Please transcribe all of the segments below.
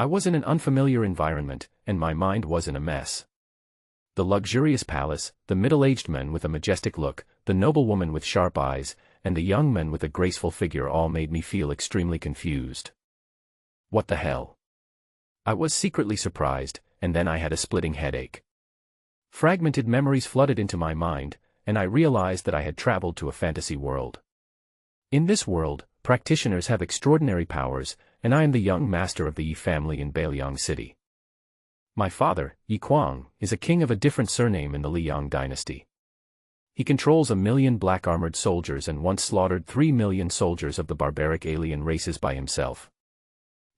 I was in an unfamiliar environment, and my mind was in a mess. The luxurious palace, the middle-aged men with a majestic look, the noblewoman with sharp eyes, and the young men with a graceful figure all made me feel extremely confused. What the hell? I was secretly surprised, and then I had a splitting headache. Fragmented memories flooded into my mind, and I realized that I had traveled to a fantasy world. In this world, practitioners have extraordinary powers, and I am the young master of the Yi family in Beiliang City. My father, Yi Kuang, is a king of a different surname in the Liang dynasty. He controls 1 million black armored soldiers and once slaughtered 3 million soldiers of the barbaric alien races by himself.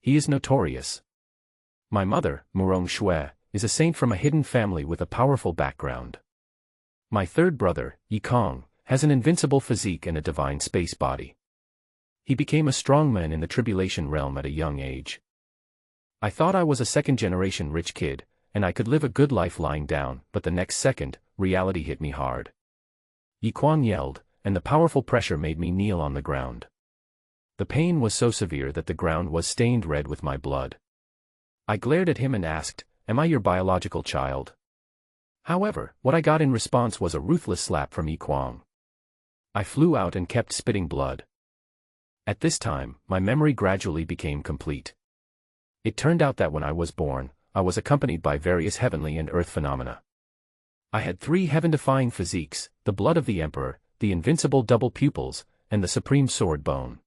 He is notorious. My mother, Murong Shui, is a saint from a hidden family with a powerful background. My third brother, Yi Kong, has an invincible physique and a divine space body. He became a strongman in the tribulation realm at a young age. I thought I was a second-generation rich kid, and I could live a good life lying down, but the next second, reality hit me hard. Yi Kuang yelled, and the powerful pressure made me kneel on the ground. The pain was so severe that the ground was stained red with my blood. I glared at him and asked, "Am I your biological child?" However, what I got in response was a ruthless slap from Yi Kuang. I flew out and kept spitting blood. At this time, my memory gradually became complete. It turned out that when I was born, I was accompanied by various heavenly and earth phenomena. I had 3 heaven-defying physiques, the blood of the emperor, the invincible double pupils, and the supreme sword bone.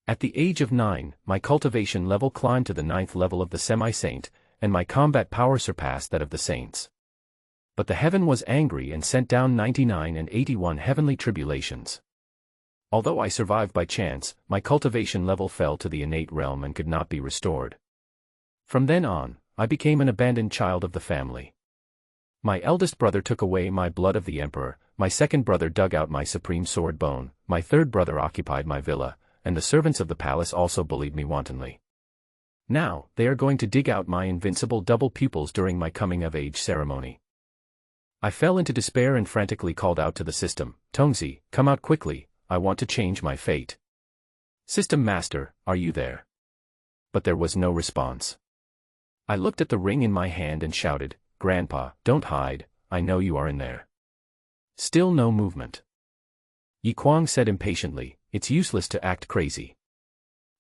At the age of 9, my cultivation level climbed to the 9th level of the semi-saint, and my combat power surpassed that of the saints. But the heaven was angry and sent down 99 and 81 heavenly tribulations. Although I survived by chance, my cultivation level fell to the innate realm and could not be restored. From then on, I became an abandoned child of the family. My eldest brother took away my blood of the emperor, my second brother dug out my supreme sword bone, my third brother occupied my villa, and the servants of the palace also bullied me wantonly. Now, they are going to dig out my invincible double pupils during my coming-of-age ceremony. I fell into despair and frantically called out to the system, "Tongzi, come out quickly, I want to change my fate. System Master, are you there?" But there was no response. I looked at the ring in my hand and shouted, "Grandpa, don't hide, I know you are in there." Still no movement. Yi Kuang said impatiently, "It's useless to act crazy.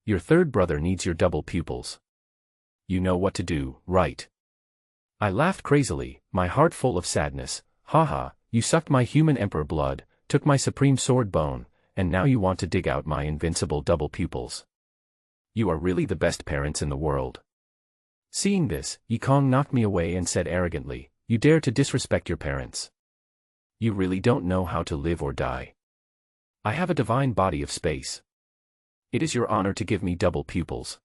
Your third brother needs your double pupils. You know what to do, right?" I laughed crazily, my heart full of sadness. "Haha, you sucked my human emperor blood, took my supreme sword bone, and now you want to dig out my invincible double pupils. You are really the best parents in the world." Seeing this, Yi Kong knocked me away and said arrogantly, "You dare to disrespect your parents. You really don't know how to live or die. I have a divine body of space. It is your honor to give me double pupils."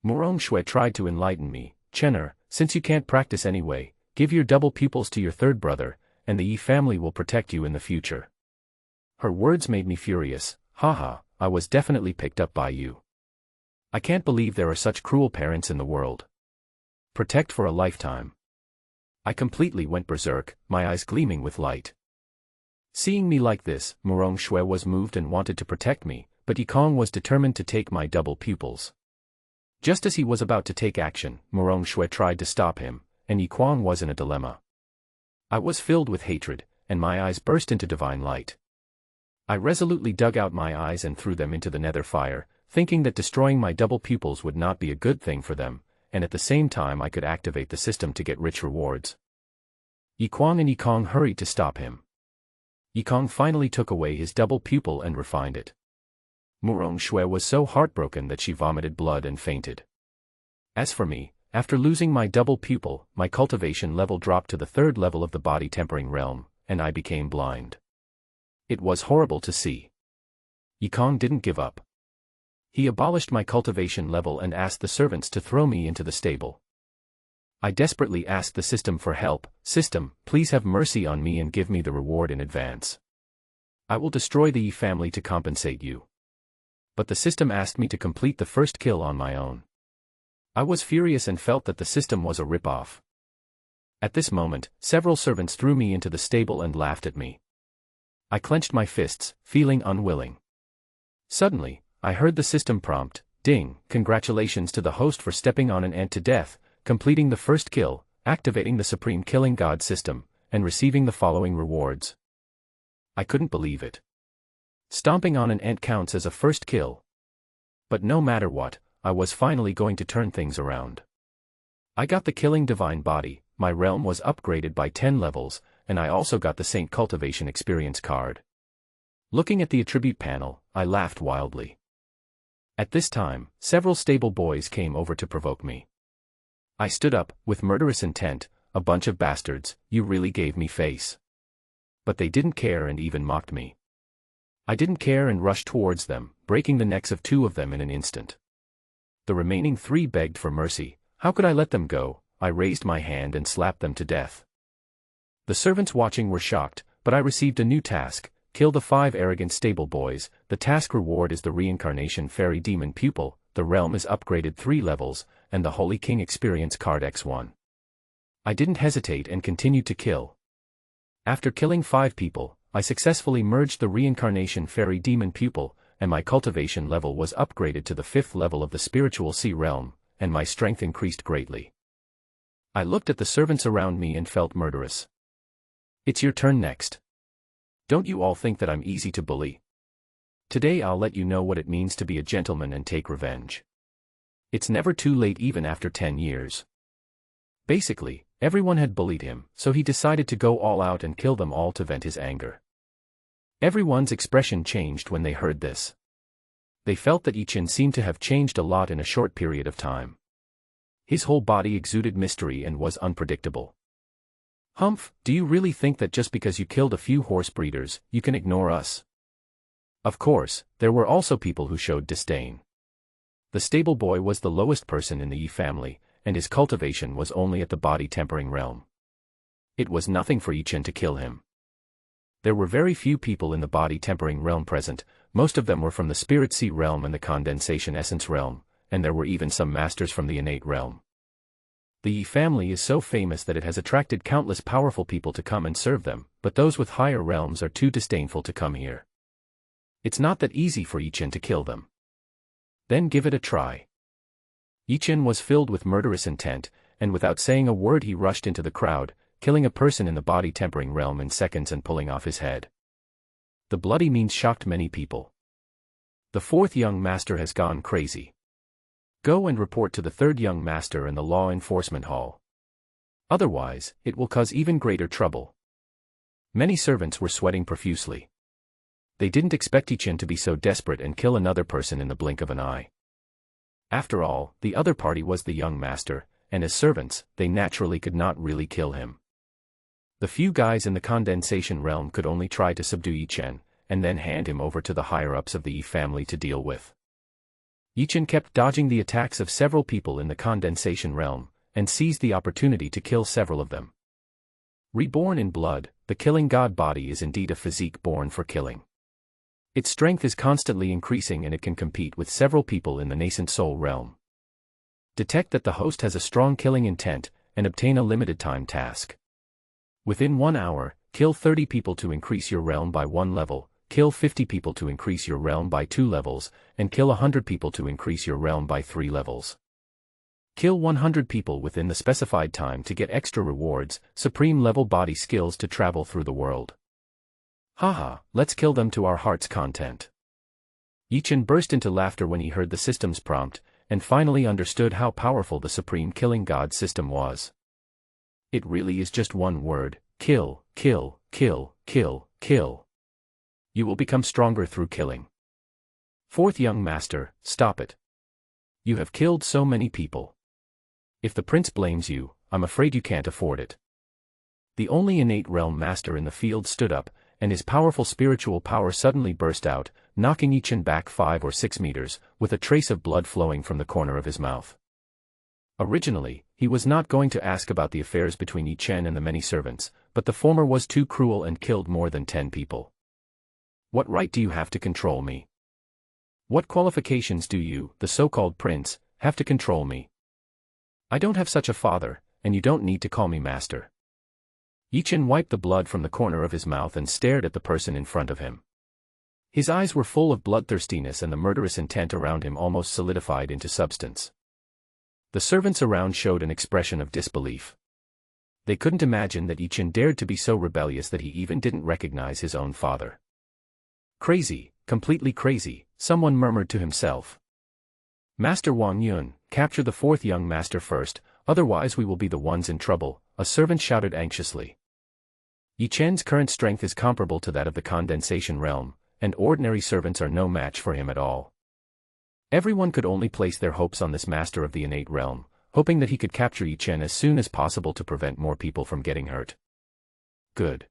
Murong Shui tried to enlighten me, "Chenner, since you can't practice anyway, give your double pupils to your third brother, and the Yi family will protect you in the future." Her words made me furious. "Haha, I was definitely picked up by you. I can't believe there are such cruel parents in the world. Protect for a lifetime." I completely went berserk, my eyes gleaming with light. Seeing me like this, Murong Shui was moved and wanted to protect me, but Yi Kong was determined to take my double pupils. Just as he was about to take action, Murong Shui tried to stop him, and Yi Kuang was in a dilemma. I was filled with hatred, and my eyes burst into divine light. I resolutely dug out my eyes and threw them into the nether fire, thinking that destroying my double pupils would not be a good thing for them, and at the same time I could activate the system to get rich rewards. Yi Kuang and Yi Kong hurried to stop him. Yi Kong finally took away his double pupil and refined it. Murong Shui was so heartbroken that she vomited blood and fainted. As for me, after losing my double pupil, my cultivation level dropped to the 3rd level of the body tempering realm, and I became blind. It was horrible to see. Yi Kong didn't give up. He abolished my cultivation level and asked the servants to throw me into the stable. I desperately asked the system for help. "System, please have mercy on me and give me the reward in advance. I will destroy the Yi family to compensate you." But the system asked me to complete the first kill on my own. I was furious and felt that the system was a rip-off. At this moment, several servants threw me into the stable and laughed at me. I clenched my fists, feeling unwilling. Suddenly, I heard the system prompt, Ding, congratulations to the host for stepping on an ant to death, completing the first kill, activating the Supreme Killing God system, and receiving the following rewards. I couldn't believe it. Stomping on an ant counts as a first kill. But no matter what, I was finally going to turn things around. I got the Killing Divine Body, my realm was upgraded by 10 levels, and I also got the Saint Cultivation Experience card. Looking at the attribute panel, I laughed wildly. At this time, several stable boys came over to provoke me. I stood up, with murderous intent, a bunch of bastards, you really gave me face. But they didn't care and even mocked me. I didn't care and rushed towards them, breaking the necks of 2 of them in an instant. The remaining 3 begged for mercy. How could I let them go? I raised my hand and slapped them to death. The servants watching were shocked, but I received a new task. Kill the 5 arrogant stable boys. The task reward is the Reincarnation Fairy Demon Pupil, the realm is upgraded 3 levels, and the Holy King Experience card X1. I didn't hesitate and continued to kill. After killing 5 people, I successfully merged the Reincarnation Fairy Demon Pupil, and my cultivation level was upgraded to the 5th level of the Spiritual Sea Realm, and my strength increased greatly. I looked at the servants around me and felt murderous. It's your turn next. Don't you all think that I'm easy to bully? Today I'll let you know what it means to be a gentleman and take revenge. It's never too late even after 10 years. Basically, everyone had bullied him, so he decided to go all out and kill them all to vent his anger. Everyone's expression changed when they heard this. They felt that Ichin seemed to have changed a lot in a short period of time. His whole body exuded mystery and was unpredictable. Humph, do you really think that just because you killed a few horse breeders, you can ignore us? Of course, there were also people who showed disdain. The stable boy was the lowest person in the Yi family, and his cultivation was only at the body tempering realm. It was nothing for Ichin to kill him. There were very few people in the body tempering realm present, most of them were from the spirit sea realm and the condensation essence realm, and there were even some masters from the innate realm. The Yi family is so famous that it has attracted countless powerful people to come and serve them, but those with higher realms are too disdainful to come here. It's not that easy for Ichin to kill them. Then give it a try. Ichin was filled with murderous intent, and without saying a word he rushed into the crowd, killing a person in the body tempering realm in seconds and pulling off his head. The bloody means shocked many people. The 4th young master has gone crazy. Go and report to the 3rd young master in the law enforcement hall. Otherwise, it will cause even greater trouble. Many servants were sweating profusely. They didn't expect Ichin to be so desperate and kill another person in the blink of an eye. After all, the other party was the young master, and as servants, they naturally could not really kill him. The few guys in the condensation realm could only try to subdue Ichin, and then hand him over to the higher-ups of the Yi family to deal with. Ichin kept dodging the attacks of several people in the condensation realm, and seized the opportunity to kill several of them. Reborn in blood, the killing god body is indeed a physique born for killing. Its strength is constantly increasing and it can compete with several people in the nascent soul realm. Detect that the host has a strong killing intent, and obtain a limited time task. Within 1 hour, kill 30 people to increase your realm by 1 level, kill 50 people to increase your realm by 2 levels, and kill 100 people to increase your realm by 3 levels. Kill 100 people within the specified time to get extra rewards, supreme level body skills to travel through the world. Haha, let's kill them to our heart's content. Ichin burst into laughter when he heard the system's prompt, and finally understood how powerful the Supreme Killing God system was. It really is just one word: kill, kill, kill, kill, kill. You will become stronger through killing. 4th young master, stop it. You have killed so many people. If the prince blames you, I'm afraid you can't afford it. The only innate realm master in the field stood up, and his powerful spiritual power suddenly burst out, knocking Ichin back 5 or 6 meters, with a trace of blood flowing from the corner of his mouth. Originally, he was not going to ask about the affairs between Ichin and the many servants, but the former was too cruel and killed more than 10 people. What right do you have to control me? What qualifications do you, the so-called prince, have to control me? I don't have such a father, and you don't need to call me master. Ichin wiped the blood from the corner of his mouth and stared at the person in front of him. His eyes were full of bloodthirstiness and the murderous intent around him almost solidified into substance. The servants around showed an expression of disbelief. They couldn't imagine that Yichen dared to be so rebellious that he even didn't recognize his own father. Crazy, completely crazy, someone murmured to himself. Master Wang Yun, capture the fourth young master first, otherwise we will be the ones in trouble, a servant shouted anxiously. Yichen's current strength is comparable to that of the condensation realm, and ordinary servants are no match for him at all. Everyone could only place their hopes on this master of the innate realm, hoping that he could capture Yichen as soon as possible to prevent more people from getting hurt. Good.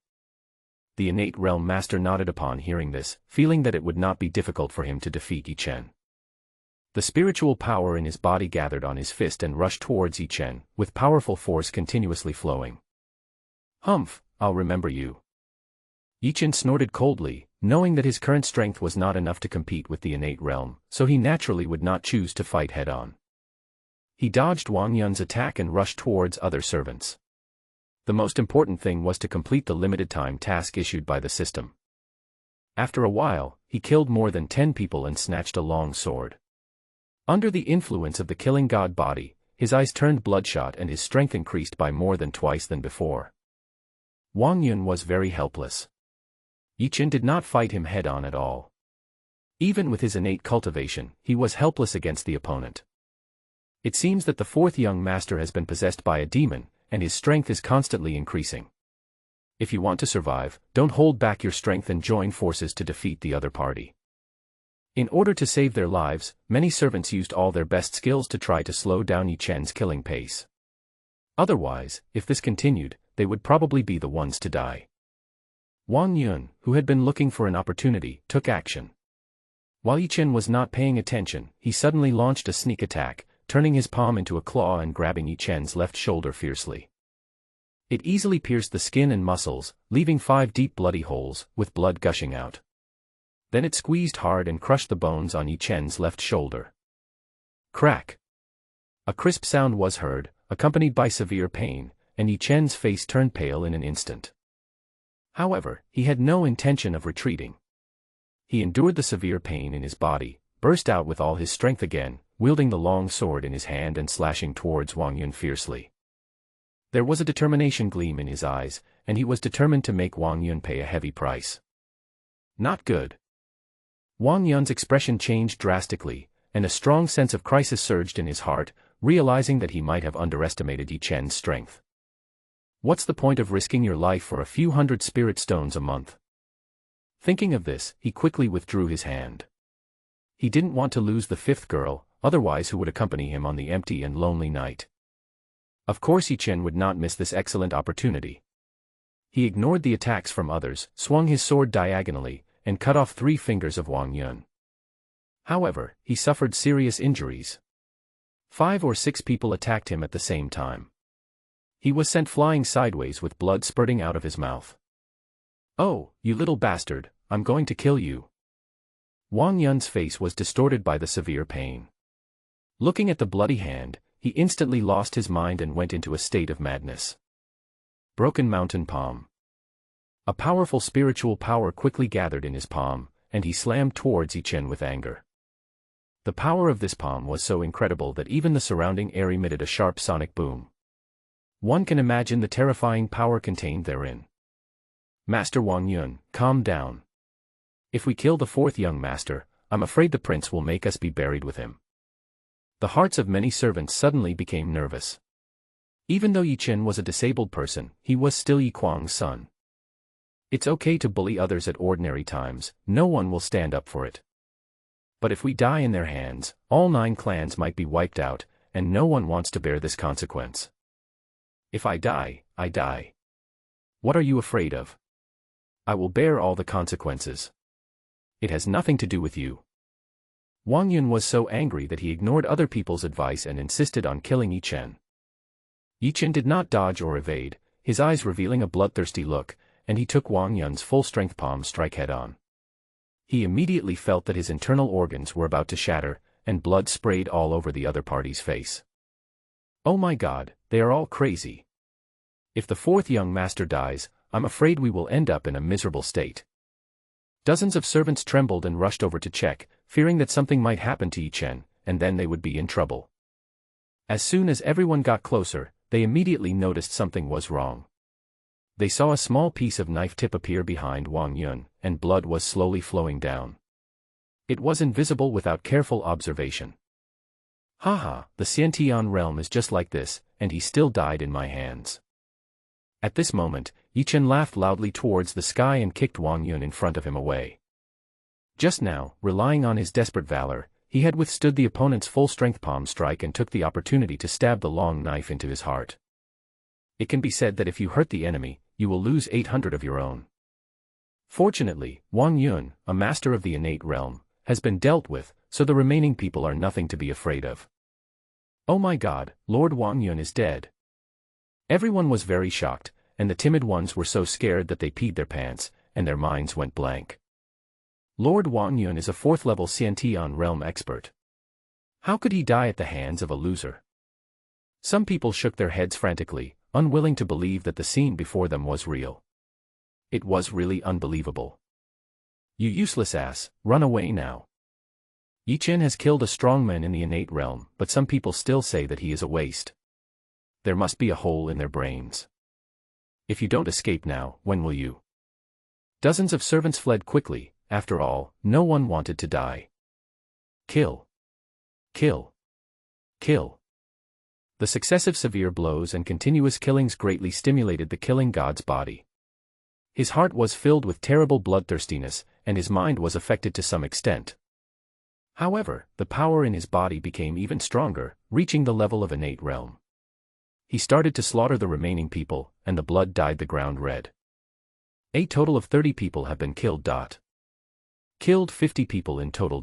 The innate realm master nodded upon hearing this, feeling that it would not be difficult for him to defeat Yichen. The spiritual power in his body gathered on his fist and rushed towards Yichen, with powerful force continuously flowing. Humph, I'll remember you. Yichen snorted coldly, knowing that his current strength was not enough to compete with the innate realm, so he naturally would not choose to fight head-on. He dodged Wang Yun's attack and rushed towards other servants. The most important thing was to complete the limited time task issued by the system. After a while, he killed more than 10 people and snatched a long sword. Under the influence of the killing god body, his eyes turned bloodshot and his strength increased by more than twice than before. Wang Yun was very helpless. Yichen did not fight him head-on at all. Even with his innate cultivation, he was helpless against the opponent. It seems that the fourth young master has been possessed by a demon, and his strength is constantly increasing. If you want to survive, don't hold back your strength and join forces to defeat the other party. In order to save their lives, many servants used all their best skills to try to slow down Yichen's killing pace. Otherwise, if this continued, they would probably be the ones to die. Wang Yun, who had been looking for an opportunity, took action. While Yichen was not paying attention, he suddenly launched a sneak attack, turning his palm into a claw and grabbing Yichen's left shoulder fiercely. It easily pierced the skin and muscles, leaving 5 deep bloody holes, with blood gushing out. Then it squeezed hard and crushed the bones on Yichen's left shoulder. Crack! A crisp sound was heard, accompanied by severe pain, and Yichen's face turned pale in an instant. However, he had no intention of retreating. He endured the severe pain in his body, burst out with all his strength again, wielding the long sword in his hand and slashing towards Wang Yun fiercely. There was a determination gleam in his eyes, and he was determined to make Wang Yun pay a heavy price. Not good. Wang Yun's expression changed drastically, and a strong sense of crisis surged in his heart, realizing that he might have underestimated Yichen's strength. What's the point of risking your life for a few hundred spirit stones a month? Thinking of this, he quickly withdrew his hand. He didn't want to lose the 5th girl, otherwise who would accompany him on the empty and lonely night. Of course Yichen would not miss this excellent opportunity. He ignored the attacks from others, swung his sword diagonally, and cut off 3 fingers of Wang Yun. However, he suffered serious injuries. 5 or 6 people attacked him at the same time. He was sent flying sideways with blood spurting out of his mouth. Oh, you little bastard, I'm going to kill you. Wang Yun's face was distorted by the severe pain. Looking at the bloody hand, he instantly lost his mind and went into a state of madness. Broken mountain palm. A powerful spiritual power quickly gathered in his palm, and he slammed towards Yichen with anger. The power of this palm was so incredible that even the surrounding air emitted a sharp sonic boom. One can imagine the terrifying power contained therein. Master Wang Yun, calm down. If we kill the 4th young master, I'm afraid the prince will make us be buried with him. The hearts of many servants suddenly became nervous. Even though Yichen was a disabled person, he was still Yikwang's son. It's okay to bully others at ordinary times, no one will stand up for it. But if we die in their hands, all 9 clans might be wiped out, and no one wants to bear this consequence. If I die, I die. What are you afraid of? I will bear all the consequences. It has nothing to do with you. Wang Yun was so angry that he ignored other people's advice and insisted on killing Yichen. Yichen did not dodge or evade, his eyes revealing a bloodthirsty look, and he took Wang Yun's full-strength palm strike head-on. He immediately felt that his internal organs were about to shatter, and blood sprayed all over the other party's face. Oh my God, they are all crazy. If the 4th young master dies, I'm afraid we will end up in a miserable state. Dozens of servants trembled and rushed over to check, fearing that something might happen to Yi Chen, and then they would be in trouble. As soon as everyone got closer, they immediately noticed something was wrong. They saw a small piece of knife tip appear behind Wang Yun, and blood was slowly flowing down. It was invisible without careful observation. Haha, the Xiantian realm is just like this, and he still died in my hands. At this moment, Yi Chen laughed loudly towards the sky and kicked Wang Yun in front of him away. Just now, relying on his desperate valor, he had withstood the opponent's full-strength palm strike and took the opportunity to stab the long knife into his heart. It can be said that if you hurt the enemy, you will lose 800 of your own. Fortunately, Wang Yun, a master of the innate realm, has been dealt with, so the remaining people are nothing to be afraid of. Oh my god, Lord Wang Yun is dead. Everyone was very shocked, and the timid ones were so scared that they peed their pants, and their minds went blank. Lord Wang Yun is a 4th-level Xiantian realm expert. How could he die at the hands of a loser? Some people shook their heads frantically, unwilling to believe that the scene before them was real. It was really unbelievable. You useless ass, run away now. Yi Chen has killed a strongman in the innate realm, but some people still say that he is a waste. There must be a hole in their brains. If you don't escape now, when will you? Dozens of servants fled quickly. After all, no one wanted to die. Kill. Kill. Kill. The successive severe blows and continuous killings greatly stimulated the killing god's body. His heart was filled with terrible bloodthirstiness, and his mind was affected to some extent. However, the power in his body became even stronger, reaching the level of innate realm. He started to slaughter the remaining people, and the blood dyed the ground red. A total of 30 people have been killed. Killed 50 people in total.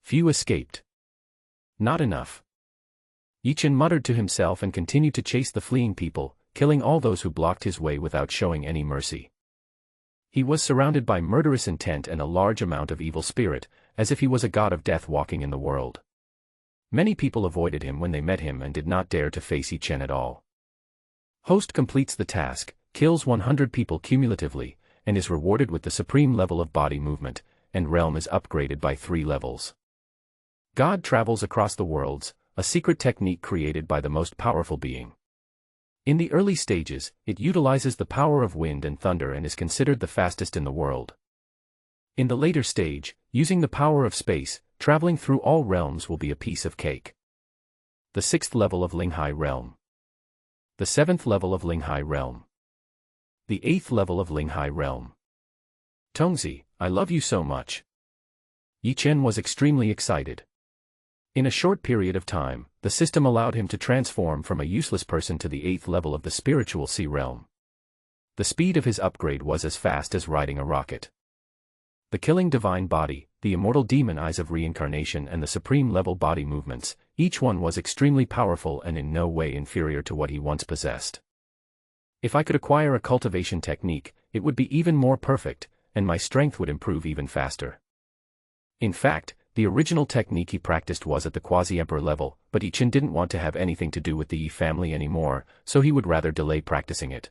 Few escaped. Not enough. Yi Chen muttered to himself and continued to chase the fleeing people, killing all those who blocked his way without showing any mercy. He was surrounded by murderous intent and a large amount of evil spirit, as if he was a god of death walking in the world. Many people avoided him when they met him and did not dare to face Yi Chen at all. Host completes the task, kills 100 people cumulatively, and is rewarded with the supreme level of body movement, and realm is upgraded by 3 levels. God travels across the worlds, a secret technique created by the most powerful being. In the early stages, it utilizes the power of wind and thunder and is considered the fastest in the world. In the later stage, using the power of space, traveling through all realms will be a piece of cake. The 6th level of Linghai realm. The 7th level of Linghai realm. The 8th level of Linghai realm. Tongzi, I love you so much. Yi Chen was extremely excited. In a short period of time, the system allowed him to transform from a useless person to the 8th level of the spiritual sea realm. The speed of his upgrade was as fast as riding a rocket. The killing divine body, the immortal demon eyes of reincarnation and the supreme level body movements, each one was extremely powerful and in no way inferior to what he once possessed. If I could acquire a cultivation technique, it would be even more perfect, and my strength would improve even faster. In fact, the original technique he practiced was at the quasi-emperor level, but Yi Chen didn't want to have anything to do with the Yi family anymore, so he would rather delay practicing it.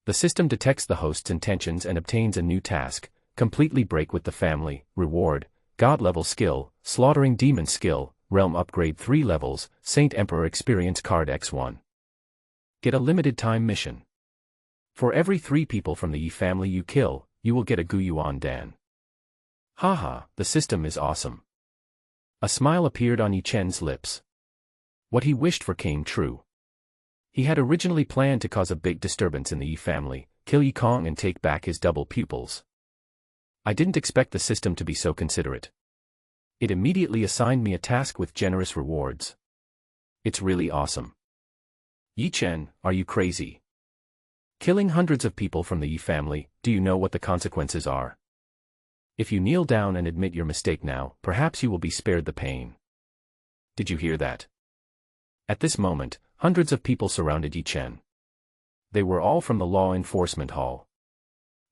The system detects the host's intentions and obtains a new task: completely break with the family, reward, god-level skill, slaughtering demon skill, realm upgrade 3 levels, Saint Emperor experience card X1. Get a limited time mission. For every 3 people from the Yi family you kill, you will get a Guyuan Dan. Haha, the system is awesome. A smile appeared on Yi Chen's lips. What he wished for came true. He had originally planned to cause a big disturbance in the Yi family, kill Yi Kong and take back his double pupils. I didn't expect the system to be so considerate. It immediately assigned me a task with generous rewards. It's really awesome. Yi Chen, are you crazy? Killing hundreds of people from the Yi family, do you know what the consequences are? If you kneel down and admit your mistake now, perhaps you will be spared the pain. Did you hear that? At this moment, hundreds of people surrounded Yi Chen. They were all from the law enforcement hall.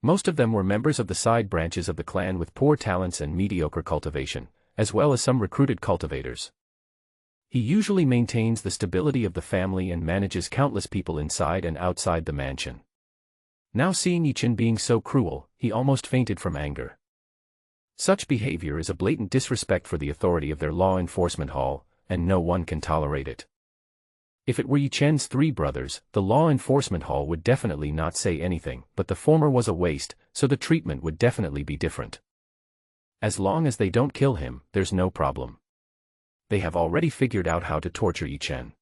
Most of them were members of the side branches of the clan with poor talents and mediocre cultivation, as well as some recruited cultivators. He usually maintains the stability of the family and manages countless people inside and outside the mansion. Now seeing Yichen being so cruel, he almost fainted from anger. Such behavior is a blatant disrespect for the authority of their law enforcement hall, and no one can tolerate it. If it were Yichen's three brothers, the law enforcement hall would definitely not say anything, but the former was a waste, so the treatment would definitely be different. As long as they don't kill him, there's no problem. They have already figured out how to torture Yichen.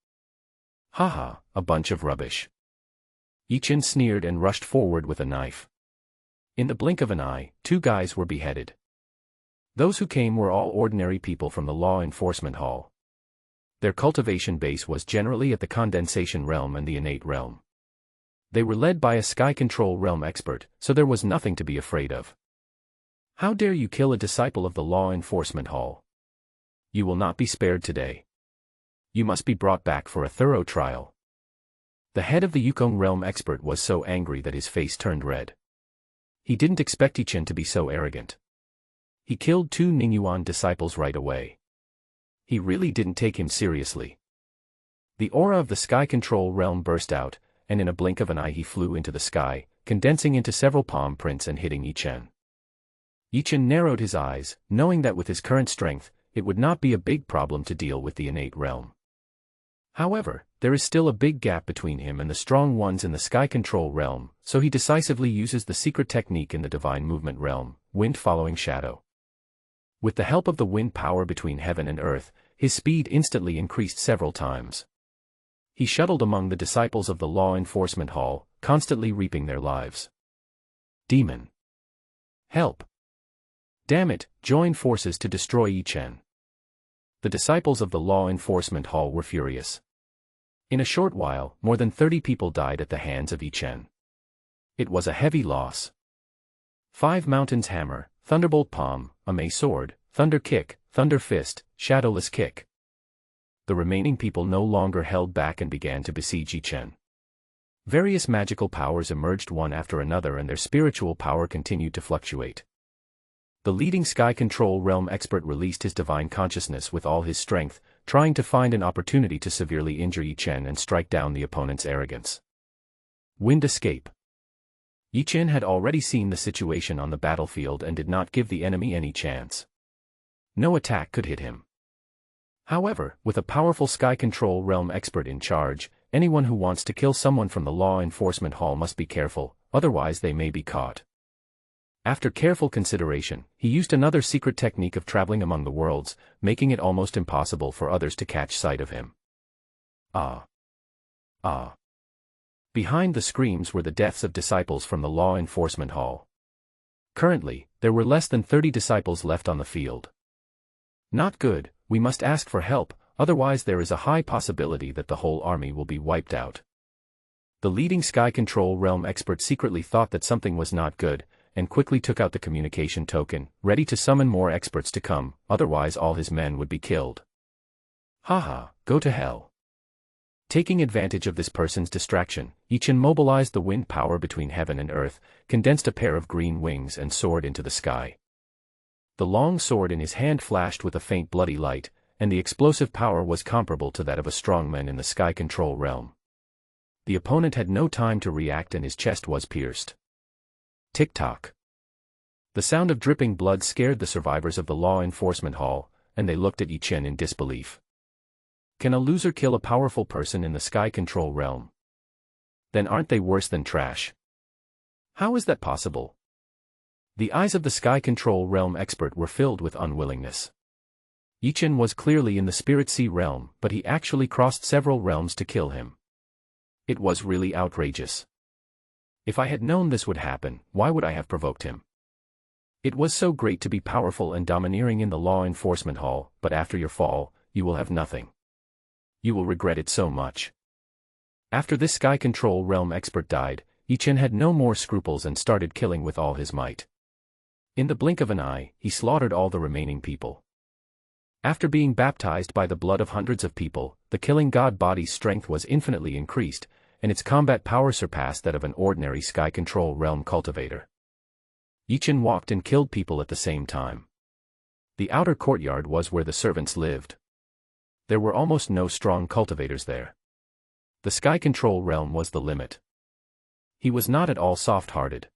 Haha, a bunch of rubbish. Yichen sneered and rushed forward with a knife. In the blink of an eye, 2 guys were beheaded. Those who came were all ordinary people from the law enforcement hall. Their cultivation base was generally at the condensation realm and the innate realm. They were led by a sky control realm expert, so there was nothing to be afraid of. How dare you kill a disciple of the law enforcement hall? You will not be spared today. You must be brought back for a thorough trial. The head of the Yukong realm expert was so angry that his face turned red. He didn't expect Yichen to be so arrogant. He killed 2 Ningyuan disciples right away. He really didn't take him seriously. The aura of the sky control realm burst out, and in a blink of an eye he flew into the sky, condensing into several palm prints and hitting Yichen. Yichen narrowed his eyes, knowing that with his current strength, it would not be a big problem to deal with the innate realm. However, there is still a big gap between him and the strong ones in the sky control realm, so he decisively uses the secret technique in the divine movement realm, wind following shadow. With the help of the wind power between heaven and earth, his speed instantly increased several times. He shuttled among the disciples of the law enforcement hall, constantly reaping their lives. Demon! Help! Damn it, join forces to destroy Yichen. The disciples of the law enforcement hall were furious. In a short while, more than 30 people died at the hands of Yichen. It was a heavy loss. 5 Mountains Hammer, Thunderbolt Palm, Ame Sword, Thunder Kick, Thunder Fist, Shadowless Kick. The remaining people no longer held back and began to besiege Yichen. Various magical powers emerged one after another and their spiritual power continued to fluctuate. The leading sky control realm expert released his divine consciousness with all his strength, trying to find an opportunity to severely injure Yichen and strike down the opponent's arrogance. Wind escape. Yichen had already seen the situation on the battlefield and did not give the enemy any chance. No attack could hit him. However, with a powerful sky control realm expert in charge, anyone who wants to kill someone from the law enforcement hall must be careful, otherwise they may be caught. After careful consideration, he used another secret technique of traveling among the worlds, making it almost impossible for others to catch sight of him. Ah! Ah! Behind the screams were the deaths of disciples from the law enforcement hall. Currently, there were less than 30 disciples left on the field. Not good, we must ask for help, otherwise there is a high possibility that the whole army will be wiped out. The leading sky control realm expert secretly thought that something was not good, and quickly took out the communication token, ready to summon more experts to come, otherwise all his men would be killed. Haha, go to hell. Taking advantage of this person's distraction, Yichen mobilized the wind power between heaven and earth, condensed a pair of green wings and soared into the sky. The long sword in his hand flashed with a faint bloody light, and the explosive power was comparable to that of a strongman in the sky control realm. The opponent had no time to react and his chest was pierced. Tick-tock. The sound of dripping blood scared the survivors of the law enforcement hall, and they looked at Yichen in disbelief. Can a loser kill a powerful person in the sky control realm? Then aren't they worse than trash? How is that possible? The eyes of the sky control realm expert were filled with unwillingness. Yichen was clearly in the spirit sea realm, but he actually crossed several realms to kill him. It was really outrageous. If I had known this would happen, why would I have provoked him? It was so great to be powerful and domineering in the law enforcement hall, but after your fall, you will have nothing. You will regret it so much. After this sky control realm expert died, Yichen had no more scruples and started killing with all his might. In the blink of an eye, he slaughtered all the remaining people. After being baptized by the blood of hundreds of people, the killing god body's strength was infinitely increased, and its combat power surpassed that of an ordinary sky control realm cultivator. Yichen walked and killed people at the same time. The outer courtyard was where the servants lived. There were almost no strong cultivators there. The sky control realm was the limit. He was not at all soft-hearted.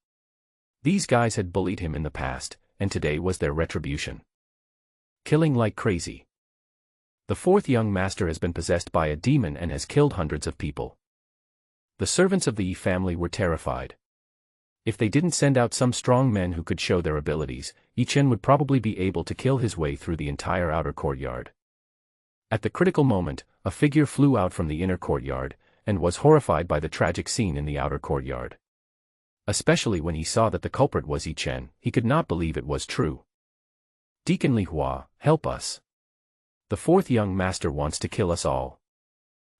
These guys had bullied him in the past, and today was their retribution. Killing like crazy. The fourth young master has been possessed by a demon and has killed hundreds of people. The servants of the Yi family were terrified. If they didn't send out some strong men who could show their abilities, Yi Chen would probably be able to kill his way through the entire outer courtyard. At the critical moment, a figure flew out from the inner courtyard, and was horrified by the tragic scene in the outer courtyard. Especially when he saw that the culprit was Yi Chen, he could not believe it was true. "Deacon Li Hua, help us. The fourth young master wants to kill us all.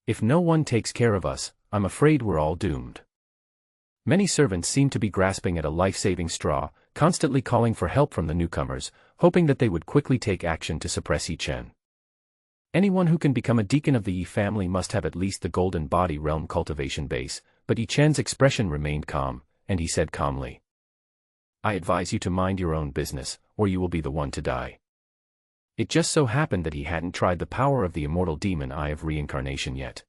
If no one takes care of us, I'm afraid we're all doomed." Many servants seemed to be grasping at a life-saving straw, constantly calling for help from the newcomers, hoping that they would quickly take action to suppress Yi Chen. Anyone who can become a deacon of the Yi family must have at least the golden body realm cultivation base, but Yi Chen's expression remained calm, and he said calmly, "I advise you to mind your own business, or you will be the one to die." It just so happened that he hadn't tried the power of the immortal demon eye of reincarnation yet.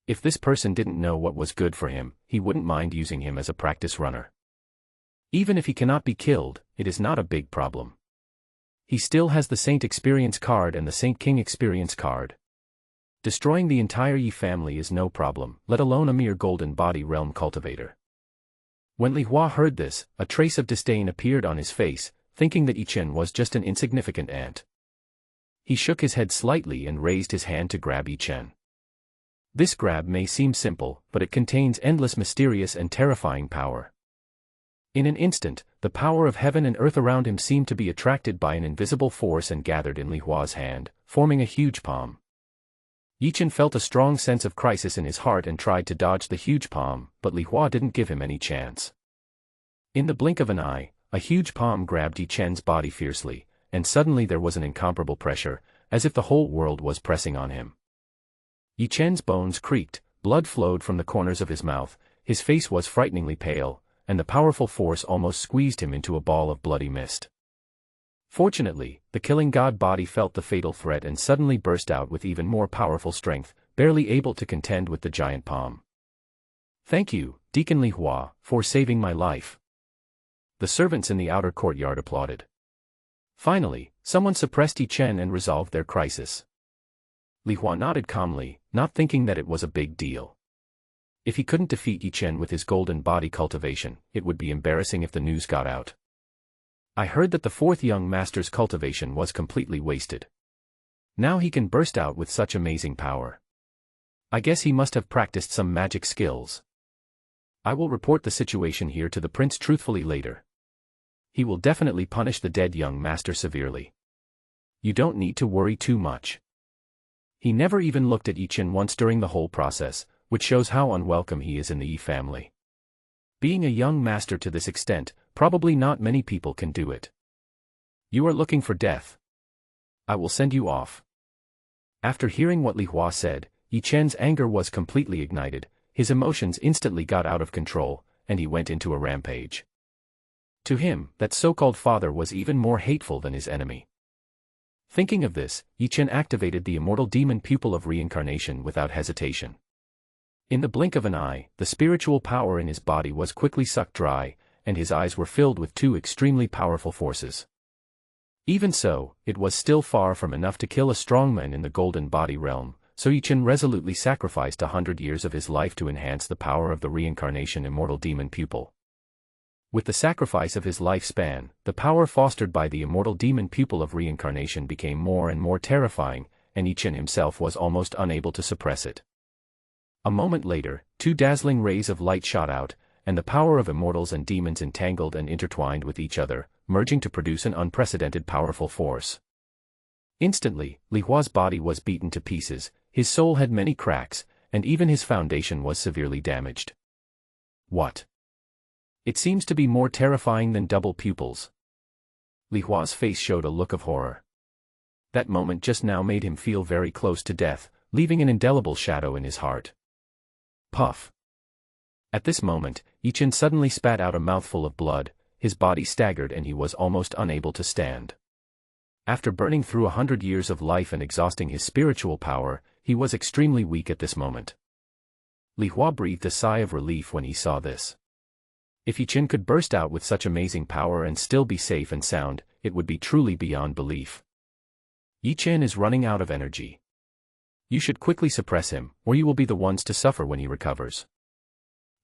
If this person didn't know what was good for him, he wouldn't mind using him as a practice runner. Even if he cannot be killed, it is not a big problem. He still has the Saint Experience card and the Saint King Experience card. Destroying the entire Yi family is no problem, let alone a mere golden body realm cultivator. When Li Hua heard this, a trace of disdain appeared on his face, thinking that Yi Chen was just an insignificant ant. He shook his head slightly and raised his hand to grab Yi Chen. This grab may seem simple, but it contains endless mysterious and terrifying power. In an instant, the power of heaven and earth around him seemed to be attracted by an invisible force and gathered in Li Hua's hand, forming a huge palm. Yi Chen felt a strong sense of crisis in his heart and tried to dodge the huge palm, but Li Hua didn't give him any chance. In the blink of an eye, a huge palm grabbed Yi Chen's body fiercely, and suddenly there was an incomparable pressure, as if the whole world was pressing on him. Yi Chen's bones creaked, blood flowed from the corners of his mouth, his face was frighteningly pale, and the powerful force almost squeezed him into a ball of bloody mist. Fortunately, the killing god body felt the fatal threat and suddenly burst out with even more powerful strength, barely able to contend with the giant palm. "Thank you, Deacon Li Hua, for saving my life." The servants in the outer courtyard applauded. Finally, someone suppressed Yi Chen and resolved their crisis. Li Hua nodded calmly, not thinking that it was a big deal. If he couldn't defeat Yi Chen with his golden body cultivation, it would be embarrassing if the news got out. "I heard that the fourth young master's cultivation was completely wasted. Now he can burst out with such amazing power. I guess he must have practiced some magic skills. I will report the situation here to the prince truthfully later. He will definitely punish the dead young master severely. You don't need to worry too much." He never even looked at Yi Chen once during the whole process, which shows how unwelcome he is in the Yi family. Being a young master to this extent, probably not many people can do it. "You are looking for death. I will send you off." After hearing what Li Hua said, Yi Chen's anger was completely ignited, his emotions instantly got out of control, and he went into a rampage. To him, that so-called father was even more hateful than his enemy. Thinking of this, Yi Chen activated the immortal demon pupil of reincarnation without hesitation. In the blink of an eye, the spiritual power in his body was quickly sucked dry, and his eyes were filled with two extremely powerful forces. Even so, it was still far from enough to kill a strongman in the golden body realm, so Yi Chen resolutely sacrificed 100 years of his life to enhance the power of the reincarnation immortal demon pupil. With the sacrifice of his lifespan, the power fostered by the immortal demon pupil of reincarnation became more and more terrifying, and Yi Chen himself was almost unable to suppress it. A moment later, two dazzling rays of light shot out, and the power of immortals and demons entangled and intertwined with each other, merging to produce an unprecedented powerful force. Instantly, Li Hua's body was beaten to pieces, his soul had many cracks, and even his foundation was severely damaged. What? It seems to be more terrifying than double pupils. Li Hua's face showed a look of horror. That moment just now made him feel very close to death, leaving an indelible shadow in his heart. Puff. At this moment, Yi Chen suddenly spat out a mouthful of blood, his body staggered and he was almost unable to stand. After burning through 100 years of life and exhausting his spiritual power, he was extremely weak at this moment. Li Hua breathed a sigh of relief when he saw this. If Yi Chen could burst out with such amazing power and still be safe and sound, it would be truly beyond belief. Yi Chen is running out of energy. You should quickly suppress him, or you will be the ones to suffer when he recovers.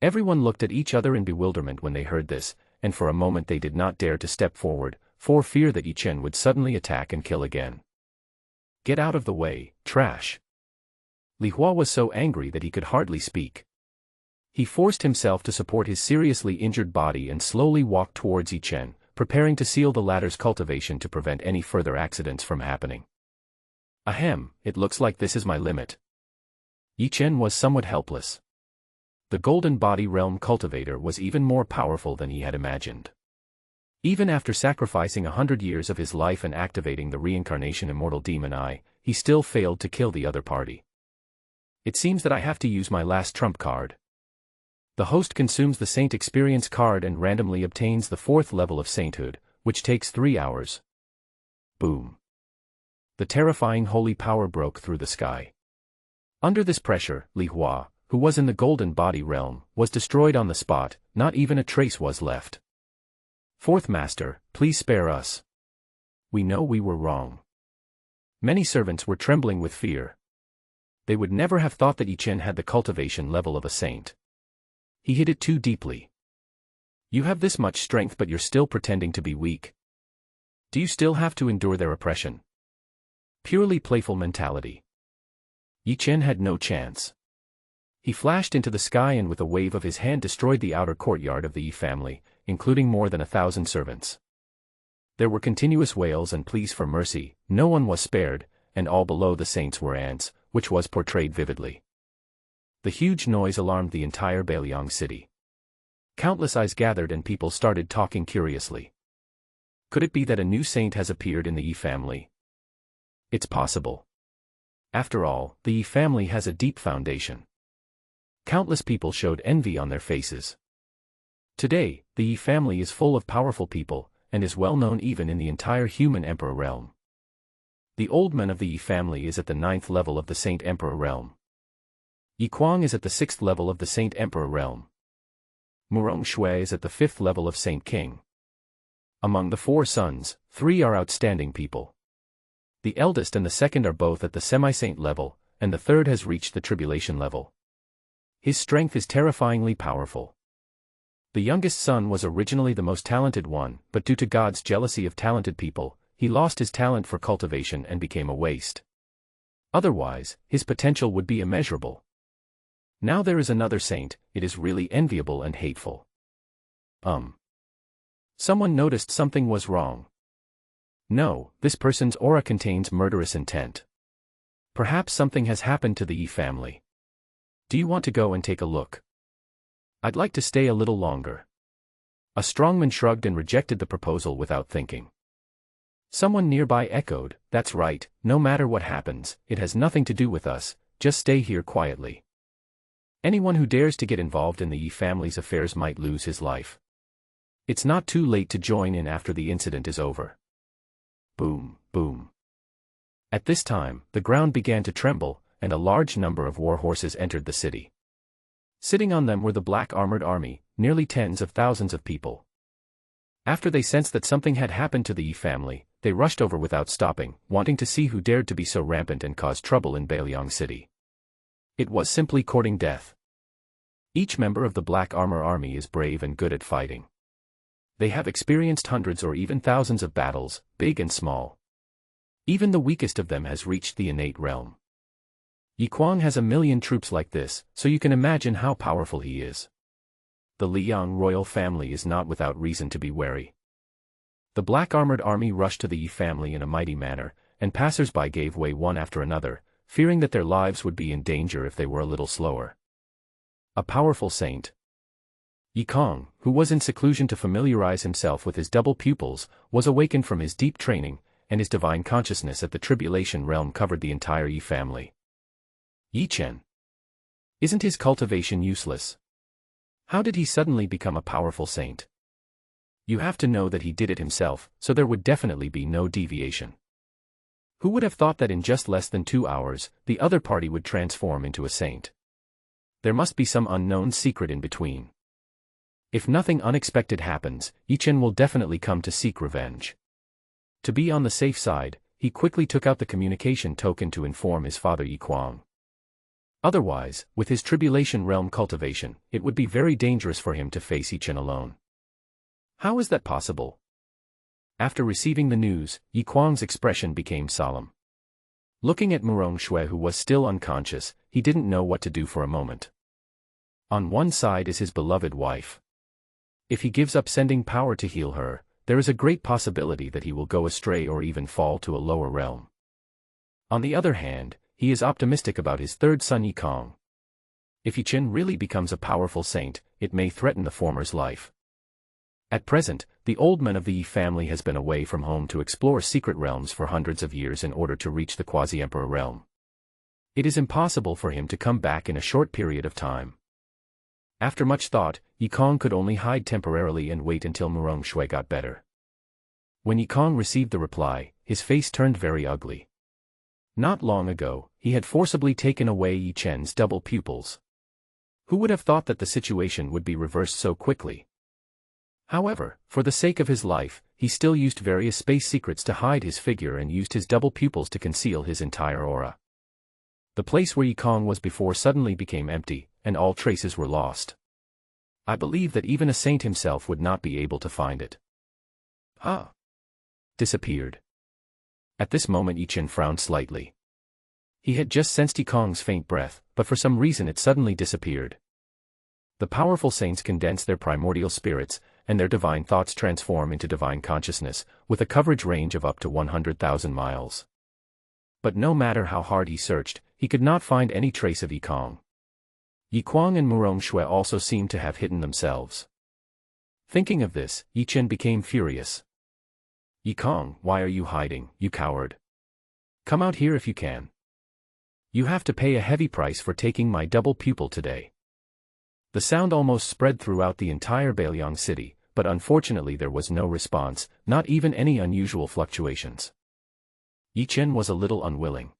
Everyone looked at each other in bewilderment when they heard this, and for a moment they did not dare to step forward, for fear that Yi Chen would suddenly attack and kill again. Get out of the way, trash! Li Hua was so angry that he could hardly speak. He forced himself to support his seriously injured body and slowly walked towards Yi Chen, preparing to seal the latter's cultivation to prevent any further accidents from happening. Ahem, it looks like this is my limit. Yi Chen was somewhat helpless. The Golden Body Realm cultivator was even more powerful than he had imagined. Even after sacrificing 100 years of his life and activating the reincarnation immortal demon eye, he still failed to kill the other party. It seems that I have to use my last trump card. The host consumes the Saint Experience card and randomly obtains the 4th level of sainthood, which takes 3 hours. Boom. The terrifying holy power broke through the sky. Under this pressure, Li Hua, who was in the Golden Body Realm, was destroyed on the spot, not even a trace was left. Fourth Master, please spare us. We know we were wrong. Many servants were trembling with fear. They would never have thought that Yi Chen had the cultivation level of a saint. He hid it too deeply. You have this much strength but you're still pretending to be weak. Do you still have to endure their oppression? Purely playful mentality. Yi Chen had no chance. He flashed into the sky and with a wave of his hand destroyed the outer courtyard of the Yi family, including more than 1,000 servants. There were continuous wails and pleas for mercy, no one was spared, and all below the saints were ants, which was portrayed vividly. The huge noise alarmed the entire Bailiang city. Countless eyes gathered and people started talking curiously. Could it be that a new saint has appeared in the Yi family? It's possible. After all, the Yi family has a deep foundation. Countless people showed envy on their faces. Today, the Yi family is full of powerful people, and is well known even in the entire human emperor realm. The old man of the Yi family is at the 9th level of the Saint Emperor realm. Yi Kuang is at the 6th level of the Saint Emperor realm. Murong Shui is at the 5th level of Saint King. Among the 4 sons, 3 are outstanding people. The eldest and the second are both at the semi-saint level, and the third has reached the tribulation level. His strength is terrifyingly powerful. The youngest son was originally the most talented one, but due to God's jealousy of talented people, he lost his talent for cultivation and became a waste. Otherwise, his potential would be immeasurable. Now there is another saint, it is really enviable and hateful. Someone noticed something was wrong. No, this person's aura contains murderous intent. Perhaps something has happened to the Yi family. Do you want to go and take a look? I'd like to stay a little longer. A strongman shrugged and rejected the proposal without thinking. Someone nearby echoed, that's right, no matter what happens, it has nothing to do with us, just stay here quietly. Anyone who dares to get involved in the Yi family's affairs might lose his life. It's not too late to join in after the incident is over. Boom, boom. At this time, the ground began to tremble, and a large number of war horses entered the city. Sitting on them were the black armored army, nearly tens of thousands of people. After they sensed that something had happened to the Yi family, they rushed over without stopping, wanting to see who dared to be so rampant and cause trouble in Bailiang City. It was simply courting death. Each member of the Black Armor Army is brave and good at fighting. They have experienced hundreds or even thousands of battles, big and small. Even the weakest of them has reached the innate realm. Yi Kuang has 1,000,000 troops like this, so you can imagine how powerful he is. The Liang royal family is not without reason to be wary. The Black Armored Army rushed to the Yi family in a mighty manner, and passers-by gave way one after another, fearing that their lives would be in danger if they were a little slower. A powerful saint. Yi Kong, who was in seclusion to familiarize himself with his double pupils, was awakened from his deep training, and his divine consciousness at the tribulation realm covered the entire Yi family. Yi Chen. Isn't his cultivation useless? How did he suddenly become a powerful saint? You have to know that he did it himself, so there would definitely be no deviation. Who would have thought that in just less than 2 hours, the other party would transform into a saint? There must be some unknown secret in between. If nothing unexpected happens, Yichen will definitely come to seek revenge. To be on the safe side, he quickly took out the communication token to inform his father Yiquang. Otherwise, with his tribulation realm cultivation, it would be very dangerous for him to face Yichen alone. How is that possible? After receiving the news, Yiquang's expression became solemn. Looking at Murong Shui, who was still unconscious, he didn't know what to do for a moment. On one side is his beloved wife. If he gives up sending power to heal her, there is a great possibility that he will go astray or even fall to a lower realm. On the other hand, he is optimistic about his third son Yikong. If Yichen really becomes a powerful saint, it may threaten the former's life. At present, the old man of the Yi family has been away from home to explore secret realms for hundreds of years in order to reach the quasi-emperor realm. It is impossible for him to come back in a short period of time. After much thought, Yikong could only hide temporarily and wait until Murong Shui got better. When Yikong received the reply, his face turned very ugly. Not long ago, he had forcibly taken away Yi Chen's double pupils. Who would have thought that the situation would be reversed so quickly? However, for the sake of his life, he still used various space secrets to hide his figure and used his double pupils to conceal his entire aura. The place where Yikong was before suddenly became empty, and all traces were lost. I believe that even a saint himself would not be able to find it. Disappeared. At this moment Yichen frowned slightly. He had just sensed Yikong's faint breath, but for some reason it suddenly disappeared. The powerful saints condense their primordial spirits, and their divine thoughts transform into divine consciousness, with a coverage range of up to 100,000 miles. But no matter how hard he searched, he could not find any trace of Yikong. Yiquang and Murong Shui also seemed to have hidden themselves. Thinking of this, Yichen became furious. Yikong, why are you hiding, you coward? Come out here if you can. You have to pay a heavy price for taking my double pupil today. The sound almost spread throughout the entire Bailiang city, but unfortunately there was no response, not even any unusual fluctuations. Yichen was a little unwilling.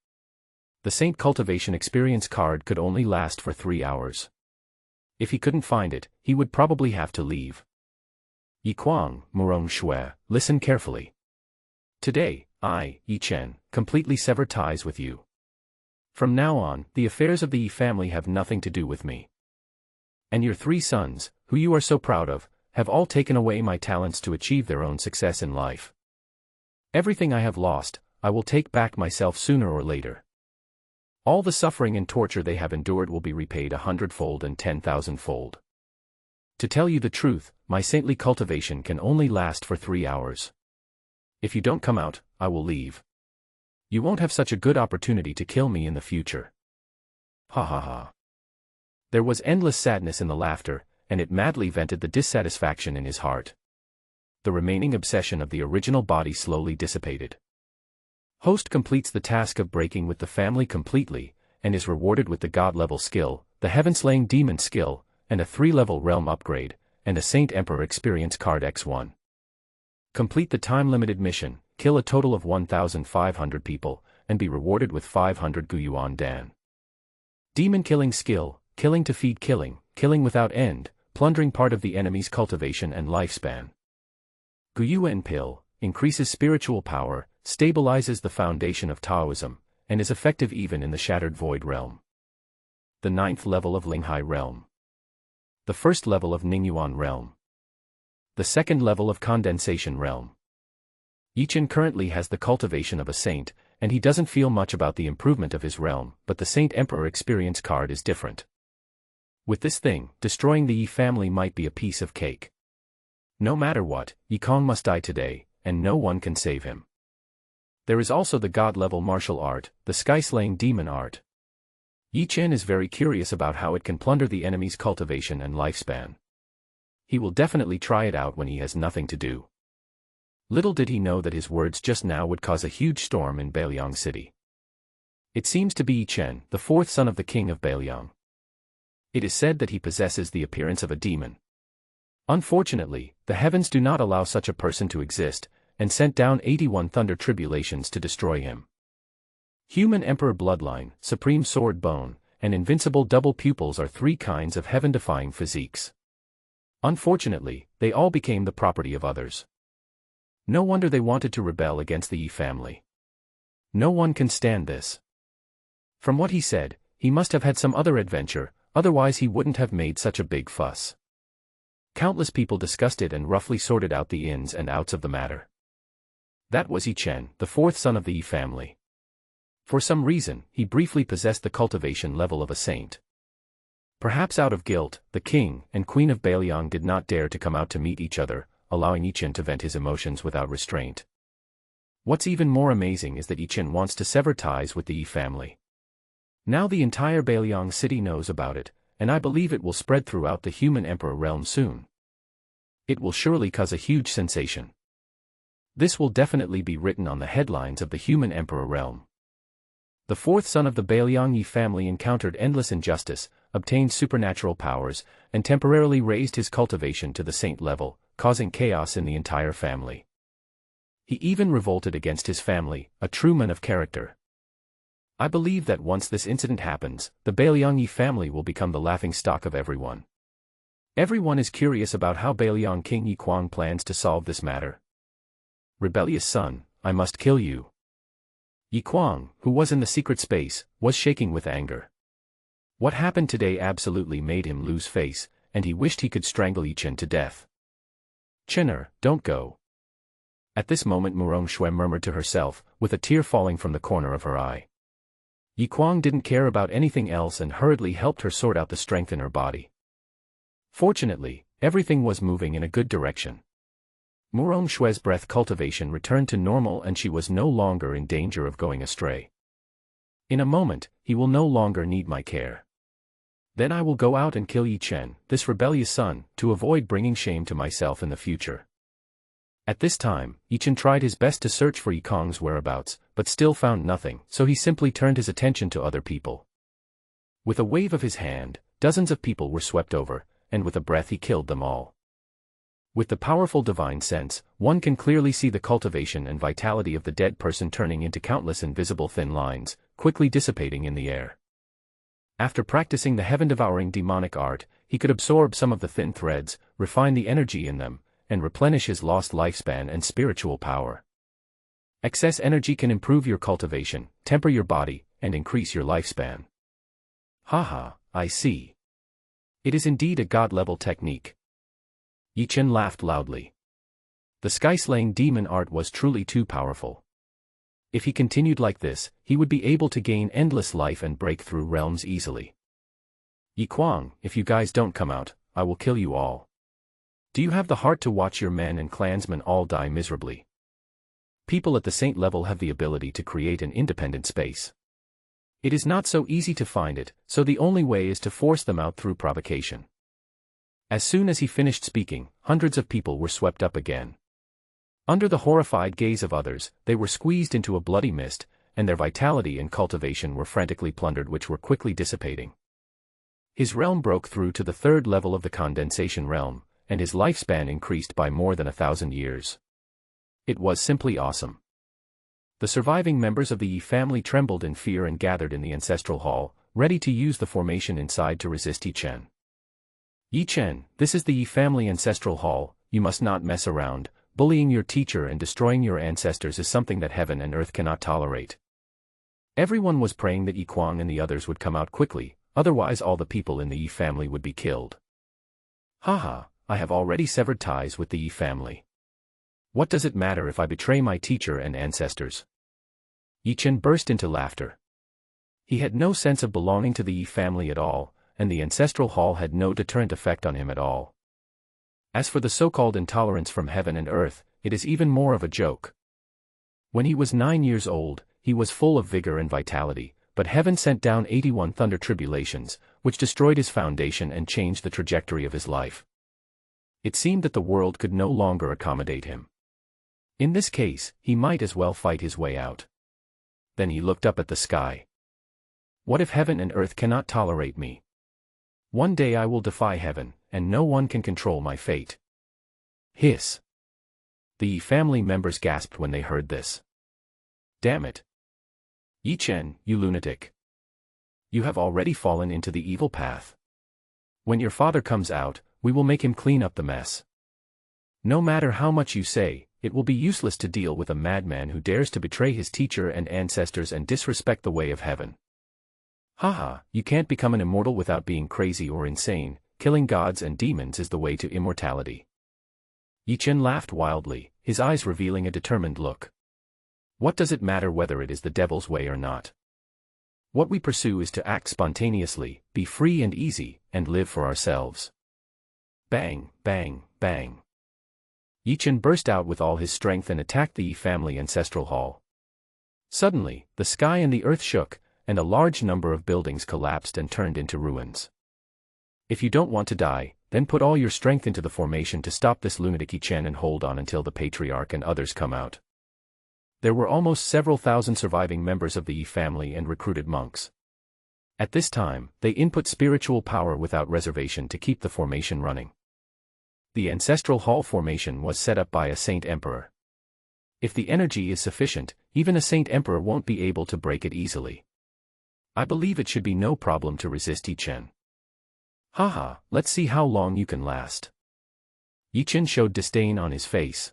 The Saint Cultivation Experience card could only last for 3 hours. If he couldn't find it, he would probably have to leave. Yiquang, Murong Shui, listen carefully. Today, I, Yichen, completely sever ties with you. From now on, the affairs of the Yi family have nothing to do with me. And your 3 sons, who you are so proud of, have all taken away my talents to achieve their own success in life. Everything I have lost, I will take back myself sooner or later. All the suffering and torture they have endured will be repaid 100-fold and 10,000-fold. To tell you the truth, my saintly cultivation can only last for 3 hours. If you don't come out, I will leave. You won't have such a good opportunity to kill me in the future. Ha ha ha. There was endless sadness in the laughter, and it madly vented the dissatisfaction in his heart. The remaining obsession of the original body slowly dissipated. Host completes the task of breaking with the family completely, and is rewarded with the God-level skill, the Heaven-Slaying Demon skill, and a 3-level realm upgrade, and a Saint Emperor Experience card X1. Complete the time-limited mission, kill a total of 1,500 people, and be rewarded with 500 Guyuan Dan. Demon Killing skill, killing to feed killing, killing without end, plundering part of the enemy's cultivation and lifespan. Guyuan pill, increases spiritual power, stabilizes the foundation of Taoism, and is effective even in the Shattered Void realm. The 9th level of Linghai realm. The 1st level of Ningyuan realm. The 2nd level of Condensation realm. Yichen currently has the cultivation of a saint, and he doesn't feel much about the improvement of his realm, but the Saint Emperor Experience card is different. With this thing, destroying the Yi family might be a piece of cake. No matter what, Yikong must die today, and no one can save him. There is also the God-level martial art, the Sky-Slaying Demon art. Yichen is very curious about how it can plunder the enemy's cultivation and lifespan. He will definitely try it out when he has nothing to do. Little did he know that his words just now would cause a huge storm in Bailiang City. It seems to be Yichen, the 4th son of the king of Bailiang. It is said that he possesses the appearance of a demon. Unfortunately, the heavens do not allow such a person to exist, and sent down 81 thunder tribulations to destroy him. Human Emperor bloodline, Supreme Sword Bone, and invincible double pupils are 3 kinds of heaven-defying physiques. Unfortunately, they all became the property of others. No wonder they wanted to rebel against the Yi family. No one can stand this. From what he said, he must have had some other adventure, otherwise he wouldn't have made such a big fuss. Countless people discussed it and roughly sorted out the ins and outs of the matter. That was Yi Chen, the 4th son of the Yi family. For some reason, he briefly possessed the cultivation level of a saint. Perhaps out of guilt, the king and queen of Bailiang did not dare to come out to meet each other, allowing Yi Chen to vent his emotions without restraint. What's even more amazing is that Yi Chen wants to sever ties with the Yi family. Now the entire Bailiang city knows about it, and I believe it will spread throughout the human emperor realm soon. It will surely cause a huge sensation. This will definitely be written on the headlines of the human emperor realm. The 4th son of the Bailiang Yi family encountered endless injustice, obtained supernatural powers, and temporarily raised his cultivation to the saint level, causing chaos in the entire family. He even revolted against his family, a true man of character. I believe that once this incident happens, the Bailiang Yi family will become the laughingstock of everyone. Everyone is curious about how Bailiang King Yi Kuang plans to solve this matter. Rebellious son, I must kill you. Yi Kuang, who was in the secret space, was shaking with anger. What happened today absolutely made him lose face, and he wished he could strangle Yi Chen to death. Chen'er, don't go. At this moment Murong Shui murmured to herself, with a tear falling from the corner of her eye. Yi Kuang didn't care about anything else and hurriedly helped her sort out the strength in her body. Fortunately, everything was moving in a good direction. Murong Shui's breath cultivation returned to normal and she was no longer in danger of going astray. In a moment, he will no longer need my care. Then I will go out and kill Yi Chen, this rebellious son, to avoid bringing shame to myself in the future. At this time, Yi Chen tried his best to search for Yi Kuang's whereabouts, but still found nothing, so he simply turned his attention to other people. With a wave of his hand, dozens of people were swept over, and with a breath he killed them all. With the powerful divine sense, one can clearly see the cultivation and vitality of the dead person turning into countless invisible thin lines, quickly dissipating in the air. After practicing the heaven-devouring demonic art, he could absorb some of the thin threads, refine the energy in them, and replenish his lost lifespan and spiritual power. Excess energy can improve your cultivation, temper your body, and increase your lifespan. Haha, I see. It is indeed a god-level technique. Yi Chen laughed loudly. The sky-slaying demon art was truly too powerful. If he continued like this, he would be able to gain endless life and break through realms easily. Yi Kuang, if you guys don't come out, I will kill you all. Do you have the heart to watch your men and clansmen all die miserably? People at the saint level have the ability to create an independent space. It is not so easy to find it, so the only way is to force them out through provocation. As soon as he finished speaking, hundreds of people were swept up again. Under the horrified gaze of others, they were squeezed into a bloody mist, and their vitality and cultivation were frantically plundered, which were quickly dissipating. His realm broke through to the 3rd level of the condensation realm, and his lifespan increased by more than 1,000 years. It was simply awesome. The surviving members of the Yi family trembled in fear and gathered in the ancestral hall, ready to use the formation inside to resist Yi Chen. Yi Chen, this is the Yi family ancestral hall, you must not mess around. Bullying your teacher and destroying your ancestors is something that heaven and earth cannot tolerate. Everyone was praying that Yi Kuang and the others would come out quickly, otherwise all the people in the Yi family would be killed. Haha, I have already severed ties with the Yi family. What does it matter if I betray my teacher and ancestors? Yi Chen burst into laughter. He had no sense of belonging to the Yi family at all, and the ancestral hall had no deterrent effect on him at all. As for the so-called intolerance from heaven and earth, it is even more of a joke. When he was 9 years old, he was full of vigor and vitality, but heaven sent down 81 thunder tribulations, which destroyed his foundation and changed the trajectory of his life. It seemed that the world could no longer accommodate him. In this case, he might as well fight his way out. Then he looked up at the sky. What if heaven and earth cannot tolerate me? One day I will defy heaven, and no one can control my fate. Hiss. The Yi family members gasped when they heard this. Damn it. Yi Chen, you lunatic. You have already fallen into the evil path. When your father comes out, we will make him clean up the mess. No matter how much you say, it will be useless to deal with a madman who dares to betray his teacher and ancestors and disrespect the way of heaven. Haha, you can't become an immortal without being crazy or insane. Killing gods and demons is the way to immortality. Yi Chen laughed wildly, his eyes revealing a determined look. What does it matter whether it is the devil's way or not? What we pursue is to act spontaneously, be free and easy, and live for ourselves. Bang, bang, bang. Yi Chen burst out with all his strength and attacked the Yi family ancestral hall. Suddenly, the sky and the earth shook, and a large number of buildings collapsed and turned into ruins. If you don't want to die, then put all your strength into the formation to stop this lunatic Yi Chen and hold on until the patriarch and others come out. There were almost several thousand surviving members of the Yi family and recruited monks. At this time, they input spiritual power without reservation to keep the formation running. The ancestral hall formation was set up by a saint emperor. If the energy is sufficient, even a saint emperor won't be able to break it easily. I believe it should be no problem to resist Yi Chen. Haha, let's see how long you can last. Yi Chen showed disdain on his face.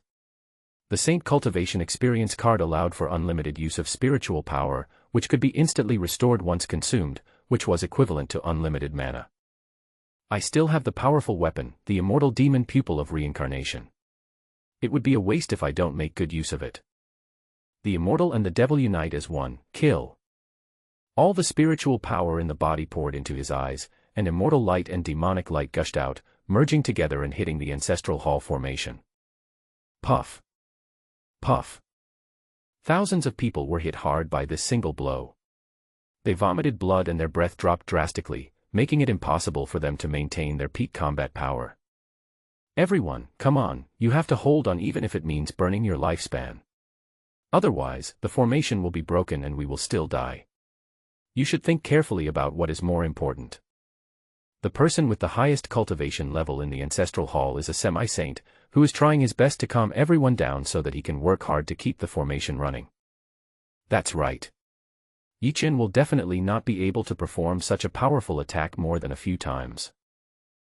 The Saint Cultivation Experience card allowed for unlimited use of spiritual power, which could be instantly restored once consumed, which was equivalent to unlimited mana. I still have the powerful weapon, the immortal demon pupil of reincarnation. It would be a waste if I don't make good use of it. The immortal and the devil unite as one, kill. All the spiritual power in the body poured into his eyes, and immortal light and demonic light gushed out, merging together and hitting the ancestral hall formation. Puff. Puff. Thousands of people were hit hard by this single blow. They vomited blood and their breath dropped drastically, making it impossible for them to maintain their peak combat power. Everyone, come on, you have to hold on even if it means burning your lifespan. Otherwise, the formation will be broken and we will still die. You should think carefully about what is more important. The person with the highest cultivation level in the ancestral hall is a semi-saint, who is trying his best to calm everyone down so that he can work hard to keep the formation running. That's right. Yi Chen will definitely not be able to perform such a powerful attack more than a few times.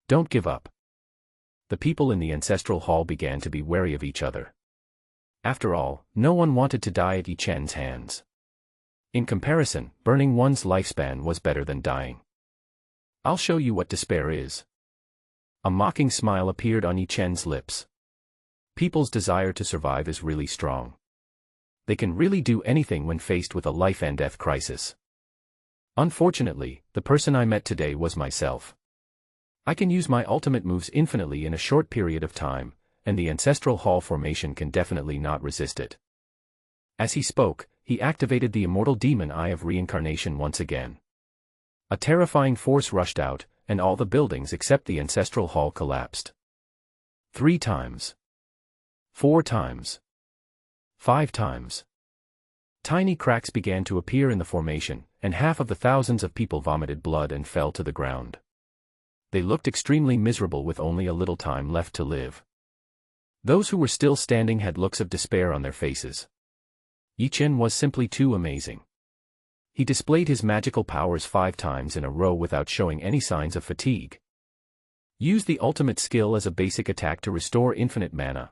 Don't give up. The people in the ancestral hall began to be wary of each other. After all, no one wanted to die at Yi Chen's hands. In comparison, burning one's lifespan was better than dying. I'll show you what despair is. A mocking smile appeared on Yi Chen's lips. People's desire to survive is really strong. They can really do anything when faced with a life and death crisis. Unfortunately, the person I met today was myself. I can use my ultimate moves infinitely in a short period of time, and the ancestral hall formation can definitely not resist it. As he spoke, he activated the immortal demon eye of reincarnation once again. A terrifying force rushed out, and all the buildings except the ancestral hall collapsed. 3 times. 4 times. 5 times. Tiny cracks began to appear in the formation, and half of the thousands of people vomited blood and fell to the ground. They looked extremely miserable with only a little time left to live. Those who were still standing had looks of despair on their faces. Yi Chen was simply too amazing. He displayed his magical powers 5 times in a row without showing any signs of fatigue. Use the ultimate skill as a basic attack to restore infinite mana.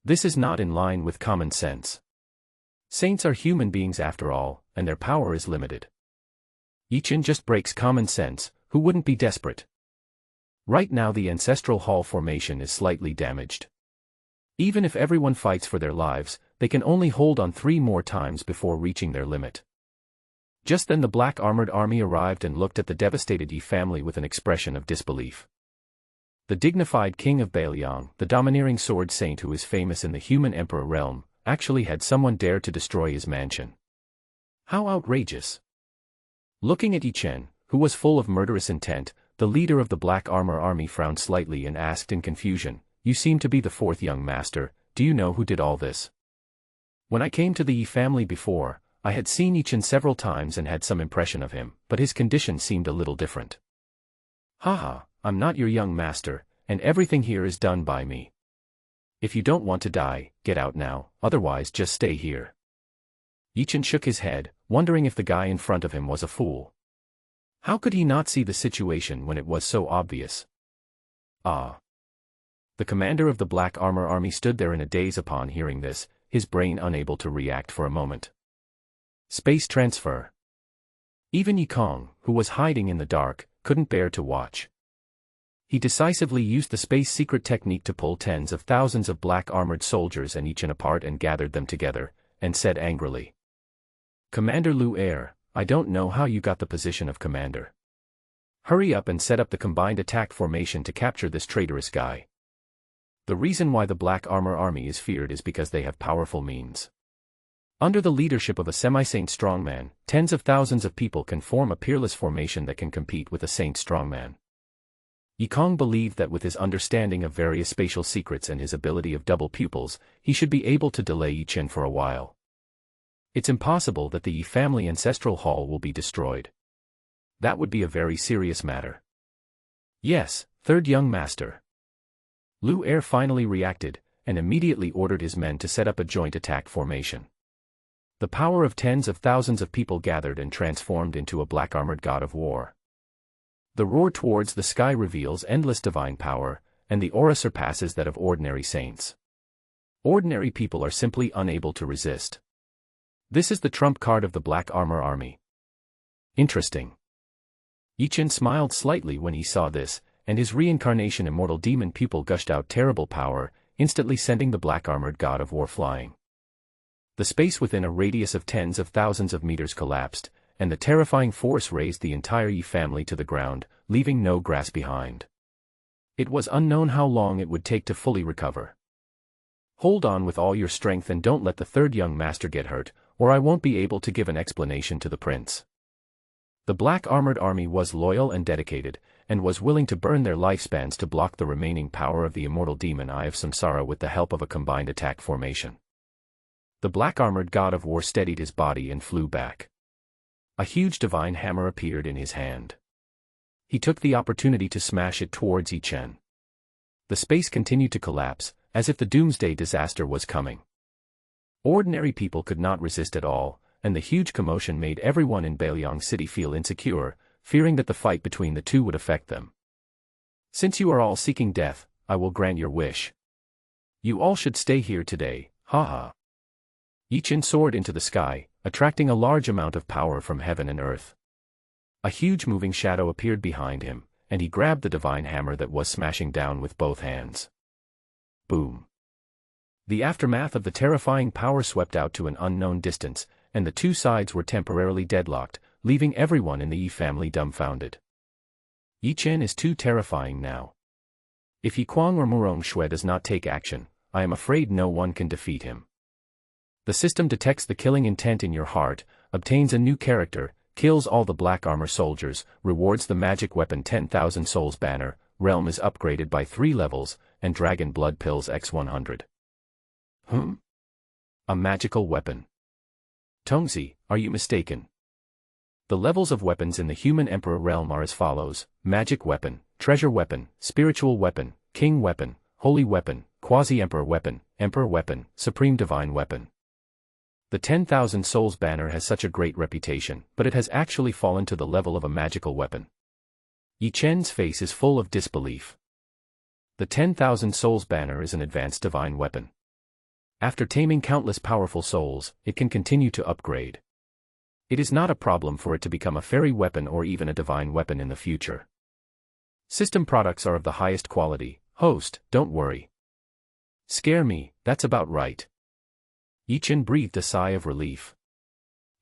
This is not in line with common sense. Saints are human beings after all, and their power is limited. Yi Chen just breaks common sense, who wouldn't be desperate? Right now the ancestral hall formation is slightly damaged. Even if everyone fights for their lives, they can only hold on 3 more times before reaching their limit. Just then the black armored army arrived and looked at the devastated Yi family with an expression of disbelief. The dignified king of Bailiang, the domineering sword saint who is famous in the human emperor realm, actually had someone dare to destroy his mansion. How outrageous! Looking at Yi Chen, who was full of murderous intent, the leader of the black armor army frowned slightly and asked in confusion, "You seem to be the 4th young master, do you know who did all this?" When I came to the Yi family before, I had seen Yi Chen several times and had some impression of him, but his condition seemed a little different. Haha, I'm not your young master, and everything here is done by me. If you don't want to die, get out now, otherwise just stay here. Yi Chen shook his head, wondering if the guy in front of him was a fool. How could he not see the situation when it was so obvious? Ah! The commander of the Black Armor Army stood there in a daze upon hearing this, his brain unable to react for a moment. Space transfer. Even Yikong, who was hiding in the dark, couldn't bear to watch. He decisively used the space secret technique to pull tens of thousands of black armored soldiers and each in apart and gathered them together, and said angrily, "Commander Lu Er, I don't know how you got the position of commander. Hurry up and set up the combined attack formation to capture this traitorous guy. The reason why the Black Armor Army is feared is because they have powerful means. Under the leadership of a semi-saint strongman, tens of thousands of people can form a peerless formation that can compete with a saint strongman." Yikong believed that with his understanding of various spatial secrets and his ability of double pupils, he should be able to delay Yi Chen for a while. It's impossible that the Yi family ancestral hall will be destroyed. That would be a very serious matter. Yes, third young master. Lu Er finally reacted, and immediately ordered his men to set up a joint attack formation. The power of tens of thousands of people gathered and transformed into a black-armored god of war. The roar towards the sky reveals endless divine power, and the aura surpasses that of ordinary saints. Ordinary people are simply unable to resist. This is the trump card of the Black Armor Army. Interesting. Yi Chen smiled slightly when he saw this, and his reincarnation immortal demon pupil gushed out terrible power, instantly sending the black-armored god of war flying. The space within a radius of tens of thousands of meters collapsed, and the terrifying force raised the entire Yi family to the ground, leaving no grass behind. It was unknown how long it would take to fully recover. Hold on with all your strength and don't let the third young master get hurt, or I won't be able to give an explanation to the prince. The Black Armored Army was loyal and dedicated, and was willing to burn their lifespans to block the remaining power of the immortal demon Eye of Samsara with the help of a combined attack formation. The black-armored god of war steadied his body and flew back. A huge divine hammer appeared in his hand. He took the opportunity to smash it towards Yi Chen. The space continued to collapse, as if the doomsday disaster was coming. Ordinary people could not resist at all, and the huge commotion made everyone in Bailiang City feel insecure, fearing that the fight between the two would affect them. Since you are all seeking death, I will grant your wish. You all should stay here today, haha. Yi Chen soared into the sky, attracting a large amount of power from heaven and earth. A huge moving shadow appeared behind him, and he grabbed the divine hammer that was smashing down with both hands. Boom. The aftermath of the terrifying power swept out to an unknown distance, and the two sides were temporarily deadlocked, leaving everyone in the Yi family dumbfounded. Yi Chen is too terrifying now. If Yikwang or Murong Shui does not take action, I am afraid no one can defeat him. The system detects the killing intent in your heart, obtains a new character, kills all the black armor soldiers, rewards the magic weapon 10,000 souls banner, realm is upgraded by 3 levels, and dragon blood pills x100. A magical weapon. Tongzi, are you mistaken? The levels of weapons in the human emperor realm are as follows: magic weapon, treasure weapon, spiritual weapon, king weapon, holy weapon, quasi-emperor weapon, supreme divine weapon. The 10,000 souls banner has such a great reputation, but it has actually fallen to the level of a magical weapon. Yi Chen's face is full of disbelief. The 10,000 souls banner is an advanced divine weapon. After taming countless powerful souls, it can continue to upgrade. It is not a problem for it to become a fairy weapon or even a divine weapon in the future. System products are of the highest quality. Host, don't worry. Scare me, that's about right. Yi Chen breathed a sigh of relief.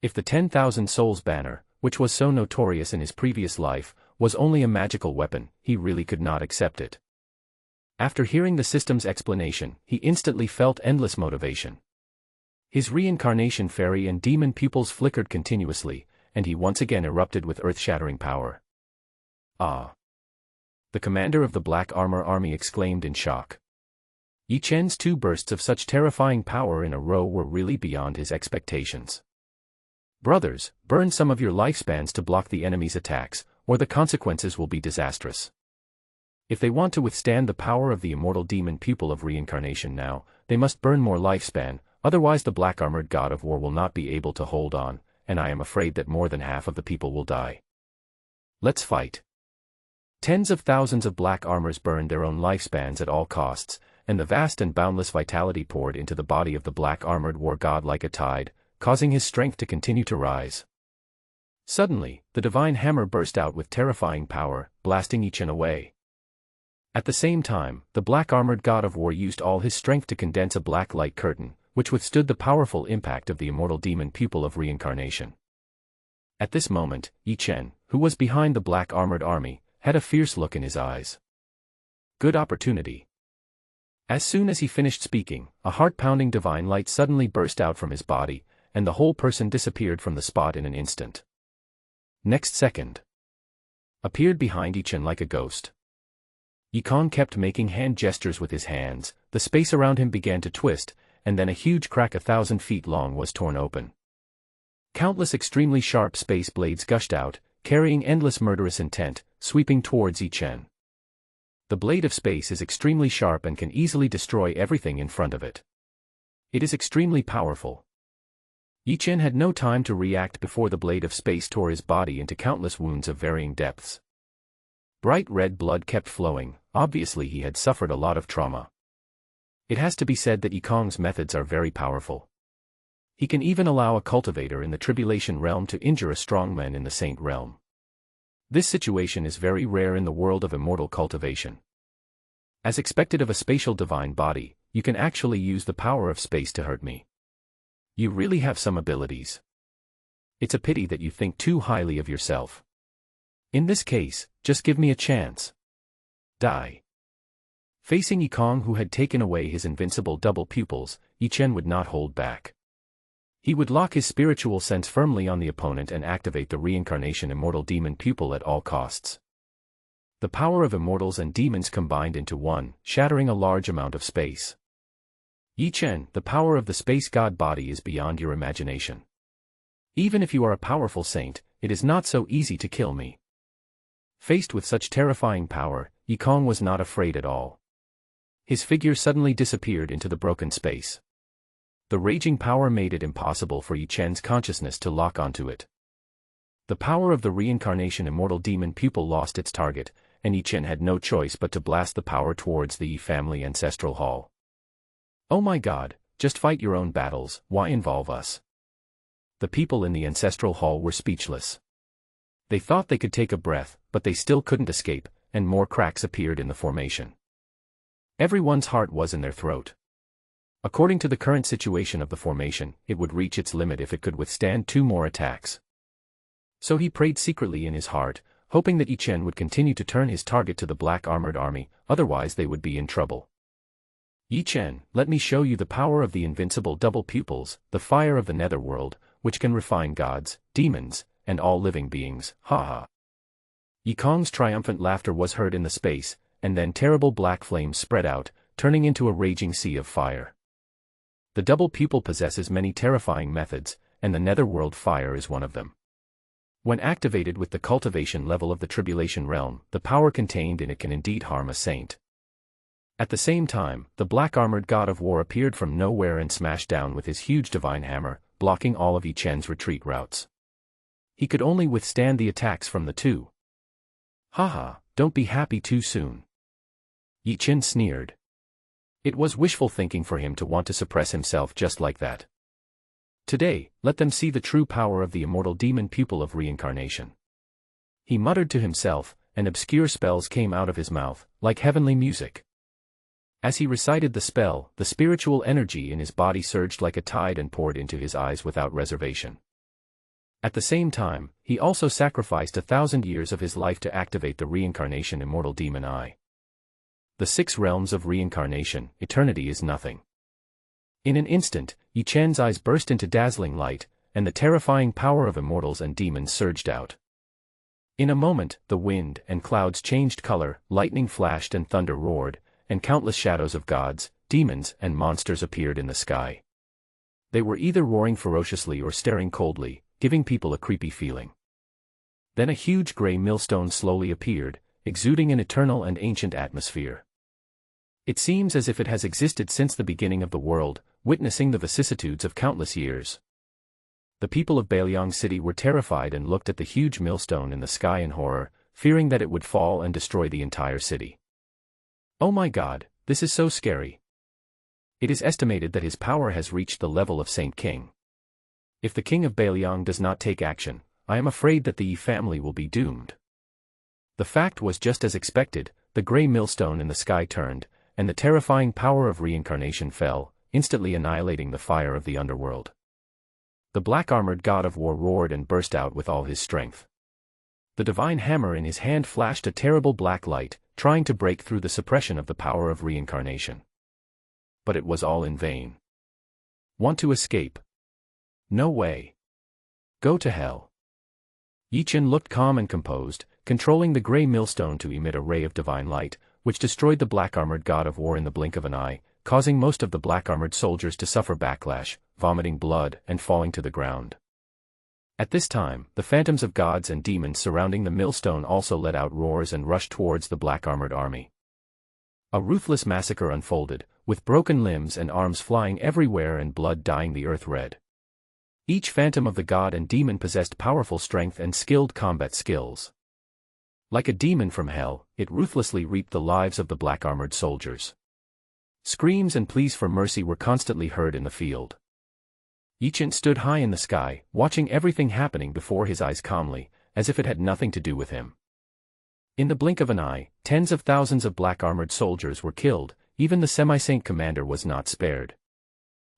If the 10,000 souls banner, which was so notorious in his previous life, was only a magical weapon, he really could not accept it. After hearing the system's explanation, he instantly felt endless motivation. His reincarnation fairy and demon pupils flickered continuously, and he once again erupted with earth-shattering power. Ah! The commander of the Black Armor Army exclaimed in shock. Yi Chen's 2 bursts of such terrifying power in a row were really beyond his expectations. Brothers, burn some of your lifespans to block the enemy's attacks, or the consequences will be disastrous. If they want to withstand the power of the immortal demon pupil of reincarnation now, they must burn more lifespan, otherwise the black-armored god of war will not be able to hold on, and I am afraid that more than half of the people will die. Let's fight. Tens of thousands of black armors burned their own lifespans at all costs, and the vast and boundless vitality poured into the body of the black armored war god like a tide, causing his strength to continue to rise. Suddenly, the divine hammer burst out with terrifying power, blasting Ichin away. At the same time, the black armored god of war used all his strength to condense a black light curtain, which withstood the powerful impact of the immortal demon pupil of reincarnation. At this moment, Ichin, who was behind the black armored army, had a fierce look in his eyes. Good opportunity. As soon as he finished speaking, a heart-pounding divine light suddenly burst out from his body, and the whole person disappeared from the spot in an instant. Next second, appeared behind Ichin like a ghost. Yikong kept making hand gestures with his hands, the space around him began to twist, and then a huge crack 1,000 feet long was torn open. Countless extremely sharp space blades gushed out, carrying endless murderous intent, sweeping towards Ichin. The blade of space is extremely sharp and can easily destroy everything in front of it. It is extremely powerful. Ichin had no time to react before the blade of space tore his body into countless wounds of varying depths. Bright red blood kept flowing, obviously he had suffered a lot of trauma. It has to be said that Yikong's methods are very powerful. He can even allow a cultivator in the tribulation realm to injure a strongman in the saint realm. This situation is very rare in the world of immortal cultivation. As expected of a spatial divine body, you can actually use the power of space to hurt me. You really have some abilities. It's a pity that you think too highly of yourself. In this case, just give me a chance. Die. Facing Yikong, who had taken away his invincible double pupils, Ichin would not hold back. He would lock his spiritual sense firmly on the opponent and activate the reincarnation immortal demon pupil at all costs. The power of immortals and demons combined into one, shattering a large amount of space. Ichin, the power of the space god body is beyond your imagination. Even if you are a powerful saint, it is not so easy to kill me. Faced with such terrifying power, Yikong was not afraid at all. His figure suddenly disappeared into the broken space. The raging power made it impossible for Yichen's consciousness to lock onto it. The power of the reincarnation immortal demon pupil lost its target, and Yichen had no choice but to blast the power towards the Yi family ancestral hall. Oh my god, just fight your own battles, why involve us? The people in the ancestral hall were speechless. They thought they could take a breath, but they still couldn't escape, and more cracks appeared in the formation. Everyone's heart was in their throat. According to the current situation of the formation, it would reach its limit if it could withstand 2 more attacks. So he prayed secretly in his heart, hoping that Yichen would continue to turn his target to the black armored army, otherwise they would be in trouble. Yichen, let me show you the power of the invincible double pupils, the fire of the netherworld, which can refine gods, demons, and all living beings, ha. Yikong's triumphant laughter was heard in the space, and then terrible black flames spread out, turning into a raging sea of fire. The double pupil possesses many terrifying methods, and the netherworld fire is one of them. When activated with the cultivation level of the tribulation realm, the power contained in it can indeed harm a saint. At the same time, the black-armored god of war appeared from nowhere and smashed down with his huge divine hammer, blocking all of Yichen's retreat routes. He could only withstand the attacks from the two. Haha, don't be happy too soon. Yichen sneered. It was wishful thinking for him to want to suppress himself just like that. Today, let them see the true power of the immortal demon pupil of reincarnation. He muttered to himself, and obscure spells came out of his mouth, like heavenly music. As he recited the spell, the spiritual energy in his body surged like a tide and poured into his eyes without reservation. At the same time, he also sacrificed 1,000 years of his life to activate the reincarnation immortal demon eye. The 6 realms of reincarnation, eternity is nothing. In an instant, Yichen's eyes burst into dazzling light, and the terrifying power of immortals and demons surged out. In a moment, the wind and clouds changed color, lightning flashed and thunder roared, and countless shadows of gods, demons, and monsters appeared in the sky. They were either roaring ferociously or staring coldly, giving people a creepy feeling. Then a huge gray millstone slowly appeared, exuding an eternal and ancient atmosphere. It seems as if it has existed since the beginning of the world, witnessing the vicissitudes of countless years. The people of Bailiang City were terrified and looked at the huge millstone in the sky in horror, fearing that it would fall and destroy the entire city. Oh my God, this is so scary. It is estimated that his power has reached the level of Saint King. If the king of Bailiang does not take action, I am afraid that the Yi family will be doomed. The fact was just as expected, the grey millstone in the sky turned, and the terrifying power of reincarnation fell, instantly annihilating the fire of the underworld. The black-armored god of war roared and burst out with all his strength. The divine hammer in his hand flashed a terrible black light, trying to break through the suppression of the power of reincarnation. But it was all in vain. Want to escape? No way. Go to hell. Yi Chen looked calm and composed, controlling the grey millstone to emit a ray of divine light, which destroyed the black-armored god of war in the blink of an eye, causing most of the black-armored soldiers to suffer backlash, vomiting blood and falling to the ground. At this time, the phantoms of gods and demons surrounding the millstone also let out roars and rushed towards the black-armored army. A ruthless massacre unfolded, with broken limbs and arms flying everywhere and blood dyeing the earth red. Each phantom of the god and demon possessed powerful strength and skilled combat skills. Like a demon from hell, it ruthlessly reaped the lives of the black-armored soldiers. Screams and pleas for mercy were constantly heard in the field. Yi Chen stood high in the sky, watching everything happening before his eyes calmly, as if it had nothing to do with him. In the blink of an eye, tens of thousands of black-armored soldiers were killed, even the semi-saint commander was not spared.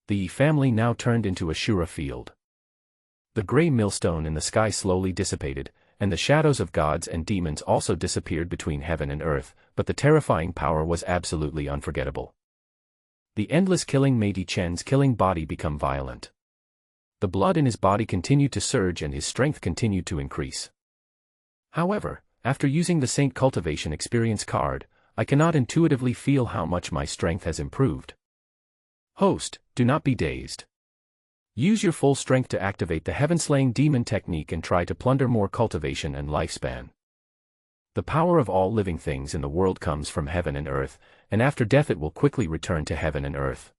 The Yi family now turned into a Shura field. The grey millstone in the sky slowly dissipated, and the shadows of gods and demons also disappeared between heaven and earth, but the terrifying power was absolutely unforgettable. The endless killing made Yi Chen's killing body become violent. The blood in his body continued to surge and his strength continued to increase. However, after using the Saint Cultivation Experience card, I cannot intuitively feel how much my strength has improved. Host, do not be dazed. Use your full strength to activate the heaven-slaying demon technique and try to plunder more cultivation and lifespan. The power of all living things in the world comes from heaven and earth, and after death it will quickly return to heaven and earth.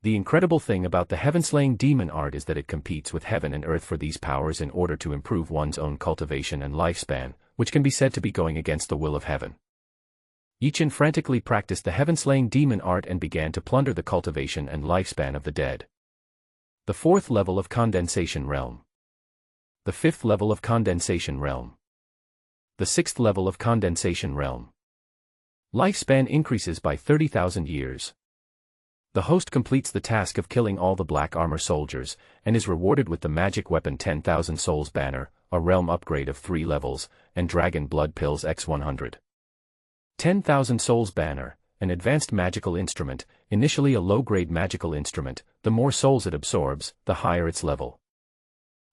The incredible thing about the heaven-slaying demon art is that it competes with heaven and earth for these powers in order to improve one's own cultivation and lifespan, which can be said to be going against the will of heaven. Yi Chen frantically practiced the heaven-slaying demon art and began to plunder the cultivation and lifespan of the dead. The 4th level of Condensation Realm. The 5th level of Condensation Realm. The 6th level of Condensation Realm. Lifespan increases by 30,000 years. The host completes the task of killing all the black armor soldiers, and is rewarded with the magic weapon 10,000 Souls Banner, a realm upgrade of 3 levels, and Dragon Blood Pills x100. 10,000 Souls Banner, an advanced magical instrument, initially a low-grade magical instrument, the more souls it absorbs, the higher its level.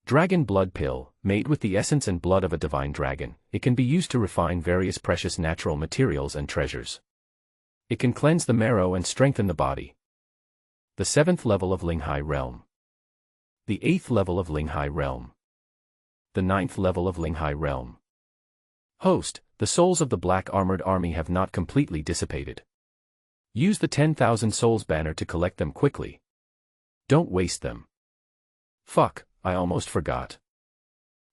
Dragon Blood Pill, made with the essence and blood of a divine dragon, it can be used to refine various precious natural materials and treasures. It can cleanse the marrow and strengthen the body. The 7th level of Linghai Realm. The 8th level of Linghai Realm. The 9th level of Linghai Realm. Host, the souls of the Black Armored Army have not completely dissipated. Use the 10,000 Souls Banner to collect them quickly. Don't waste them. Fuck, I almost forgot.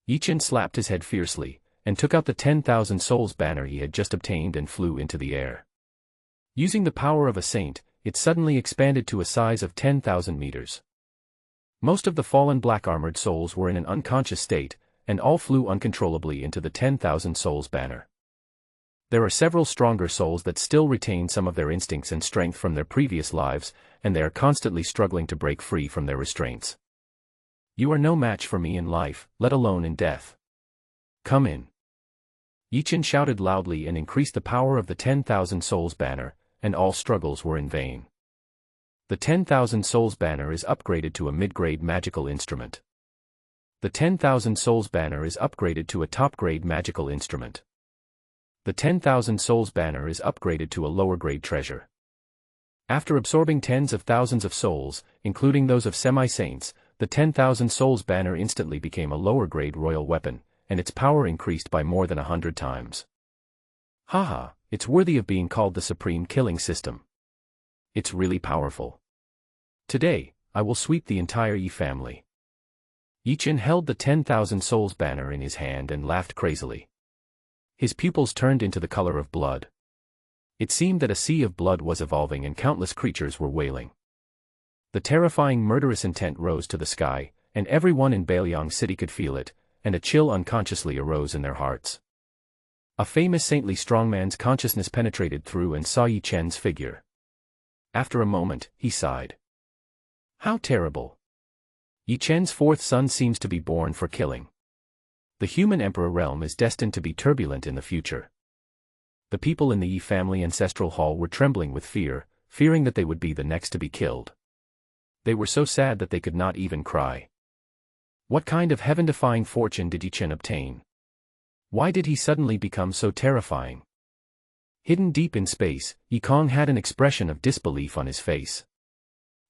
Yi Chen slapped his head fiercely, and took out the 10,000 Souls Banner he had just obtained and flew into the air. Using the power of a saint, it suddenly expanded to a size of 10,000 meters. Most of the fallen black-armored souls were in an unconscious state, and all flew uncontrollably into the 10,000 Souls Banner. There are several stronger souls that still retain some of their instincts and strength from their previous lives, and they are constantly struggling to break free from their restraints. You are no match for me in life, let alone in death. Come in. Yi Chen shouted loudly and increased the power of the 10,000 Souls Banner, and all struggles were in vain. The 10,000 Souls Banner is upgraded to a mid-grade magical instrument. The 10,000 Souls Banner is upgraded to a top-grade magical instrument. The 10,000 Souls Banner is upgraded to a lower-grade treasure. After absorbing tens of thousands of souls, including those of semi-saints, the 10,000 Souls Banner instantly became a lower-grade royal weapon, and its power increased by more than 100 times. Haha, it's worthy of being called the Supreme Killing System. It's really powerful. Today, I will sweep the entire Yi family. Yi-Chen held the 10,000 souls banner in his hand and laughed crazily. His pupils turned into the color of blood. It seemed that a sea of blood was evolving and countless creatures were wailing. The terrifying murderous intent rose to the sky, and everyone in Bailiang City could feel it, and a chill unconsciously arose in their hearts. A famous saintly strongman's consciousness penetrated through and saw Yi-Chen's figure. After a moment, he sighed. How terrible. Yi-Chen's fourth son seems to be born for killing. The human emperor realm is destined to be turbulent in the future. The people in the Yi family ancestral hall were trembling with fear, fearing that they would be the next to be killed. They were so sad that they could not even cry. What kind of heaven-defying fortune did Yi-Chen obtain? Why did he suddenly become so terrifying? Hidden deep in space, Yi-Kong had an expression of disbelief on his face.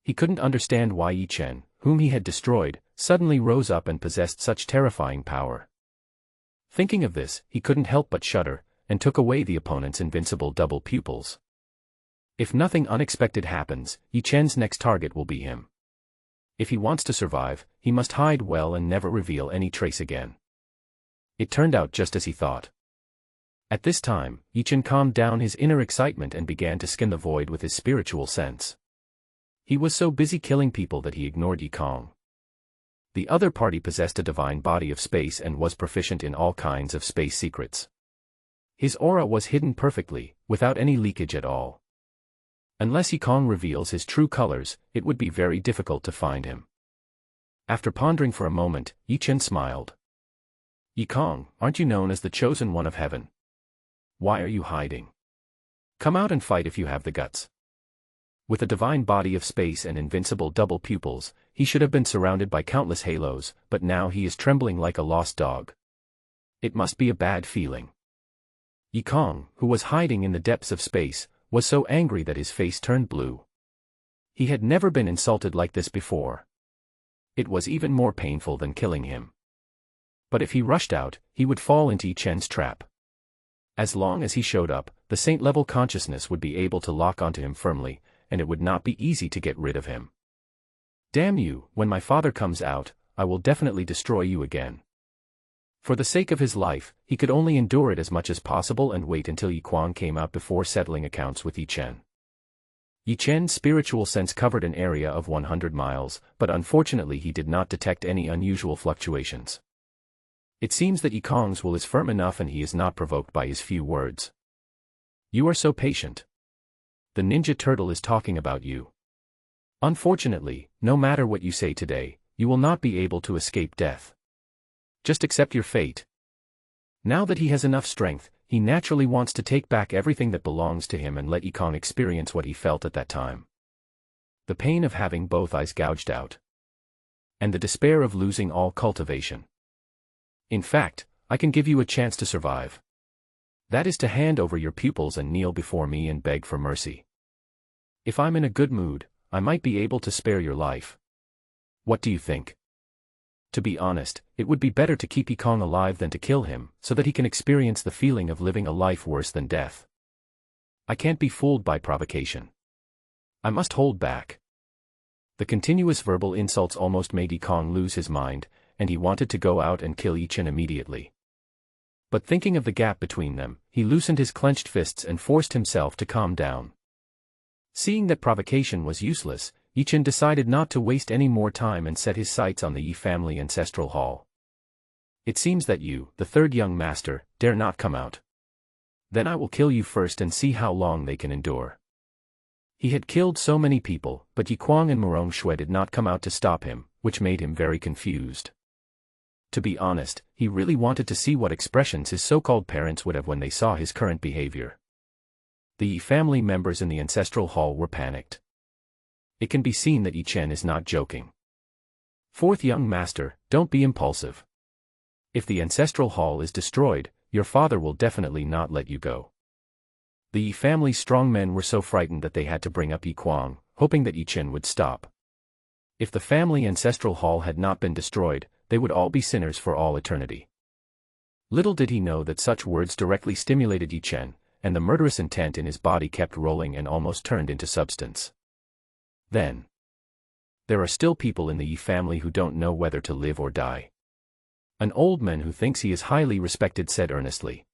He couldn't understand why Yi-Chen, whom he had destroyed, suddenly rose up and possessed such terrifying power. Thinking of this, he couldn't help but shudder, and took away the opponent's invincible double pupils. If nothing unexpected happens, Yi-Chen's next target will be him. If he wants to survive, he must hide well and never reveal any trace again. It turned out just as he thought. At this time, Yi-Chen calmed down his inner excitement and began to skim the void with his spiritual sense. He was so busy killing people that he ignored Yi-Kong. The other party possessed a divine body of space and was proficient in all kinds of space secrets. His aura was hidden perfectly, without any leakage at all. Unless Yi-Kong reveals his true colors, it would be very difficult to find him. After pondering for a moment, Yi-Chen smiled. Yi-Kong, aren't you known as the chosen one of heaven? Why are you hiding? Come out and fight if you have the guts. With a divine body of space and invincible double pupils, he should have been surrounded by countless halos, but now he is trembling like a lost dog. It must be a bad feeling. Yi-Kong, who was hiding in the depths of space, was so angry that his face turned blue. He had never been insulted like this before. It was even more painful than killing him. But if he rushed out, he would fall into Yi-Chen's trap. As long as he showed up, the saint-level consciousness would be able to lock onto him firmly, and it would not be easy to get rid of him. Damn you, when my father comes out, I will definitely destroy you again. For the sake of his life, he could only endure it as much as possible and wait until Yi-Kong came out before settling accounts with Yi-Chen. Yi-Chen's spiritual sense covered an area of 100 miles, but unfortunately he did not detect any unusual fluctuations. It seems that Yi-Kong's will is firm enough and he is not provoked by his few words. You are so patient. The Ninja Turtle is talking about you. Unfortunately, no matter what you say today, you will not be able to escape death. Just accept your fate. Now that he has enough strength, he naturally wants to take back everything that belongs to him and let Yi-Kong experience what he felt at that time. The pain of having both eyes gouged out. And the despair of losing all cultivation. In fact, I can give you a chance to survive. That is to hand over your pupils and kneel before me and beg for mercy. If I'm in a good mood, I might be able to spare your life. What do you think? To be honest, it would be better to keep Yi-Kong alive than to kill him, so that he can experience the feeling of living a life worse than death. I can't be fooled by provocation. I must hold back. The continuous verbal insults almost made Yi-Kong lose his mind, and he wanted to go out and kill Yi-Chen immediately. But thinking of the gap between them, he loosened his clenched fists and forced himself to calm down. Seeing that provocation was useless, Yi-Chen decided not to waste any more time and set his sights on the Yi family ancestral hall. It seems that you, the third young master, dare not come out. Then I will kill you first and see how long they can endure. He had killed so many people, but Yi-Kwang and Murong Shui did not come out to stop him, which made him very confused. To be honest, he really wanted to see what expressions his so-called parents would have when they saw his current behavior. The Yi family members in the ancestral hall were panicked. It can be seen that Yi-Chen is not joking. Fourth young master, don't be impulsive. If the ancestral hall is destroyed, your father will definitely not let you go. The Yi family's strong men were so frightened that they had to bring up Yi-Kwang, hoping that Yi-Chen would stop. If the family ancestral hall had not been destroyed, they would all be sinners for all eternity. Little did he know that such words directly stimulated Yi-Chen, and the murderous intent in his body kept rolling and almost turned into substance. Then there are still people in the Yi family who don't know whether to live or die. An old man who thinks he is highly respected said earnestly.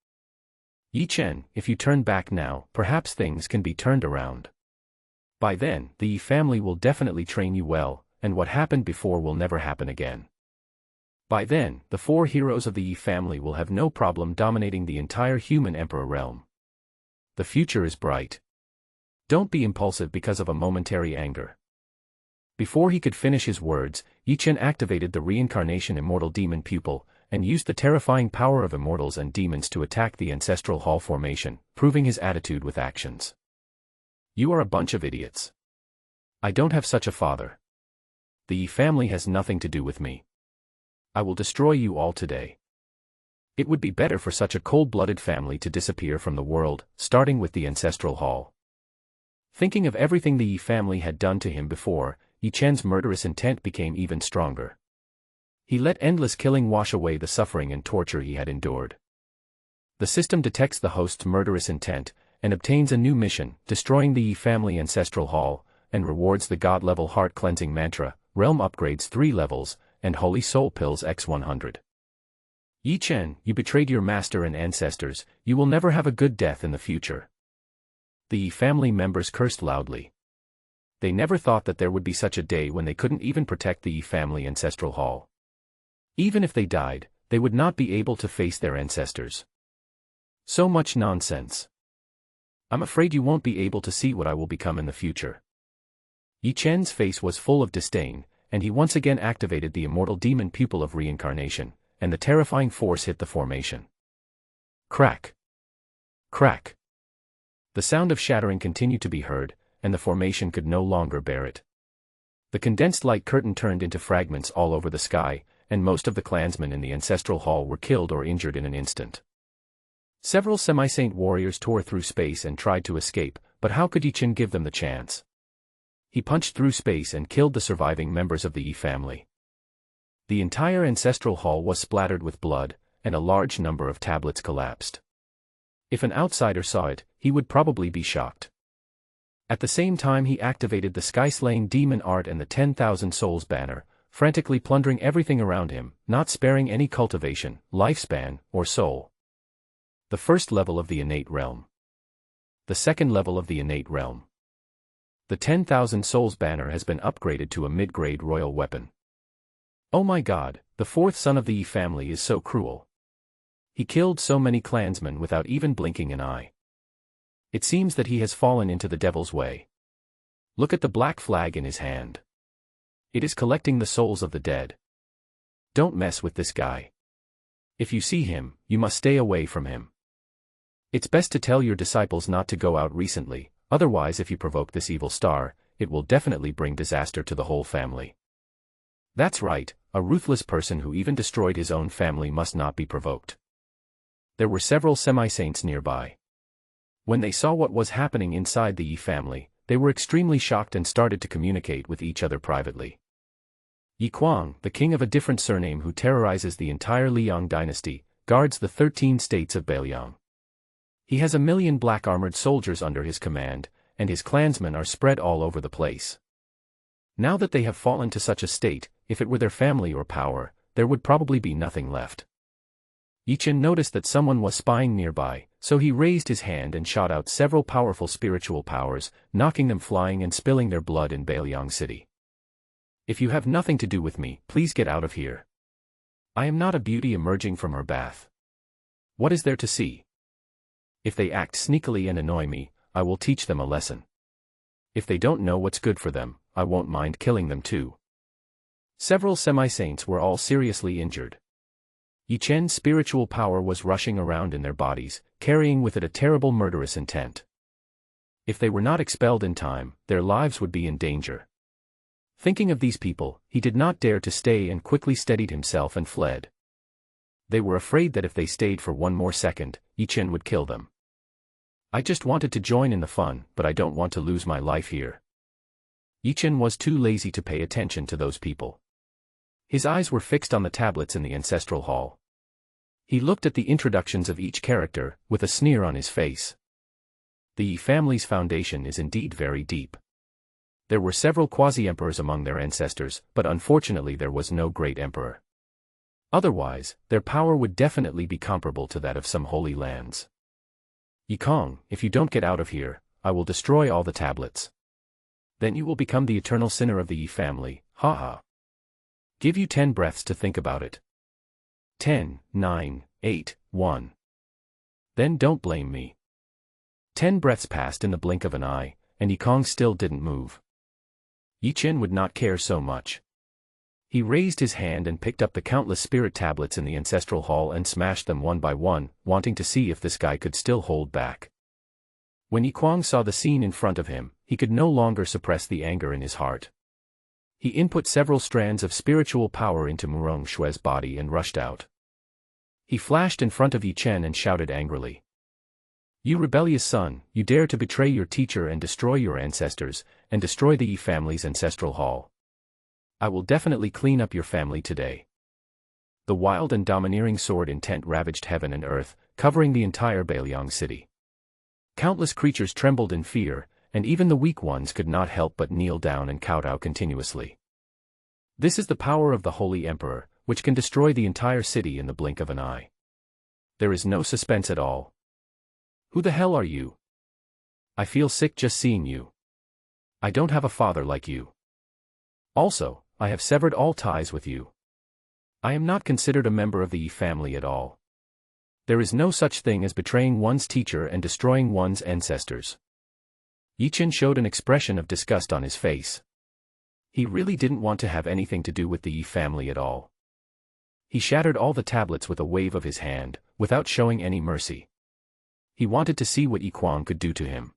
Yi Chen, if you turn back now, perhaps things can be turned around. By then, the Yi family will definitely train you well, and what happened before will never happen again. By then, the 4 heroes of the Yi family will have no problem dominating the entire human emperor realm. The future is bright. Don't be impulsive because of a momentary anger. Before he could finish his words, Yi Chen activated the reincarnation immortal demon pupil, and used the terrifying power of immortals and demons to attack the ancestral hall formation, proving his attitude with actions. You are a bunch of idiots. I don't have such a father. The Yi family has nothing to do with me. I will destroy you all today. It would be better for such a cold-blooded family to disappear from the world, starting with the ancestral hall. Thinking of everything the Yi family had done to him before, Yi Chen's murderous intent became even stronger. He let endless killing wash away the suffering and torture he had endured. The system detects the host's murderous intent, and obtains a new mission, destroying the Yi family ancestral hall, and rewards the God-level heart-cleansing mantra, realm upgrades 3 levels, and holy soul pills x100. Yi Chen, you betrayed your master and ancestors, you will never have a good death in the future. The Yi family members cursed loudly. They never thought that there would be such a day when they couldn't even protect the Yi family ancestral hall. Even if they died, they would not be able to face their ancestors. So much nonsense. I'm afraid you won't be able to see what I will become in the future. Yi Chen's face was full of disdain, and he once again activated the immortal demon pupil of reincarnation, and the terrifying force hit the formation. Crack! Crack! The sound of shattering continued to be heard, and the formation could no longer bear it. The condensed light curtain turned into fragments all over the sky, and most of the clansmen in the ancestral hall were killed or injured in an instant. Several semi-saint warriors tore through space and tried to escape, but how could Yi Chen give them the chance? He punched through space and killed the surviving members of the Yi family. The entire ancestral hall was splattered with blood, and a large number of tablets collapsed. If an outsider saw it, he would probably be shocked. At the same time he activated the sky-slaying demon art and the 10,000 souls banner, frantically plundering everything around him, not sparing any cultivation, lifespan, or soul. The first level of the innate realm. The second level of the innate realm. The 10,000 souls banner has been upgraded to a mid-grade royal weapon. Oh my god, the 4th son of the Yi family is so cruel. He killed so many clansmen without even blinking an eye. It seems that he has fallen into the devil's way. Look at the black flag in his hand. It is collecting the souls of the dead. Don't mess with this guy. If you see him, you must stay away from him. It's best to tell your disciples not to go out recently, otherwise if you provoke this evil star, it will definitely bring disaster to the whole family. That's right, a ruthless person who even destroyed his own family must not be provoked. There were several semi-saints nearby. When they saw what was happening inside the Yi family, they were extremely shocked and started to communicate with each other privately. Yi Kuang, the king of a different surname who terrorizes the entire Liang dynasty, guards the 13 states of Beiliang. He has 1 million black armored soldiers under his command, and his clansmen are spread all over the place. Now that they have fallen to such a state, if it were their family or power, there would probably be nothing left. Yi Chen noticed that someone was spying nearby, so he raised his hand and shot out several powerful spiritual powers, knocking them flying and spilling their blood in Beiliang City. If you have nothing to do with me, please get out of here. I am not a beauty emerging from her bath. What is there to see? If they act sneakily and annoy me, I will teach them a lesson. If they don't know what's good for them, I won't mind killing them too. Several semi-saints were all seriously injured. Yi Chen's spiritual power was rushing around in their bodies, carrying with it a terrible murderous intent. If they were not expelled in time, their lives would be in danger. Thinking of these people, he did not dare to stay and quickly steadied himself and fled. They were afraid that if they stayed for one more second, Yi Chen would kill them. I just wanted to join in the fun, but I don't want to lose my life here. Yi Chen was too lazy to pay attention to those people. His eyes were fixed on the tablets in the ancestral hall. He looked at the introductions of each character, with a sneer on his face. The Yi family's foundation is indeed very deep. There were several quasi-emperors among their ancestors, but unfortunately there was no great emperor. Otherwise, their power would definitely be comparable to that of some holy lands. Yikong, if you don't get out of here, I will destroy all the tablets. Then you will become the eternal sinner of the Yi family, haha. Give you 10 breaths to think about it. 10, 9, 8, 1. Then don't blame me. 10 breaths passed in the blink of an eye, and Yikong still didn't move. Yi Chen would not care so much. He raised his hand and picked up the countless spirit tablets in the ancestral hall and smashed them one by one, wanting to see if this guy could still hold back. When Yikong saw the scene in front of him, he could no longer suppress the anger in his heart. He input several strands of spiritual power into Murong Shue's body and rushed out. He flashed in front of Yi Chen and shouted angrily. You rebellious son, you dare to betray your teacher and destroy your ancestors, and destroy the Yi family's ancestral hall. I will definitely clean up your family today. The wild and domineering sword intent ravaged heaven and earth, covering the entire Beiliang city. Countless creatures trembled in fear, and even the weak ones could not help but kneel down and kowtow continuously. This is the power of the Holy Emperor, which can destroy the entire city in the blink of an eye. There is no suspense at all. Who the hell are you? I feel sick just seeing you. I don't have a father like you. Also, I have severed all ties with you. I am not considered a member of the Yi family at all. There is no such thing as betraying one's teacher and destroying one's ancestors. Yi Chen showed an expression of disgust on his face. He really didn't want to have anything to do with the Yi family at all. He shattered all the tablets with a wave of his hand, without showing any mercy. He wanted to see what Yikong could do to him.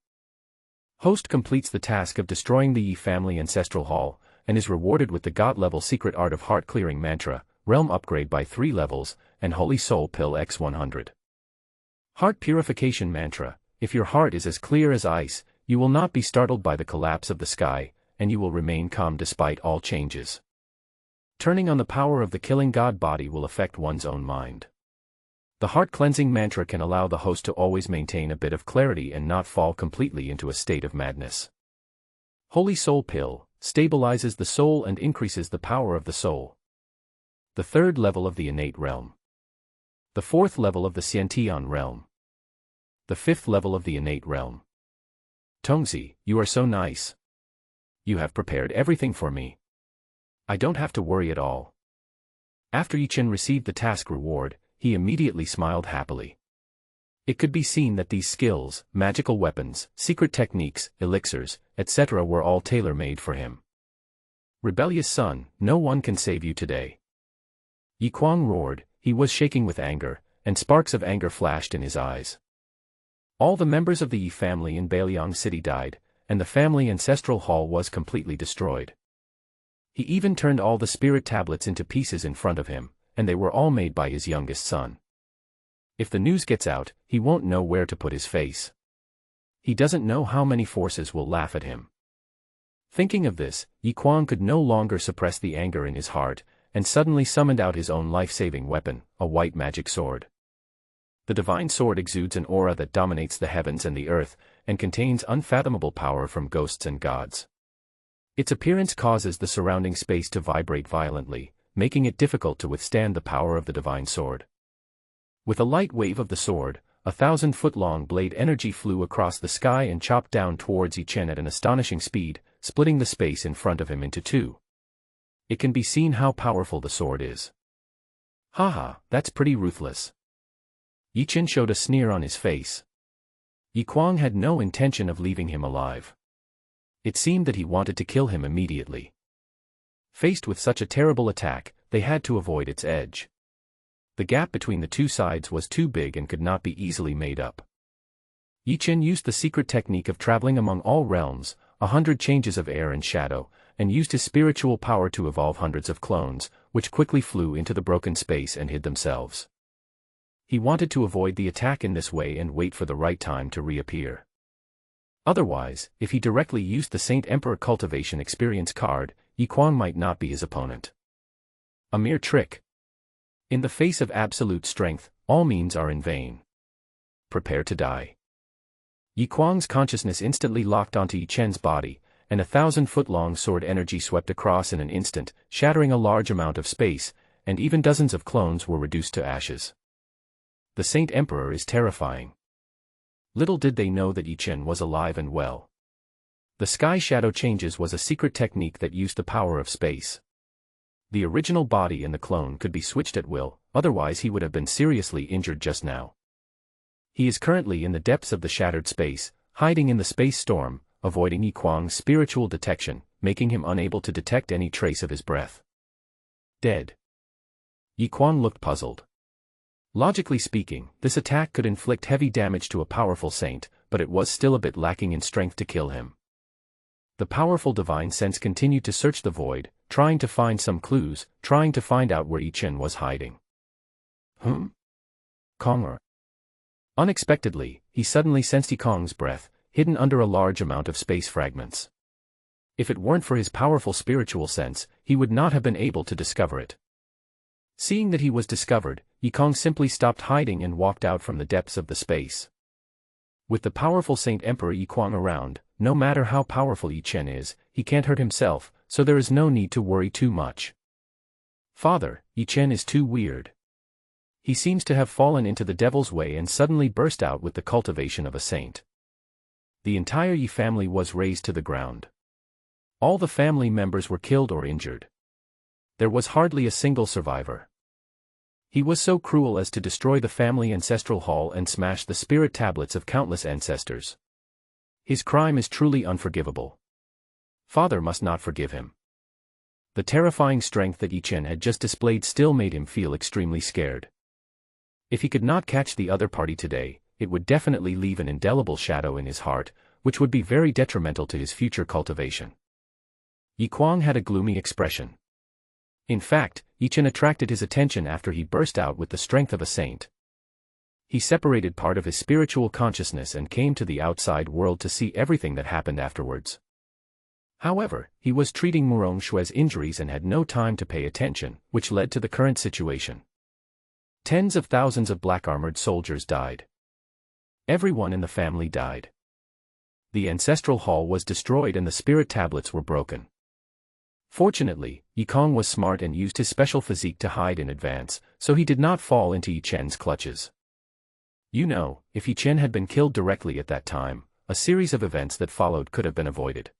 Host completes the task of destroying the Yi family ancestral hall, and is rewarded with the God-level secret art of heart-clearing mantra, realm upgrade by 3 levels, and Holy Soul Pill X100. Heart purification mantra: if your heart is as clear as ice, you will not be startled by the collapse of the sky, and you will remain calm despite all changes. Turning on the power of the killing god body will affect one's own mind. The heart-cleansing mantra can allow the host to always maintain a bit of clarity and not fall completely into a state of madness. Holy Soul Pill stabilizes the soul and increases the power of the soul. The 3rd level of the innate realm. The 4th level of the Xiantian realm. The 5th level of the innate realm. Tongzi, you are so nice. You have prepared everything for me. I don't have to worry at all. After Yi Chen received the task reward, he immediately smiled happily. It could be seen that these skills, magical weapons, secret techniques, elixirs, etc. were all tailor-made for him. Rebellious son, no one can save you today. Yi Kuang roared. He was shaking with anger, and sparks of anger flashed in his eyes. All the members of the Yi family in Beiliang City died, and the family ancestral hall was completely destroyed. He even turned all the spirit tablets into pieces in front of him, and they were all made by his youngest son. If the news gets out, he won't know where to put his face. He doesn't know how many forces will laugh at him. Thinking of this, Yi Kuang could no longer suppress the anger in his heart, and suddenly summoned out his own life-saving weapon, a white magic sword. The divine sword exudes an aura that dominates the heavens and the earth, and contains unfathomable power from ghosts and gods. Its appearance causes the surrounding space to vibrate violently, making it difficult to withstand the power of the divine sword. With a light wave of the sword, 1,000-foot-long blade energy flew across the sky and chopped down towards Yi Chen at an astonishing speed, splitting the space in front of him into 2. It can be seen how powerful the sword is. Haha, that's pretty ruthless. Yi Chen showed a sneer on his face. Yi Kuang had no intention of leaving him alive. It seemed that he wanted to kill him immediately. Faced with such a terrible attack, they had to avoid its edge. The gap between the two sides was too big and could not be easily made up. Yi Chen used the secret technique of traveling among all realms, 100 changes of air and shadow, and used his spiritual power to evolve hundreds of clones, which quickly flew into the broken space and hid themselves. He wanted to avoid the attack in this way and wait for the right time to reappear. Otherwise, if he directly used the Saint Emperor Cultivation Experience card, Yi Kuang might not be his opponent. A mere trick. In the face of absolute strength, all means are in vain. Prepare to die. Yi Kuang's consciousness instantly locked onto Yi Chen's body, and 1,000-foot-long sword energy swept across in an instant, shattering a large amount of space, and even dozens of clones were reduced to ashes. The Saint Emperor is terrifying. Little did they know that Yi Chen was alive and well. The sky shadow changes was a secret technique that used the power of space. The original body and the clone could be switched at will, otherwise he would have been seriously injured just now. He is currently in the depths of the shattered space, hiding in the space storm, avoiding Yi Kuang's spiritual detection, making him unable to detect any trace of his breath. Dead. Yi Kuang looked puzzled. Logically speaking, this attack could inflict heavy damage to a powerful saint, but it was still a bit lacking in strength to kill him. The powerful divine sense continued to search the void, trying to find some clues, trying to find out where Yi Chen was hiding. Konger. Unexpectedly, he suddenly sensed Yi Kong's breath, hidden under a large amount of space fragments. If it weren't for his powerful spiritual sense, he would not have been able to discover it. Seeing that he was discovered, Yi Kong simply stopped hiding and walked out from the depths of the space. With the powerful Saint Emperor Yi Kuang around, no matter how powerful Yi Chen is, he can't hurt himself, so there is no need to worry too much. Father, Yi Chen is too weird. He seems to have fallen into the devil's way and suddenly burst out with the cultivation of a saint. The entire Yi family was razed to the ground. All the family members were killed or injured. There was hardly a single survivor. He was so cruel as to destroy the family ancestral hall and smash the spirit tablets of countless ancestors. His crime is truly unforgivable. Father must not forgive him. The terrifying strength that Yi Chen had just displayed still made him feel extremely scared. If he could not catch the other party today, it would definitely leave an indelible shadow in his heart, which would be very detrimental to his future cultivation. Yi Kuang had a gloomy expression. In fact, Yi Chen attracted his attention after he burst out with the strength of a saint. He separated part of his spiritual consciousness and came to the outside world to see everything that happened afterwards. However, he was treating Murong Xue's injuries and had no time to pay attention, which led to the current situation. Tens of thousands of black-armored soldiers died. Everyone in the family died. The ancestral hall was destroyed and the spirit tablets were broken. Fortunately, Yi Kong was smart and used his special physique to hide in advance, so he did not fall into Yi Chen's clutches. You know, if Yi Chen had been killed directly at that time, a series of events that followed could have been avoided.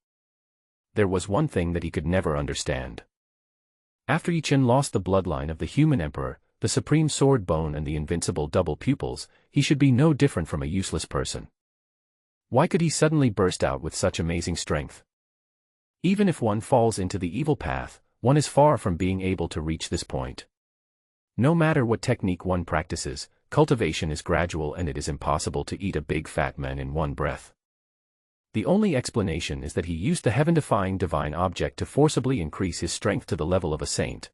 There was one thing that he could never understand. After Yi Chen lost the bloodline of the human emperor, the supreme sword bone and the invincible double pupils, he should be no different from a useless person. Why could he suddenly burst out with such amazing strength? Even if one falls into the evil path, one is far from being able to reach this point. No matter what technique one practices, cultivation is gradual and it is impossible to eat a big fat man in one breath. The only explanation is that he used the heaven-defying divine object to forcibly increase his strength to the level of a saint.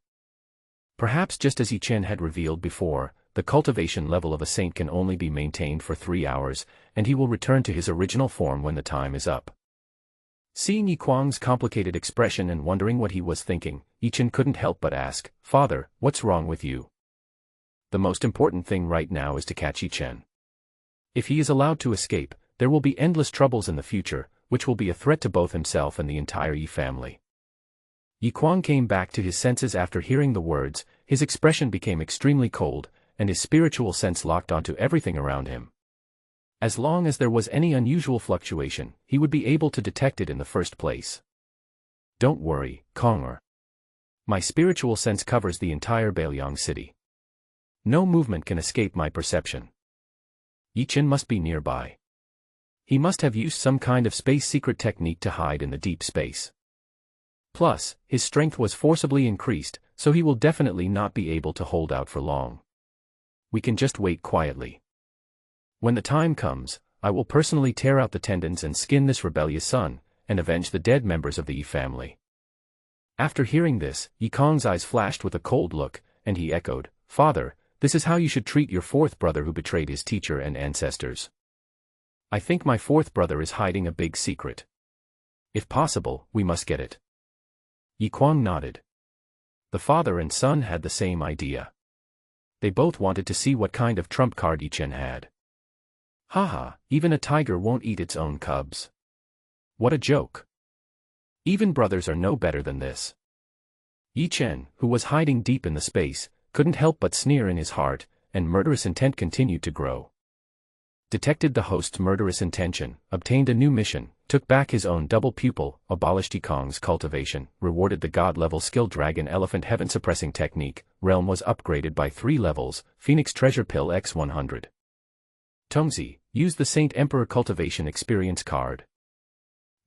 Perhaps just as Yi Chen had revealed before, the cultivation level of a saint can only be maintained for 3 hours, and he will return to his original form when the time is up. Seeing Yi Kuang's complicated expression and wondering what he was thinking, Yi Chen couldn't help but ask, "Father, what's wrong with you?" The most important thing right now is to catch Yi Chen. If he is allowed to escape, there will be endless troubles in the future, which will be a threat to both himself and the entire Yi family. Yi Kuang came back to his senses after hearing the words, his expression became extremely cold, and his spiritual sense locked onto everything around him. As long as there was any unusual fluctuation, he would be able to detect it in the first place. Don't worry, Konger. My spiritual sense covers the entire Bailiang city. No movement can escape my perception. Yi Chen must be nearby. He must have used some kind of space secret technique to hide in the deep space. Plus, his strength was forcibly increased, so he will definitely not be able to hold out for long. We can just wait quietly. When the time comes, I will personally tear out the tendons and skin this rebellious son, and avenge the dead members of the Yi family. After hearing this, Yi Kong's eyes flashed with a cold look, and he echoed, "Father, this is how you should treat your fourth brother who betrayed his teacher and ancestors. I think my fourth brother is hiding a big secret. If possible, we must get it." Yi Kuang nodded. The father and son had the same idea. They both wanted to see what kind of trump card Yi Chen had. Haha, even a tiger won't eat its own cubs. What a joke. Even brothers are no better than this. Yi Chen, who was hiding deep in the space, couldn't help but sneer in his heart, and murderous intent continued to grow. Detected the host's murderous intention, obtained a new mission, took back his own double pupil, abolished Yikong's cultivation, rewarded the god-level skill dragon elephant heaven suppressing technique, realm was upgraded by 3 levels, Phoenix treasure pill x100. Tongzi, used the Saint Emperor cultivation experience card.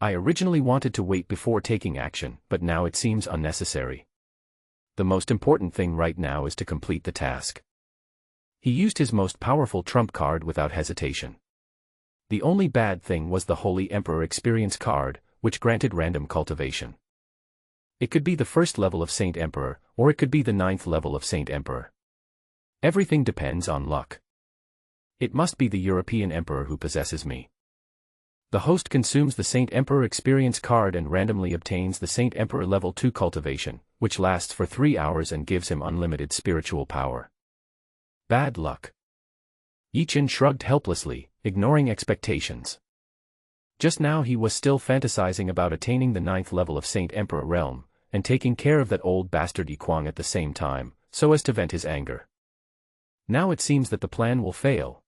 I originally wanted to wait before taking action, but now it seems unnecessary. The most important thing right now is to complete the task. He used his most powerful trump card without hesitation. The only bad thing was the Holy Emperor experience card, which granted random cultivation. It could be the 1st level of Saint Emperor, or it could be the 9th level of Saint Emperor. Everything depends on luck. It must be the European Emperor who possesses me. The host consumes the Saint Emperor experience card and randomly obtains the Saint Emperor level 2 cultivation, which lasts for 3 hours and gives him unlimited spiritual power. Bad luck. Yi Chen shrugged helplessly, ignoring expectations. Just now he was still fantasizing about attaining the 9th level of Saint Emperor realm, and taking care of that old bastard Yikwang at the same time, so as to vent his anger. Now it seems that the plan will fail.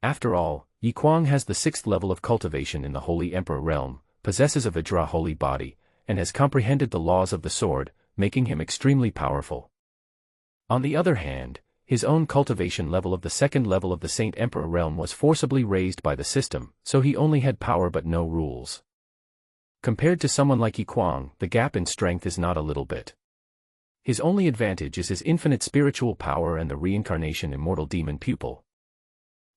After all, Yikwang has the 6th level of cultivation in the Holy Emperor realm, possesses a Vajra holy body, and has comprehended the laws of the sword, making him extremely powerful. On the other hand, his own cultivation level of the 2nd level of the Saint Emperor realm was forcibly raised by the system, so he only had power but no rules. Compared to someone like Yikwang, the gap in strength is not a little bit. His only advantage is his infinite spiritual power and the reincarnation immortal demon pupil.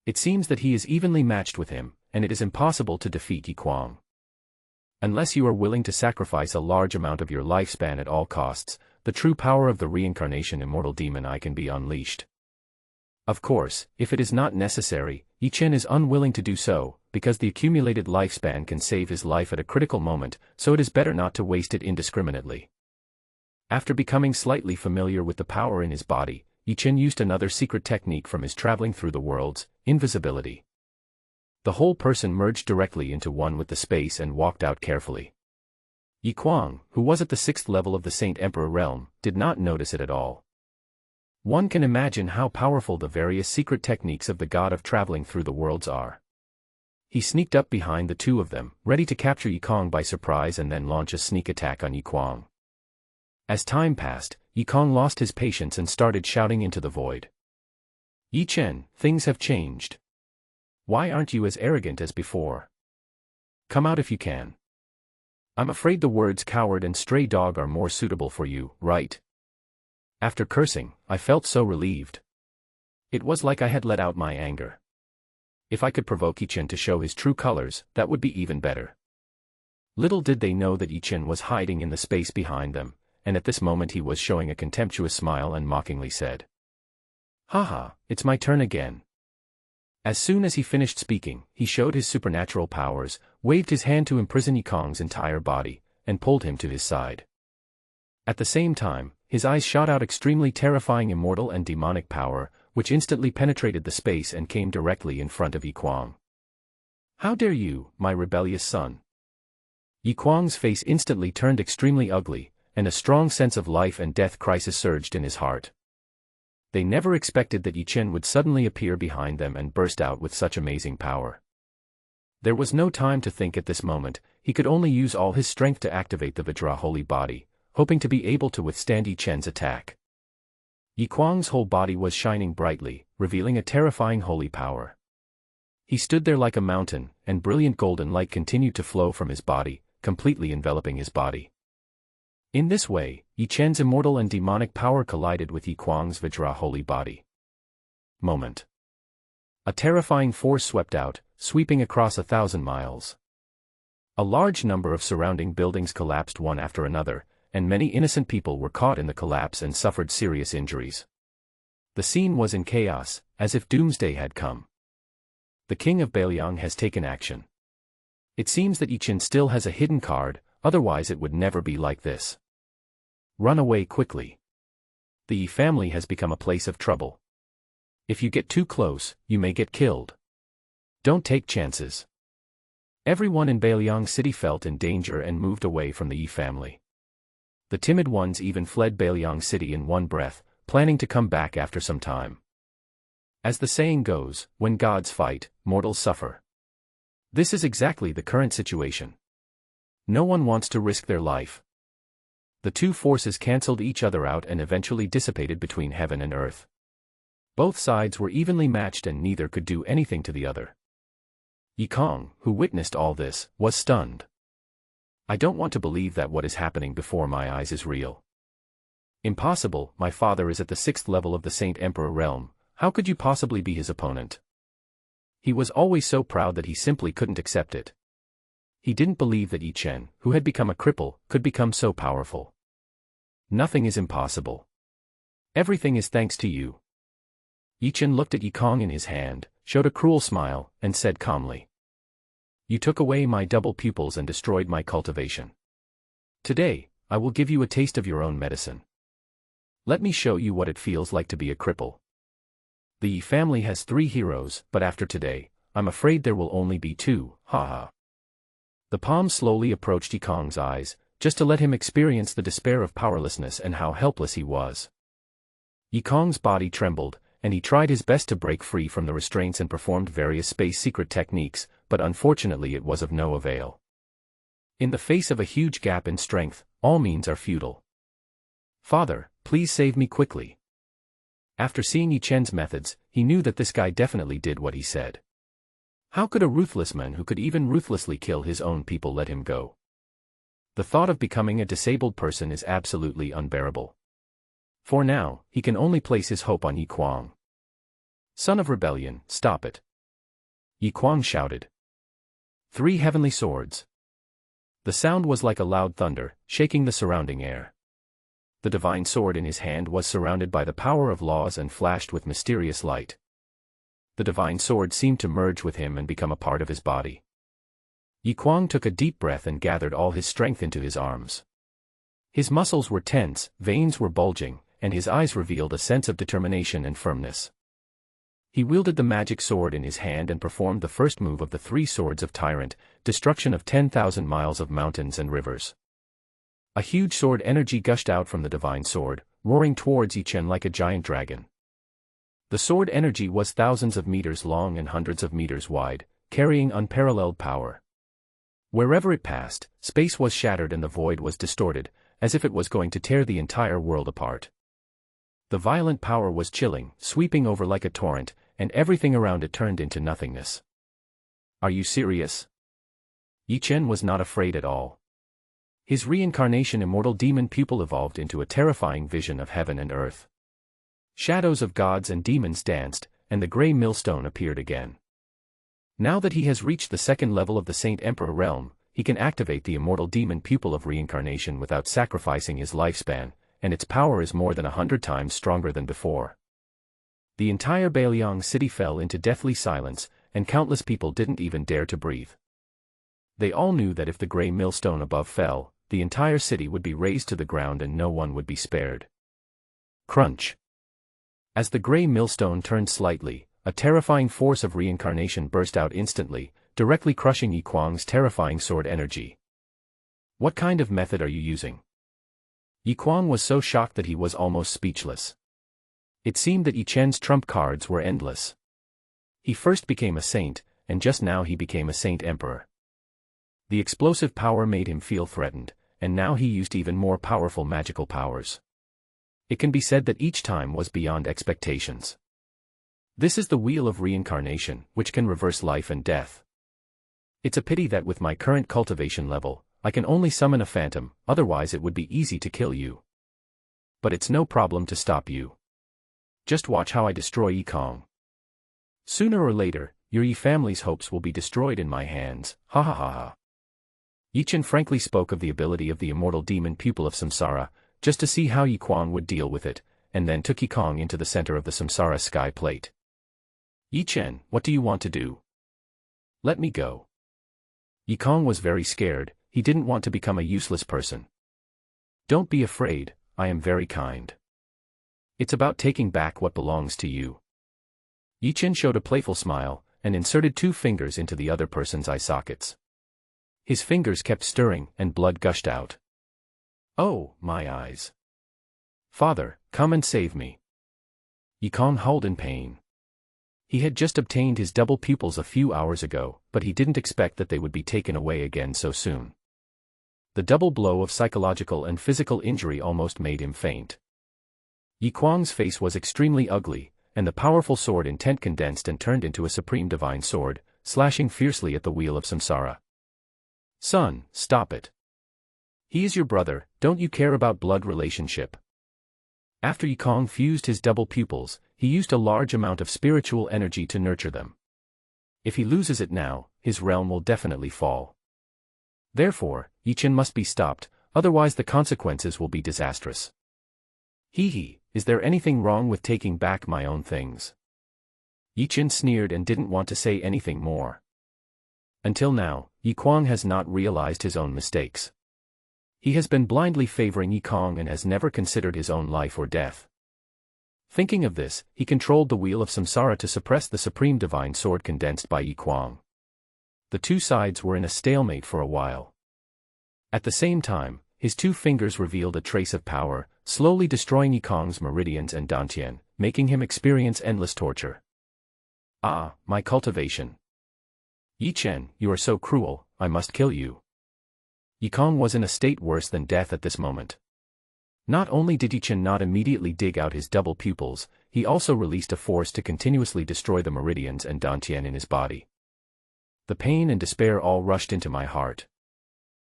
It seems that he is evenly matched with him, and it is impossible to defeat Yikwang. Unless you are willing to sacrifice a large amount of your lifespan at all costs, the true power of the reincarnation immortal demon eye can be unleashed. Of course, if it is not necessary, Yi Chen is unwilling to do so, because the accumulated lifespan can save his life at a critical moment, so it is better not to waste it indiscriminately. After becoming slightly familiar with the power in his body, Yi Chen used another secret technique from his traveling through the worlds, invisibility. The whole person merged directly into one with the space and walked out carefully. Yikwang, who was at the 6th level of the Saint Emperor realm, did not notice it at all. One can imagine how powerful the various secret techniques of the god of traveling through the worlds are. He sneaked up behind the 2 of them, ready to capture Yikong by surprise and then launch a sneak attack on Yikwang. As time passed, Yikong lost his patience and started shouting into the void. Yi Chen, things have changed. Why aren't you as arrogant as before? Come out if you can. I'm afraid the words coward and stray dog are more suitable for you, right? After cursing, I felt so relieved. It was like I had let out my anger. If I could provoke Yi Chen to show his true colors, that would be even better. Little did they know that Yi Chen was hiding in the space behind them, and at this moment he was showing a contemptuous smile and mockingly said, "Haha, it's my turn again." As soon as he finished speaking, he showed his supernatural powers, waved his hand to imprison Yikong's entire body, and pulled him to his side. At the same time, his eyes shot out extremely terrifying immortal and demonic power, which instantly penetrated the space and came directly in front of Yikwang. "How dare you, my rebellious son?" Yikwang's face instantly turned extremely ugly, and a strong sense of life and death crisis surged in his heart. They never expected that Yi Chen would suddenly appear behind them and burst out with such amazing power. There was no time to think at this moment, he could only use all his strength to activate the Vajra holy body, hoping to be able to withstand Yi Chen's attack. Yikwang's whole body was shining brightly, revealing a terrifying holy power. He stood there like a mountain, and brilliant golden light continued to flow from his body, completely enveloping his body. In this way, Yi Chen's immortal and demonic power collided with Yikwang's Vajra holy body. Moment. A terrifying force swept out, sweeping across 1,000 miles. A large number of surrounding buildings collapsed one after another, and many innocent people were caught in the collapse and suffered serious injuries. The scene was in chaos, as if doomsday had come. The king of Bailiang has taken action. It seems that Yi Chen still has a hidden card, otherwise it would never be like this. Run away quickly. The Yi family has become a place of trouble. If you get too close, you may get killed. Don't take chances. Everyone in Bailiang City felt in danger and moved away from the Yi family. The timid ones even fled Bailiang City in one breath, planning to come back after some time. As the saying goes, when gods fight, mortals suffer. This is exactly the current situation. No one wants to risk their life. The two forces cancelled each other out and eventually dissipated between heaven and earth. Both sides were evenly matched and neither could do anything to the other. Yi Kong, who witnessed all this, was stunned. I don't want to believe that what is happening before my eyes is real. Impossible, my father is at the 6th level of the Saint Emperor realm, how could you possibly be his opponent? He was always so proud that he simply couldn't accept it. He didn't believe that Yi Chen, who had become a cripple, could become so powerful. Nothing is impossible. Everything is thanks to you. Yi Chen looked at Yi Kong in his hand, showed a cruel smile, and said calmly. You took away my double pupils and destroyed my cultivation. Today, I will give you a taste of your own medicine. Let me show you what it feels like to be a cripple. The Yi family has 3 heroes, but after today, I'm afraid there will only be 2, haha. The palm slowly approached Yi Kong's eyes, just to let him experience the despair of powerlessness and how helpless he was. Yi Kong's body trembled, and he tried his best to break free from the restraints and performed various space secret techniques, but unfortunately it was of no avail. In the face of a huge gap in strength, all means are futile. Father, please save me quickly. After seeing Yi Chen's methods, he knew that this guy definitely did what he said. How could a ruthless man who could even ruthlessly kill his own people let him go? The thought of becoming a disabled person is absolutely unbearable. For now, he can only place his hope on Yi Kuang. Son of rebellion, stop it. Yi Kuang shouted. 3 heavenly swords. The sound was like a loud thunder, shaking the surrounding air. The divine sword in his hand was surrounded by the power of laws and flashed with mysterious light. The divine sword seemed to merge with him and become a part of his body. Yi Kuang took a deep breath and gathered all his strength into his arms. His muscles were tense, veins were bulging, and his eyes revealed a sense of determination and firmness. He wielded the magic sword in his hand and performed the first move of the 3 swords of Tyrant, destruction of 10,000 miles of mountains and rivers. A huge sword energy gushed out from the divine sword, roaring towards Yi Chen like a giant dragon. The sword energy was thousands of meters long and hundreds of meters wide, carrying unparalleled power. Wherever it passed, space was shattered and the void was distorted, as if it was going to tear the entire world apart. The violent power was chilling, sweeping over like a torrent, and everything around it turned into nothingness. Are you serious? Yi Chen was not afraid at all. His reincarnation immortal demon pupil evolved into a terrifying vision of heaven and earth. Shadows of gods and demons danced, and the grey millstone appeared again. Now that he has reached the 2nd level of the Saint Emperor realm, he can activate the immortal demon pupil of reincarnation without sacrificing his lifespan, and its power is more than 100 times stronger than before. The entire Bailiang city fell into deathly silence, and countless people didn't even dare to breathe. They all knew that if the grey millstone above fell, the entire city would be razed to the ground and no one would be spared. Crunch. As the grey millstone turned slightly, a terrifying force of reincarnation burst out instantly, directly crushing Yi Kuang's terrifying sword energy. What kind of method are you using? Yi Kuang was so shocked that he was almost speechless. It seemed that Yi Chen's trump cards were endless. He first became a saint, and just now he became a saint emperor. The explosive power made him feel threatened, and now he used even more powerful magical powers. It can be said that each time was beyond expectations. This is the wheel of reincarnation, which can reverse life and death. It's a pity that with my current cultivation level, I can only summon a phantom, otherwise it would be easy to kill you. But it's no problem to stop you. Just watch how I destroy Yi Kong. Sooner or later, your Yi family's hopes will be destroyed in my hands, ha ha ha ha. Yi Chen frankly spoke of the ability of the immortal demon pupil of Samsara, just to see how Yi Kuang would deal with it, and then took Yi Kong into the center of the Samsara sky plate. Yi Chen, what do you want to do? Let me go. Yi Kong was very scared, he didn't want to become a useless person. Don't be afraid, I am very kind. It's about taking back what belongs to you. Yi Chen showed a playful smile, and inserted 2 fingers into the other person's eye sockets. His fingers kept stirring, and blood gushed out. Oh, my eyes. Father, come and save me. Yikong howled in pain. He had just obtained his double pupils a few hours ago, but he didn't expect that they would be taken away again so soon. The double blow of psychological and physical injury almost made him faint. Yikwang's face was extremely ugly, and the powerful sword intent condensed and turned into a supreme divine sword, slashing fiercely at the wheel of samsara. Son, stop it. He is your brother, don't you care about blood relationship? After Yikong fused his double pupils, he used a large amount of spiritual energy to nurture them. If he loses it now, his realm will definitely fall. Therefore, Yichen must be stopped, otherwise the consequences will be disastrous. Hee, is there anything wrong with taking back my own things? Yichen sneered and didn't want to say anything more. Until now, Yikwang has not realized his own mistakes. He has been blindly favoring Yikong and has never considered his own life or death. Thinking of this, he controlled the wheel of samsara to suppress the supreme divine sword condensed by Yikwang. The two sides were in a stalemate for a while. At the same time, his two fingers revealed a trace of power, slowly destroying Yikong's meridians and dantian, making him experience endless torture. Ah, my cultivation. Yichen, you are so cruel, I must kill you. Yikong was in a state worse than death at this moment. Not only did Yichen not immediately dig out his double pupils, he also released a force to continuously destroy the meridians and dantian in his body. The pain and despair all rushed into my heart.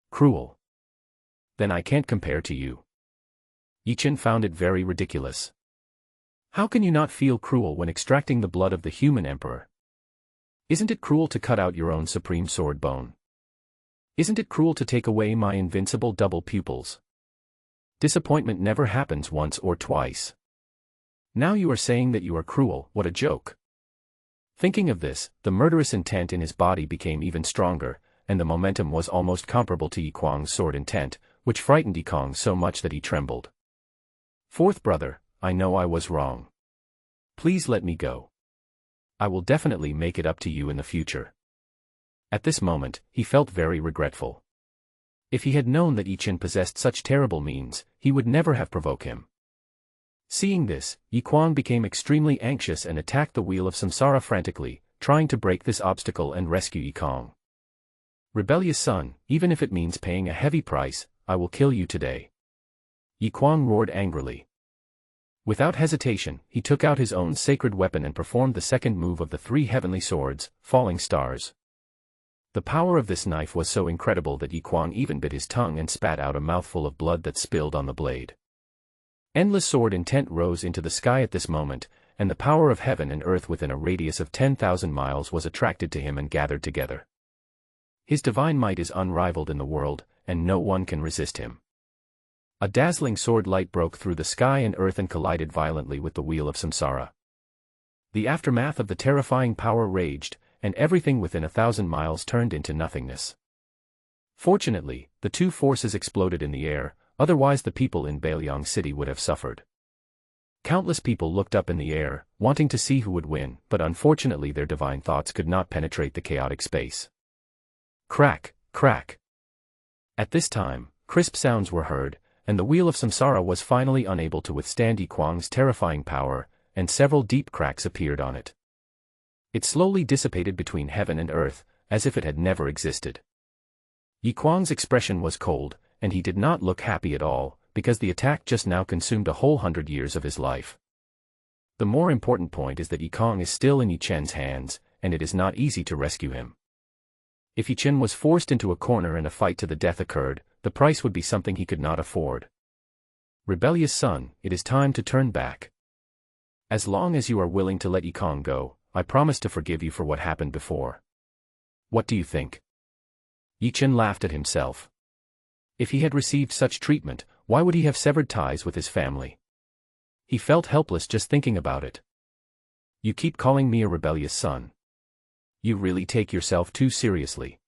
Cruel. Then I can't compare to you. Yichen found it very ridiculous. How can you not feel cruel when extracting the blood of the human emperor? Isn't it cruel to cut out your own supreme sword bone? Isn't it cruel to take away my invincible double pupils? Disappointment never happens once or twice. Now you are saying that you are cruel, what a joke. Thinking of this, the murderous intent in his body became even stronger, and the momentum was almost comparable to Yikwang's sword intent, which frightened Yikong so much that he trembled. Fourth brother, I know I was wrong. Please let me go. I will definitely make it up to you in the future. At this moment, he felt very regretful. If he had known that Yichen possessed such terrible means, he would never have provoked him. Seeing this, Yikwang became extremely anxious and attacked the wheel of samsara frantically, trying to break this obstacle and rescue Yikong. Rebellious son, even if it means paying a heavy price, I will kill you today. Yikwang roared angrily. Without hesitation, he took out his own sacred weapon and performed the second move of the three heavenly swords, falling stars. The power of this knife was so incredible that Yikwang even bit his tongue and spat out a mouthful of blood that spilled on the blade. Endless sword intent rose into the sky at this moment, and the power of heaven and earth within a radius of 10,000 miles was attracted to him and gathered together. His divine might is unrivaled in the world, and no one can resist him. A dazzling sword light broke through the sky and earth and collided violently with the wheel of samsara. The aftermath of the terrifying power raged, and everything within 1,000 miles turned into nothingness. Fortunately, the two forces exploded in the air, otherwise the people in Bailiang City would have suffered. Countless people looked up in the air, wanting to see who would win, but unfortunately their divine thoughts could not penetrate the chaotic space. Crack, crack. At this time, crisp sounds were heard, and the wheel of samsara was finally unable to withstand Yikwang's terrifying power, and several deep cracks appeared on it. It slowly dissipated between heaven and earth, as if it had never existed. Yikwang's expression was cold, and he did not look happy at all, because the attack just now consumed a whole 100 years of his life. The more important point is that Yikong is still in Yichen's hands, and it is not easy to rescue him. If Yichen was forced into a corner and a fight to the death occurred, the price would be something he could not afford. Rebellious son, it is time to turn back. As long as you are willing to let Yikong go, I promise to forgive you for what happened before. What do you think? Yichen laughed at himself. If he had received such treatment, why would he have severed ties with his family? He felt helpless just thinking about it. You keep calling me a rebellious son. You really take yourself too seriously.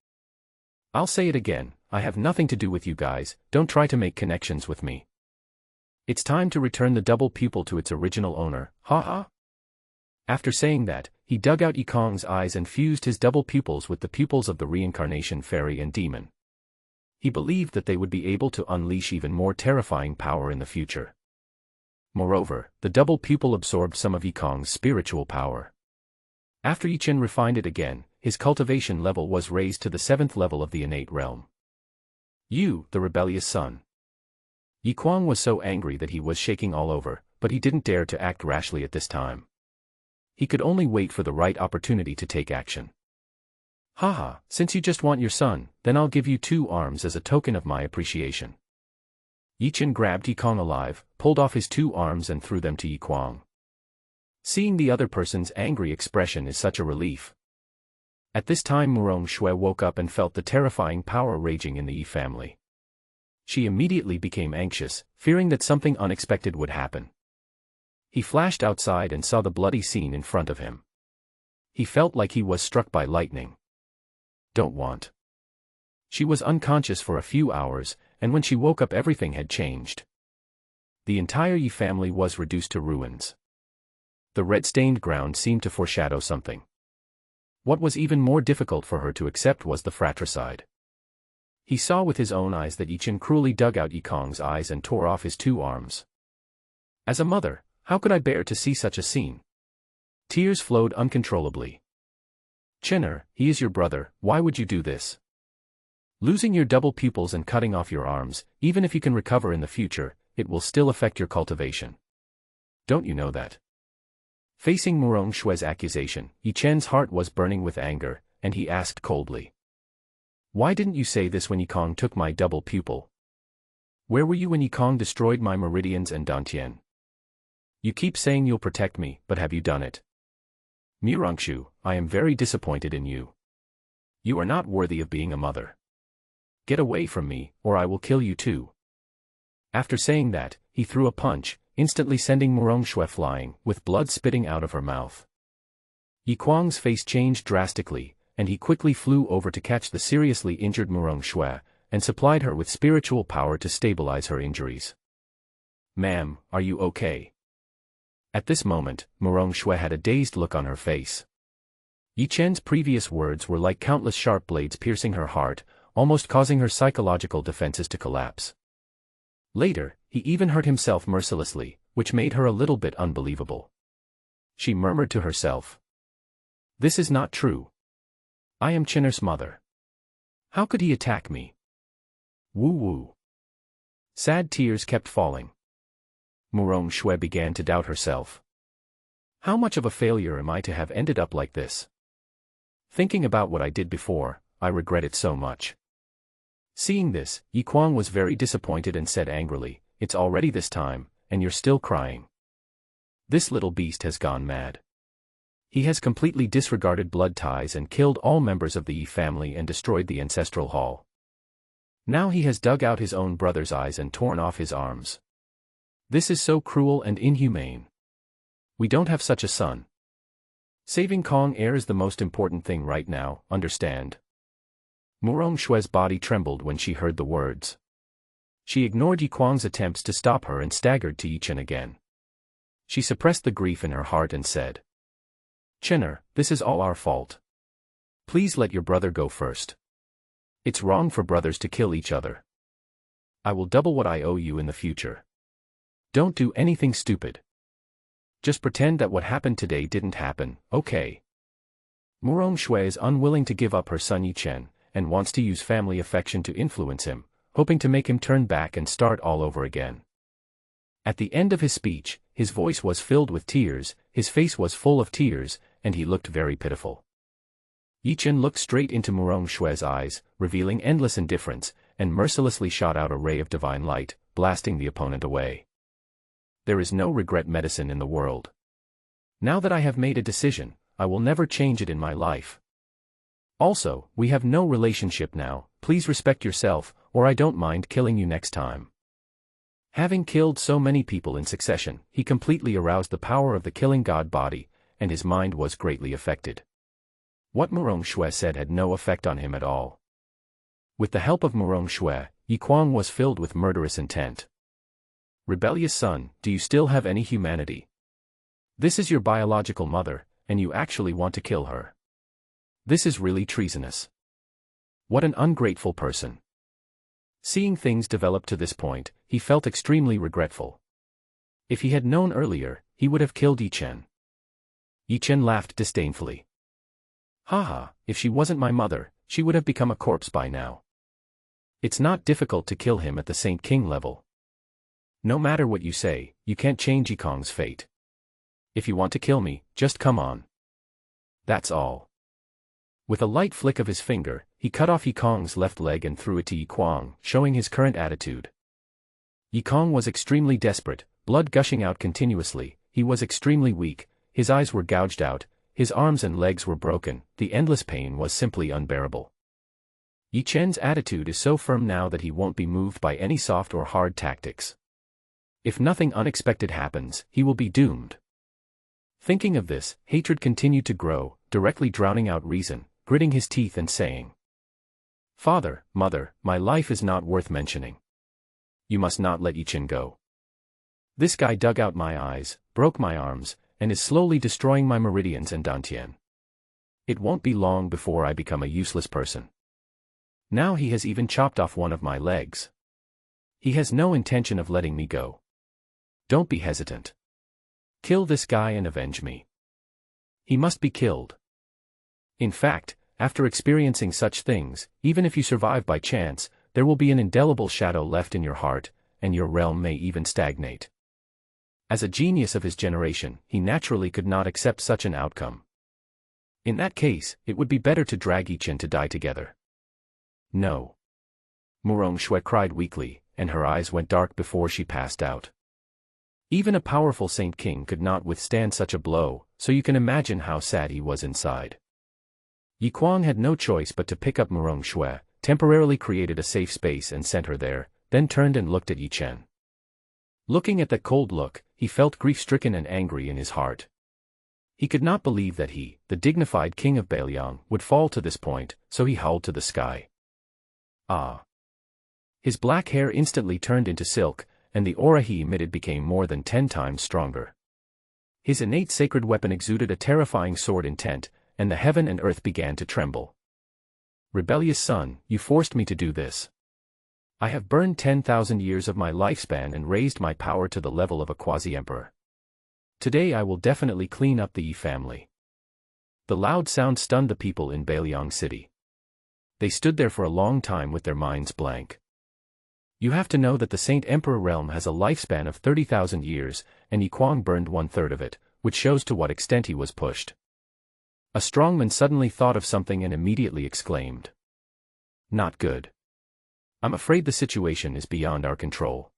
I'll say it again, I have nothing to do with you guys, don't try to make connections with me. It's time to return the double pupil to its original owner, ha ha. After saying that, He dug out Yikong's eyes and fused his double pupils with the pupils of the reincarnation fairy and demon. He believed that they would be able to unleash even more terrifying power in the future. Moreover, the double pupil absorbed some of Yikong's spiritual power. After Yichen refined it again, his cultivation level was raised to the 7th level of the innate realm. You, the rebellious son. Yikwang was so angry that he was shaking all over, but he didn't dare to act rashly at this time. He could only wait for the right opportunity to take action. Haha, since you just want your son, then I'll give you 2 arms as a token of my appreciation. Yichen grabbed Yikong alive, pulled off his 2 arms and threw them to Yikwang. Seeing the other person's angry expression is such a relief. At this time Murong Shui woke up and felt the terrifying power raging in the Yi family. She immediately became anxious, fearing that something unexpected would happen. He flashed outside and saw the bloody scene in front of him. He felt like he was struck by lightning. Don't want. She was unconscious for a few hours, and when she woke up everything had changed. The entire Yi family was reduced to ruins. The red-stained ground seemed to foreshadow something. What was even more difficult for her to accept was the fratricide. He saw with his own eyes that Yichen cruelly dug out Yikong's eyes and tore off his 2 arms. As a mother, how could I bear to see such a scene? Tears flowed uncontrollably. Chenner, he is your brother, why would you do this? Losing your double pupils and cutting off your arms, even if you can recover in the future, it will still affect your cultivation. Don't you know that? Facing Murong Shui's accusation, Yichen's heart was burning with anger, and he asked coldly. Why didn't you say this when Yikong took my double pupil? Where were you when Yikong destroyed my meridians and Dantian? You keep saying you'll protect me, but have you done it? Murangshu, I am very disappointed in you. You are not worthy of being a mother. Get away from me, or I will kill you too. After saying that, he threw a punch, instantly sending Murong Shui flying, with blood spitting out of her mouth. Yikwang's face changed drastically, and he quickly flew over to catch the seriously injured Murong Shui, and supplied her with spiritual power to stabilize her injuries. Ma'am, are you okay? At this moment, Murong Shui had a dazed look on her face. Yichen's previous words were like countless sharp blades piercing her heart, almost causing her psychological defenses to collapse. Later, he even hurt himself mercilessly, which made her a little bit unbelievable. She murmured to herself. This is not true. I am Chenner's mother. How could he attack me? Woo-woo. Sad tears kept falling. Murong Shui began to doubt herself. How much of a failure am I to have ended up like this? Thinking about what I did before, I regret it so much. Seeing this, Yikwang was very disappointed and said angrily, It's already this time, and you're still crying. This little beast has gone mad. He has completely disregarded blood ties and killed all members of the Yi family and destroyed the ancestral hall. Now he has dug out his own brother's eyes and torn off his arms. This is so cruel and inhumane. We don't have such a son. Saving Kong Air is the most important thing right now, understand? Murong Shui's body trembled when she heard the words. She ignored Yikwang's attempts to stop her and staggered to Yichen again. She suppressed the grief in her heart and said, Chenner, this is all our fault. Please let your brother go first. It's wrong for brothers to kill each other. I will double what I owe you in the future. Don't do anything stupid. Just pretend that what happened today didn't happen, okay? Murong Shui is unwilling to give up her son Yichen, and wants to use family affection to influence him, hoping to make him turn back and start all over again. At the end of his speech, his voice was filled with tears, his face was full of tears, and he looked very pitiful. Yichen looked straight into Murong Shui's eyes, revealing endless indifference, and mercilessly shot out a ray of divine light, blasting the opponent away. There is no regret medicine in the world. Now that I have made a decision, I will never change it in my life. Also, we have no relationship now, please respect yourself, or I don't mind killing you next time. Having killed so many people in succession, he completely aroused the power of the killing god body, and his mind was greatly affected. What Murong Shui said had no effect on him at all. With the help of Murong Shui, Yikwang was filled with murderous intent. Rebellious son, do you still have any humanity? This is your biological mother, and you actually want to kill her. This is really treasonous. What an ungrateful person. Seeing things develop to this point, he felt extremely regretful. If he had known earlier, he would have killed Yi Chen. Yi Chen laughed disdainfully. Haha, if she wasn't my mother, she would have become a corpse by now. It's not difficult to kill him at the Saint King level. No matter what you say, you can't change Yikong's fate. If you want to kill me, just come on. That's all. With a light flick of his finger, he cut off Yikong's left leg and threw it to Yikong, showing his current attitude. Yikong was extremely desperate, blood gushing out continuously, he was extremely weak, his eyes were gouged out, his arms and legs were broken, the endless pain was simply unbearable. Yi Chen's attitude is so firm now that he won't be moved by any soft or hard tactics. If nothing unexpected happens, he will be doomed. Thinking of this, hatred continued to grow, directly drowning out reason, gritting his teeth and saying, "Father, mother, my life is not worth mentioning. You must not let Yi Chen go. This guy dug out my eyes, broke my arms, and is slowly destroying my meridians and dantian. It won't be long before I become a useless person. Now he has even chopped off one of my legs. He has no intention of letting me go. Don't be hesitant. Kill this guy and avenge me. He must be killed." In fact, after experiencing such things, even if you survive by chance, there will be an indelible shadow left in your heart, and your realm may even stagnate. As a genius of his generation, he naturally could not accept such an outcome. In that case, it would be better to drag Yi Chen to die together. No. Murong Shui cried weakly, and her eyes went dark before she passed out. Even a powerful Saint King could not withstand such a blow, so you can imagine how sad he was inside. Yi Kuang had no choice but to pick up Murong Shui, temporarily created a safe space and sent her there, then turned and looked at Yi Chen. Looking at that cold look, he felt grief-stricken and angry in his heart. He could not believe that he, the dignified king of Beiliang, would fall to this point, so he howled to the sky. Ah! His black hair instantly turned into silk, and the aura he emitted became more than 10 times stronger. His innate sacred weapon exuded a terrifying sword intent, and the heaven and earth began to tremble. "Rebellious son, you forced me to do this. I have burned 10,000 years of my lifespan and raised my power to the level of a quasi-emperor. Today I will definitely clean up the Yi family." The loud sound stunned the people in Beiliang City. They stood there for a long time with their minds blank. You have to know that the Saint Emperor realm has a lifespan of 30,000 years, and Yi Kuang burned 1/3 of it, which shows to what extent he was pushed. A strongman suddenly thought of something and immediately exclaimed. "Not good. I'm afraid the situation is beyond our control.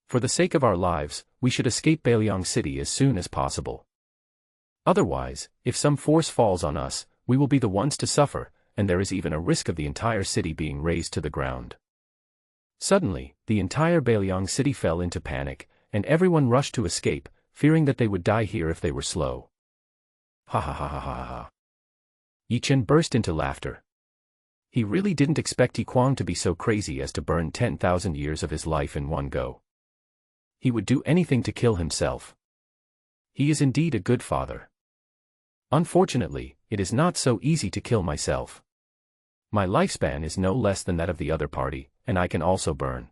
For the sake of our lives, we should escape Beiliang City as soon as possible. Otherwise, if some force falls on us, we will be the ones to suffer, and there is even a risk of the entire city being razed to the ground." Suddenly, the entire Beiliang City fell into panic, and everyone rushed to escape, fearing that they would die here if they were slow. Ha ha ha ha ha ha. Yi Chen burst into laughter. He really didn't expect Yi Kuang to be so crazy as to burn 10,000 years of his life in one go. He would do anything to kill himself. He is indeed a good father. Unfortunately, it is not so easy to kill myself. My lifespan is no less than that of the other party, and I can also burn.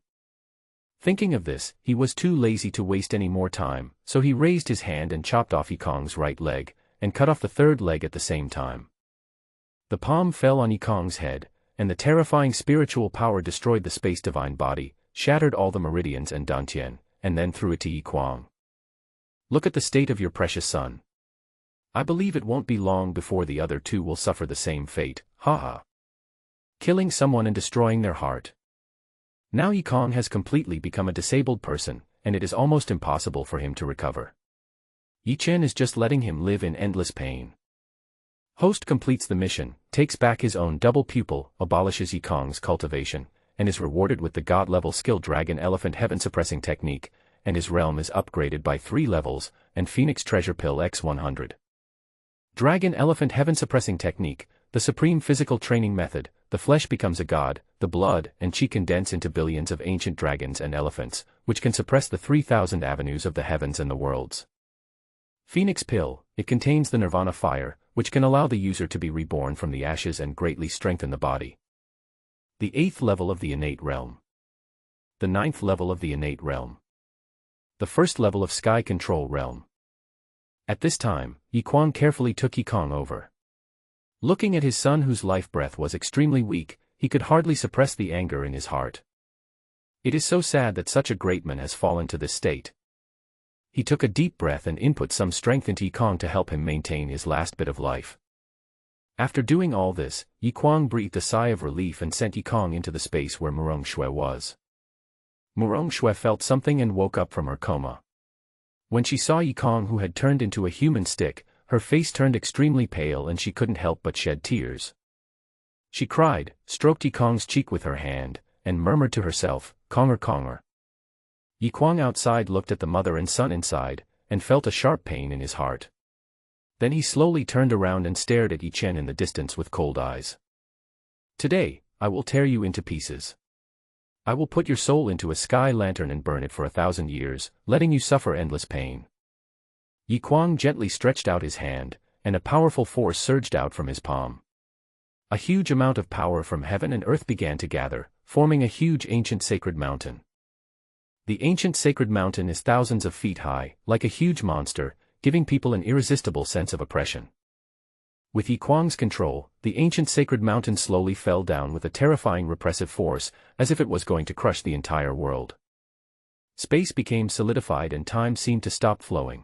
Thinking of this, he was too lazy to waste any more time, so he raised his hand and chopped off Yikong's right leg, and cut off the third leg at the same time. The palm fell on Yikong's head, and the terrifying spiritual power destroyed the space divine body, shattered all the meridians and dantian, and then threw it to Yikong. Look at the state of your precious son. I believe it won't be long before the other two will suffer the same fate, haha. Killing someone and destroying their heart. Now Yikong has completely become a disabled person, and it is almost impossible for him to recover. Yi Chen is just letting him live in endless pain. Host completes the mission, takes back his own double pupil, abolishes Yikong's cultivation, and is rewarded with the god-level skill Dragon Elephant Heaven Suppressing Technique, and his realm is upgraded by 3 levels, and Phoenix Treasure Pill X100. Dragon Elephant Heaven Suppressing Technique, the supreme physical training method. The flesh becomes a god, the blood and chi condense into billions of ancient dragons and elephants, which can suppress the 3,000 avenues of the heavens and the worlds. Phoenix Pill, it contains the Nirvana fire, which can allow the user to be reborn from the ashes and greatly strengthen the body. The 8th level of the innate realm. The 9th level of the innate realm. The 1st level of sky control realm. At this time, Yi Kuang carefully took Yi Kong over. Looking at his son whose life breath was extremely weak, he could hardly suppress the anger in his heart. It is so sad that such a great man has fallen to this state. He took a deep breath and input some strength into Yi Kong to help him maintain his last bit of life. After doing all this, Yi Kuang breathed a sigh of relief and sent Yi Kong into the space where Murong Shui was. Murong Shui felt something and woke up from her coma. When she saw Yi Kong, who had turned into a human stick, her face turned extremely pale and she couldn't help but shed tears. She cried, stroked Yi Kong's cheek with her hand, and murmured to herself, "Konger Konger." Yi Kuang outside looked at the mother and son inside, and felt a sharp pain in his heart. Then he slowly turned around and stared at Yi Chen in the distance with cold eyes. "Today, I will tear you into pieces. I will put your soul into a sky lantern and burn it for 1,000 years, letting you suffer endless pain." Yi Kuang gently stretched out his hand, and a powerful force surged out from his palm. A huge amount of power from heaven and earth began to gather, forming a huge ancient sacred mountain. The ancient sacred mountain is thousands of feet high, like a huge monster, giving people an irresistible sense of oppression. With Yi Kuang's control, the ancient sacred mountain slowly fell down with a terrifying repressive force, as if it was going to crush the entire world. Space became solidified and time seemed to stop flowing.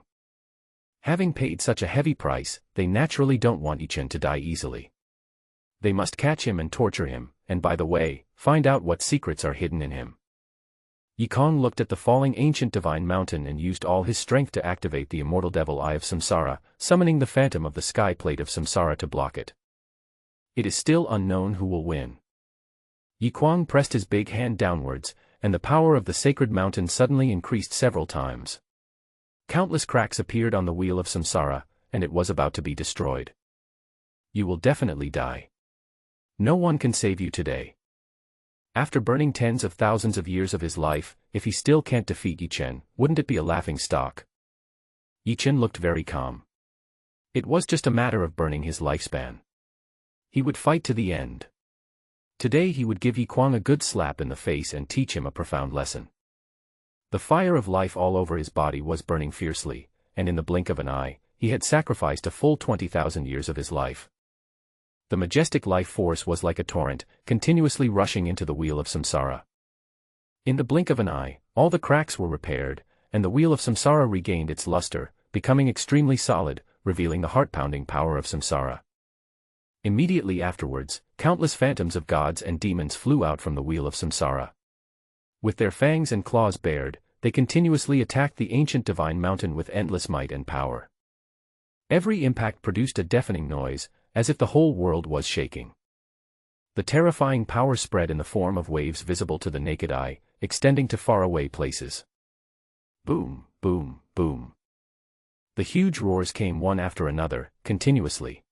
Having paid such a heavy price, they naturally don't want Yi Chen to die easily. They must catch him and torture him, and by the way, find out what secrets are hidden in him. Yi Kong looked at the falling ancient divine mountain and used all his strength to activate the immortal devil eye of Samsara, summoning the phantom of the sky plate of Samsara to block it. It is still unknown who will win. Yi Kuang pressed his big hand downwards, and the power of the sacred mountain suddenly increased several times. Countless cracks appeared on the wheel of Samsara, and it was about to be destroyed. "You will definitely die. No one can save you today." After burning tens of thousands of years of his life, if he still can't defeat Yi Chen, wouldn't it be a laughing stock? Yi Chen looked very calm. It was just a matter of burning his lifespan. He would fight to the end. Today he would give Yi Kuang a good slap in the face and teach him a profound lesson. The fire of life all over his body was burning fiercely, and in the blink of an eye, he had sacrificed a full 20,000 years of his life. The majestic life force was like a torrent, continuously rushing into the wheel of Samsara. In the blink of an eye, all the cracks were repaired, and the wheel of Samsara regained its luster, becoming extremely solid, revealing the heart-pounding power of Samsara. Immediately afterwards, countless phantoms of gods and demons flew out from the wheel of Samsara. With their fangs and claws bared, they continuously attacked the ancient divine mountain with endless might and power. Every impact produced a deafening noise, as if the whole world was shaking. The terrifying power spread in the form of waves visible to the naked eye, extending to faraway places. Boom, boom, boom. The huge roars came one after another, continuously.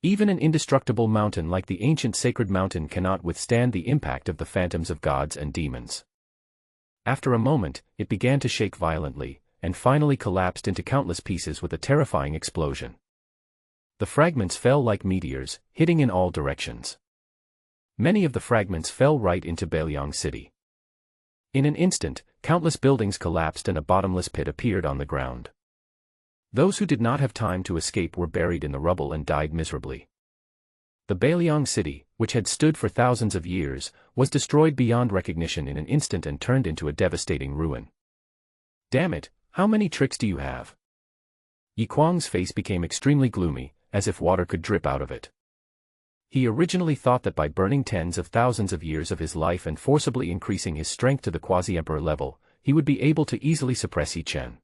Even an indestructible mountain like the ancient sacred mountain cannot withstand the impact of the phantoms of gods and demons. After a moment, it began to shake violently, and finally collapsed into countless pieces with a terrifying explosion. The fragments fell like meteors, hitting in all directions. Many of the fragments fell right into Bailiang City. In an instant, countless buildings collapsed and a bottomless pit appeared on the ground. Those who did not have time to escape were buried in the rubble and died miserably. The Bailiang City, which had stood for thousands of years, was destroyed beyond recognition in an instant and turned into a devastating ruin. "Damn it, how many tricks do you have?" Yi Kuang's face became extremely gloomy, as if water could drip out of it. He originally thought that by burning tens of thousands of years of his life and forcibly increasing his strength to the quasi-emperor level, he would be able to easily suppress Yi Chen.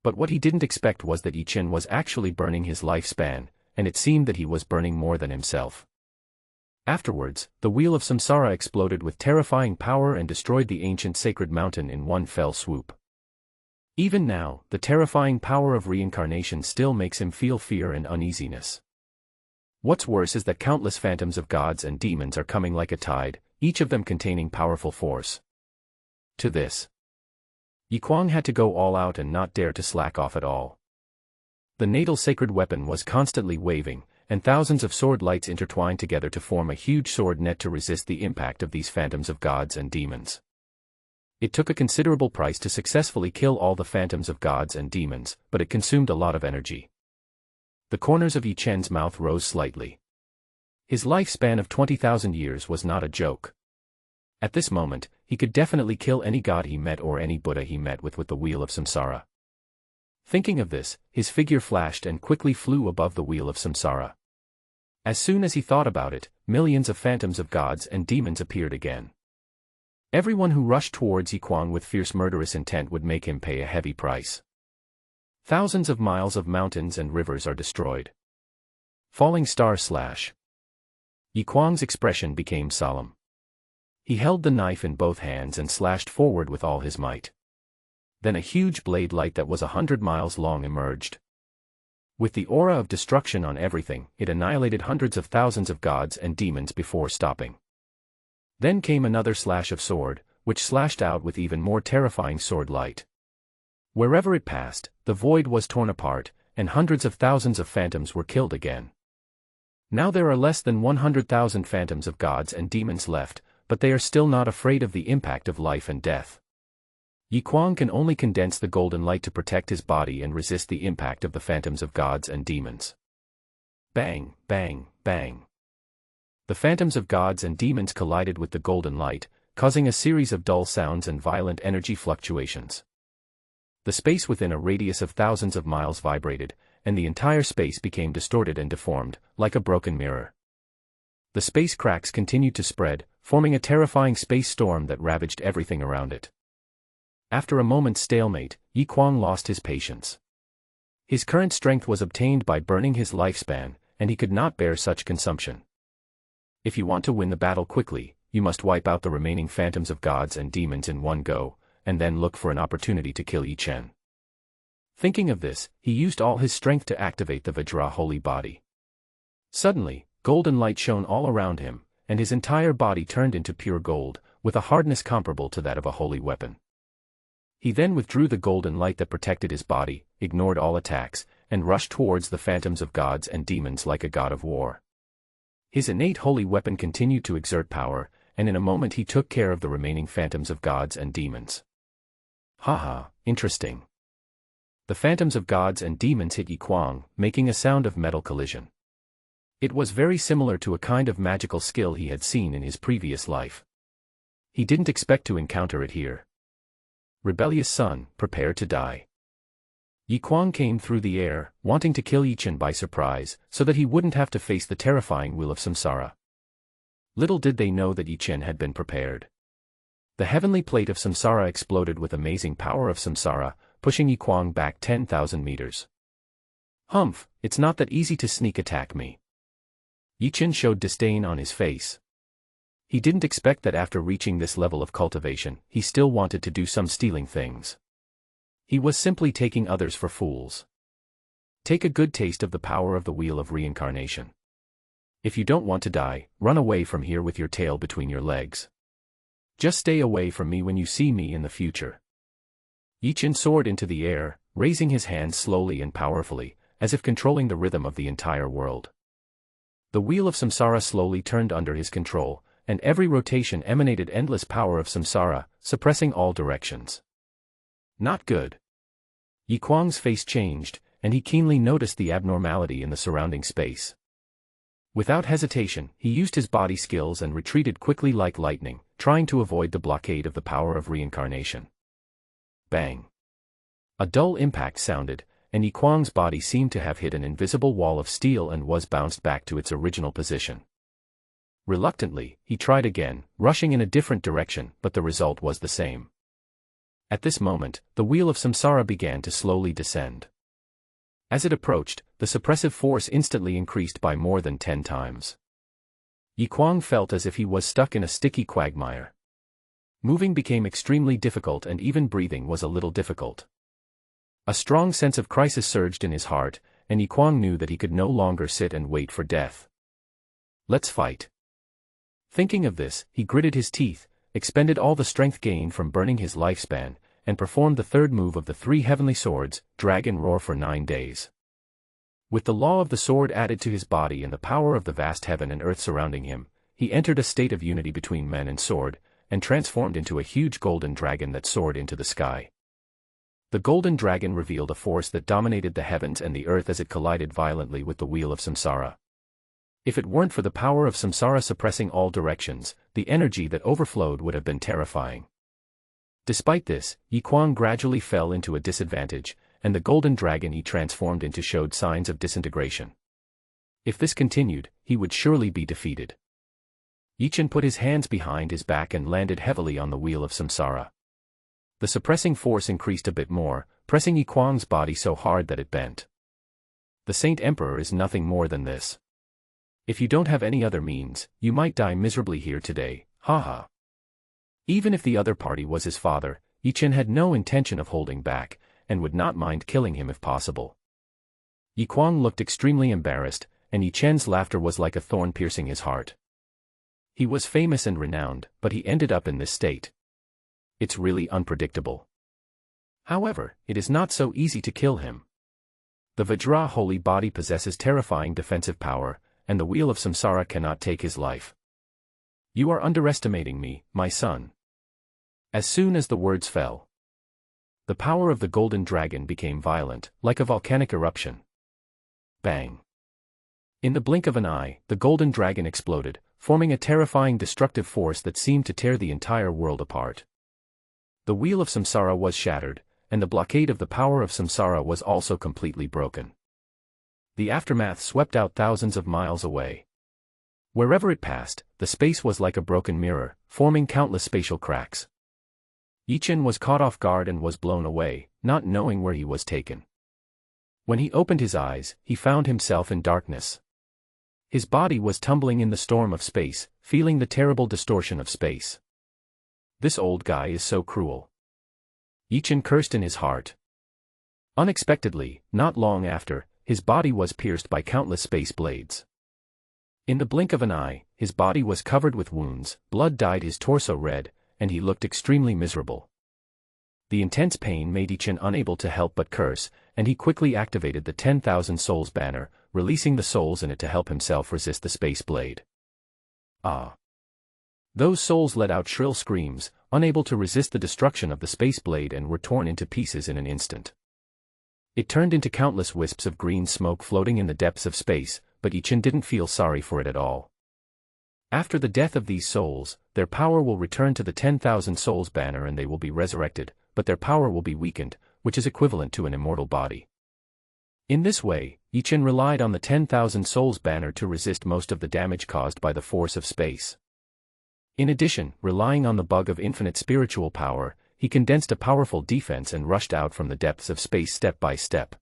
But what he didn't expect was that Yi Chen was actually burning his lifespan, and it seemed that he was burning more than himself. Afterwards, the wheel of Samsara exploded with terrifying power and destroyed the ancient sacred mountain in one fell swoop. Even now, the terrifying power of reincarnation still makes him feel fear and uneasiness. What's worse is that countless phantoms of gods and demons are coming like a tide, each of them containing powerful force. To this, Yi Kuang had to go all out and not dare to slack off at all. The natal sacred weapon was constantly waving, and thousands of sword lights intertwined together to form a huge sword net to resist the impact of these phantoms of gods and demons. It took a considerable price to successfully kill all the phantoms of gods and demons, but it consumed a lot of energy. The corners of Yi Chen's mouth rose slightly. His lifespan of 20,000 years was not a joke. At this moment, he could definitely kill any god he met or any Buddha he met with the wheel of samsara. Thinking of this, his figure flashed and quickly flew above the wheel of samsara. As soon as he thought about it, millions of phantoms of gods and demons appeared again. Everyone who rushed towards Yi Kuang with fierce murderous intent would make him pay a heavy price. Thousands of miles of mountains and rivers are destroyed. Falling star slash. Yi Kuang's expression became solemn. He held the knife in both hands and slashed forward with all his might. Then a huge blade light that was 100 miles long emerged. With the aura of destruction on everything, it annihilated hundreds of thousands of gods and demons before stopping. Then came another slash of sword, which slashed out with even more terrifying sword light. Wherever it passed, the void was torn apart, and hundreds of thousands of phantoms were killed again. Now there are less than 100,000 phantoms of gods and demons left, but they are still not afraid of the impact of life and death. Yi Kuang can only condense the golden light to protect his body and resist the impact of the phantoms of gods and demons. Bang, bang, bang. The phantoms of gods and demons collided with the golden light, causing a series of dull sounds and violent energy fluctuations. The space within a radius of thousands of miles vibrated, and the entire space became distorted and deformed, like a broken mirror. The space cracks continued to spread, forming a terrifying space storm that ravaged everything around it. After a moment's stalemate, Yi Kuang lost his patience. His current strength was obtained by burning his lifespan, and he could not bear such consumption. If you want to win the battle quickly, you must wipe out the remaining phantoms of gods and demons in one go, and then look for an opportunity to kill Yi Chen. Thinking of this, he used all his strength to activate the Vajra holy body. Suddenly, golden light shone all around him, and his entire body turned into pure gold, with a hardness comparable to that of a holy weapon. He then withdrew the golden light that protected his body, ignored all attacks, and rushed towards the phantoms of gods and demons like a god of war. His innate holy weapon continued to exert power, and in a moment he took care of the remaining phantoms of gods and demons. Haha, interesting. The phantoms of gods and demons hit Yi Kuang, making a sound of metal collision. It was very similar to a kind of magical skill he had seen in his previous life. He didn't expect to encounter it here. Rebellious son, prepare to die. Yi Kuang came through the air, wanting to kill Yi Chen by surprise, so that he wouldn't have to face the terrifying wheel of samsara. Little did they know that Yi Chen had been prepared. The heavenly plate of samsara exploded with amazing power of samsara, pushing Yi Kuang back 10,000 meters. Humph, it's not that easy to sneak attack me. Yi Chen showed disdain on his face. He didn't expect that after reaching this level of cultivation, he still wanted to do some stealing things. He was simply taking others for fools. Take a good taste of the power of the wheel of reincarnation. If you don't want to die, run away from here with your tail between your legs. Just stay away from me when you see me in the future. Yi Chen soared into the air, raising his hands slowly and powerfully, as if controlling the rhythm of the entire world. The wheel of samsara slowly turned under his control, and every rotation emanated endless power of samsara, suppressing all directions. Not good. Yi Kuang's face changed, and he keenly noticed the abnormality in the surrounding space. Without hesitation, he used his body skills and retreated quickly like lightning, trying to avoid the blockade of the power of reincarnation. Bang. A dull impact sounded, and Yi Kuang's body seemed to have hit an invisible wall of steel and was bounced back to its original position. Reluctantly, he tried again, rushing in a different direction, but the result was the same. At this moment, the wheel of samsara began to slowly descend. As it approached, the suppressive force instantly increased by more than 10 times. Yi Kuang felt as if he was stuck in a sticky quagmire. Moving became extremely difficult and even breathing was a little difficult. A strong sense of crisis surged in his heart, and Yi Kuang knew that he could no longer sit and wait for death. Let's fight. Thinking of this, he gritted his teeth, expended all the strength gained from burning his lifespan, and performed the third move of the 3 heavenly swords, Dragon Roar for 9 days. With the law of the sword added to his body and the power of the vast heaven and earth surrounding him, he entered a state of unity between men and sword, and transformed into a huge golden dragon that soared into the sky. The golden dragon revealed a force that dominated the heavens and the earth as it collided violently with the wheel of samsara. If it weren't for the power of samsara suppressing all directions, the energy that overflowed would have been terrifying. Despite this, Yi Kuang gradually fell into a disadvantage, and the golden dragon he transformed into showed signs of disintegration. If this continued, he would surely be defeated. Yi Chen put his hands behind his back and landed heavily on the wheel of samsara. The suppressing force increased a bit more, pressing Yi Kuang's body so hard that it bent. The Saint Emperor is nothing more than this. If you don't have any other means, you might die miserably here today, haha. Even if the other party was his father, Yi Chen had no intention of holding back, and would not mind killing him if possible. Yi Kuang looked extremely embarrassed, and Yi Chen's laughter was like a thorn piercing his heart. He was famous and renowned, but he ended up in this state. It's really unpredictable. However, it is not so easy to kill him. The Vajra holy body possesses terrifying defensive power, and the wheel of samsara cannot take his life. You are underestimating me, my son. As soon as the words fell, the power of the golden dragon became violent, like a volcanic eruption. Bang! In the blink of an eye, the golden dragon exploded, forming a terrifying destructive force that seemed to tear the entire world apart. The wheel of samsara was shattered, and the blockade of the power of samsara was also completely broken. The aftermath swept out thousands of miles away. Wherever it passed, the space was like a broken mirror, forming countless spatial cracks. Yi Chen was caught off guard and was blown away, not knowing where he was taken. When he opened his eyes, he found himself in darkness. His body was tumbling in the storm of space, feeling the terrible distortion of space. This old guy is so cruel. Yi Chen cursed in his heart. Unexpectedly, not long after, his body was pierced by countless space blades. In the blink of an eye, his body was covered with wounds, blood dyed his torso red, and he looked extremely miserable. The intense pain made Yi Chen unable to help but curse, and he quickly activated the 10,000 Souls banner, releasing the souls in it to help himself resist the space blade. Ah! Those souls let out shrill screams, unable to resist the destruction of the space blade, and were torn into pieces in an instant. It turned into countless wisps of green smoke floating in the depths of space, but Yi Chen didn't feel sorry for it at all. After the death of these souls, their power will return to the 10,000 Souls banner and they will be resurrected, but their power will be weakened, which is equivalent to an immortal body. In this way, Yi Chen relied on the 10,000 Souls banner to resist most of the damage caused by the force of space. In addition, relying on the bug of infinite spiritual power, he condensed a powerful defense and rushed out from the depths of space step by step.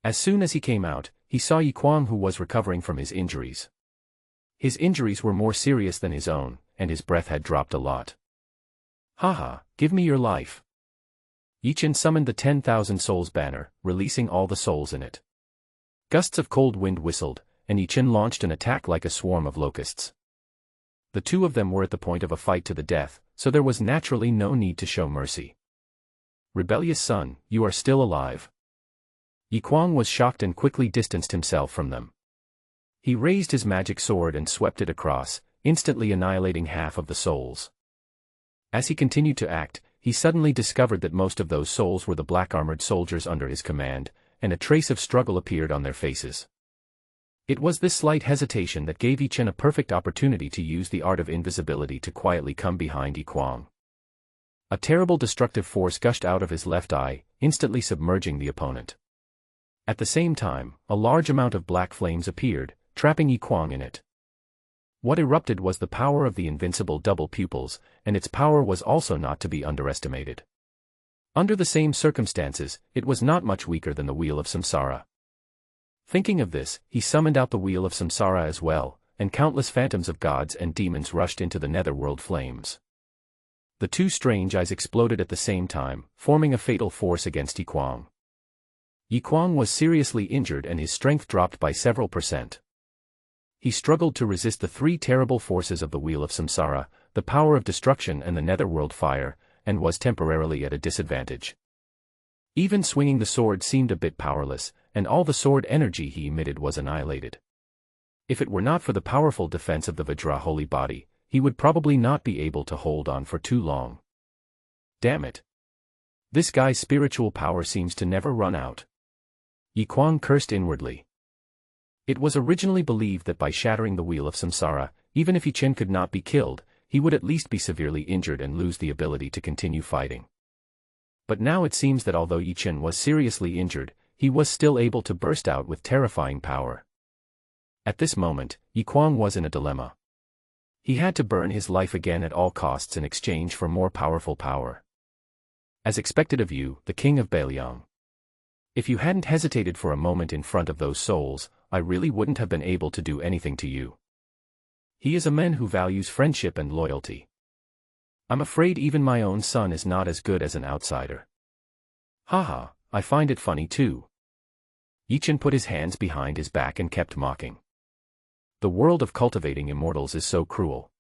As soon as he came out, he saw Yi Kuang, who was recovering from his injuries. His injuries were more serious than his own, and his breath had dropped a lot. Haha, give me your life. Yi Chen summoned the 10,000 Souls banner, releasing all the souls in it. Gusts of cold wind whistled, and Yi Chen launched an attack like a swarm of locusts. The two of them were at the point of a fight to the death, so there was naturally no need to show mercy. Rebellious son, you are still alive. Yi Kuang was shocked and quickly distanced himself from them. He raised his magic sword and swept it across, instantly annihilating half of the souls. As he continued to act, he suddenly discovered that most of those souls were the black-armored soldiers under his command, and a trace of struggle appeared on their faces. It was this slight hesitation that gave Yi Chen a perfect opportunity to use the art of invisibility to quietly come behind Yi Kuang. A terrible destructive force gushed out of his left eye, instantly submerging the opponent. At the same time, a large amount of black flames appeared, trapping Yi Kuang in it. What erupted was the power of the invincible double pupils, and its power was also not to be underestimated. Under the same circumstances, it was not much weaker than the wheel of samsara. Thinking of this, he summoned out the wheel of samsara as well, and countless phantoms of gods and demons rushed into the netherworld flames. The two strange eyes exploded at the same time, forming a fatal force against Yi Kuang. Yi Kuang was seriously injured and his strength dropped by several %. He struggled to resist the three terrible forces of the wheel of samsara, the power of destruction and the netherworld fire, and was temporarily at a disadvantage. Even swinging the sword seemed a bit powerless, and all the sword energy he emitted was annihilated. If it were not for the powerful defense of the Vajra holy body, he would probably not be able to hold on for too long. Damn it. This guy's spiritual power seems to never run out. Yi Kuang cursed inwardly. It was originally believed that by shattering the wheel of samsara, even if Yi Chen could not be killed, he would at least be severely injured and lose the ability to continue fighting. But now it seems that although Yi Chen was seriously injured, he was still able to burst out with terrifying power. At this moment, Yi Kuang was in a dilemma. He had to burn his life again at all costs in exchange for more powerful power. As expected of you, the king of Beiliang. If you hadn't hesitated for a moment in front of those souls, I really wouldn't have been able to do anything to you. He is a man who values friendship and loyalty. I'm afraid even my own son is not as good as an outsider. Haha, I find it funny too. Yi Chen put his hands behind his back and kept mocking. The world of cultivating immortals is so cruel.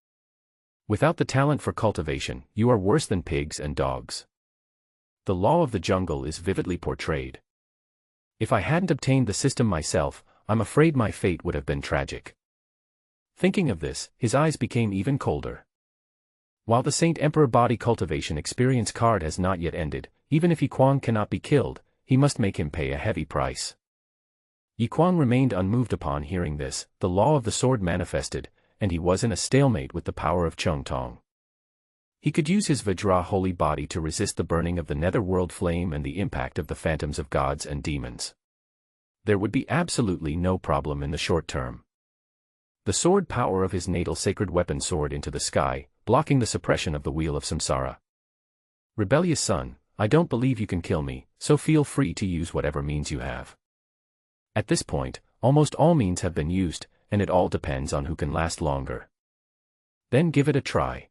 Without the talent for cultivation, you are worse than pigs and dogs. The law of the jungle is vividly portrayed. If I hadn't obtained the system myself, I'm afraid my fate would have been tragic. Thinking of this, his eyes became even colder. While the Saint Emperor body cultivation experience card has not yet ended, even if Yi Kuang cannot be killed, he must make him pay a heavy price. Yi Kuang remained unmoved upon hearing this. The law of the sword manifested, and he was in a stalemate with the power of Chung Tong. He could use his Vajra holy body to resist the burning of the netherworld flame and the impact of the phantoms of gods and demons. There would be absolutely no problem in the short term. The sword power of his natal sacred weapon soared into the sky, blocking the suppression of the wheel of samsara. Rebellious son, I don't believe you can kill me, so feel free to use whatever means you have. At this point, almost all means have been used, and it all depends on who can last longer. Then give it a try.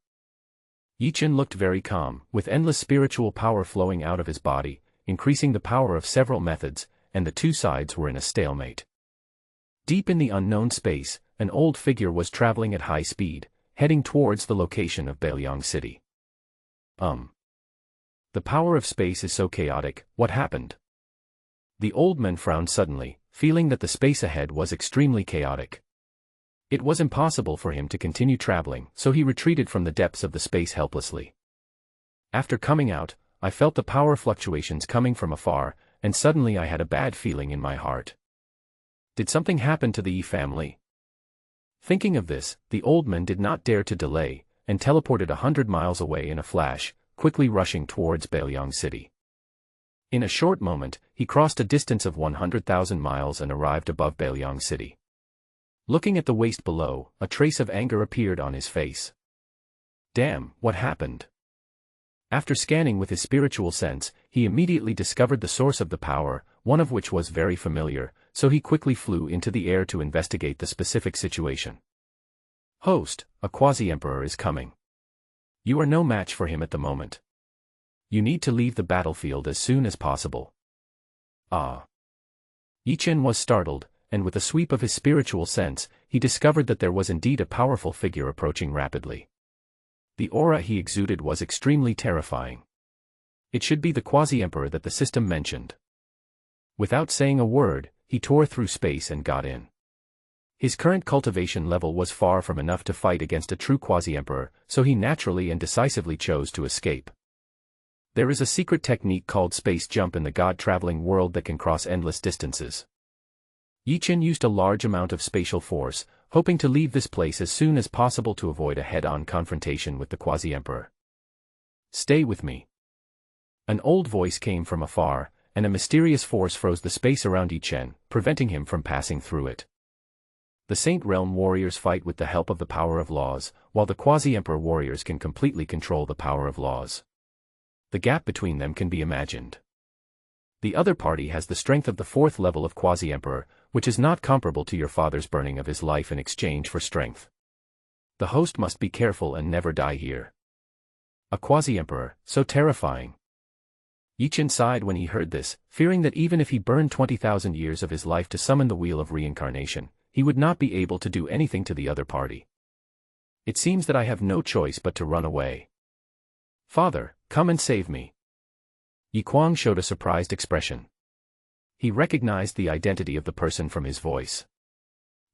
Yi Chen looked very calm, with endless spiritual power flowing out of his body, increasing the power of several methods, and the two sides were in a stalemate. Deep in the unknown space, an old figure was traveling at high speed, heading towards the location of Beiliang City. The power of space is so chaotic, what happened? The old man frowned suddenly, feeling that the space ahead was extremely chaotic. It was impossible for him to continue traveling, so he retreated from the depths of the space helplessly. After coming out, I felt the power fluctuations coming from afar, and suddenly I had a bad feeling in my heart. Did something happen to the Yi family? Thinking of this, the old man did not dare to delay, and teleported 100 miles away in a flash, quickly rushing towards Beiliang City. In a short moment, he crossed a distance of 100,000 miles and arrived above Beiliang City. Looking at the waste below, a trace of anger appeared on his face. Damn, what happened? After scanning with his spiritual sense, he immediately discovered the source of the power, one of which was very familiar, so he quickly flew into the air to investigate the specific situation. Host, a quasi-emperor is coming. You are no match for him at the moment. You need to leave the battlefield as soon as possible. Ah. Yi Chen was startled, and with a sweep of his spiritual sense, he discovered that there was indeed a powerful figure approaching rapidly. The aura he exuded was extremely terrifying. It should be the quasi-emperor that the system mentioned. Without saying a word, he tore through space and got in. His current cultivation level was far from enough to fight against a true quasi-emperor, so he naturally and decisively chose to escape. There is a secret technique called space jump in the god-traveling world that can cross endless distances. Yi Chen used a large amount of spatial force, hoping to leave this place as soon as possible to avoid a head-on confrontation with the quasi-emperor. Stay with me. An old voice came from afar, and a mysterious force froze the space around Yi Chen, preventing him from passing through it. The Saint Realm warriors fight with the help of the power of laws, while the quasi-emperor warriors can completely control the power of laws. The gap between them can be imagined. The other party has the strength of the 4th level of quasi-emperor, which is not comparable to your father's burning of his life in exchange for strength. The host must be careful and never die here. A quasi-emperor, so terrifying. Yi Chen sighed when he heard this, fearing that even if he burned 20,000 years of his life to summon the wheel of reincarnation, he would not be able to do anything to the other party. It seems that I have no choice but to run away. Father, come and save me. Yi Kuang showed a surprised expression. He recognized the identity of the person from his voice.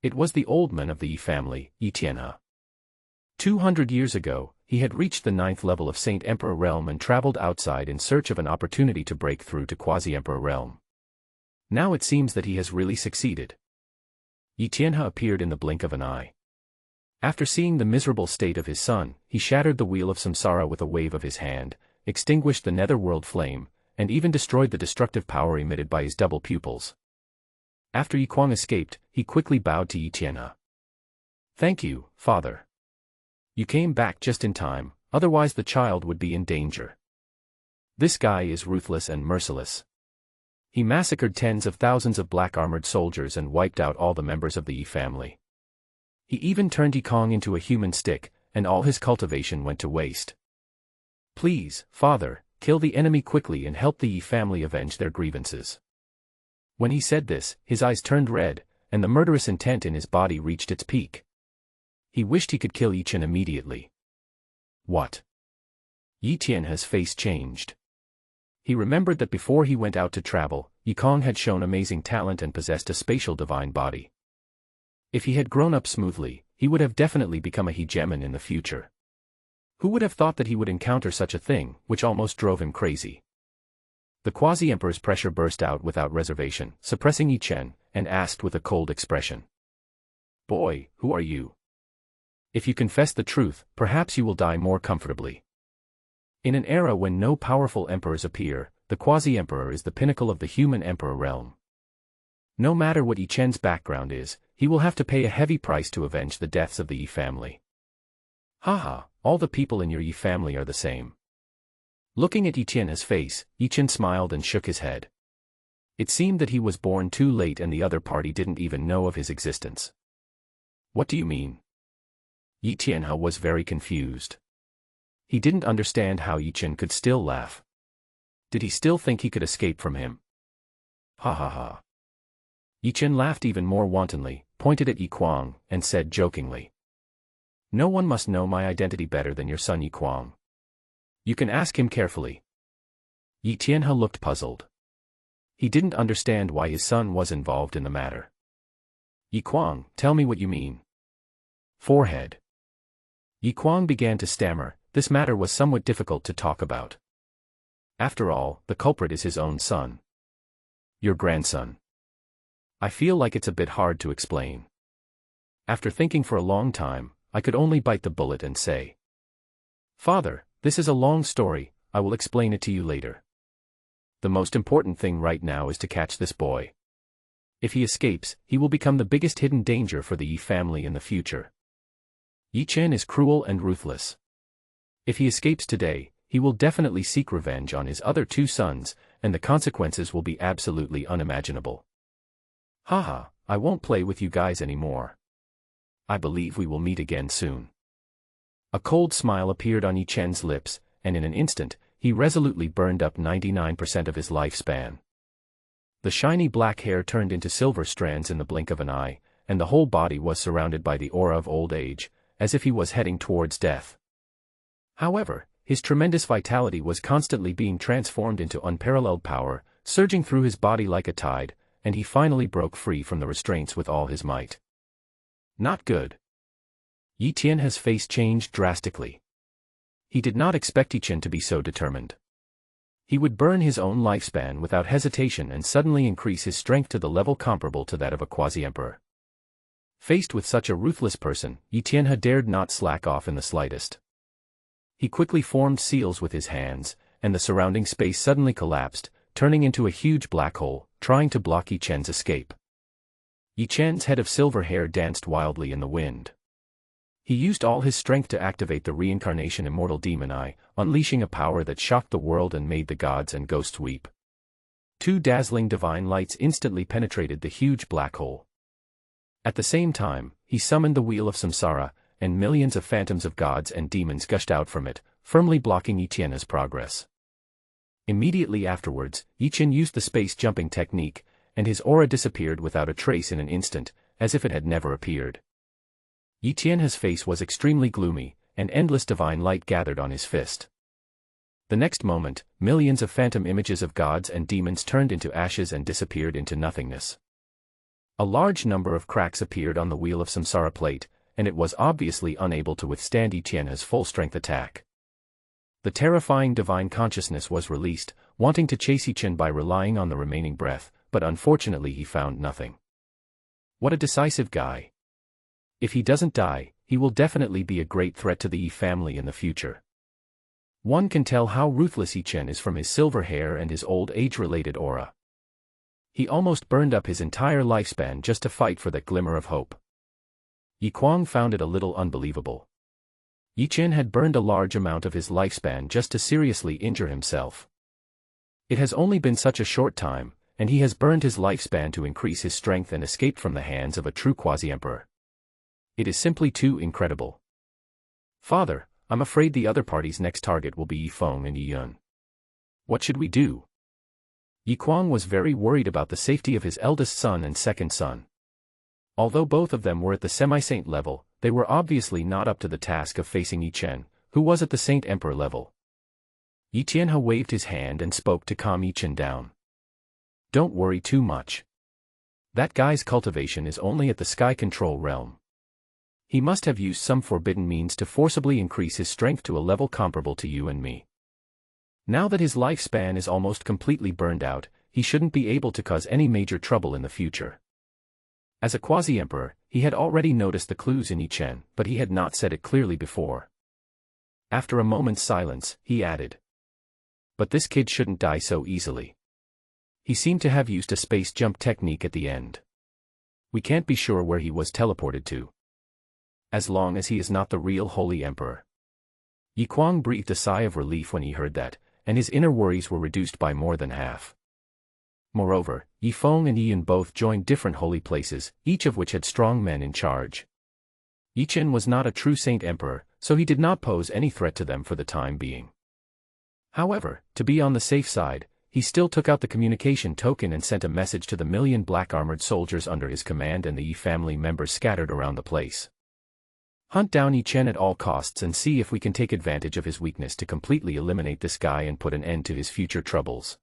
It was the old man of the Yi family, Yi Tianhe. 200 years ago, he had reached the 9th level of Saint Emperor realm and traveled outside in search of an opportunity to break through to Quasi-Emperor realm. Now it seems that he has really succeeded. Yi Tianhe appeared in the blink of an eye. After seeing the miserable state of his son, he shattered the wheel of samsara with a wave of his hand, extinguished the netherworld flame, and even destroyed the destructive power emitted by his double pupils. After Yi Kuang escaped, he quickly bowed to Yi Tianhe. "Thank you, father. You came back just in time, otherwise the child would be in danger. This guy is ruthless and merciless. He massacred tens of thousands of black-armored soldiers and wiped out all the members of the Yi family. He even turned Yi Kuang into a human stick, and all his cultivation went to waste. Please, father, kill the enemy quickly and help the Yi family avenge their grievances." When he said this, his eyes turned red, and the murderous intent in his body reached its peak. He wished he could kill Yi Chen immediately. What? Yi Tianhe's face changed. He remembered that before he went out to travel, Yi Kuang had shown amazing talent and possessed a spatial divine body. If he had grown up smoothly, he would have definitely become a hegemon in the future. Who would have thought that he would encounter such a thing, which almost drove him crazy? The Quasi-Emperor's pressure burst out without reservation, suppressing Yi Chen, and asked with a cold expression. "Boy, who are you? If you confess the truth, perhaps you will die more comfortably." In an era when no powerful emperors appear, the Quasi-Emperor is the pinnacle of the human emperor realm. No matter what Yi Chen's background is, he will have to pay a heavy price to avenge the deaths of the Yi family. "Haha, all the people in your Yi family are the same." Looking at Yi Tianhe's face, Yi Chen smiled and shook his head. It seemed that he was born too late and the other party didn't even know of his existence. "What do you mean?" Yi Tianhe was very confused. He didn't understand how Yi Chen could still laugh. Did he still think he could escape from him? "Ha ha ha." Yi Chen laughed even more wantonly, pointed at Yi Kuang, and said jokingly, "No one must know my identity better than your son Yi Kuang. You can ask him carefully." Yi Tianhe looked puzzled. He didn't understand why his son was involved in the matter. "Yi Kuang, tell me what you mean." Forehead. Yi Kuang began to stammer. This matter was somewhat difficult to talk about. After all, the culprit is his own son. "Your grandson." "I feel like it's a bit hard to explain." After thinking for a long time, I could only bite the bullet and say, "Father, this is a long story, I will explain it to you later. The most important thing right now is to catch this boy. If he escapes, he will become the biggest hidden danger for the Yi family in the future. Yi Chen is cruel and ruthless. If he escapes today, he will definitely seek revenge on his other two sons, and the consequences will be absolutely unimaginable. Haha, I won't play with you guys anymore. I believe we will meet again soon." A cold smile appeared on Yi Chen's lips, and in an instant, he resolutely burned up 99% of his lifespan. The shiny black hair turned into silver strands in the blink of an eye, and the whole body was surrounded by the aura of old age, as if he was heading towards death. However, his tremendous vitality was constantly being transformed into unparalleled power, surging through his body like a tide, and he finally broke free from the restraints with all his might. Not good. Yi Tianhe's face changed drastically. He did not expect Yi Chen to be so determined. He would burn his own lifespan without hesitation and suddenly increase his strength to the level comparable to that of a quasi-emperor. Faced with such a ruthless person, Yi Tianhe dared not slack off in the slightest. He quickly formed seals with his hands, and the surrounding space suddenly collapsed, turning into a huge black hole, trying to block Yi Chen's escape. Yi Chen's head of silver hair danced wildly in the wind. He used all his strength to activate the reincarnation immortal demon eye, unleashing a power that shocked the world and made the gods and ghosts weep. Two dazzling divine lights instantly penetrated the huge black hole. At the same time, he summoned the wheel of samsara, and millions of phantoms of gods and demons gushed out from it, firmly blocking Yi Tianhe's progress. Immediately afterwards, Yi Chen used the space-jumping technique, and his aura disappeared without a trace in an instant, as if it had never appeared. Yi Tianhe's face was extremely gloomy, and endless divine light gathered on his fist. The next moment, millions of phantom images of gods and demons turned into ashes and disappeared into nothingness. A large number of cracks appeared on the wheel of Samsara plate, and it was obviously unable to withstand Yiqian's full-strength attack. The terrifying divine consciousness was released, wanting to chase Yiqian by relying on the remaining breath, but unfortunately he found nothing. What a decisive guy. If he doesn't die, he will definitely be a great threat to the Yi family in the future. One can tell how ruthless Yiqian is from his silver hair and his old age-related aura. He almost burned up his entire lifespan just to fight for that glimmer of hope. Yi Kuang found it a little unbelievable. Yiqian had burned a large amount of his lifespan just to seriously injure himself. It has only been such a short time, and he has burned his lifespan to increase his strength and escaped from the hands of a true quasi-emperor. It is simply too incredible. Father, I'm afraid the other party's next target will be Yifeng and Yiyun. What should we do? Yi Kuang was very worried about the safety of his eldest son and second son. Although both of them were at the semi-saint level, they were obviously not up to the task of facing Yiqian, who was at the Saint Emperor level. Yi Tianhe waved his hand and spoke to calm Yiqian down. Don't worry too much. That guy's cultivation is only at the sky control realm. He must have used some forbidden means to forcibly increase his strength to a level comparable to you and me. Now that his lifespan is almost completely burned out, he shouldn't be able to cause any major trouble in the future. As a quasi-emperor, he had already noticed the clues in Yiqian, but he had not said it clearly before. After a moment's silence, he added. But this kid shouldn't die so easily. He seemed to have used a space jump technique at the end. We can't be sure where he was teleported to. As long as he is not the real Holy Emperor. Yi Kuang breathed a sigh of relief when he heard that, and his inner worries were reduced by more than half. Moreover, Yifeng and Yiyun both joined different holy places, each of which had strong men in charge. Yiqian was not a true Saint Emperor, so he did not pose any threat to them for the time being. However, to be on the safe side, he still took out the communication token and sent a message to the million black-armored soldiers under his command and the Yi family members scattered around the place. Hunt down Yiqian at all costs and see if we can take advantage of his weakness to completely eliminate this guy and put an end to his future troubles.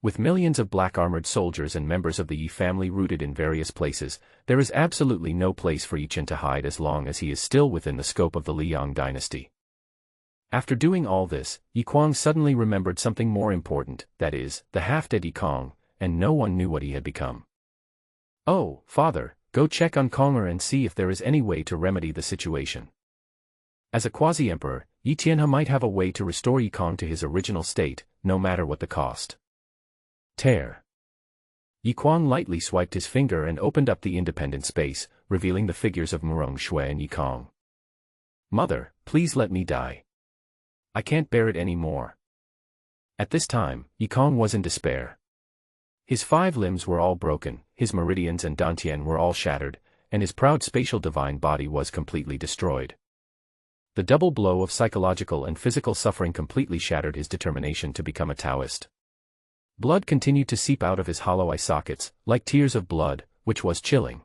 With millions of black-armored soldiers and members of the Yi family rooted in various places, there is absolutely no place for Yiqian to hide as long as he is still within the scope of the Liang dynasty. After doing all this, Yi Kuang suddenly remembered something more important, that is, the half-dead Yi Kong, and no one knew what he had become. Oh, father, go check on Konger and see if there is any way to remedy the situation. As a quasi-emperor, Yi Tianhe might have a way to restore Yi Kong to his original state, no matter what the cost. Tear. Yi Kuang lightly swiped his finger and opened up the independent space, revealing the figures of Murong Shui and Yi Kong. Mother, please let me die. I can't bear it anymore. At this time, Yi Kong was in despair. His 5 limbs were all broken, his meridians and dantian were all shattered, and his proud spatial divine body was completely destroyed. The double blow of psychological and physical suffering completely shattered his determination to become a Taoist. Blood continued to seep out of his hollow eye sockets, like tears of blood, which was chilling.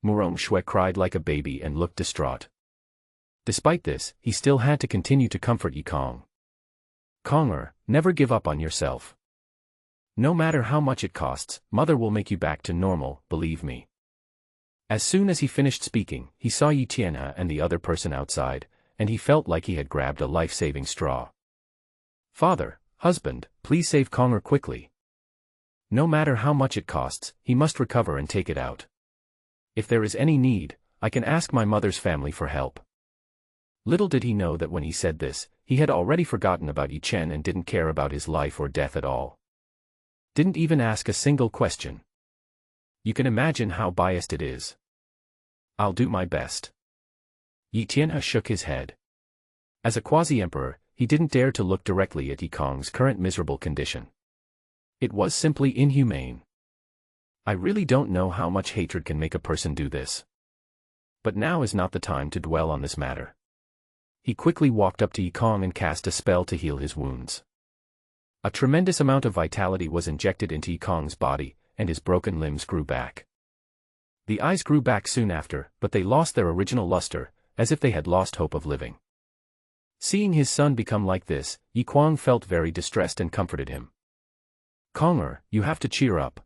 Murong Shui cried like a baby and looked distraught. Despite this, he still had to continue to comfort Yi Kong. Konger, never give up on yourself. No matter how much it costs, Mother will make you back to normal, believe me. As soon as he finished speaking, he saw Yi Tianhe and the other person outside, and he felt like he had grabbed a life-saving straw. Father, husband, please save Konger quickly. No matter how much it costs, he must recover and take it out. If there is any need, I can ask my mother's family for help. Little did he know that when he said this, he had already forgotten about Yiqian and didn't care about his life or death at all. Didn't even ask a single question. You can imagine how biased it is. I'll do my best. Yi Tianhe shook his head. As a quasi-emperor, he didn't dare to look directly at Yi Kong's current miserable condition. It was simply inhumane. I really don't know how much hatred can make a person do this. But now is not the time to dwell on this matter. He quickly walked up to Yi Kong and cast a spell to heal his wounds. A tremendous amount of vitality was injected into Yi Kong's body, and his broken limbs grew back. The eyes grew back soon after, but they lost their original luster, as if they had lost hope of living. Seeing his son become like this, Yi Kuang felt very distressed and comforted him. "Konger, you have to cheer up.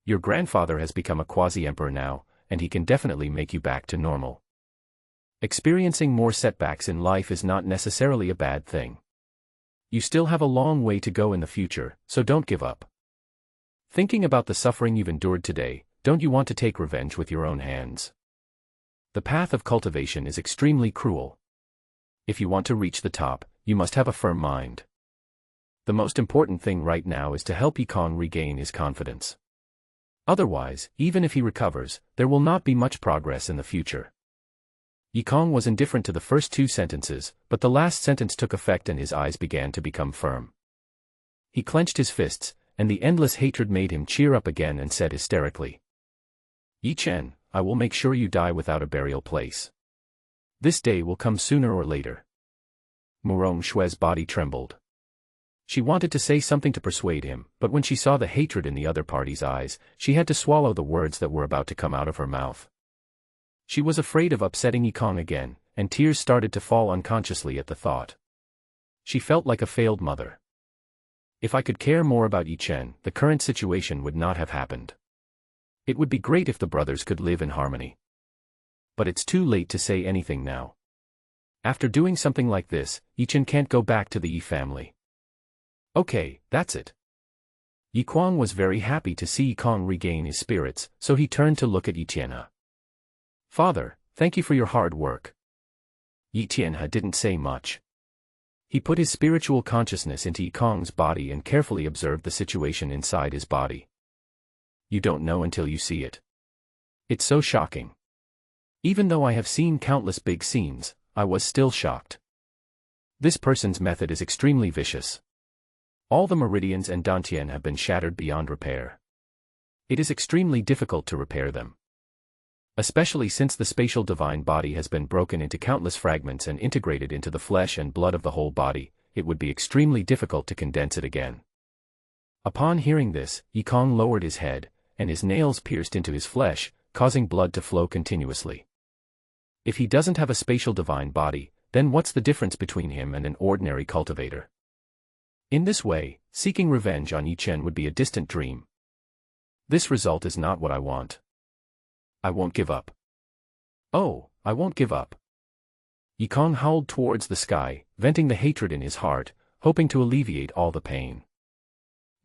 Your grandfather has become a quasi-emperor now, and he can definitely make you back to normal. Experiencing more setbacks in life is not necessarily a bad thing. You still have a long way to go in the future, so don't give up. Thinking about the suffering you've endured today, don't you want to take revenge with your own hands? The path of cultivation is extremely cruel. If you want to reach the top, you must have a firm mind. The most important thing right now is to help Yi Kuang regain his confidence. Otherwise, even if he recovers, there will not be much progress in the future." Yi Kuang was indifferent to the first two sentences, but the last sentence took effect and his eyes began to become firm. He clenched his fists, and the endless hatred made him cheer up again and said hysterically, "Yi Chen, I will make sure you die without a burial place. This day will come sooner or later." Murong Shue's body trembled. She wanted to say something to persuade him, but when she saw the hatred in the other party's eyes, she had to swallow the words that were about to come out of her mouth. She was afraid of upsetting Yi Kuang again, and tears started to fall unconsciously at the thought. She felt like a failed mother. If I could care more about Yi Chen, the current situation would not have happened. It would be great if the brothers could live in harmony. But it's too late to say anything now. After doing something like this, Yi Chen can't go back to the Yi family. Okay, that's it. Yi Kuang was very happy to see Yi Kuang regain his spirits, so he turned to look at Yi Tianhe. "Father, thank you for your hard work." Yi Tianhe didn't say much. He put his spiritual consciousness into Yi Kuang's body and carefully observed the situation inside his body. You don't know until you see it. It's so shocking. Even though I have seen countless big scenes, I was still shocked. This person's method is extremely vicious. All the meridians and dantian have been shattered beyond repair. It is extremely difficult to repair them. Especially since the spatial divine body has been broken into countless fragments and integrated into the flesh and blood of the whole body, it would be extremely difficult to condense it again. Upon hearing this, Yi Kuang lowered his head, and his nails pierced into his flesh, causing blood to flow continuously. If he doesn't have a spatial divine body, then what's the difference between him and an ordinary cultivator? In this way, seeking revenge on Yi Chen would be a distant dream. This result is not what I want. I won't give up. Oh, I won't give up. Yi Kuang howled towards the sky, venting the hatred in his heart, hoping to alleviate all the pain.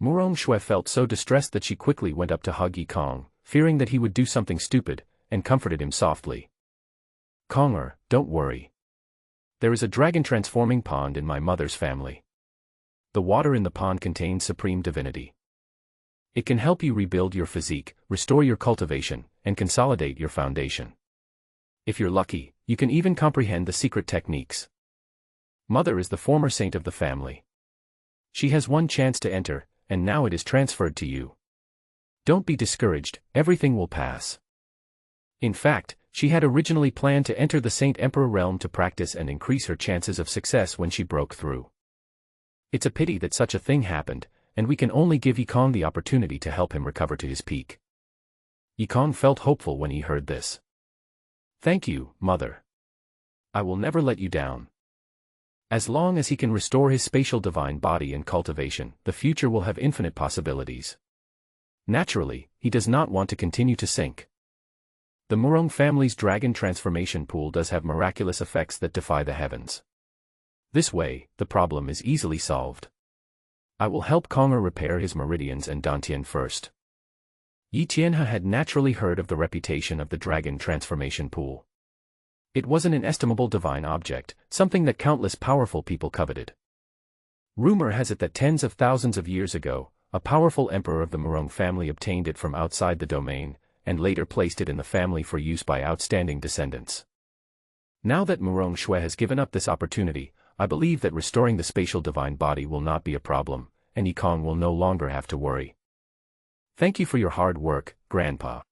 Murong Shui felt so distressed that she quickly went up to hug Yi Kuang, fearing that he would do something stupid, and comforted him softly. "Konger, don't worry. There is a dragon-transforming pond in my mother's family. The water in the pond contains supreme divinity. It can help you rebuild your physique, restore your cultivation, and consolidate your foundation. If you're lucky, you can even comprehend the secret techniques. Mother is the former saint of the family. She has one chance to enter, and now it is transferred to you. Don't be discouraged, everything will pass." In fact, she had originally planned to enter the Saint Emperor realm to practice and increase her chances of success when she broke through. It's a pity that such a thing happened, and we can only give Yi Kuang the opportunity to help him recover to his peak. Yi Kuang felt hopeful when he heard this. "Thank you, Mother. I will never let you down. As long as he can restore his spatial divine body and cultivation, the future will have infinite possibilities. Naturally, he does not want to continue to sink. The Murong family's dragon transformation pool does have miraculous effects that defy the heavens. This way, the problem is easily solved. I will help Konger repair his meridians and dantian first." Yi Tianhe had naturally heard of the reputation of the dragon transformation pool. It was an inestimable divine object, something that countless powerful people coveted. Rumor has it that tens of thousands of years ago, a powerful emperor of the Murong family obtained it from outside the domain, and later placed it in the family for use by outstanding descendants. Now that Murong Shui has given up this opportunity, I believe that restoring the spatial divine body will not be a problem, and Yi Kuang will no longer have to worry. Thank you for your hard work, Grandpa.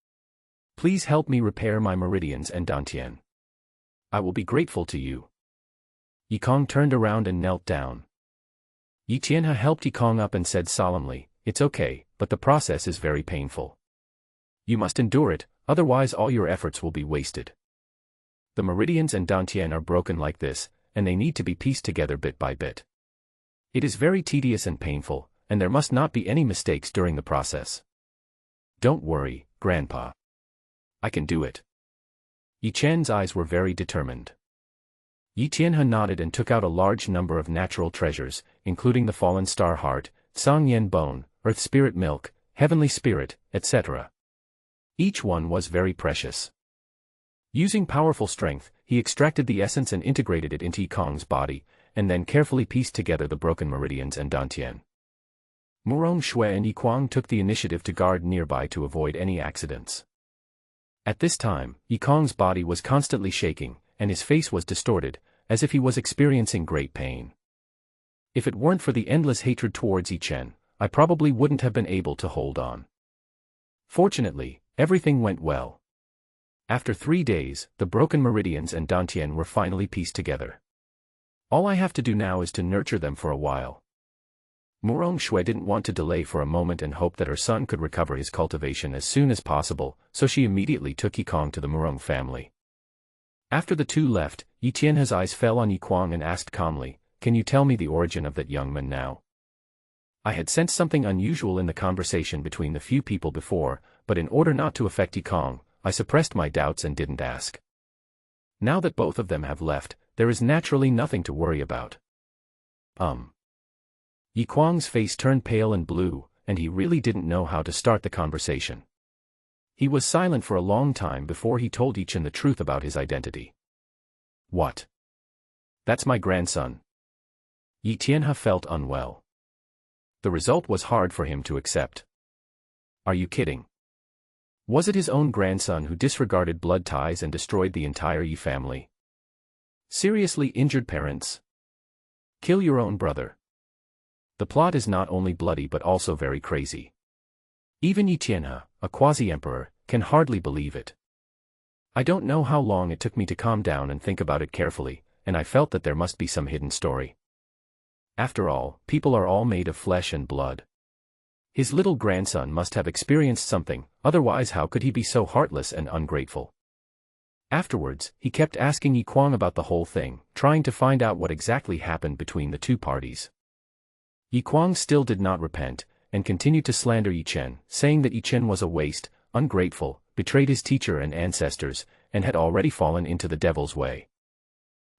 Please help me repair my meridians and dantian. I will be grateful to you. Yi Kuang turned around and knelt down. Yi Tianhe helped Yi Kuang up and said solemnly, "It's okay, but the process is very painful. You must endure it, otherwise all your efforts will be wasted. The meridians and dantian are broken like this, and they need to be pieced together bit by bit. It is very tedious and painful, and there must not be any mistakes during the process. Don't worry, Grandpa. I can do it. Yi Qian's eyes were very determined. Yi Tianhe nodded and took out a large number of natural treasures, including the fallen star heart, Song Yen bone, earth spirit milk, heavenly spirit, etc. Each one was very precious. Using powerful strength, he extracted the essence and integrated it into Yikong's body, and then carefully pieced together the broken meridians and dantian. Murong Shui and Yikuang took the initiative to guard nearby to avoid any accidents. At this time, Yikong's body was constantly shaking, and his face was distorted, as if he was experiencing great pain. If it weren't for the endless hatred towards Yi Qian, I probably wouldn't have been able to hold on. Fortunately, everything went well. After 3 days, the broken meridians and dantian were finally pieced together. All I have to do now is to nurture them for a while. Murong Shui didn't want to delay for a moment and hoped that her son could recover his cultivation as soon as possible, so she immediately took Yikong to the Murong family. After the two left, Yi Tianhe's eyes fell on Yikuang and asked calmly, "Can you tell me the origin of that young man now?" I had sensed something unusual in the conversation between the few people before, but in order not to affect Yikong, I suppressed my doubts and didn't ask. Now that both of them have left, there is naturally nothing to worry about. Yikuang's face turned pale and blue, and he really didn't know how to start the conversation. He was silent for a long time before he told Yi Qian the truth about his identity. "What? That's my grandson." Yi Tianhe felt unwell. The result was hard for him to accept. Are you kidding? Was it his own grandson who disregarded blood ties and destroyed the entire Yi family? Seriously injured parents? Kill your own brother. The plot is not only bloody but also very crazy. Even Yi Tianhe, a quasi-emperor, can hardly believe it. I don't know how long it took me to calm down and think about it carefully, and I felt that there must be some hidden story. After all, people are all made of flesh and blood. His little grandson must have experienced something, otherwise how could he be so heartless and ungrateful? Afterwards, he kept asking Yikuang about the whole thing, trying to find out what exactly happened between the two parties. Yikuang still did not repent, and continued to slander Yi Qian, saying that Yi Qian was a waste, ungrateful, betrayed his teacher and ancestors, and had already fallen into the devil's way.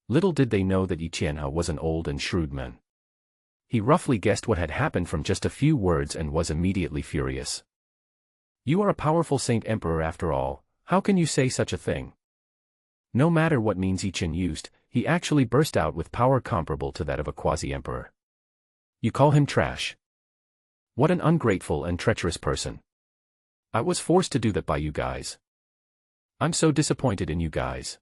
Little did they know that Yi Tianhe was an old and shrewd man. He roughly guessed what had happened from just a few words and was immediately furious. "You are a powerful Saint Emperor after all, how can you say such a thing?" No matter what means Yi Qian used, he actually burst out with power comparable to that of a quasi-emperor. "You call him trash? What an ungrateful and treacherous person. I was forced to do that by you guys. I'm so disappointed in you guys."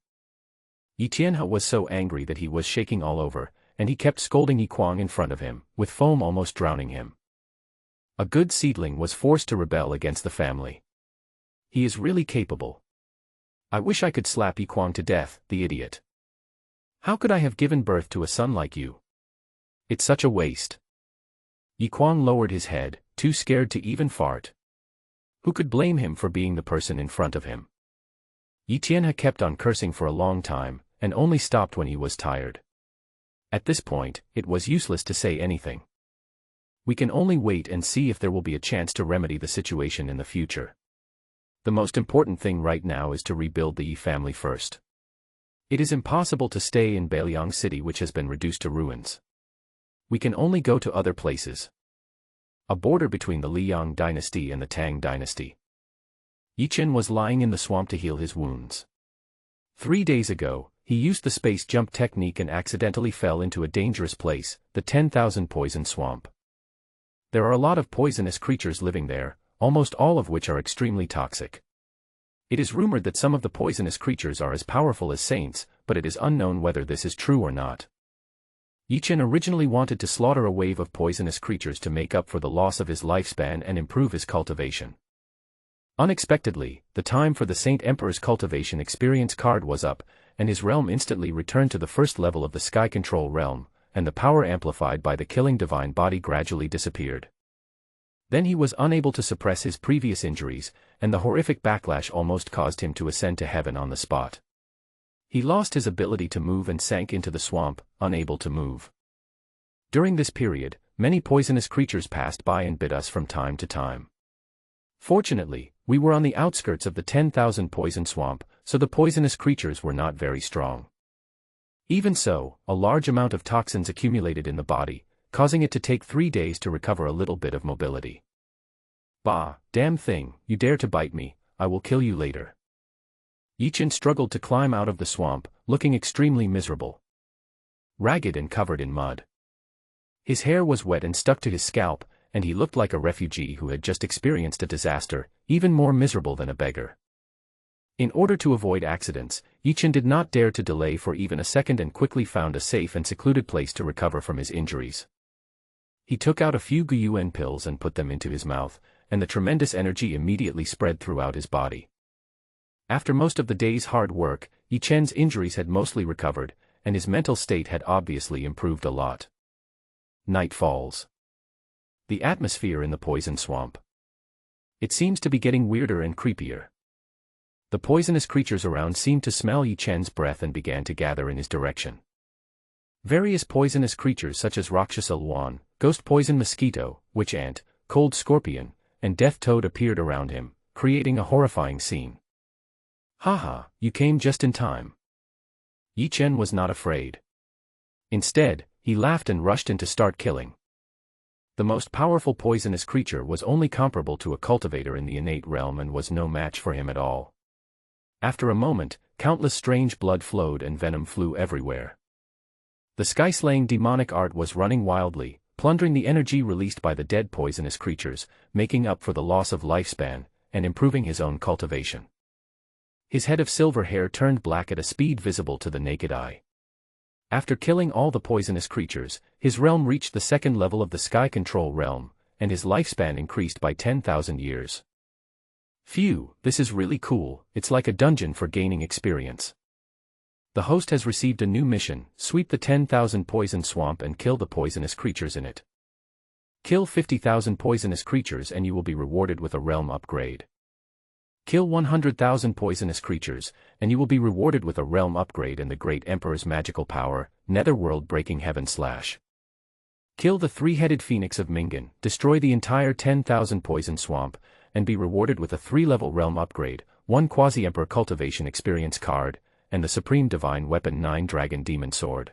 Yi Tianhe was so angry that he was shaking all over, and he kept scolding Yikuang in front of him, with foam almost drowning him. A good seedling was forced to rebel against the family. He is really capable. I wish I could slap Yikuang to death, the idiot. How could I have given birth to a son like you? It's such a waste. Yikuang lowered his head, too scared to even fart. Who could blame him for being the person in front of him? Yi Tianhe kept on cursing for a long time, and only stopped when he was tired. At this point, it was useless to say anything. We can only wait and see if there will be a chance to remedy the situation in the future. The most important thing right now is to rebuild the Yi family first. It is impossible to stay in Beiliang City, which has been reduced to ruins. We can only go to other places. A border between the Liang dynasty and the Tang dynasty. Yi Qian was lying in the swamp to heal his wounds. 3 days ago, he used the space jump technique and accidentally fell into a dangerous place, the 10,000 poison swamp. There are a lot of poisonous creatures living there, almost all of which are extremely toxic. It is rumored that some of the poisonous creatures are as powerful as saints, but it is unknown whether this is true or not. Yi Qian originally wanted to slaughter a wave of poisonous creatures to make up for the loss of his lifespan and improve his cultivation. Unexpectedly, the time for the Saint Emperor's cultivation experience card was up, and his realm instantly returned to the first level of the Sky Control realm, and the power amplified by the killing divine body gradually disappeared. Then he was unable to suppress his previous injuries, and the horrific backlash almost caused him to ascend to heaven on the spot. He lost his ability to move and sank into the swamp, unable to move. During this period, many poisonous creatures passed by and bit us from time to time. Fortunately, we were on the outskirts of the 10,000 poison swamp, so the poisonous creatures were not very strong. Even so, a large amount of toxins accumulated in the body, causing it to take 3 days to recover a little bit of mobility. Bah, damn thing, you dare to bite me, I will kill you later. Yichen struggled to climb out of the swamp, looking extremely miserable. Ragged and covered in mud. His hair was wet and stuck to his scalp, and he looked like a refugee who had just experienced a disaster, even more miserable than a beggar. In order to avoid accidents, Yichen did not dare to delay for even a second and quickly found a safe and secluded place to recover from his injuries. He took out a few Guiyuan pills and put them into his mouth, and the tremendous energy immediately spread throughout his body. After most of the day's hard work, Yichen's injuries had mostly recovered, and his mental state had obviously improved a lot. Night falls. The atmosphere in the poison swamp. It seems to be getting weirder and creepier. The poisonous creatures around seemed to smell Yichen's breath and began to gather in his direction. Various poisonous creatures such as Rakshasa Luan, ghost poison mosquito, witch ant, cold scorpion, and death toad appeared around him, creating a horrifying scene. Haha, you came just in time. Yichen was not afraid. Instead, he laughed and rushed in to start killing. The most powerful poisonous creature was only comparable to a cultivator in the innate realm and was no match for him at all. After a moment, countless strange blood flowed and venom flew everywhere. The sky-slaying demonic art was running wildly, plundering the energy released by the dead poisonous creatures, making up for the loss of lifespan, and improving his own cultivation. His head of silver hair turned black at a speed visible to the naked eye. After killing all the poisonous creatures, his realm reached the second level of the sky control realm, and his lifespan increased by 10,000 years. Phew, this is really cool, it's like a dungeon for gaining experience. The host has received a new mission: sweep the 10,000 poison swamp and kill the poisonous creatures in it. Kill 50,000 poisonous creatures and you will be rewarded with a realm upgrade. Kill 100,000 poisonous creatures, and you will be rewarded with a realm upgrade and the Great Emperor's magical power, netherworld breaking heaven slash. Kill the three-headed phoenix of Mingan, destroy the entire 10,000 poison swamp, and be rewarded with a 3-level realm upgrade, 1 quasi-emperor cultivation experience card, and the supreme divine weapon 9 dragon demon sword.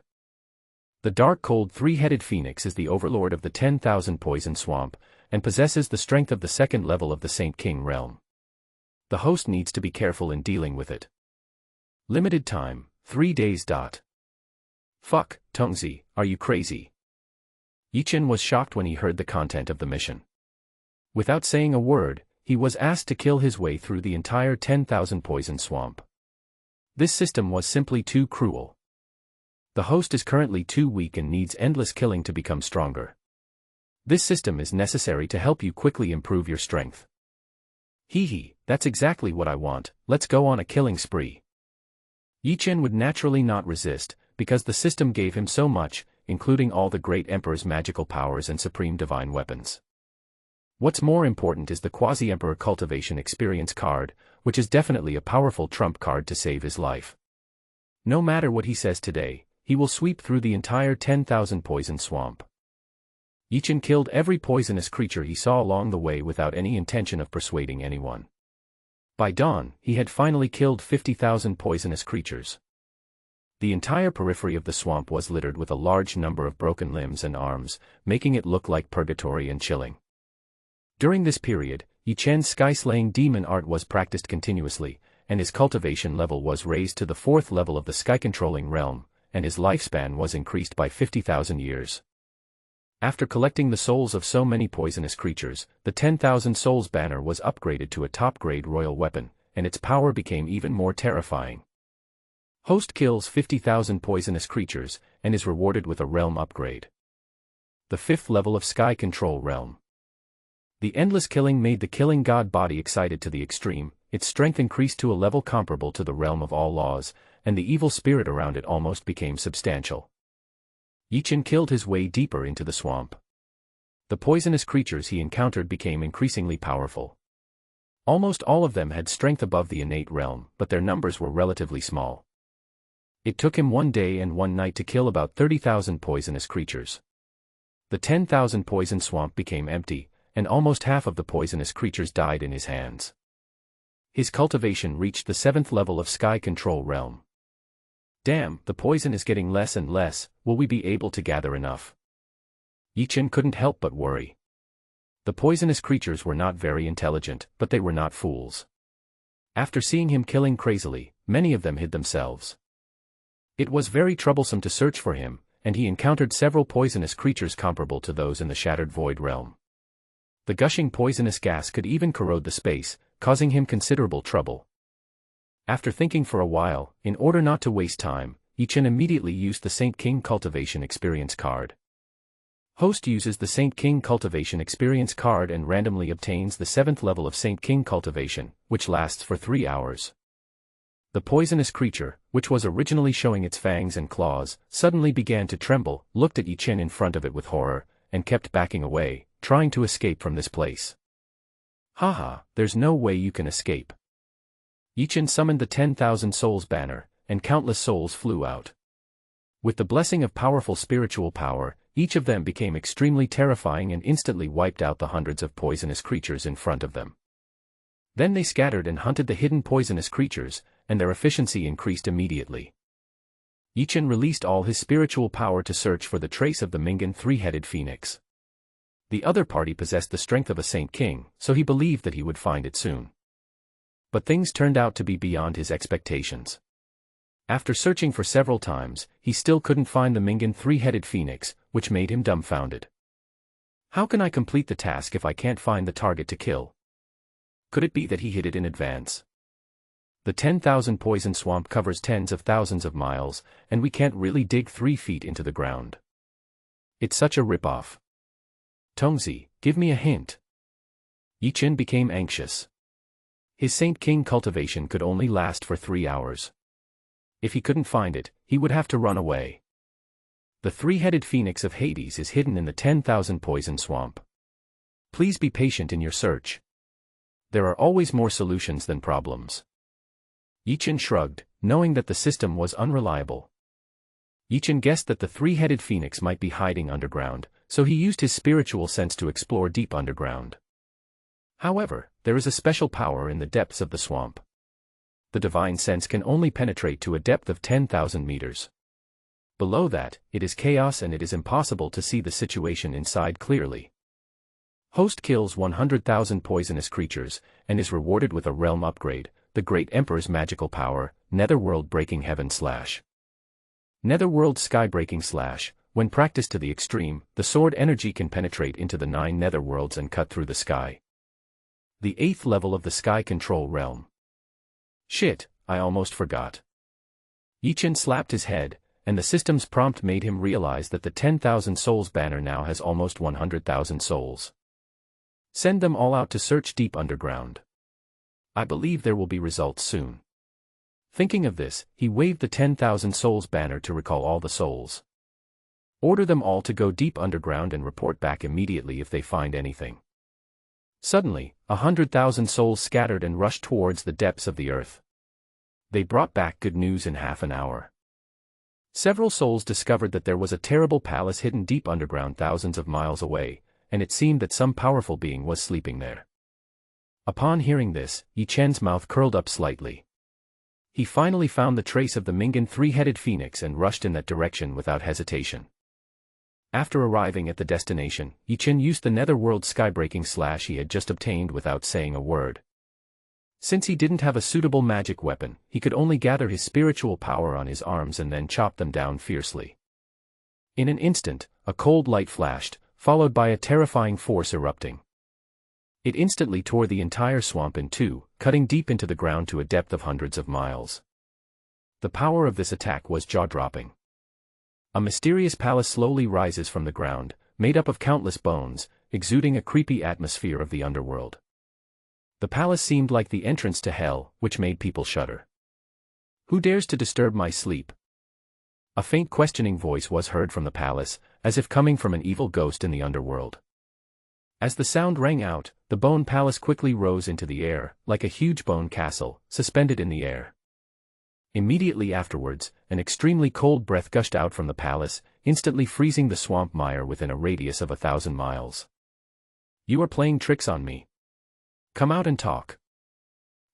The dark cold three-headed phoenix is the overlord of the 10,000 poison swamp, and possesses the strength of the second level of the Saint King realm. The host needs to be careful in dealing with it. Limited time, 3 days. Fuck, Tongzi, are you crazy? Yichen was shocked when he heard the content of the mission. Without saying a word, he was asked to kill his way through the entire 10,000 poison swamp. This system was simply too cruel. The host is currently too weak and needs endless killing to become stronger. This system is necessary to help you quickly improve your strength. Hee, that's exactly what I want, let's go on a killing spree. Yichen would naturally not resist, because the system gave him so much, including all the Great Emperor's magical powers and supreme divine weapons. What's more important is the Quasi-Emperor Cultivation Experience card, which is definitely a powerful trump card to save his life. No matter what he says today, he will sweep through the entire 10,000 poison swamp. Yichen killed every poisonous creature he saw along the way without any intention of persuading anyone. By dawn, he had finally killed 50,000 poisonous creatures. The entire periphery of the swamp was littered with a large number of broken limbs and arms, making it look like purgatory and chilling. During this period, Yichen's sky-slaying demon art was practiced continuously, and his cultivation level was raised to the 4th level of the sky-controlling realm, and his lifespan was increased by 50,000 years. After collecting the souls of so many poisonous creatures, the 10,000 souls banner was upgraded to a top-grade royal weapon, and its power became even more terrifying. Host kills 50,000 poisonous creatures, and is rewarded with a realm upgrade. The 5th level of Sky Control Realm. The endless killing made the killing god body excited to the extreme, its strength increased to a level comparable to the realm of all laws, and the evil spirit around it almost became substantial. Yichen killed his way deeper into the swamp. The poisonous creatures he encountered became increasingly powerful. Almost all of them had strength above the innate realm, but their numbers were relatively small. It took him 1 day and 1 night to kill about 30,000 poisonous creatures. The 10,000 poison swamp became empty, and almost half of the poisonous creatures died in his hands. His cultivation reached the 7th level of Sky Control Realm. Damn, the poison is getting less and less, will we be able to gather enough? Yichen couldn't help but worry. The poisonous creatures were not very intelligent, but they were not fools. After seeing him killing crazily, many of them hid themselves. It was very troublesome to search for him, and he encountered several poisonous creatures comparable to those in the Shattered Void realm. The gushing poisonous gas could even corrode the space, causing him considerable trouble. After thinking for a while, in order not to waste time, Yichen immediately used the Saint King Cultivation Experience card. Host uses the Saint King Cultivation Experience card and randomly obtains the 7th level of Saint King Cultivation, which lasts for 3 hours. The poisonous creature, which was originally showing its fangs and claws, suddenly began to tremble, looked at Yichen in front of it with horror, and kept backing away, trying to escape from this place. Haha, there's no way you can escape. Yichen summoned the 10,000 souls banner, and countless souls flew out. With the blessing of powerful spiritual power, each of them became extremely terrifying and instantly wiped out the hundreds of poisonous creatures in front of them. Then they scattered and hunted the hidden poisonous creatures, and their efficiency increased immediately. Yichen released all his spiritual power to search for the trace of the Mingan three-headed phoenix. The other party possessed the strength of a Saint King, so he believed that he would find it soon. But things turned out to be beyond his expectations. After searching for several times, he still couldn't find the Mingan three-headed phoenix, which made him dumbfounded. How can I complete the task if I can't find the target to kill? Could it be that he hid it in advance? The 10,000 poison swamp covers tens of thousands of miles, and we can't really dig 3 feet into the ground. It's such a rip-off. Tongzi, give me a hint. Yichen became anxious. His Saint King cultivation could only last for 3 hours. If he couldn't find it, he would have to run away. The three-headed phoenix of Hades is hidden in the 10,000 poison swamp. Please be patient in your search. There are always more solutions than problems. Yichen shrugged, knowing that the system was unreliable. Yichen guessed that the three-headed phoenix might be hiding underground, so he used his spiritual sense to explore deep underground. However, there is a special power in the depths of the swamp. The divine sense can only penetrate to a depth of 10,000 meters. Below that, it is chaos and it is impossible to see the situation inside clearly. Host kills 100,000 poisonous creatures, and is rewarded with a realm upgrade, the Great Emperor's magical power, Netherworld Breaking Heaven Slash. Netherworld Sky Breaking Slash, when practiced to the extreme, the sword energy can penetrate into the 9 netherworlds and cut through the sky. The 8th level of the Sky Control Realm. Shit, I almost forgot. Yichen slapped his head, and the system's prompt made him realize that the 10,000 souls banner now has almost 100,000 souls. Send them all out to search deep underground. I believe there will be results soon. Thinking of this, he waved the 10,000 souls banner to recall all the souls. Order them all to go deep underground and report back immediately if they find anything. Suddenly, 100,000 souls scattered and rushed towards the depths of the earth. They brought back good news in half an hour. Several souls discovered that there was a terrible palace hidden deep underground thousands of miles away, and it seemed that some powerful being was sleeping there. Upon hearing this, Yichen's mouth curled up slightly. He finally found the trace of the Mingan three-headed phoenix and rushed in that direction without hesitation. After arriving at the destination, Yichen used the Netherworld Skybreaking Slash he had just obtained without saying a word. Since he didn't have a suitable magic weapon, he could only gather his spiritual power on his arms and then chop them down fiercely. In an instant, a cold light flashed, followed by a terrifying force erupting. It instantly tore the entire swamp in two, cutting deep into the ground to a depth of hundreds of miles. The power of this attack was jaw-dropping. A mysterious palace slowly rises from the ground, made up of countless bones, exuding a creepy atmosphere of the underworld. The palace seemed like the entrance to hell, which made people shudder. Who dares to disturb my sleep? A faint questioning voice was heard from the palace, as if coming from an evil ghost in the underworld. As the sound rang out, the bone palace quickly rose into the air, like a huge bone castle, suspended in the air. Immediately afterwards, an extremely cold breath gushed out from the palace, instantly freezing the swamp mire within a radius of 1,000 miles. You are playing tricks on me. Come out and talk.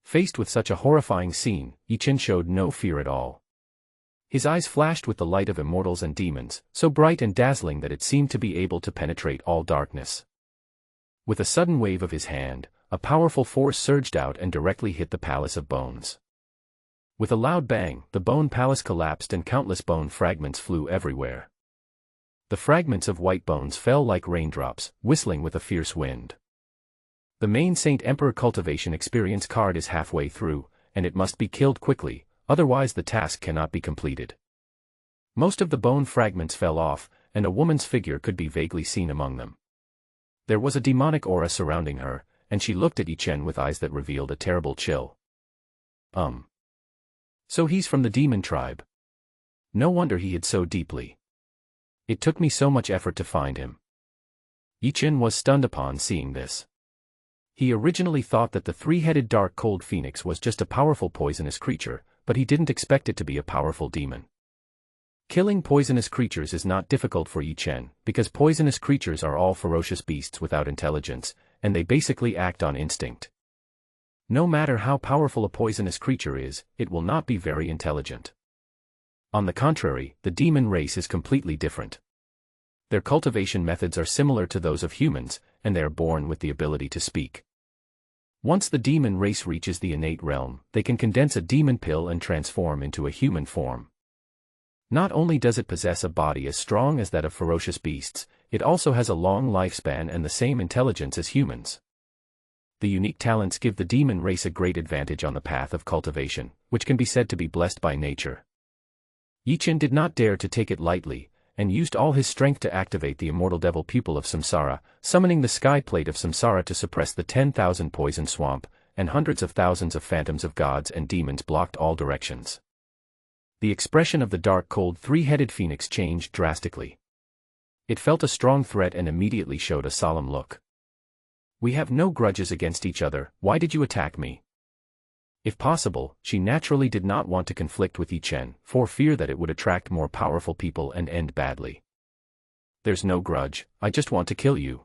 Faced with such a horrifying scene, Yi Chen showed no fear at all. His eyes flashed with the light of immortals and demons, so bright and dazzling that it seemed to be able to penetrate all darkness. With a sudden wave of his hand, a powerful force surged out and directly hit the Palace of Bones. With a loud bang, the bone palace collapsed and countless bone fragments flew everywhere. The fragments of white bones fell like raindrops, whistling with a fierce wind. The main Saint Emperor cultivation experience card is halfway through, and it must be killed quickly, otherwise the task cannot be completed. Most of the bone fragments fell off, and a woman's figure could be vaguely seen among them. There was a demonic aura surrounding her, and she looked at Yi Chen with eyes that revealed a terrible chill. So he's from the demon tribe. No wonder he hid so deeply. It took me so much effort to find him. Yi Chen was stunned upon seeing this. He originally thought that the three-headed dark cold phoenix was just a powerful poisonous creature, but he didn't expect it to be a powerful demon. Killing poisonous creatures is not difficult for Yi Chen, because poisonous creatures are all ferocious beasts without intelligence, and they basically act on instinct. No matter how powerful a poisonous creature is, it will not be very intelligent. On the contrary, the demon race is completely different. Their cultivation methods are similar to those of humans, and they are born with the ability to speak. Once the demon race reaches the innate realm, they can condense a demon pill and transform into a human form. Not only does it possess a body as strong as that of ferocious beasts, it also has a long lifespan and the same intelligence as humans. The unique talents give the demon race a great advantage on the path of cultivation, which can be said to be blessed by nature. Yi Chen did not dare to take it lightly, and used all his strength to activate the immortal devil pupil of Samsara, summoning the sky plate of Samsara to suppress the 10,000 poison swamp, and hundreds of thousands of phantoms of gods and demons blocked all directions. The expression of the dark cold three-headed phoenix changed drastically. It felt a strong threat and immediately showed a solemn look. We have no grudges against each other, why did you attack me? If possible, she naturally did not want to conflict with Yi Chen, for fear that it would attract more powerful people and end badly. There's no grudge, I just want to kill you.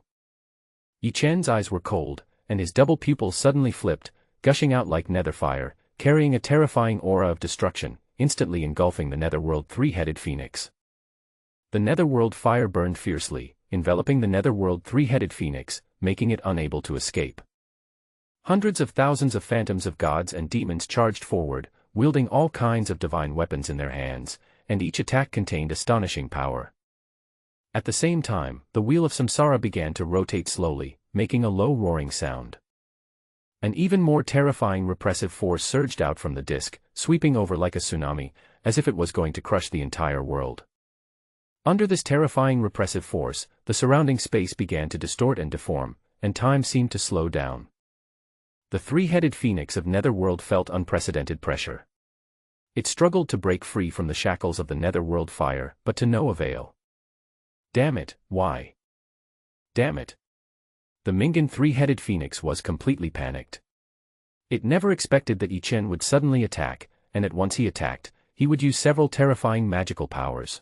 Yi Chen's eyes were cold, and his double pupils suddenly flipped, gushing out like nether fire, carrying a terrifying aura of destruction, instantly engulfing the netherworld three-headed phoenix. The netherworld fire burned fiercely, enveloping the netherworld three-headed phoenix, making it unable to escape. Hundreds of thousands of phantoms of gods and demons charged forward, wielding all kinds of divine weapons in their hands, and each attack contained astonishing power. At the same time, the wheel of Samsara began to rotate slowly, making a low roaring sound. An even more terrifying repressive force surged out from the disk, sweeping over like a tsunami, as if it was going to crush the entire world. Under this terrifying repressive force, the surrounding space began to distort and deform, and time seemed to slow down. The three-headed phoenix of Netherworld felt unprecedented pressure. It struggled to break free from the shackles of the Netherworld fire, but to no avail. Damn it, why? Damn it. The Mingan three-headed phoenix was completely panicked. It never expected that Yi Chen would suddenly attack, and at once he attacked, he would use several terrifying magical powers.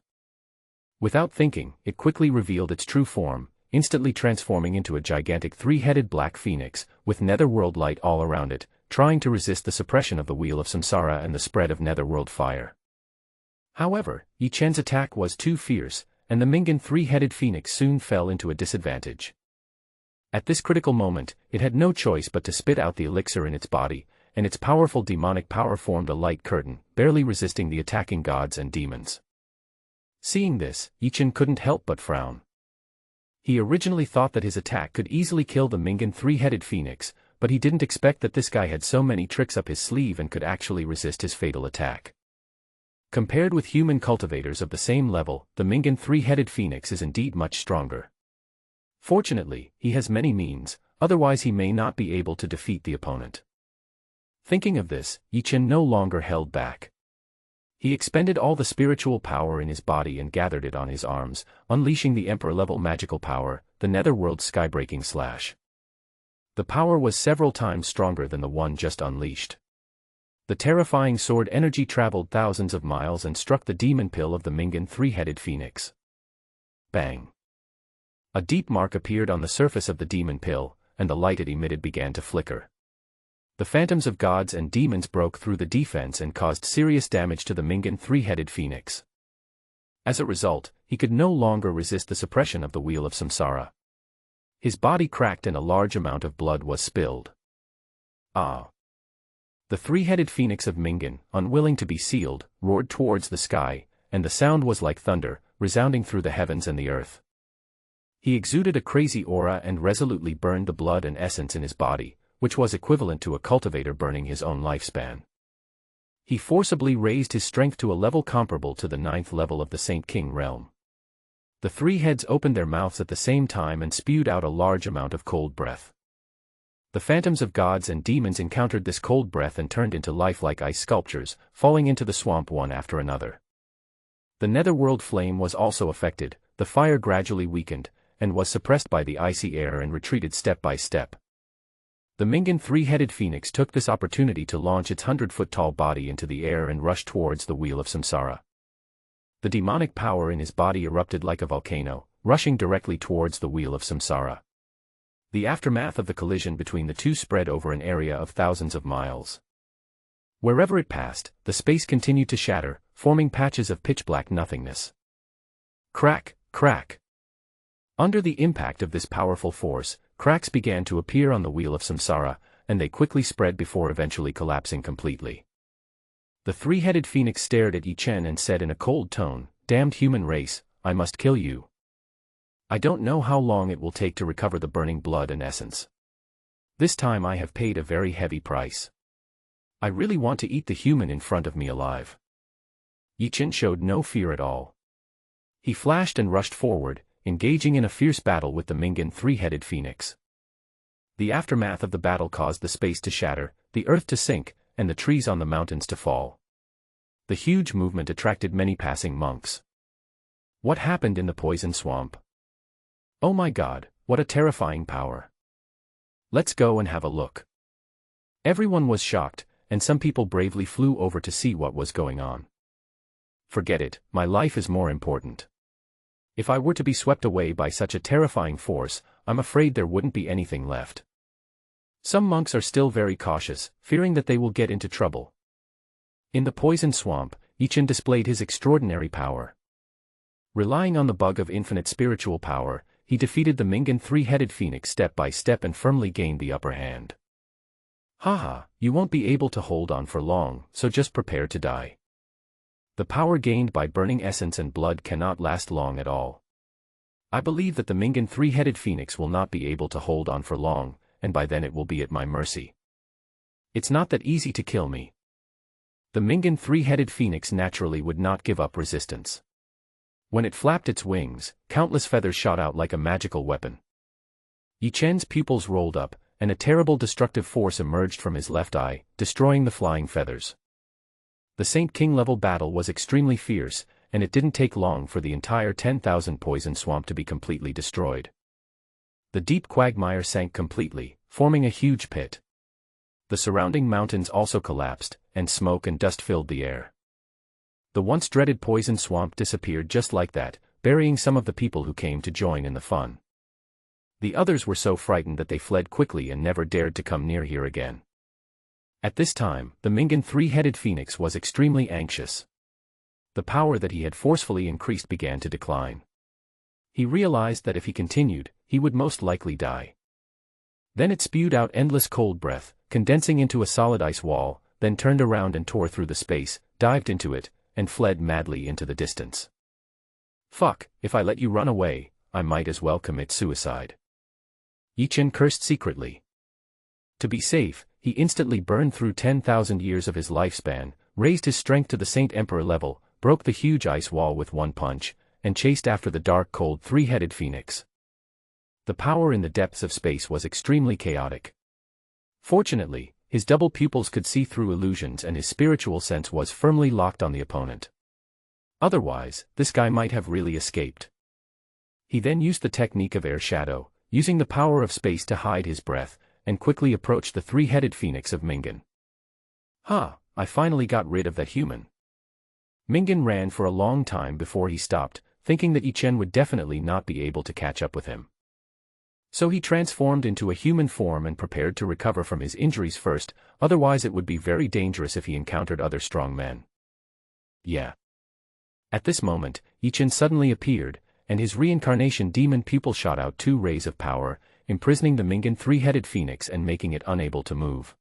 Without thinking, it quickly revealed its true form, instantly transforming into a gigantic three-headed black phoenix, with netherworld light all around it, trying to resist the suppression of the wheel of Samsara and the spread of netherworld fire. However, Yi Chen's attack was too fierce, and the Mingan three-headed phoenix soon fell into a disadvantage. At this critical moment, it had no choice but to spit out the elixir in its body, and its powerful demonic power formed a light curtain, barely resisting the attacking gods and demons. Seeing this, Yi Chen couldn't help but frown. He originally thought that his attack could easily kill the Mingan three-headed phoenix, but he didn't expect that this guy had so many tricks up his sleeve and could actually resist his fatal attack. Compared with human cultivators of the same level, the Mingan three-headed phoenix is indeed much stronger. Fortunately, he has many means, otherwise he may not be able to defeat the opponent. Thinking of this, Yi Chen no longer held back. He expended all the spiritual power in his body and gathered it on his arms, unleashing the Emperor-level magical power, the Netherworld Skybreaking Slash. The power was several times stronger than the one just unleashed. The terrifying sword energy traveled thousands of miles and struck the demon pill of the Mingan three-headed phoenix. Bang! A deep mark appeared on the surface of the demon pill, and the light it emitted began to flicker. The phantoms of gods and demons broke through the defense and caused serious damage to the Mingan three-headed phoenix. As a result, he could no longer resist the suppression of the wheel of samsara. His body cracked and a large amount of blood was spilled. Ah! The three-headed phoenix of Mingan, unwilling to be sealed, roared towards the sky, and the sound was like thunder, resounding through the heavens and the earth. He exuded a crazy aura and resolutely burned the blood and essence in his body, which was equivalent to a cultivator burning his own lifespan. He forcibly raised his strength to a level comparable to the 9th level of the Saint King realm. The three heads opened their mouths at the same time and spewed out a large amount of cold breath. The phantoms of gods and demons encountered this cold breath and turned into lifelike ice sculptures, falling into the swamp one after another. The netherworld flame was also affected, the fire gradually weakened, and was suppressed by the icy air and retreated step by step. The Mingan three-headed phoenix took this opportunity to launch its 100-foot-tall body into the air and rush towards the wheel of samsara. The demonic power in his body erupted like a volcano, rushing directly towards the wheel of samsara. The aftermath of the collision between the two spread over an area of thousands of miles. Wherever it passed, the space continued to shatter, forming patches of pitch-black nothingness. Crack, crack. Under the impact of this powerful force, cracks began to appear on the wheel of samsara, and they quickly spread before eventually collapsing completely. The three-headed phoenix stared at Yi Chen and said in a cold tone, "Damned human race, I must kill you. I don't know how long it will take to recover the burning blood and essence. This time I have paid a very heavy price. I really want to eat the human in front of me alive." Yi Chen showed no fear at all. He flashed and rushed forward, engaging in a fierce battle with the Mingan three-headed phoenix. The aftermath of the battle caused the space to shatter, the earth to sink, and the trees on the mountains to fall. The huge movement attracted many passing monks. What happened in the poison swamp? Oh my God, what a terrifying power. Let's go and have a look. Everyone was shocked, and some people bravely flew over to see what was going on. Forget it, my life is more important. If I were to be swept away by such a terrifying force, I'm afraid there wouldn't be anything left. Some monks are still very cautious, fearing that they will get into trouble. In the poison swamp, Yi Chen displayed his extraordinary power. Relying on the bug of infinite spiritual power, he defeated the Mingan three-headed phoenix step by step and firmly gained the upper hand. Haha, you won't be able to hold on for long, so just prepare to die. The power gained by burning essence and blood cannot last long at all. I believe that the Mingan three-headed phoenix will not be able to hold on for long, and by then it will be at my mercy. It's not that easy to kill me. The Mingan three-headed phoenix naturally would not give up resistance. When it flapped its wings, countless feathers shot out like a magical weapon. Yi Chen's pupils rolled up, and a terrible destructive force emerged from his left eye, destroying the flying feathers. The Saint King level battle was extremely fierce, and it didn't take long for the entire 10,000 poison swamp to be completely destroyed. The deep quagmire sank completely, forming a huge pit. The surrounding mountains also collapsed, and smoke and dust filled the air. The once dreaded poison swamp disappeared just like that, burying some of the people who came to join in the fun. The others were so frightened that they fled quickly and never dared to come near here again. At this time, the Mingan three-headed phoenix was extremely anxious. The power that he had forcefully increased began to decline. He realized that if he continued, he would most likely die. Then it spewed out endless cold breath, condensing into a solid ice wall, then turned around and tore through the space, dived into it, and fled madly into the distance. Fuck, if I let you run away, I might as well commit suicide. Yi Chen cursed secretly. To be safe, he instantly burned through 10,000 years of his lifespan, raised his strength to the Saint Emperor level, broke the huge ice wall with one punch, and chased after the dark cold three-headed phoenix. The power in the depths of space was extremely chaotic. Fortunately, his double pupils could see through illusions and his spiritual sense was firmly locked on the opponent. Otherwise, this guy might have really escaped. He then used the technique of air shadow, using the power of space to hide his breath, and quickly approached the three-headed phoenix of Mingan. Ha, I finally got rid of that human. Mingan ran for a long time before he stopped, thinking that Yichen would definitely not be able to catch up with him. So he transformed into a human form and prepared to recover from his injuries first, otherwise it would be very dangerous if he encountered other strong men. Yeah. At this moment, Yichen suddenly appeared, and his reincarnation demon pupil shot out 2 rays of power, imprisoning the Mingan 3-headed phoenix and making it unable to move.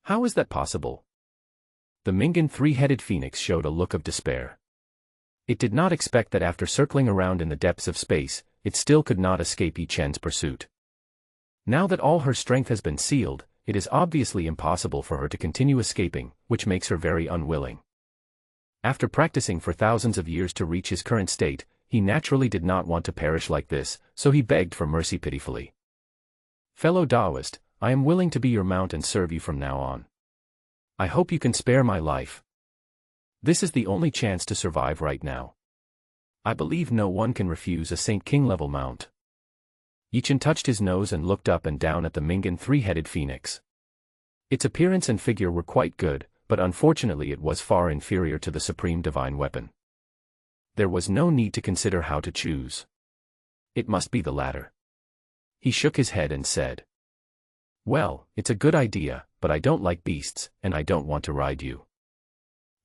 How is that possible? The Mingan 3-headed phoenix showed a look of despair. It did not expect that after circling around in the depths of space, it still could not escape Yichen's pursuit. Now that all her strength has been sealed, it is obviously impossible for her to continue escaping, which makes her very unwilling. After practicing for thousands of years to reach his current state, he naturally did not want to perish like this, so he begged for mercy pitifully. Fellow Taoist, I am willing to be your mount and serve you from now on. I hope you can spare my life. This is the only chance to survive right now. I believe no one can refuse a Saint King level mount. Yichen touched his nose and looked up and down at the Mingan 3-headed phoenix. Its appearance and figure were quite good, but unfortunately it was far inferior to the supreme divine weapon. There was no need to consider how to choose. It must be the latter. He shook his head and said, "Well, it's a good idea, but I don't like beasts, and I don't want to ride you."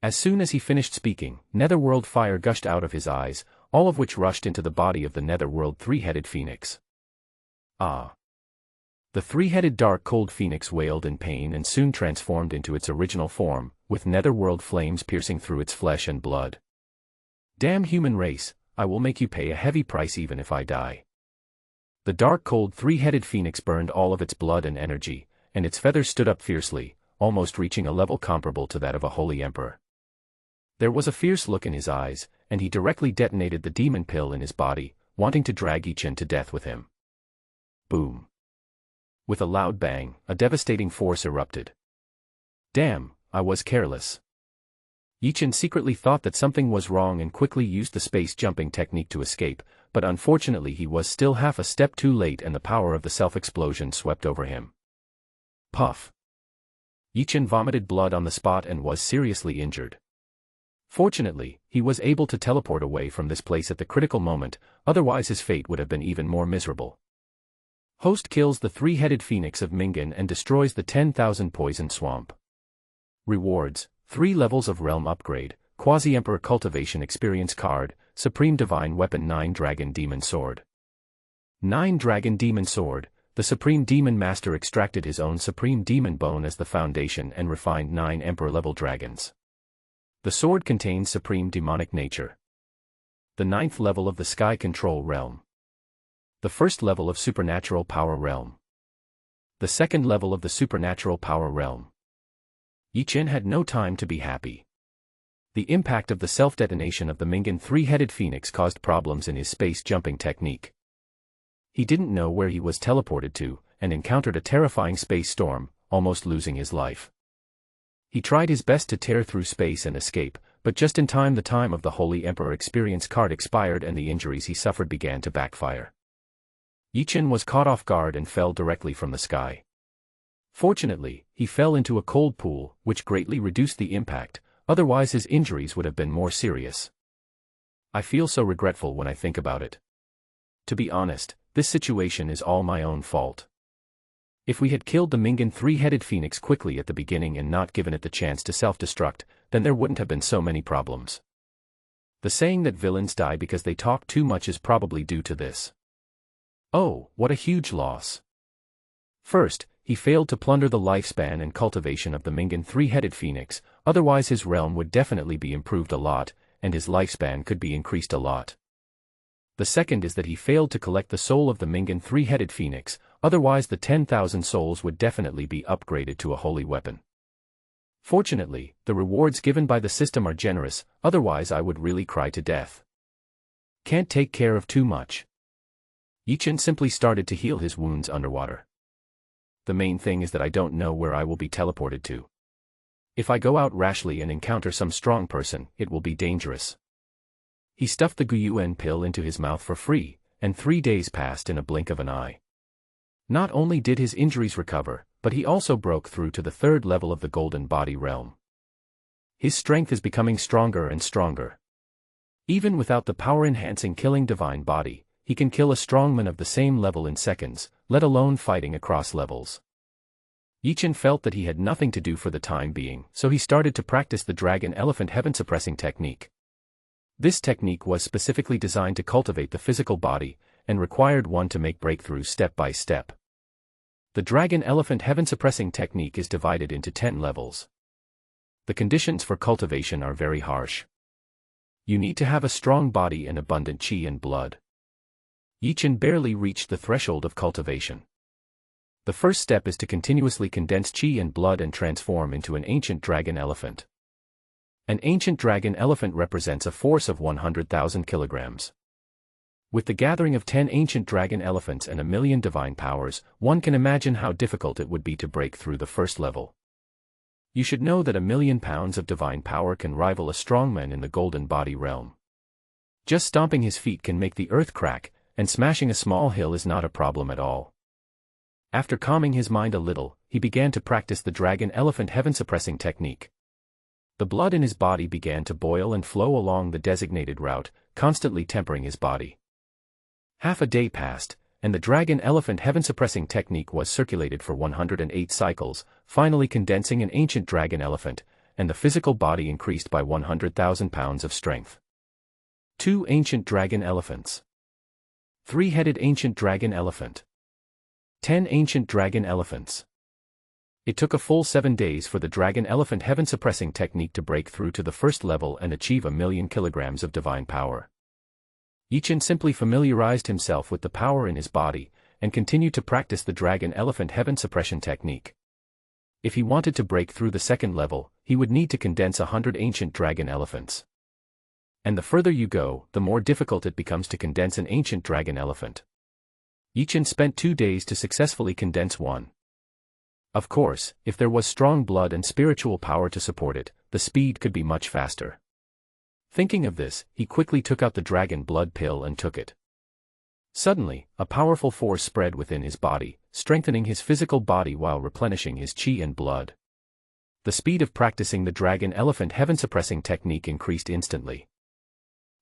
As soon as he finished speaking, netherworld fire gushed out of his eyes, all of which rushed into the body of the netherworld 3-headed phoenix. Ah! The 3-headed dark cold phoenix wailed in pain and soon transformed into its original form, with netherworld flames piercing through its flesh and blood. Damn human race, I will make you pay a heavy price even if I die. The dark cold 3-headed phoenix burned all of its blood and energy, and its feathers stood up fiercely, almost reaching a level comparable to that of a holy emperor. There was a fierce look in his eyes, and he directly detonated the demon pill in his body, wanting to drag Yichen to death with him. Boom. With a loud bang, a devastating force erupted. Damn, I was careless. Yichen secretly thought that something was wrong and quickly used the space jumping technique to escape, but unfortunately he was still half a step too late and the power of the self-explosion swept over him. Puff. Yichen vomited blood on the spot and was seriously injured. Fortunately, he was able to teleport away from this place at the critical moment, otherwise his fate would have been even more miserable. Host kills the 3-headed phoenix of Mingan and destroys the 10,000 poison swamp. Rewards: 3 levels of realm upgrade, Quasi-Emperor Cultivation Experience card, Supreme Divine Weapon 9 Dragon Demon Sword. 9 Dragon Demon Sword. The Supreme Demon Master extracted his own Supreme Demon Bone as the foundation and refined 9 Emperor-level dragons. The sword contains Supreme Demonic Nature. The 9th level of the Sky Control Realm. The 1st level of Supernatural Power Realm. The 2nd level of the Supernatural Power Realm. Yichen had no time to be happy. The impact of the self-detonation of the Mingan 3-headed phoenix caused problems in his space-jumping technique. He didn't know where he was teleported to, and encountered a terrifying space storm, almost losing his life. He tried his best to tear through space and escape, but just in time the time of the Holy Emperor Experience card expired and the injuries he suffered began to backfire. Yichen was caught off guard and fell directly from the sky. Fortunately, he fell into a cold pool, which greatly reduced the impact, otherwise his injuries would have been more serious. I feel so regretful when I think about it. To be honest, this situation is all my own fault. If we had killed the Mingan 3-headed phoenix quickly at the beginning and not given it the chance to self-destruct, then there wouldn't have been so many problems. The saying that villains die because they talk too much is probably due to this. Oh, what a huge loss. First, he failed to plunder the lifespan and cultivation of the Mingan 3-headed phoenix, otherwise his realm would definitely be improved a lot, and his lifespan could be increased a lot. The second is that he failed to collect the soul of the Mingan 3-headed phoenix, otherwise the 10,000 souls would definitely be upgraded to a holy weapon. Fortunately, the rewards given by the system are generous, otherwise I would really cry to death. Can't take care of too much. Yichen simply started to heal his wounds underwater. The main thing is that I don't know where I will be teleported to. If I go out rashly and encounter some strong person, it will be dangerous. He stuffed the Guyuan pill into his mouth for free, and 3 days passed in a blink of an eye. Not only did his injuries recover, but he also broke through to the 3rd level of the Golden Body Realm. His strength is becoming stronger and stronger. Even without the power-enhancing killing divine body, he can kill a strongman of the same level in seconds, let alone fighting across levels. Yichen felt that he had nothing to do for the time being, so he started to practice the dragon-elephant heaven-suppressing technique. This technique was specifically designed to cultivate the physical body, and required one to make breakthroughs step by step. The dragon-elephant heaven-suppressing technique is divided into 10 levels. The conditions for cultivation are very harsh. You need to have a strong body and abundant qi and blood. Yichen barely reached the threshold of cultivation. The first step is to continuously condense qi and blood and transform into an ancient dragon elephant. An ancient dragon elephant represents a force of 100,000 kilograms. With the gathering of 10 ancient dragon elephants and 1,000,000 divine powers, one can imagine how difficult it would be to break through the first level. You should know that 1,000,000 pounds of divine power can rival a strongman in the golden body realm. Just stomping his feet can make the earth crack, and smashing a small hill is not a problem at all. After calming his mind a little, he began to practice the dragon-elephant heaven-suppressing technique. The blood in his body began to boil and flow along the designated route, constantly tempering his body. Half a day passed, and the dragon-elephant heaven-suppressing technique was circulated for 108 cycles, finally condensing an ancient dragon elephant, and the physical body increased by 100,000 pounds of strength. 2 ancient dragon elephants. 3-headed ancient dragon elephant. 10 ancient dragon elephants. It took a full 7 days for the dragon-elephant heaven-suppressing technique to break through to the first level and achieve 1,000,000 kilograms of divine power. Yichen simply familiarized himself with the power in his body, and continued to practice the dragon-elephant heaven-suppression technique. If he wanted to break through the second level, he would need to condense 100 ancient dragon elephants. And the further you go, the more difficult it becomes to condense an ancient dragon elephant. Yichen spent 2 days to successfully condense one. Of course, if there was strong blood and spiritual power to support it, the speed could be much faster. Thinking of this, he quickly took out the dragon blood pill and took it. Suddenly, a powerful force spread within his body, strengthening his physical body while replenishing his qi and blood. The speed of practicing the dragon-elephant heaven-suppressing technique increased instantly.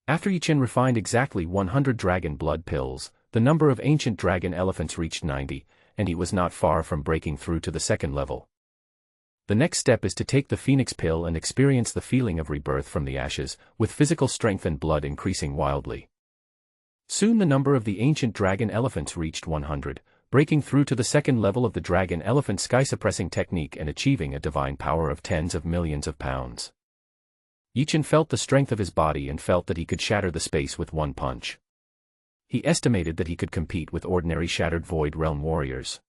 After Yichen refined exactly 100 dragon blood pills, the number of ancient dragon elephants reached 90, and he was not far from breaking through to the second level. The next step is to take the Phoenix pill and experience the feeling of rebirth from the ashes, with physical strength and blood increasing wildly. Soon the number of the ancient dragon elephants reached 100, breaking through to the second level of the dragon elephant sky-suppressing technique and achieving a divine power of tens of millions of pounds. Yichen felt the strength of his body and felt that he could shatter the space with one punch. He estimated that he could compete with ordinary shattered void realm warriors.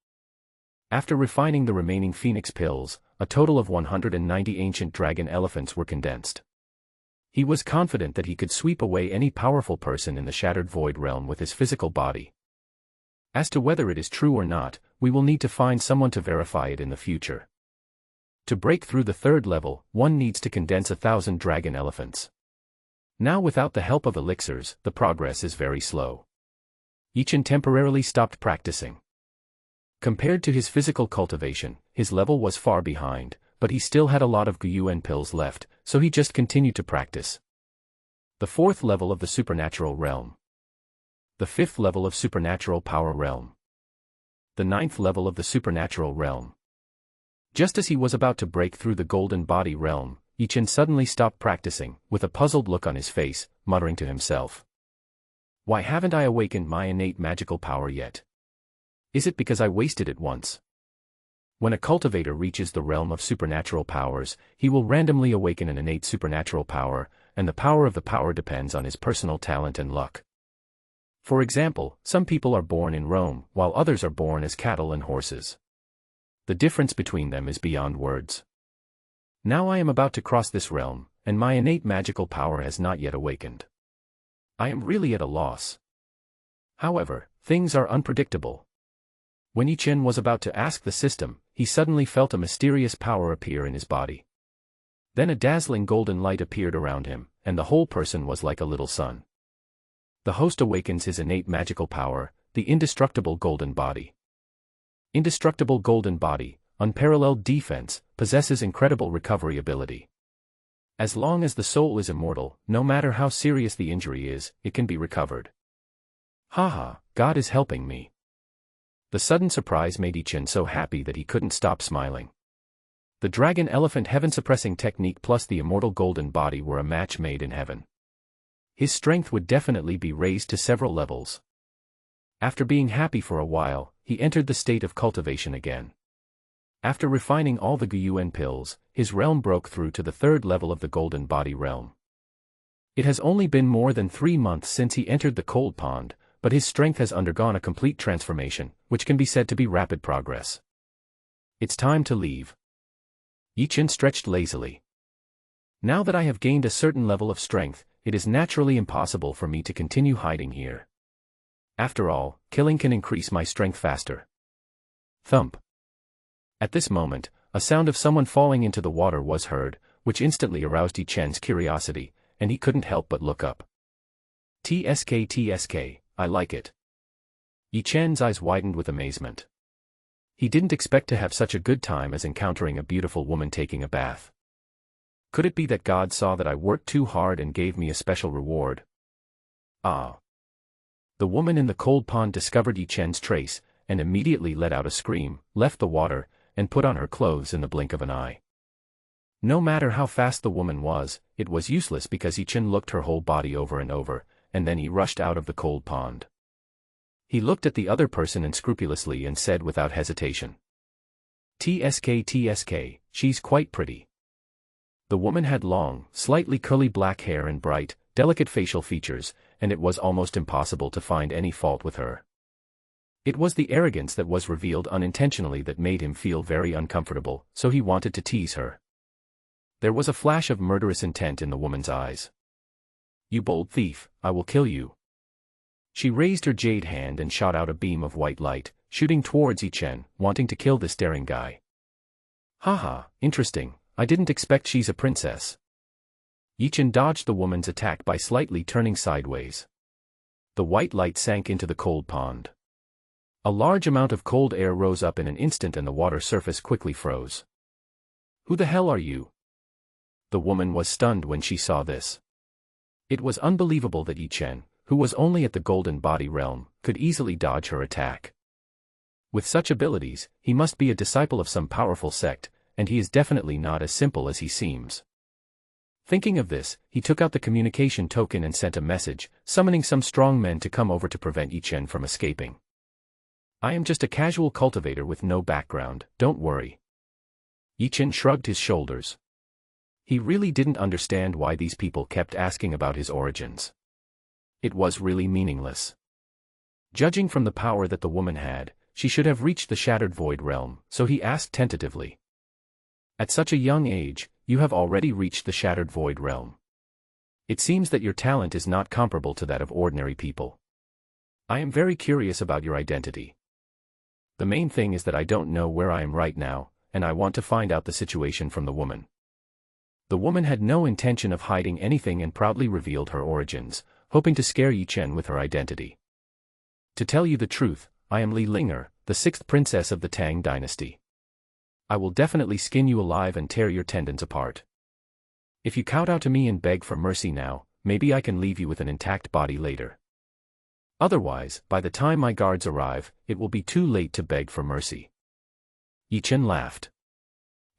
After refining the remaining Phoenix pills, a total of 190 ancient dragon elephants were condensed. He was confident that he could sweep away any powerful person in the shattered void realm with his physical body. As to whether it is true or not, we will need to find someone to verify it in the future. To break through the third level, one needs to condense 1,000 dragon elephants. Now without the help of elixirs, the progress is very slow. Yichen temporarily stopped practicing. Compared to his physical cultivation, his level was far behind, but he still had a lot of Guyuan pills left, so he just continued to practice. The 4th level of the supernatural realm. The 5th level of supernatural power realm. The 9th level of the supernatural realm. Just as he was about to break through the golden body realm, Yichen suddenly stopped practicing, with a puzzled look on his face, muttering to himself. Why haven't I awakened my innate magical power yet? Is it because I wasted it once? When a cultivator reaches the realm of supernatural powers, he will randomly awaken an innate supernatural power, and the power of the power depends on his personal talent and luck. For example, some people are born in Rome, while others are born as cattle and horses. The difference between them is beyond words. Now I am about to cross this realm, and my innate magical power has not yet awakened. I am really at a loss. However, things are unpredictable. When Yichen was about to ask the system, he suddenly felt a mysterious power appear in his body. Then a dazzling golden light appeared around him, and the whole person was like a little sun. The host awakens his innate magical power, the indestructible golden body. Indestructible golden body, unparalleled defense, possesses incredible recovery ability. As long as the soul is immortal, no matter how serious the injury is, it can be recovered. Haha, God is helping me. The sudden surprise made Yichen so happy that he couldn't stop smiling. The dragon elephant heaven-suppressing technique plus the immortal golden body were a match made in heaven. His strength would definitely be raised to several levels. After being happy for a while, he entered the state of cultivation again. After refining all the Guyuan pills, his realm broke through to the third level of the golden body realm. It has only been more than 3 months since he entered the cold pond, but his strength has undergone a complete transformation, which can be said to be rapid progress. It's time to leave. Yichen stretched lazily. Now that I have gained a certain level of strength, it is naturally impossible for me to continue hiding here. After all, killing can increase my strength faster. Thump. At this moment, a sound of someone falling into the water was heard, which instantly aroused Yichen's curiosity, and he couldn't help but look up. TSK, I like it. Yichen's eyes widened with amazement. He didn't expect to have such a good time as encountering a beautiful woman taking a bath. Could it be that God saw that I worked too hard and gave me a special reward? Ah. The woman in the cold pond discovered Yichen's trace, and immediately let out a scream, left the water, and put on her clothes in the blink of an eye. No matter how fast the woman was, it was useless because Yichen looked her whole body over and over, and then he rushed out of the cold pond. He looked at the other person unscrupulously and said without hesitation. TSK, she's quite pretty. The woman had long, slightly curly black hair and bright, delicate facial features, and it was almost impossible to find any fault with her. It was the arrogance that was revealed unintentionally that made him feel very uncomfortable, so he wanted to tease her. There was a flash of murderous intent in the woman's eyes. You bold thief, I will kill you. She raised her jade hand and shot out a beam of white light, shooting towards Yichen, wanting to kill this daring guy. Haha, interesting, I didn't expect she's a princess. Yichen dodged the woman's attack by slightly turning sideways. The white light sank into the cold pond. A large amount of cold air rose up in an instant and the water surface quickly froze. Who the hell are you? The woman was stunned when she saw this. It was unbelievable that Yichen, who was only at the golden body realm, could easily dodge her attack. With such abilities, he must be a disciple of some powerful sect, and he is definitely not as simple as he seems. Thinking of this, he took out the communication token and sent a message, summoning some strong men to come over to prevent Yichen from escaping. I am just a casual cultivator with no background, don't worry. Yichen shrugged his shoulders. He really didn't understand why these people kept asking about his origins. It was really meaningless. Judging from the power that the woman had, she should have reached the Shattered Void realm, so he asked tentatively. At such a young age, you have already reached the Shattered Void realm. It seems that your talent is not comparable to that of ordinary people. I am very curious about your identity. The main thing is that I don't know where I am right now, and I want to find out the situation from the woman. The woman had no intention of hiding anything and proudly revealed her origins, hoping to scare Yichen with her identity. To tell you the truth, I am Li Linger, the 6th princess of the Tang dynasty. I will definitely skin you alive and tear your tendons apart. If you kowtow to me and beg for mercy now, maybe I can leave you with an intact body later. Otherwise, by the time my guards arrive, it will be too late to beg for mercy. Yichen laughed.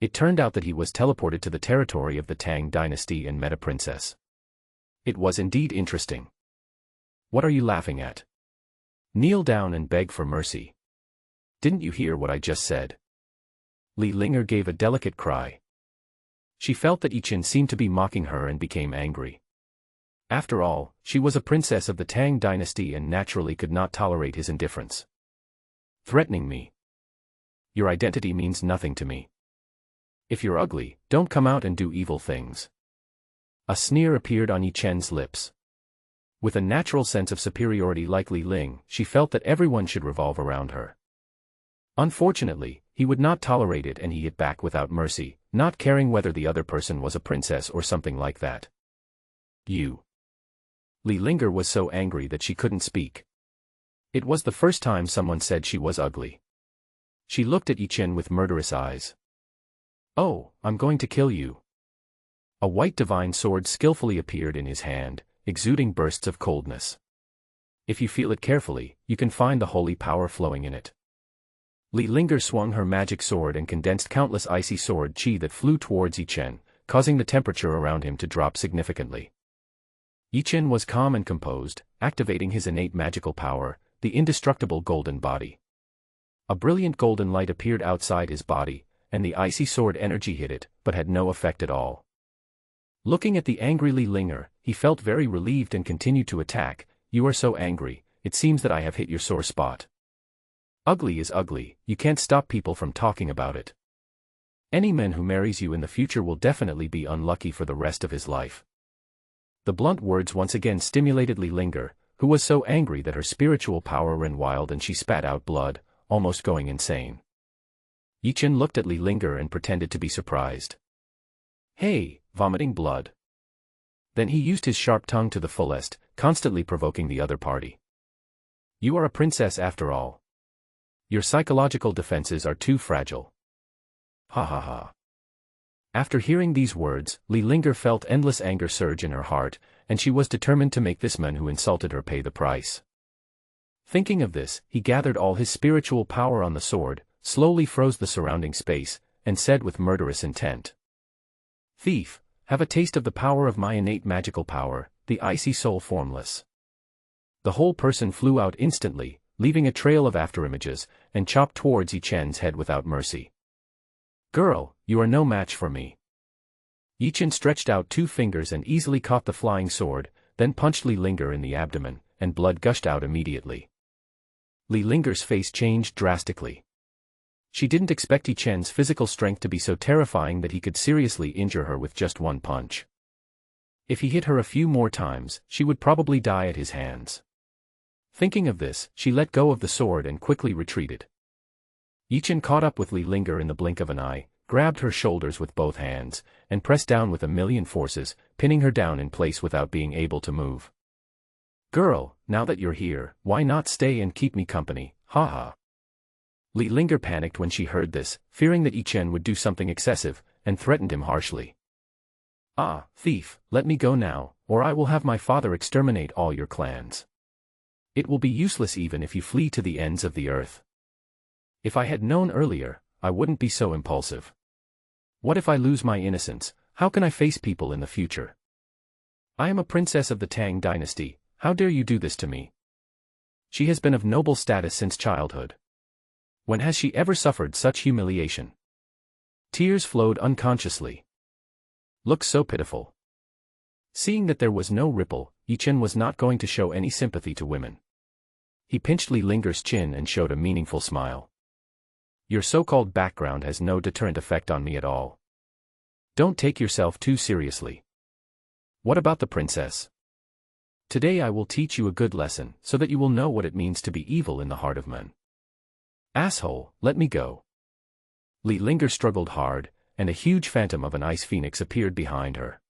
It turned out that he was teleported to the territory of the Tang dynasty and met a princess. It was indeed interesting. What are you laughing at? Kneel down and beg for mercy. Didn't you hear what I just said? Li Linger gave a delicate cry. She felt that Yichen seemed to be mocking her and became angry. After all, she was a princess of the Tang dynasty and naturally could not tolerate his indifference. Threatening me. Your identity means nothing to me. If you're ugly, don't come out and do evil things. A sneer appeared on Yichen's lips. With a natural sense of superiority like Li Ling, she felt that everyone should revolve around her. Unfortunately, he would not tolerate it and he hit back without mercy, not caring whether the other person was a princess or something like that. You. Li Linger was so angry that she couldn't speak. It was the first time someone said she was ugly. She looked at Yichen with murderous eyes. Oh, I'm going to kill you. A white divine sword skillfully appeared in his hand, exuding bursts of coldness. If you feel it carefully, you can find the holy power flowing in it. Li Linger swung her magic sword and condensed countless icy sword chi that flew towards Yi Chen, causing the temperature around him to drop significantly. Yi Chen was calm and composed, activating his innate magical power, the indestructible golden body. A brilliant golden light appeared outside his body, and the icy sword energy hit it, but had no effect at all. Looking at the angry Li Linger, he felt very relieved and continued to attack. You are so angry, it seems that I have hit your sore spot. Ugly is ugly, you can't stop people from talking about it. Any man who marries you in the future will definitely be unlucky for the rest of his life. The blunt words once again stimulated Li Linger, who was so angry that her spiritual power ran wild and she spat out blood, almost going insane. Yi Chen looked at Li Linger and pretended to be surprised. Hey, vomiting blood. Then he used his sharp tongue to the fullest, constantly provoking the other party. You are a princess after all. Your psychological defenses are too fragile. Ha ha ha. After hearing these words, Li Linger felt endless anger surge in her heart, and she was determined to make this man who insulted her pay the price. Thinking of this, he gathered all his spiritual power on the sword, slowly froze the surrounding space, and said with murderous intent. Thief, have a taste of the power of my innate magical power, the icy soul formless. The whole person flew out instantly, leaving a trail of afterimages, and chopped towards Yi Chen's head without mercy. Girl, you are no match for me. Yi Chen stretched out 2 fingers and easily caught the flying sword, then punched Li Linger in the abdomen, and blood gushed out immediately. Li Linger's face changed drastically. She didn't expect Yi Chen's physical strength to be so terrifying that he could seriously injure her with just 1 punch. If he hit her a few more times, she would probably die at his hands. Thinking of this, she let go of the sword and quickly retreated. Yi Chen caught up with Li Linger in the blink of an eye, grabbed her shoulders with both hands, and pressed down with a million forces, pinning her down in place without being able to move. Girl, now that you're here, why not stay and keep me company, ha ha. Li Linger panicked when she heard this, fearing that Yi Chen would do something excessive, and threatened him harshly. Ah, thief, let me go now, or I will have my father exterminate all your clans. It will be useless even if you flee to the ends of the earth. If I had known earlier, I wouldn't be so impulsive. What if I lose my innocence? How can I face people in the future? I am a princess of the Tang dynasty, how dare you do this to me? She has been of noble status since childhood. When has she ever suffered such humiliation? Tears flowed unconsciously. Looked so pitiful. Seeing that there was no ripple, Yi Chen was not going to show any sympathy to women. He pinched Li Linger's chin and showed a meaningful smile. Your so-called background has no deterrent effect on me at all. Don't take yourself too seriously. What about the princess? Today I will teach you a good lesson, so that you will know what it means to be evil in the heart of men. Asshole, let me go. Li Linger struggled hard, and a huge phantom of an ice phoenix appeared behind her.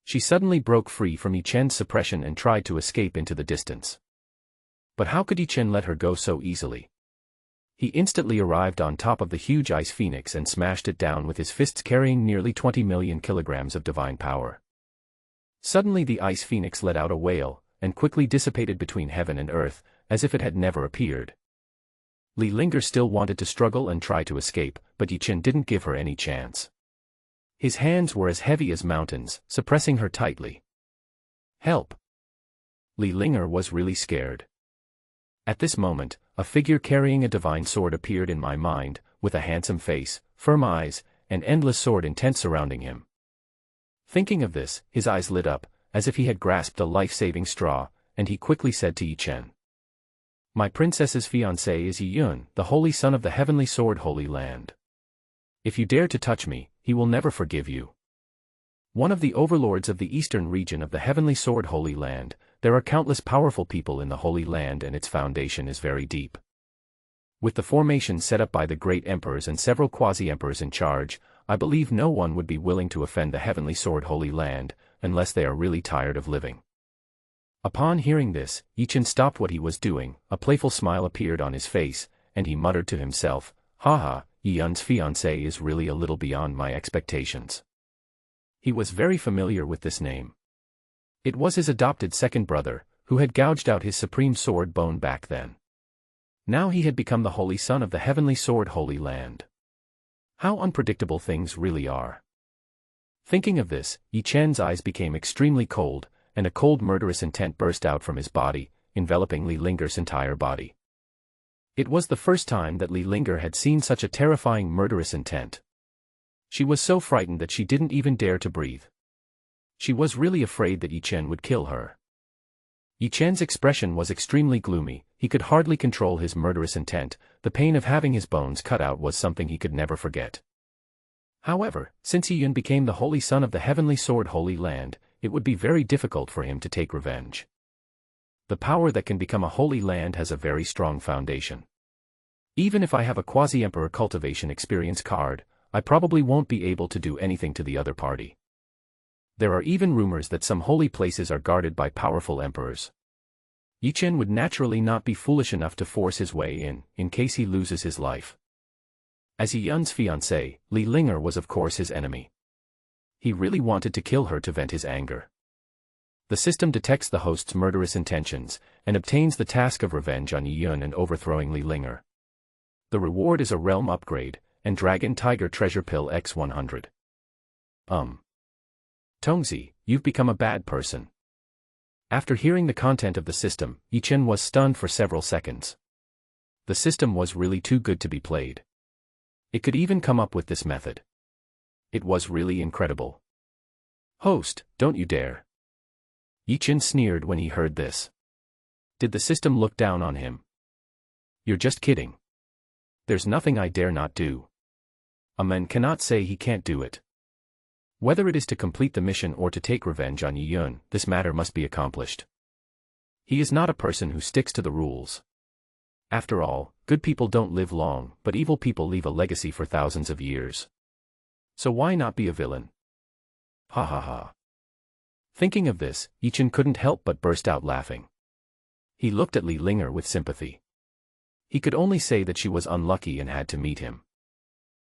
She suddenly broke free from Yi Chen's suppression and tried to escape into the distance. But how could Yi Chen let her go so easily? He instantly arrived on top of the huge ice phoenix and smashed it down with his fists carrying nearly 20 million kilograms of divine power. Suddenly the ice phoenix let out a wail, and quickly dissipated between heaven and earth, as if it had never appeared. Li Linger still wanted to struggle and try to escape, but Yi Chen didn't give her any chance. His hands were as heavy as mountains, suppressing her tightly. Help! Li Linger was really scared. At this moment, a figure carrying a divine sword appeared in my mind, with a handsome face, firm eyes, and endless sword intent surrounding him. Thinking of this, his eyes lit up, as if he had grasped a life-saving straw, and he quickly said to Yi Chen. My princess's fiancé is Yi Yun, the holy son of the heavenly sword Holy Land. If you dare to touch me, he will never forgive you. One of the overlords of the eastern region of the heavenly sword Holy Land, there are countless powerful people in the Holy Land and its foundation is very deep. With the formation set up by the great emperors and several quasi-emperors in charge, I believe no one would be willing to offend the heavenly sword Holy Land, unless they are really tired of living. Upon hearing this, Yi Chen stopped what he was doing, a playful smile appeared on his face, and he muttered to himself, Haha, Yi Yun's fiancé is really a little beyond my expectations. He was very familiar with this name. It was his adopted second brother, who had gouged out his supreme sword bone back then. Now he had become the holy son of the heavenly sword Holy Land. How unpredictable things really are. Thinking of this, Yi Chen's eyes became extremely cold, and a cold murderous intent burst out from his body, enveloping Li Linger's entire body. It was the first time that Li Linger had seen such a terrifying murderous intent. She was so frightened that she didn't even dare to breathe. She was really afraid that Yi Chen would kill her. Yi Chen's expression was extremely gloomy, he could hardly control his murderous intent, the pain of having his bones cut out was something he could never forget. However, since Yi Yun became the holy son of the heavenly sword Holy Land, it would be very difficult for him to take revenge. The power that can become a holy land has a very strong foundation. Even if I have a quasi-emperor cultivation experience card, I probably won't be able to do anything to the other party. There are even rumors that some holy places are guarded by powerful emperors. Yi Chen would naturally not be foolish enough to force his way in case he loses his life. As Yi Yun's fiancé, Li Linger was of course his enemy. He really wanted to kill her to vent his anger. The system detects the host's murderous intentions, and obtains the task of revenge on Yi Yun and overthrowing Li Linger. The reward is a realm upgrade, and Dragon Tiger Treasure Pill X100. Tongzi, you've become a bad person. After hearing the content of the system, Yi Chen was stunned for several seconds. The system was really too good to be played. It could even come up with this method. It was really incredible. Host, don't you dare. Yi Chen sneered when he heard this. Did the system look down on him? You're just kidding. There's nothing I dare not do. A man cannot say he can't do it. Whether it is to complete the mission or to take revenge on Yi Yun, this matter must be accomplished. He is not a person who sticks to the rules. After all, good people don't live long, but evil people leave a legacy for thousands of years. So why not be a villain? Ha ha ha. Thinking of this, Yi Chen couldn't help but burst out laughing. He looked at Li Linger with sympathy. He could only say that she was unlucky and had to meet him.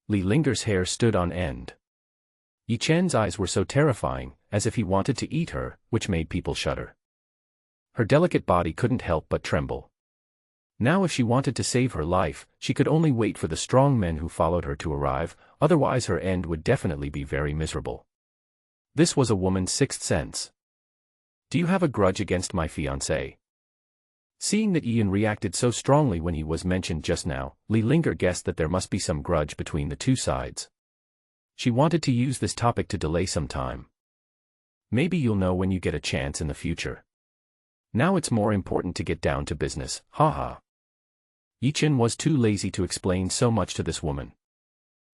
Li Linger's hair stood on end. Yi Chen's eyes were so terrifying, as if he wanted to eat her, which made people shudder. Her delicate body couldn't help but tremble. Now if she wanted to save her life, she could only wait for the strong men who followed her to arrive, otherwise her end would definitely be very miserable. This was a woman's sixth sense. Do you have a grudge against my fiancé? Seeing that Yi Yun reacted so strongly when he was mentioned just now, Li Linger guessed that there must be some grudge between the two sides. She wanted to use this topic to delay some time. Maybe you'll know when you get a chance in the future. Now it's more important to get down to business, haha. Yi Chen was too lazy to explain so much to this woman.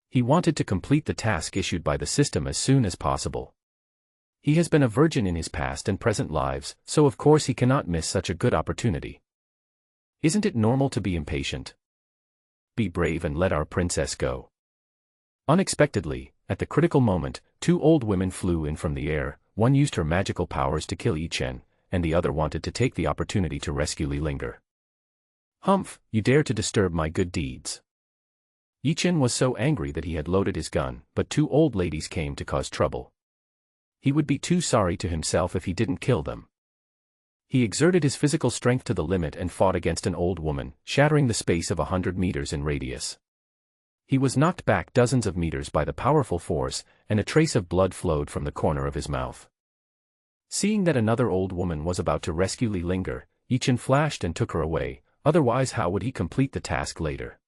He wanted to complete the task issued by the system as soon as possible. He has been a virgin in his past and present lives, so of course he cannot miss such a good opportunity. Isn't it normal to be impatient? Be brave and let our princess go. Unexpectedly, at the critical moment, two old women flew in from the air, one used her magical powers to kill Yi Chen, and the other wanted to take the opportunity to rescue Li Linger. Humph, you dare to disturb my good deeds. Yi Chen was so angry that he had loaded his gun, but two old ladies came to cause trouble. He would be too sorry to himself if he didn't kill them. He exerted his physical strength to the limit and fought against an old woman, shattering the space of 100 meters in radius. He was knocked back dozens of meters by the powerful force, and a trace of blood flowed from the corner of his mouth. Seeing that another old woman was about to rescue Li Linger, Yi Chen flashed and took her away, otherwise how would he complete the task later?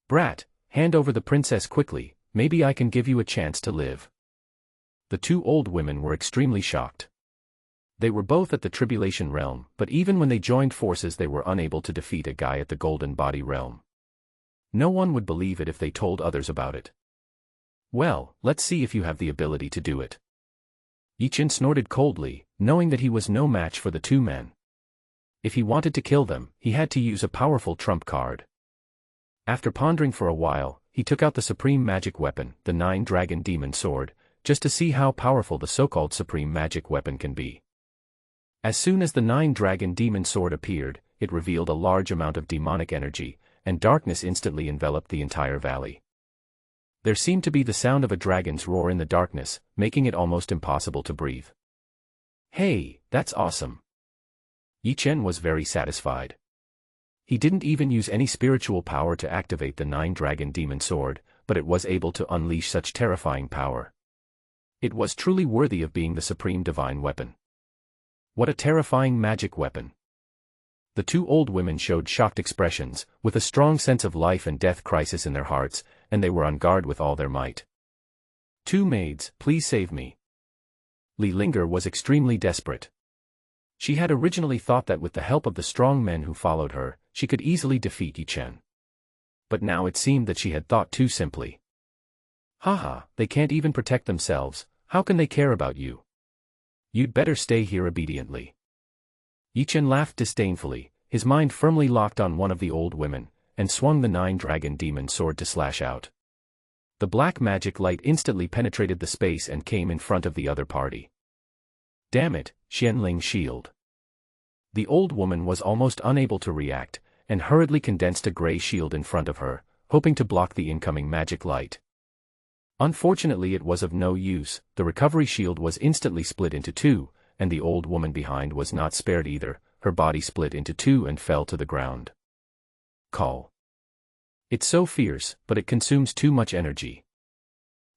Brat, hand over the princess quickly, maybe I can give you a chance to live. The two old women were extremely shocked. They were both at the Tribulation Realm, but even when they joined forces they were unable to defeat a guy at the Golden Body Realm. No one would believe it if they told others about it. Well, let's see if you have the ability to do it. Yi Chen snorted coldly, knowing that he was no match for the two men. If he wanted to kill them, he had to use a powerful trump card. After pondering for a while, he took out the supreme magic weapon, the 9-dragon demon sword, just to see how powerful the so-called supreme magic weapon can be. As soon as the 9-dragon demon sword appeared, it revealed a large amount of demonic energy, and darkness instantly enveloped the entire valley. There seemed to be the sound of a dragon's roar in the darkness, making it almost impossible to breathe. Hey, that's awesome. Yi Chen was very satisfied. He didn't even use any spiritual power to activate the 9-dragon demon sword, but it was able to unleash such terrifying power. It was truly worthy of being the supreme divine weapon. What a terrifying magic weapon. The two old women showed shocked expressions, with a strong sense of life and death crisis in their hearts, and they were on guard with all their might. Two maids, please save me. Li Linger was extremely desperate. She had originally thought that with the help of the strong men who followed her, she could easily defeat Yi Chen. But now it seemed that she had thought too simply. Haha, they can't even protect themselves, how can they care about you? You'd better stay here obediently. Yi Chen laughed disdainfully, his mind firmly locked on one of the old women, and swung the 9-dragon demon sword to slash out. The black magic light instantly penetrated the space and came in front of the other party. Damn it, Xianling shield. The old woman was almost unable to react, and hurriedly condensed a gray shield in front of her, hoping to block the incoming magic light. Unfortunately it was of no use, the recovery shield was instantly split into two, and the old woman behind was not spared either, her body split into two and fell to the ground. Call. It's so fierce, but it consumes too much energy.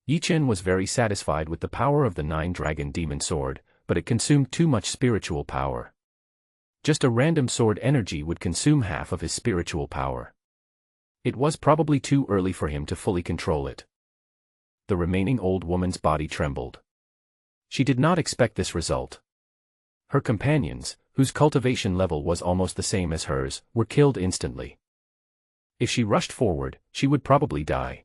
Yi Chen was very satisfied with the power of the 9-dragon demon sword, but it consumed too much spiritual power. Just a random sword energy would consume half of his spiritual power. It was probably too early for him to fully control it. The remaining old woman's body trembled. She did not expect this result. Her companions, whose cultivation level was almost the same as hers, were killed instantly. If she rushed forward, she would probably die.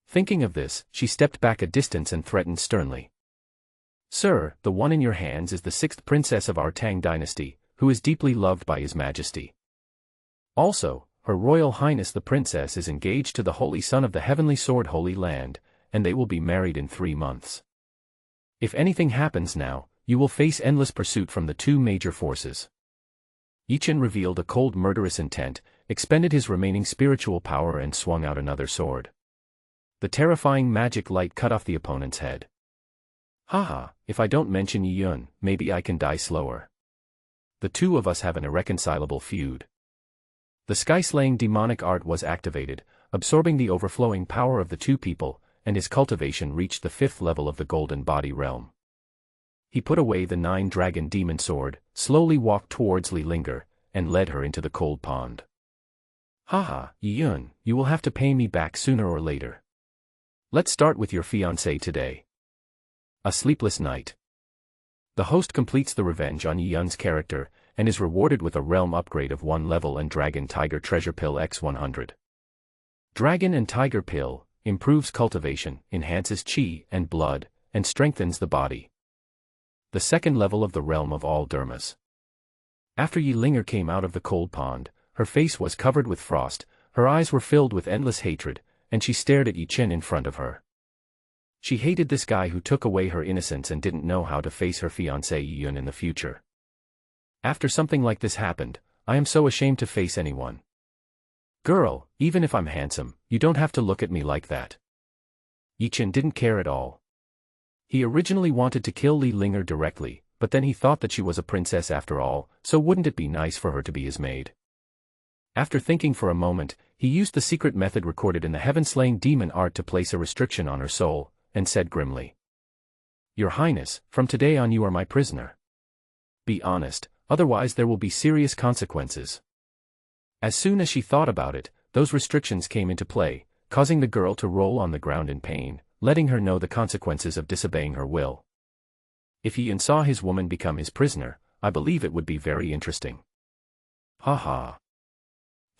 Thinking of this, she stepped back a distance and threatened sternly. Sir, the one in your hands is the 6th princess of our Tang dynasty, who is deeply loved by His Majesty. Also, Her Royal Highness the Princess is engaged to the Holy Son of the Heavenly Sword Holy Land, and they will be married in 3 months. If anything happens now, you will face endless pursuit from the 2 major forces. Yi Chen revealed a cold murderous intent, expended his remaining spiritual power and swung out another sword. The terrifying magic light cut off the opponent's head. Haha, if I don't mention Yi Yun, maybe I can die slower. The two of us have an irreconcilable feud. The sky-slaying demonic art was activated, absorbing the overflowing power of the two people, and his cultivation reached the 5th level of the golden body realm. He put away the 9-dragon demon sword, slowly walked towards Li Linger, and led her into the cold pond. Haha, Yi Yun, you will have to pay me back sooner or later. Let's start with your fiancé today. A sleepless night. The host completes the revenge on Yi Yun's character, and is rewarded with a realm upgrade of 1 level and Dragon Tiger Treasure Pill X100. Dragon and Tiger Pill improves cultivation, enhances chi and blood, and strengthens the body. The 2nd level of the realm of all dermas. After Yi Linger came out of the cold pond, her face was covered with frost, her eyes were filled with endless hatred, and she stared at Yi Chen in front of her. She hated this guy who took away her innocence and didn't know how to face her fiancé Yi Yun in the future. After something like this happened, I am so ashamed to face anyone. Girl, even if I'm handsome, you don't have to look at me like that. Yi Chen didn't care at all. He originally wanted to kill Li Linger directly, but then he thought that she was a princess after all, so wouldn't it be nice for her to be his maid? After thinking for a moment, he used the secret method recorded in the heaven-slaying demon art to place a restriction on her soul, and said grimly. Your Highness, from today on you are my prisoner. Be honest, otherwise there will be serious consequences. As soon as she thought about it, those restrictions came into play, causing the girl to roll on the ground in pain, letting her know the consequences of disobeying her will. If Yi Yun saw his woman become his prisoner, I believe it would be very interesting. Ha ha.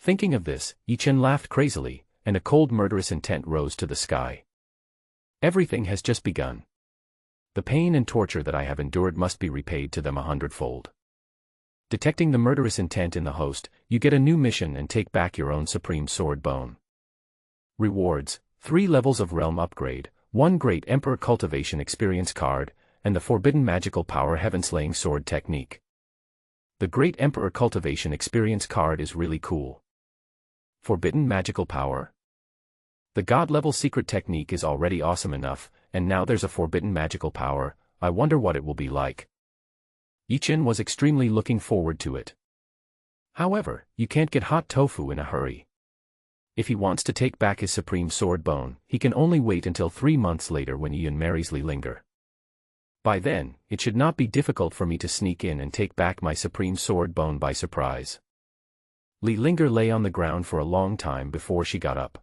Thinking of this, Yi Chen laughed crazily, and a cold murderous intent rose to the sky. Everything has just begun. The pain and torture that I have endured must be repaid to them 100-fold. Detecting the murderous intent in the host, you get a new mission and take back your own supreme sword bone. Rewards: 3 levels of realm upgrade, 1 Great Emperor Cultivation Experience card, and the Forbidden Magical Power Heaven-Slaying Sword Technique. The Great Emperor Cultivation Experience card is really cool. Forbidden Magical Power? The god-level secret technique is already awesome enough, and now there's a forbidden magical power. I wonder what it will be like. Yichen was extremely looking forward to it. However, you can't get hot tofu in a hurry. If he wants to take back his supreme sword bone, he can only wait until 3 months later when Ian marries Li Linger. By then, it should not be difficult for me to sneak in and take back my supreme sword bone by surprise. Li Linger lay on the ground for a long time before she got up.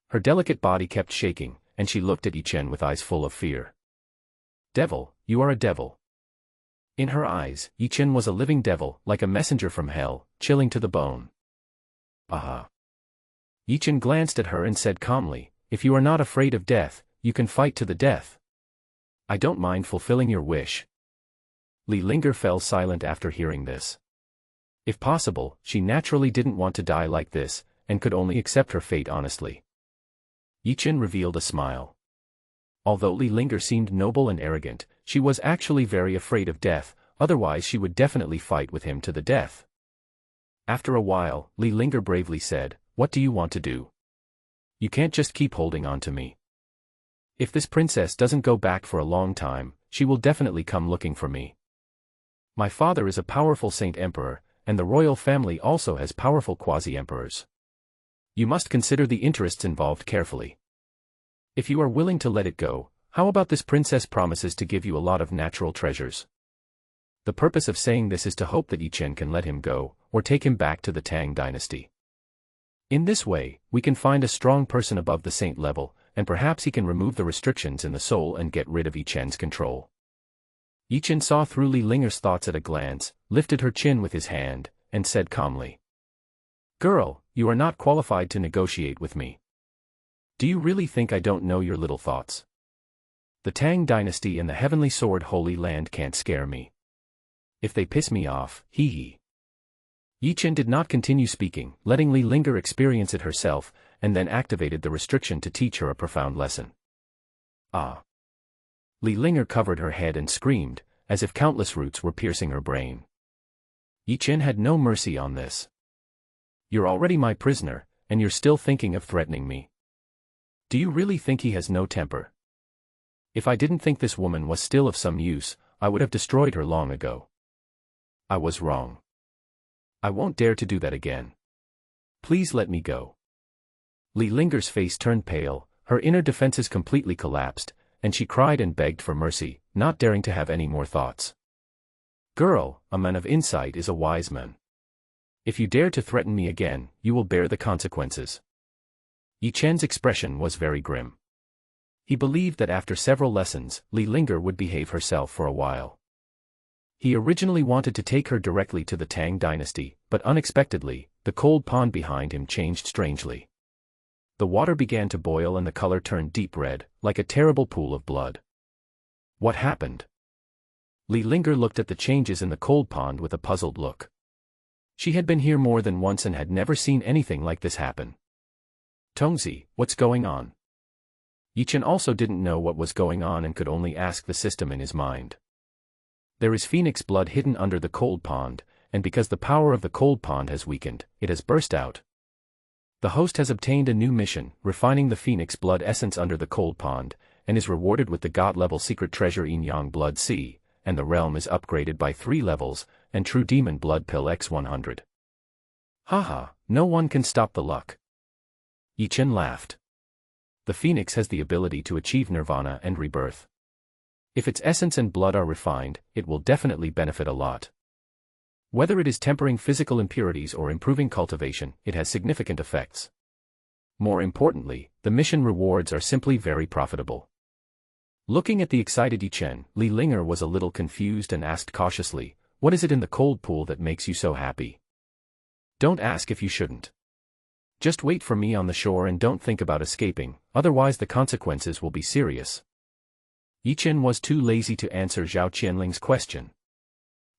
Her delicate body kept shaking, and she looked at Yichen with eyes full of fear. Devil, you are a devil. In her eyes, Yichen was a living devil, like a messenger from hell, chilling to the bone. Aha. Yichen glanced at her and said calmly, if you are not afraid of death, you can fight to the death. I don't mind fulfilling your wish. Li Linger fell silent after hearing this. If possible, she naturally didn't want to die like this, and could only accept her fate honestly. Yichen revealed a smile. Although Li Linger seemed noble and arrogant, she was actually very afraid of death, otherwise she would definitely fight with him to the death. After a while, Li Linger bravely said, what do you want to do? You can't just keep holding on to me. If this princess doesn't go back for a long time, she will definitely come looking for me. My father is a powerful saint emperor, and the royal family also has powerful quasi-emperors. You must consider the interests involved carefully. If you are willing to let it go, how about this princess promises to give you a lot of natural treasures? The purpose of saying this is to hope that Yichen can let him go, or take him back to the Tang dynasty. In this way, we can find a strong person above the saint level, and perhaps he can remove the restrictions in the soul and get rid of Yichen's control. Yichen saw through Li Linger's thoughts at a glance, lifted her chin with his hand, and said calmly, Girl, you are not qualified to negotiate with me. Do you really think I don't know your little thoughts? The Tang dynasty and the Heavenly Sword Holy Land can't scare me. If they piss me off, hee. Yichen did not continue speaking, letting Li Linger experience it herself, and then activated the restriction to teach her a profound lesson. Ah! Li Linger covered her head and screamed, as if countless roots were piercing her brain. Yichen had no mercy on this. You're already my prisoner, and you're still thinking of threatening me. Do you really think he has no temper? If I didn't think this woman was still of some use, I would have destroyed her long ago. I was wrong. I won't dare to do that again. Please let me go. Li Linger's face turned pale, her inner defenses completely collapsed, and she cried and begged for mercy, not daring to have any more thoughts. Girl, a man of insight is a wise man. If you dare to threaten me again, you will bear the consequences. Yichen's expression was very grim. He believed that after several lessons, Li Linger would behave herself for a while. He originally wanted to take her directly to the Tang dynasty, but unexpectedly, the cold pond behind him changed strangely. The water began to boil and the color turned deep red, like a terrible pool of blood. What happened? Li Linger looked at the changes in the cold pond with a puzzled look. She had been here more than once and had never seen anything like this happen. Tongzi, what's going on? Yichen also didn't know what was going on and could only ask the system in his mind. There is phoenix blood hidden under the cold pond, and because the power of the cold pond has weakened, it has burst out. The host has obtained a new mission, refining the phoenix blood essence under the cold pond, and is rewarded with the god-level secret treasure Yin Yang Blood C, and the realm is upgraded by 3 levels, and True Demon Blood Pill X100. Haha, no one can stop the luck. Yichen laughed. The phoenix has the ability to achieve nirvana and rebirth. If its essence and blood are refined, it will definitely benefit a lot. Whether it is tempering physical impurities or improving cultivation, it has significant effects. More importantly, the mission rewards are simply very profitable. Looking at the excited Yichen, Li Linger was a little confused and asked cautiously, what is it in the cold pool that makes you so happy? Don't ask if you shouldn't. Just wait for me on the shore and don't think about escaping, otherwise the consequences will be serious. Yichen was too lazy to answer Zhao Qianling's question.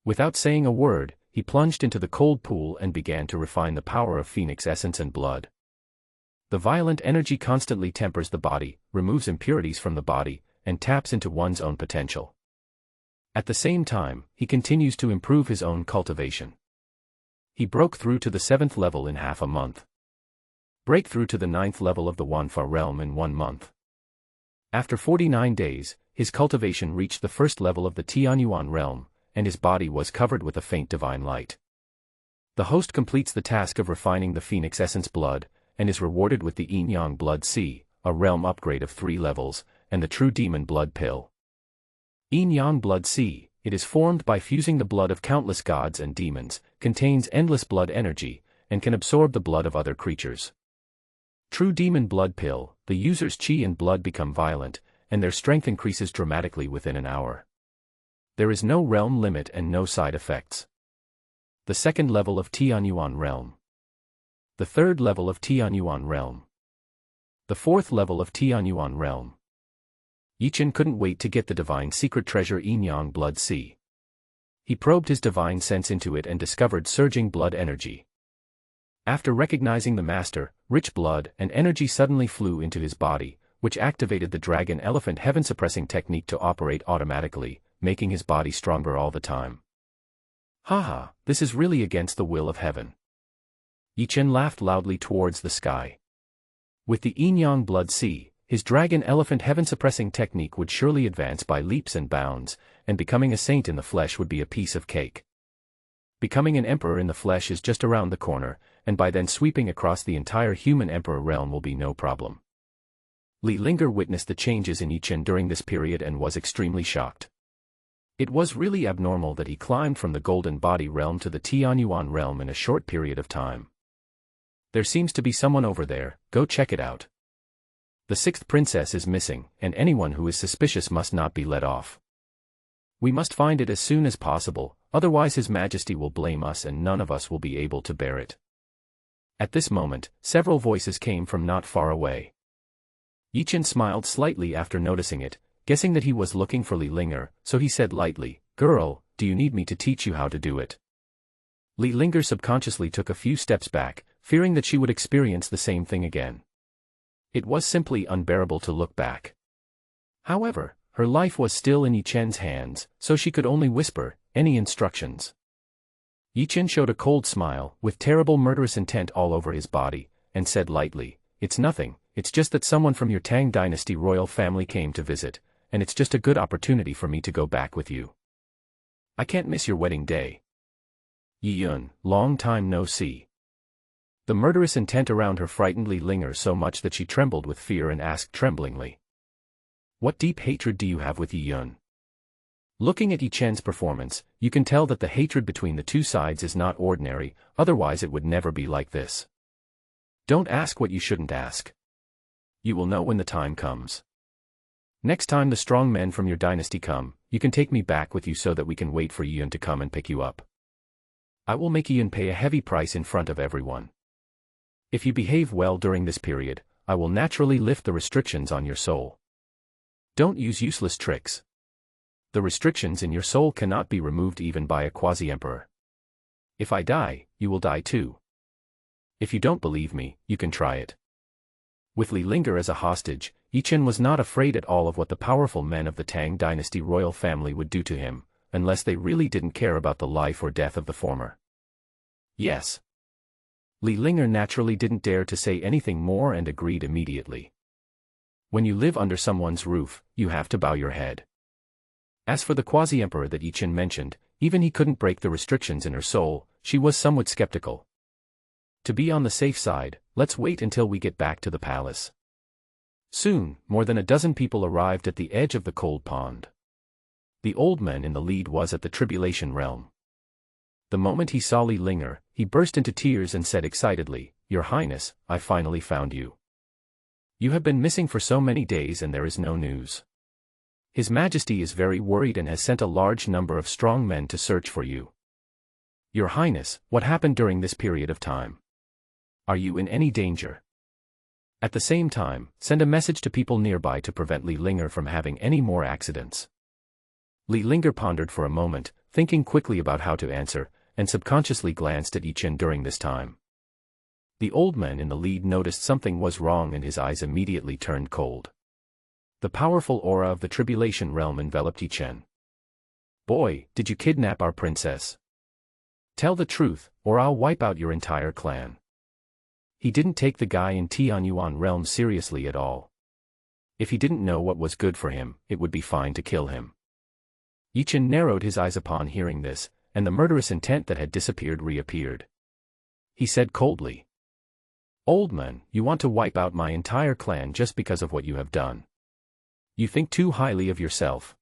Without saying a word, he plunged into the cold pool and began to refine the power of phoenix essence and blood. The violent energy constantly tempers the body, removes impurities from the body, and taps into one's own potential. At the same time, he continues to improve his own cultivation. He broke through to the 7th level in half a month. Break through to the 9th level of the Wanfa realm in 1 month. After 49 days, his cultivation reached the 1st level of the Tianyuan realm, and his body was covered with a faint divine light. The host completes the task of refining the Phoenix Essence blood, and is rewarded with the Yin-Yang Blood C, a realm upgrade of 3 levels, and the True Demon Blood Pill. Yin-Yang Blood C, it is formed by fusing the blood of countless gods and demons, contains endless blood energy, and can absorb the blood of other creatures. True Demon Blood Pill, the user's chi and blood become violent, and their strength increases dramatically within an hour. There is no realm limit and no side effects. The 2nd level of Tianyuan realm. The 3rd level of Tianyuan realm. The 4th level of Tianyuan realm. Yichen couldn't wait to get the divine secret treasure Yin-Yang Blood C. He probed his divine sense into it and discovered surging blood energy. After recognizing the master, rich blood and energy suddenly flew into his body, which activated the dragon elephant heaven suppressing technique to operate automatically, making his body stronger all the time. Haha, this is really against the will of heaven. Yichen laughed loudly towards the sky. With the Yin-Yang Blood C, his dragon elephant heaven suppressing technique would surely advance by leaps and bounds, and becoming a saint in the flesh would be a piece of cake. Becoming an emperor in the flesh is just around the corner, and by then sweeping across the entire human emperor realm will be no problem. Li Linger witnessed the changes in Yichen during this period and was extremely shocked. It was really abnormal that he climbed from the Golden Body realm to the Tianyuan realm in a short period of time. There seems to be someone over there, go check it out. The 6th princess is missing, and anyone who is suspicious must not be let off. We must find it as soon as possible, otherwise His Majesty will blame us and none of us will be able to bear it. At this moment, several voices came from not far away. Yichen smiled slightly after noticing it, guessing that he was looking for Li Linger, so he said lightly, "Girl, do you need me to teach you how to do it?" Li Linger subconsciously took a few steps back, fearing that she would experience the same thing again. It was simply unbearable to look back. However, her life was still in Yichen's hands, so she could only whisper, "Any instructions?" Yichen showed a cold smile, with terrible murderous intent all over his body, and said lightly, "It's nothing, it's just that someone from your Tang Dynasty royal family came to visit, and it's just a good opportunity for me to go back with you. I can't miss your wedding day. Yi-Yun, long time no see." The murderous intent around her frightened Li Linger so much that she trembled with fear and asked tremblingly, "What deep hatred do you have with Yi-Yun?" Looking at Yichen's performance, you can tell that the hatred between the two sides is not ordinary, otherwise it would never be like this. Don't ask what you shouldn't ask. You will know when the time comes. Next time the strong men from your dynasty come, you can take me back with you so that we can wait for Yi-Yun to come and pick you up. I will make Yi-Yun pay a heavy price in front of everyone. If you behave well during this period, I will naturally lift the restrictions on your soul. Don't use useless tricks. The restrictions in your soul cannot be removed even by a quasi-emperor. If I die, you will die too. If you don't believe me, you can try it. With Li Linger as a hostage, Yichen was not afraid at all of what the powerful men of the Tang Dynasty royal family would do to him, unless they really didn't care about the life or death of the former. Yes. Li Linger naturally didn't dare to say anything more and agreed immediately. When you live under someone's roof, you have to bow your head. As for the quasi-emperor that Yichen mentioned, even he couldn't break the restrictions in her soul, she was somewhat skeptical. To be on the safe side, let's wait until we get back to the palace. Soon, more than a dozen people arrived at the edge of the cold pond. The old man in the lead was at the Tribulation realm. The moment he saw Li Linger, he burst into tears and said excitedly, "Your Highness, I finally found you. You have been missing for so many days and there is no news. His Majesty is very worried and has sent a large number of strong men to search for you. Your Highness, what happened during this period of time? Are you in any danger? At the same time, send a message to people nearby to prevent Li Linger from having any more accidents." Li Linger pondered for a moment, thinking quickly about how to answer, and subconsciously glanced at Yichen during this time. The old man in the lead noticed something was wrong and his eyes immediately turned cold. The powerful aura of the Tribulation realm enveloped Yichen. "Boy, did you kidnap our princess? Tell the truth, or I'll wipe out your entire clan." He didn't take the guy in Tianyuan realm seriously at all. If he didn't know what was good for him, it would be fine to kill him. Yichen narrowed his eyes upon hearing this, and the murderous intent that had disappeared reappeared. He said coldly, "Old man, you want to wipe out my entire clan just because of what you have done. You think too highly of yourself."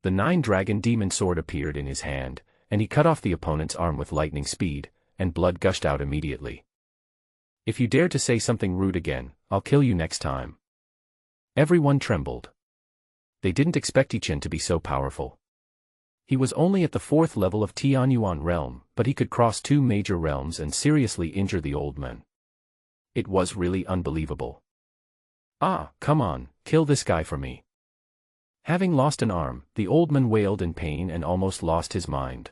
The 9-dragon demon sword appeared in his hand, and he cut off the opponent's arm with lightning speed, and blood gushed out immediately. "If you dare to say something rude again, I'll kill you next time." Everyone trembled. They didn't expect Yichen to be so powerful. He was only at the 4th level of Tianyuan realm, but he could cross 2 major realms and seriously injure the old man. It was really unbelievable. "Ah, come on, kill this guy for me." Having lost an arm, the old man wailed in pain and almost lost his mind.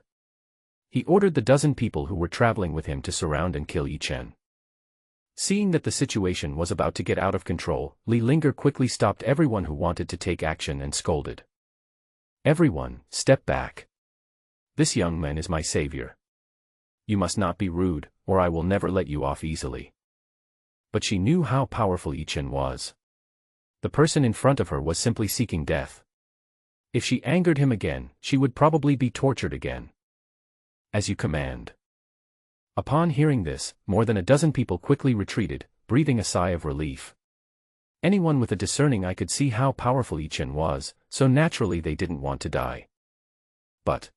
He ordered the dozen people who were traveling with him to surround and kill Yichen. Seeing that the situation was about to get out of control, Li Linger quickly stopped everyone who wanted to take action and scolded. "Everyone, step back. This young man is my savior. You must not be rude, or I will never let you off easily." But she knew how powerful Yichen was. The person in front of her was simply seeking death. If she angered him again, she would probably be tortured again. "As you command." Upon hearing this, more than a dozen people quickly retreated, breathing a sigh of relief. Anyone with a discerning eye could see how powerful Yichen was, so naturally they didn't want to die. But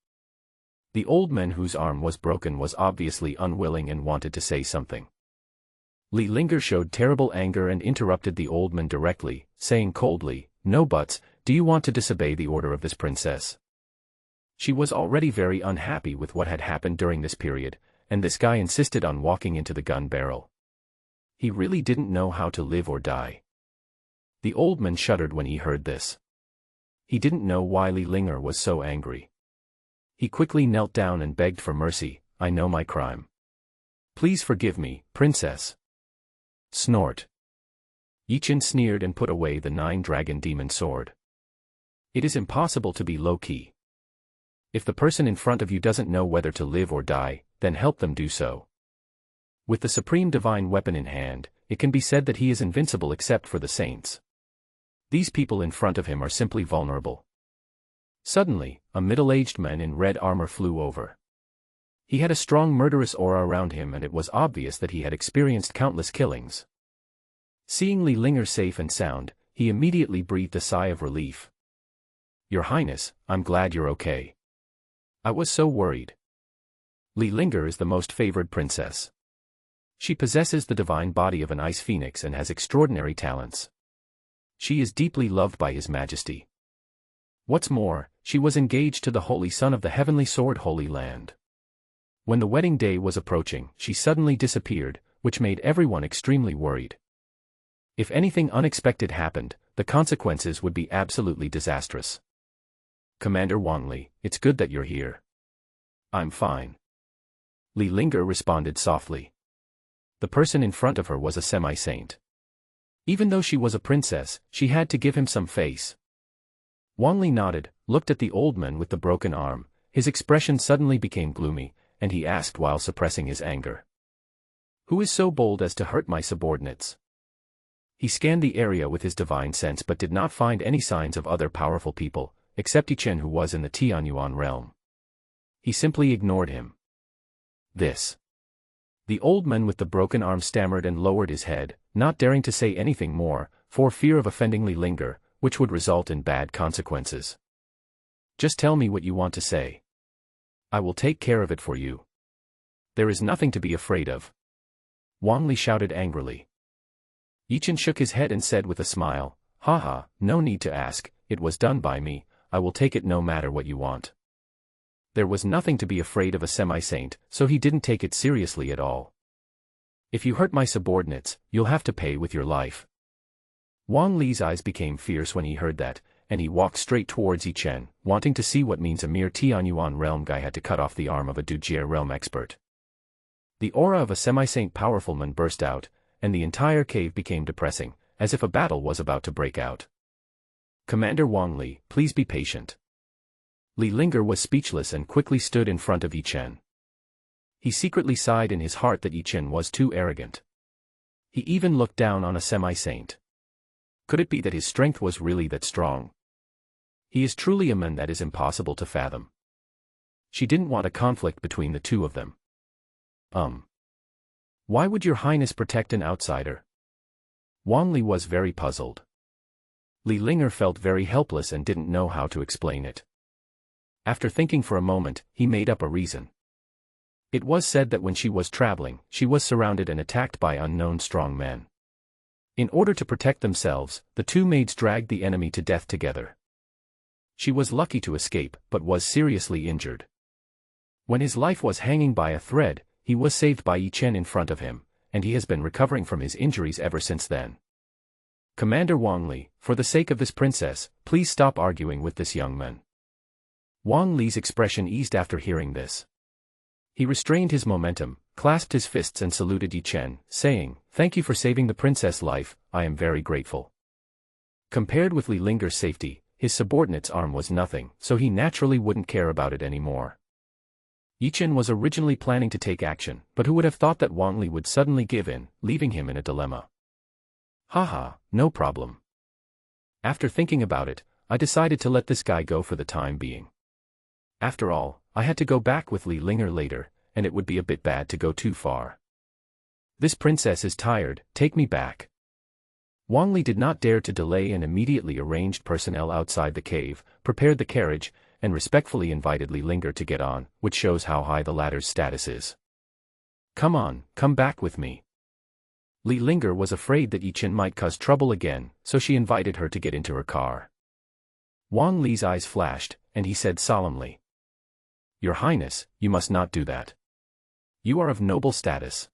the old man whose arm was broken was obviously unwilling and wanted to say something. Li Linger showed terrible anger and interrupted the old man directly, saying coldly, "No buts, do you want to disobey the order of this princess?" She was already very unhappy with what had happened during this period, and this guy insisted on walking into the gun barrel. He really didn't know how to live or die. The old man shuddered when he heard this. He didn't know why Li Linger was so angry. He quickly knelt down and begged for mercy. "I know my crime. Please forgive me, princess." Snort. Yichen sneered and put away the 9-dragon demon sword. It is impossible to be low-key. If the person in front of you doesn't know whether to live or die, then help them do so. With the supreme divine weapon in hand, it can be said that he is invincible except for the saints. These people in front of him are simply vulnerable. Suddenly, a middle-aged man in red armor flew over. He had a strong murderous aura around him, and it was obvious that he had experienced countless killings. Seeing Li Linger safe and sound, he immediately breathed a sigh of relief. "Your Highness, I'm glad you're okay. I was so worried." Li Linger is the most favored princess. She possesses the divine body of an ice phoenix and has extraordinary talents. She is deeply loved by His Majesty. What's more, she was engaged to the Holy Son of the Heavenly Sword Holy Land. When the wedding day was approaching, she suddenly disappeared, which made everyone extremely worried. If anything unexpected happened, the consequences would be absolutely disastrous. "Commander Wang Li, it's good that you're here." "I'm fine." Li Linger responded softly. The person in front of her was a semi-saint. Even though she was a princess, she had to give him some face. Wang Li nodded, looked at the old man with the broken arm, his expression suddenly became gloomy, and he asked while suppressing his anger. "Who is so bold as to hurt my subordinates?" He scanned the area with his divine sense but did not find any signs of other powerful people, except Yichen, who was in the Tianyuan realm. He simply ignored him. "This." The old man with the broken arm stammered and lowered his head, not daring to say anything more, for fear of offending Li Linger, which would result in bad consequences. "Just tell me what you want to say. I will take care of it for you. There is nothing to be afraid of." Wang Li shouted angrily. Yichen shook his head and said with a smile, "Haha, no need to ask, it was done by me, I will take it no matter what you want." There was nothing to be afraid of a semi-saint, so he didn't take it seriously at all. "If you hurt my subordinates, you'll have to pay with your life." Wang Li's eyes became fierce when he heard that, and he walked straight towards Yichen, wanting to see what means a mere Tianyuan realm guy had to cut off the arm of a Dujier realm expert. The aura of a semi-saint powerful man burst out, and the entire cave became depressing, as if a battle was about to break out. "Commander Wang Li, please be patient." Li Linger was speechless and quickly stood in front of Yichen. He secretly sighed in his heart that Yichen was too arrogant. He even looked down on a semi-saint. Could it be that his strength was really that strong? He is truly a man that is impossible to fathom. She didn't want a conflict between the two of them. Why would your highness protect an outsider? Wang Li was very puzzled. Li Linger felt very helpless and didn't know how to explain it. After thinking for a moment, he made up a reason. It was said that when she was traveling, she was surrounded and attacked by unknown strong men. In order to protect themselves, the two maids dragged the enemy to death together. She was lucky to escape, but was seriously injured. When his life was hanging by a thread, he was saved by Yi Chen in front of him, and he has been recovering from his injuries ever since then. Commander Wang Li, for the sake of this princess, please stop arguing with this young man. Wang Li's expression eased after hearing this. He restrained his momentum, clasped his fists and saluted Yi Chen, saying, "Thank you for saving the princess' life, I am very grateful." Compared with Li Linger's safety, his subordinate's arm was nothing, so he naturally wouldn't care about it anymore. Yi Chen was originally planning to take action, but who would have thought that Wang Li would suddenly give in, leaving him in a dilemma. Haha, no problem. After thinking about it, I decided to let this guy go for the time being. After all, I had to go back with Li Linger later, and it would be a bit bad to go too far. This princess is tired, take me back. Wang Li did not dare to delay and immediately arranged personnel outside the cave, prepared the carriage, and respectfully invited Li Linger to get on, which shows how high the latter's status is. Come on, come back with me. Li Linger was afraid that Yi Chen might cause trouble again, so she invited her to get into her car. Wang Li's eyes flashed, and he said solemnly, "Your Highness, you must not do that. You are of noble status.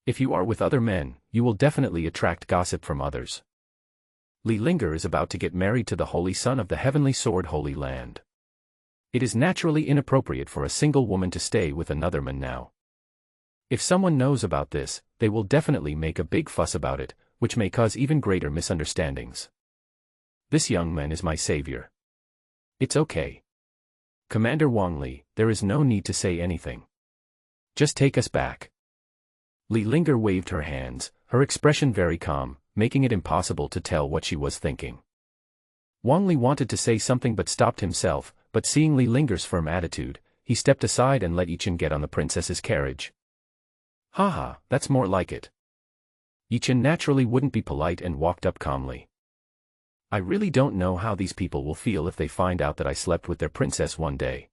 If you are with other men, you will definitely attract gossip from others. Li Linger is about to get married to the holy son of the heavenly sword Holy Land. It is naturally inappropriate for a single woman to stay with another man now. If someone knows about this, they will definitely make a big fuss about it, which may cause even greater misunderstandings. This young man is my savior. It's okay. Commander Wang Li, there is no need to say anything. Just take us back." Li Linger waved her hands, her expression very calm, making it impossible to tell what she was thinking. Wang Li wanted to say something but stopped himself, but seeing Li Linger's firm attitude, he stepped aside and let Yi Chen get on the princess's carriage. Haha, that's more like it. Yi Chen naturally wouldn't be polite and walked up calmly. I really don't know how these people will feel if they find out that I slept with their princess one day.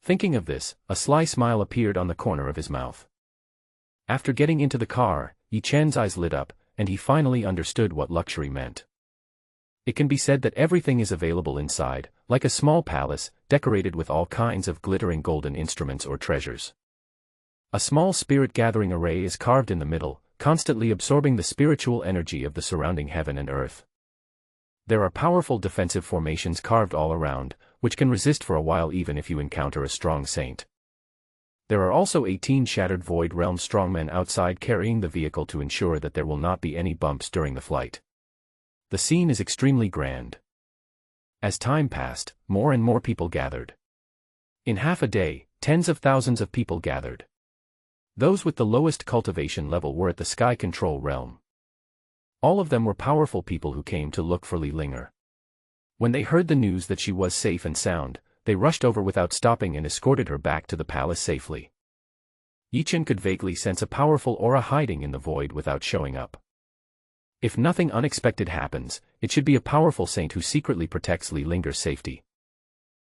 Thinking of this, a sly smile appeared on the corner of his mouth. After getting into the car, Yi Chen's eyes lit up, and he finally understood what luxury meant. It can be said that everything is available inside, like a small palace, decorated with all kinds of glittering golden instruments or treasures. A small spirit-gathering array is carved in the middle, constantly absorbing the spiritual energy of the surrounding heaven and earth. There are powerful defensive formations carved all around, which can resist for a while even if you encounter a strong saint. There are also 18 shattered Void Realm strongmen outside carrying the vehicle to ensure that there will not be any bumps during the flight. The scene is extremely grand. As time passed, more and more people gathered. In half a day, tens of thousands of people gathered. Those with the lowest cultivation level were at the Sky Control Realm. All of them were powerful people who came to look for Li Linger. When they heard the news that she was safe and sound, they rushed over without stopping and escorted her back to the palace safely. Yi Chen could vaguely sense a powerful aura hiding in the void without showing up. If nothing unexpected happens, it should be a powerful saint who secretly protects Li Linger's safety.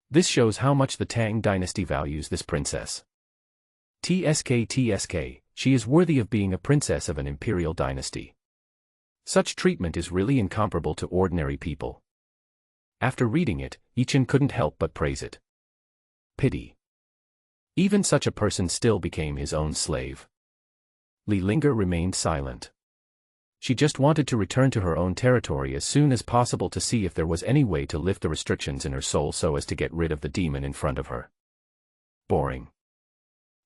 This shows how much the Tang dynasty values this princess. TSK, she is worthy of being a princess of an imperial dynasty. Such treatment is really incomparable to ordinary people. After reading it, Yi Chen couldn't help but praise it. Pity. Even such a person still became his own slave. Li Linger remained silent. She just wanted to return to her own territory as soon as possible to see if there was any way to lift the restrictions in her soul so as to get rid of the demon in front of her. Boring.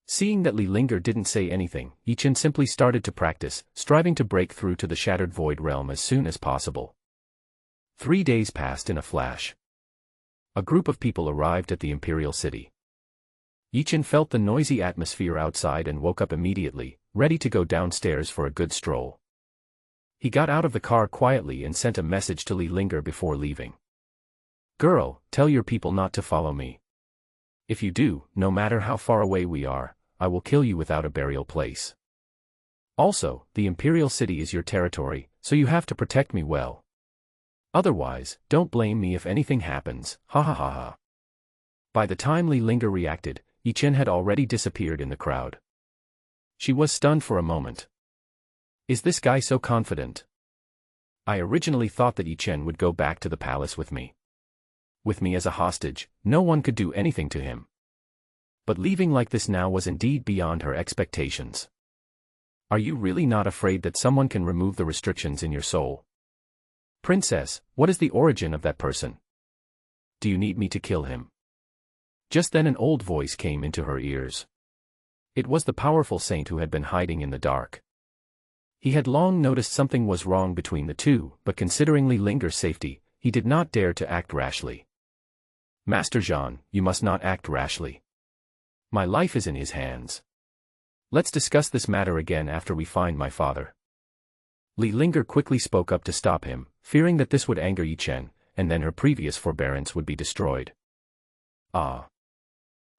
Seeing that Li Linger didn't say anything, Yi Chen simply started to practice, striving to break through to the shattered void realm as soon as possible. 3 days passed in a flash. A group of people arrived at the imperial city. Yi Chen felt the noisy atmosphere outside and woke up immediately, ready to go downstairs for a good stroll. He got out of the car quietly and sent a message to Li Linger before leaving. "Girl, tell your people not to follow me. If you do, no matter how far away we are, I will kill you without a burial place. Also, the Imperial City is your territory, so you have to protect me well. Otherwise, don't blame me if anything happens, ha ha ha ha." By the time Li Linger reacted, Yi Chen had already disappeared in the crowd. She was stunned for a moment. Is this guy so confident? I originally thought that Yi Chen would go back to the palace with me. With me as a hostage, no one could do anything to him. But leaving like this now was indeed beyond her expectations. Are you really not afraid that someone can remove the restrictions in your soul? Princess, what is the origin of that person? Do you need me to kill him? Just then an old voice came into her ears. It was the powerful saint who had been hiding in the dark. He had long noticed something was wrong between the two, but considering Li Linger's safety, he did not dare to act rashly. Master Jean, you must not act rashly. My life is in his hands. Let's discuss this matter again after we find my father. Li Linger quickly spoke up to stop him, fearing that this would anger Yi Chen, and then her previous forbearance would be destroyed. Ah!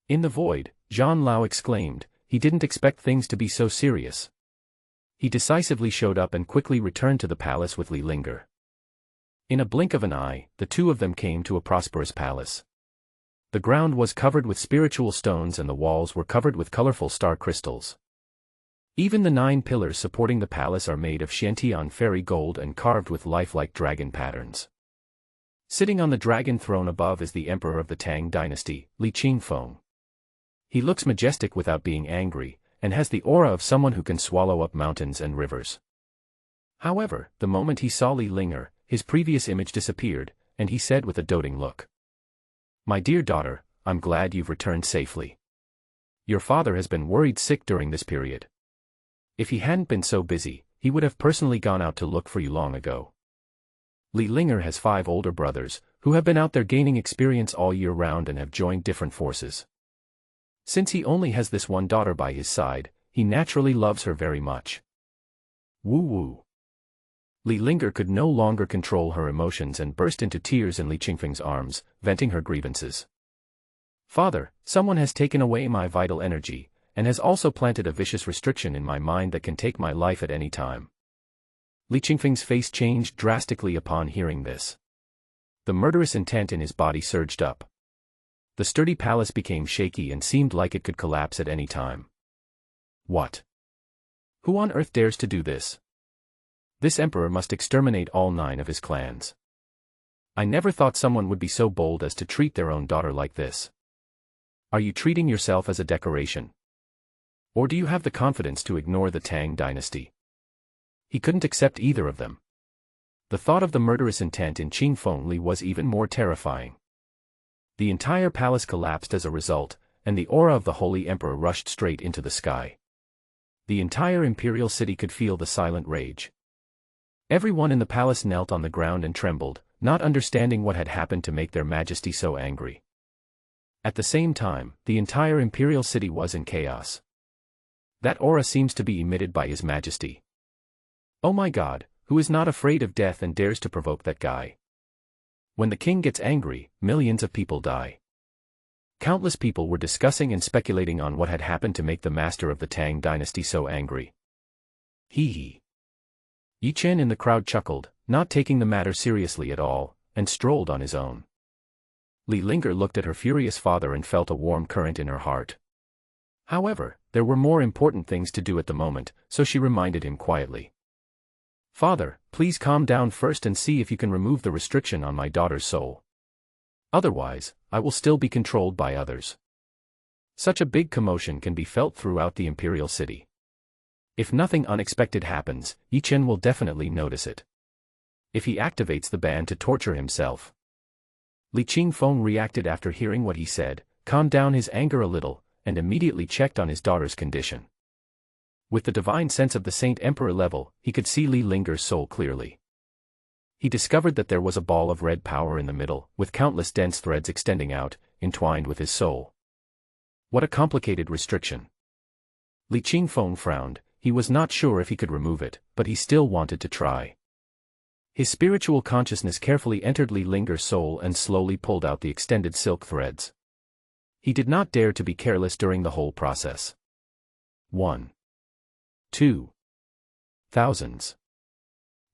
In the void, Zhang Lao exclaimed, he didn't expect things to be so serious. He decisively showed up and quickly returned to the palace with Li Linger. In a blink of an eye, the two of them came to a prosperous palace. The ground was covered with spiritual stones and the walls were covered with colorful star crystals. Even the 9 pillars supporting the palace are made of Xiantian fairy gold and carved with lifelike dragon patterns. Sitting on the dragon throne above is the emperor of the Tang dynasty, Li Qingfeng. He looks majestic without being angry, and has the aura of someone who can swallow up mountains and rivers. However, the moment he saw Li Linger, his previous image disappeared, and he said with a doting look, "My dear daughter, I'm glad you've returned safely. Your father has been worried sick during this period. If he hadn't been so busy, he would have personally gone out to look for you long ago." Li Linger has 5 older brothers, who have been out there gaining experience all year round and have joined different forces. Since he only has this one daughter by his side, he naturally loves her very much. Woo-woo. Li Linger could no longer control her emotions and burst into tears in Li Qingfeng's arms, venting her grievances. "Father, someone has taken away my vital energy, and has also planted a vicious restriction in my mind that can take my life at any time." Li Qingfeng's face changed drastically upon hearing this. The murderous intent in his body surged up. The sturdy palace became shaky and seemed like it could collapse at any time. What? Who on earth dares to do this? This emperor must exterminate all 9 of his clans. I never thought someone would be so bold as to treat their own daughter like this. Are you treating yourself as a decoration? Or do you have the confidence to ignore the Tang dynasty? He couldn't accept either of them. The thought of the murderous intent in Qingfeng Li was even more terrifying. The entire palace collapsed as a result, and the aura of the Holy Emperor rushed straight into the sky. The entire imperial city could feel the silent rage. Everyone in the palace knelt on the ground and trembled, not understanding what had happened to make their majesty so angry. At the same time, the entire imperial city was in chaos. That aura seems to be emitted by His Majesty. Oh my God, who is not afraid of death and dares to provoke that guy? When the king gets angry, millions of people die. Countless people were discussing and speculating on what had happened to make the master of the Tang dynasty so angry. Hee hee. Yi Chen in the crowd chuckled, not taking the matter seriously at all, and strolled on his own. Li Linger looked at her furious father and felt a warm current in her heart. However, there were more important things to do at the moment, so she reminded him quietly. "Father, please calm down first and see if you can remove the restriction on my daughter's soul. Otherwise, I will still be controlled by others." Such a big commotion can be felt throughout the imperial city. If nothing unexpected happens, Yi Chen will definitely notice it. If he activates the ban to torture himself. Li Qingfeng reacted after hearing what he said, calmed down his anger a little, and immediately checked on his daughter's condition. With the divine sense of the Saint Emperor level, he could see Li Linger's soul clearly. He discovered that there was a ball of red power in the middle, with countless dense threads extending out, entwined with his soul. What a complicated restriction. Li Qingfeng frowned, he was not sure if he could remove it, but he still wanted to try. His spiritual consciousness carefully entered Li Linger's soul and slowly pulled out the extended silk threads. He did not dare to be careless during the whole process. 1. 2. Thousands.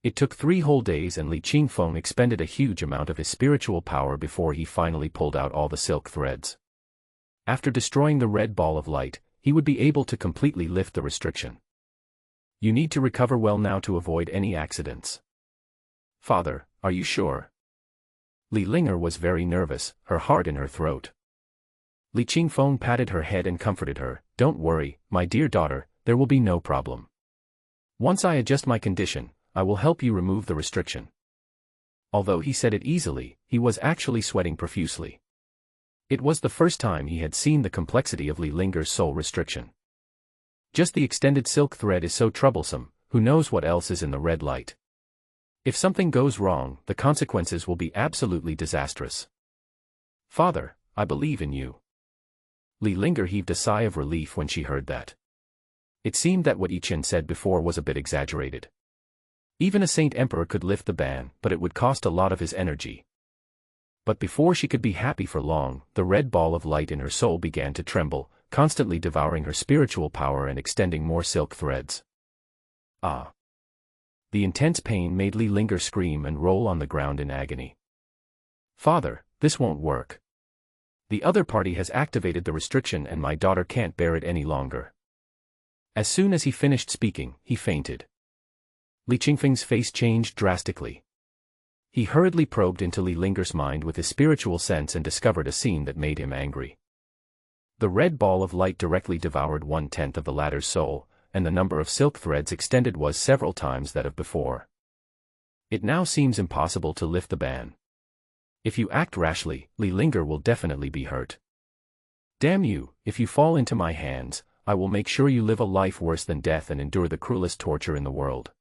It took 3 whole days and Li Qingfeng expended a huge amount of his spiritual power before he finally pulled out all the silk threads. After destroying the red ball of light, he would be able to completely lift the restriction. You need to recover well now to avoid any accidents. Father, are you sure? Li Linger was very nervous, her heart in her throat. Li Qingfeng patted her head and comforted her. Don't worry, my dear daughter, there will be no problem. Once I adjust my condition, I will help you remove the restriction. Although he said it easily, he was actually sweating profusely. It was the first time he had seen the complexity of Li Linger's soul restriction. Just the extended silk thread is so troublesome, who knows what else is in the red light. If something goes wrong, the consequences will be absolutely disastrous. Father, I believe in you. Li Linger heaved a sigh of relief when she heard that. It seemed that what Yichen said before was a bit exaggerated. Even a Saint Emperor could lift the ban, but it would cost a lot of his energy. But before she could be happy for long, the red ball of light in her soul began to tremble, constantly devouring her spiritual power and extending more silk threads. Ah! The intense pain made Li Linger scream and roll on the ground in agony. Father, this won't work. The other party has activated the restriction and my daughter can't bear it any longer. As soon as he finished speaking, he fainted. Li Qingfeng's face changed drastically. He hurriedly probed into Li Linger's mind with his spiritual sense and discovered a scene that made him angry. The red ball of light directly devoured 1/10 of the latter's soul, and the number of silk threads extended was several times that of before. It now seems impossible to lift the ban. If you act rashly, Li Linger will definitely be hurt. Damn you, if you fall into my hands, I will make sure you live a life worse than death and endure the cruelest torture in the world.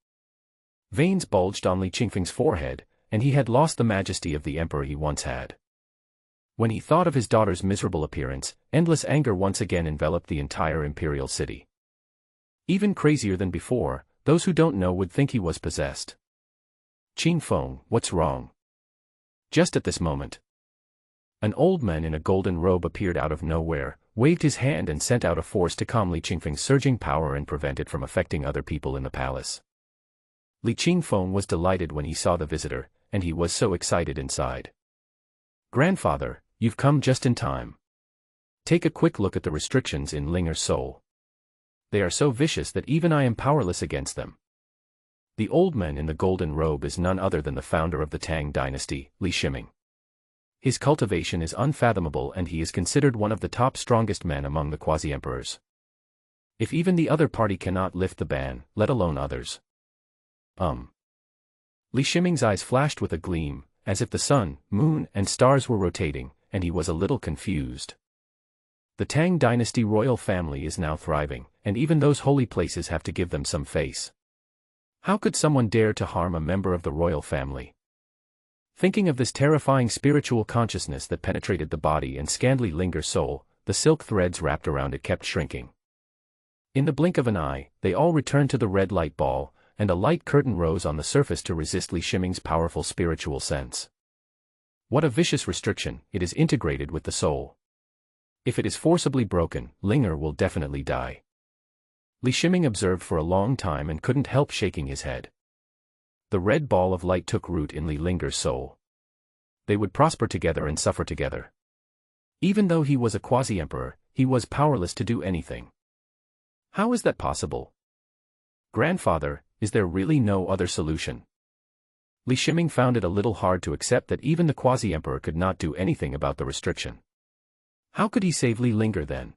Veins bulged on Li Qingfeng's forehead, and he had lost the majesty of the emperor he once had. When he thought of his daughter's miserable appearance, endless anger once again enveloped the entire imperial city. Even crazier than before, those who don't know would think he was possessed. Qingfeng, what's wrong? Just at this moment, an old man in a golden robe appeared out of nowhere, waved his hand and sent out a force to calm Li Qingfeng's surging power and prevent it from affecting other people in the palace. Li Qingfeng was delighted when he saw the visitor, and he was so excited inside. Grandfather, you've come just in time. Take a quick look at the restrictions in Linger's soul. They are so vicious that even I am powerless against them. The old man in the golden robe is none other than the founder of the Tang dynasty, Li Shiming. His cultivation is unfathomable and he is considered one of the top strongest men among the quasi-emperors. If even the other party cannot lift the ban, let alone others. Li Shiming's eyes flashed with a gleam, as if the sun, moon, and stars were rotating, and he was a little confused. The Tang dynasty royal family is now thriving, and even those holy places have to give them some face. How could someone dare to harm a member of the royal family? Thinking of this terrifying spiritual consciousness that penetrated the body and scanned Li Linger's soul, the silk threads wrapped around it kept shrinking. In the blink of an eye, they all returned to the red light ball, and a light curtain rose on the surface to resist Li Shiming's powerful spiritual sense. What a vicious restriction, it is integrated with the soul. If it is forcibly broken, Linger will definitely die. Li Shiming observed for a long time and couldn't help shaking his head. The red ball of light took root in Li Linger's soul. They would prosper together and suffer together. Even though he was a quasi-emperor, he was powerless to do anything. How is that possible? Grandfather, is there really no other solution? Li Shiming found it a little hard to accept that even the quasi-emperor could not do anything about the restriction. How could he save Li Linger then?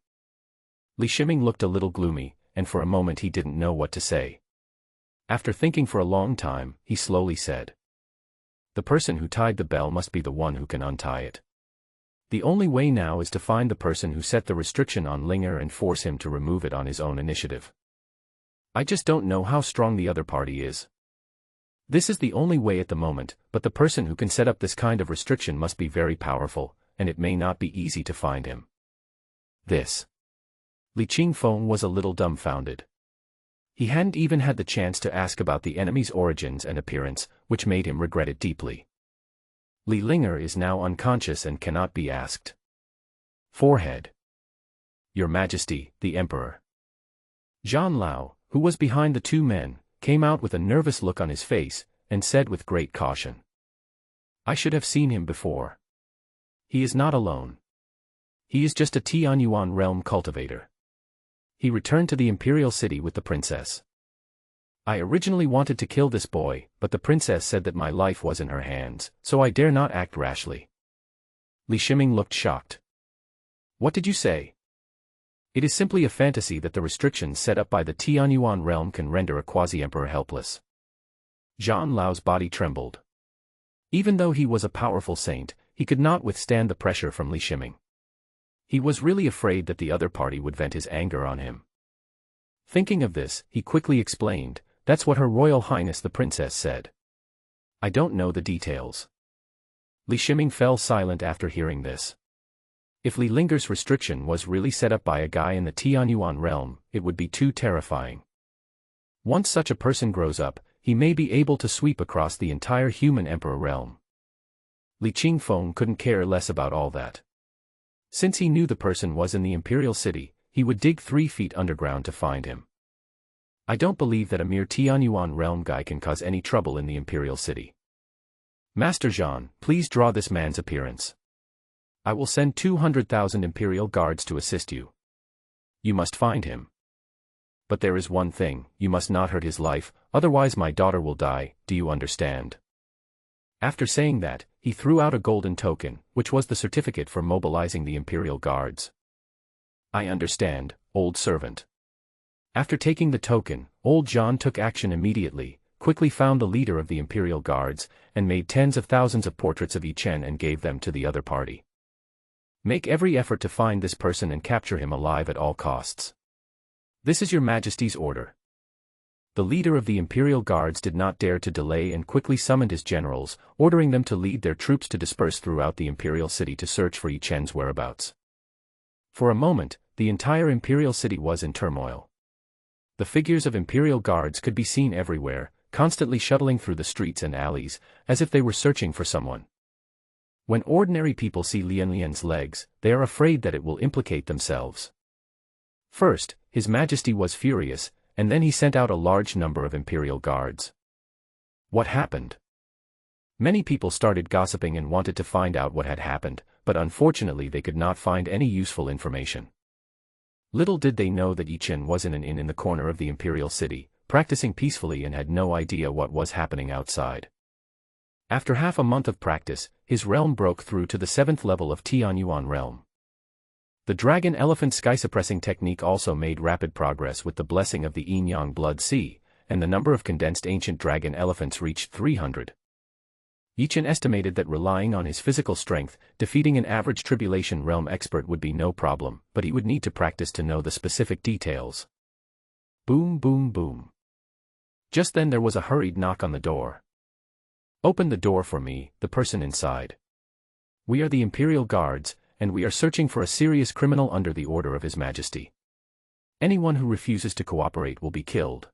Li Shiming looked a little gloomy, and for a moment he didn't know what to say. After thinking for a long time, he slowly said, "The person who tied the bell must be the one who can untie it. The only way now is to find the person who set the restriction on Linger and force him to remove it on his own initiative. I just don't know how strong the other party is. This is the only way at the moment, but the person who can set up this kind of restriction must be very powerful, and it may not be easy to find him." Li Qingfeng was a little dumbfounded. He hadn't even had the chance to ask about the enemy's origins and appearance, which made him regret it deeply. Li Linger is now unconscious and cannot be asked. Forehead. Your Majesty, the Emperor. Zhan Lao, who was behind the two men, came out with a nervous look on his face, and said with great caution. I should have seen him before. He is not alone. He is just a Tianyuan realm cultivator. He returned to the imperial city with the princess. I originally wanted to kill this boy, but the princess said that my life was in her hands, so I dare not act rashly. Li Shiming looked shocked. What did you say? It is simply a fantasy that the restrictions set up by the Tianyuan realm can render a quasi-emperor helpless. Zhan Lao's body trembled. Even though he was a powerful saint, he could not withstand the pressure from Li Shiming. He was really afraid that the other party would vent his anger on him. Thinking of this, he quickly explained, that's what Her Royal Highness the Princess said. I don't know the details. Li Shiming fell silent after hearing this. If Li Linger's restriction was really set up by a guy in the Tianyuan realm, it would be too terrifying. Once such a person grows up, he may be able to sweep across the entire human emperor realm. Li Qingfeng couldn't care less about all that. Since he knew the person was in the imperial city, he would dig 3 feet underground to find him. I don't believe that a mere Tianyuan realm guy can cause any trouble in the imperial city. Master Zhan, please draw this man's appearance. I will send 200,000 imperial guards to assist you. You must find him. But there is one thing, you must not hurt his life, otherwise my daughter will die, do you understand? After saying that, he threw out a golden token, which was the certificate for mobilizing the imperial guards. I understand, old servant. After taking the token, old Zhan took action immediately, quickly found the leader of the imperial guards, and made tens of thousands of portraits of Yi Chen and gave them to the other party. Make every effort to find this person and capture him alive at all costs. This is your Majesty's order. The leader of the imperial guards did not dare to delay and quickly summoned his generals, ordering them to lead their troops to disperse throughout the imperial city to search for Yi Chen's whereabouts. For a moment, the entire imperial city was in turmoil. The figures of imperial guards could be seen everywhere, constantly shuttling through the streets and alleys, as if they were searching for someone. When ordinary people see Lian Lian's legs, they are afraid that it will implicate themselves. First, His Majesty was furious, and then he sent out a large number of imperial guards. What happened? Many people started gossiping and wanted to find out what had happened, but unfortunately they could not find any useful information. Little did they know that Yi Chen was in an inn in the corner of the imperial city, practicing peacefully and had no idea what was happening outside. After half a month of practice, his realm broke through to the 7th level of Tianyuan realm. The dragon elephant sky-suppressing technique also made rapid progress with the blessing of the Yin-Yang Blood Sea, and the number of condensed ancient dragon elephants reached 300. Yi Chen estimated that relying on his physical strength, defeating an average tribulation realm expert would be no problem, but he would need to practice to know the specific details. Boom, boom, boom. Just then there was a hurried knock on the door. Open the door for me, the person inside. We are the Imperial Guards, and we are searching for a serious criminal under the order of His Majesty. Anyone who refuses to cooperate will be killed.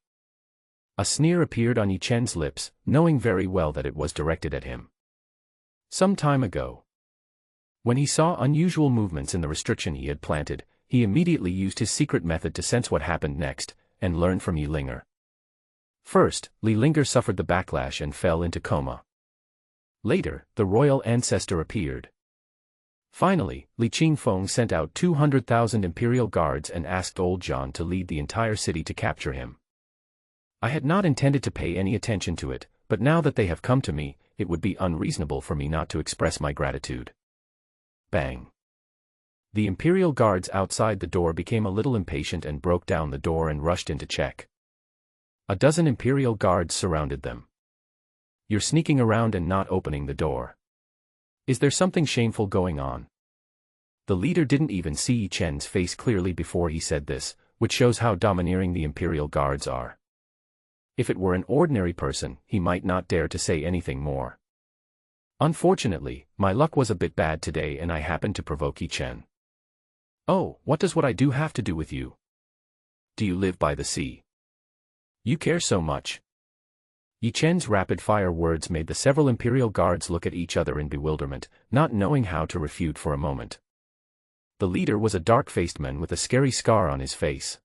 A sneer appeared on Yi Chen's lips, knowing very well that it was directed at him. Some time ago, when he saw unusual movements in the restriction he had planted, he immediately used his secret method to sense what happened next, and learn from Li Linger. First, Li Linger suffered the backlash and fell into coma. Later, the royal ancestor appeared. Finally, Li Qingfeng sent out 200,000 imperial guards and asked old Zhan to lead the entire city to capture him. I had not intended to pay any attention to it, but now that they have come to me, it would be unreasonable for me not to express my gratitude. Bang. The imperial guards outside the door became a little impatient and broke down the door and rushed in to check. A dozen imperial guards surrounded them. You're sneaking around and not opening the door. Is there something shameful going on? The leader didn't even see Yi Chen's face clearly before he said this, which shows how domineering the imperial guards are. If it were an ordinary person, he might not dare to say anything more. Unfortunately, my luck was a bit bad today and I happened to provoke Yi Chen. Oh, what does what I do have to do with you? Do you live by the sea? You care so much. Yi Chen's rapid-fire words made the several Imperial guards look at each other in bewilderment, not knowing how to refute for a moment. The leader was a dark-faced man with a scary scar on his face.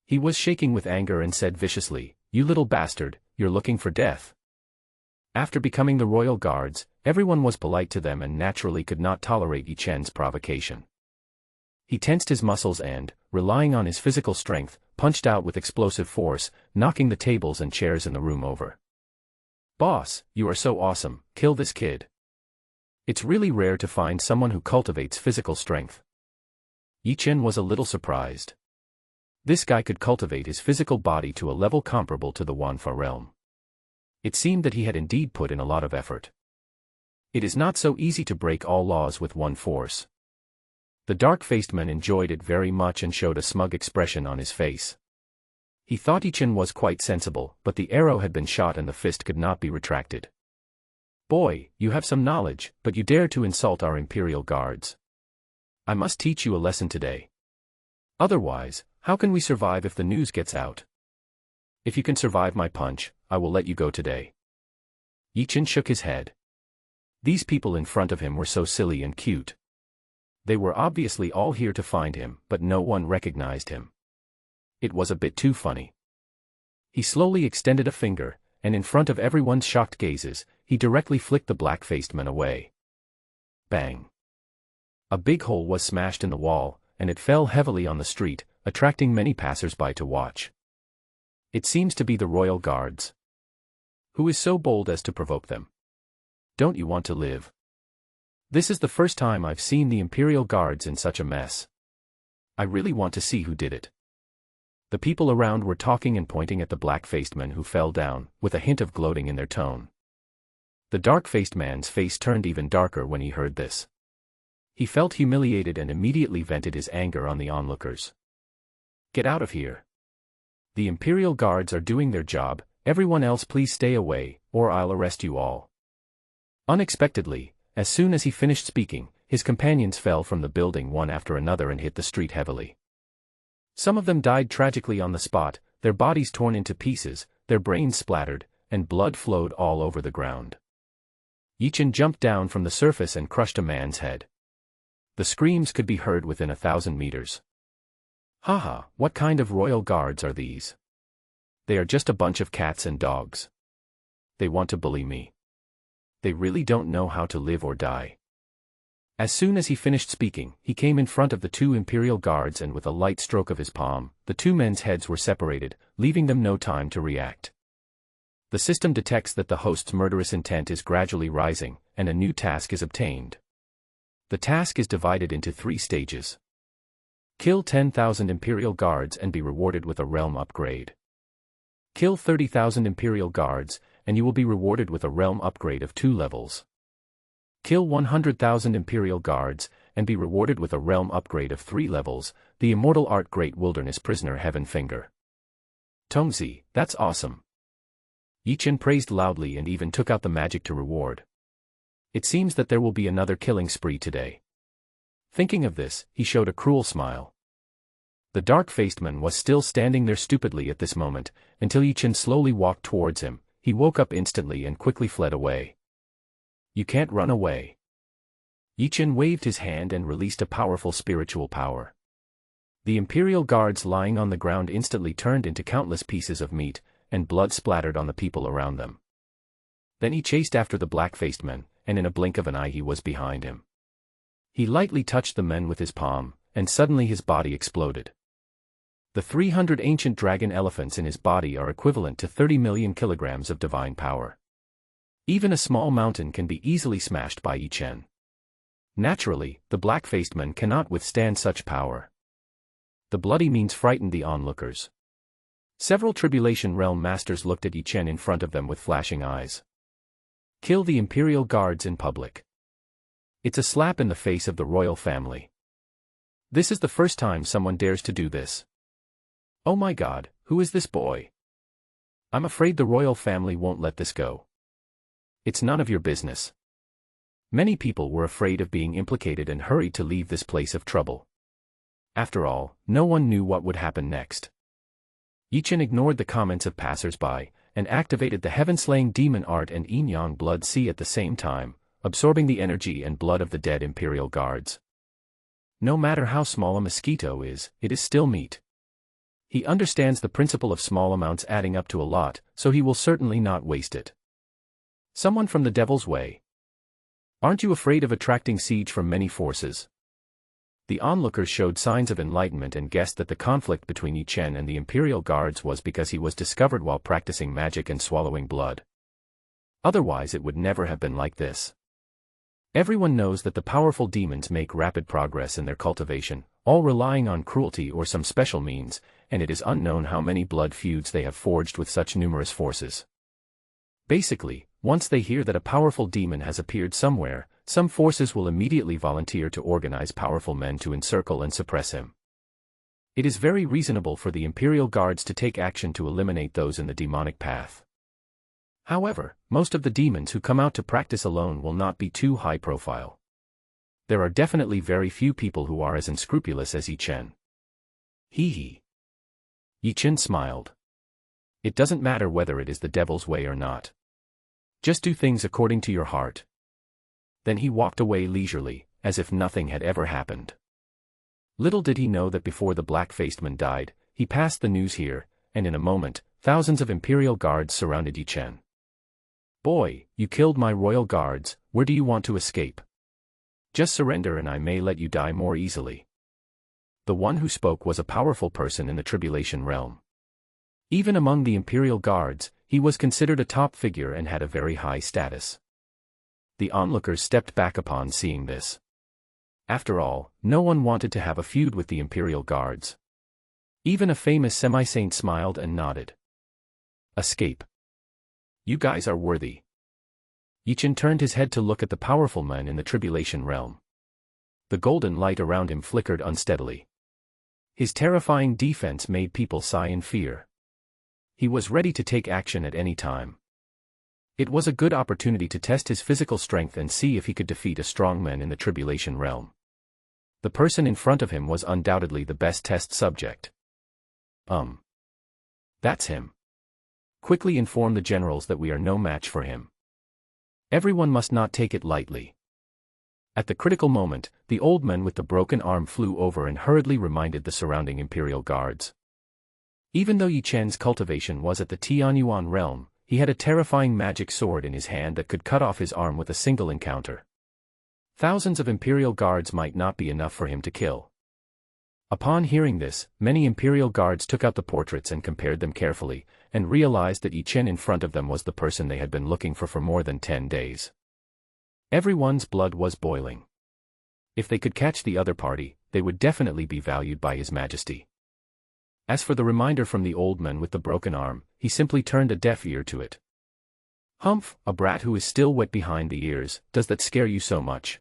He was shaking with anger and said viciously, "You little bastard, you're looking for death." After becoming the royal guards, everyone was polite to them and naturally could not tolerate Yi Chen's provocation. He tensed his muscles and, relying on his physical strength, punched out with explosive force, knocking the tables and chairs in the room over. "Boss, you are so awesome, kill this kid. It's really rare to find someone who cultivates physical strength." Yi Chen was a little surprised. This guy could cultivate his physical body to a level comparable to the Wanfa realm. It seemed that he had indeed put in a lot of effort. It is not so easy to break all laws with one force. The dark-faced man enjoyed it very much and showed a smug expression on his face. He thought Yi Chen was quite sensible, but the arrow had been shot and the fist could not be retracted. "Boy, you have some knowledge, but you dare to insult our Imperial guards. I must teach you a lesson today. Otherwise, how can we survive if the news gets out? If you can survive my punch, I will let you go today." Yi Chen shook his head. These people in front of him were so silly and cute. They were obviously all here to find him, but no one recognized him. It was a bit too funny. He slowly extended a finger, and in front of everyone's shocked gazes, he directly flicked the black-faced man away. Bang! A big hole was smashed in the wall, and it fell heavily on the street, attracting many passers-by to watch. It seems to be the royal guards. Who is so bold as to provoke them? Don't you want to live? This is the first time I've seen the Imperial guards in such a mess. I really want to see who did it. The people around were talking and pointing at the black-faced man who fell down, with a hint of gloating in their tone. The dark-faced man's face turned even darker when he heard this. He felt humiliated and immediately vented his anger on the onlookers. "Get out of here. The Imperial guards are doing their job, everyone else please stay away, or I'll arrest you all." Unexpectedly, as soon as he finished speaking, his companions fell from the building one after another and hit the street heavily. Some of them died tragically on the spot, their bodies torn into pieces, their brains splattered, and blood flowed all over the ground. Yi Chen jumped down from the surface and crushed a man's head. The screams could be heard within 1,000 meters. "Haha, what kind of royal guards are these? They are just a bunch of cats and dogs. They want to bully me. They really don't know how to live or die." As soon as he finished speaking, he came in front of the two Imperial guards and with a light stroke of his palm, the two men's heads were separated, leaving them no time to react. The system detects that the host's murderous intent is gradually rising, and a new task is obtained. The task is divided into 3 stages. Kill 10,000 Imperial guards and be rewarded with a realm upgrade. Kill 30,000 Imperial guards, and you will be rewarded with a realm upgrade of 2 levels. Kill 100,000 Imperial guards, and be rewarded with a realm upgrade of 3 levels, the immortal art Great Wilderness Prisoner Heaven Finger. Tongzi, that's awesome. Yi Chen praised loudly and even took out the magic to reward. It seems that there will be another killing spree today. Thinking of this, he showed a cruel smile. The dark-faced man was still standing there stupidly at this moment, until Yi Chen slowly walked towards him. He woke up instantly and quickly fled away. "You can't run away." Yi Chen waved his hand and released a powerful spiritual power. The Imperial guards lying on the ground instantly turned into countless pieces of meat, and blood splattered on the people around them. Then he chased after the black-faced man, and in a blink of an eye he was behind him. He lightly touched the men with his palm, and suddenly his body exploded. The 300 ancient dragon elephants in his body are equivalent to 30 million kilograms of divine power. Even a small mountain can be easily smashed by Yi Chen. Naturally, the black-faced man cannot withstand such power. The bloody means frightened the onlookers. Several Tribulation Realm masters looked at Yi Chen in front of them with flashing eyes. Kill the Imperial guards in public. It's a slap in the face of the royal family. This is the first time someone dares to do this. Oh my God, who is this boy? I'm afraid the royal family won't let this go. It's none of your business. Many people were afraid of being implicated and hurried to leave this place of trouble. After all, no one knew what would happen next. Yichen ignored the comments of passers-by, and activated the heaven-slaying demon art and yin-yang blood sea at the same time, absorbing the energy and blood of the dead Imperial Guards. No matter how small a mosquito is, it is still meat. He understands the principle of small amounts adding up to a lot, so he will certainly not waste it. Someone from the Devil's Way. Aren't you afraid of attracting siege from many forces? The onlookers showed signs of enlightenment and guessed that the conflict between Yichen and the Imperial Guards was because he was discovered while practicing magic and swallowing blood. Otherwise it would never have been like this. Everyone knows that the powerful demons make rapid progress in their cultivation, all relying on cruelty or some special means, and it is unknown how many blood feuds they have forged with such numerous forces. Basically, once they hear that a powerful demon has appeared somewhere, some forces will immediately volunteer to organize powerful men to encircle and suppress him. It is very reasonable for the Imperial Guards to take action to eliminate those in the demonic path. However, most of the demons who come out to practice alone will not be too high profile. There are definitely very few people who are as unscrupulous as Yichen. Hee. Yichen smiled. It doesn't matter whether it is the Devil's Way or not. Just do things according to your heart. Then he walked away leisurely, as if nothing had ever happened. Little did he know that before the black-faced man died, he passed the news here, and in a moment, thousands of Imperial Guards surrounded Yichen. Boy, you killed my royal guards, where do you want to escape? Just surrender and I may let you die more easily. The one who spoke was a powerful person in the Tribulation realm. Even among the Imperial Guards, he was considered a top figure and had a very high status. The onlookers stepped back upon seeing this. After all, no one wanted to have a feud with the Imperial Guards. Even a famous semi-saint smiled and nodded. Escape. You guys are worthy. Yichen turned his head to look at the powerful man in the Tribulation realm. The golden light around him flickered unsteadily. His terrifying defense made people sigh in fear. He was ready to take action at any time. It was a good opportunity to test his physical strength and see if he could defeat a strong man in the Tribulation realm. The person in front of him was undoubtedly the best test subject. That's him. Quickly inform the generals that we are no match for him. Everyone must not take it lightly. At the critical moment, the old man with the broken arm flew over and hurriedly reminded the surrounding Imperial Guards. Even though Yichen's cultivation was at the Tianyuan realm, he had a terrifying magic sword in his hand that could cut off his arm with a single encounter. Thousands of Imperial Guards might not be enough for him to kill. Upon hearing this, many Imperial Guards took out the portraits and compared them carefully, and realized that Yichen in front of them was the person they had been looking for more than 10 days. Everyone's blood was boiling. If they could catch the other party, they would definitely be valued by His Majesty. As for the reminder from the old man with the broken arm, he simply turned a deaf ear to it. Humph, a brat who is still wet behind the ears, does that scare you so much?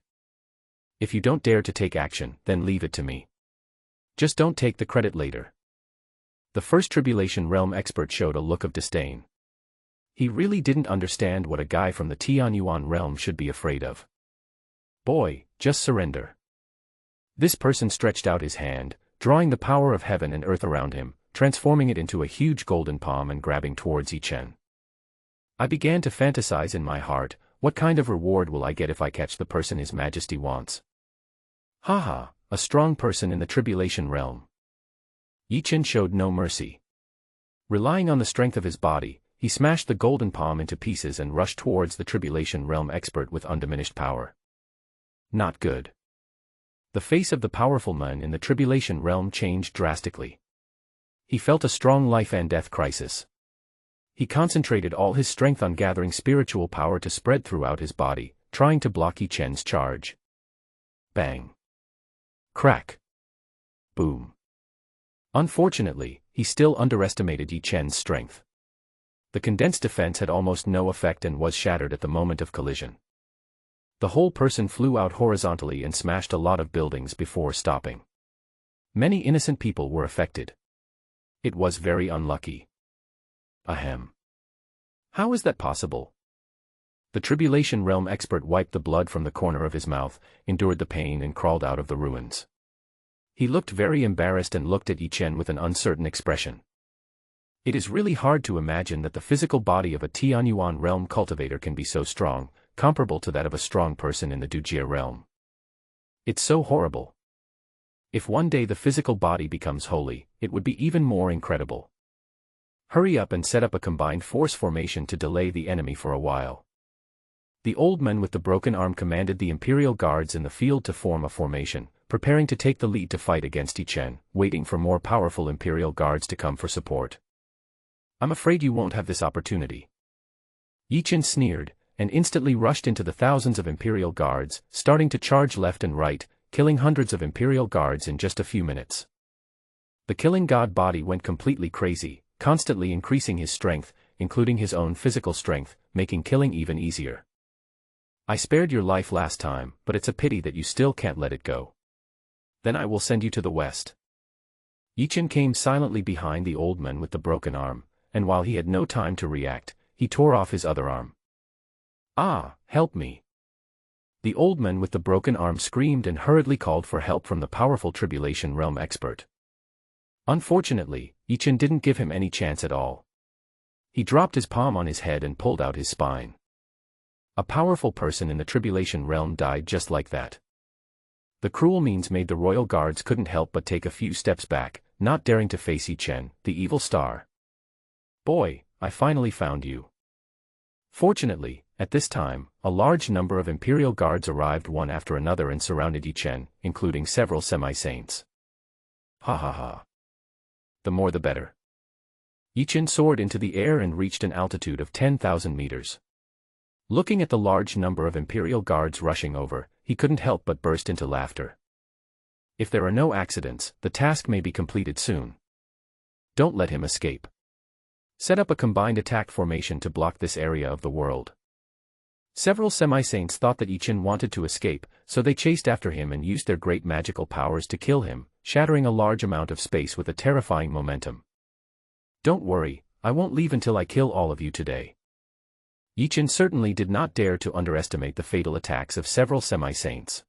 If you don't dare to take action, then leave it to me. Just don't take the credit later. The first Tribulation realm expert showed a look of disdain. He really didn't understand what a guy from the Tianyuan realm should be afraid of. Boy, just surrender. This person stretched out his hand, drawing the power of heaven and earth around him, transforming it into a huge golden palm and grabbing towards Yichen. I began to fantasize in my heart, what kind of reward will I get if I catch the person His Majesty wants? Haha, a strong person in the Tribulation realm. Yichen showed no mercy. Relying on the strength of his body, he smashed the golden palm into pieces and rushed towards the Tribulation realm expert with undiminished power. Not good. The face of the powerful man in the Tribulation realm changed drastically. He felt a strong life and death crisis. He concentrated all his strength on gathering spiritual power to spread throughout his body, trying to block Yichen's charge. Bang. Crack. Boom. Unfortunately, he still underestimated Yichen's strength. The condensed defense had almost no effect and was shattered at the moment of collision. The whole person flew out horizontally and smashed a lot of buildings before stopping. Many innocent people were affected. It was very unlucky. Ahem. How is that possible? The Tribulation realm expert wiped the blood from the corner of his mouth, endured the pain and crawled out of the ruins. He looked very embarrassed and looked at Yichen with an uncertain expression. It is really hard to imagine that the physical body of a Tianyuan realm cultivator can be so strong, comparable to that of a strong person in the Dujia realm. It's so horrible. If one day the physical body becomes holy, it would be even more incredible. Hurry up and set up a combined force formation to delay the enemy for a while. The old man with the broken arm commanded the Imperial Guards in the field to form a formation, preparing to take the lead to fight against Yichen, waiting for more powerful Imperial Guards to come for support. I'm afraid you won't have this opportunity. Yichen sneered, and instantly rushed into the thousands of Imperial Guards, starting to charge left and right, killing hundreds of Imperial Guards in just a few minutes. The killing god body went completely crazy, constantly increasing his strength, including his own physical strength, making killing even easier. I spared your life last time, but it's a pity that you still can't let it go. Then I will send you to the west. Yichen came silently behind the old man with the broken arm, and while he had no time to react, he tore off his other arm. Ah, help me! The old man with the broken arm screamed and hurriedly called for help from the powerful Tribulation Realm expert. Unfortunately, Yichen didn't give him any chance at all. He dropped his palm on his head and pulled out his spine. A powerful person in the Tribulation Realm died just like that. The cruel means made the royal guards couldn't help but take a few steps back, not daring to face Yichen, the evil star. Boy, I finally found you. Fortunately, at this time, a large number of Imperial Guards arrived one after another and surrounded Yichen, including several semi-saints. Ha ha ha. The more the better. Yichen soared into the air and reached an altitude of 10,000 meters. Looking at the large number of Imperial Guards rushing over, he couldn't help but burst into laughter. If there are no accidents, the task may be completed soon. Don't let him escape. Set up a combined attack formation to block this area of the world. Several semi-saints thought that Yichen wanted to escape, so they chased after him and used their great magical powers to kill him, shattering a large amount of space with a terrifying momentum. Don't worry, I won't leave until I kill all of you today. Yichen certainly did not dare to underestimate the fatal attacks of several semi-saints.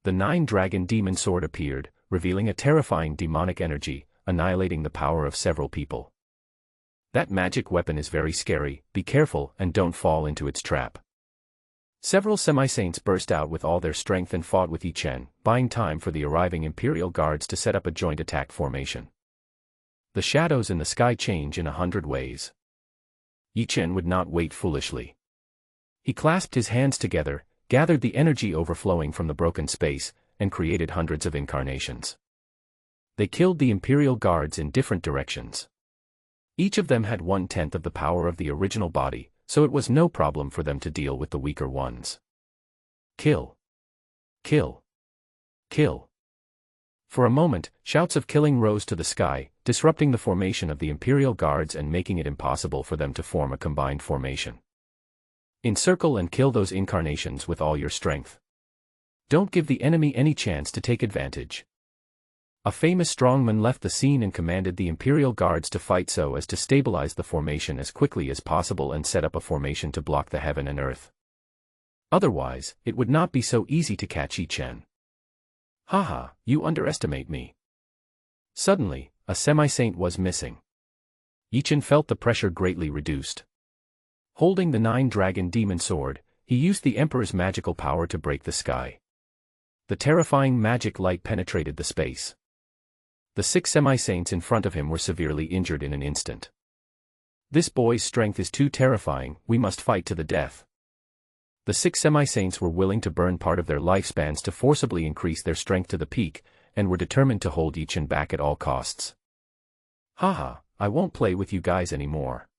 The nine-dragon demon sword appeared, revealing a terrifying demonic energy, annihilating the power of several people. That magic weapon is very scary, be careful and don't fall into its trap. Several semi-saints burst out with all their strength and fought with Yichen, buying time for the arriving Imperial Guards to set up a joint attack formation. The shadows in the sky change in 100 ways. Yichen would not wait foolishly. He clasped his hands together, gathered the energy overflowing from the broken space, and created hundreds of incarnations. They killed the Imperial Guards in different directions. Each of them had 1/10 of the power of the original body, so it was no problem for them to deal with the weaker ones. Kill. Kill. Kill. For a moment, shouts of killing rose to the sky, disrupting the formation of the Imperial Guards and making it impossible for them to form a combined formation. Encircle and kill those incarnations with all your strength. Don't give the enemy any chance to take advantage. A famous strongman left the scene and commanded the Imperial Guards to fight so as to stabilize the formation as quickly as possible and set up a formation to block the heaven and earth. Otherwise, it would not be so easy to catch Yichen. Haha, you underestimate me. Suddenly, a semi-saint was missing. Yichen felt the pressure greatly reduced. Holding the nine-dragon demon sword, he used the Emperor's magical power to break the sky. The terrifying magic light penetrated the space. The 6 semi-saints in front of him were severely injured in an instant. This boy's strength is too terrifying, we must fight to the death. The 6 semi-saints were willing to burn part of their lifespans to forcibly increase their strength to the peak, and were determined to hold Yichen back at all costs. Haha, I won't play with you guys anymore.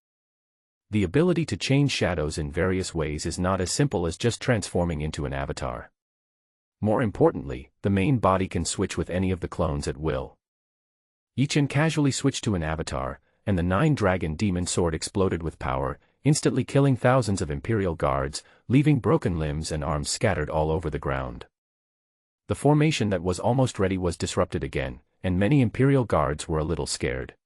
The ability to change shadows in various ways is not as simple as just transforming into an avatar. More importantly, the main body can switch with any of the clones at will. Yichen casually switched to an avatar, and the nine-dragon demon sword exploded with power, instantly killing thousands of Imperial Guards, leaving broken limbs and arms scattered all over the ground. The formation that was almost ready was disrupted again, and many Imperial Guards were a little scared.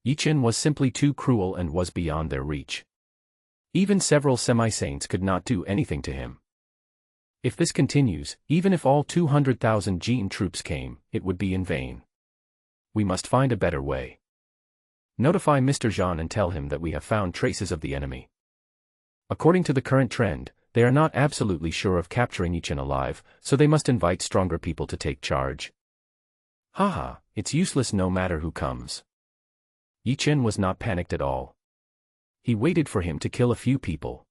Yichen was simply too cruel and was beyond their reach. Even several semi-saints could not do anything to him. If this continues, even if all 200,000 Jin troops came, it would be in vain. We must find a better way. Notify Mr. Jean and tell him that we have found traces of the enemy. According to the current trend, they are not absolutely sure of capturing Yichen alive, so they must invite stronger people to take charge. Haha, it's useless no matter who comes. Yichen was not panicked at all. He waited for him to kill a few people.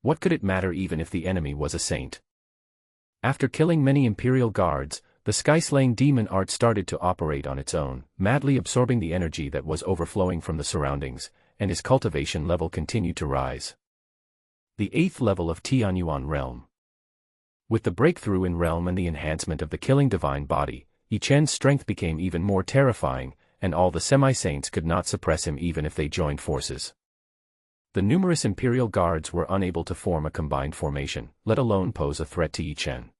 What could it matter even if the enemy was a saint? After killing many Imperial guards, the sky-slaying demon art started to operate on its own, madly absorbing the energy that was overflowing from the surroundings, and his cultivation level continued to rise. The 8th level of Tianyuan realm. With the breakthrough in realm and the enhancement of the killing divine body, Yichen's strength became even more terrifying, and all the semi-saints could not suppress him even if they joined forces. The numerous Imperial guards were unable to form a combined formation, let alone pose a threat to Yichen.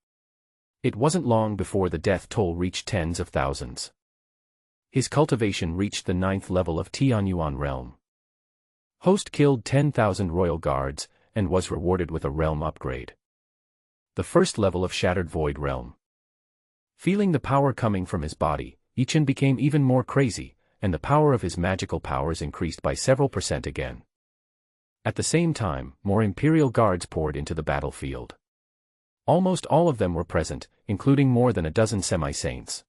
It wasn't long before the death toll reached tens of thousands. His cultivation reached the 9th level of Tianyuan realm. Host killed 10,000 royal guards, and was rewarded with a realm upgrade. The 1st level of Shattered Void realm. Feeling the power coming from his body, Yichen became even more crazy, and the power of his magical powers increased by several % again. At the same time, more Imperial guards poured into the battlefield. Almost all of them were present, including more than a dozen semi-saints.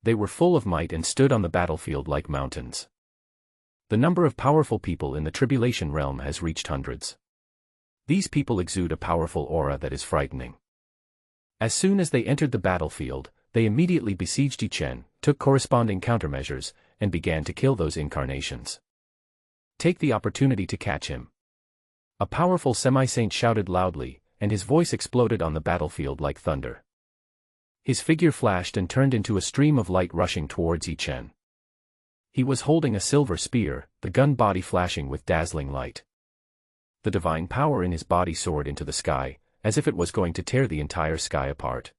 They were full of might and stood on the battlefield like mountains. The number of powerful people in the Tribulation realm has reached hundreds. These people exude a powerful aura that is frightening. As soon as they entered the battlefield, they immediately besieged Yichen, took corresponding countermeasures, and began to kill those incarnations. Take the opportunity to catch him. A powerful semi-saint shouted loudly, and his voice exploded on the battlefield like thunder. His figure flashed and turned into a stream of light rushing towards Yichen. He was holding a silver spear, the gun body flashing with dazzling light. The divine power in his body soared into the sky, as if it was going to tear the entire sky apart.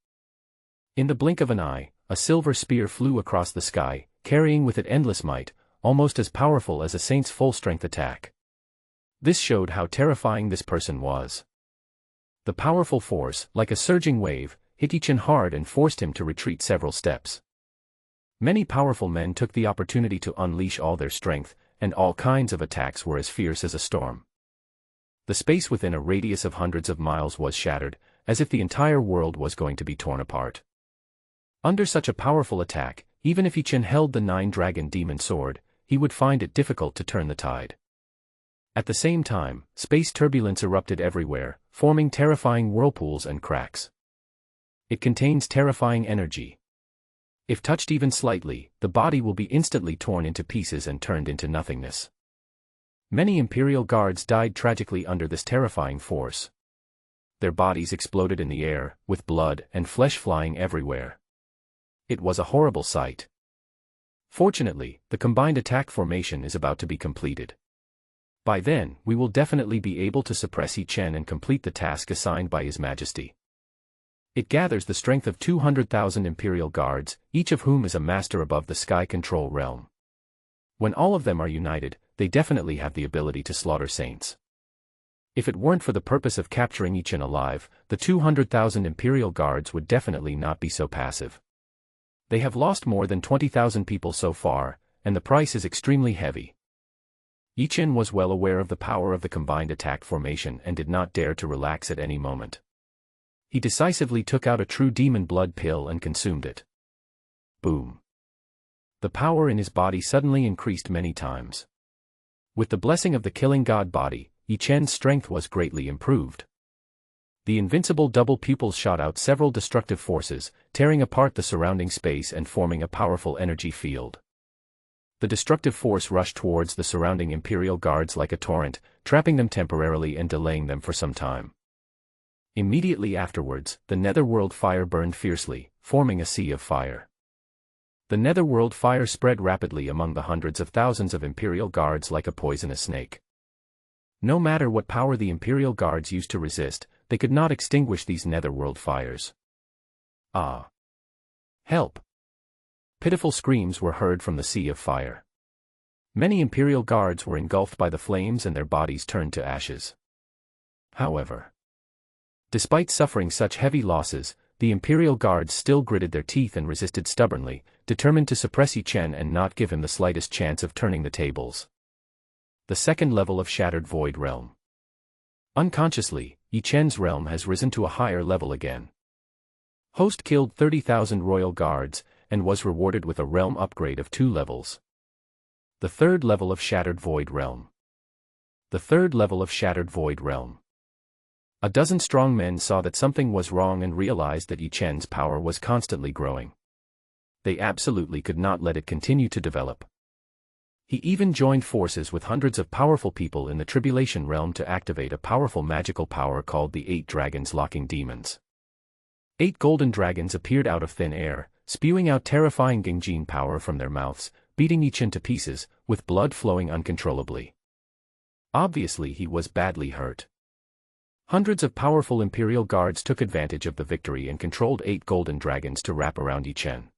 In the blink of an eye, a silver spear flew across the sky, carrying with it endless might, almost as powerful as a saint's full-strength attack. This showed how terrifying this person was. The powerful force, like a surging wave, hit Yichen hard and forced him to retreat several steps. Many powerful men took the opportunity to unleash all their strength, and all kinds of attacks were as fierce as a storm. The space within a radius of hundreds of miles was shattered, as if the entire world was going to be torn apart. Under such a powerful attack, even if Yichen held the 9-dragon demon sword, he would find it difficult to turn the tide. At the same time, space turbulence erupted everywhere, forming terrifying whirlpools and cracks. It contains terrifying energy. If touched even slightly, the body will be instantly torn into pieces and turned into nothingness. Many Imperial guards died tragically under this terrifying force. Their bodies exploded in the air, with blood and flesh flying everywhere. It was a horrible sight. Fortunately, the combined attack formation is about to be completed. By then, we will definitely be able to suppress Yichen and complete the task assigned by His Majesty. It gathers the strength of 200,000 Imperial guards, each of whom is a master above the sky control realm. When all of them are united, they definitely have the ability to slaughter saints. If it weren't for the purpose of capturing Yichen alive, the 200,000 Imperial guards would definitely not be so passive. They have lost more than 20,000 people so far, and the price is extremely heavy. Yichen was well aware of the power of the combined attack formation and did not dare to relax at any moment. He decisively took out a true demon blood pill and consumed it. Boom. The power in his body suddenly increased many times. With the blessing of the killing god body, Yichen's strength was greatly improved. The invincible double pupils shot out several destructive forces, tearing apart the surrounding space and forming a powerful energy field. The destructive force rushed towards the surrounding Imperial guards like a torrent, trapping them temporarily and delaying them for some time. Immediately afterwards, the netherworld fire burned fiercely, forming a sea of fire. The netherworld fire spread rapidly among the hundreds of thousands of Imperial guards like a poisonous snake. No matter what power the Imperial guards used to resist, they could not extinguish these netherworld fires. Ah! Help! Pitiful screams were heard from the sea of fire. Many Imperial guards were engulfed by the flames and their bodies turned to ashes. However, despite suffering such heavy losses, the Imperial guards still gritted their teeth and resisted stubbornly, determined to suppress Yi Chen and not give him the slightest chance of turning the tables. The second level of Shattered Void Realm. Unconsciously, Yi Chen's realm has risen to a higher level again. Host killed 30,000 royal guards, and was rewarded with a realm upgrade of 2 levels. The third level of Shattered Void Realm. The third level of Shattered Void Realm. A dozen strong men saw that something was wrong and realized that Yi Chen's power was constantly growing. They absolutely could not let it continue to develop. He even joined forces with hundreds of powerful people in the Tribulation Realm to activate a powerful magical power called the 8 Dragons Locking Demons. 8 golden dragons appeared out of thin air, spewing out terrifying Gengjin power from their mouths, beating Yi Chen to pieces, with blood flowing uncontrollably. Obviously he was badly hurt. Hundreds of powerful Imperial guards took advantage of the victory and controlled 8 golden dragons to wrap around Yi Chen.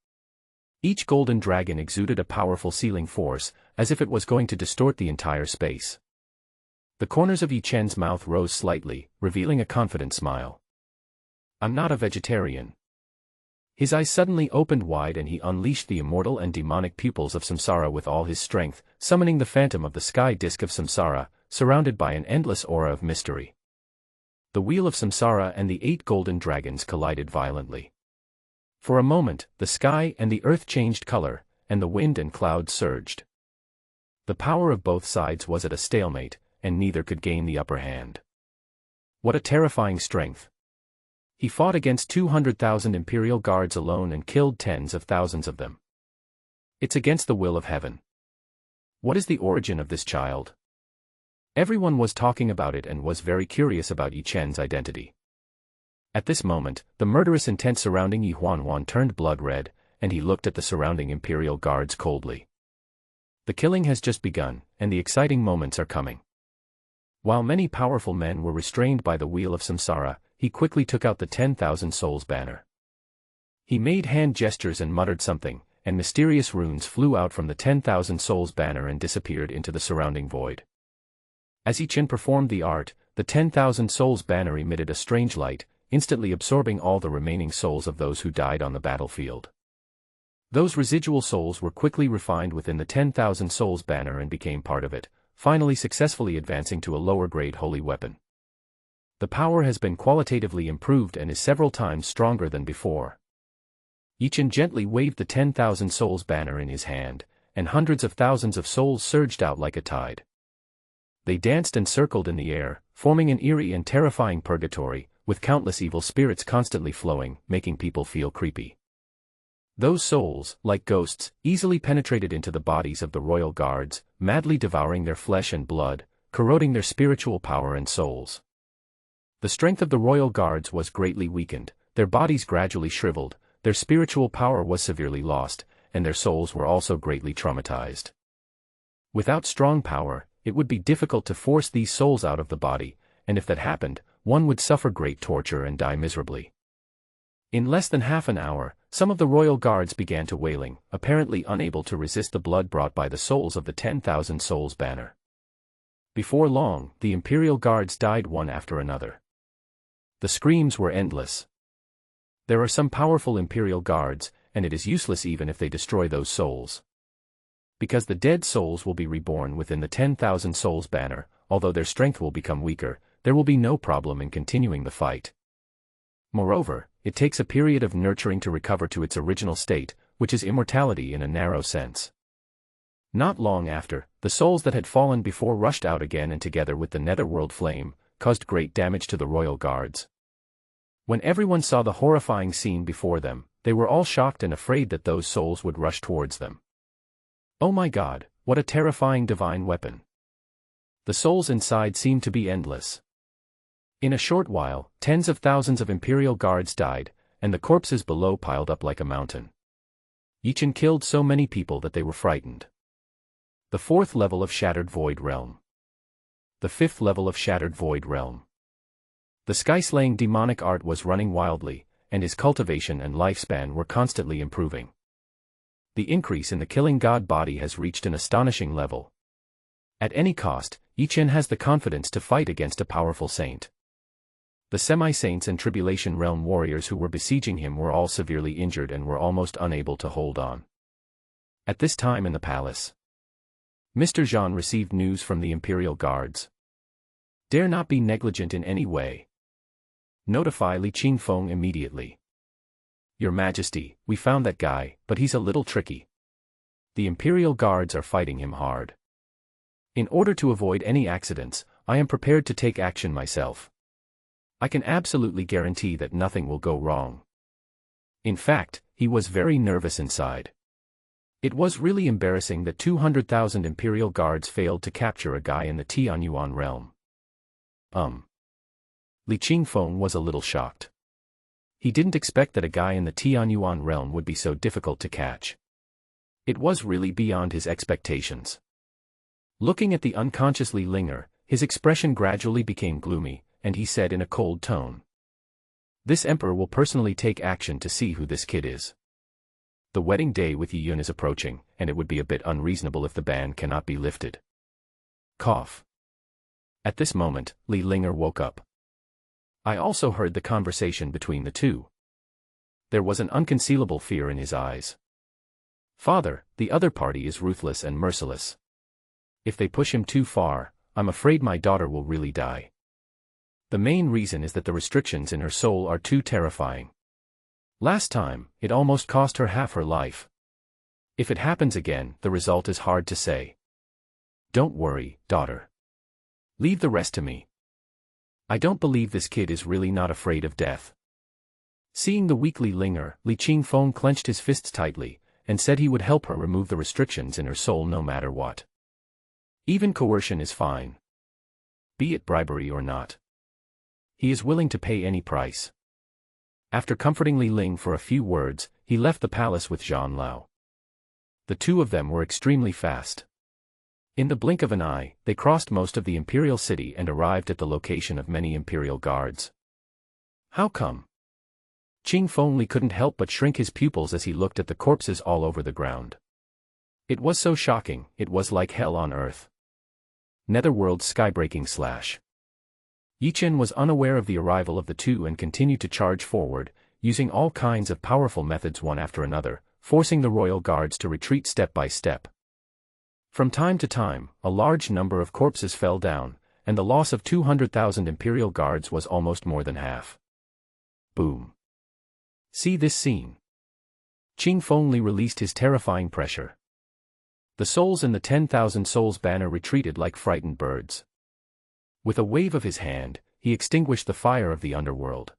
Each golden dragon exuded a powerful sealing force, as if it was going to distort the entire space. The corners of Yi Chen's mouth rose slightly, revealing a confident smile. "I'm not a vegetarian." His eyes suddenly opened wide and he unleashed the immortal and demonic pupils of Samsara with all his strength, summoning the phantom of the sky disk of Samsara, surrounded by an endless aura of mystery. The wheel of Samsara and the 8 golden dragons collided violently. For a moment, the sky and the earth changed color, and the wind and clouds surged. The power of both sides was at a stalemate, and neither could gain the upper hand. What a terrifying strength! He fought against 200,000 Imperial guards alone and killed tens of thousands of them. It's against the will of heaven. What is the origin of this child? Everyone was talking about it and was very curious about Yi Chen's identity. At this moment, the murderous intent surrounding Yi Huanhuan turned blood red, and he looked at the surrounding Imperial guards coldly. The killing has just begun, and the exciting moments are coming. While many powerful men were restrained by the wheel of Samsara, he quickly took out the 10,000 souls banner. He made hand gestures and muttered something, and mysterious runes flew out from the 10,000 souls banner and disappeared into the surrounding void. As Yi Chen performed the art, the 10,000 souls banner emitted a strange light, instantly absorbing all the remaining souls of those who died on the battlefield. Those residual souls were quickly refined within the 10,000 souls banner and became part of it, finally successfully advancing to a lower-grade holy weapon. The power has been qualitatively improved and is several times stronger than before. Yi Chen gently waved the 10,000 souls banner in his hand, and hundreds of thousands of souls surged out like a tide. They danced and circled in the air, forming an eerie and terrifying purgatory, with countless evil spirits constantly flowing, making people feel creepy. Those souls, like ghosts, easily penetrated into the bodies of the royal guards, madly devouring their flesh and blood, corroding their spiritual power and souls. The strength of the royal guards was greatly weakened, their bodies gradually shriveled, their spiritual power was severely lost, and their souls were also greatly traumatized. Without strong power, it would be difficult to force these souls out of the body, and if that happened, one would suffer great torture and die miserably. In less than half an hour, some of the royal guards began to wailing, apparently unable to resist the blood brought by the souls of the 10,000 souls banner. Before long, the Imperial guards died one after another. The screams were endless. There are some powerful Imperial guards, and it is useless even if they destroy those souls. Because the dead souls will be reborn within the 10,000 souls banner, although their strength will become weaker, there will be no problem in continuing the fight. Moreover, it takes a period of nurturing to recover to its original state, which is immortality in a narrow sense. Not long after, the souls that had fallen before rushed out again and together with the netherworld flame, caused great damage to the royal guards. When everyone saw the horrifying scene before them, they were all shocked and afraid that those souls would rush towards them. Oh my God, what a terrifying divine weapon! The souls inside seemed to be endless. In a short while, tens of thousands of Imperial guards died, and the corpses below piled up like a mountain. Yi Chen killed so many people that they were frightened. The fourth level of Shattered Void Realm. The fifth level of Shattered Void Realm. The sky-slaying demonic art was running wildly, and his cultivation and lifespan were constantly improving. The increase in the killing god body has reached an astonishing level. At any cost, Yi Chen has the confidence to fight against a powerful saint. The semi-saints and Tribulation Realm warriors who were besieging him were all severely injured and were almost unable to hold on. At this time in the palace, Mr. Jean received news from the Imperial Guards. Dare not be negligent in any way. Notify Li Qingfeng immediately. Your Majesty, we found that guy, but he's a little tricky. The Imperial Guards are fighting him hard. In order to avoid any accidents, I am prepared to take action myself. I can absolutely guarantee that nothing will go wrong. In fact, he was very nervous inside. It was really embarrassing that 200,000 Imperial Guards failed to capture a guy in the Tianyuan realm. Li Qingfeng was a little shocked. He didn't expect that a guy in the Tianyuan realm would be so difficult to catch. It was really beyond his expectations. Looking at the unconscious Li Linger, his expression gradually became gloomy, and he said in a cold tone, "This emperor will personally take action to see who this kid is. The wedding day with Yi Yun is approaching, and it would be a bit unreasonable if the ban cannot be lifted." Cough. At this moment, Li Linger woke up. I also heard the conversation between the two. There was an unconcealable fear in his eyes. "Father, the other party is ruthless and merciless. If they push him too far, I'm afraid my daughter will really die. The main reason is that the restrictions in her soul are too terrifying. Last time, it almost cost her half her life. If it happens again, the result is hard to say. Don't worry, daughter. Leave the rest to me. I don't believe this kid is really not afraid of death." Seeing the weak Li Linger, Li Qingfeng clenched his fists tightly, and said he would help her remove the restrictions in her soul no matter what. Even coercion is fine. Be it bribery or not. He is willing to pay any price. After comforting Li Ling for a few words, he left the palace with Zhang Lao. The two of them were extremely fast. In the blink of an eye, they crossed most of the imperial city and arrived at the location of many imperial guards. How come? Qingfeng Li couldn't help but shrink his pupils as he looked at the corpses all over the ground. It was so shocking, it was like hell on earth. Netherworld skybreaking /. Yi Chen was unaware of the arrival of the two and continued to charge forward, using all kinds of powerful methods one after another, forcing the royal guards to retreat step by step. From time to time, a large number of corpses fell down, and the loss of 200,000 imperial guards was almost more than half. Boom. See this scene. Qingfeng Li released his terrifying pressure. The souls in the 10,000 souls banner retreated like frightened birds. With a wave of his hand, he extinguished the fire of the underworld.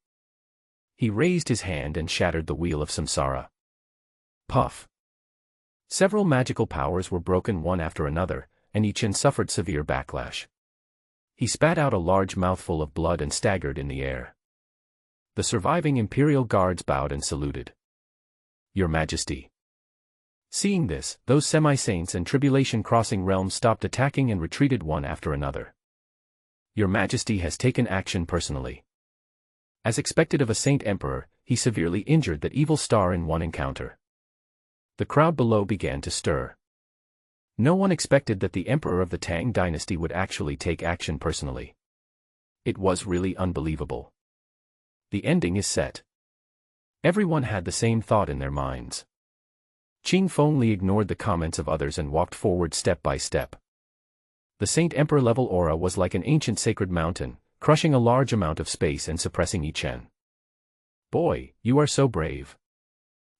He raised his hand and shattered the wheel of samsara. Puff. Several magical powers were broken one after another, and Yi Chen suffered severe backlash. He spat out a large mouthful of blood and staggered in the air. The surviving imperial guards bowed and saluted. "Your Majesty." Seeing this, those semi-saints and tribulation-crossing realms stopped attacking and retreated one after another. "Your Majesty has taken action personally." As expected of a saint emperor, he severely injured that evil star in one encounter. The crowd below began to stir. No one expected that the emperor of the Tang dynasty would actually take action personally. It was really unbelievable. The ending is set. Everyone had the same thought in their minds. Qingfeng Li ignored the comments of others and walked forward step by step. The Saint Emperor-level aura was like an ancient sacred mountain, crushing a large amount of space and suppressing Yi Chen. "Boy, you are so brave.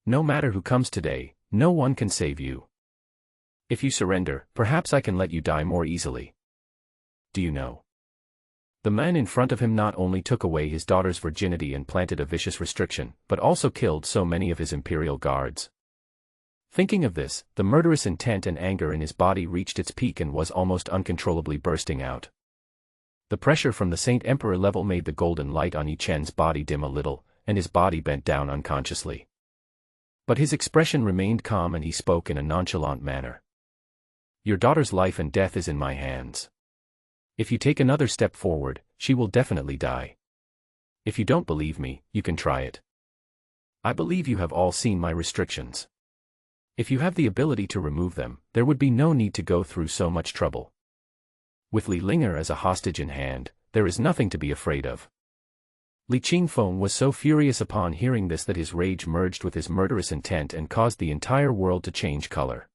No matter who comes today, no one can save you. If you surrender, perhaps I can let you die more easily. Do you know?" The man in front of him not only took away his daughter's virginity and planted a vicious restriction, but also killed so many of his imperial guards. Thinking of this, the murderous intent and anger in his body reached its peak and was almost uncontrollably bursting out. The pressure from the Saint Emperor level made the golden light on Yi Chen's body dim a little, and his body bent down unconsciously. But his expression remained calm and he spoke in a nonchalant manner. "Your daughter's life and death is in my hands. If you take another step forward, she will definitely die. If you don't believe me, you can try it. I believe you have all seen my restrictions. If you have the ability to remove them, there would be no need to go through so much trouble. With Li Linger as a hostage in hand, there is nothing to be afraid of." Li Qingfeng was so furious upon hearing this that his rage merged with his murderous intent and caused the entire world to change color.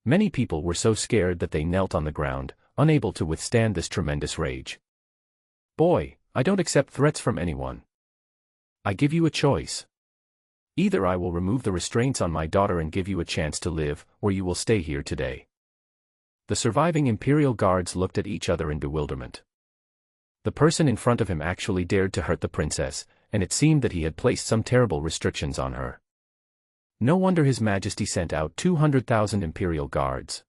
Many people were so scared that they knelt on the ground, unable to withstand this tremendous rage. Boy, I don't accept threats from anyone. I give you a choice. Either I will remove the restraints on my daughter and give you a chance to live, or you will stay here today. The surviving Imperial guards looked at each other in bewilderment. The person in front of him actually dared to hurt the princess, and it seemed that he had placed some terrible restrictions on her. No wonder His Majesty sent out 200,000 Imperial guards.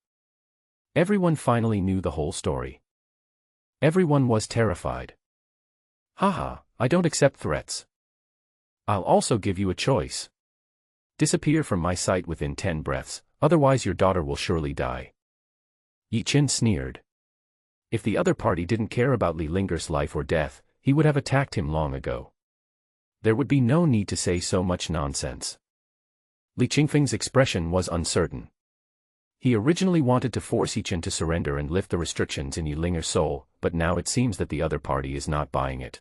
Everyone finally knew the whole story. Everyone was terrified. Haha, I don't accept threats. I'll also give you a choice. Disappear from my sight within 10 breaths, otherwise your daughter will surely die. Yi Chen sneered. If the other party didn't care about Li Linger's life or death, he would have attacked him long ago. There would be no need to say so much nonsense. Li Qingfeng's expression was uncertain. He originally wanted to force Yi Chen to surrender and lift the restrictions in Yi Linger's soul, but now it seems that the other party is not buying it.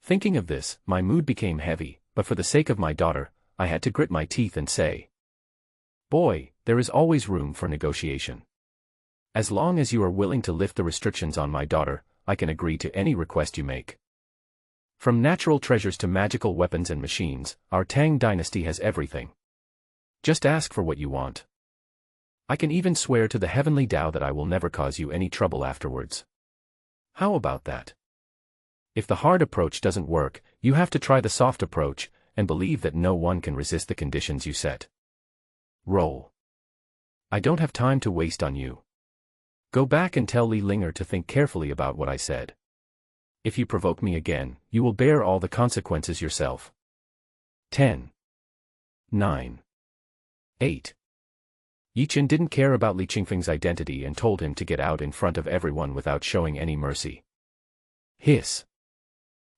Thinking of this, my mood became heavy, but for the sake of my daughter, I had to grit my teeth and say, "Boy, there is always room for negotiation. As long as you are willing to lift the restrictions on my daughter, I can agree to any request you make. From natural treasures to magical weapons and machines, our Tang dynasty has everything. Just ask for what you want. I can even swear to the heavenly Tao that I will never cause you any trouble afterwards. How about that? If the hard approach doesn't work, you have to try the soft approach, and believe that no one can resist the conditions you set. Roll. I don't have time to waste on you. Go back and tell Li Linger to think carefully about what I said. If you provoke me again, you will bear all the consequences yourself." 10. 9. 8. Yi Chen didn't care about Li Qingfeng's identity and told him to get out in front of everyone without showing any mercy. Hiss.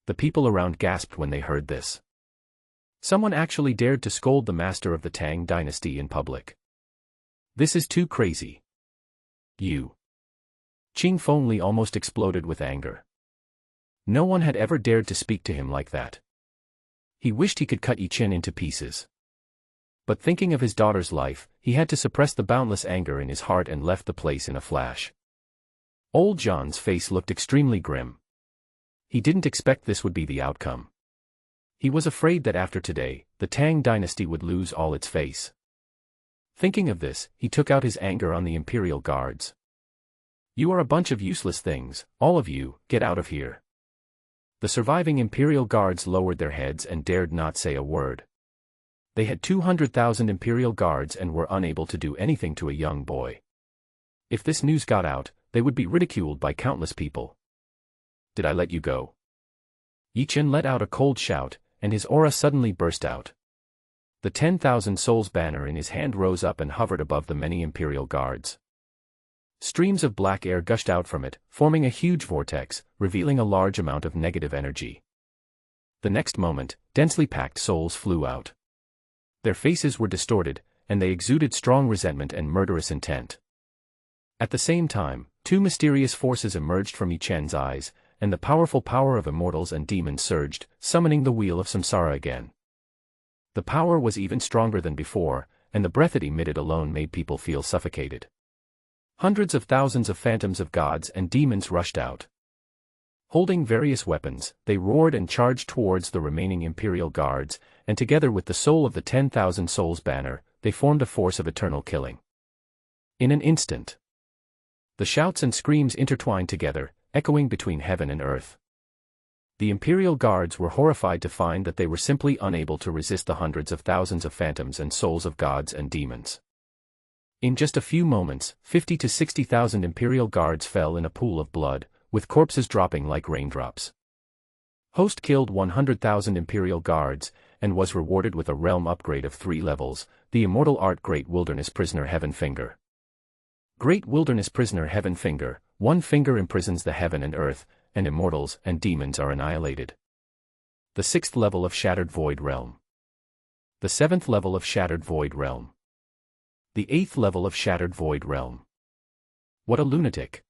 The people around gasped when they heard this. Someone actually dared to scold the master of the Tang dynasty in public. This is too crazy. You. Qing Fengli almost exploded with anger. No one had ever dared to speak to him like that. He wished he could cut Yi Chen into pieces. But thinking of his daughter's life, he had to suppress the boundless anger in his heart and left the place in a flash. Old John's face looked extremely grim. He didn't expect this would be the outcome. He was afraid that after today, the Tang dynasty would lose all its face. Thinking of this, he took out his anger on the Imperial guards. You are a bunch of useless things, all of you, get out of here. The surviving Imperial guards lowered their heads and dared not say a word. They had 200,000 Imperial guards and were unable to do anything to a young boy. If this news got out, they would be ridiculed by countless people. Did I let you go? Yi Chen let out a cold shout, and his aura suddenly burst out. The 10,000 souls banner in his hand rose up and hovered above the many Imperial guards. Streams of black air gushed out from it, forming a huge vortex, revealing a large amount of negative energy. The next moment, densely packed souls flew out. Their faces were distorted, and they exuded strong resentment and murderous intent. At the same time, two mysterious forces emerged from Yi Chen's eyes, and the powerful power of immortals and demons surged, summoning the wheel of samsara again. The power was even stronger than before, and the breath it emitted alone made people feel suffocated. Hundreds of thousands of phantoms of gods and demons rushed out. Holding various weapons, they roared and charged towards the remaining Imperial guards, and together with the soul of the 10,000 souls banner, they formed a force of eternal killing. In an instant, the shouts and screams intertwined together, echoing between heaven and earth. The Imperial guards were horrified to find that they were simply unable to resist the hundreds of thousands of phantoms and souls of gods and demons. In just a few moments, 50 to 60,000 Imperial guards fell in a pool of blood, with corpses dropping like raindrops. Host killed 100,000 Imperial guards, and was rewarded with a realm upgrade of 3 levels, the immortal art Great Wilderness Prisoner Heaven Finger. Great Wilderness Prisoner Heaven Finger, one finger imprisons the heaven and earth, and immortals and demons are annihilated. The 6th level of Shattered Void Realm. The 7th level of Shattered Void Realm. The 8th level of Shattered Void Realm. What a lunatic.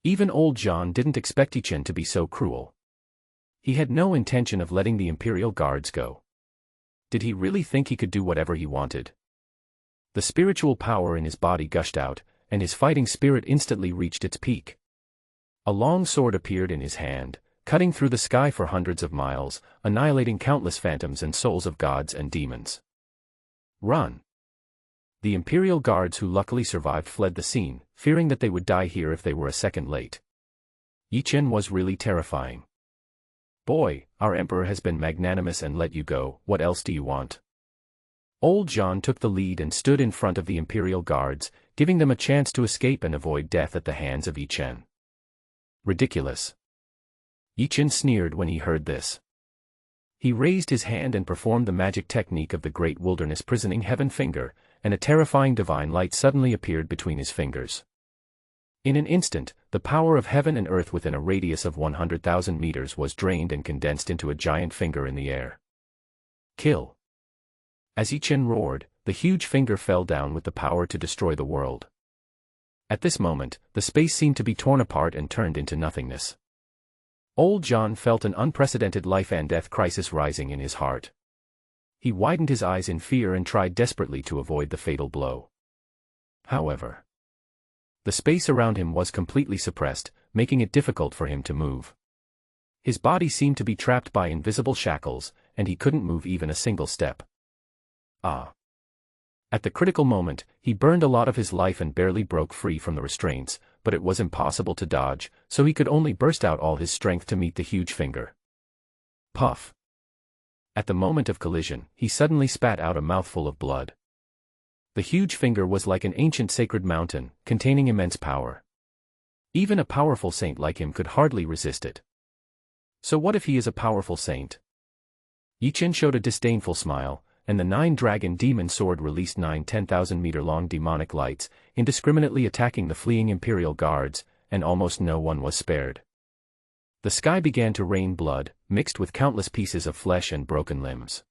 Even old John didn't expect Yi Chen to be so cruel. He had no intention of letting the Imperial guards go. Did he really think he could do whatever he wanted? The spiritual power in his body gushed out, and his fighting spirit instantly reached its peak. A long sword appeared in his hand, cutting through the sky for hundreds of miles, annihilating countless phantoms and souls of gods and demons. Run! The Imperial guards who luckily survived fled the scene, fearing that they would die here if they were a second late. Yi Chen was really terrifying. Boy, our emperor has been magnanimous and let you go, what else do you want? Old Jean took the lead and stood in front of the Imperial guards, giving them a chance to escape and avoid death at the hands of Yi Chen. Ridiculous. Yi Chen sneered when he heard this. He raised his hand and performed the magic technique of the great wilderness prisoning heaven finger, and a terrifying divine light suddenly appeared between his fingers. In an instant, the power of heaven and earth within a radius of 100,000 meters was drained and condensed into a giant finger in the air. Kill! As Yi Chen roared, the huge finger fell down with the power to destroy the world. At this moment, the space seemed to be torn apart and turned into nothingness. Old John felt an unprecedented life and death crisis rising in his heart. He widened his eyes in fear and tried desperately to avoid the fatal blow. However, the space around him was completely suppressed, making it difficult for him to move. His body seemed to be trapped by invisible shackles, and he couldn't move even a single step. Ah! At the critical moment, he burned a lot of his life and barely broke free from the restraints, but it was impossible to dodge, so he could only burst out all his strength to meet the huge finger. Puff! At the moment of collision, he suddenly spat out a mouthful of blood. The huge finger was like an ancient sacred mountain, containing immense power. Even a powerful saint like him could hardly resist it. So what if he is a powerful saint? Yi Chen showed a disdainful smile, and the 9-dragon demon sword released 9 10,000-meter-long demonic lights, indiscriminately attacking the fleeing Imperial guards, and almost no one was spared. The sky began to rain blood, mixed with countless pieces of flesh and broken limbs.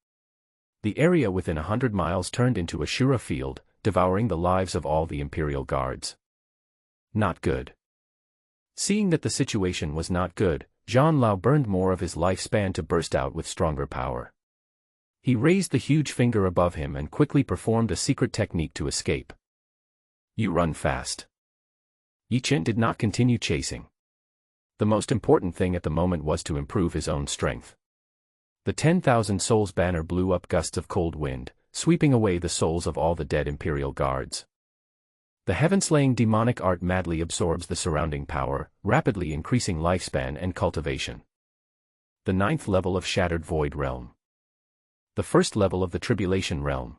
The area within 100 miles turned into a Shura field, devouring the lives of all the Imperial guards. Not good. Seeing that the situation was not good, Zhang Lao burned more of his lifespan to burst out with stronger power. He raised the huge finger above him and quickly performed a secret technique to escape. You run fast. Yi Chen did not continue chasing. The most important thing at the moment was to improve his own strength. The 10,000 souls banner blew up gusts of cold wind, sweeping away the souls of all the dead Imperial guards. The heaven-slaying demonic art madly absorbs the surrounding power, rapidly increasing lifespan and cultivation. The 9th level of Shattered Void Realm. The first level of the Tribulation Realm.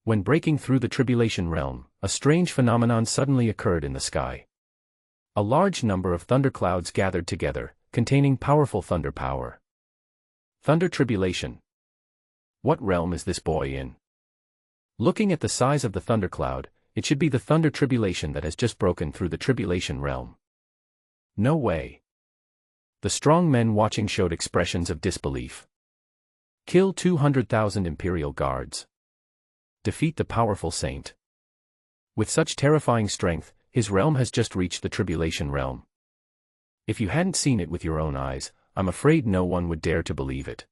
When breaking through the Tribulation Realm, a strange phenomenon suddenly occurred in the sky. A large number of thunderclouds gathered together, containing powerful thunder power. Thunder Tribulation. What realm is this boy in? Looking at the size of the thundercloud, it should be the Thunder Tribulation that has just broken through the Tribulation Realm. No way. The strong men watching showed expressions of disbelief. Kill 200,000 Imperial guards. Defeat the powerful saint. With such terrifying strength, his realm has just reached the Tribulation Realm. If you hadn't seen it with your own eyes, I'm afraid no one would dare to believe it.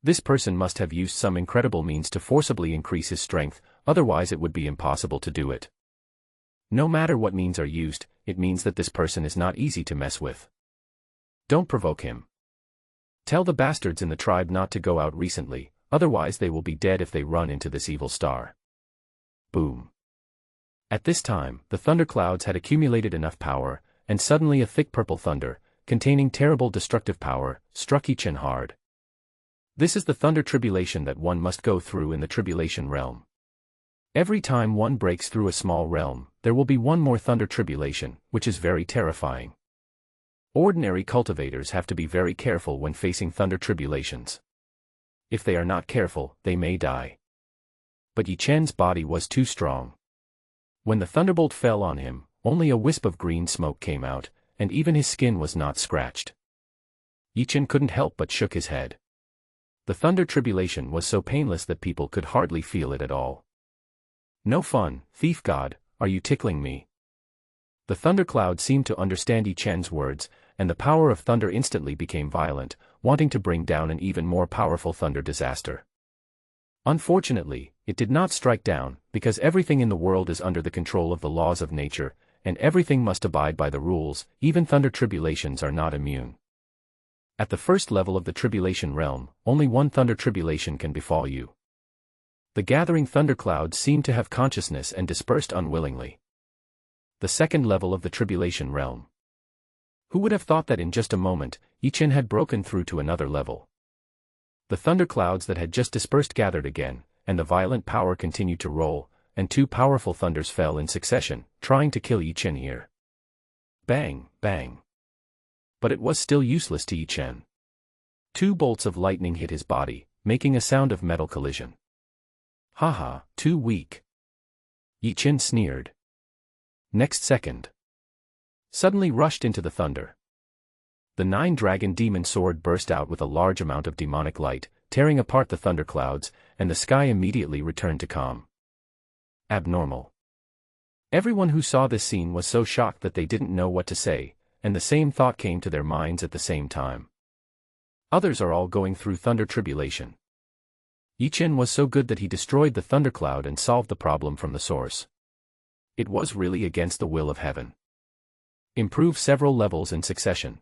This person must have used some incredible means to forcibly increase his strength, otherwise it would be impossible to do it. No matter what means are used, it means that this person is not easy to mess with. Don't provoke him. Tell the bastards in the tribe not to go out recently, otherwise they will be dead if they run into this evil star. Boom. At this time, the thunderclouds had accumulated enough power, and suddenly a thick purple thunder, containing terrible destructive power, struck Yi Chen hard. This is the thunder tribulation that one must go through in the Tribulation Realm. Every time one breaks through a small realm, there will be one more thunder tribulation, which is very terrifying. Ordinary cultivators have to be very careful when facing thunder tribulations. If they are not careful, they may die. But Yi Chen's body was too strong. When the thunderbolt fell on him, only a wisp of green smoke came out, and even his skin was not scratched. Yi Chen couldn't help but shook his head. The thunder tribulation was so painless that people could hardly feel it at all. No fun, thief god, are you tickling me? The thundercloud seemed to understand Yi Chen's words, and the power of thunder instantly became violent, wanting to bring down an even more powerful thunder disaster. Unfortunately, It did not strike down, because everything in the world is under the control of the laws of nature, and everything must abide by the rules. Even thunder tribulations are not immune. At the first level of the tribulation realm, only one thunder tribulation can befall you. The gathering thunderclouds seemed to have consciousness and dispersed unwillingly. The second level of the tribulation realm. Who would have thought that in just a moment, Ichin had broken through to another level? The thunderclouds that had just dispersed gathered again, and the violent power continued to roll, and two powerful thunders fell in succession, trying to kill Ichin here. Bang, bang. But it was still useless to Ichin. Two bolts of lightning hit his body, making a sound of metal collision. Haha, too weak. Ichin sneered. Next second. Suddenly rushed into the thunder. The nine-dragon demon sword burst out with a large amount of demonic light, tearing apart the thunderclouds, and the sky immediately returned to calm. Abnormal. Everyone who saw this scene was so shocked that they didn't know what to say, and the same thought came to their minds at the same time. Others are all going through thunder tribulation. Ichin was so good that he destroyed the thundercloud and solved the problem from the source. It was really against the will of heaven. Improve several levels in succession.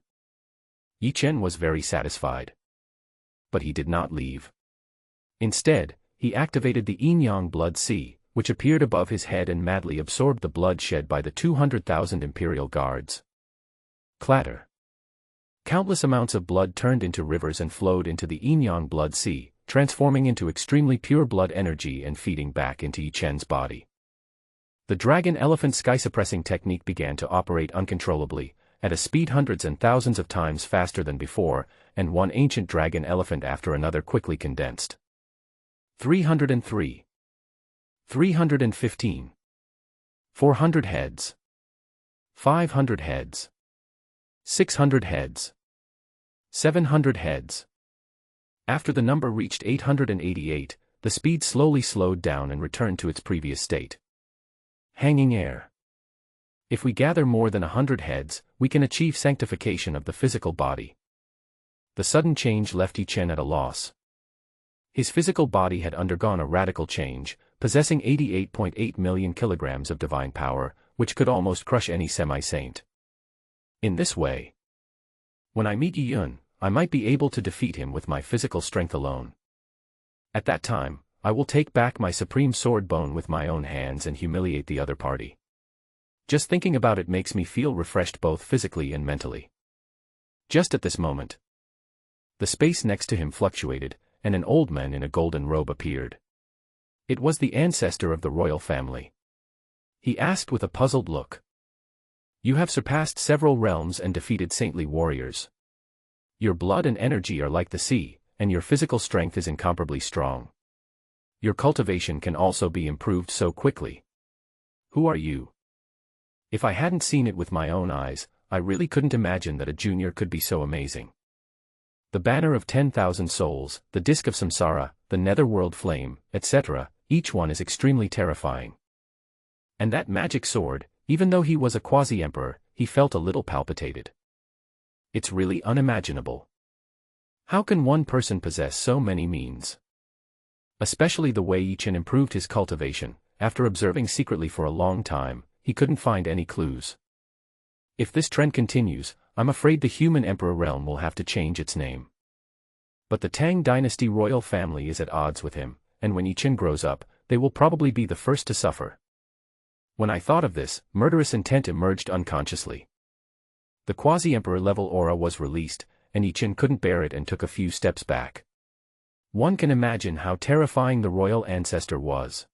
Ichin was very satisfied. But he did not leave. Instead, he activated the yin-yang blood sea, which appeared above his head and madly absorbed the blood shed by the 200,000 Imperial Guards. Clatter. Countless amounts of blood turned into rivers and flowed into the yin-yang blood sea, transforming into extremely pure blood energy and feeding back into Ichin's body. The dragon elephant sky-suppressing technique began to operate uncontrollably, at a speed hundreds and thousands of times faster than before, and one ancient dragon elephant after another quickly condensed. 303. 315. 400 heads. 500 heads. 600 heads. 700 heads. After the number reached 888, the speed slowly slowed down and returned to its previous state. Hanging air. If we gather more than 100 heads, we can achieve sanctification of the physical body. The sudden change left Ichin at a loss. His physical body had undergone a radical change, possessing 88.8 million kilograms of divine power, which could almost crush any semi-saint. In this way, when I meet Yun, I might be able to defeat him with my physical strength alone. At that time, I will take back my supreme sword bone with my own hands and humiliate the other party. Just thinking about it makes me feel refreshed both physically and mentally. Just at this moment, the space next to him fluctuated, and an old man in a golden robe appeared. It was the ancestor of the royal family. He asked with a puzzled look. You have surpassed several realms and defeated saintly warriors. Your blood and energy are like the sea, and your physical strength is incomparably strong. Your cultivation can also be improved so quickly. Who are you? If I hadn't seen it with my own eyes, I really couldn't imagine that a junior could be so amazing. The banner of 10,000 souls, the disc of samsara, the netherworld flame, etc., each one is extremely terrifying. And that magic sword, even though he was a quasi-emperor, he felt a little palpitated. It's really unimaginable. How can one person possess so many means? Especially the way Ichin improved his cultivation. After observing secretly for a long time, he couldn't find any clues. If this trend continues, I'm afraid the human emperor realm will have to change its name. But the Tang dynasty royal family is at odds with him, and when Ichin grows up, they will probably be the first to suffer. When I thought of this, murderous intent emerged unconsciously. The quasi-emperor level aura was released, and Ichin couldn't bear it and took a few steps back. One can imagine how terrifying the royal ancestor was.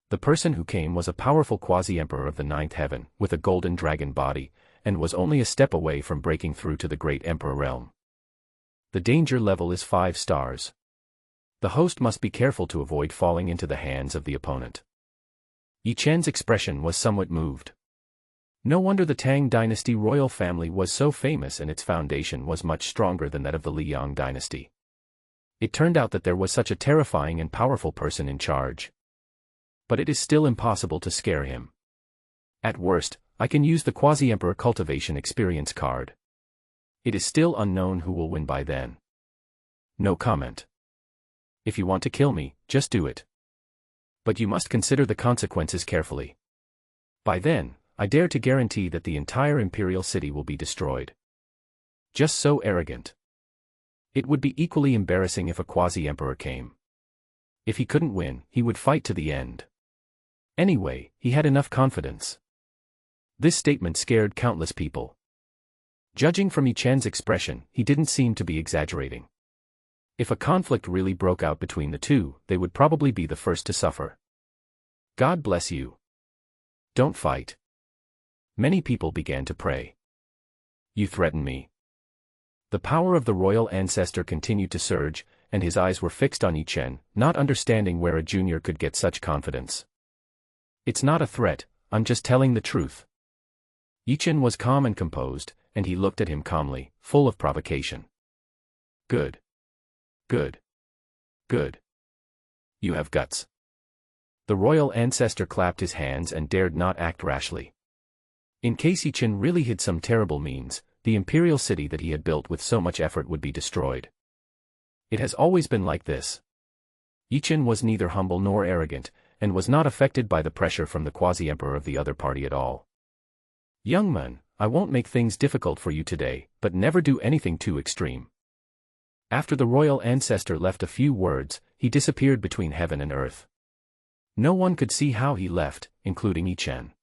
The person who came was a powerful quasi-emperor of the ninth heaven, with a golden dragon body, and was only a step away from breaking through to the great emperor realm. The danger level is 5 stars. The host must be careful to avoid falling into the hands of the opponent. Ichin's expression was somewhat moved. No wonder the Tang dynasty royal family was so famous, and its foundation was much stronger than that of the Liang dynasty. It turned out that there was such a terrifying and powerful person in charge. But it is still impossible to scare him. At worst, I can use the quasi-emperor cultivation experience card. It is still unknown who will win by then. No comment. If you want to kill me, just do it. But you must consider the consequences carefully. By then, I dare to guarantee that the entire imperial city will be destroyed. Just so arrogant. It would be equally embarrassing if a quasi-emperor came. If he couldn't win, he would fight to the end. Anyway, he had enough confidence. This statement scared countless people. Judging from Yi Chen's expression, he didn't seem to be exaggerating. If a conflict really broke out between the two, they would probably be the first to suffer. God bless you. Don't fight. Many people began to pray. You threaten me. The power of the royal ancestor continued to surge, and his eyes were fixed on Yi Chen, not understanding where a junior could get such confidence. It's not a threat, I'm just telling the truth. Yi Chen was calm and composed, and he looked at him calmly, full of provocation. Good. Good. Good. You have guts. The royal ancestor clapped his hands and dared not act rashly. In case Yi Chen really hid some terrible means, the imperial city that he had built with so much effort would be destroyed. It has always been like this. Yi Chen was neither humble nor arrogant, and was not affected by the pressure from the quasi-emperor of the other party at all. Young man, I won't make things difficult for you today, but never do anything too extreme. After the royal ancestor left a few words, he disappeared between heaven and earth. No one could see how he left, including Yi Chen.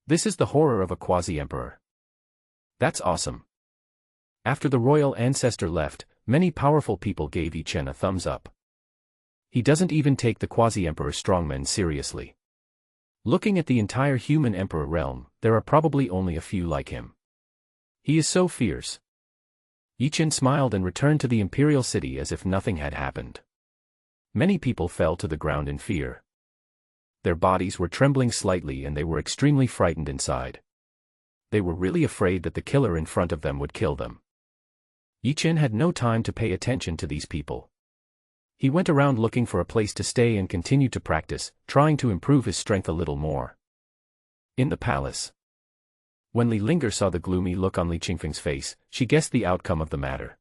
This is the horror of a quasi-emperor. That's awesome. After the royal ancestor left, many powerful people gave Yi Chen a thumbs up. He doesn't even take the quasi-emperor strongmen seriously. Looking at the entire human emperor realm, there are probably only a few like him. He is so fierce. Yi Chen smiled and returned to the imperial city as if nothing had happened. Many people fell to the ground in fear. Their bodies were trembling slightly and they were extremely frightened inside. They were really afraid that the killer in front of them would kill them. Yi Chen had no time to pay attention to these people. He went around looking for a place to stay and continued to practice, trying to improve his strength a little more. In the palace. When Li Linger saw the gloomy look on Li Qingfeng's face, she guessed the outcome of the matter.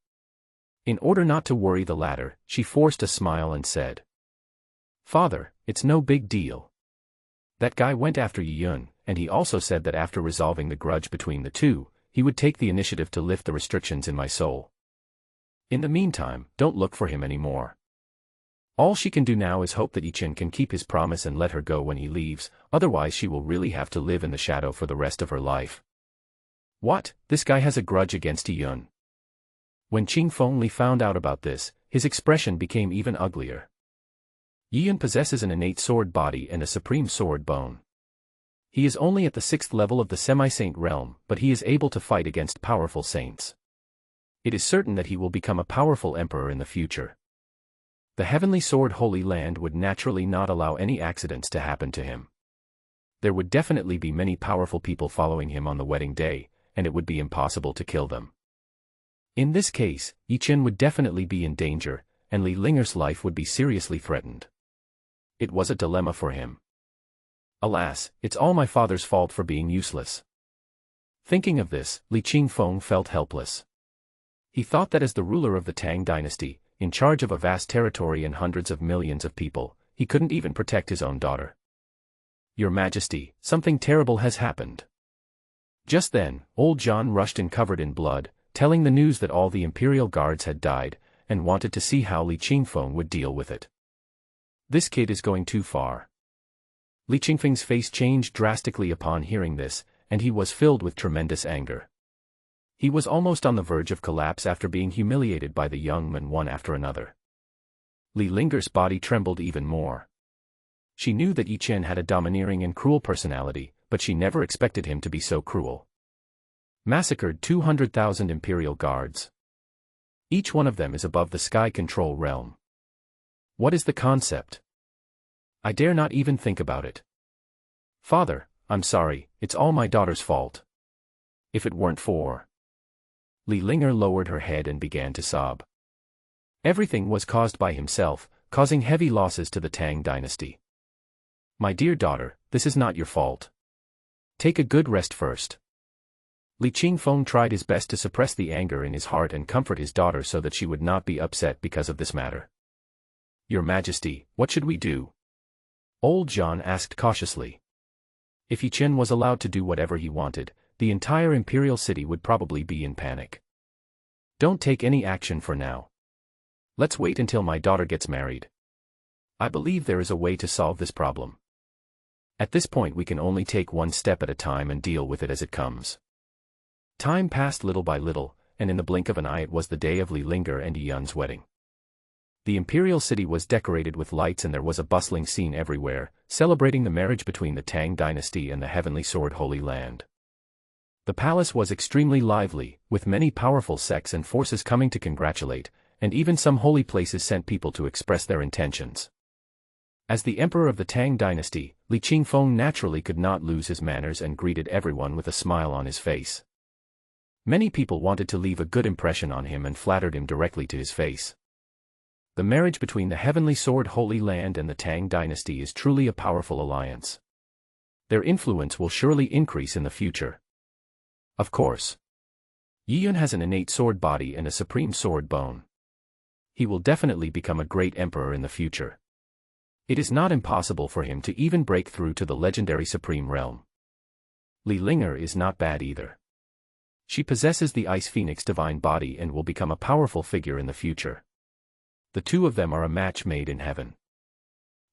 In order not to worry the latter, she forced a smile and said, "Father, it's no big deal. That guy went after Yi Yun, and he also said that after resolving the grudge between the two, he would take the initiative to lift the restrictions in my soul. In the meantime, don't look for him anymore. All she can do now is hope that Yi Chen can keep his promise and let her go when he leaves, otherwise she will really have to live in the shadow for the rest of her life." What? This guy has a grudge against Yi Yun? When Qing Fengli found out about this, his expression became even uglier. Yi Yun possesses an innate sword body and a supreme sword bone. He is only at the 6th level of the semi-saint realm, but he is able to fight against powerful saints. It is certain that he will become a powerful emperor in the future. The heavenly sword Holy Land would naturally not allow any accidents to happen to him. There would definitely be many powerful people following him on the wedding day, and it would be impossible to kill them. In this case, Yi Chen would definitely be in danger, and Li Linger's life would be seriously threatened. It was a dilemma for him. Alas, it's all my father's fault for being useless. Thinking of this, Li Qingfeng felt helpless. He thought that as the ruler of the Tang dynasty, in charge of a vast territory and hundreds of millions of people, he couldn't even protect his own daughter. "Your Majesty, something terrible has happened." Just then, old John rushed in covered in blood, telling the news that all the imperial guards had died, and wanted to see how Li Qingfeng would deal with it. This kid is going too far. Li Qingfeng's face changed drastically upon hearing this, and he was filled with tremendous anger. He was almost on the verge of collapse after being humiliated by the young men one after another. Li Linger's body trembled even more. She knew that Yi Chen had a domineering and cruel personality, but she never expected him to be so cruel. Massacred 200,000 imperial guards. Each one of them is above the sky control realm. What is the concept? I dare not even think about it. Father, I'm sorry, it's all my daughter's fault. If it weren't for... Li Linger lowered her head and began to sob. Everything was caused by himself, causing heavy losses to the Tang dynasty. My dear daughter, this is not your fault. Take a good rest first. Li Qingfeng tried his best to suppress the anger in his heart and comfort his daughter so that she would not be upset because of this matter. Your Majesty, what should we do? Old John asked cautiously. If Yi Chen was allowed to do whatever he wanted, the entire imperial city would probably be in panic. Don't take any action for now. Let's wait until my daughter gets married. I believe there is a way to solve this problem. At this point we can only take one step at a time and deal with it as it comes. Time passed little by little, and in the blink of an eye it was the day of Li Linger and Yi Yun's wedding. The imperial city was decorated with lights and there was a bustling scene everywhere, celebrating the marriage between the Tang dynasty and the Heavenly Sword Holy Land. The palace was extremely lively, with many powerful sects and forces coming to congratulate, and even some holy places sent people to express their intentions. As the emperor of the Tang dynasty, Li Qingfeng naturally could not lose his manners and greeted everyone with a smile on his face. Many people wanted to leave a good impression on him and flattered him directly to his face. The marriage between the Heavenly Sword Holy Land and the Tang dynasty is truly a powerful alliance. Their influence will surely increase in the future. Of course. Yi Yun has an innate sword body and a supreme sword bone. He will definitely become a great emperor in the future. It is not impossible for him to even break through to the legendary supreme realm. Li Linger is not bad either. She possesses the Ice Phoenix divine body and will become a powerful figure in the future. The two of them are a match made in heaven.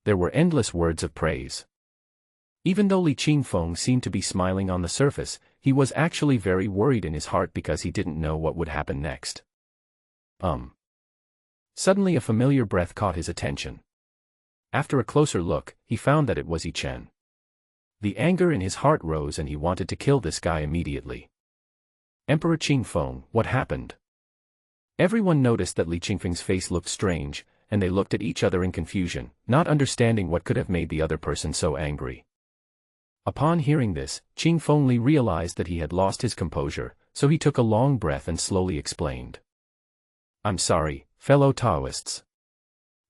There were endless words of praise. Even though Li Qingfeng seemed to be smiling on the surface, he was actually very worried in his heart because he didn't know what would happen next. Suddenly a familiar breath caught his attention. After a closer look, he found that it was Yi Chen. The anger in his heart rose and he wanted to kill this guy immediately. Emperor Qingfeng, what happened? Everyone noticed that Li Qingfeng's face looked strange, and they looked at each other in confusion, not understanding what could have made the other person so angry. Upon hearing this, Qingfeng Li realized that he had lost his composure, so he took a long breath and slowly explained. I'm sorry, fellow Taoists.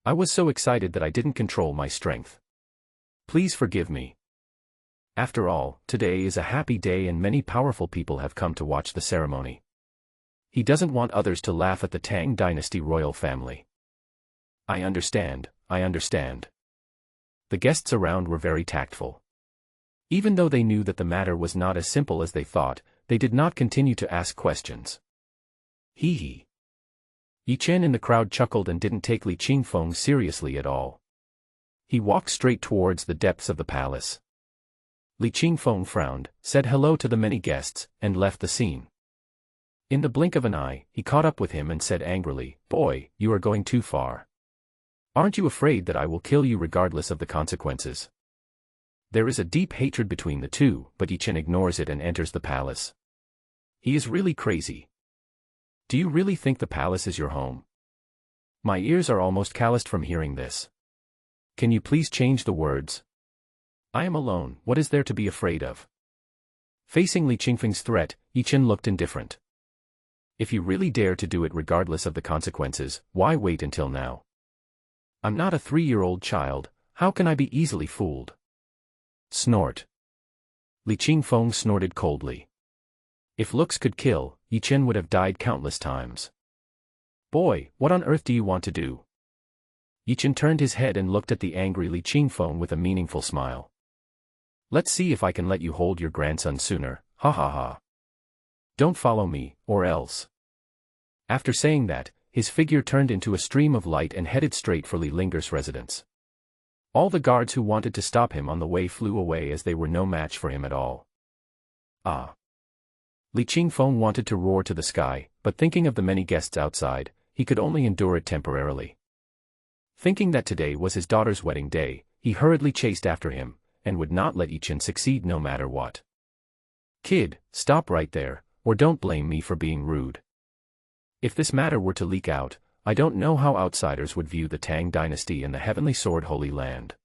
I was so excited that I didn't control my strength. Please forgive me. After all, today is a happy day and many powerful people have come to watch the ceremony. He doesn't want others to laugh at the Tang dynasty royal family. I understand, I understand. The guests around were very tactful. Even though they knew that the matter was not as simple as they thought, they did not continue to ask questions. Hee hee. Yi Chen in the crowd chuckled and didn't take Li Qingfeng seriously at all. He walked straight towards the depths of the palace. Li Qingfeng frowned, said hello to the many guests, and left the scene. In the blink of an eye, he caught up with him and said angrily, "Boy, you are going too far. Aren't you afraid that I will kill you regardless of the consequences?" There is a deep hatred between the two, but Yi Chen ignores it and enters the palace. He is really crazy. Do you really think the palace is your home? My ears are almost calloused from hearing this. Can you please change the words? I am alone, what is there to be afraid of? Facing Li Qingfeng's threat, Yi Chen looked indifferent. If you really dare to do it regardless of the consequences, why wait until now? I'm not a 3-year-old child, how can I be easily fooled? Snort. Li Qingfeng snorted coldly. If looks could kill, Yi Chen would have died countless times. Boy, what on earth do you want to do? Yi Chen turned his head and looked at the angry Li Qingfeng with a meaningful smile. Let's see if I can let you hold your grandson sooner, ha ha ha. Don't follow me, or else. After saying that, his figure turned into a stream of light and headed straight for Li Linger's residence. All the guards who wanted to stop him on the way flew away as they were no match for him at all. Ah! Li Qingfeng wanted to roar to the sky, but thinking of the many guests outside, he could only endure it temporarily. Thinking that today was his daughter's wedding day, he hurriedly chased after him, and would not let Yi Chen succeed no matter what. Kid, stop right there, or don't blame me for being rude. If this matter were to leak out, I don't know how outsiders would view the Tang dynasty and the Heavenly Sword Holy Land.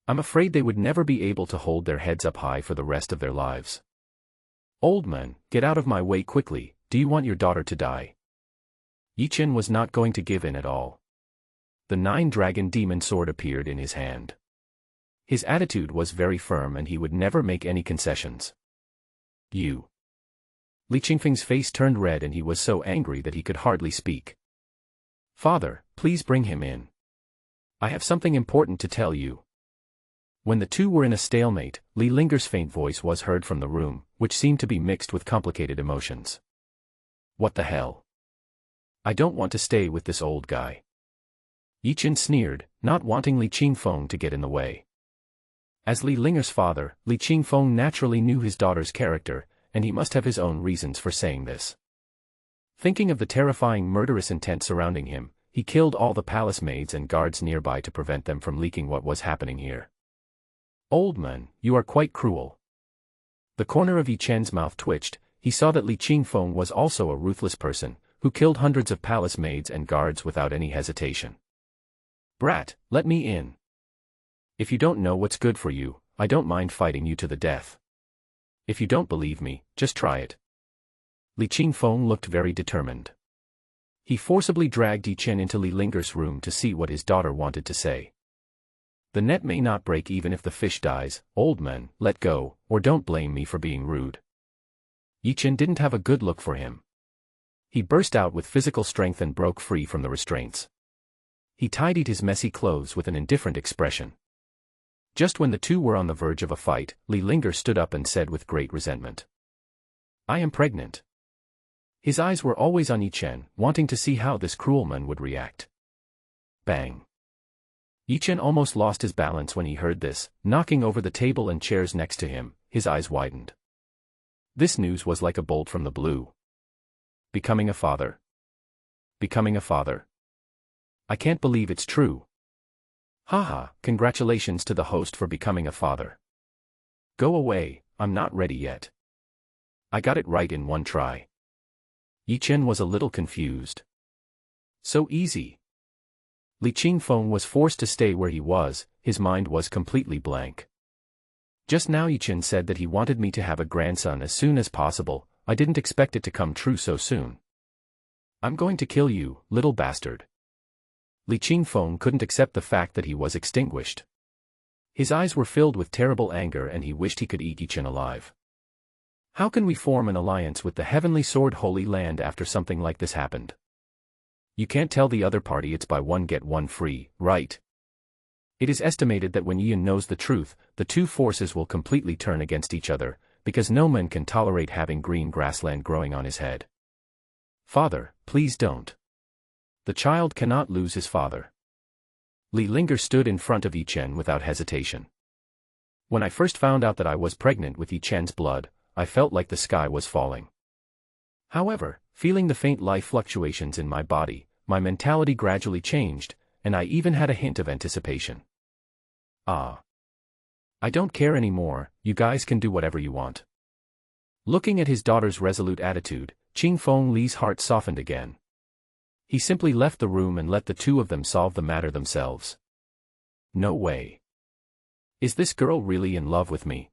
I'm afraid they would never be able to hold their heads up high for the rest of their lives. Old man, get out of my way quickly, do you want your daughter to die? Yi Chen was not going to give in at all. The 9-dragon demon sword appeared in his hand. His attitude was very firm and he would never make any concessions. You. Li Qingfeng's face turned red and he was so angry that he could hardly speak. Father, please bring him in. I have something important to tell you. When the two were in a stalemate, Li Linger's faint voice was heard from the room, which seemed to be mixed with complicated emotions. What the hell? I don't want to stay with this old guy. Yi Chen sneered, not wanting Li Qingfeng to get in the way. As Li Linger's father, Li Qingfeng naturally knew his daughter's character, and he must have his own reasons for saying this. Thinking of the terrifying murderous intent surrounding him, he killed all the palace maids and guards nearby to prevent them from leaking what was happening here. Old man, you are quite cruel. The corner of Yi Chen's mouth twitched. He saw that Li Qingfeng was also a ruthless person, who killed hundreds of palace maids and guards without any hesitation. Brat, let me in. If you don't know what's good for you, I don't mind fighting you to the death. If you don't believe me, just try it. Li Qingfeng looked very determined. He forcibly dragged Yi Chen into Li Linger's room to see what his daughter wanted to say. The net may not break even if the fish dies. Old man, let go, or don't blame me for being rude. Yi Chen didn't have a good look for him. He burst out with physical strength and broke free from the restraints. He tidied his messy clothes with an indifferent expression. Just when the two were on the verge of a fight, Li Linger stood up and said with great resentment, I am pregnant. His eyes were always on Yi Chen, wanting to see how this cruel man would react. Bang. Yi Chen almost lost his balance when he heard this, knocking over the table and chairs next to him. His eyes widened. This news was like a bolt from the blue. Becoming a father. Becoming a father. I can't believe it's true. Haha, congratulations to the host for becoming a father. Go away, I'm not ready yet. I got it right in one try. Yi Chen was a little confused. So easy. Li Qingfeng was forced to stay where he was. His mind was completely blank. Just now Yi Chen said that he wanted me to have a grandson as soon as possible. I didn't expect it to come true so soon. I'm going to kill you, little bastard. Li Qingfeng couldn't accept the fact that he was extinguished. His eyes were filled with terrible anger and he wished he could eat Yi Chen alive. How can we form an alliance with the Heavenly Sword Holy Land after something like this happened? You can't tell the other party it's buy one get one free, right? It is estimated that when Yin knows the truth, the two forces will completely turn against each other, because no man can tolerate having green grassland growing on his head. Father, please don't. The child cannot lose his father. Li Linger stood in front of Yi Chen without hesitation. When I first found out that I was pregnant with Yi Chen's blood, I felt like the sky was falling. However, feeling the faint life fluctuations in my body, my mentality gradually changed, and I even had a hint of anticipation. Ah. I don't care anymore, you guys can do whatever you want. Looking at his daughter's resolute attitude, Qingfeng Li's heart softened again. He simply left the room and let the two of them solve the matter themselves. No way. Is this girl really in love with me?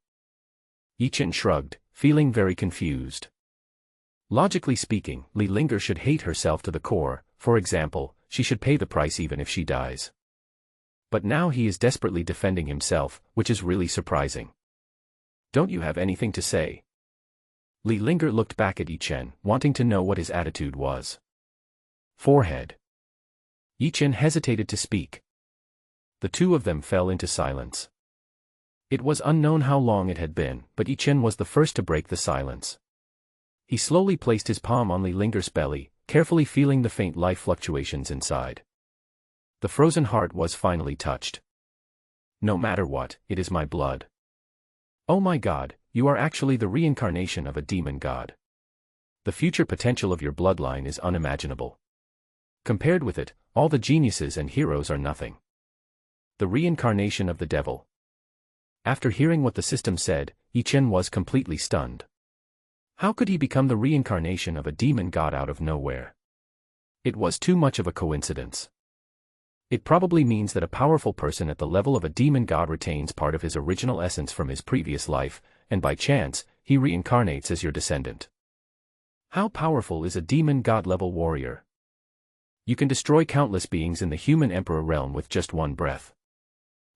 Yi Chen shrugged, feeling very confused. Logically speaking, Li Linger should hate herself to the core. For example, she should pay the price even if she dies. But now he is desperately defending himself, which is really surprising. Don't you have anything to say? Li Linger looked back at Yi Chen, wanting to know what his attitude was. Forehead. Yi Chen hesitated to speak. The two of them fell into silence. It was unknown how long it had been, but Yi Chen was the first to break the silence. He slowly placed his palm on Li Linger's belly, carefully feeling the faint life fluctuations inside. The frozen heart was finally touched. No matter what, it is my blood. Oh my God, you are actually the reincarnation of a demon god. The future potential of your bloodline is unimaginable. Compared with it, all the geniuses and heroes are nothing. The reincarnation of the devil. After hearing what the system said, Yi Chen was completely stunned. How could he become the reincarnation of a demon god out of nowhere? It was too much of a coincidence. It probably means that a powerful person at the level of a demon god retains part of his original essence from his previous life, and by chance, he reincarnates as your descendant. How powerful is a demon god level warrior? You can destroy countless beings in the human emperor realm with just one breath.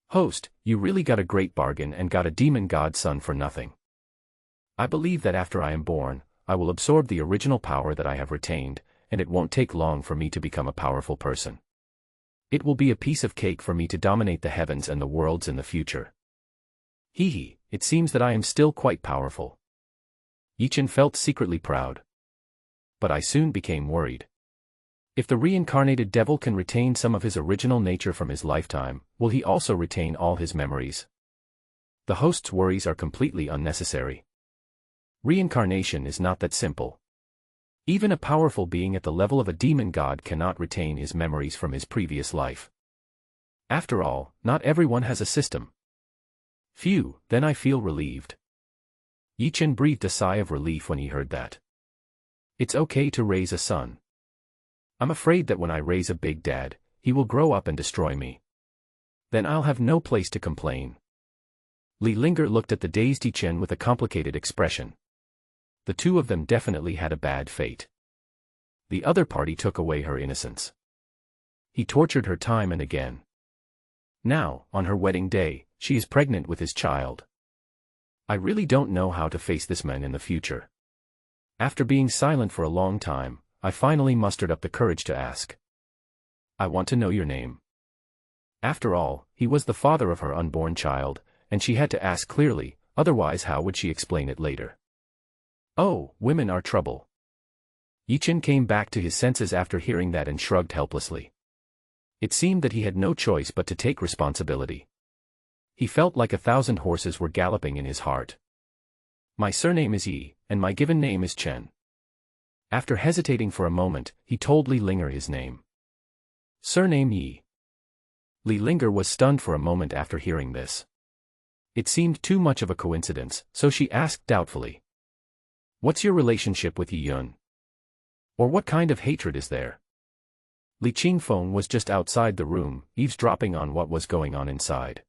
Host, you really got a great bargain and got a demon god son for nothing. I believe that after I am born, I will absorb the original power that I have retained, and it won't take long for me to become a powerful person. It will be a piece of cake for me to dominate the heavens and the worlds in the future. Hee hee, it seems that I am still quite powerful. Yichen felt secretly proud. But I soon became worried. If the reincarnated devil can retain some of his original nature from his lifetime, will he also retain all his memories? The host's worries are completely unnecessary. Reincarnation is not that simple. Even a powerful being at the level of a demon god cannot retain his memories from his previous life. After all, not everyone has a system. Phew, then I feel relieved. Yichen breathed a sigh of relief when he heard that. It's okay to raise a son. I'm afraid that when I raise a big dad, he will grow up and destroy me. Then I'll have no place to complain. Li Linger looked at the dazed Yichen with a complicated expression. The two of them definitely had a bad fate. The other party took away her innocence. He tortured her time and again. Now, on her wedding day, she is pregnant with his child. I really don't know how to face this man in the future. After being silent for a long time, I finally mustered up the courage to ask. I want to know your name. After all, he was the father of her unborn child, and she had to ask clearly, otherwise how would she explain it later? Oh, women are trouble. Yichen came back to his senses after hearing that and shrugged helplessly. It seemed that he had no choice but to take responsibility. He felt like 1,000 horses were galloping in his heart. My surname is Yi, and my given name is Chen. After hesitating for a moment, he told Li Linger his name. Surname Yi. Li Linger was stunned for a moment after hearing this. It seemed too much of a coincidence, so she asked doubtfully. What's your relationship with Yi Yun? Or what kind of hatred is there? Li Qingfeng was just outside the room, eavesdropping on what was going on inside.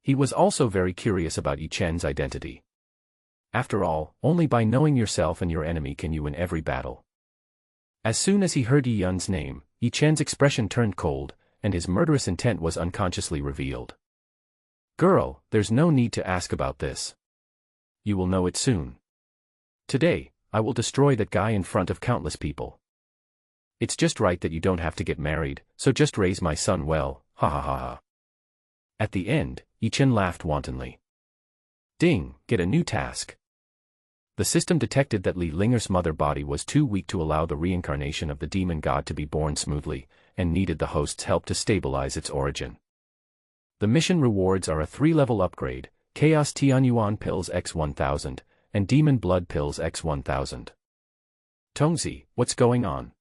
He was also very curious about Yi Chen's identity. After all, only by knowing yourself and your enemy can you win every battle. As soon as he heard Yi Yun's name, Yi Chen's expression turned cold, and his murderous intent was unconsciously revealed. Girl, there's no need to ask about this. You will know it soon. Today, I will destroy that guy in front of countless people. It's just right that you don't have to get married, so just raise my son well, ha ha ha ha. At the end, Yichen laughed wantonly. Ding, get a new task. The system detected that Li Linger's mother body was too weak to allow the reincarnation of the demon god to be born smoothly, and needed the host's help to stabilize its origin. The mission rewards are a 3-level upgrade, Chaos Tianyuan Pills x 1000, and Demon Blood Pills x 1000. Tongzi, what's going on?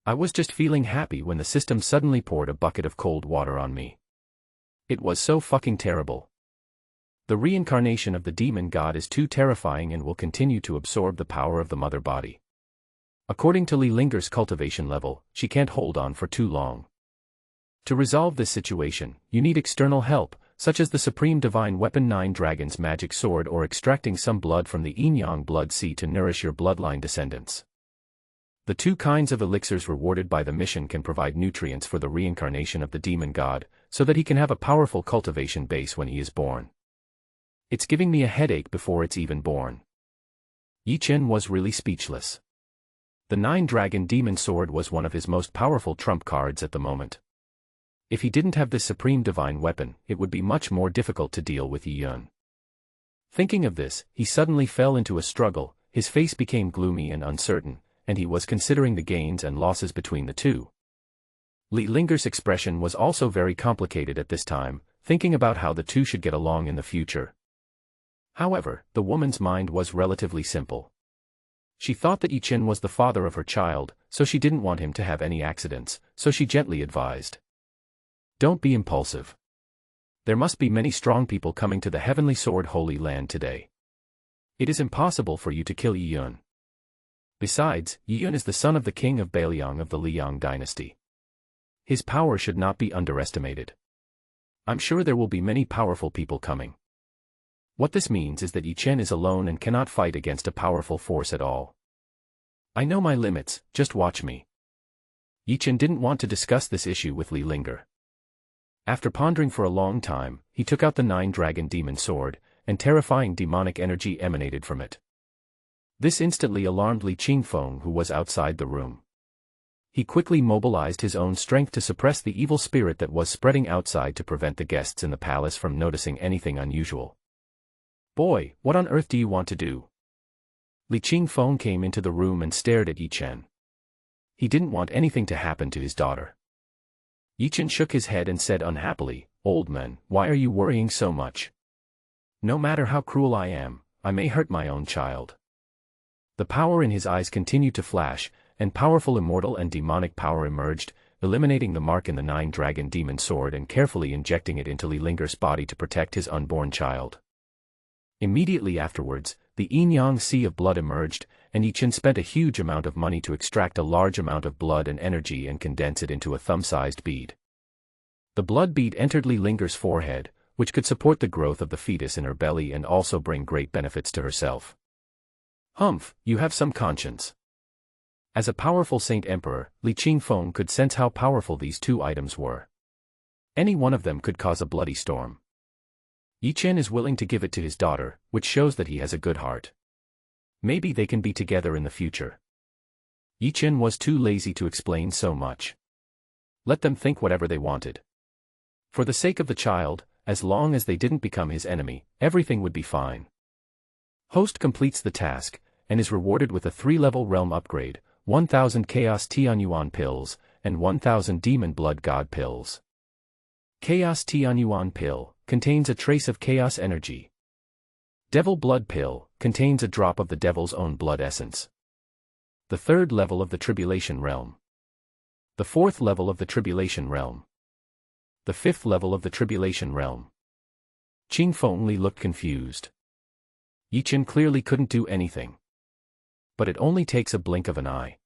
I was just feeling happy when the system suddenly poured a bucket of cold water on me. It was so fucking terrible. The reincarnation of the demon god is too terrifying and will continue to absorb the power of the mother body. According to Li Linger's cultivation level, she can't hold on for too long. To resolve this situation, you need external help, such as the Supreme Divine Weapon 9 Dragon's Magic Sword or extracting some blood from the Yin-Yang Blood Sea to nourish your bloodline descendants. The 2 kinds of elixirs rewarded by the mission can provide nutrients for the reincarnation of the demon god, so that he can have a powerful cultivation base when he is born. It's giving me a headache before it's even born. Yichen was really speechless. The 9-Dragon Demon Sword was one of his most powerful trump cards at the moment. If he didn't have this supreme divine weapon, it would be much more difficult to deal with Yi Yun. Thinking of this, he suddenly fell into a struggle, his face became gloomy and uncertain, and he was considering the gains and losses between the two. Li Linger's expression was also very complicated at this time, thinking about how the two should get along in the future. However, the woman's mind was relatively simple. She thought that Yichen was the father of her child, so she didn't want him to have any accidents, so she gently advised. Don't be impulsive. There must be many strong people coming to the Heavenly Sword Holy Land today. It is impossible for you to kill Yi Yun. Besides, Yi Yun is the son of the king of Bailiang of the Liang dynasty. His power should not be underestimated. I'm sure there will be many powerful people coming. What this means is that Yichen is alone and cannot fight against a powerful force at all. I know my limits, just watch me. Yichen didn't want to discuss this issue with Li Linger. After pondering for a long time, he took out the 9-Dragon Demon Sword, and terrifying demonic energy emanated from it. This instantly alarmed Li Qingfeng, who was outside the room. he quickly mobilized his own strength to suppress the evil spirit that was spreading outside to prevent the guests in the palace from noticing anything unusual. "Boy, what on earth do you want to do?" Li Qingfeng came into the room and stared at Yi Chen. He didn't want anything to happen to his daughter. Yi Chen shook his head and said unhappily, "Old man, why are you worrying so much? No matter how cruel I am, I may hurt my own child." The power in his eyes continued to flash, and powerful immortal and demonic power emerged, eliminating the mark in the 9-dragon demon sword and carefully injecting it into Li Linger's body to protect his unborn child. Immediately afterwards, the yin-yang sea of blood emerged, and Yi Chen spent a huge amount of money to extract a large amount of blood and energy and condense it into a thumb-sized bead. The blood bead entered Li Linger's forehead, which could support the growth of the fetus in her belly and also bring great benefits to herself. "Humph, you have some conscience." As a powerful Saint Emperor, Li Qingfeng could sense how powerful these two items were. Any one of them could cause a bloody storm. Yi Chen is willing to give it to his daughter, which shows that he has a good heart. Maybe they can be together in the future. Yi Chen was too lazy to explain so much. Let them think whatever they wanted. For the sake of the child, as long as they didn't become his enemy, everything would be fine. Host completes the task, and is rewarded with a 3-level realm upgrade, 1,000 Chaos Tianyuan pills, and 1,000 Demon Blood God pills. Chaos Tianyuan pill contains a trace of chaos energy. Devil Blood pill contains a drop of the devil's own blood essence. The 3rd level of the Tribulation realm. The 4th level of the Tribulation realm. The 5th level of the Tribulation realm. Qingfeng Li looked confused. Yi Chen clearly couldn't do anything. But it only takes a blink of an eye.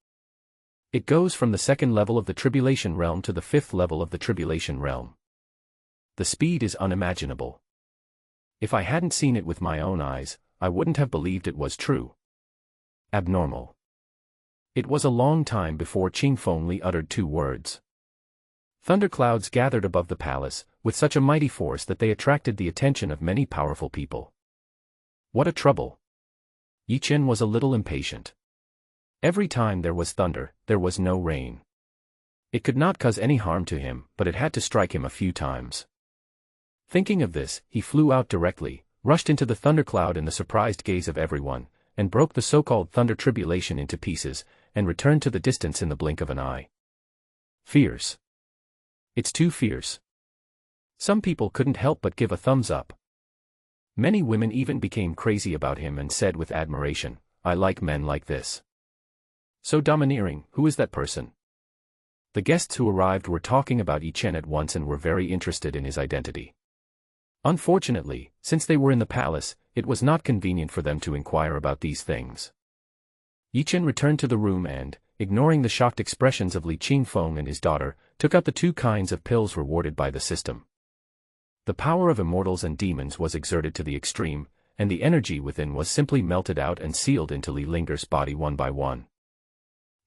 It goes from the 2nd level of the Tribulation realm to the 5th level of the Tribulation realm. The speed is unimaginable. If I hadn't seen it with my own eyes, I wouldn't have believed it was true. Abnormal. It was a long time before Qingfeng Li uttered 2 words. Thunderclouds gathered above the palace, with such a mighty force that they attracted the attention of many powerful people. What a trouble! Yi Chen was a little impatient. Every time there was thunder, there was no rain. It could not cause any harm to him, but it had to strike him a few times. Thinking of this, he flew out directly, rushed into the thundercloud in the surprised gaze of everyone, and broke the so-called thunder tribulation into pieces, and returned to the distance in the blink of an eye. Fierce. It's too fierce. Some people couldn't help but give a thumbs up. Many women even became crazy about him and said with admiration, "I like men like this. So domineering, who is that person?" The guests who arrived were talking about Yi Chen at once and were very interested in his identity. Unfortunately, since they were in the palace, it was not convenient for them to inquire about these things. Yi Chen returned to the room and, ignoring the shocked expressions of Li Qingfeng and his daughter, took out the 2 kinds of pills rewarded by the system. The power of immortals and demons was exerted to the extreme, and the energy within was simply melted out and sealed into Li Linger's body one by one.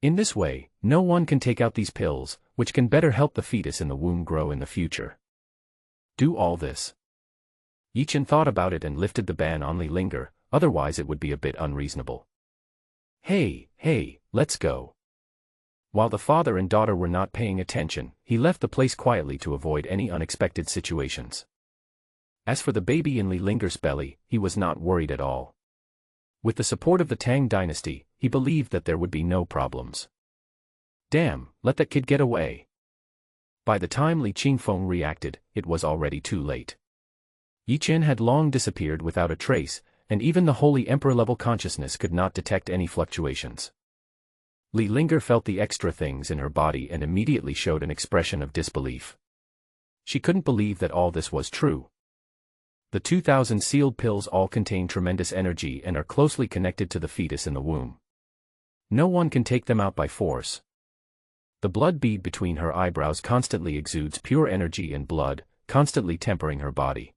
In this way, no one can take out these pills, which can better help the fetus in the womb grow in the future. Do all this. Yi Chen thought about it and lifted the ban on Li Linger, otherwise it would be a bit unreasonable. Hey, let's go. While the father and daughter were not paying attention, he left the place quietly to avoid any unexpected situations. As for the baby in Li Linger's belly, he was not worried at all. With the support of the Tang dynasty, he believed that there would be no problems. Damn, let that kid get away. By the time Li Qingfeng reacted, it was already too late. Yi Chen had long disappeared without a trace, and even the Holy Emperor-level consciousness could not detect any fluctuations. Li Linger felt the extra things in her body and immediately showed an expression of disbelief. She couldn't believe that all this was true. The 2,000 sealed pills all contain tremendous energy and are closely connected to the fetus in the womb. No one can take them out by force. The blood bead between her eyebrows constantly exudes pure energy and blood, constantly tempering her body.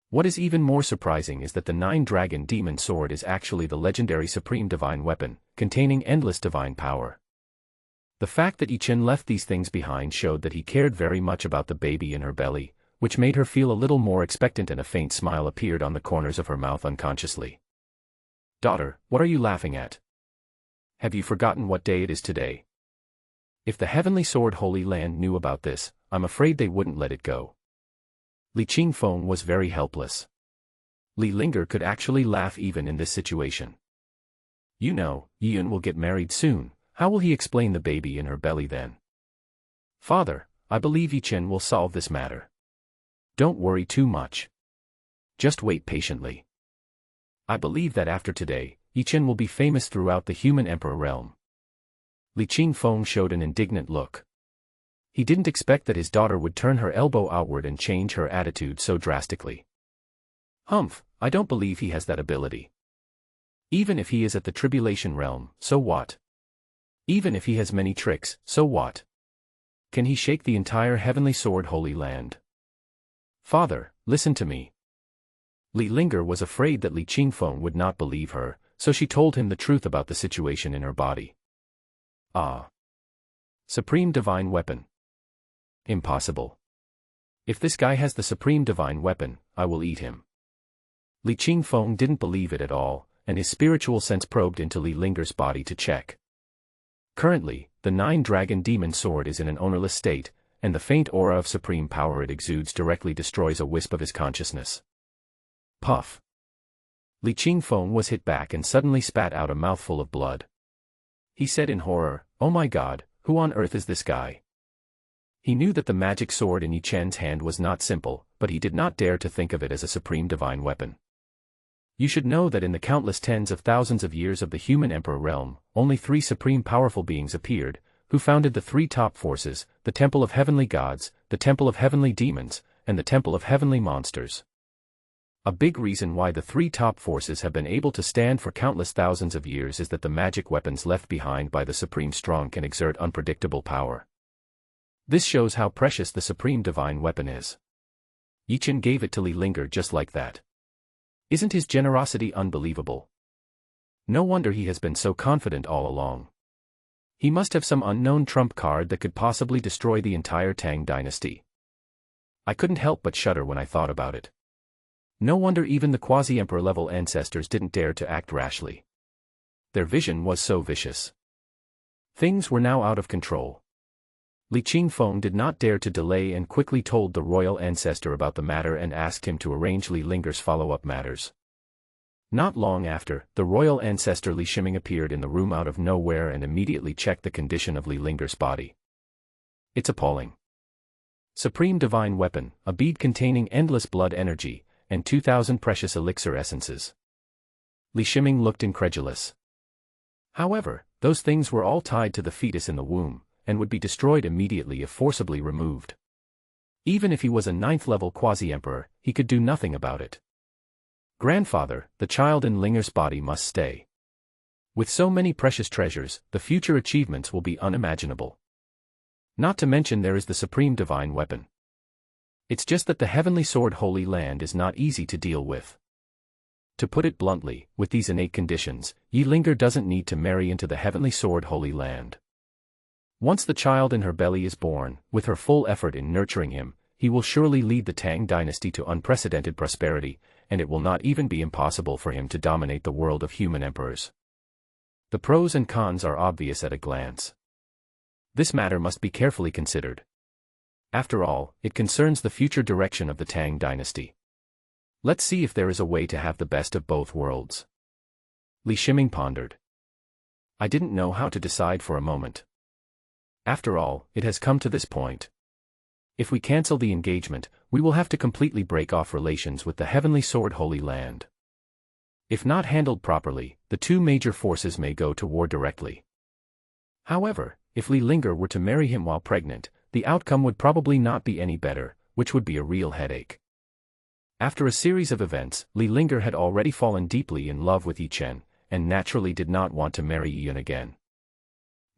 What is even more surprising is that the 9-dragon demon sword is actually the legendary supreme divine weapon, containing endless divine power. The fact that Yi Chen left these things behind showed that he cared very much about the baby in her belly, which made her feel a little more expectant, and a faint smile appeared on the corners of her mouth unconsciously. "Daughter, what are you laughing at? Have you forgotten what day it is today?" If the Heavenly Sword Holy Land knew about this, I'm afraid they wouldn't let it go. Li Qingfeng was very helpless. Li Linger could actually laugh even in this situation. You know, Yiyun will get married soon. How will he explain the baby in her belly then? Father, I believe Yichen will solve this matter. Don't worry too much. Just wait patiently. I believe that after today, Yichen will be famous throughout the human emperor realm. Li Qingfeng showed an indignant look. He didn't expect that his daughter would turn her elbow outward and change her attitude so drastically. Humph, I don't believe he has that ability. Even if he is at the tribulation realm, so what? Even if he has many tricks, so what? Can he shake the entire Heavenly Sword Holy Land? Father, listen to me. Li Linger was afraid that Li Qingfeng would not believe her, so she told him the truth about the situation in her body. Ah. Supreme Divine Weapon. Impossible. If this guy has the Supreme Divine Weapon, I will eat him. Li Qingfeng didn't believe it at all, and his spiritual sense probed into Li Linger's body to check. Currently, the 9-dragon demon sword is in an ownerless state, and the faint aura of supreme power it exudes directly destroys a wisp of his consciousness. Puff. Li Qingfeng was hit back and suddenly spat out a mouthful of blood. He said in horror, "Oh my God, who on earth is this guy?" He knew that the magic sword in Yichen's hand was not simple, but he did not dare to think of it as a supreme divine weapon. You should know that in the countless tens of thousands of years of the human emperor realm, only 3 supreme powerful beings appeared, who founded the 3 top forces, the Temple of Heavenly Gods, the Temple of Heavenly Demons, and the Temple of Heavenly Monsters. A big reason why the 3 top forces have been able to stand for countless thousands of years is that the magic weapons left behind by the Supreme Strong can exert unpredictable power. This shows how precious the Supreme Divine Weapon is. Yichen gave it to Li Linger just like that. Isn't his generosity unbelievable? No wonder he has been so confident all along. He must have some unknown trump card that could possibly destroy the entire Tang dynasty. I couldn't help but shudder when I thought about it. No wonder even the quasi-emperor level ancestors didn't dare to act rashly. Their vision was so vicious. Things were now out of control. Li Qingfeng did not dare to delay and quickly told the royal ancestor about the matter and asked him to arrange Li Linger's follow-up matters. Not long after, the royal ancestor Li Shiming appeared in the room out of nowhere and immediately checked the condition of Li Linger's body. It's appalling. Supreme Divine Weapon, a bead containing endless blood energy, and 2,000 precious elixir essences. Li Shiming looked incredulous. However, those things were all tied to the fetus in the womb, and would be destroyed immediately if forcibly removed. Even if he was a 9th-level quasi-emperor, he could do nothing about it. Grandfather, the child in Linger's body must stay. With so many precious treasures, the future achievements will be unimaginable. Not to mention there is the Supreme Divine Weapon. It's just that the Heavenly Sword Holy Land is not easy to deal with. To put it bluntly, with these innate conditions, Yi Linger doesn't need to marry into the Heavenly Sword Holy Land. Once the child in her belly is born, with her full effort in nurturing him, he will surely lead the Tang dynasty to unprecedented prosperity, and it will not even be impossible for him to dominate the world of human emperors. The pros and cons are obvious at a glance. This matter must be carefully considered. After all, it concerns the future direction of the Tang dynasty. Let's see if there is a way to have the best of both worlds. Li Shiming pondered. I didn't know how to decide for a moment. After all, it has come to this point. If we cancel the engagement, we will have to completely break off relations with the Heavenly Sword Holy Land. If not handled properly, the 2 major forces may go to war directly. However, if Li Linger were to marry him while pregnant, the outcome would probably not be any better, which would be a real headache. After a series of events, Li Linger had already fallen deeply in love with Yichen, and naturally did not want to marry Yiyun again.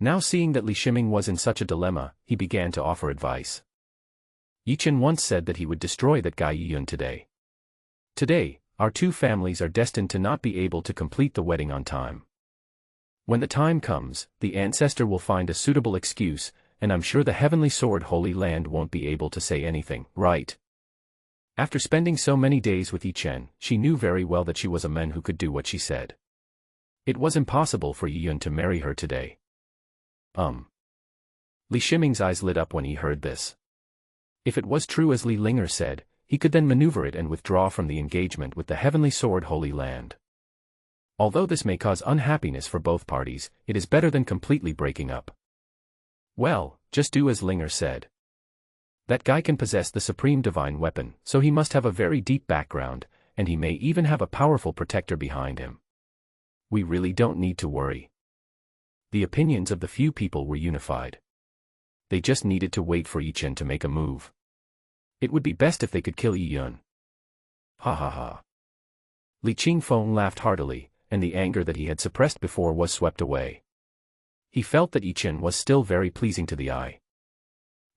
Now seeing that Li Shiming was in such a dilemma, he began to offer advice. Yichen once said that he would destroy that guy Yiyun today. Today, our 2 families are destined to not be able to complete the wedding on time. When the time comes, the ancestor will find a suitable excuse, and I'm sure the Heavenly Sword Holy Land won't be able to say anything, right? After spending so many days with Yichen, she knew very well that she was a man who could do what she said. It was impossible for Yiyun to marry her today. Li Shiming's eyes lit up when he heard this. If it was true as Li Linger said, he could then maneuver it and withdraw from the engagement with the Heavenly Sword Holy Land. Although this may cause unhappiness for both parties, it is better than completely breaking up. Well, just do as Linger said. That guy can possess the supreme divine weapon, so he must have a very deep background, and he may even have a powerful protector behind him. We really don't need to worry. The opinions of the few people were unified. They just needed to wait for Yichen to make a move. It would be best if they could kill Yiyun. Ha ha ha. Li Qingfeng laughed heartily, and the anger that he had suppressed before was swept away. He felt that Yichen was still very pleasing to the eye.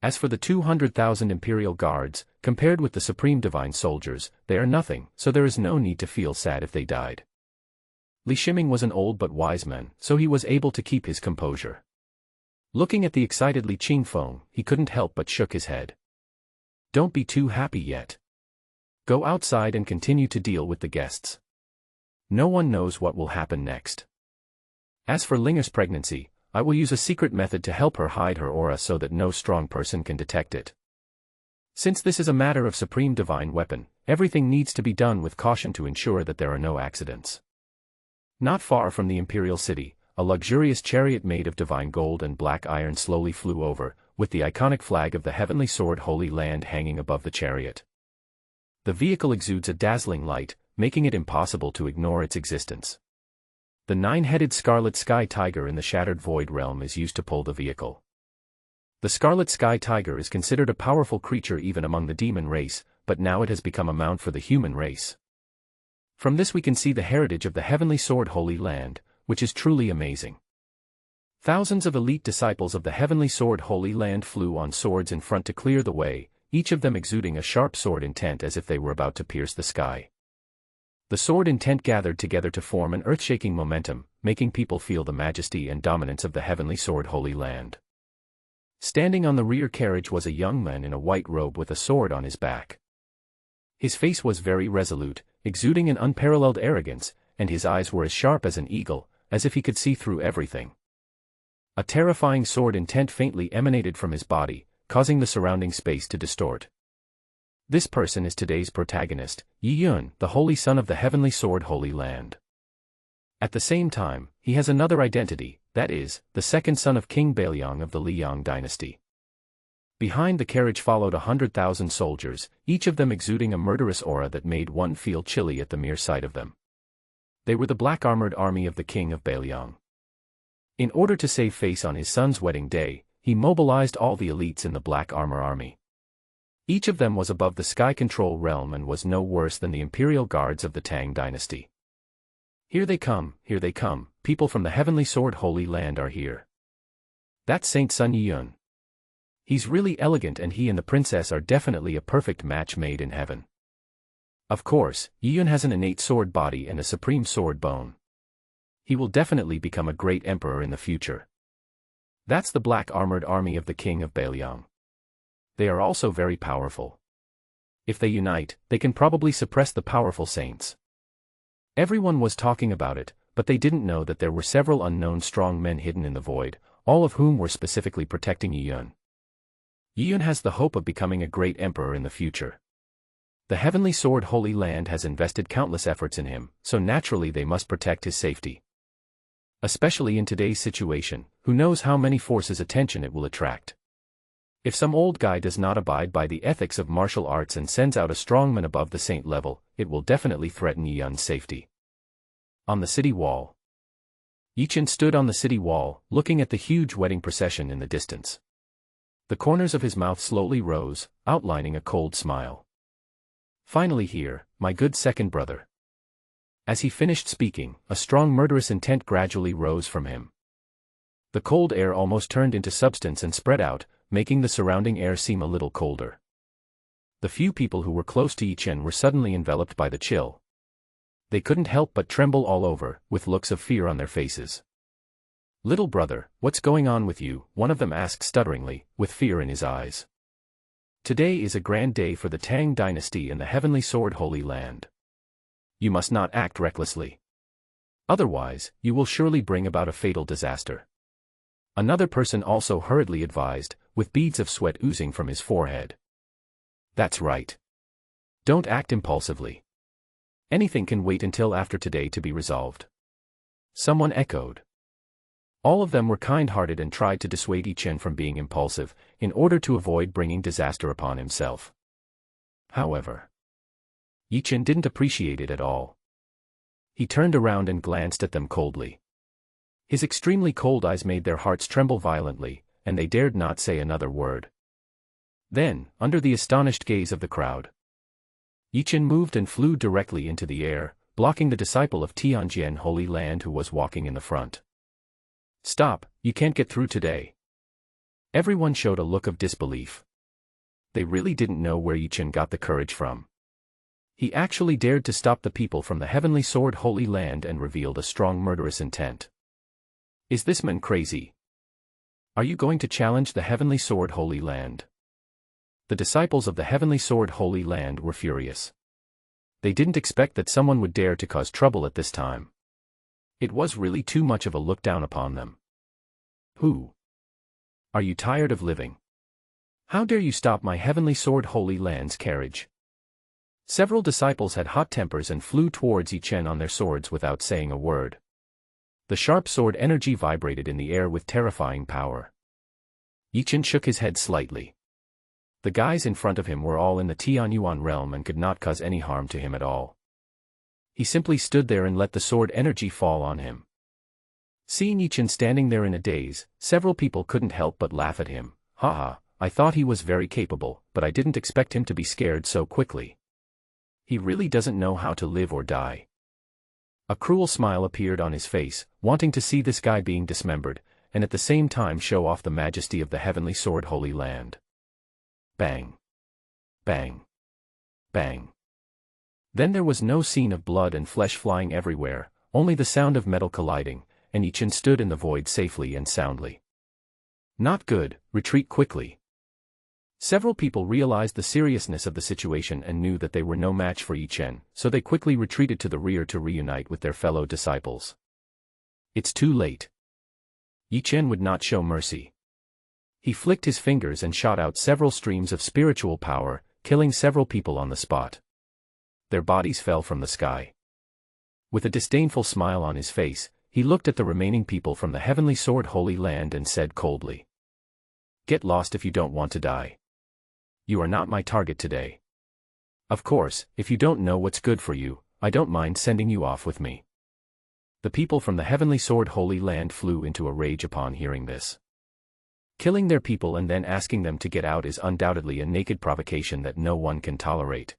As for the 200,000 imperial guards, compared with the supreme divine soldiers, they are nothing, so there is no need to feel sad if they died. Li Shiming was an old but wise man, so he was able to keep his composure. Looking at the excited Li Qingfeng, he couldn't help but shook his head. Don't be too happy yet. Go outside and continue to deal with the guests. No one knows what will happen next. As for Linger's pregnancy, I will use a secret method to help her hide her aura so that no strong person can detect it. Since this is a matter of supreme divine weapon, everything needs to be done with caution to ensure that there are no accidents. Not far from the imperial city, a luxurious chariot made of divine gold and black iron slowly flew over, with the iconic flag of the Heavenly Sword Holy Land hanging above the chariot. The vehicle exudes a dazzling light, making it impossible to ignore its existence. The 9-headed Scarlet Sky Tiger in the Shattered Void Realm is used to pull the vehicle. The Scarlet Sky Tiger is considered a powerful creature even among the demon race, but now it has become a mount for the human race. From this we can see the heritage of the Heavenly Sword Holy Land, which is truly amazing. Thousands of elite disciples of the Heavenly Sword Holy Land flew on swords in front to clear the way, each of them exuding a sharp sword intent as if they were about to pierce the sky. The sword intent gathered together to form an earth-shaking momentum, making people feel the majesty and dominance of the Heavenly Sword Holy Land. Standing on the rear carriage was a young man in a white robe with a sword on his back. His face was very resolute, exuding an unparalleled arrogance, and his eyes were as sharp as an eagle, as if he could see through everything. A terrifying sword intent faintly emanated from his body, causing the surrounding space to distort. This person is today's protagonist, Yiyun, the Holy Son of the Heavenly Sword Holy Land. At the same time, he has another identity, that is, the second son of King Bailiang of the Liang dynasty. Behind the carriage followed 100,000 soldiers, each of them exuding a murderous aura that made one feel chilly at the mere sight of them. They were the black-armored army of the King of Bailiang. In order to save face on his son's wedding day, he mobilized all the elites in the Black Armor Army. Each of them was above the Sky Control realm and was no worse than the Imperial Guards of the Tang dynasty. Here they come, people from the Heavenly Sword Holy Land are here. That's Saint Sun Yiyun. He's really elegant and he and the princess are definitely a perfect match made in heaven. Of course, Yiyun has an innate sword body and a supreme sword bone. He will definitely become a great emperor in the future. That's the black-armored army of the King of Bailiang. They are also very powerful. If they unite, they can probably suppress the powerful saints. Everyone was talking about it, but they didn't know that there were several unknown strong men hidden in the void, all of whom were specifically protecting Yiyun. Yiyun has the hope of becoming a great emperor in the future. The Heavenly Sword Holy Land has invested countless efforts in him, so naturally they must protect his safety. Especially in today's situation, who knows how many forces' attention it will attract. If some old guy does not abide by the ethics of martial arts and sends out a strongman above the saint level, it will definitely threaten Yiyun's safety. On the city wall. Yichen stood on the city wall, looking at the huge wedding procession in the distance. The corners of his mouth slowly rose, outlining a cold smile. Finally here, my good second brother. As he finished speaking, a strong murderous intent gradually rose from him. The cold air almost turned into substance and spread out, making the surrounding air seem a little colder. The few people who were close to Yichen were suddenly enveloped by the chill. They couldn't help but tremble all over, with looks of fear on their faces. "Little brother, what's going on with you?" one of them asked stutteringly, with fear in his eyes. "Today is a grand day for the Tang dynasty and the Heavenly Sword Holy Land. You must not act recklessly. Otherwise, you will surely bring about a fatal disaster." Another person also hurriedly advised, with beads of sweat oozing from his forehead. That's right. Don't act impulsively. Anything can wait until after today to be resolved. Someone echoed. All of them were kind-hearted and tried to dissuade Yichen from being impulsive, in order to avoid bringing disaster upon himself. However, Yichen didn't appreciate it at all. He turned around and glanced at them coldly. His extremely cold eyes made their hearts tremble violently, and they dared not say another word. Then, under the astonished gaze of the crowd, Yichen moved and flew directly into the air, blocking the disciple of Tianjian Holy Land who was walking in the front. Stop, you can't get through today. Everyone showed a look of disbelief. They really didn't know where Yichen got the courage from. He actually dared to stop the people from the Heavenly Sword Holy Land and revealed a strong murderous intent. Is this man crazy? Are you going to challenge the Heavenly Sword Holy Land? The disciples of the Heavenly Sword Holy Land were furious. They didn't expect that someone would dare to cause trouble at this time. It was really too much of a look down upon them. Who? Are you tired of living? How dare you stop my Heavenly Sword Holy Land's carriage? Several disciples had hot tempers and flew towards Yichen on their swords without saying a word. The sharp sword energy vibrated in the air with terrifying power. Yichen shook his head slightly. The guys in front of him were all in the Tianyuan realm and could not cause any harm to him at all. He simply stood there and let the sword energy fall on him. Seeing Yichen standing there in a daze, several people couldn't help but laugh at him. Haha, I thought he was very capable, but I didn't expect him to be scared so quickly. He really doesn't know how to live or die. A cruel smile appeared on his face, wanting to see this guy being dismembered, and at the same time show off the majesty of the Heavenly Sword Holy Land. Bang. Bang. Bang. Then there was no scene of blood and flesh flying everywhere, only the sound of metal colliding, and Yichen stood in the void safely and soundly. Not good, retreat quickly. Several people realized the seriousness of the situation and knew that they were no match for Yichen, so they quickly retreated to the rear to reunite with their fellow disciples. It's too late. Yichen would not show mercy. He flicked his fingers and shot out several streams of spiritual power, killing several people on the spot. Their bodies fell from the sky. With a disdainful smile on his face, he looked at the remaining people from the Heavenly Sword Holy Land and said coldly, "Get lost if you don't want to die. You are not my target today. Of course, if you don't know what's good for you, I don't mind sending you off with me." The people from the Heavenly Sword Holy Land flew into a rage upon hearing this. Killing their people and then asking them to get out is undoubtedly a naked provocation that no one can tolerate.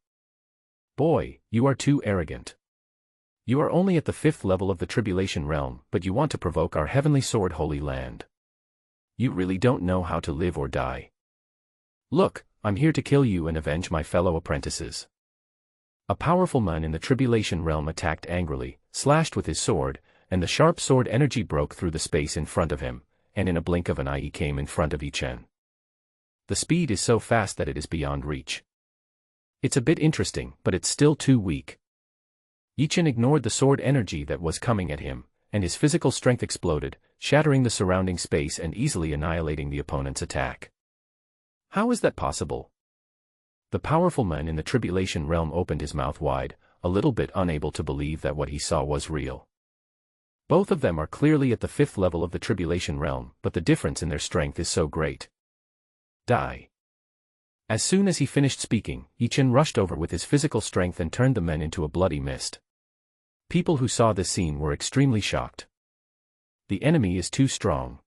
Boy, you are too arrogant. You are only at the 5th level of the Tribulation Realm, but you want to provoke our Heavenly Sword Holy Land. You really don't know how to live or die. Look, I'm here to kill you and avenge my fellow apprentices. A powerful man in the Tribulation Realm attacked angrily, slashed with his sword, and the sharp sword energy broke through the space in front of him, and in a blink of an eye he came in front of Yichen. The speed is so fast that it is beyond reach. It's a bit interesting, but it's still too weak. Yichen ignored the sword energy that was coming at him, and his physical strength exploded, shattering the surrounding space and easily annihilating the opponent's attack. How is that possible? The powerful man in the Tribulation Realm opened his mouth wide, a little bit unable to believe that what he saw was real. Both of them are clearly at the 5th level of the Tribulation Realm, but the difference in their strength is so great. Die. As soon as he finished speaking, Yichen rushed over with his physical strength and turned the men into a bloody mist. People who saw this scene were extremely shocked. The enemy is too strong.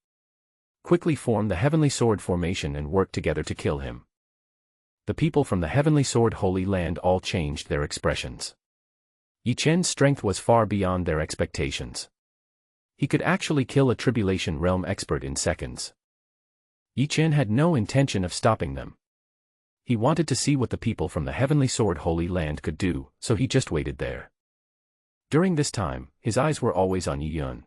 Quickly form the Heavenly Sword formation and work together to kill him. The people from the Heavenly Sword Holy Land all changed their expressions. Yichen's strength was far beyond their expectations. He could actually kill a Tribulation Realm expert in seconds. Yichen had no intention of stopping them. He wanted to see what the people from the Heavenly Sword Holy Land could do, so he just waited there. During this time, his eyes were always on Yiyun.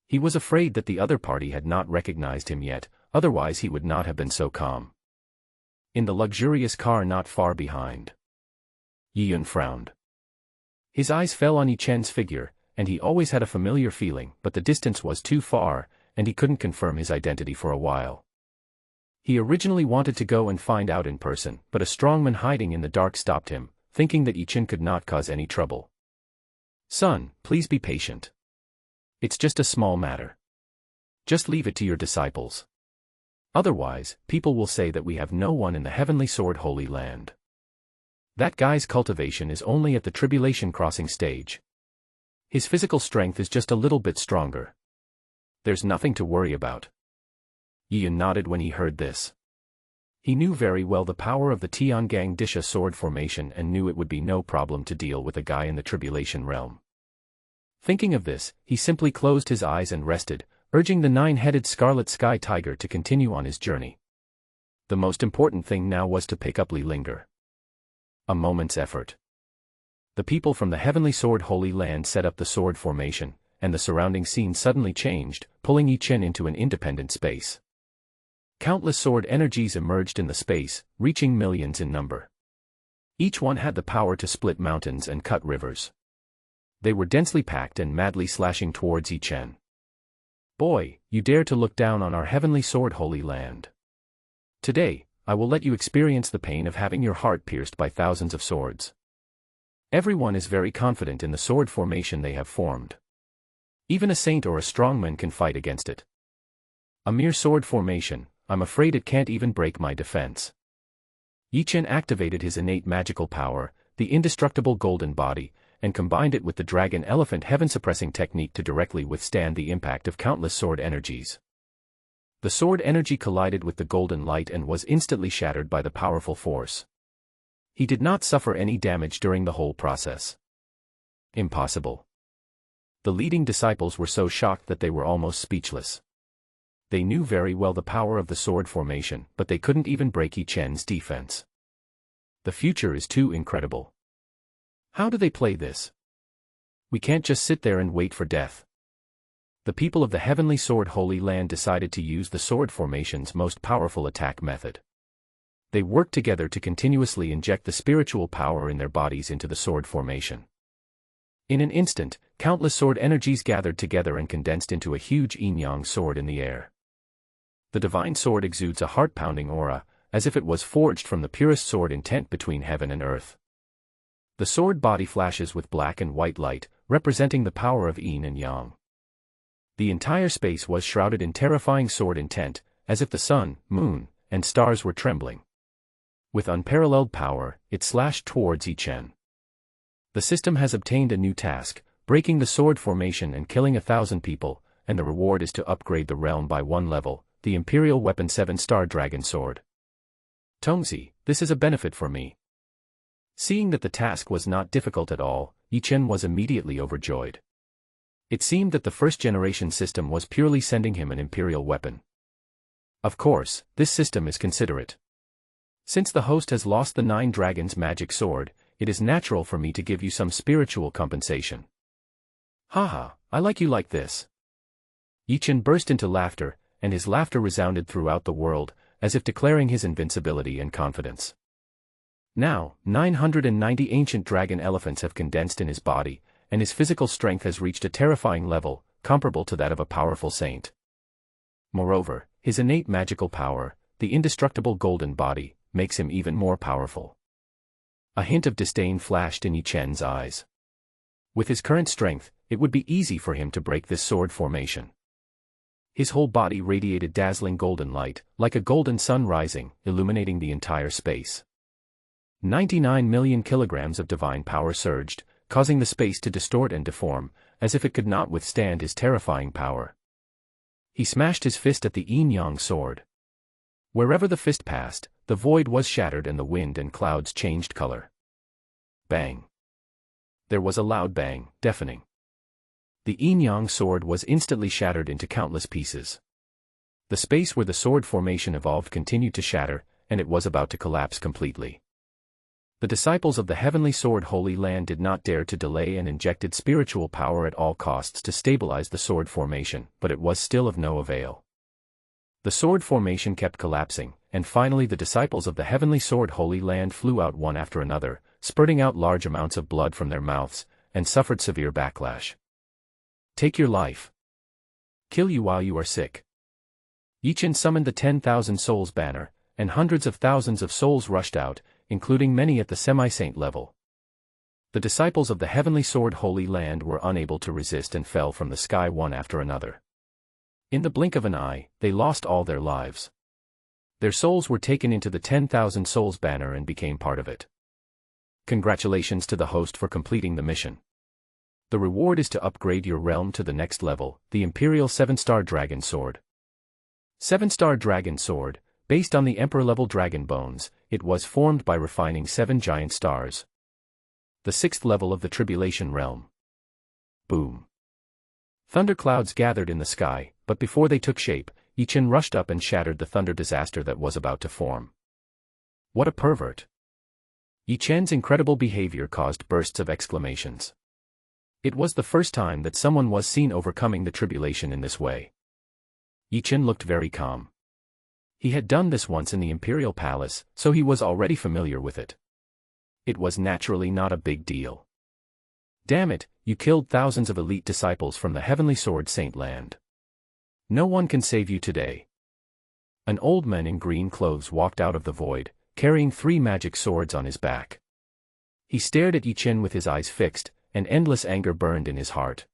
He was afraid that the other party had not recognized him yet, otherwise he would not have been so calm. In the luxurious car not far behind, Yiyun frowned. His eyes fell on Yichen's figure, and he always had a familiar feeling, but the distance was too far, and he couldn't confirm his identity for a while. He originally wanted to go and find out in person, but a strongman hiding in the dark stopped him, thinking that Ichin could not cause any trouble. "Son, please be patient. It's just a small matter. Just leave it to your disciples. Otherwise, people will say that we have no one in the heavenly sword holy land. That guy's cultivation is only at the tribulation crossing stage. His physical strength is just a little bit stronger. There's nothing to worry about." Yian nodded when he heard this. He knew very well the power of the Tiangang Disha sword formation and knew it would be no problem to deal with a guy in the tribulation realm. Thinking of this, he simply closed his eyes and rested, urging the nine-headed scarlet sky tiger to continue on his journey. The most important thing now was to pick up Li Linger. A moment's effort. The people from the heavenly sword holy land set up the sword formation, and the surrounding scene suddenly changed, pulling Ichin into an independent space. Countless sword energies emerged in the space, reaching millions in number. Each one had the power to split mountains and cut rivers. They were densely packed and madly slashing towards Ichin. "Boy, you dare to look down on our heavenly sword holy land. Today, I will let you experience the pain of having your heart pierced by thousands of swords." Everyone is very confident in the sword formation they have formed. Even a saint or a strongman can fight against it. A mere sword formation, I'm afraid it can't even break my defense. Ichin activated his innate magical power, the indestructible golden body, and combined it with the dragon elephant heaven-suppressing technique to directly withstand the impact of countless sword energies. The sword energy collided with the golden light and was instantly shattered by the powerful force. He did not suffer any damage during the whole process. Impossible. The leading disciples were so shocked that they were almost speechless. They knew very well the power of the sword formation, but they couldn't even break Ichin's defense. The future is too incredible. How do they play this? We can't just sit there and wait for death. The people of the heavenly sword holy land decided to use the sword formation's most powerful attack method. They worked together to continuously inject the spiritual power in their bodies into the sword formation. In an instant, countless sword energies gathered together and condensed into a huge yin-yang sword in the air. The divine sword exudes a heart-pounding aura, as if it was forged from the purest sword intent between heaven and earth. The sword body flashes with black and white light, representing the power of yin and yang. The entire space was shrouded in terrifying sword intent, as if the sun, moon, and stars were trembling. With unparalleled power, it slashed towards Ichin. The system has obtained a new task, breaking the sword formation and killing 1,000 people, and the reward is to upgrade the realm by 1 level, the Imperial Weapon 7-star Dragon Sword. Tongzi, this is a benefit for me. Seeing that the task was not difficult at all, Ichin was immediately overjoyed. It seemed that the first-generation system was purely sending him an Imperial weapon. Of course, this system is considerate. Since the host has lost the 9 Dragons magic sword, it is natural for me to give you some spiritual compensation. Haha, I like you like this. Ichin burst into laughter, and his laughter resounded throughout the world, as if declaring his invincibility and confidence. Now, 990 ancient dragon elephants have condensed in his body, and his physical strength has reached a terrifying level, comparable to that of a powerful saint. Moreover, his innate magical power, the indestructible golden body, makes him even more powerful. A hint of disdain flashed in Ichin's eyes. With his current strength, it would be easy for him to break this sword formation. His whole body radiated dazzling golden light, like a golden sun rising, illuminating the entire space. 99 million kilograms of divine power surged, causing the space to distort and deform, as if it could not withstand his terrifying power. He smashed his fist at the yin-yang sword. Wherever the fist passed, the void was shattered and the wind and clouds changed color. Bang! There was a loud bang, deafening. The yin-yang sword was instantly shattered into countless pieces. The space where the sword formation evolved continued to shatter, and it was about to collapse completely. The disciples of the heavenly sword holy land did not dare to delay and injected spiritual power at all costs to stabilize the sword formation, but it was still of no avail. The sword formation kept collapsing, and finally the disciples of the heavenly sword holy land flew out one after another, spurting out large amounts of blood from their mouths, and suffered severe backlash. Take your life. Kill you while you are sick. Yichen summoned the 10,000 souls banner, and hundreds of thousands of souls rushed out, including many at the semi-saint level. The disciples of the heavenly sword Holy Land were unable to resist and fell from the sky one after another. In the blink of an eye, they lost all their lives. Their souls were taken into the 10,000 souls banner and became part of it. Congratulations to the host for completing the mission. The reward is to upgrade your realm to the next level, the Imperial 7-star Dragon Sword. 7-star Dragon Sword, based on the Emperor-level dragon bones, it was formed by refining 7 giant stars. The 6th level of the Tribulation Realm. Boom. Thunderclouds gathered in the sky, but before they took shape, Yichen rushed up and shattered the thunder disaster that was about to form. What a pervert. Yichen's incredible behavior caused bursts of exclamations. It was the first time that someone was seen overcoming the tribulation in this way. Yichen looked very calm. He had done this once in the Imperial Palace, so he was already familiar with it. It was naturally not a big deal. Damn it, you killed thousands of elite disciples from the Heavenly Sword Saint Land. No one can save you today. An old man in green clothes walked out of the void, carrying 3 magic swords on his back. He stared at Yichen with his eyes fixed, and endless anger burned in his heart.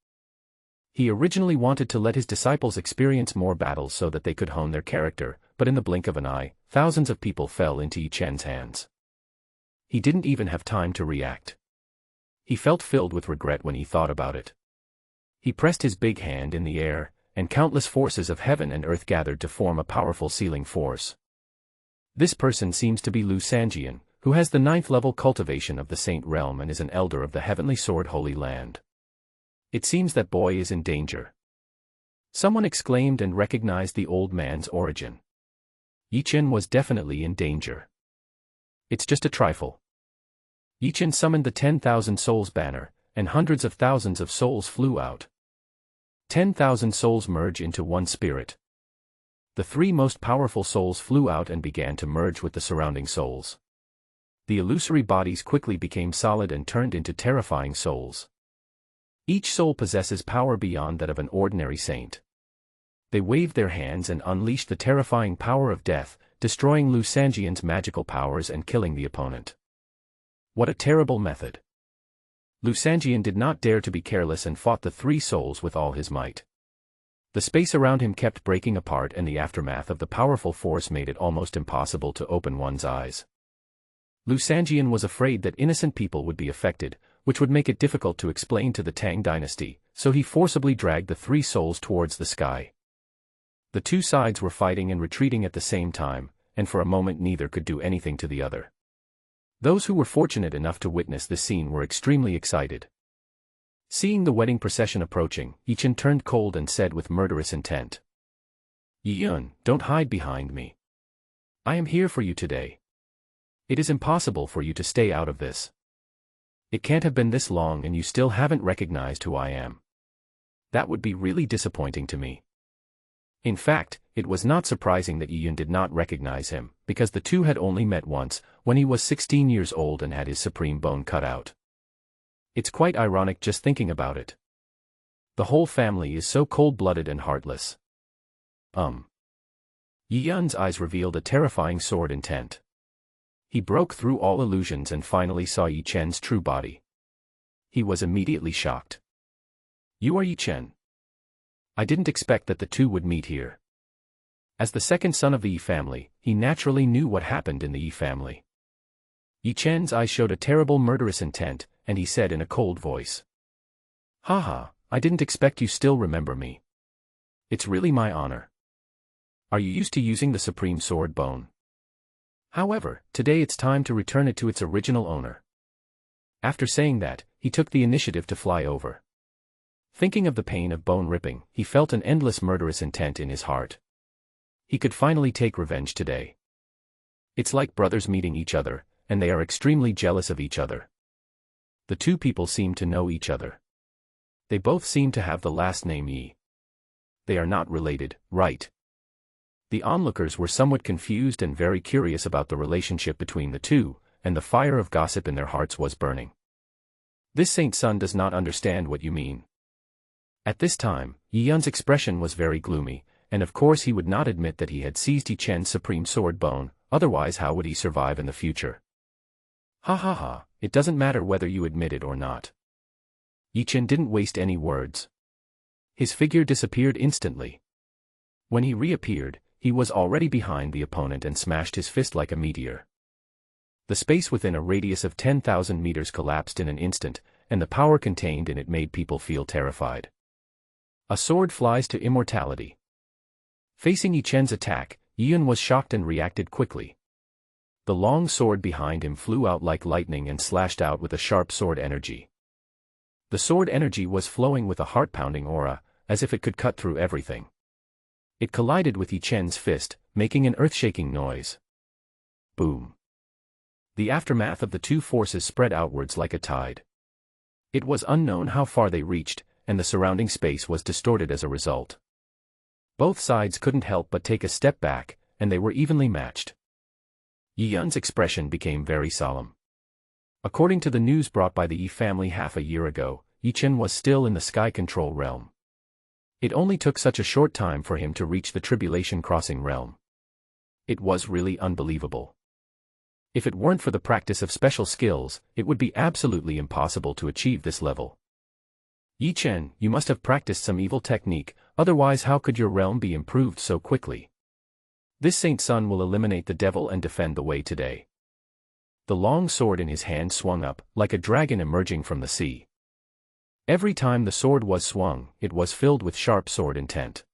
He originally wanted to let his disciples experience more battles so that they could hone their character, but in the blink of an eye, thousands of people fell into Yichen's hands. He didn't even have time to react. He felt filled with regret when he thought about it. He pressed his big hand in the air, and countless forces of heaven and earth gathered to form a powerful sealing force. This person seems to be Lu Sanjian, who has the 9th level cultivation of the Saint Realm and is an elder of the Heavenly Sword Holy Land. It seems that boy is in danger. Someone exclaimed and recognized the old man's origin. Yichen was definitely in danger. It's just a trifle. Yichen summoned the 10,000 souls banner, and hundreds of thousands of souls flew out. 10,000 souls merge into one spirit. The 3 most powerful souls flew out and began to merge with the surrounding souls. The illusory bodies quickly became solid and turned into terrifying souls. Each soul possesses power beyond that of an ordinary saint. They waved their hands and unleashed the terrifying power of death, destroying Lu Sanjian's magical powers and killing the opponent. What a terrible method. Lu Sanjian did not dare to be careless and fought the 3 souls with all his might. The space around him kept breaking apart and the aftermath of the powerful force made it almost impossible to open one's eyes. Lu Sanjian was afraid that innocent people would be affected, which would make it difficult to explain to the Tang dynasty, so he forcibly dragged the 3 souls towards the sky. The 2 sides were fighting and retreating at the same time, and for a moment neither could do anything to the other. Those who were fortunate enough to witness this scene were extremely excited. Seeing the wedding procession approaching, Yichen turned cold and said with murderous intent. Yiyun, don't hide behind me. I am here for you today. It is impossible for you to stay out of this. It can't have been this long and you still haven't recognized who I am. That would be really disappointing to me. In fact, it was not surprising that Yiyun did not recognize him, because the two had only met once, when he was 16 years old and had his supreme bone cut out. It's quite ironic just thinking about it. The whole family is so cold-blooded and heartless. Yiyun's eyes revealed a terrifying sword intent. He broke through all illusions and finally saw Yichen's true body. He was immediately shocked. You are Yichen. I didn't expect that the two would meet here. As the second son of the Yi family, he naturally knew what happened in the Yi family. Yichen's eyes showed a terrible murderous intent, and he said in a cold voice. Haha, I didn't expect you still remember me. It's really my honor. Are you used to using the supreme sword bone? However, today it's time to return it to its original owner. After saying that, he took the initiative to fly over. Thinking of the pain of bone ripping, he felt an endless murderous intent in his heart. He could finally take revenge today. It's like brothers meeting each other, and they are extremely jealous of each other. The two people seem to know each other. They both seem to have the last name Yi. They are not related, right? The onlookers were somewhat confused and very curious about the relationship between the two, and the fire of gossip in their hearts was burning. This saint's son does not understand what you mean. At this time, Yi Yun's expression was very gloomy, and of course he would not admit that he had seized Yi Chen's supreme sword bone, otherwise how would he survive in the future? Ha ha ha, it doesn't matter whether you admit it or not. Yi Chen didn't waste any words. His figure disappeared instantly. When he reappeared, he was already behind the opponent and smashed his fist like a meteor. The space within a radius of 10,000 meters collapsed in an instant, and the power contained in it made people feel terrified. A sword flies to immortality. Facing Yi Chen's attack, Yi Yun was shocked and reacted quickly. The long sword behind him flew out like lightning and slashed out with a sharp sword energy. The sword energy was flowing with a heart-pounding aura, as if it could cut through everything. It collided with Yi Chen's fist, making an earth-shaking noise. Boom. The aftermath of the two forces spread outwards like a tide. It was unknown how far they reached, and the surrounding space was distorted as a result. Both sides couldn't help but take a step back, and they were evenly matched. Yi Yun's expression became very solemn. According to the news brought by the Yi family half a year ago, Yi Chen was still in the sky control realm. It only took such a short time for him to reach the tribulation crossing realm. It was really unbelievable. If it weren't for the practice of special skills, it would be absolutely impossible to achieve this level. Yi Chen, you must have practiced some evil technique, otherwise how could your realm be improved so quickly? This Saint Sun will eliminate the devil and defend the way today. The long sword in his hand swung up, like a dragon emerging from the sea. Every time the sword was swung, it was filled with sharp sword intent.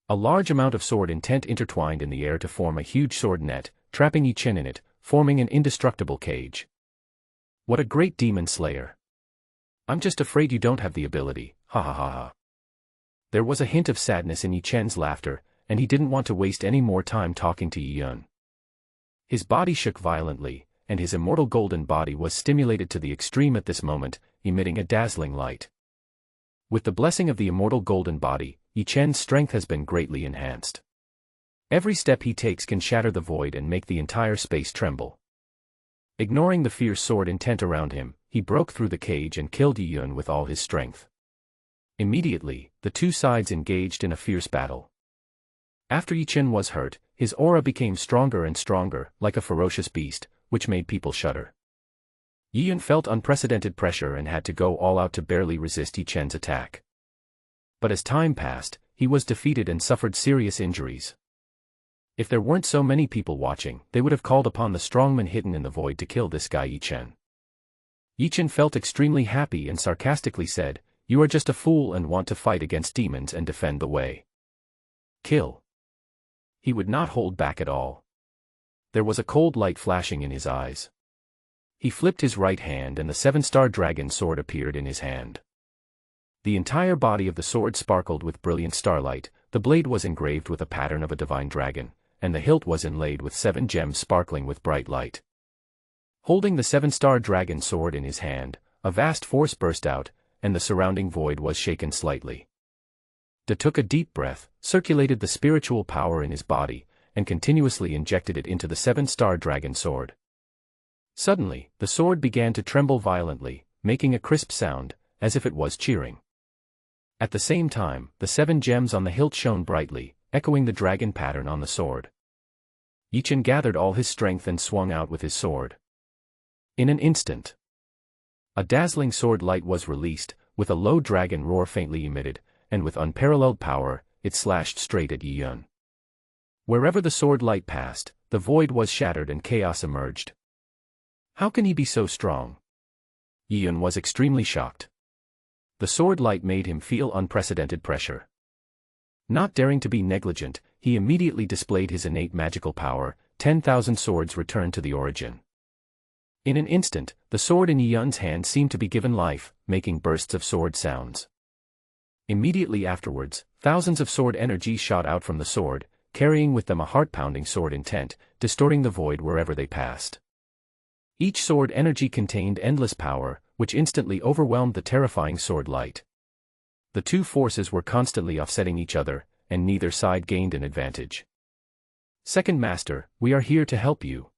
A large amount of sword intent intertwined in the air to form a huge sword net, trapping Yi Chen in it, forming an indestructible cage. What a great demon slayer! I'm just afraid you don't have the ability, ha ha ha ha. There was a hint of sadness in Yi Chen's laughter, and he didn't want to waste any more time talking to Yi Yun. His body shook violently, and his immortal golden body was stimulated to the extreme at this moment, emitting a dazzling light. With the blessing of the immortal golden body, Yi Chen's strength has been greatly enhanced. Every step he takes can shatter the void and make the entire space tremble. Ignoring the fierce sword intent around him, he broke through the cage and killed Yi Yun with all his strength. Immediately, the two sides engaged in a fierce battle. After Yi Chen was hurt, his aura became stronger and stronger, like a ferocious beast, which made people shudder. Yi Yun felt unprecedented pressure and had to go all out to barely resist Yi Chen's attack. But as time passed, he was defeated and suffered serious injuries. If there weren't so many people watching, they would have called upon the strongman hidden in the void to kill this guy Yi Chen. Yi Chen felt extremely happy and sarcastically said, "You are just a fool and want to fight against demons and defend the way. Kill." He would not hold back at all. There was a cold light flashing in his eyes. He flipped his right hand and the seven-star dragon sword appeared in his hand. The entire body of the sword sparkled with brilliant starlight, the blade was engraved with a pattern of a divine dragon, and the hilt was inlaid with 7 gems sparkling with bright light. Holding the seven-star dragon sword in his hand, a vast force burst out, and the surrounding void was shaken slightly. De took a deep breath, circulated the spiritual power in his body, and continuously injected it into the seven-star dragon sword. Suddenly, the sword began to tremble violently, making a crisp sound, as if it was cheering. At the same time, the 7 gems on the hilt shone brightly, echoing the dragon pattern on the sword. Yi Chen gathered all his strength and swung out with his sword. In an instant, a dazzling sword light was released, with a low dragon roar faintly emitted, and with unparalleled power, it slashed straight at Yi Yun. Wherever the sword light passed, the void was shattered and chaos emerged. How can he be so strong? Yi Yun was extremely shocked. The sword light made him feel unprecedented pressure. Not daring to be negligent, he immediately displayed his innate magical power. 10,000 swords returned to the origin. In an instant, the sword in Yi Yun's hand seemed to be given life, making bursts of sword sounds. Immediately afterwards, thousands of sword energy shot out from the sword, carrying with them a heart-pounding sword intent, distorting the void wherever they passed. Each sword energy contained endless power, which instantly overwhelmed the terrifying sword light. The two forces were constantly offsetting each other, and neither side gained an advantage. Second Master, we are here to help you.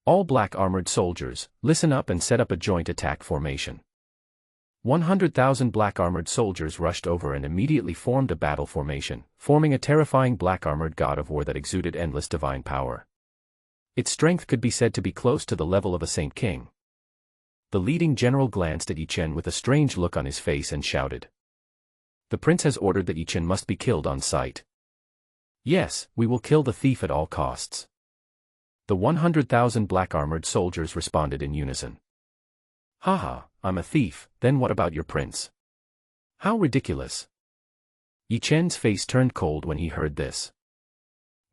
All black armored soldiers, listen up and set up a joint attack formation. 100,000 black-armored soldiers rushed over and immediately formed a battle formation, forming a terrifying black-armored god of war that exuded endless divine power. Its strength could be said to be close to the level of a saint king. The leading general glanced at Yi Chen with a strange look on his face and shouted. "The prince has ordered that Yi Chen must be killed on sight." "Yes, we will kill the thief at all costs." The 100,000 black-armored soldiers responded in unison. "Haha, I'm a thief, then what about your prince? How ridiculous." Yi Chen's face turned cold when he heard this.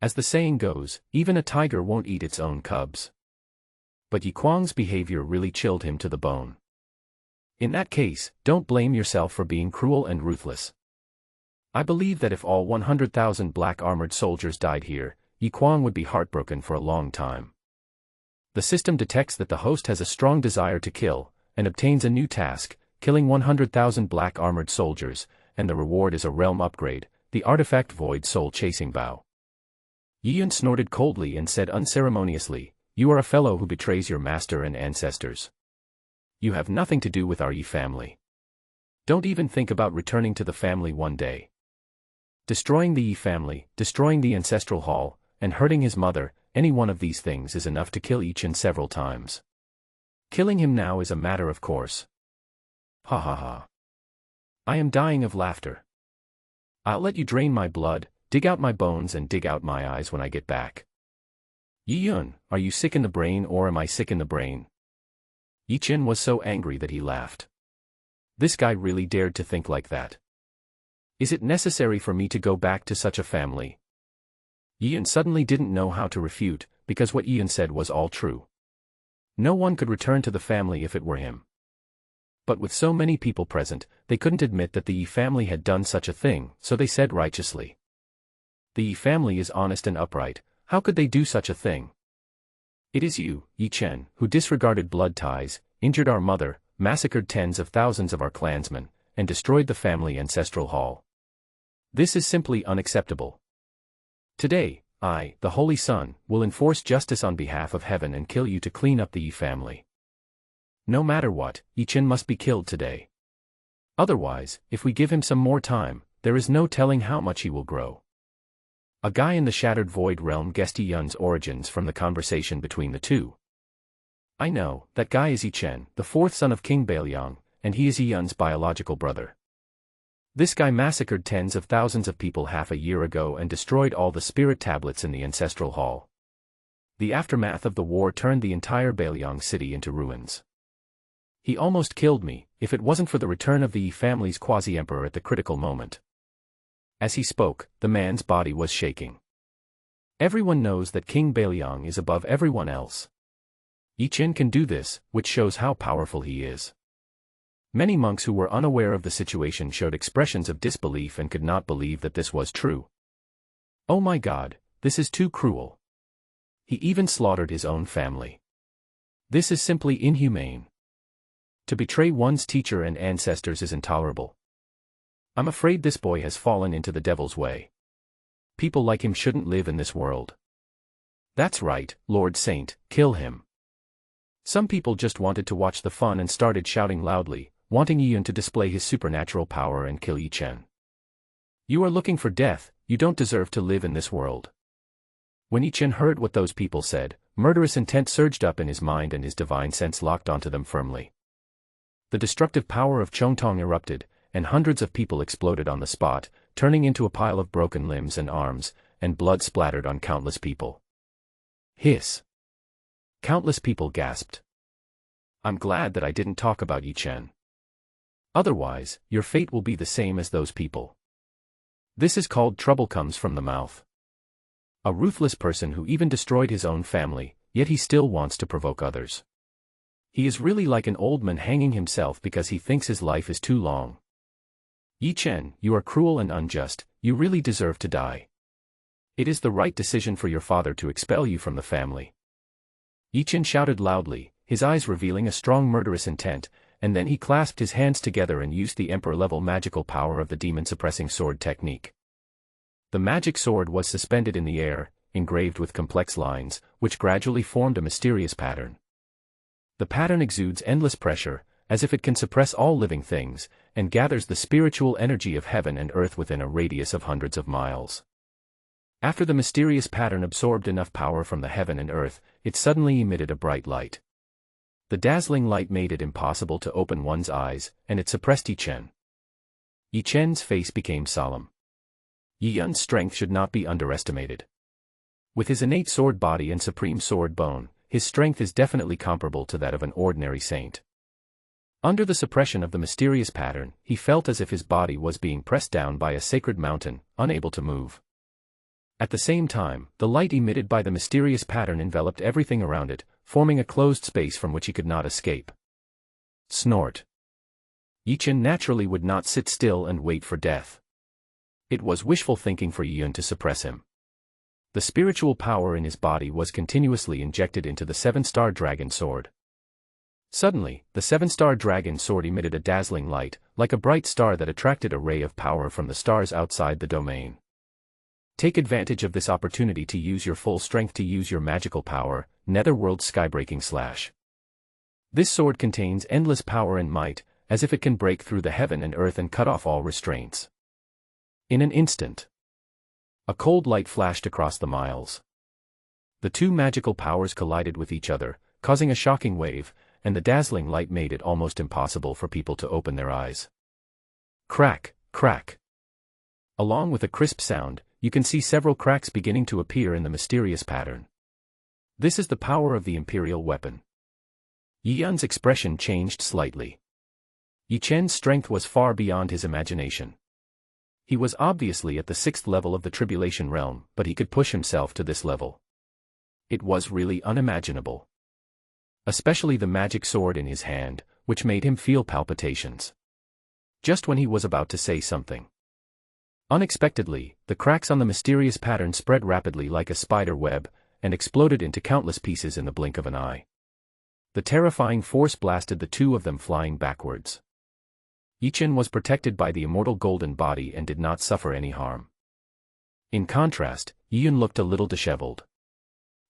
As the saying goes, even a tiger won't eat its own cubs. But Yi Kuang's behavior really chilled him to the bone. In that case, don't blame yourself for being cruel and ruthless. I believe that if all 100,000 black-armored soldiers died here, Yi Kuang would be heartbroken for a long time. The system detects that the host has a strong desire to kill, and obtains a new task, killing 100,000 black-armored soldiers, and the reward is a realm upgrade, the artifact Void Soul Chasing Vow. Yi Yun snorted coldly and said unceremoniously, "You are a fellow who betrays your master and ancestors. You have nothing to do with our Yi family. Don't even think about returning to the family one day." Destroying the Yi family, destroying the ancestral hall, and hurting his mother, any one of these things is enough to kill Yi Chen several times. Killing him now is a matter of course. Ha ha ha. I am dying of laughter. I'll let you drain my blood, dig out my bones and dig out my eyes when I get back. Yi Yun, are you sick in the brain or am I sick in the brain? Yi Chen was so angry that he laughed. This guy really dared to think like that. Is it necessary for me to go back to such a family? Yi Yun suddenly didn't know how to refute, because what Yi Yun said was all true. No one could return to the family if it were him. But with so many people present, they couldn't admit that the Yi family had done such a thing, so they said righteously. The Yi family is honest and upright, how could they do such a thing? It is you, Yi Chen, who disregarded blood ties, injured our mother, massacred tens of thousands of our clansmen, and destroyed the family ancestral hall. This is simply unacceptable. Today, I, the Holy Sun, will enforce justice on behalf of heaven and kill you to clean up the Yi family. No matter what, Yi Chen must be killed today. Otherwise, if we give him some more time, there is no telling how much he will grow. A guy in the Shattered Void realm guessed Yi Yun's origins from the conversation between the two. I know, that guy is Yi Chen, the fourth son of King Bailiang, and he is Yi Yun's biological brother. This guy massacred tens of thousands of people half a year ago and destroyed all the spirit tablets in the ancestral hall. The aftermath of the war turned the entire Bailiang city into ruins. He almost killed me, if it wasn't for the return of the Yi family's quasi-emperor at the critical moment. As he spoke, the man's body was shaking. Everyone knows that King Bailiang is above everyone else. Yi Chen can do this, which shows how powerful he is. Many monks who were unaware of the situation showed expressions of disbelief and could not believe that this was true. Oh my God, this is too cruel. He even slaughtered his own family. This is simply inhumane. To betray one's teacher and ancestors is intolerable. I'm afraid this boy has fallen into the devil's way. People like him shouldn't live in this world. That's right, Lord Saint, kill him. Some people just wanted to watch the fun and started shouting loudly, wanting Yi Yun to display his supernatural power and kill Yi Chen. You are looking for death, you don't deserve to live in this world. When Yi Chen heard what those people said, murderous intent surged up in his mind and his divine sense locked onto them firmly. The destructive power of Chongtong erupted, and hundreds of people exploded on the spot, turning into a pile of broken limbs and arms, and blood splattered on countless people. Hiss. Countless people gasped. I'm glad that I didn't talk about Yi Chen. Otherwise, your fate will be the same as those people. This is called trouble comes from the mouth. A ruthless person who even destroyed his own family, yet he still wants to provoke others. He is really like an old man hanging himself because he thinks his life is too long. Yi Chen, you are cruel and unjust, you really deserve to die. It is the right decision for your father to expel you from the family. Yi Chen shouted loudly, his eyes revealing a strong murderous intent, and then he clasped his hands together and used the emperor-level magical power of the demon-suppressing sword technique. The magic sword was suspended in the air, engraved with complex lines, which gradually formed a mysterious pattern. The pattern exudes endless pressure, as if it can suppress all living things, and gathers the spiritual energy of heaven and earth within a radius of hundreds of miles. After the mysterious pattern absorbed enough power from the heaven and earth, it suddenly emitted a bright light. The dazzling light made it impossible to open one's eyes, and it suppressed Yi Chen. Yi Chen's face became solemn. Yi Yun's strength should not be underestimated. With his innate sword body and supreme sword bone, his strength is definitely comparable to that of an ordinary saint. Under the suppression of the mysterious pattern, he felt as if his body was being pressed down by a sacred mountain, unable to move. At the same time, the light emitted by the mysterious pattern enveloped everything around it, forming a closed space from which he could not escape. Snort. Yi Chen naturally would not sit still and wait for death. It was wishful thinking for Yi Yun to suppress him. The spiritual power in his body was continuously injected into the seven-star dragon sword. Suddenly, the seven-star dragon sword emitted a dazzling light, like a bright star that attracted a ray of power from the stars outside the domain. Take advantage of this opportunity to use your full strength to use your magical power, Netherworld Skybreaking /. This sword contains endless power and might, as if it can break through the heaven and earth and cut off all restraints. In an instant, a cold light flashed across the miles. The two magical powers collided with each other, causing a shocking wave, and the dazzling light made it almost impossible for people to open their eyes. Crack, crack. Along with a crisp sound, you can see several cracks beginning to appear in the mysterious pattern. This is the power of the Imperial weapon. Yi Yun's expression changed slightly. Yi Chen's strength was far beyond his imagination. He was obviously at the 6th level of the Tribulation realm, but he could push himself to this level. It was really unimaginable. Especially the magic sword in his hand, which made him feel palpitations. Just when he was about to say something. Unexpectedly, the cracks on the mysterious pattern spread rapidly like a spider web, and exploded into countless pieces in the blink of an eye. The terrifying force blasted the two of them flying backwards. Yi Chen was protected by the immortal golden body and did not suffer any harm. In contrast, Yi Yun looked a little disheveled.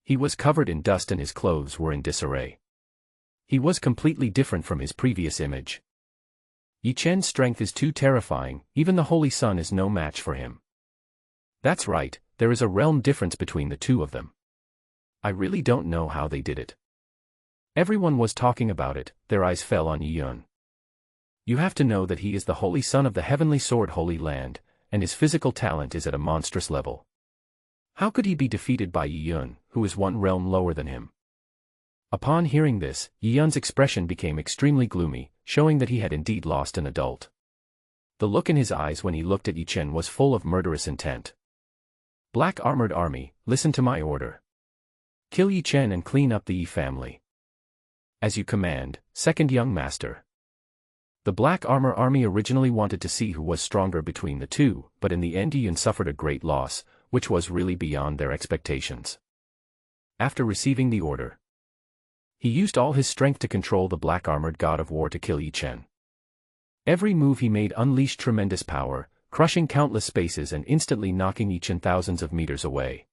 He was covered in dust and his clothes were in disarray. He was completely different from his previous image. Yi Chen's strength is too terrifying, even the Holy Sun is no match for him. That's right, there is a realm difference between the two of them. I really don't know how they did it. Everyone was talking about it, their eyes fell on Yi Yun. You have to know that he is the Holy Son of the Heavenly Sword Holy Land, and his physical talent is at a monstrous level. How could he be defeated by Yi Yun, who is one realm lower than him? Upon hearing this, Yi Yun's expression became extremely gloomy, showing that he had indeed lost an adult. The look in his eyes when he looked at Yi Chen was full of murderous intent. Black Armored Army, listen to my order. Kill Yi Chen and clean up the Yi family. As you command, second young master. The Black Armor Army originally wanted to see who was stronger between the two, but in the end Yi Yun suffered a great loss, which was really beyond their expectations. After receiving the order, he used all his strength to control the black-armored god of war to kill Yi Chen. Every move he made unleashed tremendous power, crushing countless spaces and instantly knocking Yi Chen thousands of meters away.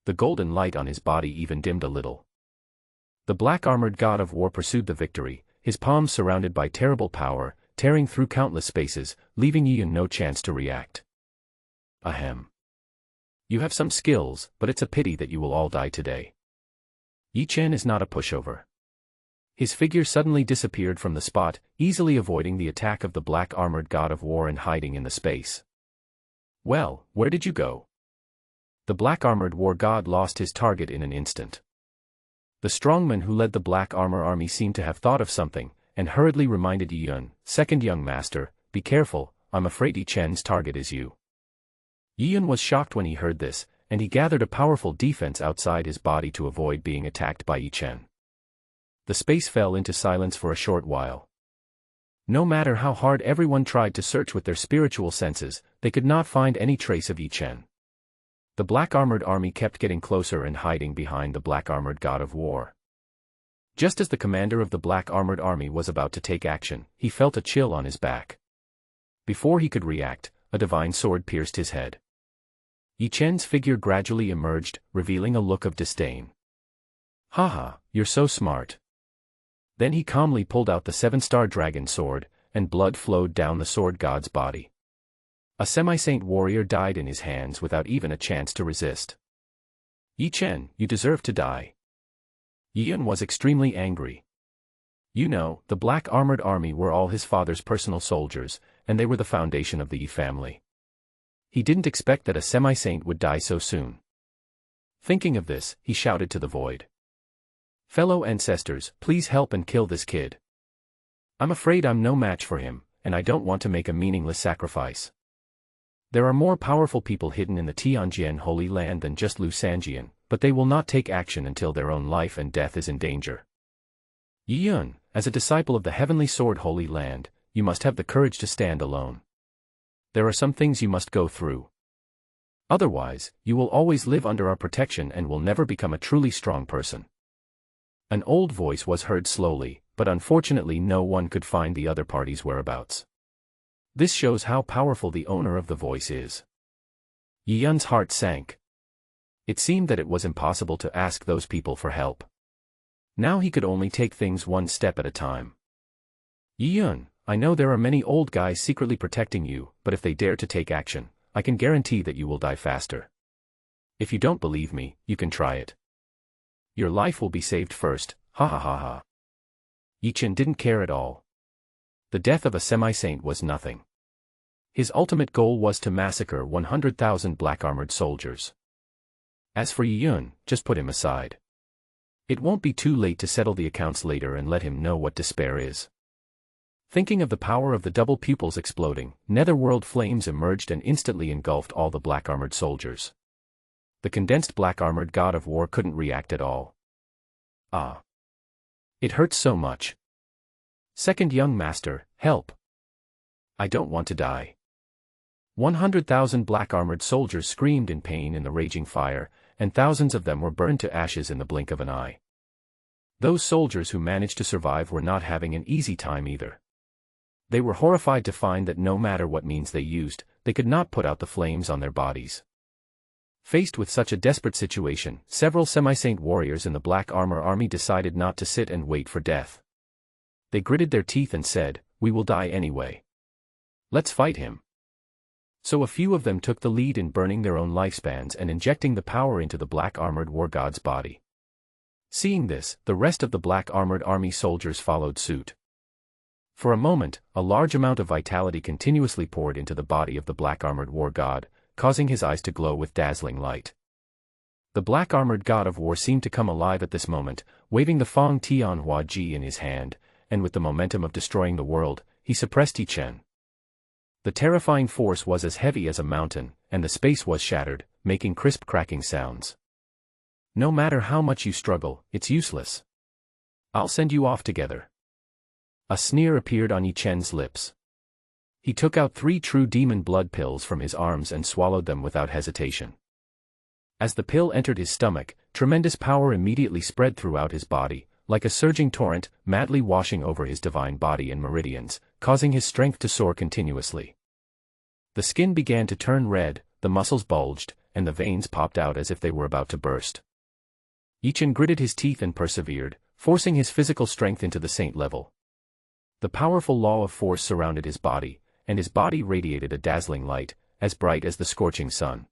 The golden light on his body even dimmed a little. The black-armored god of war pursued the victory, his palms surrounded by terrible power, tearing through countless spaces, leaving Yi Yun no chance to react. Ahem. You have some skills, but it's a pity that you will all die today. Yi Chen is not a pushover. His figure suddenly disappeared from the spot, easily avoiding the attack of the black-armored god of war and hiding in the space. Well, where did you go? The black-armored war god lost his target in an instant. The strongman who led the Black Armor Army seemed to have thought of something, and hurriedly reminded Yi Yun, second young master, be careful, I'm afraid Yi Chen's target is you. Yi Yun was shocked when he heard this, and he gathered a powerful defense outside his body to avoid being attacked by Yi Chen. The space fell into silence for a short while. No matter how hard everyone tried to search with their spiritual senses, they could not find any trace of Yi Chen. The black-armored army kept getting closer and hiding behind the black-armored god of war. Just as the commander of the black-armored army was about to take action, he felt a chill on his back. Before he could react, a divine sword pierced his head. Yi Chen's figure gradually emerged, revealing a look of disdain. Haha, you're so smart. Then he calmly pulled out the seven-star dragon sword, and blood flowed down the sword god's body. A semi-saint warrior died in his hands without even a chance to resist. Yi Chen, you deserve to die. Yi Yun was extremely angry. You know, the black armored army were all his father's personal soldiers, and they were the foundation of the Yi family. He didn't expect that a semi-saint would die so soon. Thinking of this, he shouted to the void. Fellow ancestors, please help and kill this kid. I'm afraid I'm no match for him, and I don't want to make a meaningless sacrifice. There are more powerful people hidden in the Tianjian Holy Land than just Lu Sanjian, but they will not take action until their own life and death is in danger. Yi Yun, as a disciple of the Heavenly Sword Holy Land, you must have the courage to stand alone. There are some things you must go through. Otherwise, you will always live under our protection and will never become a truly strong person. An old voice was heard slowly, but unfortunately no one could find the other party's whereabouts. This shows how powerful the owner of the voice is. Yi Yun's heart sank. It seemed that it was impossible to ask those people for help. Now he could only take things one step at a time. Yi Yun, I know there are many old guys secretly protecting you, but if they dare to take action, I can guarantee that you will die faster. If you don't believe me, you can try it. Your life will be saved first, ha ha ha ha. Yi Chen didn't care at all. The death of a semi-saint was nothing. His ultimate goal was to massacre 100,000 black-armored soldiers. As for Yi Yun, just put him aside. It won't be too late to settle the accounts later and let him know what despair is. Thinking of the power of the double pupils exploding, netherworld flames emerged and instantly engulfed all the black-armored soldiers. The condensed black-armored god of war couldn't react at all. Ah. It hurts so much. Second young master, help. I don't want to die. 100,000 black-armored soldiers screamed in pain in the raging fire, and thousands of them were burned to ashes in the blink of an eye. Those soldiers who managed to survive were not having an easy time either. They were horrified to find that no matter what means they used, they could not put out the flames on their bodies. Faced with such a desperate situation, several semi-saint warriors in the Black Armor Army decided not to sit and wait for death. They gritted their teeth and said, "We will die anyway. Let's fight him." So a few of them took the lead in burning their own lifespans and injecting the power into the Black Armored War God's body. Seeing this, the rest of the Black Armored Army soldiers followed suit. For a moment, a large amount of vitality continuously poured into the body of the Black Armored War God, causing his eyes to glow with dazzling light. The Black Armored God of War seemed to come alive at this moment, waving the Fong Tianhua Ji in his hand, and with the momentum of destroying the world, he suppressed Yi Chen. The terrifying force was as heavy as a mountain, and the space was shattered, making crisp cracking sounds. No matter how much you struggle, it's useless. I'll send you off together. A sneer appeared on Yi Chen's lips. He took out 3 true demon blood pills from his arms and swallowed them without hesitation. As the pill entered his stomach, tremendous power immediately spread throughout his body, like a surging torrent, madly washing over his divine body and meridians, causing his strength to soar continuously. The skin began to turn red, the muscles bulged, and the veins popped out as if they were about to burst. Yi Chen gritted his teeth and persevered, forcing his physical strength into the saint level. The powerful law of force surrounded his body, and his body radiated a dazzling light, as bright as the scorching sun.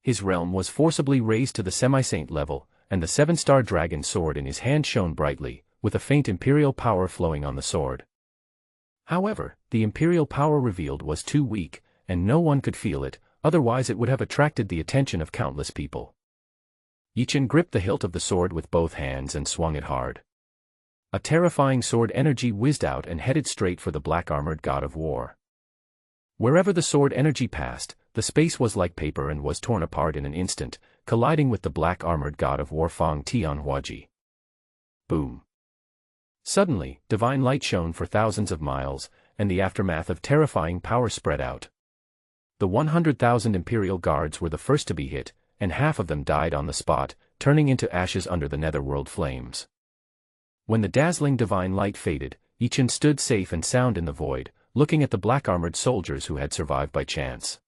His realm was forcibly raised to the semi-saint level, and the 7-star dragon sword in his hand shone brightly, with a faint imperial power flowing on the sword. However, the imperial power revealed was too weak, and no one could feel it, otherwise it would have attracted the attention of countless people. Yi Chen gripped the hilt of the sword with both hands and swung it hard. A terrifying sword energy whizzed out and headed straight for the black-armored god of war. Wherever the sword energy passed, the space was like paper and was torn apart in an instant, colliding with the black-armored god of war Fong Tianhuaji. Boom. Suddenly, divine light shone for thousands of miles, and the aftermath of terrifying power spread out. The 100,000 Imperial Guards were the first to be hit, and half of them died on the spot, turning into ashes under the netherworld flames. When the dazzling divine light faded, Yi Chen stood safe and sound in the void, looking at the black-armored soldiers who had survived by chance.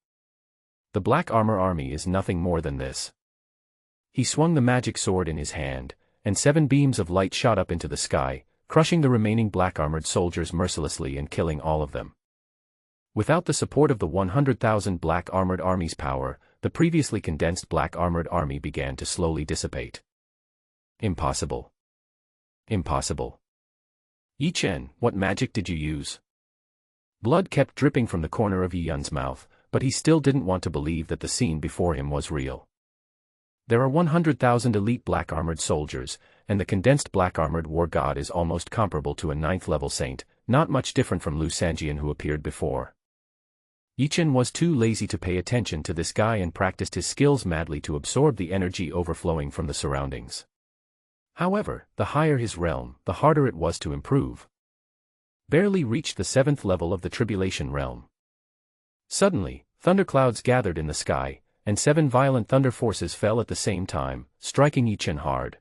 The Black Armor Army is nothing more than this. He swung the magic sword in his hand, and 7 beams of light shot up into the sky, crushing the remaining black-armored soldiers mercilessly and killing all of them. Without the support of the 100,000 black-armored army's power, the previously condensed black-armored army began to slowly dissipate. Impossible. Impossible. Yi Chen, what magic did you use? Blood kept dripping from the corner of Yi Yun's mouth, but he still didn't want to believe that the scene before him was real. There are 100,000 elite black-armored soldiers, and the condensed black-armored war god is almost comparable to a 9th-level saint, not much different from Lu Sanjian who appeared before. Yi Chen was too lazy to pay attention to this guy and practiced his skills madly to absorb the energy overflowing from the surroundings. However, the higher his realm, the harder it was to improve. Barely reached the 7th level of the Tribulation realm. Suddenly, thunderclouds gathered in the sky, and 7 violent thunder forces fell at the same time, striking Yi Chen hard.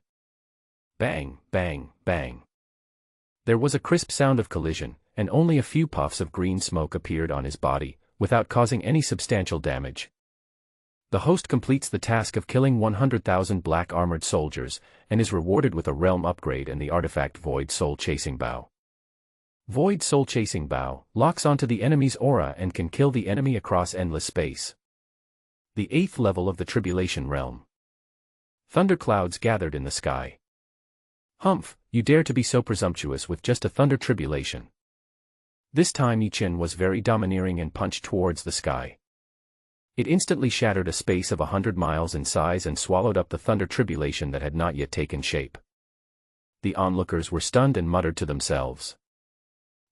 Bang, bang, bang. There was a crisp sound of collision, and only a few puffs of green smoke appeared on his body, without causing any substantial damage. The host completes the task of killing 100,000 black-armored soldiers, and is rewarded with a realm upgrade and the artifact Void Soul Chasing Bow. Void Soul Chasing Bow locks onto the enemy's aura and can kill the enemy across endless space. The 8th level of the Tribulation realm. Thunderclouds gathered in the sky. Humph, you dare to be so presumptuous with just a thunder tribulation. This time Yi Chen was very domineering and punched towards the sky. It instantly shattered a space of 100 miles in size and swallowed up the thunder tribulation that had not yet taken shape. The onlookers were stunned and muttered to themselves.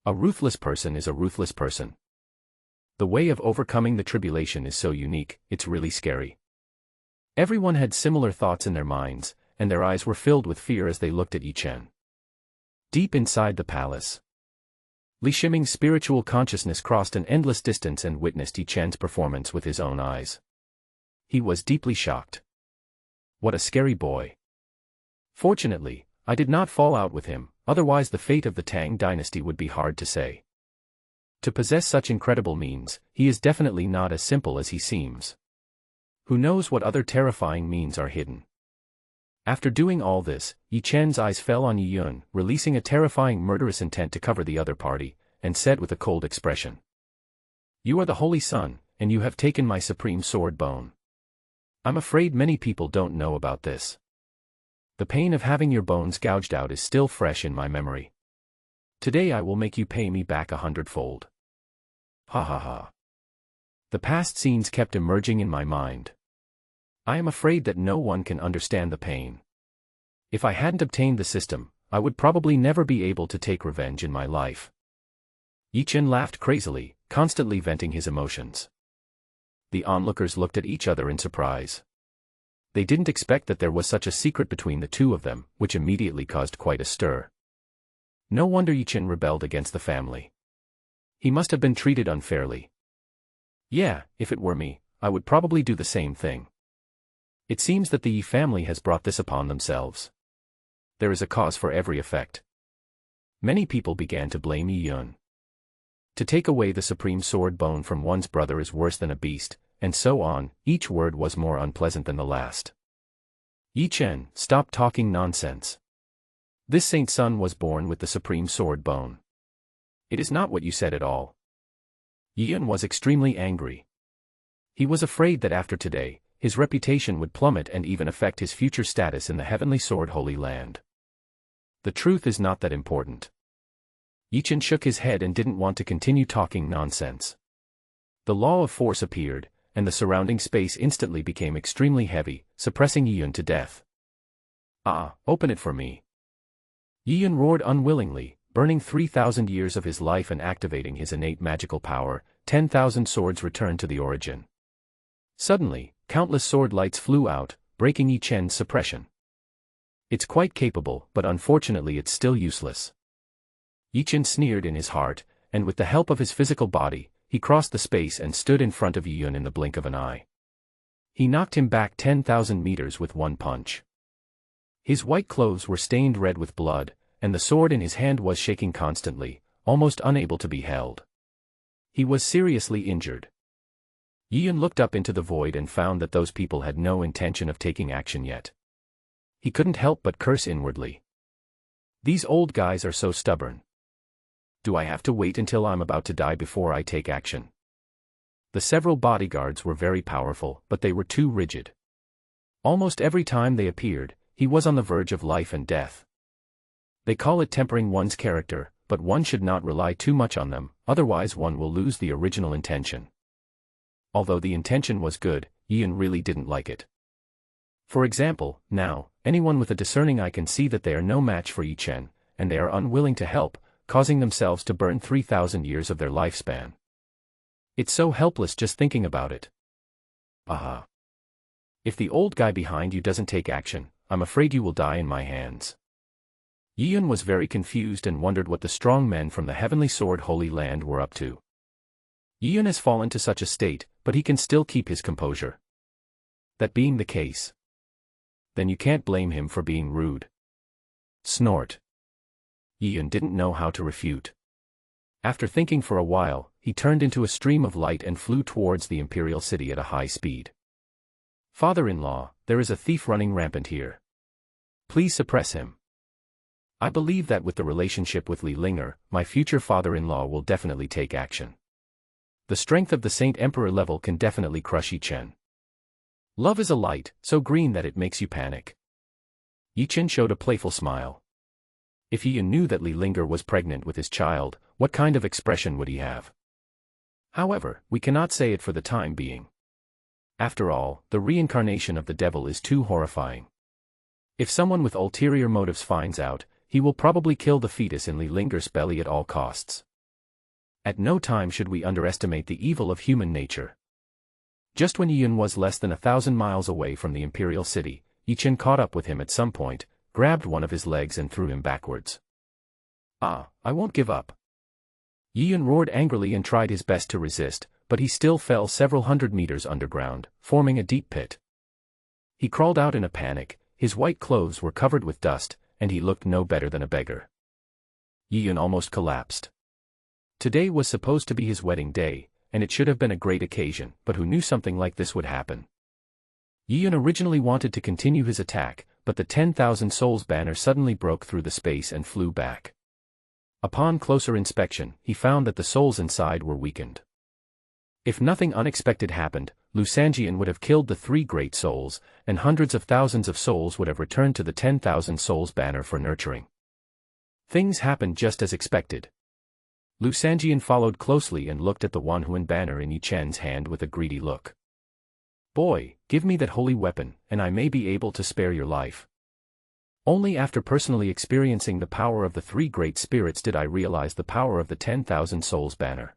A ruthless person is a ruthless person. The way of overcoming the tribulation is so unique, it's really scary. Everyone had similar thoughts in their minds, and their eyes were filled with fear as they looked at Yi Chen. Deep inside the palace, Li Shiming's spiritual consciousness crossed an endless distance and witnessed Yi Chen's performance with his own eyes. He was deeply shocked. What a scary boy. Fortunately, I did not fall out with him, otherwise the fate of the Tang dynasty would be hard to say. To possess such incredible means, he is definitely not as simple as he seems. Who knows what other terrifying means are hidden? After doing all this, Yi Chen's eyes fell on Yi Yun, releasing a terrifying murderous intent to cover the other party, and said with a cold expression. You are the Holy Sun, and you have taken my supreme sword bone. I'm afraid many people don't know about this. The pain of having your bones gouged out is still fresh in my memory. Today I will make you pay me back 100-fold. Ha ha ha. The past scenes kept emerging in my mind. I am afraid that no one can understand the pain. If I hadn't obtained the system, I would probably never be able to take revenge in my life. Yi Chen laughed crazily, constantly venting his emotions. The onlookers looked at each other in surprise. They didn't expect that there was such a secret between the two of them, which immediately caused quite a stir. No wonder Yi Chen rebelled against the family. He must have been treated unfairly. Yeah, if it were me, I would probably do the same thing. It seems that the Yi family has brought this upon themselves. There is a cause for every effect. Many people began to blame Yi Yun. To take away the supreme sword bone from one's brother is worse than a beast, and so on, each word was more unpleasant than the last. Yi Chen, stop talking nonsense. This saint's son was born with the supreme sword bone. It is not what you said at all. Yi Yun was extremely angry. He was afraid that after today, his reputation would plummet and even affect his future status in the Heavenly Sword Holy Land. The truth is not that important. Yi Chen shook his head and didn't want to continue talking nonsense. The law of force appeared, and the surrounding space instantly became extremely heavy, suppressing Yi Yun to death. Open it for me. Yi Yun roared unwillingly, burning 3,000 years of his life and activating his innate magical power. 10,000 swords returned to the origin. Suddenly, countless sword lights flew out, breaking Yi Chen's suppression. It's quite capable, but unfortunately it's still useless. Yi Chen sneered in his heart, and with the help of his physical body, he crossed the space and stood in front of Yi Yun in the blink of an eye. He knocked him back 10,000 meters with one punch. His white clothes were stained red with blood, and the sword in his hand was shaking constantly, almost unable to be held. He was seriously injured. Yi Yun looked up into the void and found that those people had no intention of taking action yet. He couldn't help but curse inwardly. These old guys are so stubborn. Do I have to wait until I'm about to die before I take action? The several bodyguards were very powerful, but they were too rigid. Almost every time they appeared, he was on the verge of life and death. They call it tempering one's character, but one should not rely too much on them, otherwise one will lose the original intention. Although the intention was good, Ian really didn't like it. For example, now, anyone with a discerning eye can see that they are no match for Yi Chen, and they are unwilling to help, causing themselves to burn 3,000 years of their lifespan. It's so helpless just thinking about it. Aha. If the old guy behind you doesn't take action, I'm afraid you will die in my hands. Ian was very confused and wondered what the strong men from the Heavenly Sword Holy Land were up to. Ian has fallen to such a state, but he can still keep his composure. That being the case, then you can't blame him for being rude. Snort. Ian didn't know how to refute. After thinking for a while, he turned into a stream of light and flew towards the Imperial City at a high speed. Father-in-law, there is a thief running rampant here. Please suppress him. I believe that with the relationship with Li Linger, my future father-in-law will definitely take action. The strength of the Saint Emperor level can definitely crush Yi Chen. Love is a light, so green that it makes you panic. Yi Chen showed a playful smile. If Ian knew that Li Linger was pregnant with his child, what kind of expression would he have? However, we cannot say it for the time being. After all, the reincarnation of the devil is too horrifying. If someone with ulterior motives finds out, he will probably kill the fetus in Li Linger's belly at all costs. At no time should we underestimate the evil of human nature. Just when Ian was less than 1,000 miles away from the Imperial City, Yi Chen caught up with him at some point, grabbed one of his legs and threw him backwards. Ah, I won't give up. Ian roared angrily and tried his best to resist, but he still fell several hundred meters underground, forming a deep pit. He crawled out in a panic, his white clothes were covered with dust, and he looked no better than a beggar. Ian almost collapsed. Today was supposed to be his wedding day, and it should have been a great occasion, but who knew something like this would happen? Ian originally wanted to continue his attack, but the 10,000 souls banner suddenly broke through the space and flew back. Upon closer inspection, he found that the souls inside were weakened. If nothing unexpected happened, Lu Sanjian would have killed the 3 great souls, and hundreds of thousands of souls would have returned to the 10,000 souls banner for nurturing. Things happened just as expected. Lu Sanjian followed closely and looked at the Wanhuan banner in Yi Chen's hand with a greedy look. Boy, give me that holy weapon, and I may be able to spare your life. Only after personally experiencing the power of the 3 great spirits did I realize the power of the 10,000 souls banner.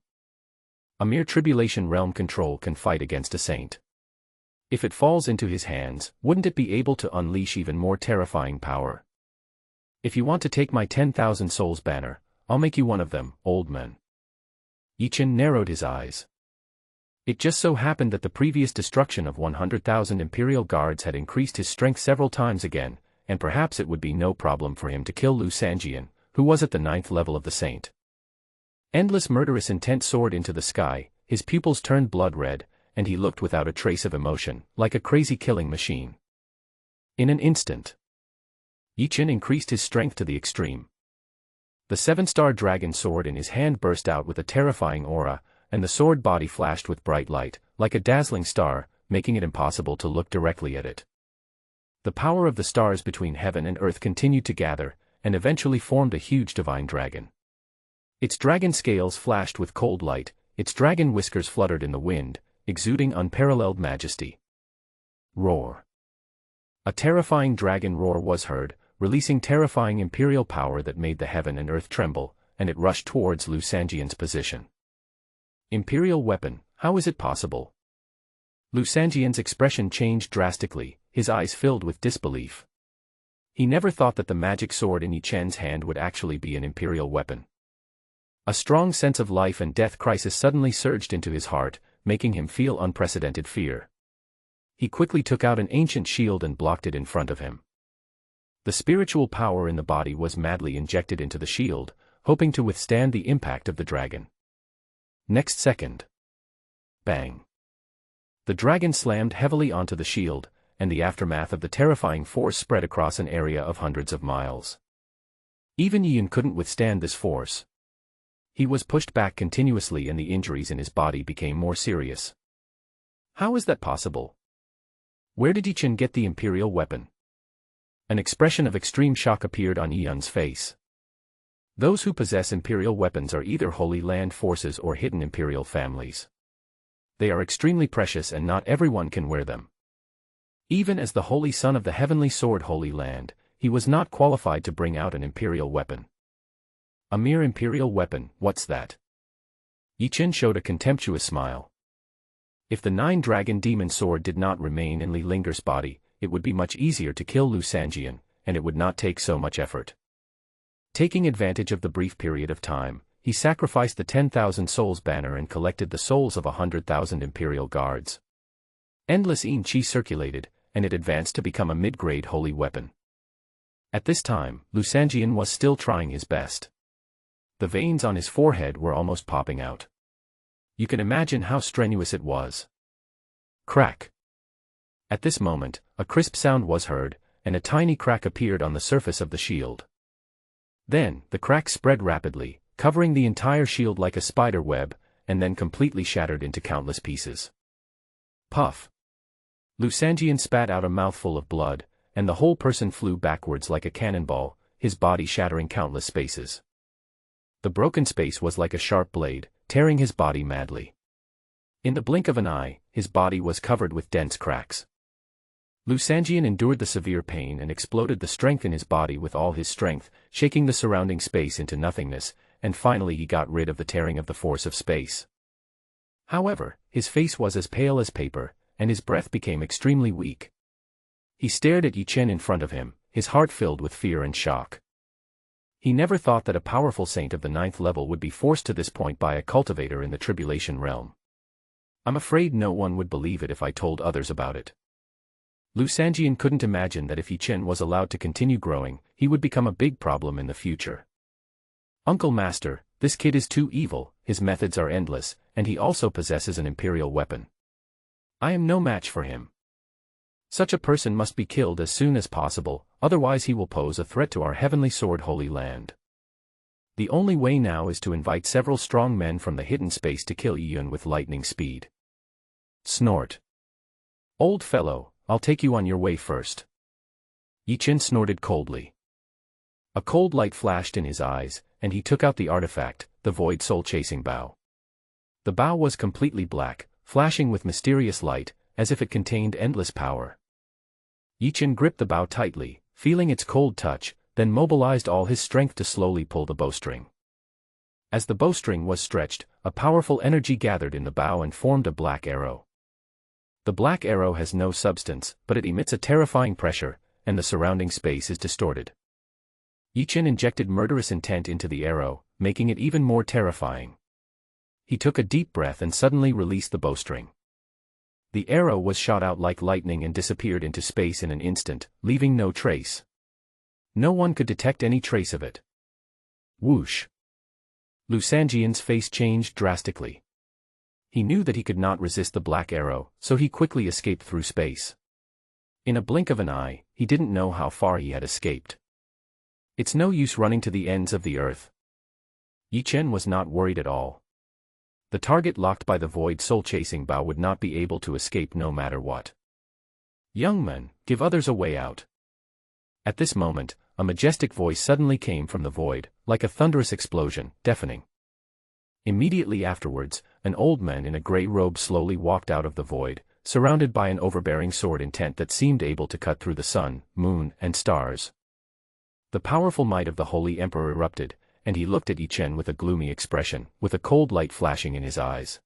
A mere tribulation realm control can fight against a saint. If it falls into his hands, wouldn't it be able to unleash even more terrifying power? If you want to take my 10,000 souls banner, I'll make you one of them, old man. Yi Chen narrowed his eyes. It just so happened that the previous destruction of 100,000 Imperial Guards had increased his strength several times again, and perhaps it would be no problem for him to kill Lu Sanjian, who was at the 9th level of the saint. Endless murderous intent soared into the sky, his pupils turned blood red, and he looked without a trace of emotion, like a crazy killing machine. In an instant, Yi Chen increased his strength to the extreme. The 7-star dragon sword in his hand burst out with a terrifying aura, and the sword body flashed with bright light, like a dazzling star, making it impossible to look directly at it. The power of the stars between heaven and earth continued to gather, and eventually formed a huge divine dragon. Its dragon scales flashed with cold light, its dragon whiskers fluttered in the wind, exuding unparalleled majesty. Roar. A terrifying dragon roar was heard, releasing terrifying imperial power that made the heaven and earth tremble, and it rushed towards Lu Sanjian's position. Imperial weapon, how is it possible? Lu Sanjian's expression changed drastically, his eyes filled with disbelief. He never thought that the magic sword in Yi Chen's hand would actually be an imperial weapon. A strong sense of life and death crisis suddenly surged into his heart, making him feel unprecedented fear. He quickly took out an ancient shield and blocked it in front of him. The spiritual power in the body was madly injected into the shield, hoping to withstand the impact of the dragon. Next second. Bang. The dragon slammed heavily onto the shield, and the aftermath of the terrifying force spread across an area of hundreds of miles. Even Yin couldn't withstand this force. He was pushed back continuously and the injuries in his body became more serious. How is that possible? Where did Yichen get the imperial weapon? An expression of extreme shock appeared on Yun's face. Those who possess imperial weapons are either Holy Land forces or hidden imperial families. They are extremely precious and not everyone can wear them. Even as the Holy Son of the Heavenly Sword Holy Land, he was not qualified to bring out an imperial weapon. A mere imperial weapon, what's that? Yichen showed a contemptuous smile. If the 9-dragon demon sword did not remain in Li Linger's body, it would be much easier to kill Lu Sanjian, and it would not take so much effort. Taking advantage of the brief period of time, he sacrificed the 10,000 souls banner and collected the souls of 100,000 imperial guards. Endless Yin Qi circulated, and it advanced to become a mid-grade holy weapon. At this time, Lu Sanjian was still trying his best. The veins on his forehead were almost popping out. You can imagine how strenuous it was. Crack. At this moment, a crisp sound was heard, and a tiny crack appeared on the surface of the shield. Then, the crack spread rapidly, covering the entire shield like a spider web, and then completely shattered into countless pieces. Puff. Lu Sanjian spat out a mouthful of blood, and the whole person flew backwards like a cannonball, his body shattering countless spaces. The broken space was like a sharp blade, tearing his body madly. In the blink of an eye, his body was covered with dense cracks. Lu Sanjian endured the severe pain and exploded the strength in his body with all his strength, shaking the surrounding space into nothingness, and finally he got rid of the tearing of the force of space. However, his face was as pale as paper, and his breath became extremely weak. He stared at Yichen in front of him, his heart filled with fear and shock. He never thought that a powerful saint of the 9th level would be forced to this point by a cultivator in the tribulation realm. I'm afraid no one would believe it if I told others about it. Lu Sanjian couldn't imagine that if Yichen was allowed to continue growing, he would become a big problem in the future. Uncle Master, this kid is too evil, his methods are endless, and he also possesses an imperial weapon. I am no match for him. Such a person must be killed as soon as possible, otherwise he will pose a threat to our Heavenly Sword Holy Land. The only way now is to invite several strong men from the hidden space to kill Yun with lightning speed. Snort. Old fellow, I'll take you on your way first. Yichen snorted coldly. A cold light flashed in his eyes, and he took out the artifact, the void soul-chasing bow. The bow was completely black, flashing with mysterious light, as if it contained endless power. Yichen gripped the bow tightly, feeling its cold touch, then mobilized all his strength to slowly pull the bowstring. As the bowstring was stretched, a powerful energy gathered in the bow and formed a black arrow. The black arrow has no substance, but it emits a terrifying pressure, and the surrounding space is distorted. Yichen injected murderous intent into the arrow, making it even more terrifying. He took a deep breath and suddenly released the bowstring. The arrow was shot out like lightning and disappeared into space in an instant, leaving no trace. No one could detect any trace of it. Whoosh! Lu Sanjian's face changed drastically. He knew that he could not resist the black arrow, so he quickly escaped through space. In a blink of an eye, he didn't know how far he had escaped. It's no use running to the ends of the earth. Yichen was not worried at all. The target locked by the void soul-chasing bow would not be able to escape no matter what. Young men, give others a way out. At this moment, a majestic voice suddenly came from the void, like a thunderous explosion, deafening. Immediately afterwards, an old man in a grey robe slowly walked out of the void, surrounded by an overbearing sword intent that seemed able to cut through the sun, moon, and stars. The powerful might of the Holy Emperor erupted, and he looked at Yichen with a gloomy expression, with a cold light flashing in his eyes.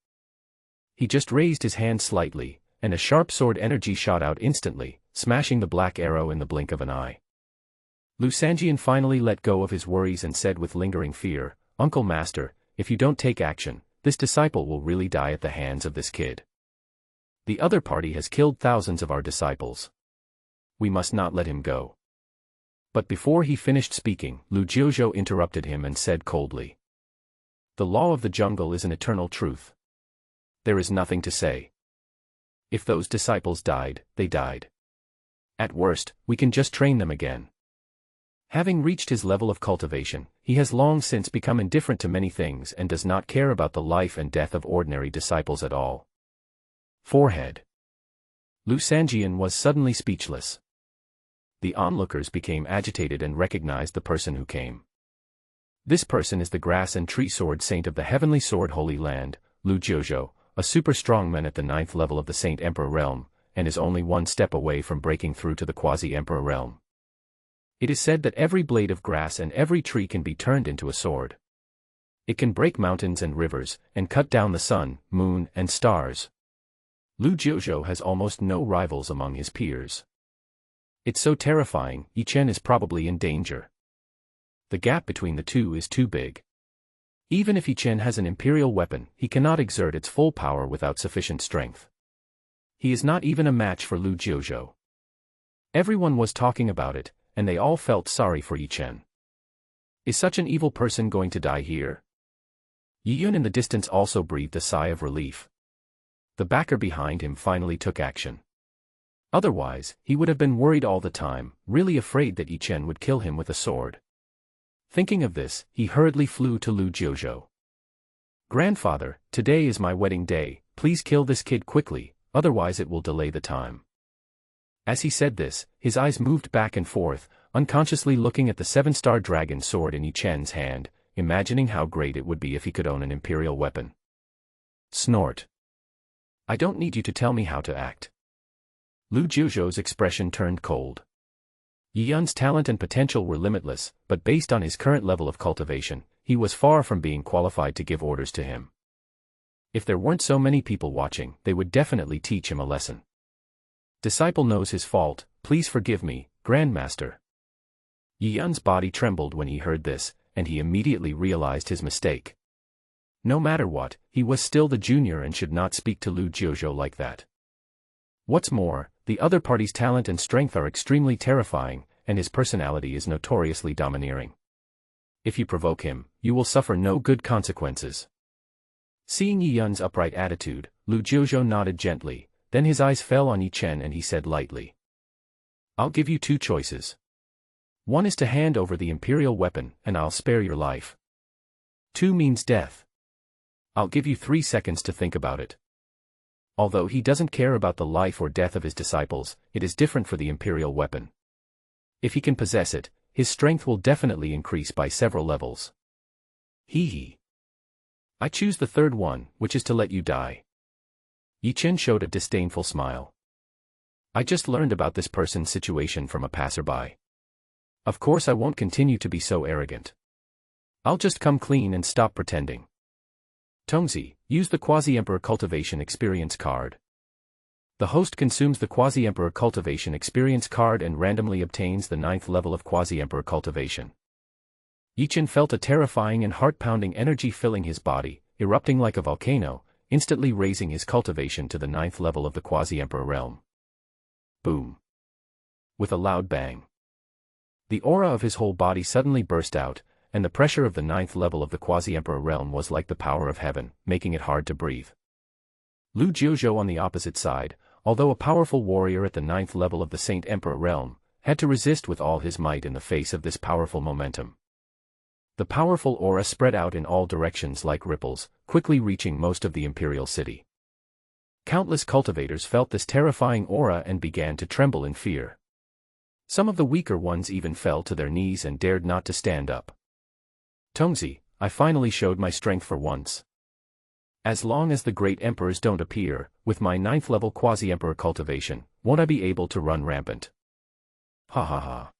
He just raised his hand slightly, and a sharp sword energy shot out instantly, smashing the black arrow in the blink of an eye. Lu Sanjian finally let go of his worries and said with lingering fear, "Uncle Master, if you don't take action, this disciple will really die at the hands of this kid. The other party has killed thousands of our disciples. We must not let him go." But before he finished speaking, Lu Jiuzhou interrupted him and said coldly, "The law of the jungle is an eternal truth. There is nothing to say. If those disciples died, they died. At worst, we can just train them again. Having reached his level of cultivation, he has long since become indifferent to many things and does not care about the life and death of ordinary disciples at all. Forehead. Lu Sanjian was suddenly speechless. The onlookers became agitated and recognized the person who came. This person is the grass and tree sword saint of the heavenly sword holy land, Lu Jiuzhou, a super strongman at the 9th level of the Saint Emperor realm, and is only one step away from breaking through to the quasi-emperor realm. It is said that every blade of grass and every tree can be turned into a sword. It can break mountains and rivers, and cut down the sun, moon, and stars. Lu Jiuzhou has almost no rivals among his peers. It's so terrifying, Yi Chen is probably in danger. The gap between the two is too big. Even if Yi Chen has an imperial weapon, he cannot exert its full power without sufficient strength. He is not even a match for Lu Jiuzhou. Everyone was talking about it, and they all felt sorry for Yi Chen. Is such an evil person going to die here? Yi Yun in the distance also breathed a sigh of relief. The backer behind him finally took action. Otherwise, he would have been worried all the time, really afraid that Yi Chen would kill him with a sword. Thinking of this, he hurriedly flew to Lu Jiuzhou. "Grandfather, today is my wedding day, please kill this kid quickly, otherwise it will delay the time." As he said this, his eyes moved back and forth, unconsciously looking at the 7-star dragon sword in Yi Chen's hand, imagining how great it would be if he could own an imperial weapon. Snort. "I don't need you to tell me how to act." Lu Jiuzhou's expression turned cold. Yi Yun's talent and potential were limitless, but based on his current level of cultivation, he was far from being qualified to give orders to him. If there weren't so many people watching, they would definitely teach him a lesson. "Disciple knows his fault, please forgive me, Grandmaster." Yi Yun's body trembled when he heard this, and he immediately realized his mistake. No matter what, he was still the junior and should not speak to Lu Jiuzhou like that. What's more, the other party's talent and strength are extremely terrifying, and his personality is notoriously domineering. If you provoke him, you will suffer no good consequences. Seeing Yi Yun's upright attitude, Lu Jiuzhou nodded gently, then his eyes fell on Yi Chen and he said lightly, "I'll give you 2 choices. One is to hand over the imperial weapon, and I'll spare your life. 2 means death. I'll give you 3 seconds to think about it." Although he doesn't care about the life or death of his disciples, it is different for the imperial weapon. If he can possess it, his strength will definitely increase by several levels. Hee. "I choose the 3rd one, which is to let you die." Yi Chen showed a disdainful smile. "I just learned about this person's situation from a passerby. Of course I won't continue to be so arrogant. I'll just come clean and stop pretending. Tongzi, use the Quasi-Emperor Cultivation Experience card." The host consumes the Quasi-Emperor Cultivation Experience card and randomly obtains the 9th level of Quasi-Emperor Cultivation. Yi Chen felt a terrifying and heart-pounding energy filling his body, erupting like a volcano, instantly raising his cultivation to the 9th level of the Quasi-Emperor realm. Boom. With a loud bang. The aura of his whole body suddenly burst out, and the pressure of the 9th level of the Quasi-Emperor realm was like the power of heaven, making it hard to breathe. Lu Jiuzhou on the opposite side, although a powerful warrior at the 9th level of the Saint Emperor realm, had to resist with all his might in the face of this powerful momentum. The powerful aura spread out in all directions like ripples, quickly reaching most of the imperial city. Countless cultivators felt this terrifying aura and began to tremble in fear. Some of the weaker ones even fell to their knees and dared not to stand up. "Tongzi, I finally showed my strength for once. As long as the great emperors don't appear, with my 9th level quasi-emperor cultivation, won't I be able to run rampant?" Ha ha ha.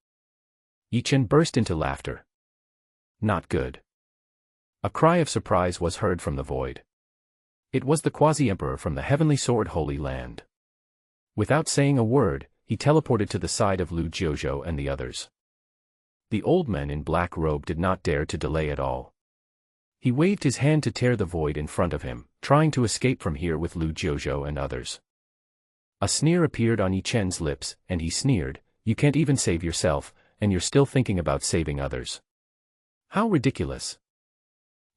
Yi Chen burst into laughter. Not good. A cry of surprise was heard from the void. It was the quasi-emperor from the heavenly sword holy land. Without saying a word, he teleported to the side of Lu Jiuzhou and the others. The old man in black robe did not dare to delay at all. He waved his hand to tear the void in front of him, trying to escape from here with Lu Jiuzhou and others. A sneer appeared on Yi Chen's lips, and he sneered, "You can't even save yourself, and you're still thinking about saving others. How ridiculous."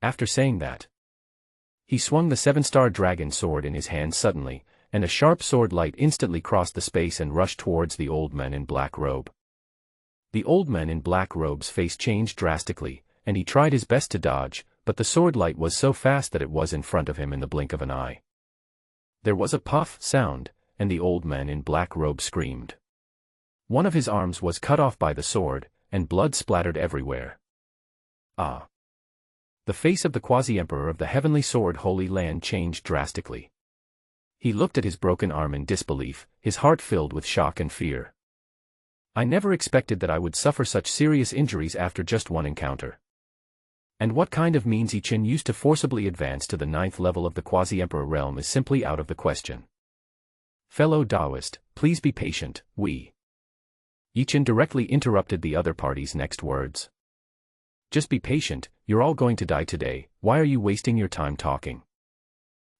After saying that, he swung the 7-star dragon sword in his hand suddenly, and a sharp sword light instantly crossed the space and rushed towards the old man in black robe. The old man in black robes' face changed drastically, and he tried his best to dodge, but the sword light was so fast that it was in front of him in the blink of an eye. There was a puff sound, and the old man in black robe screamed. One of his arms was cut off by the sword, and blood splattered everywhere. Ah! The face of the quasi-emperor of the heavenly sword Holy Land changed drastically. He looked at his broken arm in disbelief, his heart filled with shock and fear. I never expected that I would suffer such serious injuries after just one encounter. And what kind of means Yi Chen used to forcibly advance to the 9th level of the quasi-emperor realm is simply out of the question. Fellow Taoist, please be patient, Yi Chen directly interrupted the other party's next words. Just be patient, you're all going to die today, why are you wasting your time talking?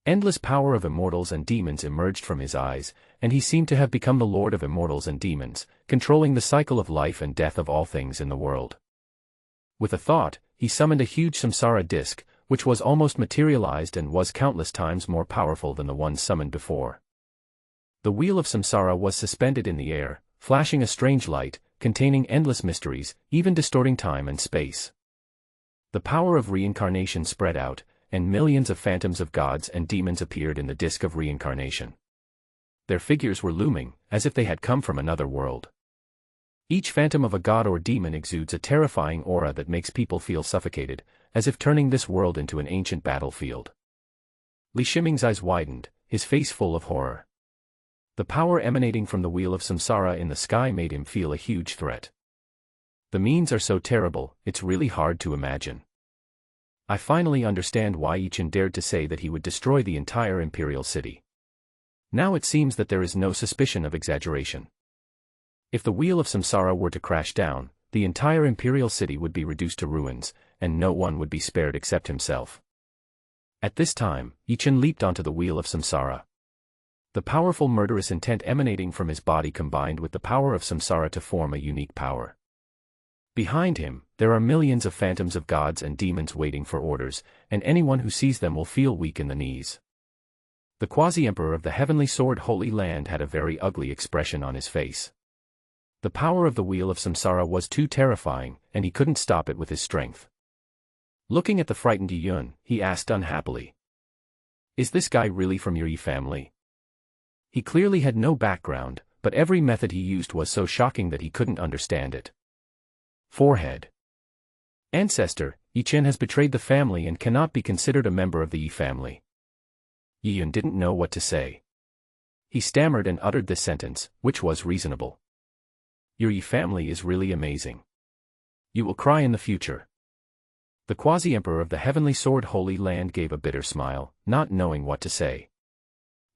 Endless power of immortals and demons emerged from his eyes, and he seemed to have become the lord of immortals and demons, controlling the cycle of life and death of all things in the world. With a thought, he summoned a huge samsara disk, which was almost materialized and was countless times more powerful than the ones summoned before. The wheel of samsara was suspended in the air, flashing a strange light, containing endless mysteries, even distorting time and space. The power of reincarnation spread out, and millions of phantoms of gods and demons appeared in the disk of reincarnation. Their figures were looming, as if they had come from another world. Each phantom of a god or demon exudes a terrifying aura that makes people feel suffocated, as if turning this world into an ancient battlefield. Li Shiming's eyes widened, his face full of horror. The power emanating from the wheel of samsara in the sky made him feel a huge threat. The means are so terrible, it's really hard to imagine. I finally understand why Yi Chen dared to say that he would destroy the entire imperial city. Now it seems that there is no suspicion of exaggeration. If the wheel of samsara were to crash down, the entire imperial city would be reduced to ruins, and no one would be spared except himself. At this time, Yi Chen leaped onto the wheel of samsara. The powerful murderous intent emanating from his body combined with the power of samsara to form a unique power. Behind him, there are millions of phantoms of gods and demons waiting for orders, and anyone who sees them will feel weak in the knees. The quasi-emperor of the heavenly sword Holy Land had a very ugly expression on his face. The power of the wheel of samsara was too terrifying, and he couldn't stop it with his strength. Looking at the frightened Yi Yun, he asked unhappily, "Is this guy really from your Yi family?" He clearly had no background, but every method he used was so shocking that he couldn't understand it. Forehead. Ancestor, Yi Chen has betrayed the family and cannot be considered a member of the Yi family. Yi Yun didn't know what to say. He stammered and uttered this sentence, which was reasonable. Your Yi family is really amazing. You will cry in the future. The quasi-emperor of the heavenly sword Holy Land gave a bitter smile, not knowing what to say.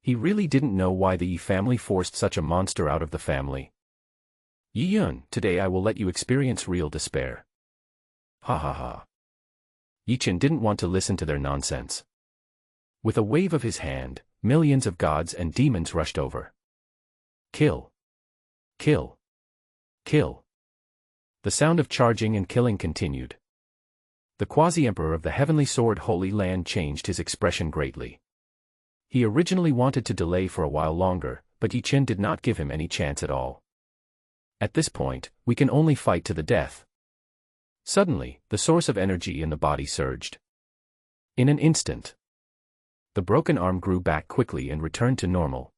He really didn't know why the Yi family forced such a monster out of the family. Yi Yun, today I will let you experience real despair. Ha ha ha. Yi Chen didn't want to listen to their nonsense. With a wave of his hand, millions of gods and demons rushed over. Kill. Kill. Kill. The sound of charging and killing continued. The quasi-emperor of the heavenly sword Holy Land changed his expression greatly. He originally wanted to delay for a while longer, but Yi Chen did not give him any chance at all. At this point, we can only fight to the death. Suddenly, the source of energy in the body surged. In an instant, the broken arm grew back quickly and returned to normal.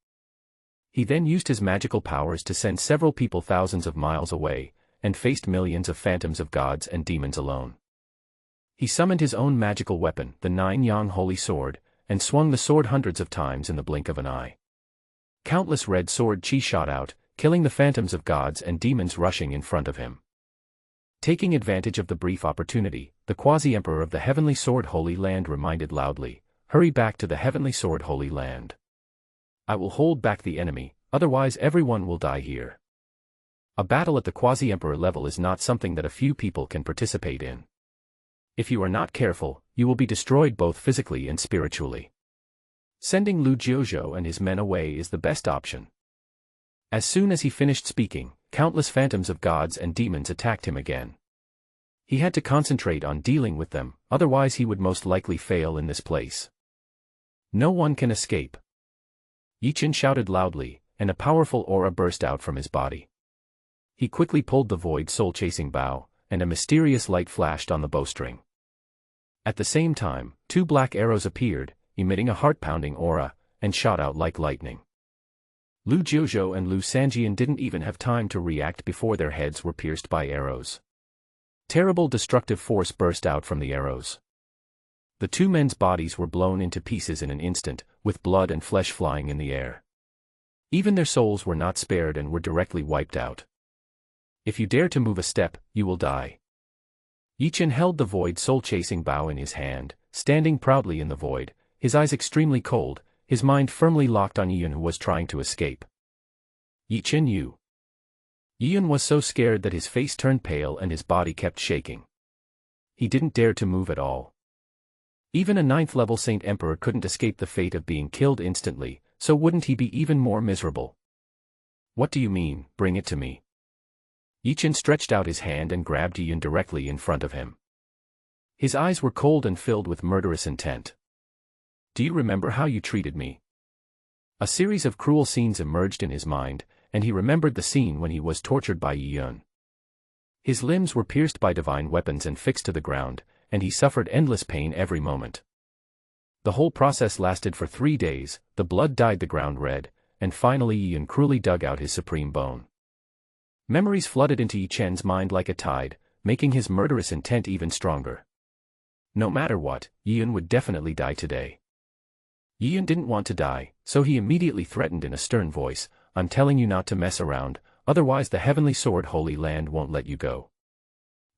He then used his magical powers to send several people thousands of miles away, and faced millions of phantoms of gods and demons alone. He summoned his own magical weapon, the 9-yang holy sword, and swung the sword hundreds of times in the blink of an eye. Countless red sword chi shot out, killing the phantoms of gods and demons rushing in front of him. Taking advantage of the brief opportunity, the quasi-emperor of the heavenly sword Holy Land reminded loudly, "Hurry back to the heavenly sword Holy Land. I will hold back the enemy, otherwise everyone will die here." A battle at the quasi-emperor level is not something that a few people can participate in. If you are not careful, you will be destroyed both physically and spiritually. Sending Lu Jiuzhou and his men away is the best option. As soon as he finished speaking, countless phantoms of gods and demons attacked him again. He had to concentrate on dealing with them, otherwise he would most likely fail in this place. No one can escape. Yi Chen shouted loudly, and a powerful aura burst out from his body. He quickly pulled the void soul-chasing bow, and a mysterious light flashed on the bowstring. At the same time, 2 black arrows appeared, emitting a heart-pounding aura, and shot out like lightning. Lu Jiuzhou and Lu Sanjian didn't even have time to react before their heads were pierced by arrows. Terrible destructive force burst out from the arrows. The 2 men's bodies were blown into pieces in an instant, with blood and flesh flying in the air. Even their souls were not spared and were directly wiped out. If you dare to move a step, you will die. Yi Chen held the void soul-chasing bow in his hand, standing proudly in the void, his eyes extremely cold, his mind firmly locked on Yun, who was trying to escape. Yi Chen, you. Yun was so scared that his face turned pale and his body kept shaking. He didn't dare to move at all. Even a 9th-level Saint Emperor couldn't escape the fate of being killed instantly, so wouldn't he be even more miserable? What do you mean, bring it to me? Yi Chen stretched out his hand and grabbed Yun directly in front of him. His eyes were cold and filled with murderous intent. Do you remember how you treated me? A series of cruel scenes emerged in his mind, and he remembered the scene when he was tortured by Yun. His limbs were pierced by divine weapons and fixed to the ground, and he suffered endless pain every moment. The whole process lasted for 3 days, the blood dyed the ground red, and finally Yun cruelly dug out his supreme bone. Memories flooded into Yi Chen's mind like a tide, making his murderous intent even stronger. No matter what, Yun would definitely die today. Yun didn't want to die, so he immediately threatened in a stern voice, I'm telling you not to mess around, otherwise the Heavenly Sword Holy Land won't let you go.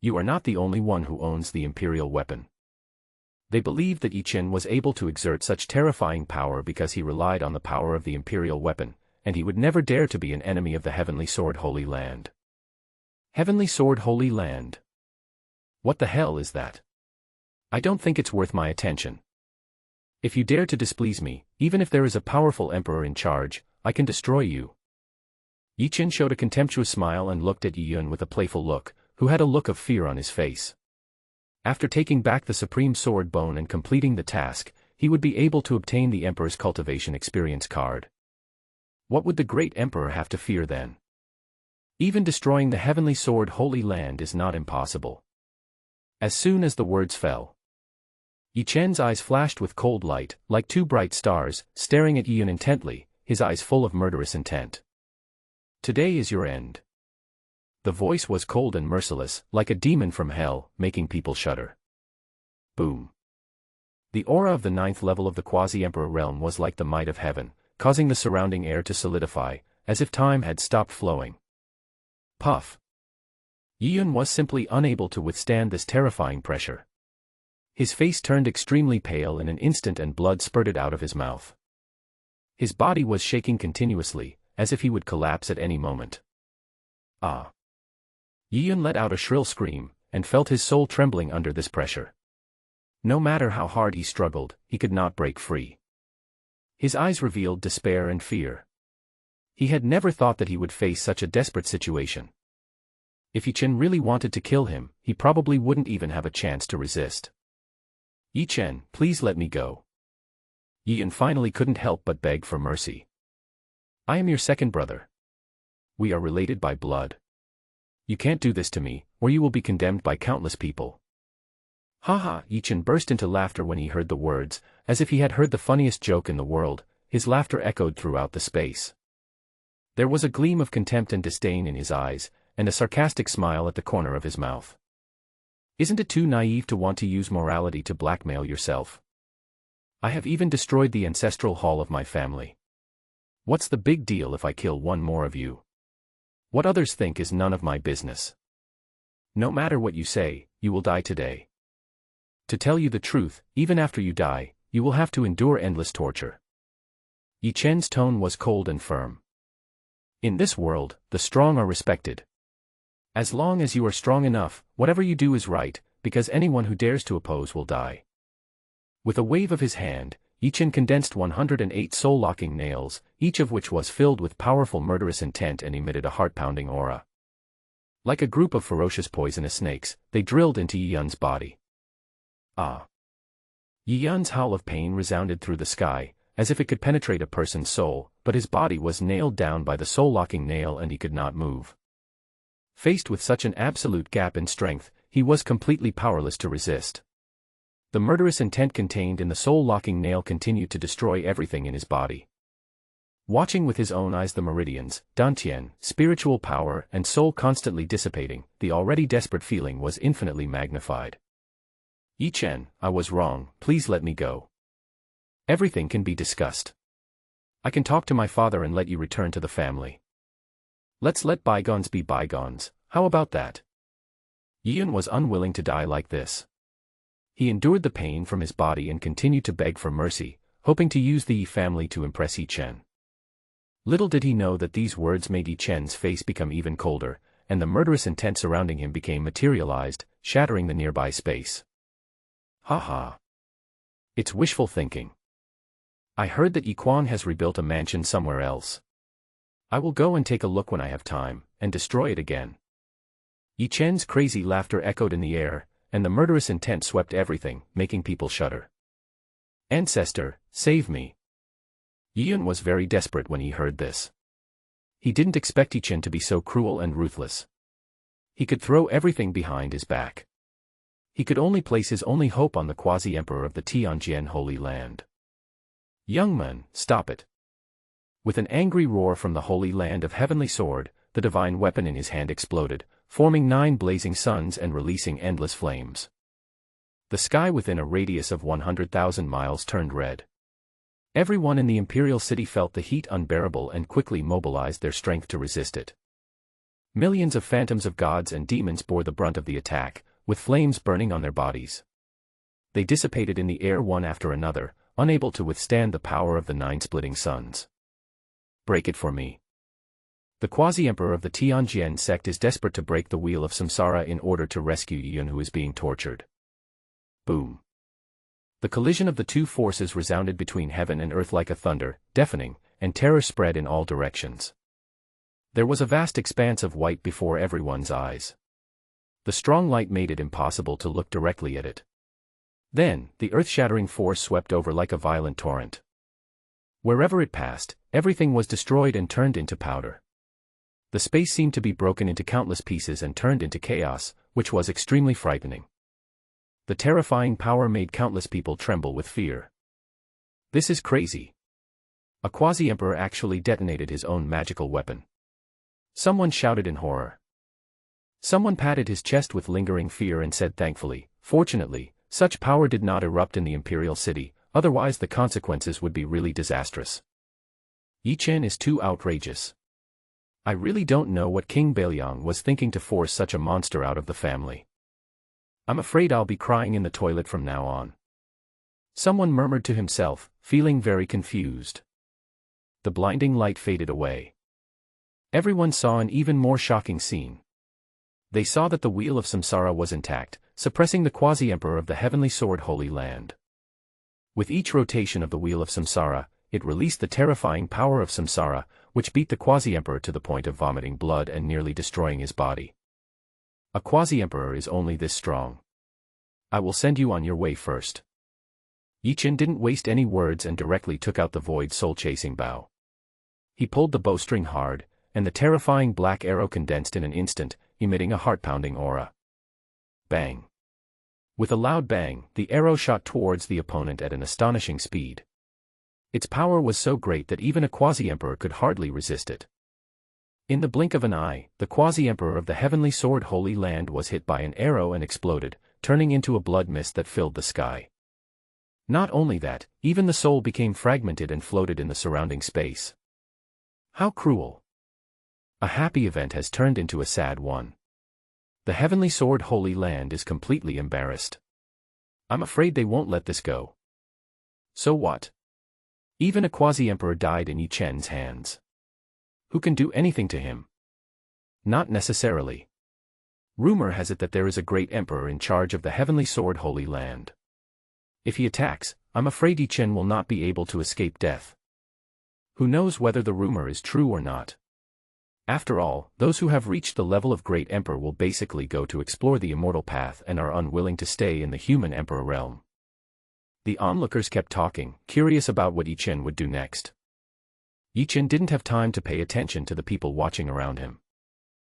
You are not the only one who owns the Imperial weapon. They believed that Yi Chen was able to exert such terrifying power because he relied on the power of the Imperial weapon, and he would never dare to be an enemy of the Heavenly Sword Holy Land. Heavenly Sword Holy Land? What the hell is that? I don't think it's worth my attention. If you dare to displease me, even if there is a powerful emperor in charge, I can destroy you. Yi Chen showed a contemptuous smile and looked at Yun with a playful look, who had a look of fear on his face. After taking back the supreme sword bone and completing the task, he would be able to obtain the Emperor's cultivation experience card. What would the great Emperor have to fear then? Even destroying the Heavenly Sword Holy Land is not impossible. As soon as the words fell, Yi Chen's eyes flashed with cold light, like 2 bright stars, staring at Yun intently, his eyes full of murderous intent. Today is your end. The voice was cold and merciless, like a demon from hell, making people shudder. Boom. The aura of the 9th level of the Quasi-Emperor realm was like the might of heaven, causing the surrounding air to solidify, as if time had stopped flowing. Puff. Yun was simply unable to withstand this terrifying pressure. His face turned extremely pale in an instant and blood spurted out of his mouth. His body was shaking continuously, as if he would collapse at any moment. Ah! Yun let out a shrill scream, and felt his soul trembling under this pressure. No matter how hard he struggled, he could not break free. His eyes revealed despair and fear. He had never thought that he would face such a desperate situation. If Yi Chen really wanted to kill him, he probably wouldn't even have a chance to resist. Yi Chen, please let me go. Yun finally couldn't help but beg for mercy. I am your second brother. We are related by blood. You can't do this to me, or you will be condemned by countless people. Haha! Yi Chen burst into laughter when he heard the words, as if he had heard the funniest joke in the world. His laughter echoed throughout the space. There was a gleam of contempt and disdain in his eyes, and a sarcastic smile at the corner of his mouth. Isn't it too naive to want to use morality to blackmail yourself? I have even destroyed the ancestral hall of my family. What's the big deal if I kill one more of you? What others think is none of my business. No matter what you say, you will die today. To tell you the truth, even after you die, you will have to endure endless torture. Yi Chen's tone was cold and firm. In this world, the strong are respected. As long as you are strong enough, whatever you do is right, because anyone who dares to oppose will die. With a wave of his hand, Yi Chen condensed 108 soul-locking nails, each of which was filled with powerful murderous intent and emitted a heart-pounding aura. Like a group of ferocious poisonous snakes, they drilled into Yi Yun's body. Ah! Yi Yun's howl of pain resounded through the sky, as if it could penetrate a person's soul, but his body was nailed down by the soul-locking nail and he could not move. Faced with such an absolute gap in strength, he was completely powerless to resist. The murderous intent contained in the soul-locking nail continued to destroy everything in his body. Watching with his own eyes the meridians, dantian, spiritual power and soul constantly dissipating, the already desperate feeling was infinitely magnified. Yi Chen, I was wrong, please let me go. Everything can be discussed. I can talk to my father and let you return to the family. Let's let bygones be bygones, how about that? Yun was unwilling to die like this. He endured the pain from his body and continued to beg for mercy, hoping to use the Yi family to impress Yi Chen. Little did he know that these words made Yi Chen's face become even colder, and the murderous intent surrounding him became materialized, shattering the nearby space. Ha ha. It's wishful thinking. I heard that Yi Quan has rebuilt a mansion somewhere else. I will go and take a look when I have time, and destroy it again. Yi Chen's crazy laughter echoed in the air, and the murderous intent swept everything, making people shudder. Ancestor, save me. Yun was very desperate when he heard this. He didn't expect Yi Chen to be so cruel and ruthless. He could throw everything behind his back. He could only place his only hope on the quasi-emperor of the Tianjin Holy Land. Young man, stop it. With an angry roar from the Holy Land of Heavenly Sword, the divine weapon in his hand exploded, forming 9 blazing suns and releasing endless flames. The sky within a radius of 100,000 miles turned red. Everyone in the imperial city felt the heat unbearable and quickly mobilized their strength to resist it. Millions of phantoms of gods and demons bore the brunt of the attack, with flames burning on their bodies. They dissipated in the air one after another, unable to withstand the power of the 9 splitting suns. Break it for me. The quasi-emperor of the Tianjin sect is desperate to break the wheel of samsara in order to rescue Yun, who is being tortured. Boom. The collision of the two forces resounded between heaven and earth like a thunder, deafening, and terror spread in all directions. There was a vast expanse of white before everyone's eyes. The strong light made it impossible to look directly at it. Then, the earth-shattering force swept over like a violent torrent. Wherever it passed, everything was destroyed and turned into powder. The space seemed to be broken into countless pieces and turned into chaos, which was extremely frightening. The terrifying power made countless people tremble with fear. This is crazy. A quasi-emperor actually detonated his own magical weapon. Someone shouted in horror. Someone patted his chest with lingering fear and said thankfully, fortunately, such power did not erupt in the imperial city, otherwise the consequences would be really disastrous. Yi Chen is too outrageous. I really don't know what King Bailiang was thinking to force such a monster out of the family. I'm afraid I'll be crying in the toilet from now on. Someone murmured to himself, feeling very confused. The blinding light faded away. Everyone saw an even more shocking scene. They saw that the wheel of samsara was intact, suppressing the quasi-emperor of the Heavenly Sword Holy Land. With each rotation of the wheel of samsara, it released the terrifying power of samsara, which beat the quasi-emperor to the point of vomiting blood and nearly destroying his body. A quasi-emperor is only this strong. I will send you on your way first. Yi Chen didn't waste any words and directly took out the void soul-chasing bow. He pulled the bowstring hard, and the terrifying black arrow condensed in an instant, emitting a heart-pounding aura. Bang! With a loud bang, the arrow shot towards the opponent at an astonishing speed. Its power was so great that even a quasi-emperor could hardly resist it. In the blink of an eye, the quasi-emperor of the Heavenly Sword Holy Land was hit by an arrow and exploded, turning into a blood mist that filled the sky. Not only that, even the soul became fragmented and floated in the surrounding space. How cruel! A happy event has turned into a sad one. The Heavenly Sword Holy Land is completely embarrassed. I'm afraid they won't let this go. So what? Even a quasi-emperor died in Yi Chen's hands. Who can do anything to him? Not necessarily. Rumor has it that there is a great emperor in charge of the Heavenly Sword Holy Land. If he attacks, I'm afraid Yi Chen will not be able to escape death. Who knows whether the rumor is true or not? After all, those who have reached the level of great emperor will basically go to explore the immortal path and are unwilling to stay in the human emperor realm. The onlookers kept talking, curious about what Yi Chen would do next. Yi Chen didn't have time to pay attention to the people watching around him.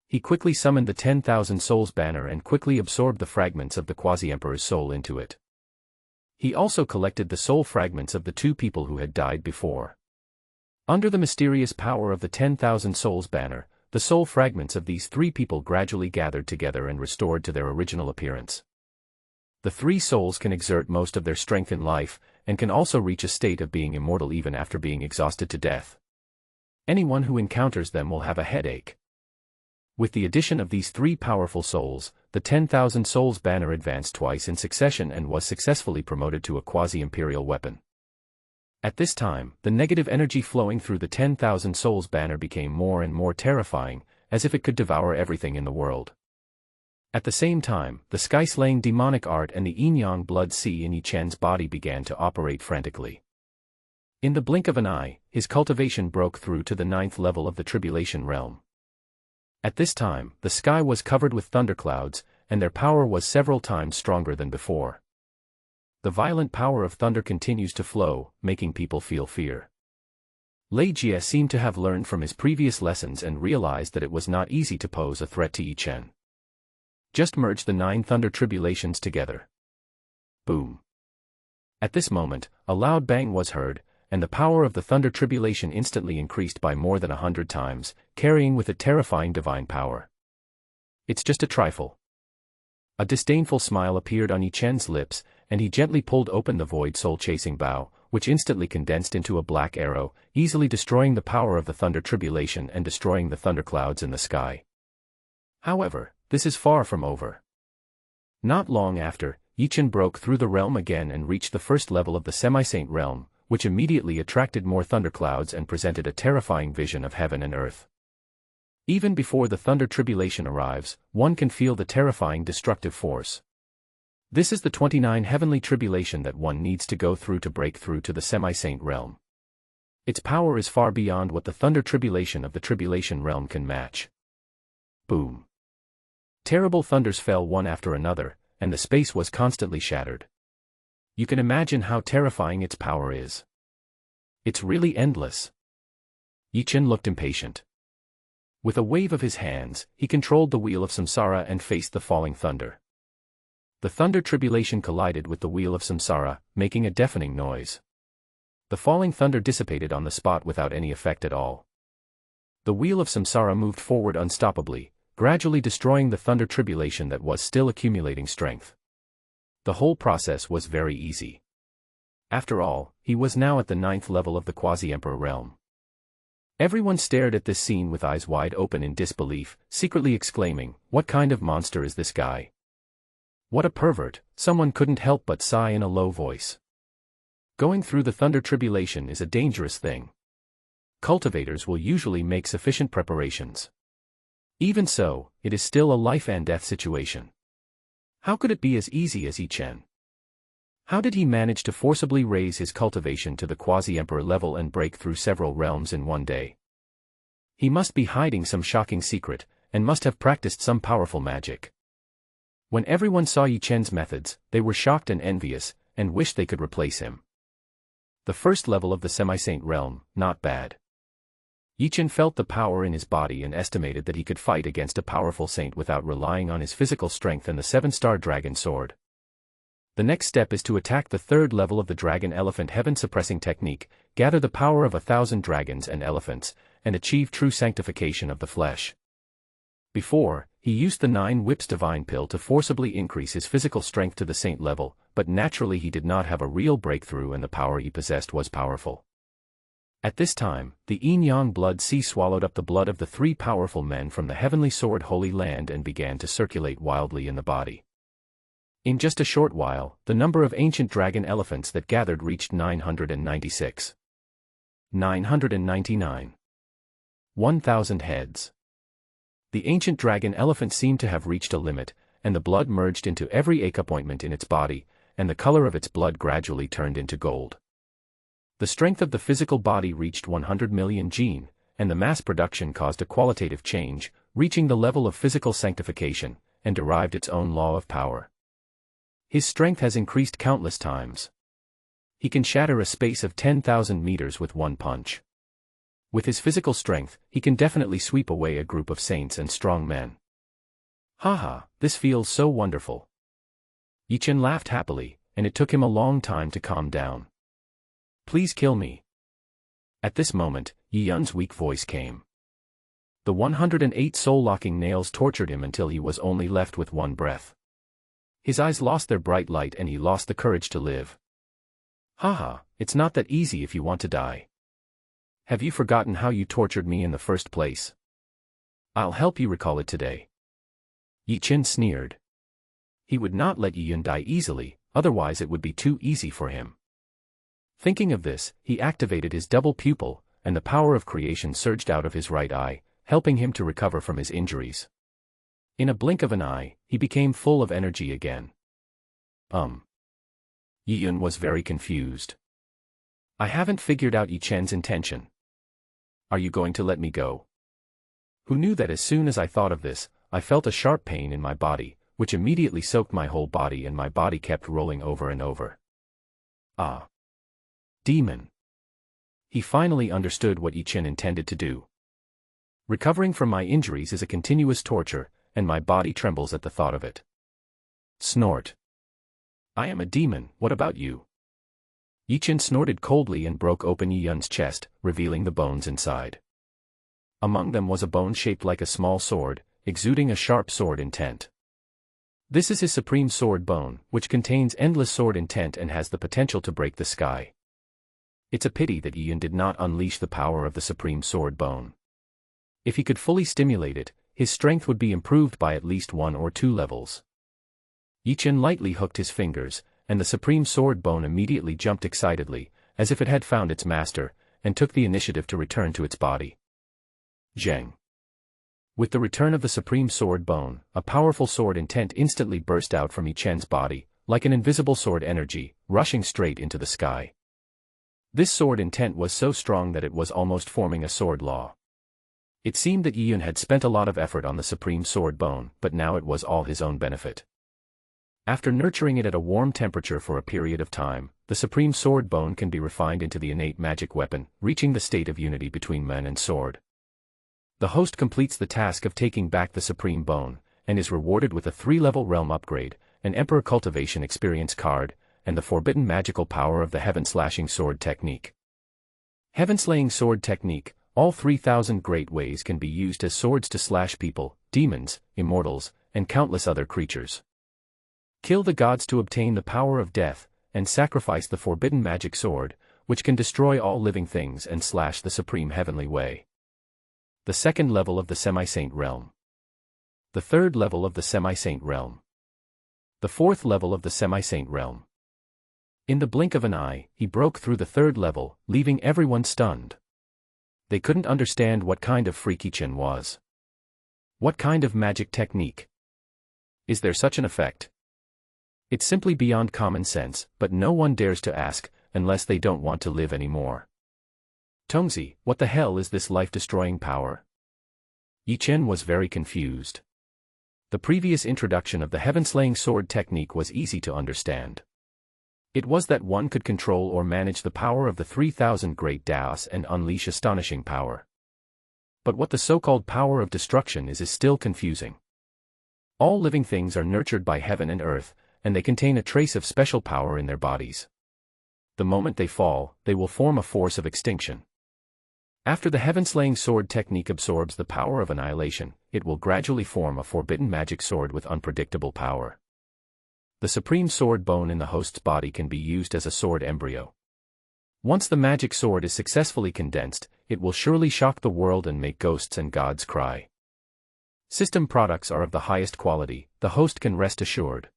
He quickly summoned the 10,000 Souls banner and quickly absorbed the fragments of the Quasi-Emperor's soul into it. He also collected the soul fragments of the two people who had died before. Under the mysterious power of the 10,000 Souls banner, the soul fragments of these three people gradually gathered together and restored to their original appearance. The three souls can exert most of their strength in life, and can also reach a state of being immortal even after being exhausted to death. Anyone who encounters them will have a headache. With the addition of these three powerful souls, the 10,000 Souls banner advanced twice in succession and was successfully promoted to a quasi-imperial weapon. At this time, the negative energy flowing through the 10,000 Souls banner became more and more terrifying, as if it could devour everything in the world. At the same time, the sky-slaying demonic art and the yin-yang blood sea in Yi Chen's body began to operate frantically. In the blink of an eye, his cultivation broke through to the 9th level of the tribulation realm. At this time, the sky was covered with thunderclouds, and their power was several times stronger than before. The violent power of thunder continues to flow, making people feel fear. Lei Jie seemed to have learned from his previous lessons and realized that it was not easy to pose a threat to Yi Chen. Just merge the 9 thunder tribulations together. Boom. At this moment, a loud bang was heard, and the power of the thunder tribulation instantly increased by more than 100 times, carrying with it terrifying divine power. It's just a trifle. A disdainful smile appeared on Yi Chen's lips, and he gently pulled open the void soul-chasing bow, which instantly condensed into a black arrow, easily destroying the power of the thunder tribulation and destroying the thunderclouds in the sky. However, this is far from over. Not long after, Yi Chen broke through the realm again and reached the first level of the semi-saint realm, which immediately attracted more thunderclouds and presented a terrifying vision of heaven and earth. Even before the thunder tribulation arrives, one can feel the terrifying destructive force. This is the 29 heavenly tribulation that one needs to go through to break through to the semi-saint realm. Its power is far beyond what the thunder tribulation of the tribulation realm can match. Boom. Terrible thunders fell one after another, and the space was constantly shattered. You can imagine how terrifying its power is. It's really endless. Yi Chen looked impatient. With a wave of his hands, he controlled the wheel of samsara and faced the falling thunder. The thunder tribulation collided with the wheel of samsara, making a deafening noise. The falling thunder dissipated on the spot without any effect at all. The wheel of samsara moved forward unstoppably, gradually destroying the thunder tribulation that was still accumulating strength. The whole process was very easy. After all, he was now at the 9th level of the quasi-emperor realm. Everyone stared at this scene with eyes wide open in disbelief, secretly exclaiming, "What kind of monster is this guy? What a pervert!" Someone couldn't help but sigh in a low voice. Going through the thunder tribulation is a dangerous thing. Cultivators will usually make sufficient preparations. Even so, it is still a life and death situation. How could it be as easy as Yi Chen? How did he manage to forcibly raise his cultivation to the quasi-emperor level and break through several realms in one day? He must be hiding some shocking secret, and must have practiced some powerful magic. When everyone saw Yi Chen's methods, they were shocked and envious, and wished they could replace him. The first level of the semi-saint realm, not bad. Yi Chen felt the power in his body and estimated that he could fight against a powerful saint without relying on his physical strength and the 7-star dragon sword. The next step is to attack the 3rd level of the dragon elephant heaven suppressing technique, gather the power of 1,000 dragons and elephants, and achieve true sanctification of the flesh. Before, he used the 9 whips divine pill to forcibly increase his physical strength to the saint level, but naturally he did not have a real breakthrough and the power he possessed was powerful. At this time, the yin-yang blood sea swallowed up the blood of the 3 powerful men from the heavenly sword Holy Land and began to circulate wildly in the body. In just a short while, the number of ancient dragon elephants that gathered reached 996. 999. 1,000 heads. The ancient dragon elephant seemed to have reached a limit, and the blood merged into every ache-appointment in its body, and the color of its blood gradually turned into gold. The strength of the physical body reached 100 million gene, and the mass production caused a qualitative change, reaching the level of physical sanctification, and derived its own law of power. His strength has increased countless times. He can shatter a space of 10,000 meters with one punch. With his physical strength, he can definitely sweep away a group of saints and strong men. Haha, this feels so wonderful. Yi Chen laughed happily, and it took him a long time to calm down. Please kill me. At this moment, Yi Yun's weak voice came. The 108 soul-locking nails tortured him until he was only left with one breath. His eyes lost their bright light and he lost the courage to live. Haha, it's not that easy if you want to die. Have you forgotten how you tortured me in the first place? I'll help you recall it today. Yi Chen sneered. He would not let Yi Yun die easily, otherwise it would be too easy for him. Thinking of this, he activated his double pupil, and the power of creation surged out of his right eye, helping him to recover from his injuries. In a blink of an eye, he became full of energy again. Yi Yun was very confused. I haven't figured out Yi Chen's intention. Are you going to let me go? Who knew that as soon as I thought of this, I felt a sharp pain in my body, which immediately soaked my whole body and my body kept rolling over and over. Ah. Demon. He finally understood what Yi Chen intended to do. Recovering from my injuries is a continuous torture, and my body trembles at the thought of it. Snort. I am a demon, what about you? Yi Chen snorted coldly and broke open Yi Yun's chest, revealing the bones inside. Among them was a bone shaped like a small sword, exuding a sharp sword intent. This is his supreme sword bone, which contains endless sword intent and has the potential to break the sky. It's a pity that Yi Yun did not unleash the power of the supreme sword bone. If he could fully stimulate it, his strength would be improved by at least 1 or 2 levels. Yi Chen lightly hooked his fingers, and the supreme sword bone immediately jumped excitedly, as if it had found its master, and took the initiative to return to its body. Zheng. With the return of the supreme sword bone, a powerful sword intent instantly burst out from Yi Chen's body, like an invisible sword energy, rushing straight into the sky. This sword intent was so strong that it was almost forming a sword law. It seemed that Yi Yun had spent a lot of effort on the supreme sword bone, but now it was all his own benefit. After nurturing it at a warm temperature for a period of time, the supreme sword bone can be refined into the innate magic weapon, reaching the state of unity between man and sword. The host completes the task of taking back the supreme bone, and is rewarded with a 3-level realm upgrade, an Emperor Cultivation Experience card, and the forbidden magical power of the Heaven-Slashing Sword Technique. Heaven-Slaying Sword Technique, all 3,000 great ways can be used as swords to slash people, demons, immortals, and countless other creatures. Kill the gods to obtain the power of death, and sacrifice the forbidden magic sword, which can destroy all living things and slash the supreme heavenly way. The 2nd level of the Semi-Saint Realm. The 3rd level of the Semi-Saint Realm. The 4th level of the Semi-Saint Realm. In the blink of an eye, he broke through the 3rd level, leaving everyone stunned. They couldn't understand what kind of freak Yi Chen was. What kind of magic technique? Is there such an effect? It's simply beyond common sense, but no one dares to ask, unless they don't want to live anymore. Tongzi, what the hell is this life-destroying power? Yi Chen was very confused. The previous introduction of the Heaven-Slaying Sword Technique was easy to understand. It was that one could control or manage the power of the 3,000 great Daos and unleash astonishing power. But what the so-called power of destruction is still confusing. All living things are nurtured by heaven and earth, and they contain a trace of special power in their bodies. The moment they fall, they will form a force of extinction. After the Heaven-Slaying Sword Technique absorbs the power of annihilation, it will gradually form a forbidden magic sword with unpredictable power. The supreme sword bone in the host's body can be used as a sword embryo. Once the magic sword is successfully condensed, it will surely shock the world and make ghosts and gods cry. System products are of the highest quality, the host can rest assured.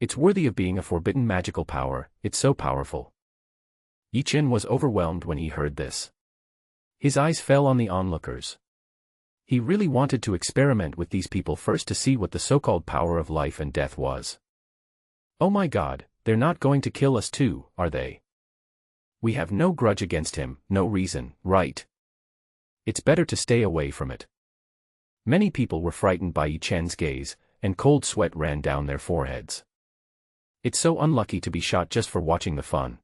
It's worthy of being a forbidden magical power, it's so powerful. Yi Chen was overwhelmed when he heard this. His eyes fell on the onlookers. He really wanted to experiment with these people first to see what the so-called power of life and death was. Oh my God, they're not going to kill us too, are they? We have no grudge against him, no reason, right? It's better to stay away from it. Many people were frightened by Yi Chen's gaze, and cold sweat ran down their foreheads. It's so unlucky to be shot just for watching the fun.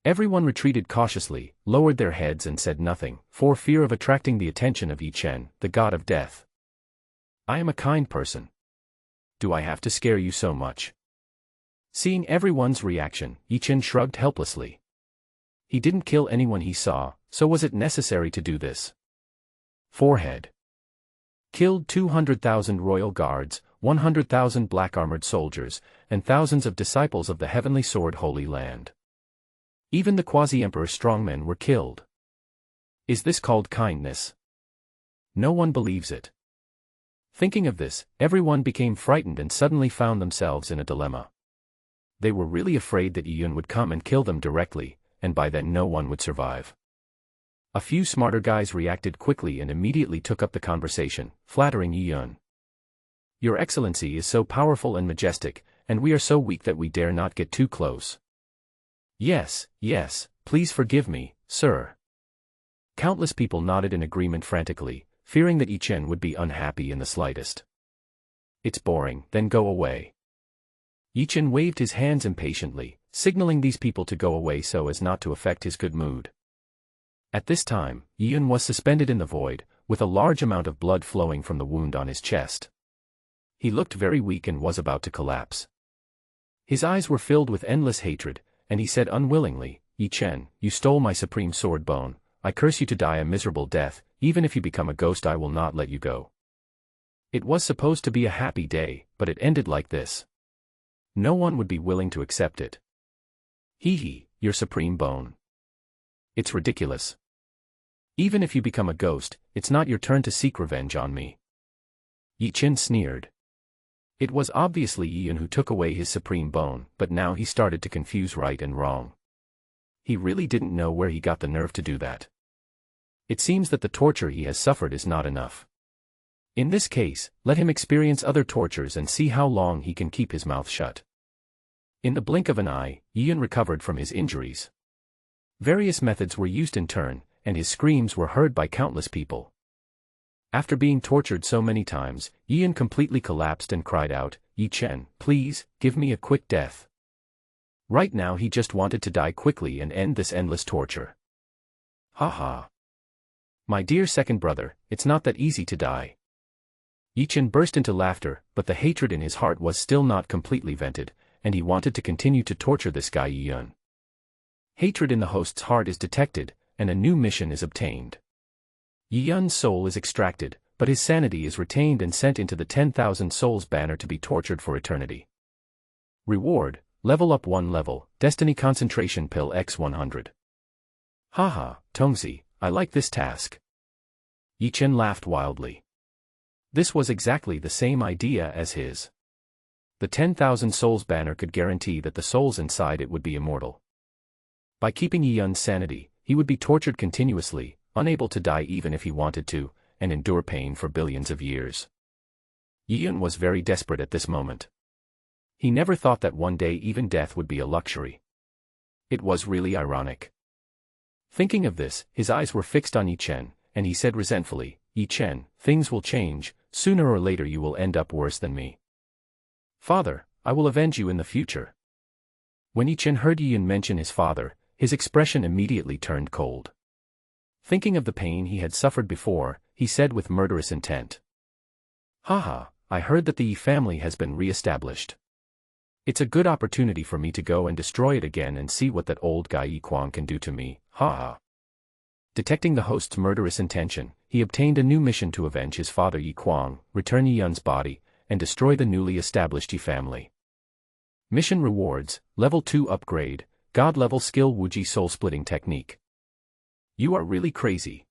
Everyone retreated cautiously, lowered their heads and said nothing, for fear of attracting the attention of Yi Chen, the god of death. I am a kind person. Do I have to scare you so much? Seeing everyone's reaction, Yi Chen shrugged helplessly. He didn't kill anyone he saw, so was it necessary to do this? Forehead. Killed 200,000 royal guards, 100,000 black-armored soldiers, and thousands of disciples of the heavenly sword Holy Land. Even the quasi-emperor strongmen were killed. Is this called kindness? No one believes it. Thinking of this, everyone became frightened and suddenly found themselves in a dilemma. They were really afraid that Yi Yun would come and kill them directly, and by then no one would survive. A few smarter guys reacted quickly and immediately took up the conversation, flattering Yi Yun. Your Excellency is so powerful and majestic, and we are so weak that we dare not get too close. Yes, yes, please forgive me, sir. Countless people nodded in agreement frantically, fearing that Yi Chen would be unhappy in the slightest. It's boring, then go away. Yi Chen waved his hands impatiently, signaling these people to go away so as not to affect his good mood. At this time, Yi Yun was suspended in the void, with a large amount of blood flowing from the wound on his chest. He looked very weak and was about to collapse. His eyes were filled with endless hatred, and he said unwillingly, Yi Chen, you stole my supreme sword bone, I curse you to die a miserable death, even if you become a ghost I will not let you go. It was supposed to be a happy day, but it ended like this. No one would be willing to accept it. Hee, your supreme bone. It's ridiculous. Even if you become a ghost, it's not your turn to seek revenge on me. Yi Chen sneered. It was obviously Yi Yun who took away his supreme bone, but now he started to confuse right and wrong. He really didn't know where he got the nerve to do that. It seems that the torture he has suffered is not enough. In this case, let him experience other tortures and see how long he can keep his mouth shut. In the blink of an eye, Yi Yun recovered from his injuries. Various methods were used in turn, and his screams were heard by countless people. After being tortured so many times, Yi Yun completely collapsed and cried out, Yi Chen, please, give me a quick death. Right now he just wanted to die quickly and end this endless torture. Ha ha. My dear second brother, it's not that easy to die. Yi Chen burst into laughter, but the hatred in his heart was still not completely vented, and he wanted to continue to torture this guy Yi Yun. Hatred in the host's heart is detected, and a new mission is obtained. Yi Yun's soul is extracted, but his sanity is retained and sent into the 10,000 souls banner to be tortured for eternity. Reward, level up 1 level, Destiny Concentration Pill X100. Haha, Tongzi, I like this task. Yi Chen laughed wildly. This was exactly the same idea as his. The 10,000 souls banner could guarantee that the souls inside it would be immortal. By keeping Yi Yun's sanity, he would be tortured continuously, unable to die even if he wanted to, and endure pain for billions of years. Yi Yun was very desperate at this moment. He never thought that one day even death would be a luxury. It was really ironic. Thinking of this, his eyes were fixed on Yi Chen, and he said resentfully, Yi Chen, things will change, sooner or later you will end up worse than me. Father, I will avenge you in the future. When Yi Chen heard Yi Yun mention his father, his expression immediately turned cold. Thinking of the pain he had suffered before, he said with murderous intent. Haha, I heard that the Yi family has been re-established. It's a good opportunity for me to go and destroy it again and see what that old guy Yi Kuang can do to me, haha. Detecting the host's murderous intention, he obtained a new mission to avenge his father Yi Kuang, return Yi Yun's body, and destroy the newly established Yi family. Mission rewards, Level 2 upgrade, God-level skill Wuji soul-splitting technique. You are really crazy.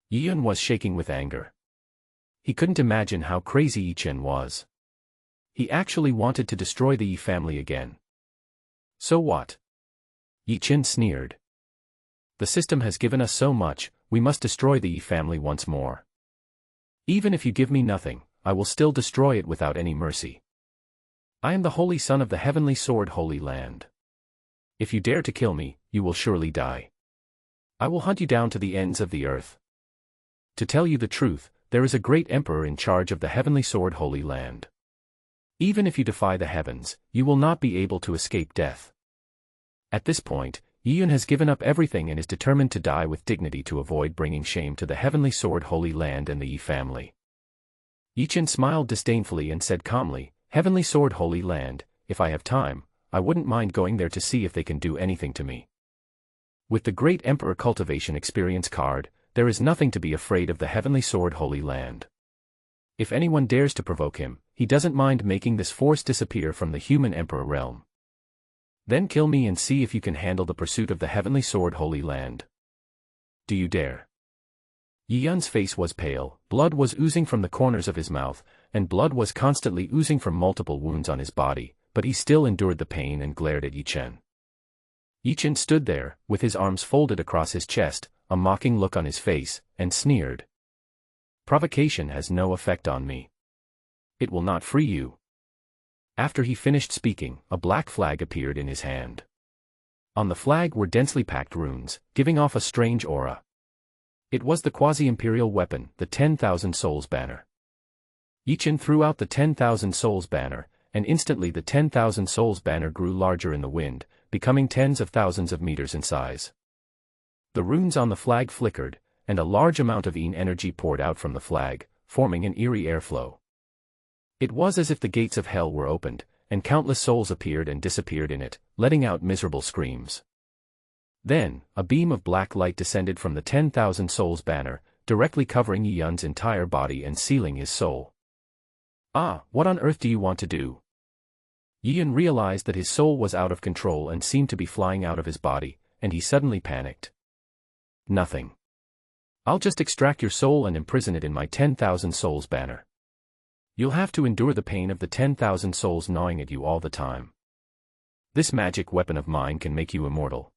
Yi Yun was shaking with anger. He couldn't imagine how crazy Yi Chen was. He actually wanted to destroy the Yi family again. So what? Yi Chen sneered. The system has given us so much, we must destroy the Yi family once more. Even if you give me nothing, I will still destroy it without any mercy. I am the holy son of the heavenly sword Holy Land. If you dare to kill me, you will surely die. I will hunt you down to the ends of the earth. To tell you the truth, there is a great emperor in charge of the heavenly sword Holy Land. Even if you defy the heavens, you will not be able to escape death. At this point, Yun has given up everything and is determined to die with dignity to avoid bringing shame to the Heavenly Sword Holy Land and the Yi family. Yichen smiled disdainfully and said calmly, Heavenly Sword Holy Land, if I have time, I wouldn't mind going there to see if they can do anything to me. With the Great Emperor Cultivation Experience card, there is nothing to be afraid of the Heavenly Sword Holy Land. If anyone dares to provoke him, he doesn't mind making this force disappear from the human Emperor realm. Then kill me and see if you can handle the pursuit of the Heavenly Sword Holy Land. Do you dare? Yi Yun's face was pale, blood was oozing from the corners of his mouth, and blood was constantly oozing from multiple wounds on his body, but he still endured the pain and glared at Yichen. Yichen stood there, with his arms folded across his chest, a mocking look on his face, and sneered. Provocation has no effect on me. It will not free you. After he finished speaking, a black flag appeared in his hand. On the flag were densely packed runes, giving off a strange aura. It was the quasi-imperial weapon, the 10,000 Souls banner. Yichen threw out the 10,000 Souls banner, and instantly the 10,000 Souls banner grew larger in the wind, becoming tens of thousands of meters in size. The runes on the flag flickered, and a large amount of Yin energy poured out from the flag, forming an eerie airflow. It was as if the gates of hell were opened, and countless souls appeared and disappeared in it, letting out miserable screams. Then, a beam of black light descended from the 10,000 Souls banner, directly covering Yi Yun's entire body and sealing his soul. Ah, what on earth do you want to do? Yi Yun realized that his soul was out of control and seemed to be flying out of his body, and he suddenly panicked. Nothing. I'll just extract your soul and imprison it in my 10,000 Souls banner. You'll have to endure the pain of the 10,000 souls gnawing at you all the time. This magic weapon of mine can make you immortal.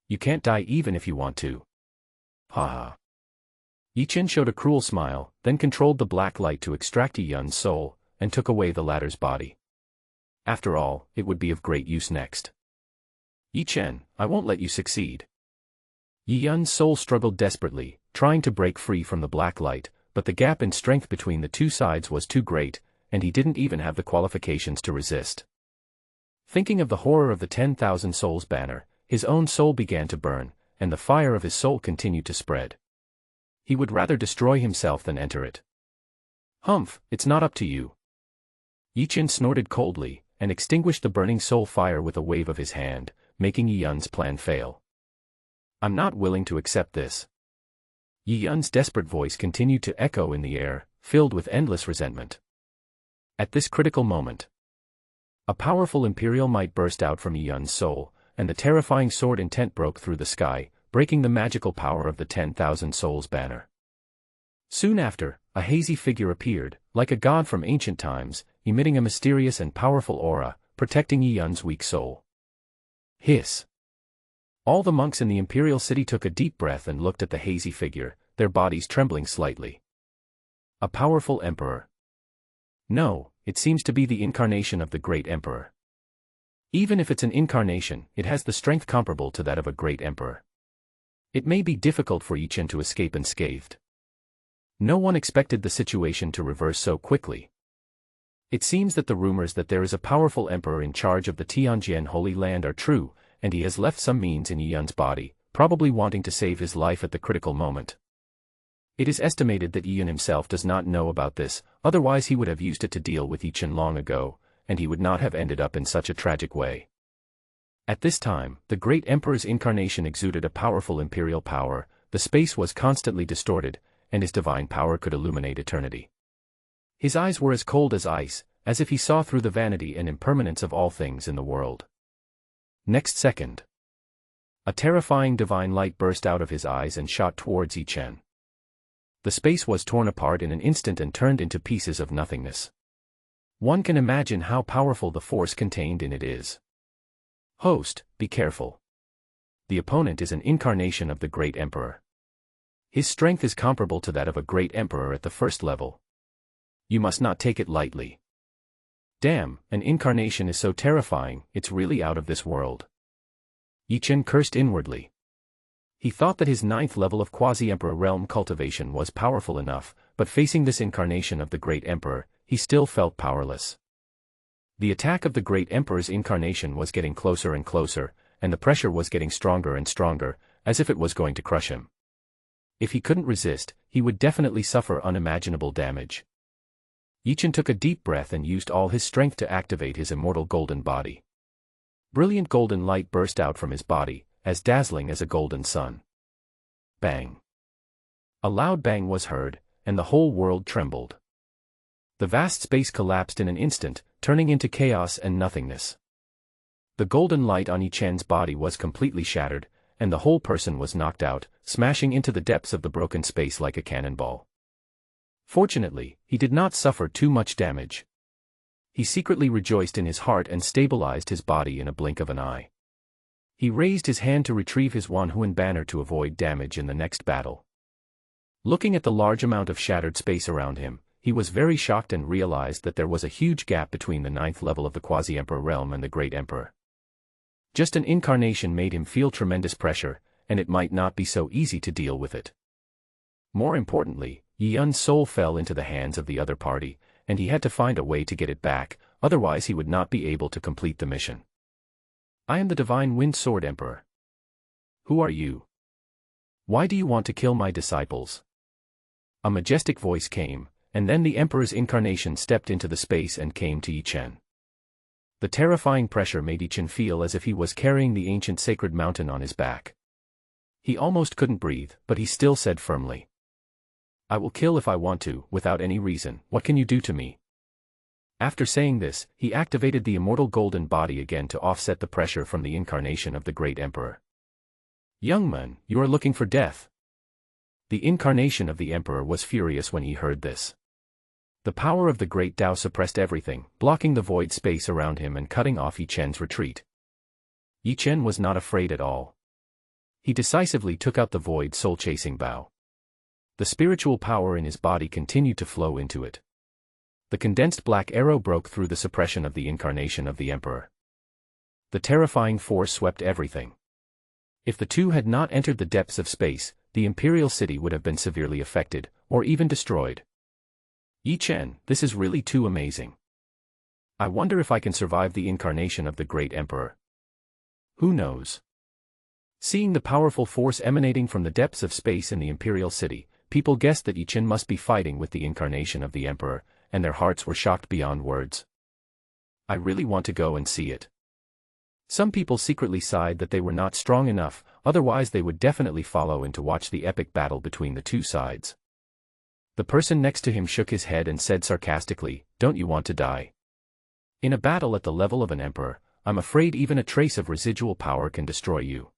You can't die even if you want to. Ha ha. Yichen showed a cruel smile, then controlled the black light to extract Yi Yun's soul, and took away the latter's body. After all, it would be of great use next. Yichen, I won't let you succeed. Yi Yun's soul struggled desperately, trying to break free from the black light, but the gap in strength between the two sides was too great, and he didn't even have the qualifications to resist. Thinking of the horror of the 10,000 Souls banner, his own soul began to burn, and the fire of his soul continued to spread. He would rather destroy himself than enter it. Humph, it's not up to you. Yichen snorted coldly, and extinguished the burning soul fire with a wave of his hand, making Yi Yun's plan fail. I'm not willing to accept this. Yi Yun's desperate voice continued to echo in the air, filled with endless resentment. At this critical moment, a powerful imperial might burst out from Yi Yun's soul, and the terrifying sword intent broke through the sky, breaking the magical power of the 10,000 Souls banner. Soon after, a hazy figure appeared, like a god from ancient times, emitting a mysterious and powerful aura, protecting Yi Yun's weak soul. Hiss. All the monks in the imperial city took a deep breath and looked at the hazy figure, their bodies trembling slightly. A powerful emperor. No, it seems to be the incarnation of the great emperor. Even if it's an incarnation, it has the strength comparable to that of a great emperor. It may be difficult for Yichen to escape unscathed. No one expected the situation to reverse so quickly. It seems that the rumors that there is a powerful emperor in charge of the Tianjian Holy Land are true, and he has left some means in Yi Yun's body, probably wanting to save his life at the critical moment. It is estimated that Yi Yun himself does not know about this, otherwise he would have used it to deal with Yichen long ago, and he would not have ended up in such a tragic way. At this time, the great emperor's incarnation exuded a powerful imperial power, the space was constantly distorted, and his divine power could illuminate eternity. His eyes were as cold as ice, as if he saw through the vanity and impermanence of all things in the world. Next second, a terrifying divine light burst out of his eyes and shot towards Yichen. The space was torn apart in an instant and turned into pieces of nothingness. One can imagine how powerful the force contained in it is. Host, be careful. The opponent is an incarnation of the great emperor. His strength is comparable to that of a great emperor at the first level. You must not take it lightly. Damn, an incarnation is so terrifying, it's really out of this world. Yichen cursed inwardly. He thought that his 9th level of quasi-emperor realm cultivation was powerful enough, but facing this incarnation of the great emperor, he still felt powerless. The attack of the great emperor's incarnation was getting closer and closer, and the pressure was getting stronger and stronger, as if it was going to crush him. If he couldn't resist, he would definitely suffer unimaginable damage. Yichen took a deep breath and used all his strength to activate his immortal golden body. Brilliant golden light burst out from his body, as dazzling as a golden sun. Bang! A loud bang was heard, and the whole world trembled. The vast space collapsed in an instant, turning into chaos and nothingness. The golden light on Yichen's body was completely shattered, and the whole person was knocked out, smashing into the depths of the broken space like a cannonball. Fortunately, he did not suffer too much damage. He secretly rejoiced in his heart and stabilized his body in a blink of an eye. He raised his hand to retrieve his Wanhuan banner to avoid damage in the next battle. Looking at the large amount of shattered space around him, he was very shocked and realized that there was a huge gap between the 9th level of the Quasi-Emperor realm and the Great Emperor. Just an incarnation made him feel tremendous pressure, and it might not be so easy to deal with it. More importantly, Yi Yun's soul fell into the hands of the other party, and he had to find a way to get it back, otherwise he would not be able to complete the mission. I am the Divine Wind Sword Emperor. Who are you? Why do you want to kill my disciples? A majestic voice came, and then the Emperor's incarnation stepped into the space and came to Yichen. The terrifying pressure made Yichen feel as if he was carrying the ancient sacred mountain on his back. He almost couldn't breathe, but he still said firmly, I will kill if I want to, without any reason. What can you do to me? After saying this, he activated the immortal golden body again to offset the pressure from the incarnation of the Great Emperor. Young man, you are looking for death. The incarnation of the Emperor was furious when he heard this. The power of the Great Tao suppressed everything, blocking the void space around him and cutting off Yichen's retreat. Yichen was not afraid at all. He decisively took out the void soul-chasing bow. The spiritual power in his body continued to flow into it. The condensed black arrow broke through the suppression of the incarnation of the Emperor. The terrifying force swept everything. If the two had not entered the depths of space, the imperial city would have been severely affected, or even destroyed. Yichen, this is really too amazing. I wonder if I can survive the incarnation of the Great Emperor. Who knows? Seeing the powerful force emanating from the depths of space in the imperial city, people guessed that Yichen must be fighting with the incarnation of the Emperor, and their hearts were shocked beyond words. I really want to go and see it. Some people secretly sighed that they were not strong enough, otherwise they would definitely follow in to watch the epic battle between the two sides. The person next to him shook his head and said sarcastically, Don't you want to die? In a battle at the level of an emperor, I'm afraid even a trace of residual power can destroy you.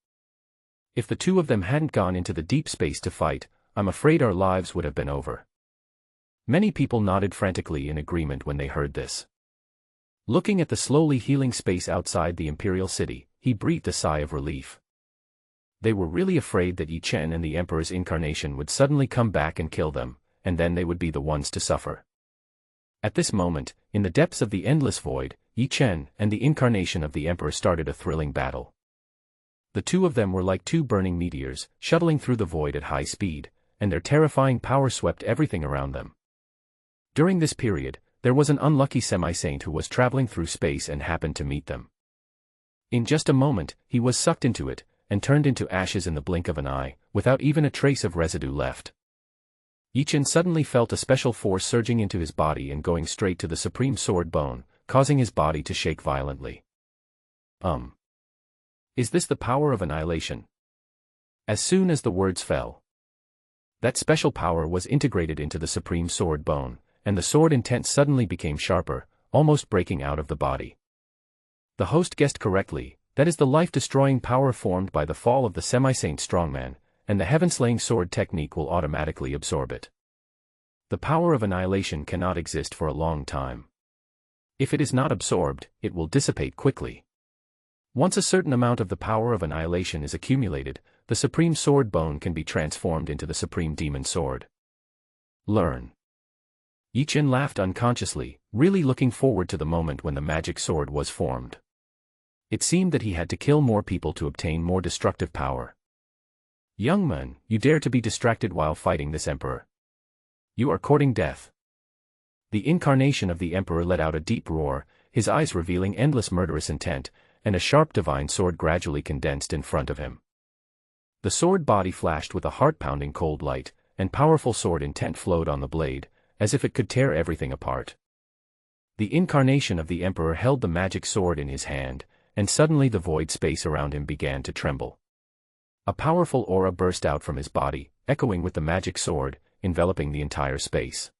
If the two of them hadn't gone into the deep space to fight, I'm afraid our lives would have been over. Many people nodded frantically in agreement when they heard this. Looking at the slowly healing space outside the imperial city, he breathed a sigh of relief. They were really afraid that Yichen and the Emperor's incarnation would suddenly come back and kill them, and then they would be the ones to suffer. At this moment, in the depths of the endless void, Yichen and the incarnation of the Emperor started a thrilling battle. The two of them were like two burning meteors, shuttling through the void at high speed, and their terrifying power swept everything around them. During this period, there was an unlucky semi-saint who was traveling through space and happened to meet them. In just a moment, he was sucked into it, and turned into ashes in the blink of an eye, without even a trace of residue left. Yichen suddenly felt a special force surging into his body and going straight to the supreme sword bone, causing his body to shake violently. Is this the power of annihilation? As soon as the words fell, that special power was integrated into the supreme sword bone, and the sword intent suddenly became sharper, almost breaking out of the body. The host guessed correctly, that is the life-destroying power formed by the fall of the semi-saint strongman, and the heaven-slaying sword technique will automatically absorb it. The power of annihilation cannot exist for a long time. If it is not absorbed, it will dissipate quickly. Once a certain amount of the power of annihilation is accumulated, the supreme sword bone can be transformed into the supreme demon sword. Learn. Yichen laughed unconsciously, really looking forward to the moment when the magic sword was formed. It seemed that he had to kill more people to obtain more destructive power. Young man, you dare to be distracted while fighting this emperor. You are courting death. The incarnation of the emperor let out a deep roar, his eyes revealing endless murderous intent, and a sharp divine sword gradually condensed in front of him. The sword body flashed with a heart-pounding cold light, and powerful sword intent flowed on the blade, as if it could tear everything apart. The incarnation of the Emperor held the magic sword in his hand, and suddenly the void space around him began to tremble. A powerful aura burst out from his body, echoing with the magic sword, enveloping the entire space.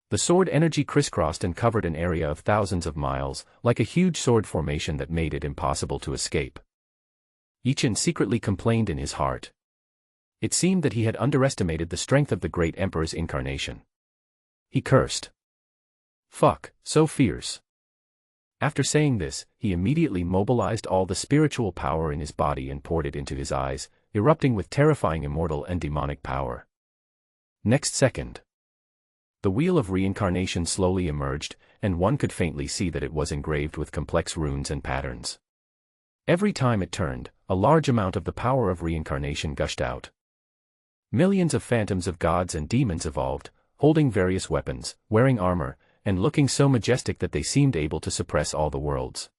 The sword energy crisscrossed and covered an area of thousands of miles, like a huge sword formation that made it impossible to escape. Yichen secretly complained in his heart. It seemed that he had underestimated the strength of the great Emperor's incarnation. He cursed. "Fuck, so fierce." After saying this, he immediately mobilized all the spiritual power in his body and poured it into his eyes, erupting with terrifying immortal and demonic power. Next second, the wheel of reincarnation slowly emerged, and one could faintly see that it was engraved with complex runes and patterns. Every time it turned, a large amount of the power of reincarnation gushed out. Millions of phantoms of gods and demons evolved, holding various weapons, wearing armor, and looking so majestic that they seemed able to suppress all the worlds.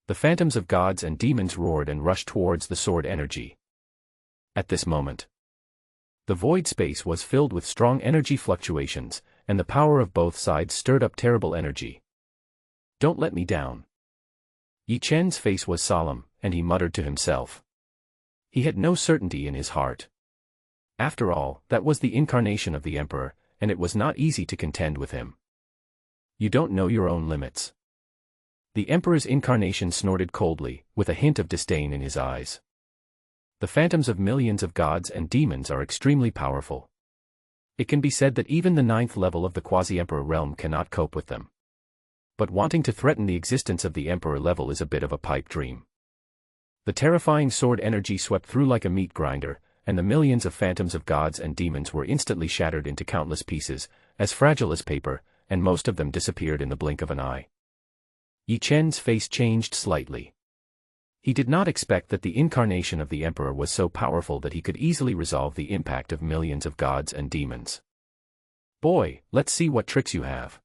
The phantoms of gods and demons roared and rushed towards the sword energy. At this moment, the void space was filled with strong energy fluctuations, and the power of both sides stirred up terrible energy. "Don't let me down." Yichen's face was solemn, and he muttered to himself. He had no certainty in his heart. After all, that was the incarnation of the Emperor, and it was not easy to contend with him. "You don't know your own limits." The Emperor's incarnation snorted coldly, with a hint of disdain in his eyes. "The phantoms of millions of gods and demons are extremely powerful. It can be said that even the 9th level of the quasi-emperor realm cannot cope with them. But wanting to threaten the existence of the emperor level is a bit of a pipe dream." The terrifying sword energy swept through like a meat grinder, and the millions of phantoms of gods and demons were instantly shattered into countless pieces, as fragile as paper, and most of them disappeared in the blink of an eye. Yichen's face changed slightly. He did not expect that the incarnation of the Emperor was so powerful that he could easily resolve the impact of millions of gods and demons. "Boy, let's see what tricks you have."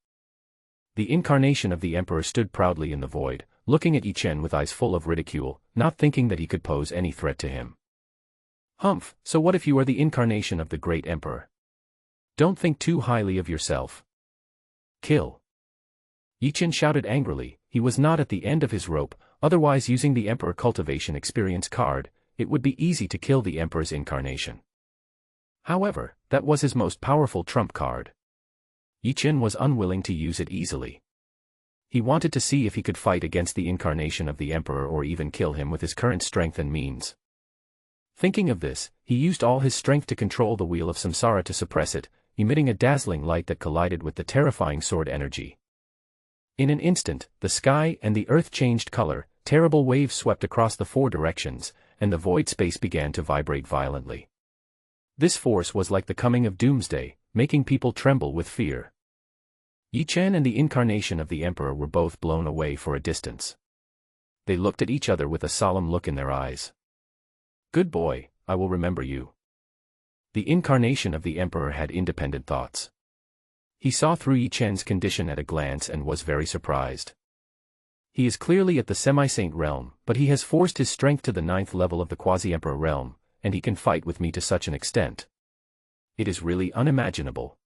The incarnation of the Emperor stood proudly in the void, looking at Yichen with eyes full of ridicule, not thinking that he could pose any threat to him. "Humph, so what if you are the incarnation of the great Emperor? Don't think too highly of yourself. Kill." Yichen shouted angrily. He was not at the end of his rope, otherwise using the Emperor Cultivation Experience card, it would be easy to kill the Emperor's incarnation. However, that was his most powerful trump card. Yichen was unwilling to use it easily. He wanted to see if he could fight against the incarnation of the Emperor or even kill him with his current strength and means. Thinking of this, he used all his strength to control the wheel of samsara to suppress it, emitting a dazzling light that collided with the terrifying sword energy. In an instant, the sky and the earth changed color, terrible waves swept across the 4 directions, and the void space began to vibrate violently. This force was like the coming of doomsday, making people tremble with fear. Yichen and the incarnation of the Emperor were both blown away for a distance. They looked at each other with a solemn look in their eyes. "Good boy, I will remember you." The incarnation of the Emperor had independent thoughts. He saw through Yichen's condition at a glance and was very surprised. He is clearly at the semi-saint realm, but he has forced his strength to the 9th level of the quasi-emperor realm, and he can fight with me to such an extent. It is really unimaginable.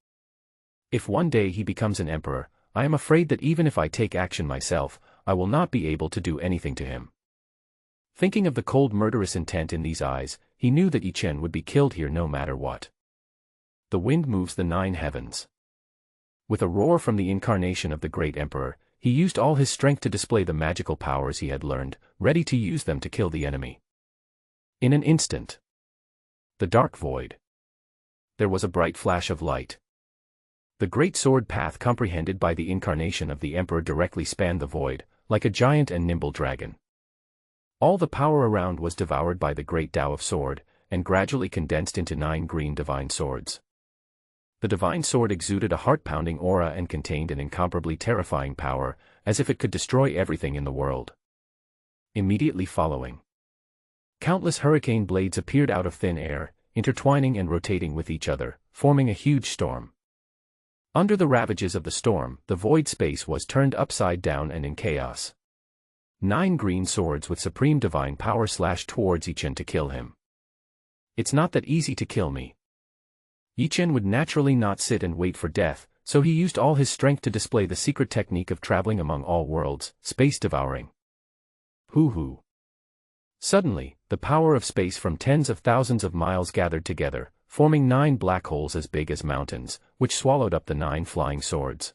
If one day he becomes an emperor, I am afraid that even if I take action myself, I will not be able to do anything to him. Thinking of the cold murderous intent in these eyes, he knew that Yichen would be killed here no matter what. The wind moves the 9 heavens. With a roar from the incarnation of the great emperor, he used all his strength to display the magical powers he had learned, ready to use them to kill the enemy. In an instant, the dark void. There was a bright flash of light. The great sword path comprehended by the incarnation of the emperor directly spanned the void, like a giant and nimble dragon. All the power around was devoured by the great Tao of sword, and gradually condensed into 9 green divine swords. The divine sword exuded a heart-pounding aura and contained an incomparably terrifying power, as if it could destroy everything in the world. Immediately following, countless hurricane blades appeared out of thin air, intertwining and rotating with each other, forming a huge storm. Under the ravages of the storm, the void space was turned upside down and in chaos. 9 green swords with supreme divine power slashed towards Yichen to kill him. It's not that easy to kill me. Yichen would naturally not sit and wait for death, so he used all his strength to display the secret technique of traveling among all worlds, space devouring. Hoo-hoo. Suddenly, the power of space from tens of thousands of miles gathered together, forming 9 black holes as big as mountains, which swallowed up the 9 flying swords.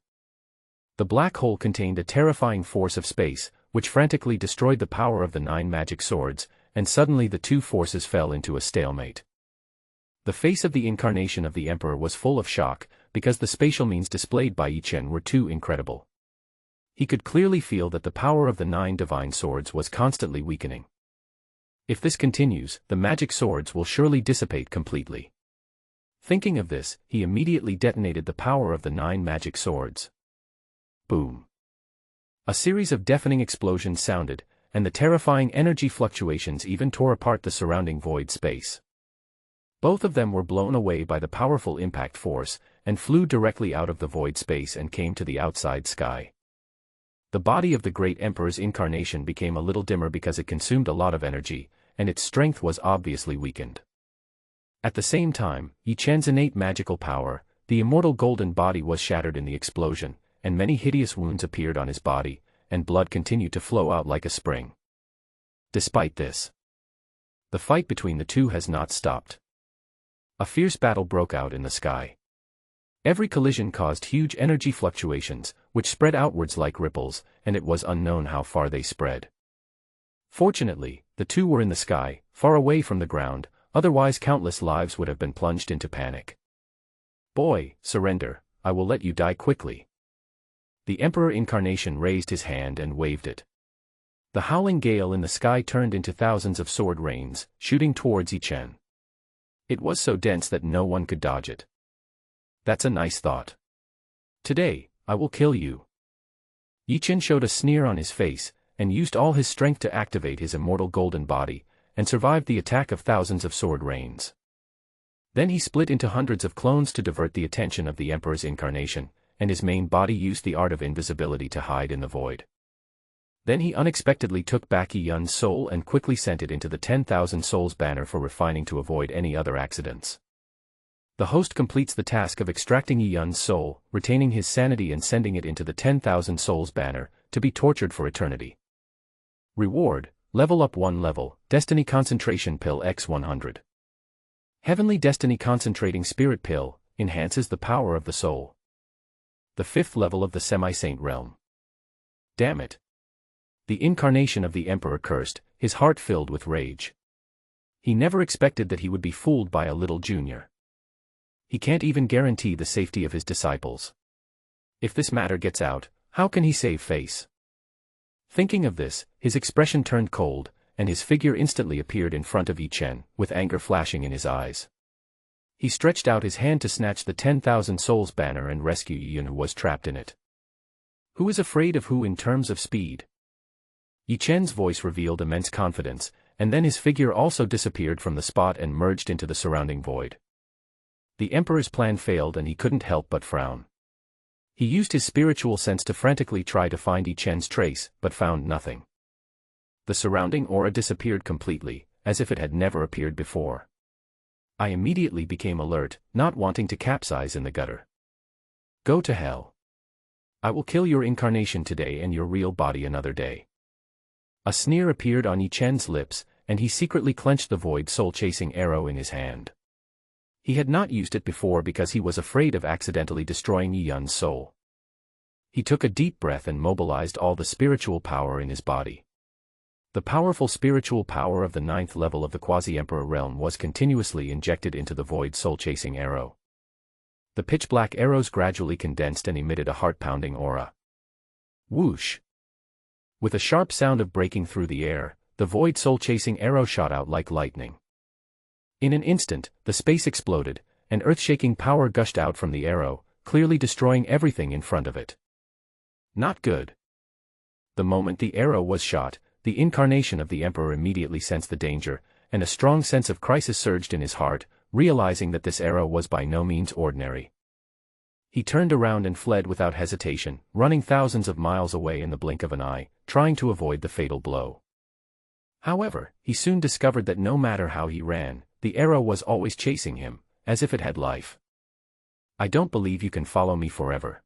The black hole contained a terrifying force of space, which frantically destroyed the power of the 9 magic swords, and suddenly the two forces fell into a stalemate. The face of the incarnation of the Emperor was full of shock, because the spatial means displayed by Yichen were too incredible. He could clearly feel that the power of the 9 divine swords was constantly weakening. If this continues, the magic swords will surely dissipate completely. Thinking of this, he immediately detonated the power of the 9 magic swords. Boom. A series of deafening explosions sounded, and the terrifying energy fluctuations even tore apart the surrounding void space. Both of them were blown away by the powerful impact force, and flew directly out of the void space and came to the outside sky. The body of the great Emperor's incarnation became a little dimmer because it consumed a lot of energy, and its strength was obviously weakened. At the same time, Yichen's innate magical power, the immortal golden body, was shattered in the explosion, and many hideous wounds appeared on his body, and blood continued to flow out like a spring. Despite this, the fight between the two has not stopped. A fierce battle broke out in the sky. Every collision caused huge energy fluctuations, which spread outwards like ripples, and it was unknown how far they spread. Fortunately, the two were in the sky, far away from the ground, otherwise countless lives would have been plunged into panic. Boy, surrender, I will let you die quickly. The Emperor incarnation raised his hand and waved it. The howling gale in the sky turned into thousands of sword rains, shooting towards Yichen. It was so dense that no one could dodge it. That's a nice thought. Today, I will kill you. Yichen showed a sneer on his face, and used all his strength to activate his immortal golden body, and survived the attack of thousands of sword rains. Then he split into hundreds of clones to divert the attention of the Emperor's incarnation, and his main body used the art of invisibility to hide in the void. Then he unexpectedly took back Yun's soul and quickly sent it into the 10,000 souls banner for refining to avoid any other accidents. The host completes the task of extracting Yun's soul, retaining his sanity and sending it into the 10,000 souls banner, to be tortured for eternity. Reward, level up 1 level, Destiny Concentration Pill x 100. Heavenly Destiny Concentrating Spirit Pill, enhances the power of the soul. The 5th level of the Semi-Saint Realm. Damn it. The incarnation of the Emperor cursed, his heart filled with rage. He never expected that he would be fooled by a little junior. He can't even guarantee the safety of his disciples. If this matter gets out, how can he save face? Thinking of this, his expression turned cold, and his figure instantly appeared in front of Yichen, with anger flashing in his eyes. He stretched out his hand to snatch the 10,000 souls banner and rescue Yun, who was trapped in it. Who is afraid of who in terms of speed? Yichen's voice revealed immense confidence, and then his figure also disappeared from the spot and merged into the surrounding void. The Emperor's plan failed and he couldn't help but frown. He used his spiritual sense to frantically try to find Yichen's trace, but found nothing. The surrounding aura disappeared completely, as if it had never appeared before. I immediately became alert, not wanting to capsize in the gutter. Go to hell. I will kill your incarnation today and your real body another day. A sneer appeared on Yichen's lips, and he secretly clenched the void soul-chasing arrow in his hand. He had not used it before because he was afraid of accidentally destroying Yun's soul. He took a deep breath and mobilized all the spiritual power in his body. The powerful spiritual power of the 9th level of the Quasi-Emperor realm was continuously injected into the void soul-chasing arrow. The pitch-black arrows gradually condensed and emitted a heart-pounding aura. Whoosh! With a sharp sound of breaking through the air, the void soul-chasing arrow shot out like lightning. In an instant, the space exploded, and earth-shaking power gushed out from the arrow, clearly destroying everything in front of it. Not good. The moment the arrow was shot, the incarnation of the Emperor immediately sensed the danger, and a strong sense of crisis surged in his heart, realizing that this arrow was by no means ordinary. He turned around and fled without hesitation, running thousands of miles away in the blink of an eye, trying to avoid the fatal blow. However, he soon discovered that no matter how he ran, the arrow was always chasing him, as if it had life. "I don't believe you can follow me forever."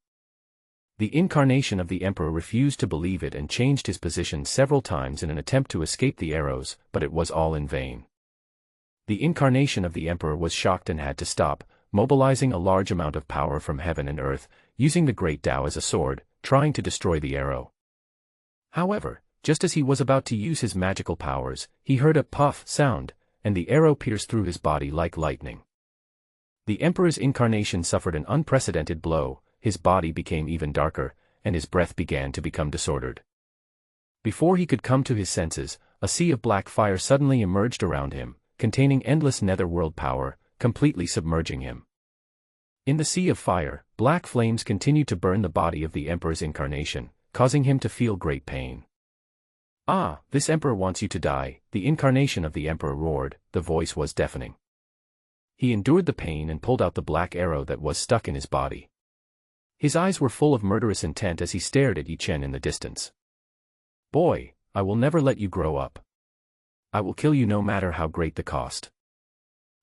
The incarnation of the Emperor refused to believe it and changed his position several times in an attempt to escape the arrows, but it was all in vain. The incarnation of the Emperor was shocked and had to stop, mobilizing a large amount of power from heaven and earth, using the great Tao as a sword, trying to destroy the arrow. However, just as he was about to use his magical powers, he heard a puff sound, and the arrow pierced through his body like lightning. The Emperor's incarnation suffered an unprecedented blow, his body became even darker, and his breath began to become disordered. Before he could come to his senses, a sea of black fire suddenly emerged around him, containing endless netherworld power, completely submerging him. In the sea of fire, black flames continued to burn the body of the Emperor's incarnation, causing him to feel great pain. "Ah, this Emperor wants you to die," the incarnation of the Emperor roared, the voice was deafening. He endured the pain and pulled out the black arrow that was stuck in his body. His eyes were full of murderous intent as he stared at Yi Chen in the distance. "Boy, I will never let you grow up. I will kill you no matter how great the cost."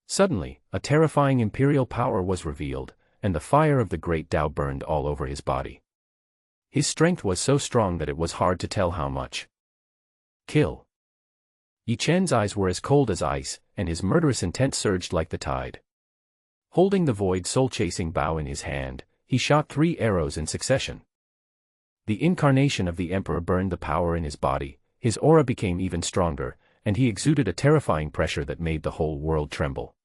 Suddenly, a terrifying imperial power was revealed, and the fire of the great Tao burned all over his body. His strength was so strong that it was hard to tell how much. "Kill." Yi Chen's eyes were as cold as ice, and his murderous intent surged like the tide. Holding the void soul-chasing bow in his hand, he shot 3 arrows in succession. The incarnation of the Emperor burned the power in his body, his aura became even stronger, and he exuded a terrifying pressure that made the whole world tremble.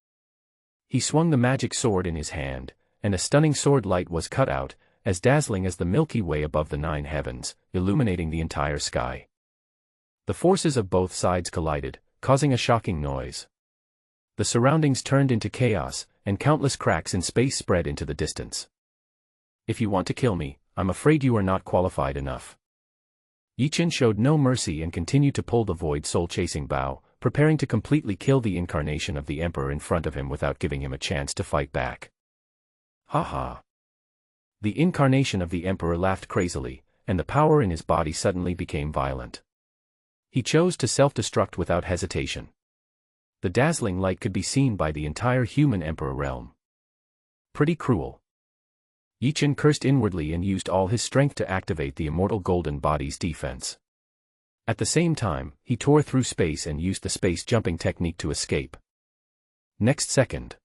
He swung the magic sword in his hand, and a stunning sword light was cut out, as dazzling as the Milky Way above the 9 heavens, illuminating the entire sky. The forces of both sides collided, causing a shocking noise. The surroundings turned into chaos, and countless cracks in space spread into the distance. "If you want to kill me, I'm afraid you are not qualified enough." Yi Chen showed no mercy and continued to pull the void soul-chasing bow, preparing to completely kill the incarnation of the Emperor in front of him without giving him a chance to fight back. "Ha ha!" The incarnation of the Emperor laughed crazily, and the power in his body suddenly became violent. He chose to self-destruct without hesitation. The dazzling light could be seen by the entire human Emperor realm. Pretty cruel. Yi Chen cursed inwardly and used all his strength to activate the immortal golden body's defense. At the same time, he tore through space and used the space-jumping technique to escape. Next second,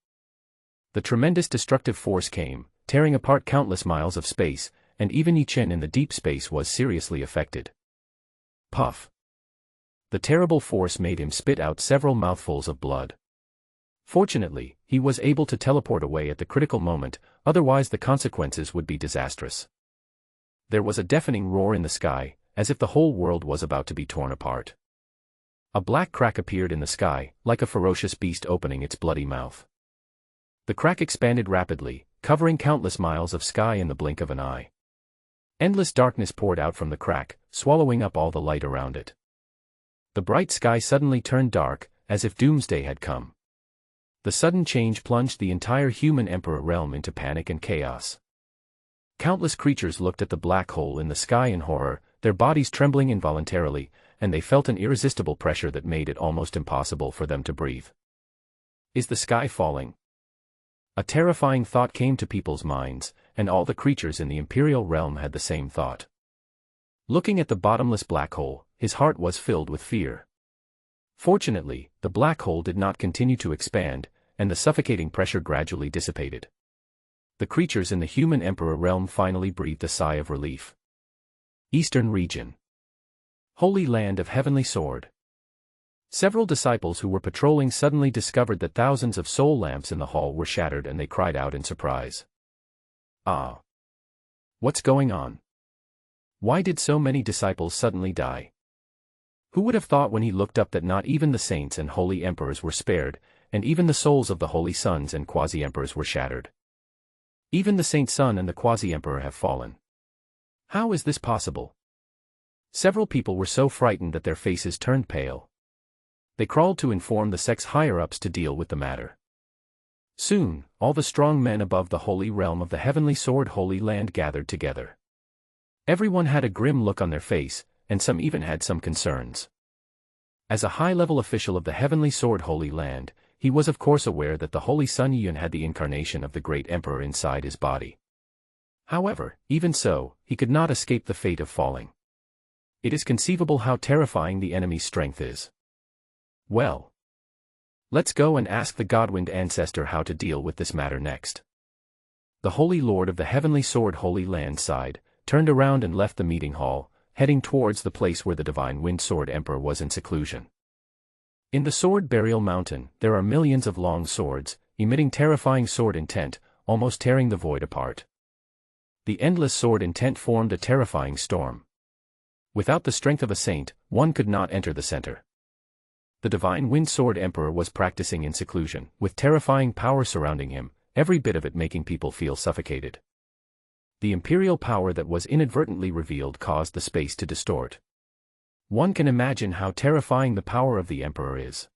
the tremendous destructive force came, tearing apart countless miles of space, and even Yi Chen in the deep space was seriously affected. Puff. The terrible force made him spit out several mouthfuls of blood. Fortunately, he was able to teleport away at the critical moment, otherwise the consequences would be disastrous. There was a deafening roar in the sky, as if the whole world was about to be torn apart. A black crack appeared in the sky, like a ferocious beast opening its bloody mouth. The crack expanded rapidly, covering countless miles of sky in the blink of an eye. Endless darkness poured out from the crack, swallowing up all the light around it. The bright sky suddenly turned dark, as if doomsday had come. The sudden change plunged the entire human Emperor realm into panic and chaos. Countless creatures looked at the black hole in the sky in horror, their bodies trembling involuntarily, and they felt an irresistible pressure that made it almost impossible for them to breathe. Is the sky falling? A terrifying thought came to people's minds, and all the creatures in the Imperial realm had the same thought. Looking at the bottomless black hole, his heart was filled with fear. Fortunately, the black hole did not continue to expand, and the suffocating pressure gradually dissipated. The creatures in the human Emperor realm finally breathed a sigh of relief. Eastern region. Holy land of heavenly sword. Several disciples who were patrolling suddenly discovered that thousands of soul lamps in the hall were shattered and they cried out in surprise. Ah! What's going on? Why did so many disciples suddenly die? Who would have thought when he looked up that not even the saints and holy emperors were spared, and even the souls of the holy sons and quasi-emperors were shattered? Even the saint son and the quasi-emperor have fallen. How is this possible? Several people were so frightened that their faces turned pale. They crawled to inform the sect's higher-ups to deal with the matter. Soon, all the strong men above the holy realm of the heavenly sword Holy Land gathered together. Everyone had a grim look on their face, and some even had some concerns. As a high-level official of the heavenly sword Holy Land, he was of course aware that the Holy Sun Yun had the incarnation of the great emperor inside his body. However, even so, he could not escape the fate of falling. It is conceivable how terrifying the enemy's strength is. Well, let's go and ask the Godwind ancestor how to deal with this matter next. The Holy Lord of the heavenly sword Holy Land sighed, turned around and left the meeting hall, heading towards the place where the divine wind sword emperor was in seclusion. In the sword burial mountain, there are millions of long swords, emitting terrifying sword intent, almost tearing the void apart. The endless sword intent formed a terrifying storm. Without the strength of a saint, one could not enter the center. The divine wind sword emperor was practicing in seclusion, with terrifying power surrounding him, every bit of it making people feel suffocated. The imperial power that was inadvertently revealed caused the space to distort. One can imagine how terrifying the power of the emperor is.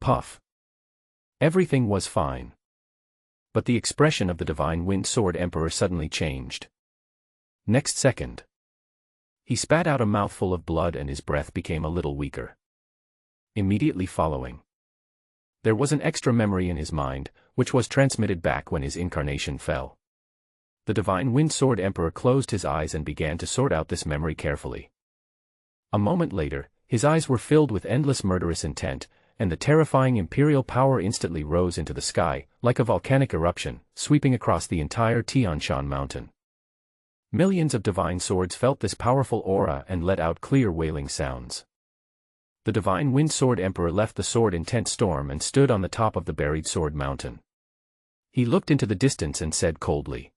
Puff. Everything was fine. But the expression of the divine wind sword emperor suddenly changed. Next second, he spat out a mouthful of blood and his breath became a little weaker. Immediately following, there was an extra memory in his mind, which was transmitted back when his incarnation fell. The divine wind sword emperor closed his eyes and began to sort out this memory carefully. A moment later, his eyes were filled with endless murderous intent, and the terrifying imperial power instantly rose into the sky, like a volcanic eruption, sweeping across the entire Tian Shan mountain. Millions of divine swords felt this powerful aura and let out clear wailing sounds. The divine wind sword emperor left the sword intent storm and stood on the top of the buried sword mountain. He looked into the distance and said coldly,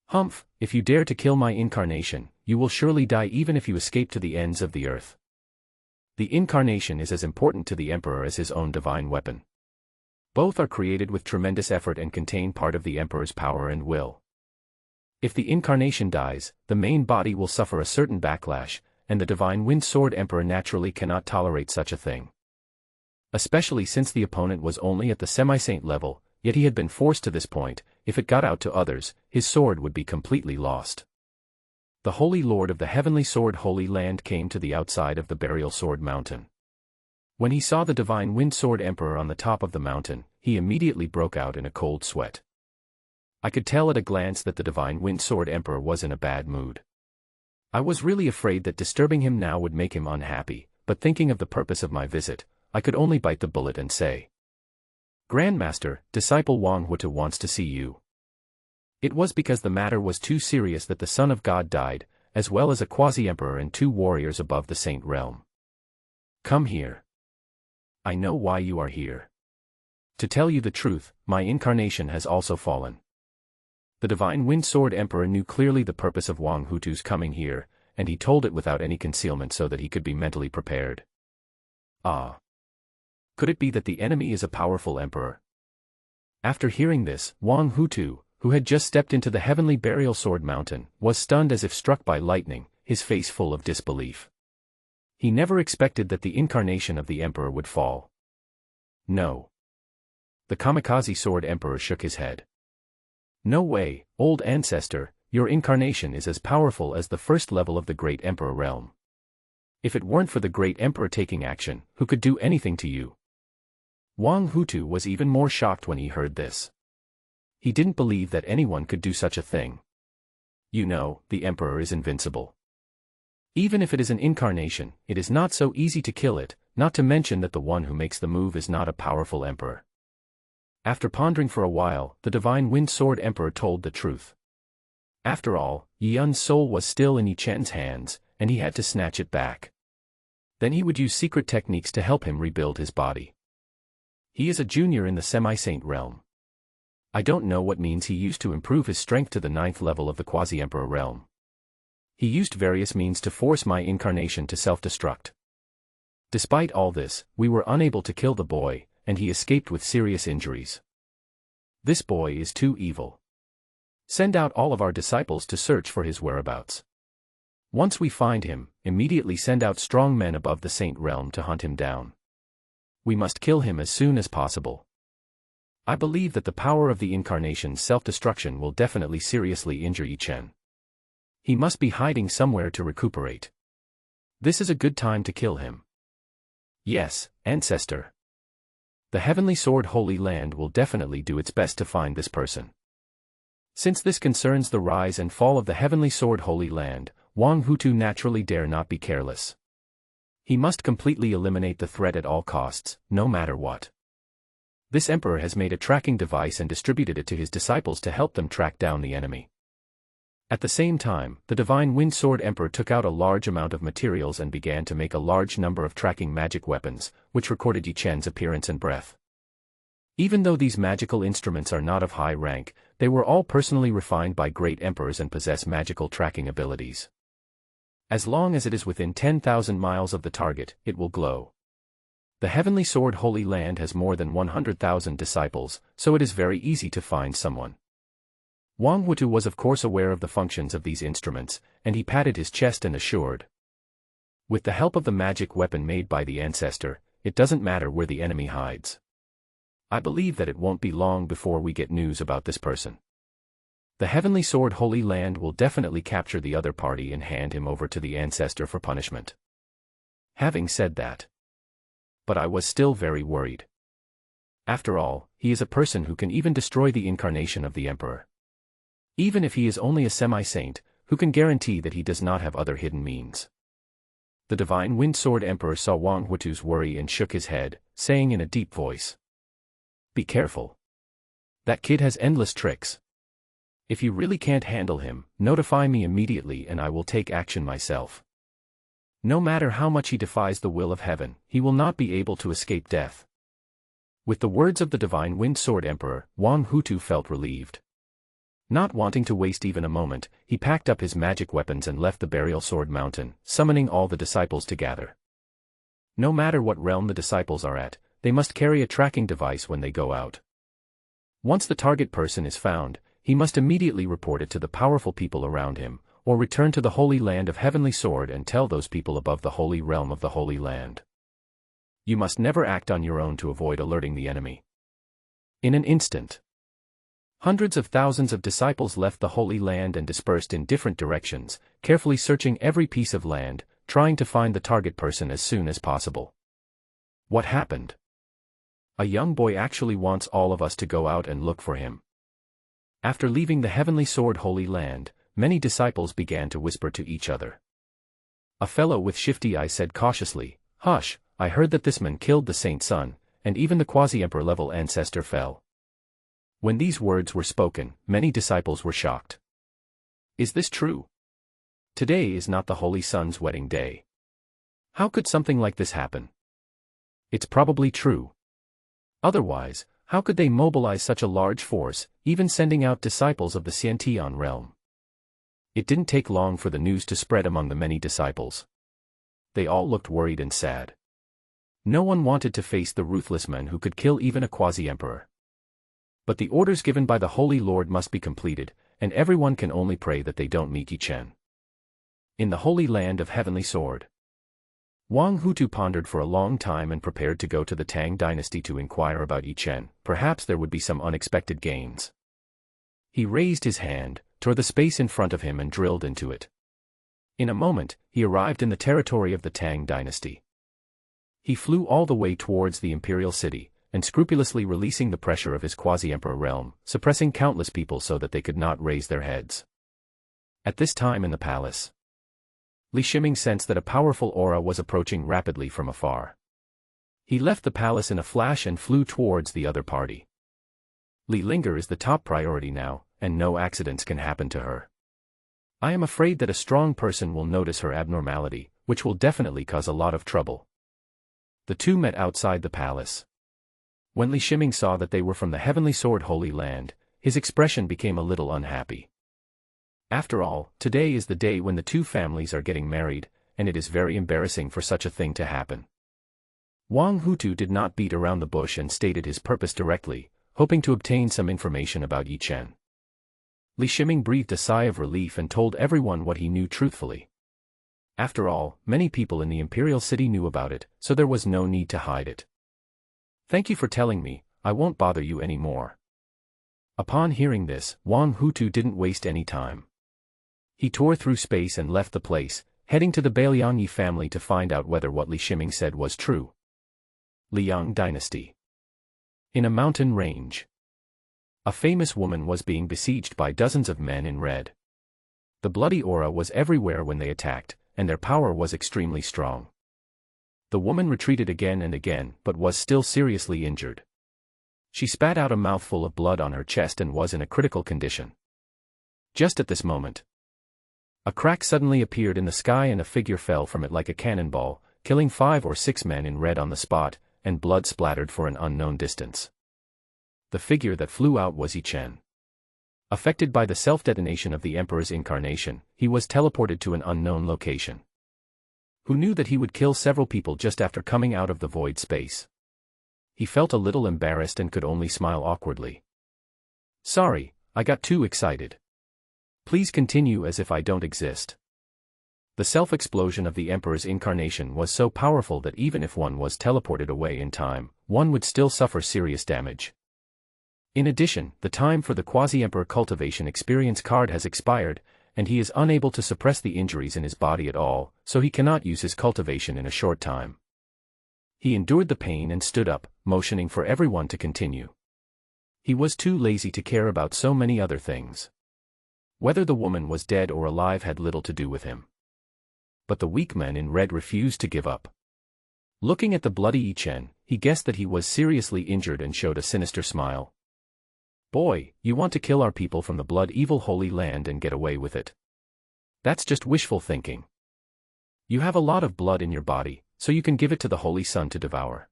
"Humph, if you dare to kill my incarnation, you will surely die even if you escape to the ends of the earth." The incarnation is as important to the emperor as his own divine weapon. Both are created with tremendous effort and contain part of the emperor's power and will. If the incarnation dies, the main body will suffer a certain backlash, and the divine wind sword emperor naturally cannot tolerate such a thing. Especially since the opponent was only at the semi-saint level, yet he had been forced to this point. If it got out to others, his sword would be completely lost. The Holy Lord of the heavenly sword Holy Land came to the outside of the burial sword mountain. When he saw the divine wind sword emperor on the top of the mountain, he immediately broke out in a cold sweat. I could tell at a glance that the divine wind sword emperor was in a bad mood. I was really afraid that disturbing him now would make him unhappy, but thinking of the purpose of my visit, I could only bite the bullet and say, "Grandmaster, disciple Wang Hutu wants to see you." It was because the matter was too serious that the Son of God died, as well as a quasi-emperor and 2 warriors above the saint realm. "Come here. I know why you are here. To tell you the truth, my incarnation has also fallen." The divine wind sword emperor knew clearly the purpose of Wang Hutu's coming here, and he told it without any concealment so that he could be mentally prepared. Ah. Could it be that the enemy is a powerful emperor? After hearing this, Wang Hutu, who had just stepped into the heavenly burial sword mountain, was stunned as if struck by lightning, his face full of disbelief. He never expected that the incarnation of the emperor would fall. No. The kamikaze sword emperor shook his head. "No way, old ancestor, your incarnation is as powerful as the first level of the great emperor realm. If it weren't for the great emperor taking action, who could do anything to you?" Wang Hutu was even more shocked when he heard this. He didn't believe that anyone could do such a thing. You know, the emperor is invincible. Even if it is an incarnation, it is not so easy to kill it, not to mention that the one who makes the move is not a powerful emperor. After pondering for a while, the divine wind sword emperor told the truth. After all, Yun's soul was still in Yi Chen's hands, and he had to snatch it back. Then he would use secret techniques to help him rebuild his body. He is a junior in the semi-saint realm. I don't know what means he used to improve his strength to the 9th level of the quasi-emperor realm. He used various means to force my incarnation to self-destruct. Despite all this, we were unable to kill the boy, and he escaped with serious injuries. This boy is too evil. Send out all of our disciples to search for his whereabouts. Once we find him, immediately send out strong men above the saint realm to hunt him down. We must kill him as soon as possible. I believe that the power of the incarnation's self-destruction will definitely seriously injure Yi Chen. He must be hiding somewhere to recuperate. This is a good time to kill him. Yes, Ancestor. The Heavenly Sword Holy Land will definitely do its best to find this person. Since this concerns the rise and fall of the Heavenly Sword Holy Land, Wang Hutu naturally dare not be careless. He must completely eliminate the threat at all costs, no matter what. This emperor has made a tracking device and distributed it to his disciples to help them track down the enemy. At the same time, the Divine Wind Sword Emperor took out a large amount of materials and began to make a large number of tracking magic weapons, which recorded Yi Chen's appearance and breath. Even though these magical instruments are not of high rank, they were all personally refined by great emperors and possess magical tracking abilities. As long as it is within 10,000 miles of the target, it will glow. The Heavenly Sword Holy Land has more than 100,000 disciples, so it is very easy to find someone. Wang Hutu was of course aware of the functions of these instruments, and he patted his chest and assured. With the help of the magic weapon made by the Ancestor, it doesn't matter where the enemy hides. I believe that it won't be long before we get news about this person. The Heavenly Sword Holy Land will definitely capture the other party and hand him over to the Ancestor for punishment. Having said that, but I was still very worried. After all, he is a person who can even destroy the incarnation of the Emperor. Even if he is only a semi-saint, who can guarantee that he does not have other hidden means? The Divine Wind Sword Emperor saw Wang Hutu's worry and shook his head, saying in a deep voice, "Be careful. That kid has endless tricks. If you really can't handle him, notify me immediately and I will take action myself. No matter how much he defies the will of heaven, he will not be able to escape death." With the words of the Divine Wind Sword Emperor, Wang Hutu felt relieved. Not wanting to waste even a moment, he packed up his magic weapons and left the Burial Sword Mountain, summoning all the disciples to gather. No matter what realm the disciples are at, they must carry a tracking device when they go out. Once the target person is found, he must immediately report it to the powerful people around him, or return to the Holy Land of Heavenly Sword and tell those people above the Holy Realm of the Holy Land. You must never act on your own to avoid alerting the enemy. In an instant, hundreds of thousands of disciples left the Holy Land and dispersed in different directions, carefully searching every piece of land, trying to find the target person as soon as possible. What happened? A young boy actually wants all of us to go out and look for him. After leaving the Heavenly Sword Holy Land, many disciples began to whisper to each other. A fellow with shifty eyes said cautiously, "Hush, I heard that this man killed the Saint's son, and even the quasi-emperor level Ancestor fell." When these words were spoken, many disciples were shocked. Is this true? Today is not the Holy Son's wedding day. How could something like this happen? It's probably true. Otherwise, how could they mobilize such a large force, even sending out disciples of the Xiantian realm? It didn't take long for the news to spread among the many disciples. They all looked worried and sad. No one wanted to face the ruthless man who could kill even a quasi-emperor. But the orders given by the Holy Lord must be completed, and everyone can only pray that they don't meet Yi Chen. In the Holy Land of Heavenly Sword, Wang Hutu pondered for a long time and prepared to go to the Tang dynasty to inquire about Yi Chen. Perhaps there would be some unexpected gains. He raised his hand, tore the space in front of him and drilled into it. In a moment, he arrived in the territory of the Tang dynasty. He flew all the way towards the imperial city, and scrupulously releasing the pressure of his quasi-emperor realm, suppressing countless people so that they could not raise their heads. At this time in the palace, Li Shiming sensed that a powerful aura was approaching rapidly from afar. He left the palace in a flash and flew towards the other party. Li Linger is the top priority now, and no accidents can happen to her. I am afraid that a strong person will notice her abnormality, which will definitely cause a lot of trouble. The two met outside the palace. When Li Shiming saw that they were from the Heavenly Sword Holy Land, his expression became a little unhappy. After all, today is the day when the two families are getting married, and it is very embarrassing for such a thing to happen. Wang Hutu did not beat around the bush and stated his purpose directly, hoping to obtain some information about Yi Chen. Li Shiming breathed a sigh of relief and told everyone what he knew truthfully. After all, many people in the imperial city knew about it, so there was no need to hide it. "Thank you for telling me. I won't bother you anymore." Upon hearing this, Wang Hutu didn't waste any time. He tore through space and left the place, heading to the Bailiangyi family to find out whether what Li Shiming said was true. Liang Dynasty. In a mountain range, a famous woman was being besieged by dozens of men in red. The bloody aura was everywhere when they attacked, and their power was extremely strong. The woman retreated again and again, but was still seriously injured. She spat out a mouthful of blood on her chest and was in a critical condition. Just at this moment, a crack suddenly appeared in the sky and a figure fell from it like a cannonball, killing 5 or 6 men in red on the spot, and blood splattered for an unknown distance. The figure that flew out was Yi Chen. Affected by the self-detonation of the Emperor's incarnation, he was teleported to an unknown location. Who knew that he would kill several people just after coming out of the void space? He felt a little embarrassed and could only smile awkwardly. "Sorry, I got too excited. Please continue as if I don't exist." The self-explosion of the Emperor's incarnation was so powerful that even if one was teleported away in time, one would still suffer serious damage. In addition, the time for the Quasi-Emperor cultivation experience card has expired, and he is unable to suppress the injuries in his body at all, so he cannot use his cultivation in a short time. He endured the pain and stood up, motioning for everyone to continue. He was too lazy to care about so many other things. Whether the woman was dead or alive had little to do with him. But the weak men in red refused to give up. Looking at the bloody Yi Chen, he guessed that he was seriously injured and showed a sinister smile. "Boy, you want to kill our people from the blood-evil Holy Land and get away with it. That's just wishful thinking. You have a lot of blood in your body, so you can give it to the Holy Sun to devour.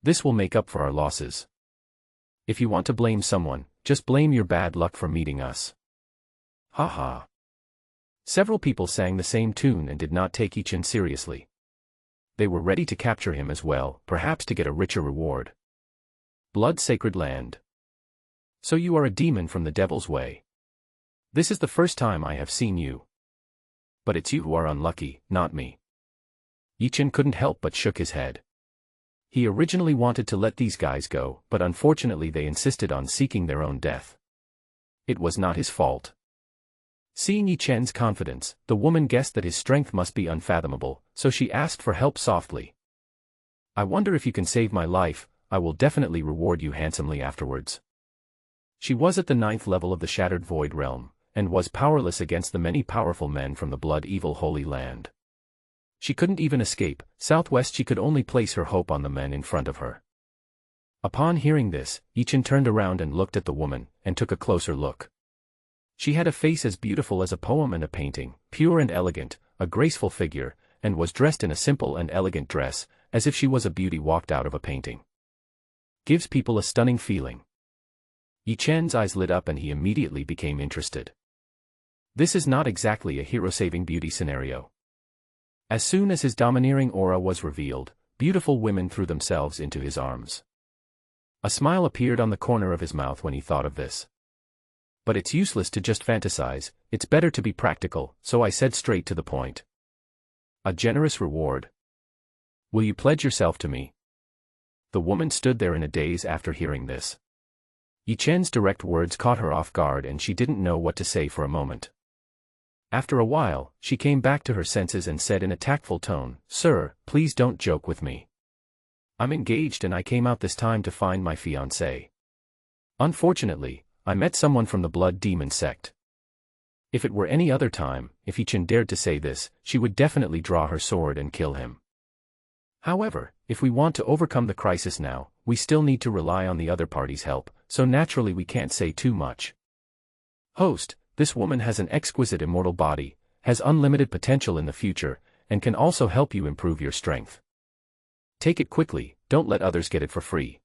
This will make up for our losses. If you want to blame someone, just blame your bad luck for meeting us." Ha ha. Several people sang the same tune and did not take Yi Chen seriously. They were ready to capture him as well, perhaps to get a richer reward. Blood-sacred land. So you are a demon from the devil's way. This is the first time I have seen you. But it's you who are unlucky, not me. Yi Chen couldn't help but shook his head. He originally wanted to let these guys go, but unfortunately they insisted on seeking their own death. It was not his fault. Seeing Yi Chen's confidence, the woman guessed that his strength must be unfathomable, so she asked for help softly. "I wonder if you can save my life, I will definitely reward you handsomely afterwards." She was at the 9th level of the Shattered Void Realm, and was powerless against the many powerful men from the blood-evil Holy Land. She couldn't even escape, southwest she could only place her hope on the men in front of her. Upon hearing this, Yi Chen turned around and looked at the woman, and took a closer look. She had a face as beautiful as a poem and a painting, pure and elegant, a graceful figure, and was dressed in a simple and elegant dress, as if she was a beauty walked out of a painting. Gives people a stunning feeling. Yi Chen's eyes lit up and he immediately became interested. This is not exactly a hero-saving beauty scenario. As soon as his domineering aura was revealed, beautiful women threw themselves into his arms. A smile appeared on the corner of his mouth when he thought of this. But it's useless to just fantasize, it's better to be practical, so I said straight to the point. A generous reward. Will you pledge yourself to me? The woman stood there in a daze after hearing this. Yi Chen's direct words caught her off guard and she didn't know what to say for a moment. After a while, she came back to her senses and said in a tactful tone, "Sir, please don't joke with me. I'm engaged and I came out this time to find my fiancé. Unfortunately, I met someone from the Blood Demon sect." If it were any other time, if Yi Chen dared to say this, she would definitely draw her sword and kill him. However, if we want to overcome the crisis now, we still need to rely on the other party's help, so naturally we can't say too much. Host, this woman has an exquisite immortal body, has unlimited potential in the future, and can also help you improve your strength. Take it quickly, don't let others get it for free.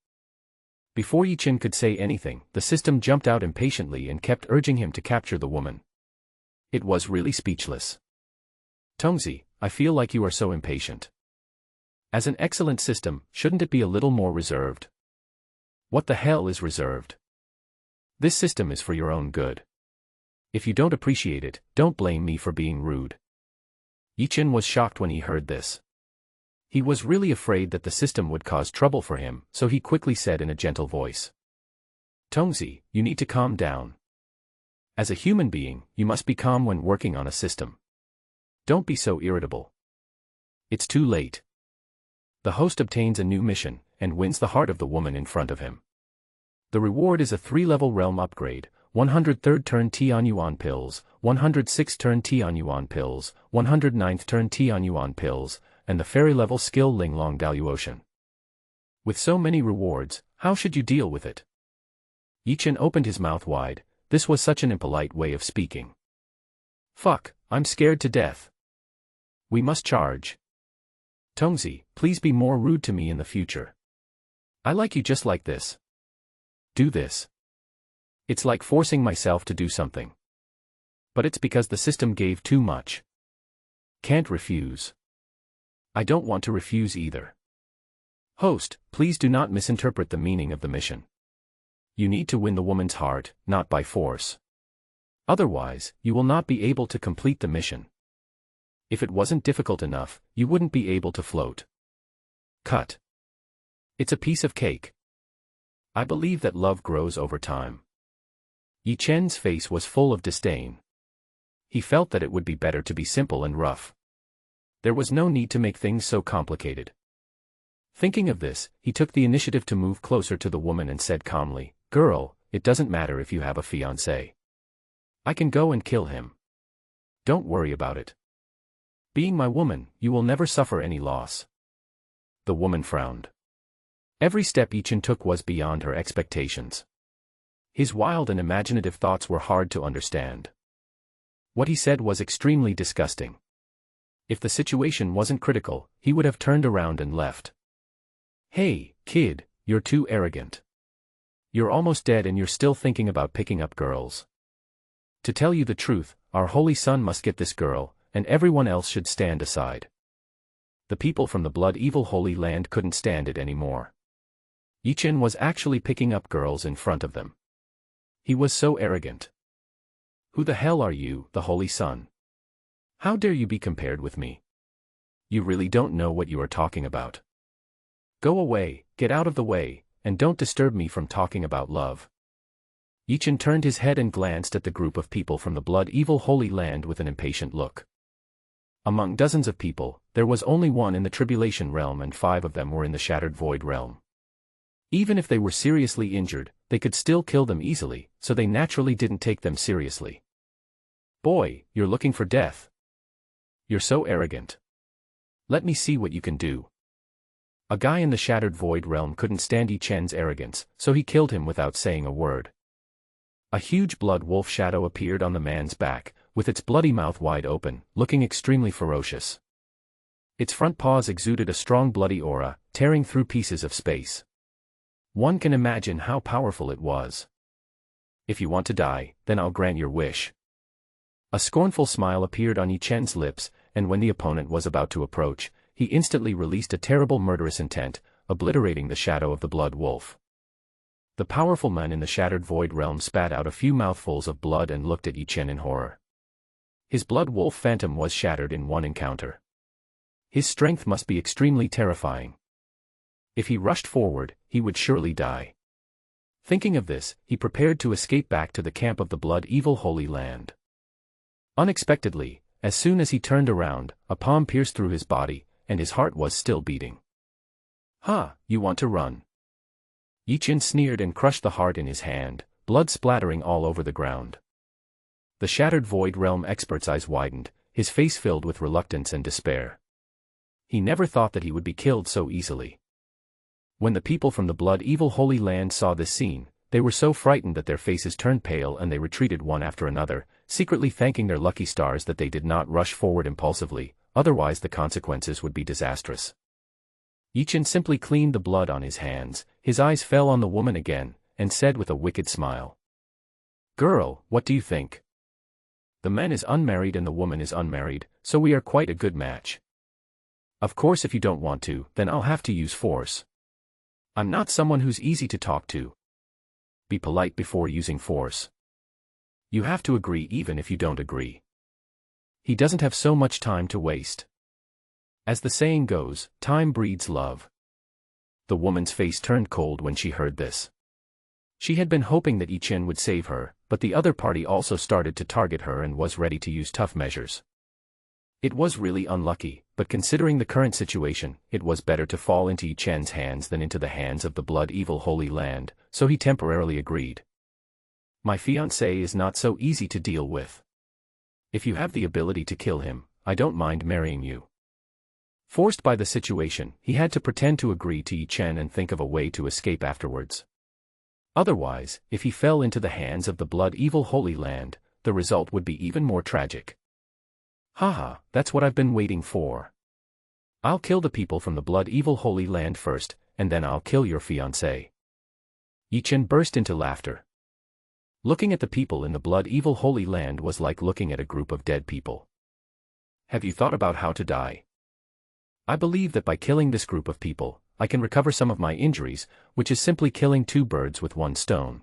Before Yi Chen could say anything, the system jumped out impatiently and kept urging him to capture the woman. It was really speechless. Tongzi, I feel like you are so impatient. As an excellent system, shouldn't it be a little more reserved? What the hell is reserved? This system is for your own good. If you don't appreciate it, don't blame me for being rude. Yi Chen was shocked when he heard this. He was really afraid that the system would cause trouble for him, so he quickly said in a gentle voice. Tongzi, you need to calm down. As a human being, you must be calm when working on a system. Don't be so irritable. It's too late. The host obtains a new mission, and wins the heart of the woman in front of him. The reward is a 3-level realm upgrade, 103rd turn Tianyuan pills, 106th turn Tianyuan pills, 109th turn Tianyuan pills, and the fairy-level skill Ling Long Daluotian. With so many rewards, how should you deal with it? Yichen opened his mouth wide. This was such an impolite way of speaking. Fuck, I'm scared to death. We must charge. Tongzi, please be more rude to me in the future. I like you just like this. Do this. It's like forcing myself to do something. But it's because the system gave too much. Can't refuse. I don't want to refuse either. Host, please do not misinterpret the meaning of the mission. You need to win the woman's heart, not by force. Otherwise, you will not be able to complete the mission. If it wasn't difficult enough, you wouldn't be able to float. Cut. It's a piece of cake. I believe that love grows over time. Yi Chen's face was full of disdain. He felt that it would be better to be simple and rough. There was no need to make things so complicated. Thinking of this, he took the initiative to move closer to the woman and said calmly, "Girl, it doesn't matter if you have a fiancé. I can go and kill him. Don't worry about it. Being my woman, you will never suffer any loss." The woman frowned. Every step Yichen took was beyond her expectations. His wild and imaginative thoughts were hard to understand. What he said was extremely disgusting. If the situation wasn't critical, he would have turned around and left. Hey, kid, you're too arrogant. You're almost dead and you're still thinking about picking up girls. To tell you the truth, our holy son must get this girl, and everyone else should stand aside. The people from the blood-evil holy land couldn't stand it anymore. Yichen was actually picking up girls in front of them. He was so arrogant. Who the hell are you, the holy son? How dare you be compared with me? You really don't know what you are talking about. Go away, get out of the way, and don't disturb me from talking about love. Yichen turned his head and glanced at the group of people from the blood-evil holy land with an impatient look. Among dozens of people, there was only one in the tribulation realm and 5 of them were in the shattered void realm. Even if they were seriously injured, they could still kill them easily, so they naturally didn't take them seriously. Boy, you're looking for death. You're so arrogant. Let me see what you can do. A guy in the shattered void realm couldn't stand Yi Chen's arrogance, so he killed him without saying a word. A huge blood wolf shadow appeared on the man's back, with its bloody mouth wide open, looking extremely ferocious. Its front paws exuded a strong bloody aura, tearing through pieces of space. One can imagine how powerful it was. If you want to die, then I'll grant your wish. A scornful smile appeared on Yi Chen's lips, and when the opponent was about to approach, he instantly released a terrible murderous intent, obliterating the shadow of the blood wolf. The powerful man in the shattered void realm spat out a few mouthfuls of blood and looked at Yi Chen in horror. His blood wolf phantom was shattered in one encounter. His strength must be extremely terrifying. If he rushed forward, he would surely die. Thinking of this, he prepared to escape back to the camp of the blood-evil holy land. Unexpectedly, as soon as he turned around, a palm pierced through his body, and his heart was still beating. "Ha, you want to run?" Yi Chen sneered and crushed the heart in his hand, blood splattering all over the ground. The shattered void realm expert's eyes widened, his face filled with reluctance and despair. He never thought that he would be killed so easily. When the people from the blood-evil holy land saw this scene, they were so frightened that their faces turned pale and they retreated one after another, secretly thanking their lucky stars that they did not rush forward impulsively, otherwise the consequences would be disastrous. Yi Chen simply cleaned the blood on his hands, his eyes fell on the woman again, and said with a wicked smile. "Girl, what do you think? The man is unmarried and the woman is unmarried, so we are quite a good match. Of course if you don't want to, then I'll have to use force. I'm not someone who's easy to talk to. Be polite before using force. You have to agree even if you don't agree." He doesn't have so much time to waste. As the saying goes, time breeds love. The woman's face turned cold when she heard this. She had been hoping that Yi Chen would save her, but the other party also started to target her and was ready to use tough measures. It was really unlucky, but considering the current situation, it was better to fall into Yi Chen's hands than into the hands of the blood-evil Holy Land, so he temporarily agreed. My fiancé is not so easy to deal with. If you have the ability to kill him, I don't mind marrying you. Forced by the situation, he had to pretend to agree to Yi Chen and think of a way to escape afterwards. Otherwise, if he fell into the hands of the blood-evil Holy Land, the result would be even more tragic. Haha, that's what I've been waiting for. I'll kill the people from the blood-evil Holy Land first, and then I'll kill your fiancé. Yi Chen burst into laughter. Looking at the people in the blood-evil Holy Land was like looking at a group of dead people. Have you thought about how to die? I believe that by killing this group of people, I can recover some of my injuries, which is simply killing two birds with one stone.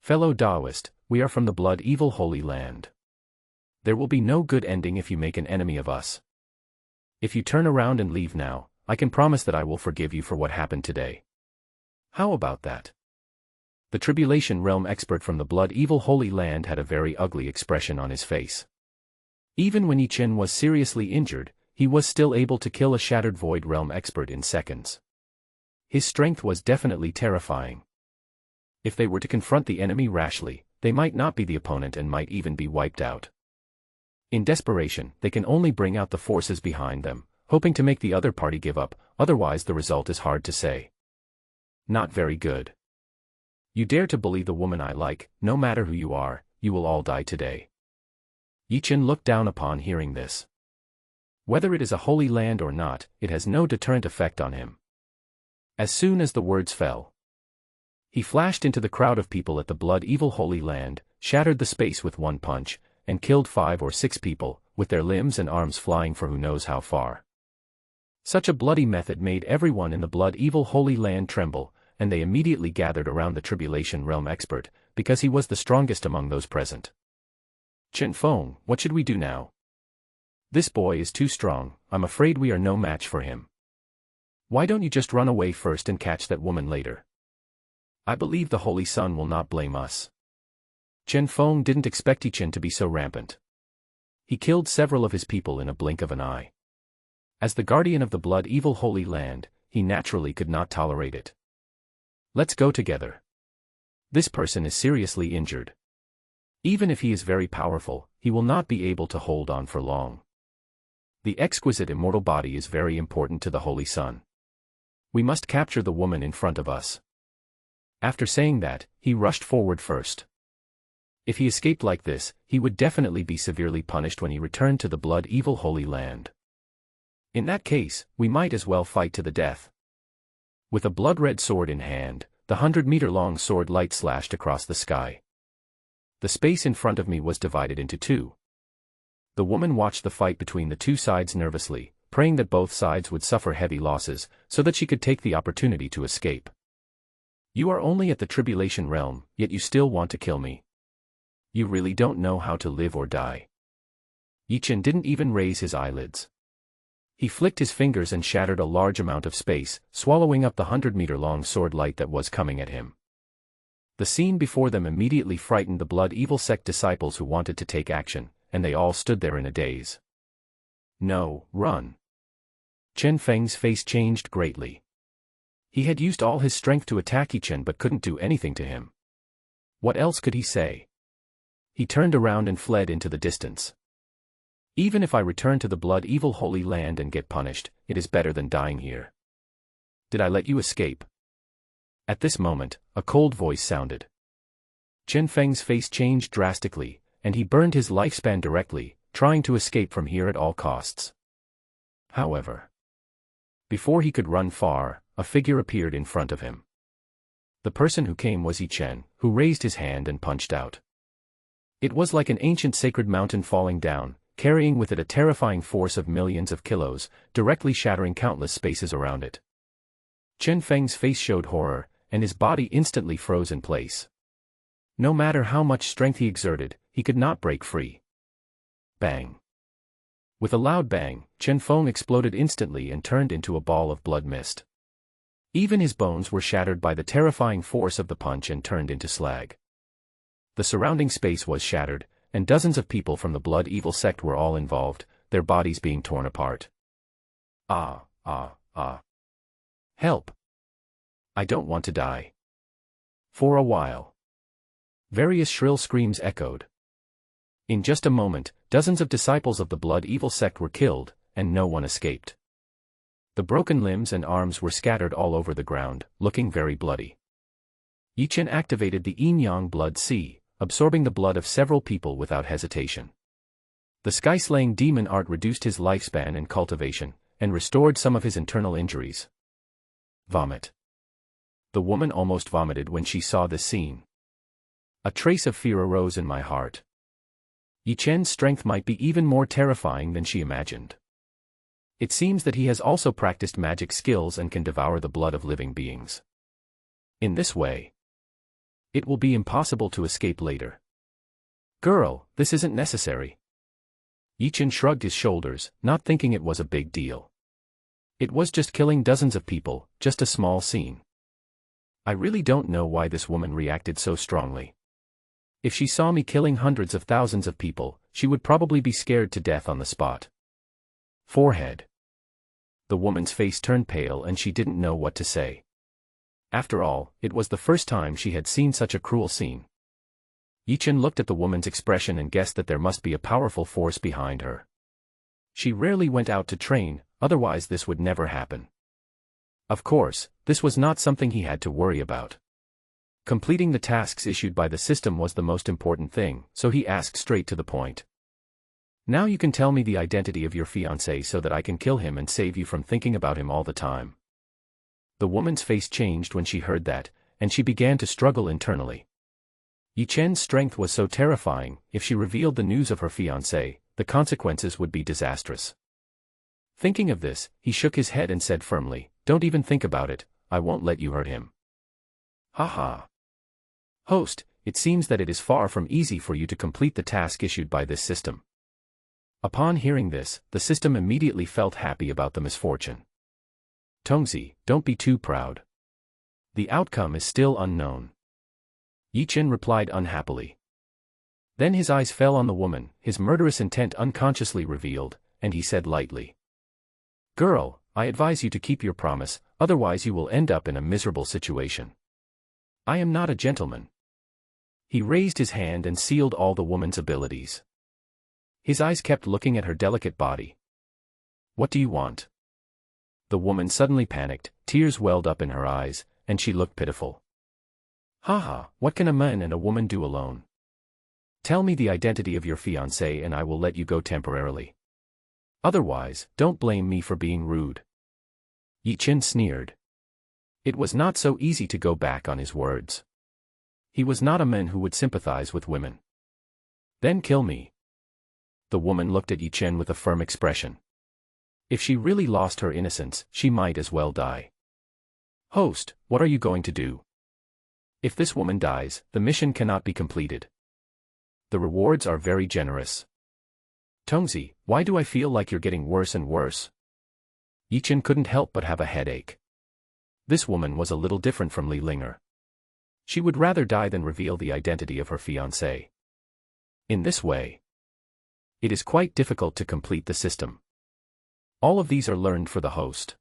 Fellow Taoist, we are from the blood-evil Holy Land. There will be no good ending if you make an enemy of us. If you turn around and leave now, I can promise that I will forgive you for what happened today. How about that? The Tribulation Realm expert from the blood-evil Holy Land had a very ugly expression on his face. Even when Yi Chen was seriously injured, he was still able to kill a Shattered Void Realm expert in seconds. His strength was definitely terrifying. If they were to confront the enemy rashly, they might not be the opponent and might even be wiped out. In desperation, they can only bring out the forces behind them, hoping to make the other party give up, otherwise the result is hard to say. Not very good. You dare to bully the woman I like, no matter who you are, you will all die today. Yi Chen looked down upon hearing this. Whether it is a holy land or not, it has no deterrent effect on him. As soon as the words fell, he flashed into the crowd of people at the blood-evil Holy Land, shattered the space with one punch, and killed 5 or 6 people, with their limbs and arms flying for who knows how far. Such a bloody method made everyone in the blood-evil Holy Land tremble, and they immediately gathered around the Tribulation Realm expert, because he was the strongest among those present. Chen Feng, what should we do now? This boy is too strong, I'm afraid we are no match for him. Why don't you just run away first and catch that woman later? I believe the Holy Sun will not blame us. Chen Feng didn't expect Yi Chen to be so rampant. He killed several of his people in a blink of an eye. As the guardian of the blood-evil Holy Land, he naturally could not tolerate it. Let's go together. This person is seriously injured. Even if he is very powerful, he will not be able to hold on for long. The exquisite immortal body is very important to the Holy Sun. We must capture the woman in front of us. After saying that, he rushed forward first. If he escaped like this, he would definitely be severely punished when he returned to the blood-evil Holy Land. In that case, we might as well fight to the death. With a blood-red sword in hand, the 100-meter-long sword light slashed across the sky. The space in front of me was divided into two. The woman watched the fight between the two sides nervously, praying that both sides would suffer heavy losses, so that she could take the opportunity to escape. You are only at the Tribulation Realm, yet you still want to kill me. You really don't know how to live or die. Yi Chen didn't even raise his eyelids. He flicked his fingers and shattered a large amount of space, swallowing up the 100-meter-long sword light that was coming at him. The scene before them immediately frightened the blood-evil sect disciples who wanted to take action, and they all stood there in a daze. No, run. Chen Feng's face changed greatly. He had used all his strength to attack Yi Chen but couldn't do anything to him. What else could he say? He turned around and fled into the distance. Even if I return to the blood-evil Holy Land and get punished, it is better than dying here. Did I let you escape? At this moment, a cold voice sounded. Chen Feng's face changed drastically, and he burned his lifespan directly, trying to escape from here at all costs. However, before he could run far, a figure appeared in front of him. The person who came was Yi Chen, who raised his hand and punched out. It was like an ancient sacred mountain falling down, carrying with it a terrifying force of millions of kilos, directly shattering countless spaces around it. Chen Feng's face showed horror, and his body instantly froze in place. No matter how much strength he exerted, he could not break free. Bang! With a loud bang, Chen Feng exploded instantly and turned into a ball of blood mist. Even his bones were shattered by the terrifying force of the punch and turned into slag. The surrounding space was shattered, and dozens of people from the Blood Evil sect were all involved, their bodies being torn apart. Ah, ah, ah. Help! I don't want to die. For a while. Various shrill screams echoed. In just a moment, dozens of disciples of the Blood Evil sect were killed, and no one escaped. The broken limbs and arms were scattered all over the ground, looking very bloody. Yi Chen activated the Yin-Yang Blood Sea, absorbing the blood of several people without hesitation. The sky-slaying demon art reduced his lifespan and cultivation, and restored some of his internal injuries. Vomit. The woman almost vomited when she saw this scene. A trace of fear arose in my heart. Yi Chen's strength might be even more terrifying than she imagined. It seems that he has also practiced magic skills and can devour the blood of living beings. In this way, it will be impossible to escape later. Girl, this isn't necessary. Yi Chen shrugged his shoulders, not thinking it was a big deal. It was just killing dozens of people, just a small scene. I really don't know why this woman reacted so strongly. If she saw me killing hundreds of thousands of people, she would probably be scared to death on the spot. Forehead. The woman's face turned pale and she didn't know what to say. After all, it was the first time she had seen such a cruel scene. Yi Chen looked at the woman's expression and guessed that there must be a powerful force behind her. She rarely went out to train, otherwise this would never happen. Of course, this was not something he had to worry about. Completing the tasks issued by the system was the most important thing, so he asked straight to the point. Now you can tell me the identity of your fiancé so that I can kill him and save you from thinking about him all the time. The woman's face changed when she heard that, and she began to struggle internally. Yi Chen's strength was so terrifying, if she revealed the news of her fiancé, the consequences would be disastrous. Thinking of this, he shook his head and said firmly, "Don't even think about it, I won't let you hurt him." Haha. Host, it seems that it is far from easy for you to complete the task issued by this system. Upon hearing this, the system immediately felt happy about the misfortune. Tongzi, don't be too proud. The outcome is still unknown. Yi Chen replied unhappily. Then his eyes fell on the woman, his murderous intent unconsciously revealed, and he said lightly, "Girl, I advise you to keep your promise, otherwise you will end up in a miserable situation. I am not a gentleman." He raised his hand and sealed all the woman's abilities. His eyes kept looking at her delicate body. "What do you want?" The woman suddenly panicked, tears welled up in her eyes, and she looked pitiful. Haha, what can a man and a woman do alone? Tell me the identity of your fiancé and I will let you go temporarily. Otherwise, don't blame me for being rude. Yi Chen sneered. It was not so easy to go back on his words. He was not a man who would sympathize with women. Then kill me. The woman looked at Yi Chen with a firm expression. If she really lost her innocence, she might as well die. Host, what are you going to do? If this woman dies, the mission cannot be completed. The rewards are very generous. Tongzi, why do I feel like you're getting worse and worse? Yi Chen couldn't help but have a headache. This woman was a little different from Li Linger. She would rather die than reveal the identity of her fiancé. In this way, it is quite difficult to complete the system. All of these are learned for the host.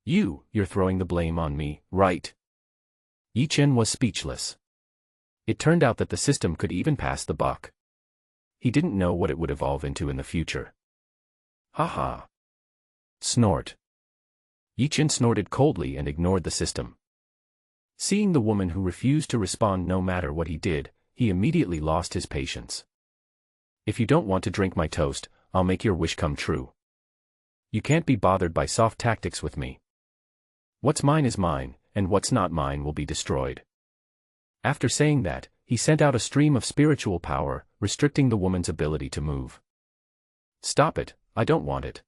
You're throwing the blame on me, right? Yi Chen was speechless. It turned out that the system could even pass the buck. He didn't know what it would evolve into in the future. Haha. Snort. Yi Chen snorted coldly and ignored the system. Seeing the woman who refused to respond no matter what he did, he immediately lost his patience. If you don't want to drink my toast, I'll make your wish come true. You can't be bothered by soft tactics with me. What's mine is mine, and what's not mine will be destroyed. After saying that, he sent out a stream of spiritual power, restricting the woman's ability to move. Stop it, I don't want it.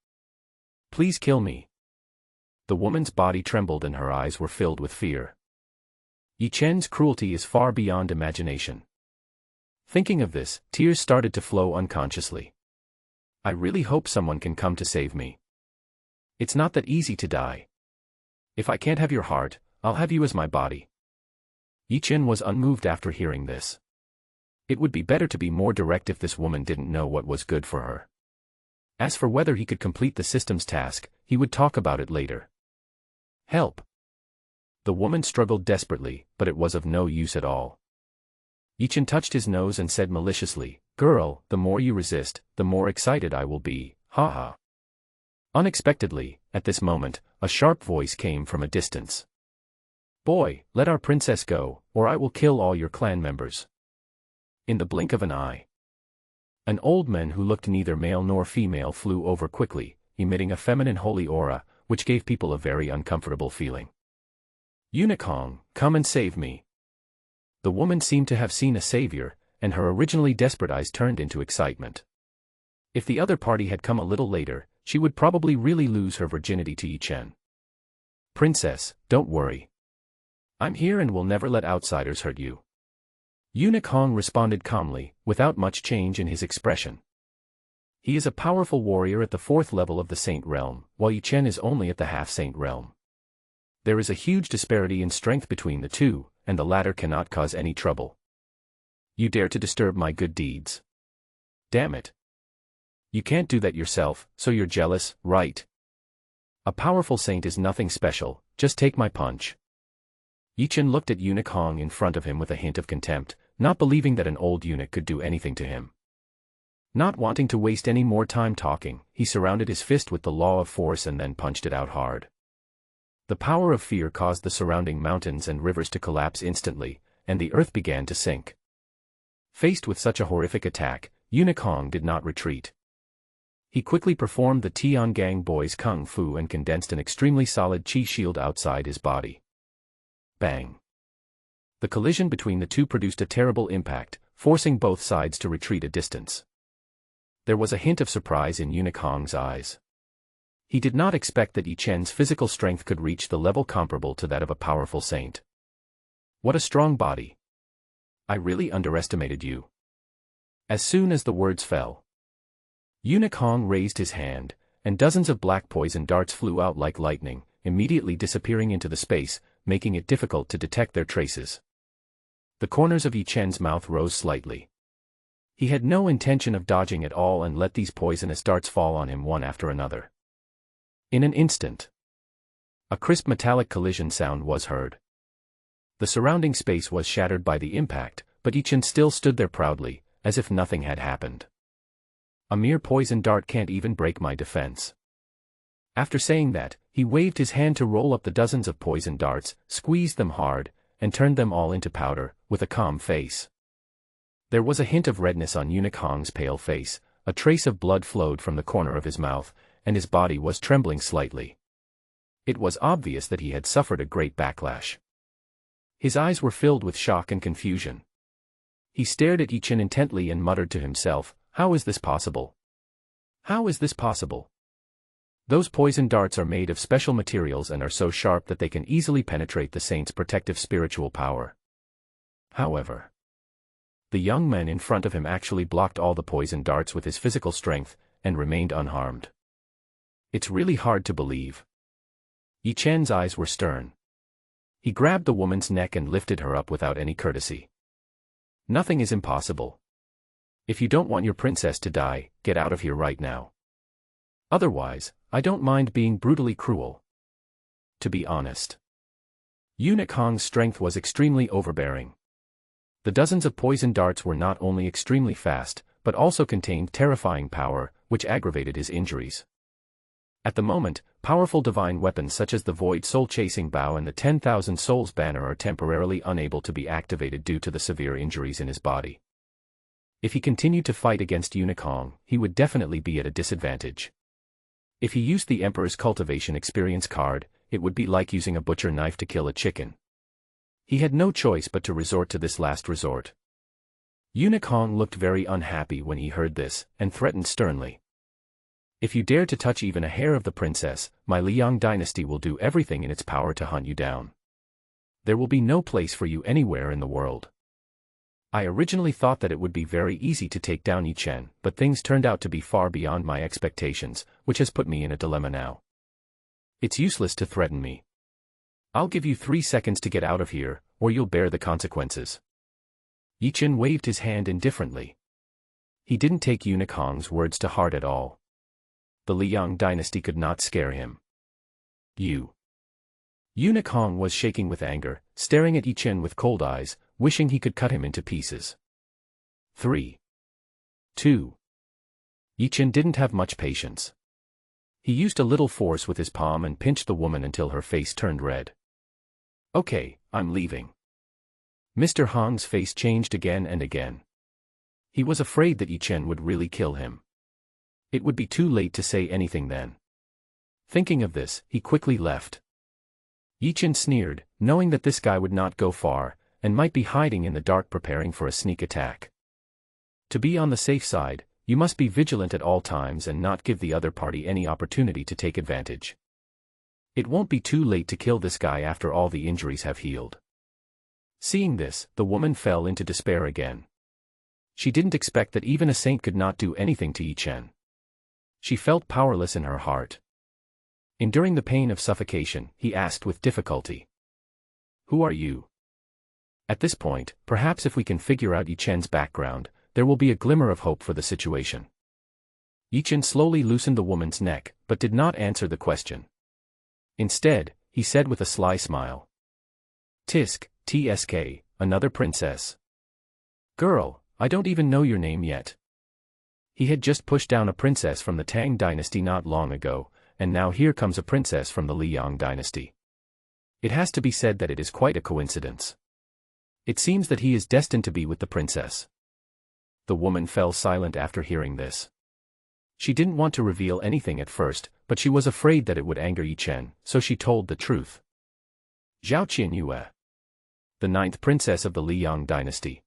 Please kill me. The woman's body trembled and her eyes were filled with fear. Yi Chen's cruelty is far beyond imagination. Thinking of this, tears started to flow unconsciously. I really hope someone can come to save me. It's not that easy to die. If I can't have your heart, I'll have you as my body. Yi Chen was unmoved after hearing this. It would be better to be more direct if this woman didn't know what was good for her. As for whether he could complete the system's task, he would talk about it later. Help! The woman struggled desperately, but it was of no use at all. Yi Chen touched his nose and said maliciously, "Girl, the more you resist, the more excited I will be, ha ha." Unexpectedly, at this moment, a sharp voice came from a distance. "Boy, let our princess go, or I will kill all your clan members." In the blink of an eye, an old man who looked neither male nor female flew over quickly, emitting a feminine holy aura, which gave people a very uncomfortable feeling. "Unicorn, come and save me." The woman seemed to have seen a savior, and her originally desperate eyes turned into excitement. If the other party had come a little later, she would probably really lose her virginity to Yi Chen. "Princess, don't worry. I'm here and will never let outsiders hurt you." Unicorn responded calmly, without much change in his expression. He is a powerful warrior at the 4th level of the Saint Realm, while Yi Chen is only at the half-Saint Realm. There is a huge disparity in strength between the two, and the latter cannot cause any trouble. "You dare to disturb my good deeds? Damn it. You can't do that yourself, so you're jealous, right? A powerful saint is nothing special, just take my punch." Yi Chen looked at Eunuch Hong in front of him with a hint of contempt, not believing that an old eunuch could do anything to him. Not wanting to waste any more time talking, he surrounded his fist with the law of force and then punched it out hard. The power of fear caused the surrounding mountains and rivers to collapse instantly, and the earth began to sink. Faced with such a horrific attack, Eunuch Hong did not retreat. He quickly performed the Tiangang boy's kung fu and condensed an extremely solid qi shield outside his body. Bang! The collision between the two produced a terrible impact, forcing both sides to retreat a distance. There was a hint of surprise in Eunuch Hong's eyes. He did not expect that Yi Chen's physical strength could reach the level comparable to that of a powerful saint. What a strong body! I really underestimated you. As soon as the words fell, Eunuch Hong raised his hand, and dozens of black poison darts flew out like lightning, immediately disappearing into the space, making it difficult to detect their traces. The corners of Yi Chen's mouth rose slightly. He had no intention of dodging at all and let these poisonous darts fall on him one after another. In an instant, a crisp metallic collision sound was heard. The surrounding space was shattered by the impact, but Yi Chen still stood there proudly, as if nothing had happened. "A mere poison dart can't even break my defense." After saying that, he waved his hand to roll up the dozens of poison darts, squeezed them hard, and turned them all into powder, with a calm face. There was a hint of redness on Eunuch Hong's pale face, a trace of blood flowed from the corner of his mouth, and his body was trembling slightly. It was obvious that he had suffered a great backlash. His eyes were filled with shock and confusion. He stared at Yi Chen intently and muttered to himself, "How is this possible? How is this possible? Those poison darts are made of special materials and are so sharp that they can easily penetrate the saint's protective spiritual power." However, the young man in front of him actually blocked all the poison darts with his physical strength, and remained unharmed. It's really hard to believe. Yi Chen's eyes were stern. He grabbed the woman's neck and lifted her up without any courtesy. "Nothing is impossible. If you don't want your princess to die, get out of here right now. Otherwise, I don't mind being brutally cruel." To be honest, Eunuch Hong's strength was extremely overbearing. The dozens of poison darts were not only extremely fast, but also contained terrifying power, which aggravated his injuries. At the moment, powerful divine weapons such as the Void Soul-Chasing Bow and the 10,000 Souls Banner are temporarily unable to be activated due to the severe injuries in his body. If he continued to fight against Eunuch Hong, he would definitely be at a disadvantage. If he used the Emperor's Cultivation Experience card, it would be like using a butcher knife to kill a chicken. He had no choice but to resort to this last resort. Eunuch Hong looked very unhappy when he heard this, and threatened sternly. "If you dare to touch even a hair of the princess, my Liang dynasty will do everything in its power to hunt you down. There will be no place for you anywhere in the world. I originally thought that it would be very easy to take down Yi Chen, but things turned out to be far beyond my expectations, which has put me in a dilemma now. It's useless to threaten me. I'll give you 3 seconds to get out of here, or you'll bear the consequences. Yi Chen waved his hand indifferently. He didn't take Eunuch Hong's words to heart at all. The Liang dynasty could not scare him. You. Eunuch Hong was shaking with anger, staring at Yi Chen with cold eyes, wishing he could cut him into pieces. 3. 2. Yi Chen didn't have much patience. He used a little force with his palm and pinched the woman until her face turned red. Okay, I'm leaving. Mr. Hong's face changed again and again. He was afraid that Yi Chen would really kill him. It would be too late to say anything then. Thinking of this, he quickly left. Yi Chen sneered, knowing that this guy would not go far, and might be hiding in the dark preparing for a sneak attack. To be on the safe side, you must be vigilant at all times and not give the other party any opportunity to take advantage. It won't be too late to kill this guy after all the injuries have healed. Seeing this, the woman fell into despair again. She didn't expect that even a saint could not do anything to Yi Chen. She felt powerless in her heart. Enduring the pain of suffocation, he asked with difficulty. Who are you? At this point, perhaps if we can figure out Yi Chen's background, there will be a glimmer of hope for the situation. Yi Chen slowly loosened the woman's neck, but did not answer the question. Instead, he said with a sly smile. Tisk, TSK, another princess. Girl, I don't even know your name yet. He had just pushed down a princess from the Tang dynasty not long ago, and now here comes a princess from the Liang dynasty. It has to be said that it is quite a coincidence. It seems that he is destined to be with the princess. The woman fell silent after hearing this. She didn't want to reveal anything at first, but she was afraid that it would anger Yi Chen, so she told the truth. Zhao Qianyue, the 9th princess of the Liang dynasty.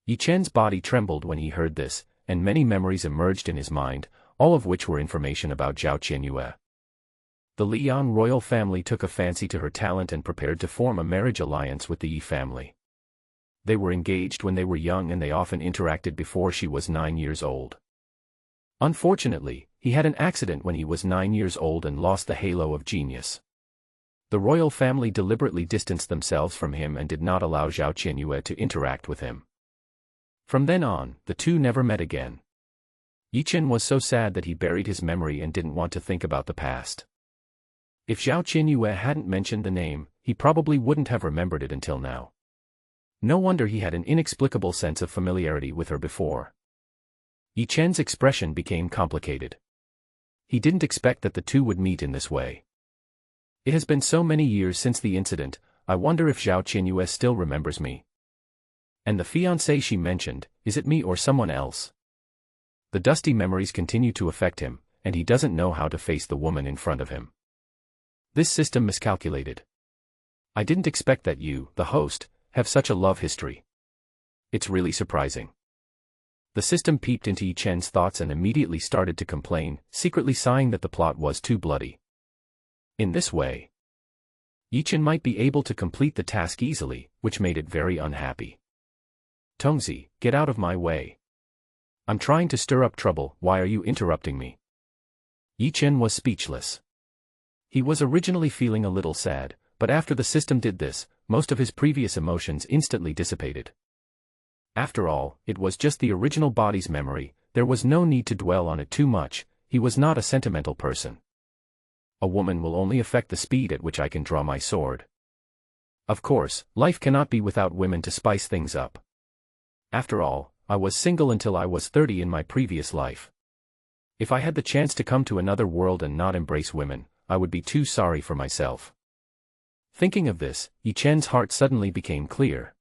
Yi Chen's body trembled when he heard this, and many memories emerged in his mind, all of which were information about Zhao Qianyue. The Liang royal family took a fancy to her talent and prepared to form a marriage alliance with the Yi family. They were engaged when they were young and they often interacted before she was 9 years old. Unfortunately, he had an accident when he was 9 years old and lost the halo of genius. The royal family deliberately distanced themselves from him and did not allow Zhao Qianyue to interact with him. From then on, the two never met again. Yi Chen was so sad that he buried his memory and didn't want to think about the past. If Zhao Qianyue hadn't mentioned the name, he probably wouldn't have remembered it until now. No wonder he had an inexplicable sense of familiarity with her before. Yi Chen's expression became complicated. He didn't expect that the two would meet in this way. It has been so many years since the incident, I wonder if Zhao Qianyue still remembers me. And the fiancé she mentioned, is it me or someone else? The dusty memories continue to affect him, and he doesn't know how to face the woman in front of him. This system miscalculated. I didn't expect that you, the host, have such a love history. It's really surprising. The system peeped into Yi Chen's thoughts and immediately started to complain, secretly sighing that the plot was too bloody. In this way, Yi Chen might be able to complete the task easily, which made it very unhappy. Tongzi, get out of my way. I'm trying to stir up trouble, why are you interrupting me? Yi Chen was speechless. He was originally feeling a little sad, but after the system did this, most of his previous emotions instantly dissipated. After all, it was just the original body's memory, there was no need to dwell on it too much, he was not a sentimental person. A woman will only affect the speed at which I can draw my sword. Of course, life cannot be without women to spice things up. After all, I was single until I was 30 in my previous life. If I had the chance to come to another world and not embrace women, I would be too sorry for myself. Thinking of this, Yi Chen's heart suddenly became clear.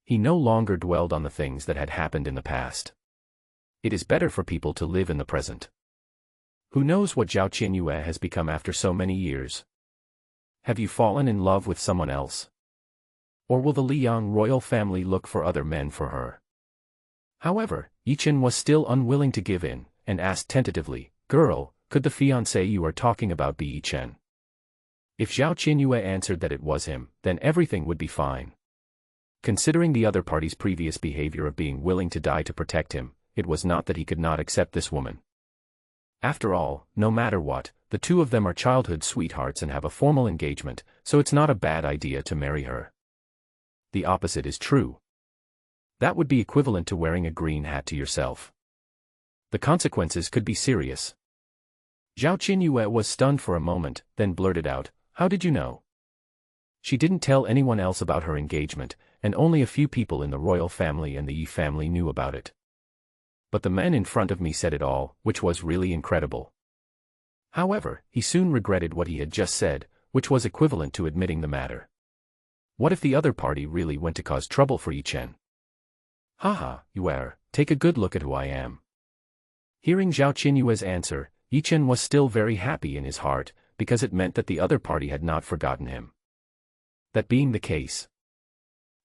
He no longer dwelled on the things that had happened in the past. It is better for people to live in the present. Who knows what Zhao Qianyue has become after so many years? Have you fallen in love with someone else? Or will the Liang royal family look for other men for her? However, Yi Chen was still unwilling to give in, and asked tentatively, "Girl, could the fiancé you are talking about be Yi Chen?" If Zhao Qianyue answered that it was him, then everything would be fine. Considering the other party's previous behavior of being willing to die to protect him, it was not that he could not accept this woman. After all, no matter what, the two of them are childhood sweethearts and have a formal engagement, so it's not a bad idea to marry her. The opposite is true. That would be equivalent to wearing a green hat to yourself. The consequences could be serious. Zhao Qinyue was stunned for a moment, then blurted out, "How did you know?" She didn't tell anyone else about her engagement, and only a few people in the royal family and the Yi family knew about it. But the man in front of me said it all, which was really incredible. However, he soon regretted what he had just said, which was equivalent to admitting the matter. What if the other party really went to cause trouble for Yi Chen? Haha, Yuer, take a good look at who I am. Hearing Zhao Qinyue's answer, Yi Chen was still very happy in his heart, because it meant that the other party had not forgotten him. That being the case,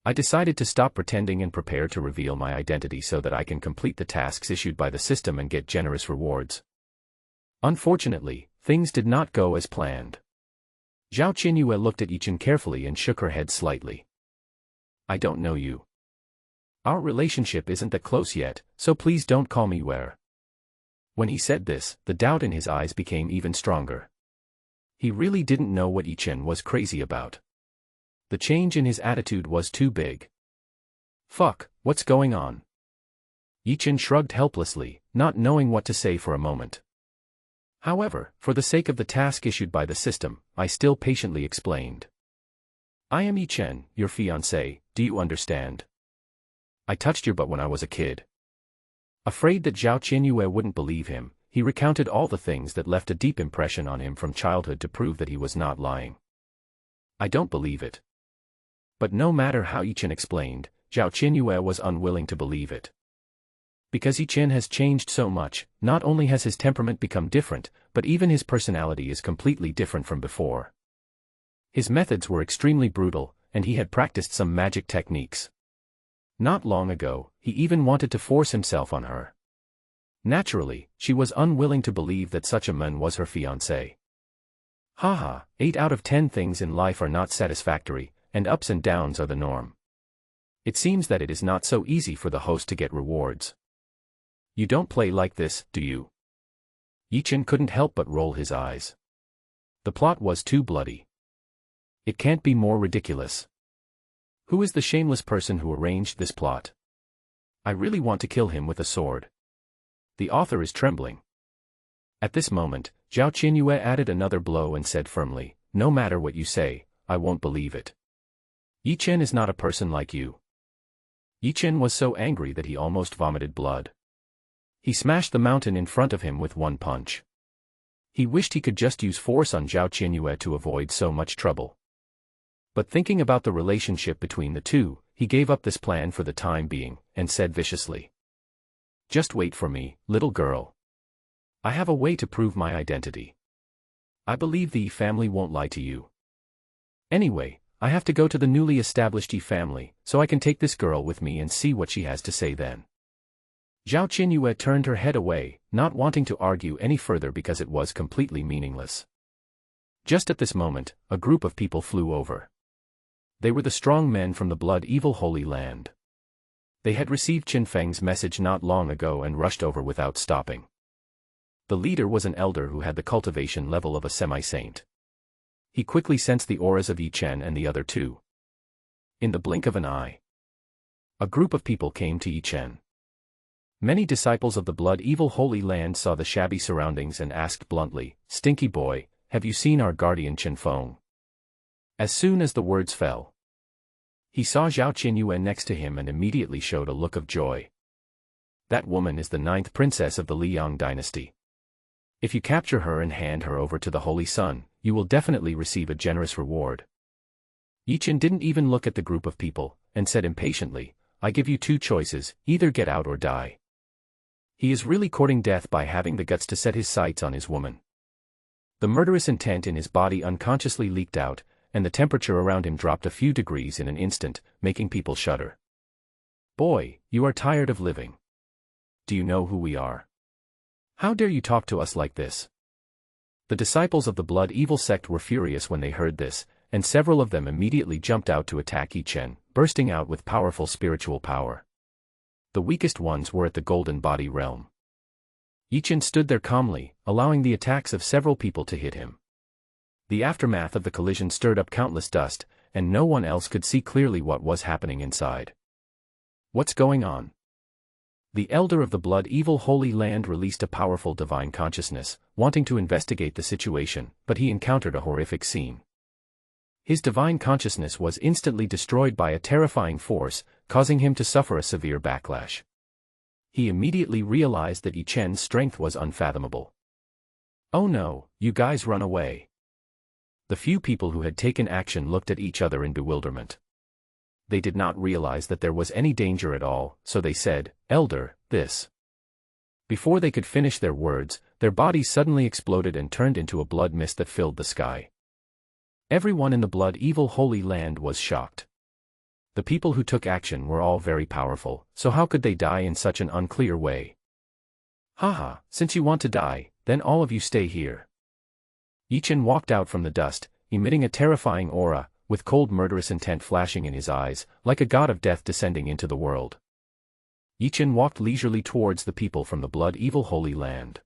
I decided to stop pretending and prepare to reveal my identity so that I can complete the tasks issued by the system and get generous rewards. Unfortunately, things did not go as planned. Zhao Qinyue looked at Yi Chen carefully and shook her head slightly. I don't know you. Our relationship isn't that close yet, so please don't call me Yuer. When he said this, the doubt in his eyes became even stronger. He really didn't know what Yi Chen was crazy about. The change in his attitude was too big. Fuck, what's going on? Yi Chen shrugged helplessly, not knowing what to say for a moment. However, for the sake of the task issued by the system, I still patiently explained. I am Yi Chen, your fiancé, do you understand? I touched your butt when I was a kid. Afraid that Zhao Qinyue wouldn't believe him, he recounted all the things that left a deep impression on him from childhood to prove that he was not lying. I don't believe it. But no matter how Yi Chen explained, Zhao Qinyue was unwilling to believe it. Because Yi Chen has changed so much, not only has his temperament become different, but even his personality is completely different from before. His methods were extremely brutal, and he had practiced some magic techniques. Not long ago, he even wanted to force himself on her. Naturally, she was unwilling to believe that such a man was her fiancé. Haha, 8 out of 10 things in life are not satisfactory, and ups and downs are the norm. It seems that it is not so easy for the host to get rewards. You don't play like this, do you? Yi Chen couldn't help but roll his eyes. The plot was too bloody. It can't be more ridiculous. Who is the shameless person who arranged this plot? I really want to kill him with a sword. The author is trembling. At this moment, Zhao Qinyue added another blow and said firmly, no matter what you say, I won't believe it. Yi Chen is not a person like you. Yi Chen was so angry that he almost vomited blood. He smashed the mountain in front of him with one punch. He wished he could just use force on Zhao Qinyue to avoid so much trouble. But thinking about the relationship between the two, he gave up this plan for the time being, and said viciously. Just wait for me, little girl. I have a way to prove my identity. I believe the Yi family won't lie to you. Anyway, I have to go to the newly established Yi family, so I can take this girl with me and see what she has to say then. Zhao Qinyue turned her head away, not wanting to argue any further because it was completely meaningless. Just at this moment, a group of people flew over. They were the strong men from the Blood Evil Holy Land. They had received Qin Feng's message not long ago and rushed over without stopping. The leader was an elder who had the cultivation level of a semi-saint. He quickly sensed the auras of Yi Chen and the other two. In the blink of an eye, a group of people came to Yi Chen. Many disciples of the Blood Evil Holy Land saw the shabby surroundings and asked bluntly, Stinky boy, have you seen our guardian Chen Feng? As soon as the words fell, he saw Zhao Qinyue next to him and immediately showed a look of joy. That woman is the 9th princess of the Liang dynasty. If you capture her and hand her over to the Holy Sun, you will definitely receive a generous reward. Yi Chen didn't even look at the group of people, and said impatiently, I give you 2 choices, either get out or die. He is really courting death by having the guts to set his sights on his woman. The murderous intent in his body unconsciously leaked out, and the temperature around him dropped a few degrees in an instant, making people shudder. Boy, you are tired of living. Do you know who we are? How dare you talk to us like this? The disciples of the Blood Evil sect were furious when they heard this, and several of them immediately jumped out to attack Yichen, bursting out with powerful spiritual power. The weakest ones were at the golden body realm. Yichen stood there calmly, allowing the attacks of several people to hit him. The aftermath of the collision stirred up countless dust, and no one else could see clearly what was happening inside. What's going on? The Elder of the Blood Evil Holy Land released a powerful divine consciousness, wanting to investigate the situation, but he encountered a horrific scene. His divine consciousness was instantly destroyed by a terrifying force, causing him to suffer a severe backlash. He immediately realized that Yichen's strength was unfathomable. "Oh no, you guys run away." The few people who had taken action looked at each other in bewilderment. They did not realize that there was any danger at all, so they said, "Elder, this." Before they could finish their words, their bodies suddenly exploded and turned into a blood mist that filled the sky. Everyone in the Blood Evil Holy Land was shocked. The people who took action were all very powerful, so how could they die in such an unclear way? "Haha, since you want to die, then all of you stay here." Yichen walked out from the dust, emitting a terrifying aura, with cold murderous intent flashing in his eyes, like a god of death descending into the world. Yichen walked leisurely towards the people from the Blood Evil Holy Land.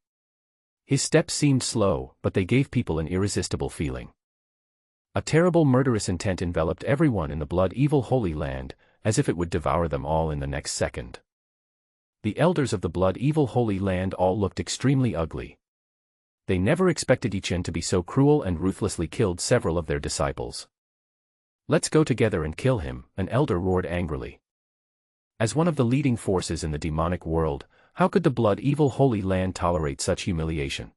His steps seemed slow, but they gave people an irresistible feeling. A terrible murderous intent enveloped everyone in the Blood Evil Holy Land, as if it would devour them all in the next second. The elders of the Blood Evil Holy Land all looked extremely ugly. They never expected Yichen to be so cruel and ruthlessly killed several of their disciples. "Let's go together and kill him," an elder roared angrily. As one of the leading forces in the demonic world, how could the Blood Evil Holy Land tolerate such humiliation?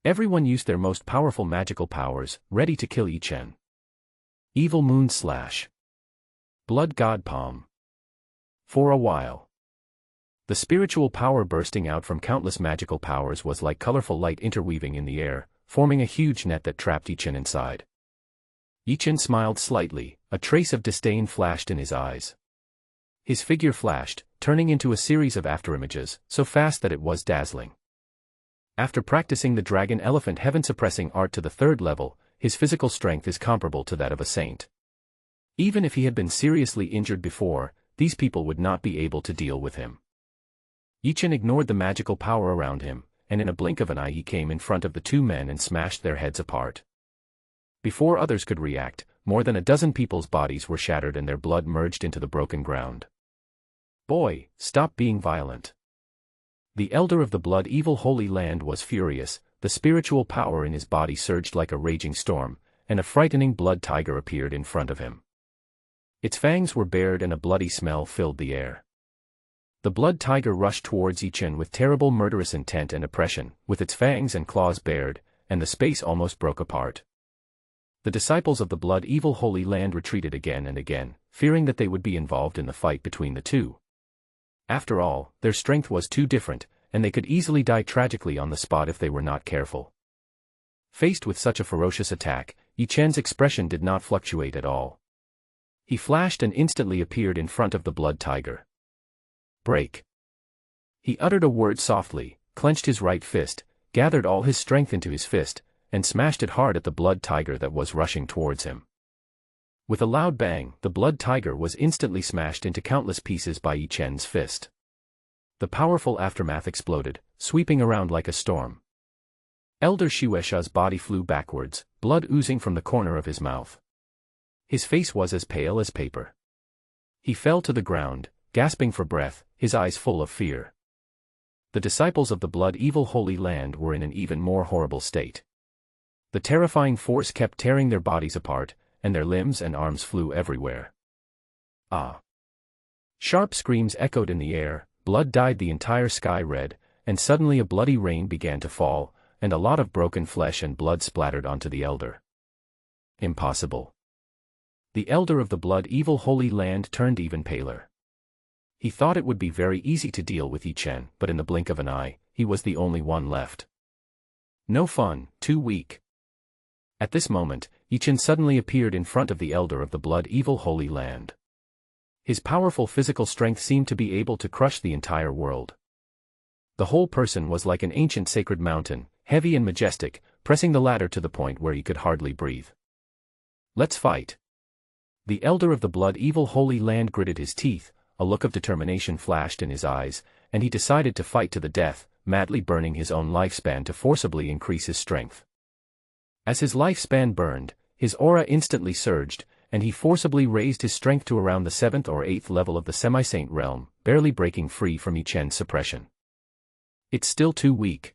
Everyone used their most powerful magical powers, ready to kill Yichen. Evil Moon Slash. Blood God Palm. For a while, the spiritual power bursting out from countless magical powers was like colorful light interweaving in the air, forming a huge net that trapped Yichen inside. Yichen smiled slightly, a trace of disdain flashed in his eyes. His figure flashed, turning into a series of afterimages, so fast that it was dazzling. After practicing the dragon elephant heaven-suppressing art to the 3rd level, his physical strength is comparable to that of a saint. Even if he had been seriously injured before, these people would not be able to deal with him. Yichen ignored the magical power around him, and in a blink of an eye he came in front of the two men and smashed their heads apart. Before others could react, more than a dozen people's bodies were shattered and their blood merged into the broken ground. "Boy, stop being violent." The Elder of the Blood Evil Holy Land was furious, the spiritual power in his body surged like a raging storm, and a frightening blood tiger appeared in front of him. Its fangs were bared and a bloody smell filled the air. The blood tiger rushed towards Yichen with terrible murderous intent and oppression, with its fangs and claws bared, and the space almost broke apart. The disciples of the Blood Evil Holy Land retreated again and again, fearing that they would be involved in the fight between the two. After all, their strength was too different, and they could easily die tragically on the spot if they were not careful. Faced with such a ferocious attack, Yichen's expression did not fluctuate at all. He flashed and instantly appeared in front of the blood tiger. "Break." He uttered a word softly, clenched his right fist, gathered all his strength into his fist, and smashed it hard at the blood tiger that was rushing towards him. With a loud bang, the blood tiger was instantly smashed into countless pieces by Yichen's fist. The powerful aftermath exploded, sweeping around like a storm. Elder Shueisha's body flew backwards, blood oozing from the corner of his mouth. His face was as pale as paper. He fell to the ground, gasping for breath, his eyes full of fear. The disciples of the Blood Evil Holy Land were in an even more horrible state. The terrifying force kept tearing their bodies apart, and their limbs and arms flew everywhere. Ah! Sharp screams echoed in the air, blood dyed the entire sky red, and suddenly a bloody rain began to fall, and a lot of broken flesh and blood splattered onto the elder. Impossible. The elder of the Blood Evil Holy Land turned even paler. He thought it would be very easy to deal with Yichen, but in the blink of an eye, he was the only one left. No fun, too weak. At this moment, Yichen suddenly appeared in front of the elder of the Blood Evil Holy Land. His powerful physical strength seemed to be able to crush the entire world. The whole person was like an ancient sacred mountain, heavy and majestic, pressing the latter to the point where he could hardly breathe. Let's fight. The elder of the blood evil holy land gritted his teeth, a look of determination flashed in his eyes, and he decided to fight to the death, madly burning his own lifespan to forcibly increase his strength. As his lifespan burned, his aura instantly surged, and he forcibly raised his strength to around the 7th or 8th level of the semi-saint realm, barely breaking free from Yichen's suppression. It's still too weak.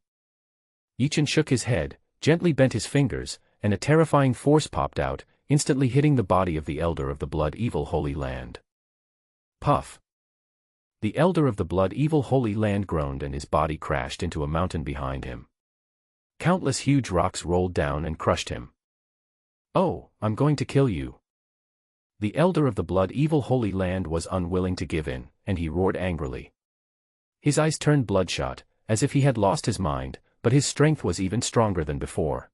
Yichen shook his head, gently bent his fingers, and a terrifying force popped out, instantly hitting the body of the elder of the blood evil holy land. Puff. The elder of the blood evil holy land groaned and his body crashed into a mountain behind him. Countless huge rocks rolled down and crushed him. Oh, I'm going to kill you. The elder of the blood evil holy land was unwilling to give in, and he roared angrily. His eyes turned bloodshot, as if he had lost his mind, but his strength was even stronger than before.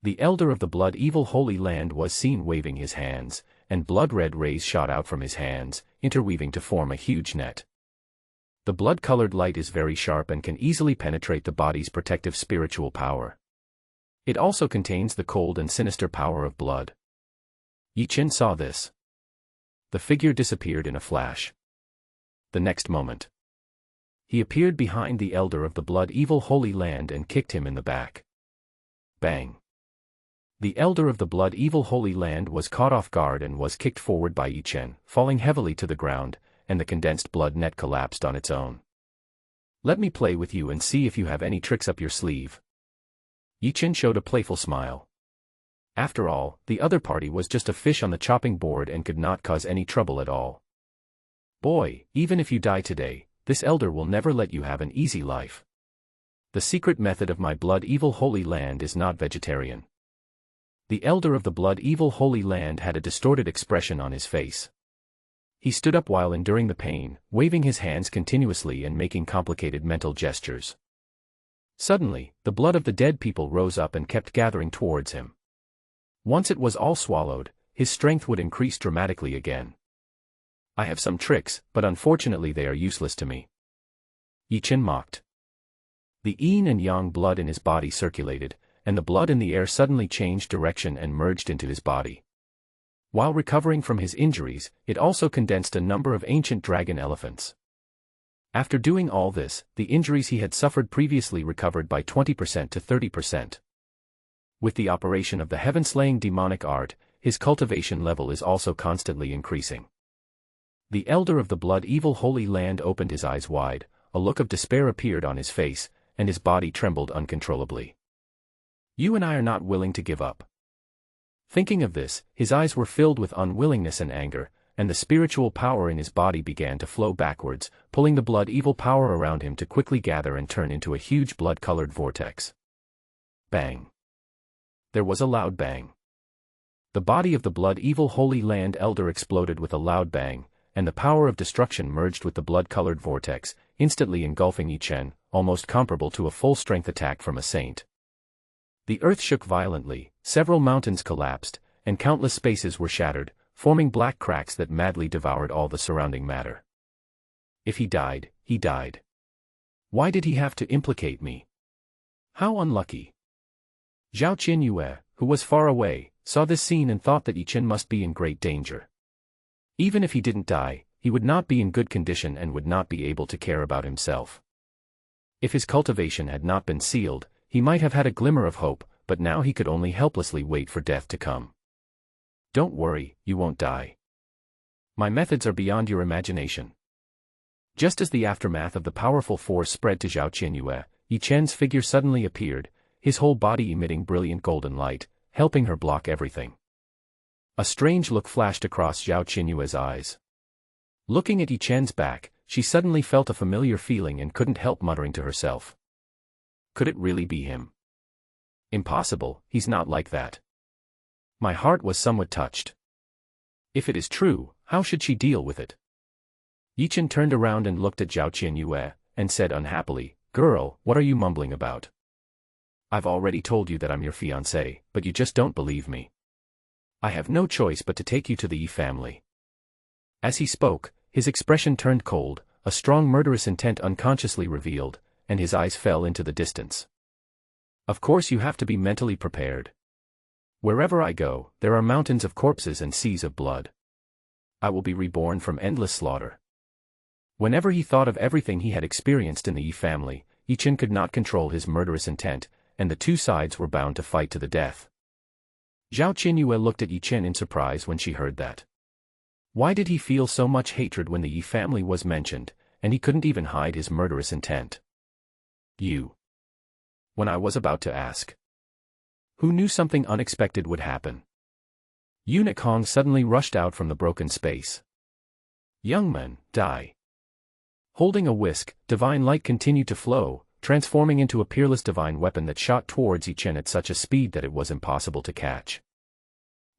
The elder of the blood evil holy land was seen waving his hands, and blood-red rays shot out from his hands, interweaving to form a huge net. The blood-colored light is very sharp and can easily penetrate the body's protective spiritual power. It also contains the cold and sinister power of blood. Yichen saw this. The figure disappeared in a flash. The next moment, he appeared behind the elder of the blood evil holy land and kicked him in the back. Bang! The elder of the blood evil holy land was caught off guard and was kicked forward by Yichen, falling heavily to the ground, and the condensed blood net collapsed on its own. Let me play with you and see if you have any tricks up your sleeve. Yichen showed a playful smile. After all, the other party was just a fish on the chopping board and could not cause any trouble at all. Boy, even if you die today, this elder will never let you have an easy life. The secret method of my blood evil holy land is not vegetarian. The elder of the blood evil holy land had a distorted expression on his face. He stood up while enduring the pain, waving his hands continuously and making complicated mental gestures. Suddenly, the blood of the dead people rose up and kept gathering towards him. Once it was all swallowed, his strength would increase dramatically again. I have some tricks, but unfortunately they are useless to me. Yichen mocked. The yin and yang blood in his body circulated, and the blood in the air suddenly changed direction and merged into his body. While recovering from his injuries, it also condensed a number of ancient dragon elephants. After doing all this, the injuries he had suffered previously recovered by 20% to 30%. With the operation of the heaven-slaying demonic art, his cultivation level is also constantly increasing. The elder of the blood evil holy land opened his eyes wide, a look of despair appeared on his face, and his body trembled uncontrollably. You and I are not willing to give up. Thinking of this, his eyes were filled with unwillingness and anger, and the spiritual power in his body began to flow backwards, pulling the blood evil power around him to quickly gather and turn into a huge blood-colored vortex. Bang! There was a loud bang. The body of the blood evil holy land elder exploded with a loud bang, and the power of destruction merged with the blood-colored vortex, instantly engulfing Yichen, almost comparable to a full-strength attack from a saint. The earth shook violently, several mountains collapsed, and countless spaces were shattered, forming black cracks that madly devoured all the surrounding matter. If he died, he died. Why did he have to implicate me? How unlucky. Zhao Qianyue, who was far away, saw this scene and thought that Yichen must be in great danger. Even if he didn't die, he would not be in good condition and would not be able to care about himself. If his cultivation had not been sealed, he might have had a glimmer of hope, but now he could only helplessly wait for death to come. Don't worry, you won't die. My methods are beyond your imagination. Just as the aftermath of the powerful force spread to Zhao Qianyue, Yichen's figure suddenly appeared, his whole body emitting brilliant golden light, helping her block everything. A strange look flashed across Zhao Qianyue's eyes. Looking at Yichen's back, she suddenly felt a familiar feeling and couldn't help muttering to herself. Could it really be him? Impossible, he's not like that. My heart was somewhat touched. If it is true, how should she deal with it? Yichen turned around and looked at Zhao Qianyue, and said unhappily, Girl, what are you mumbling about? I've already told you that I'm your fiancé, but you just don't believe me. I have no choice but to take you to the Yi family. As he spoke, his expression turned cold, a strong murderous intent unconsciously revealed, and his eyes fell into the distance. Of course you have to be mentally prepared. Wherever I go, there are mountains of corpses and seas of blood. I will be reborn from endless slaughter. Whenever he thought of everything he had experienced in the Yi family, Yichen could not control his murderous intent, and the two sides were bound to fight to the death. Zhao Qinyue looked at Yichen in surprise when she heard that. Why did he feel so much hatred when the Yi family was mentioned, and he couldn't even hide his murderous intent? You. When I was about to ask. Who knew something unexpected would happen? Eunuch Hong suddenly rushed out from the broken space. Young men, die. Holding a whisk, divine light continued to flow, transforming into a peerless divine weapon that shot towards Yichen at such a speed that it was impossible to catch.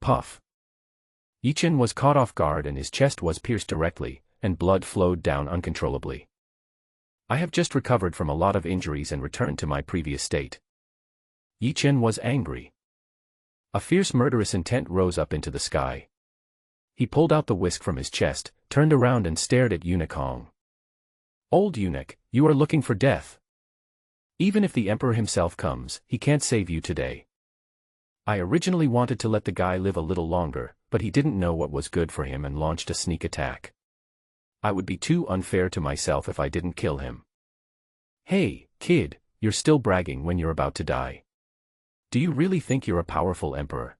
Puff. Yichen was caught off guard and his chest was pierced directly, and blood flowed down uncontrollably. I have just recovered from a lot of injuries and returned to my previous state. Yichen was angry. A fierce murderous intent rose up into the sky. He pulled out the whisk from his chest, turned around and stared at Eunuch Hong. Old eunuch, you are looking for death. Even if the emperor himself comes, he can't save you today. I originally wanted to let the guy live a little longer, but he didn't know what was good for him and launched a sneak attack. I would be too unfair to myself if I didn't kill him. Hey, kid, you're still bragging when you're about to die. Do you really think you're a powerful emperor?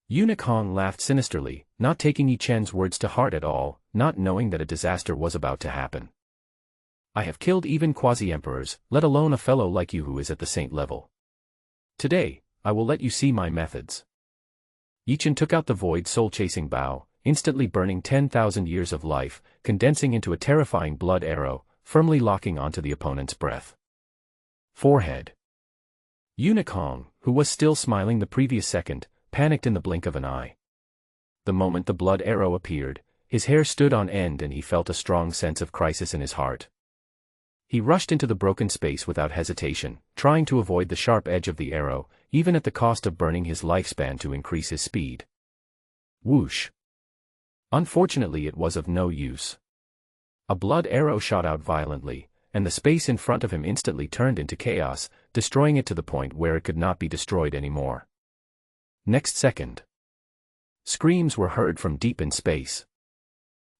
Eunuch Hong laughed sinisterly, not taking Yichen's words to heart at all, not knowing that a disaster was about to happen. I have killed even quasi-emperors, let alone a fellow like you who is at the saint level. Today, I will let you see my methods. Yichen took out the void soul-chasing bow, instantly burning 10,000 years of life, condensing into a terrifying blood arrow, firmly locking onto the opponent's breath. Forehead. Eunuch Hong, who was still smiling the previous second, panicked in the blink of an eye. The moment the blood arrow appeared, his hair stood on end and he felt a strong sense of crisis in his heart. He rushed into the broken space without hesitation, trying to avoid the sharp edge of the arrow, even at the cost of burning his lifespan to increase his speed. Whoosh! Unfortunately, it was of no use. A blood arrow shot out violently, and the space in front of him instantly turned into chaos, destroying it to the point where it could not be destroyed anymore. Next second, screams were heard from deep in space.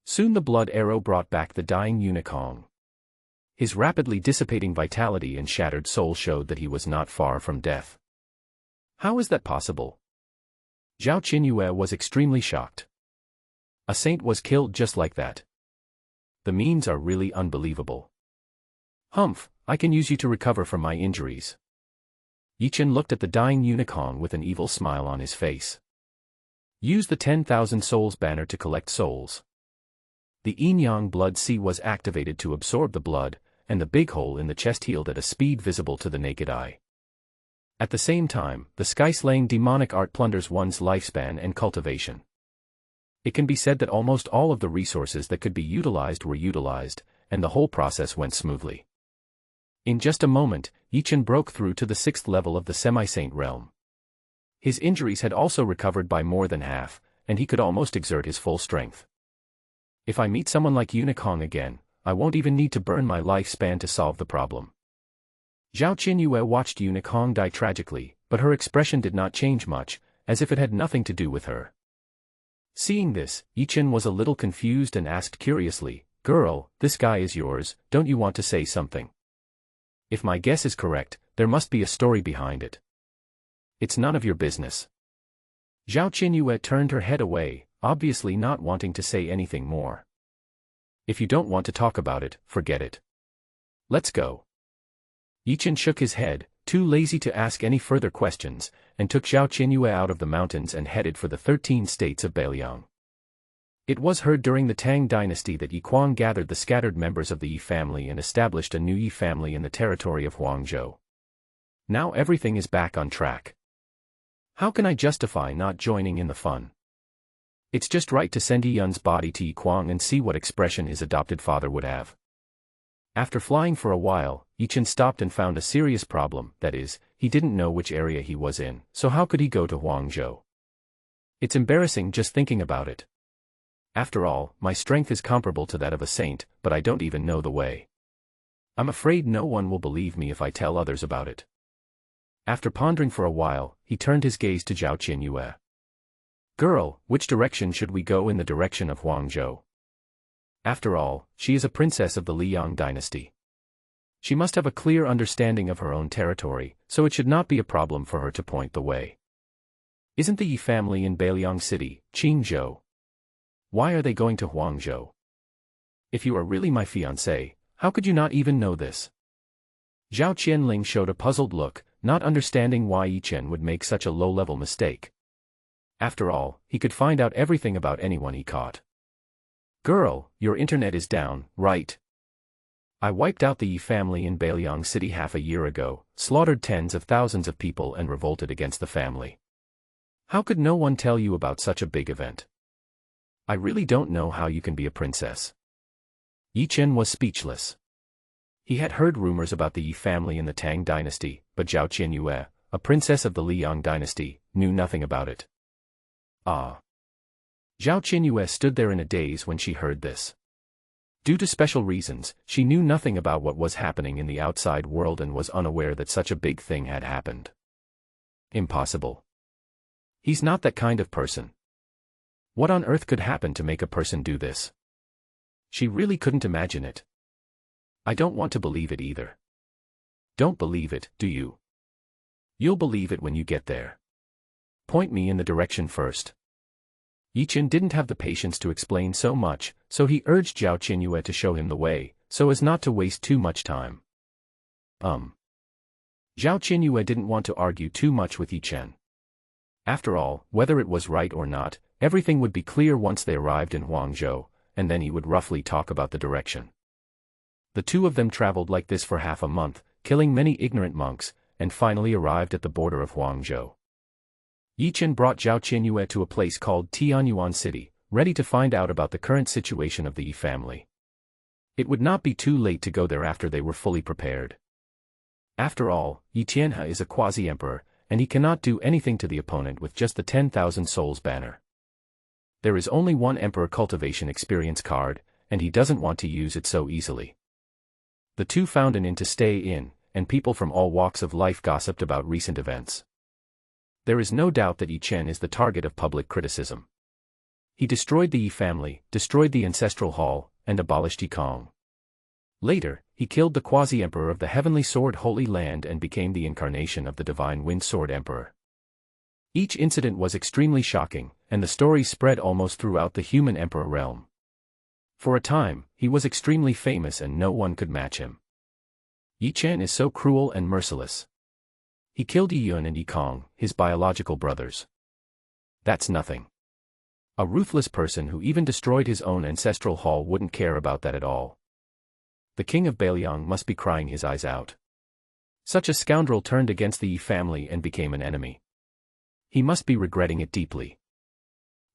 Soon the blood arrow brought back the dying Eunuch Hong. His rapidly dissipating vitality and shattered soul showed that he was not far from death. How is that possible? Zhao Qinyue was extremely shocked. A saint was killed just like that. The means are really unbelievable. Humph, I can use you to recover from my injuries. Yichen looked at the dying Eunuch Hong with an evil smile on his face. Use the 10,000 souls banner to collect souls. The yin-yang blood sea was activated to absorb the blood, and the big hole in the chest healed at a speed visible to the naked eye. At the same time, the sky-slaying demonic art plunders one's lifespan and cultivation. It can be said that almost all of the resources that could be utilized were utilized, and the whole process went smoothly. In just a moment, Yichen broke through to the 6th level of the semi-saint realm. His injuries had also recovered by more than half, and he could almost exert his full strength. If I meet someone like Eunuch Hong again, I won't even need to burn my lifespan to solve the problem. Zhao Qinyue watched Eunuch Hong die tragically, but her expression did not change much, as if it had nothing to do with her. Seeing this, Yichen was a little confused and asked curiously, "Girl, this guy is yours, don't you want to say something?" If my guess is correct, there must be a story behind it. It's none of your business. Zhao Qinyue turned her head away, obviously not wanting to say anything more. If you don't want to talk about it, forget it. Let's go. Yichen shook his head, too lazy to ask any further questions, and took Zhao Qinyue out of the mountains and headed for the 13 states of Beiliang. It was heard during the Tang dynasty that Yi Kuang gathered the scattered members of the Yi family and established a new Yi family in the territory of Huangzhou. Now everything is back on track. How can I justify not joining in the fun? It's just right to send Yi Yun's body to Yi Kuang and see what expression his adopted father would have. After flying for a while, Yichen stopped and found a serious problem, that is, he didn't know which area he was in, so how could he go to Huangzhou? It's embarrassing just thinking about it. After all, my strength is comparable to that of a saint, but I don't even know the way. I'm afraid no one will believe me if I tell others about it. After pondering for a while, he turned his gaze to Zhao Qianyue. Girl, which direction should we go? In the direction of Huangzhou. After all, she is a princess of the Liang dynasty. She must have a clear understanding of her own territory, so it should not be a problem for her to point the way. Isn't the Yi family in Beiliang City, Qingzhou? Why are they going to Huangzhou? If you are really my fiancé, how could you not even know this? Zhao Qianling showed a puzzled look, not understanding why Yi Chen would make such a low-level mistake. After all, he could find out everything about anyone he caught. Girl, your internet is down, right? I wiped out the Yi family in Beiliang City half a year ago, slaughtered tens of thousands of people and revolted against the family. How could no one tell you about such a big event? I really don't know how you can be a princess. Yi Chen was speechless. He had heard rumors about the Yi family in the Tang dynasty, but Zhao Qianyue, a princess of the Liang dynasty, knew nothing about it. Ah. Zhao Qianyue stood there in a daze when she heard this. Due to special reasons, she knew nothing about what was happening in the outside world and was unaware that such a big thing had happened. Impossible. He's not that kind of person. What on earth could happen to make a person do this? She really couldn't imagine it. I don't want to believe it either. Don't believe it, do you? You'll believe it when you get there. Point me in the direction first. Yi Chen didn't have the patience to explain so much, so he urged Zhao Qianyue to show him the way, so as not to waste too much time. Zhao Qianyue didn't want to argue too much with Yi Chen. After all, whether it was right or not, everything would be clear once they arrived in Huangzhou, and then he would roughly talk about the direction. The two of them traveled like this for half a month, killing many ignorant monks, and finally arrived at the border of Huangzhou. Yi Chen brought Zhao Qianyue to a place called Tianyuan City, ready to find out about the current situation of the Yi family. It would not be too late to go there after they were fully prepared. After all, Yi Tianhe is a quasi-emperor, and he cannot do anything to the opponent with just the 10,000 souls banner. There is only one emperor cultivation experience card, and he doesn't want to use it so easily. The two found an inn to stay in, and people from all walks of life gossiped about recent events. There is no doubt that Yi Chen is the target of public criticism. He destroyed the Yi family, destroyed the ancestral hall, and abolished Yi Kong. Later, he killed the quasi-emperor of the Heavenly Sword Holy Land and became the incarnation of the Divine Wind Sword Emperor. Each incident was extremely shocking, and the story spread almost throughout the human emperor realm. For a time, he was extremely famous and no one could match him. Yi Chen is so cruel and merciless. He killed Yi Yun and Yi Kong, his biological brothers. That's nothing. A ruthless person who even destroyed his own ancestral hall wouldn't care about that at all. The king of Beiliang must be crying his eyes out. Such a scoundrel turned against the Yi family and became an enemy. He must be regretting it deeply.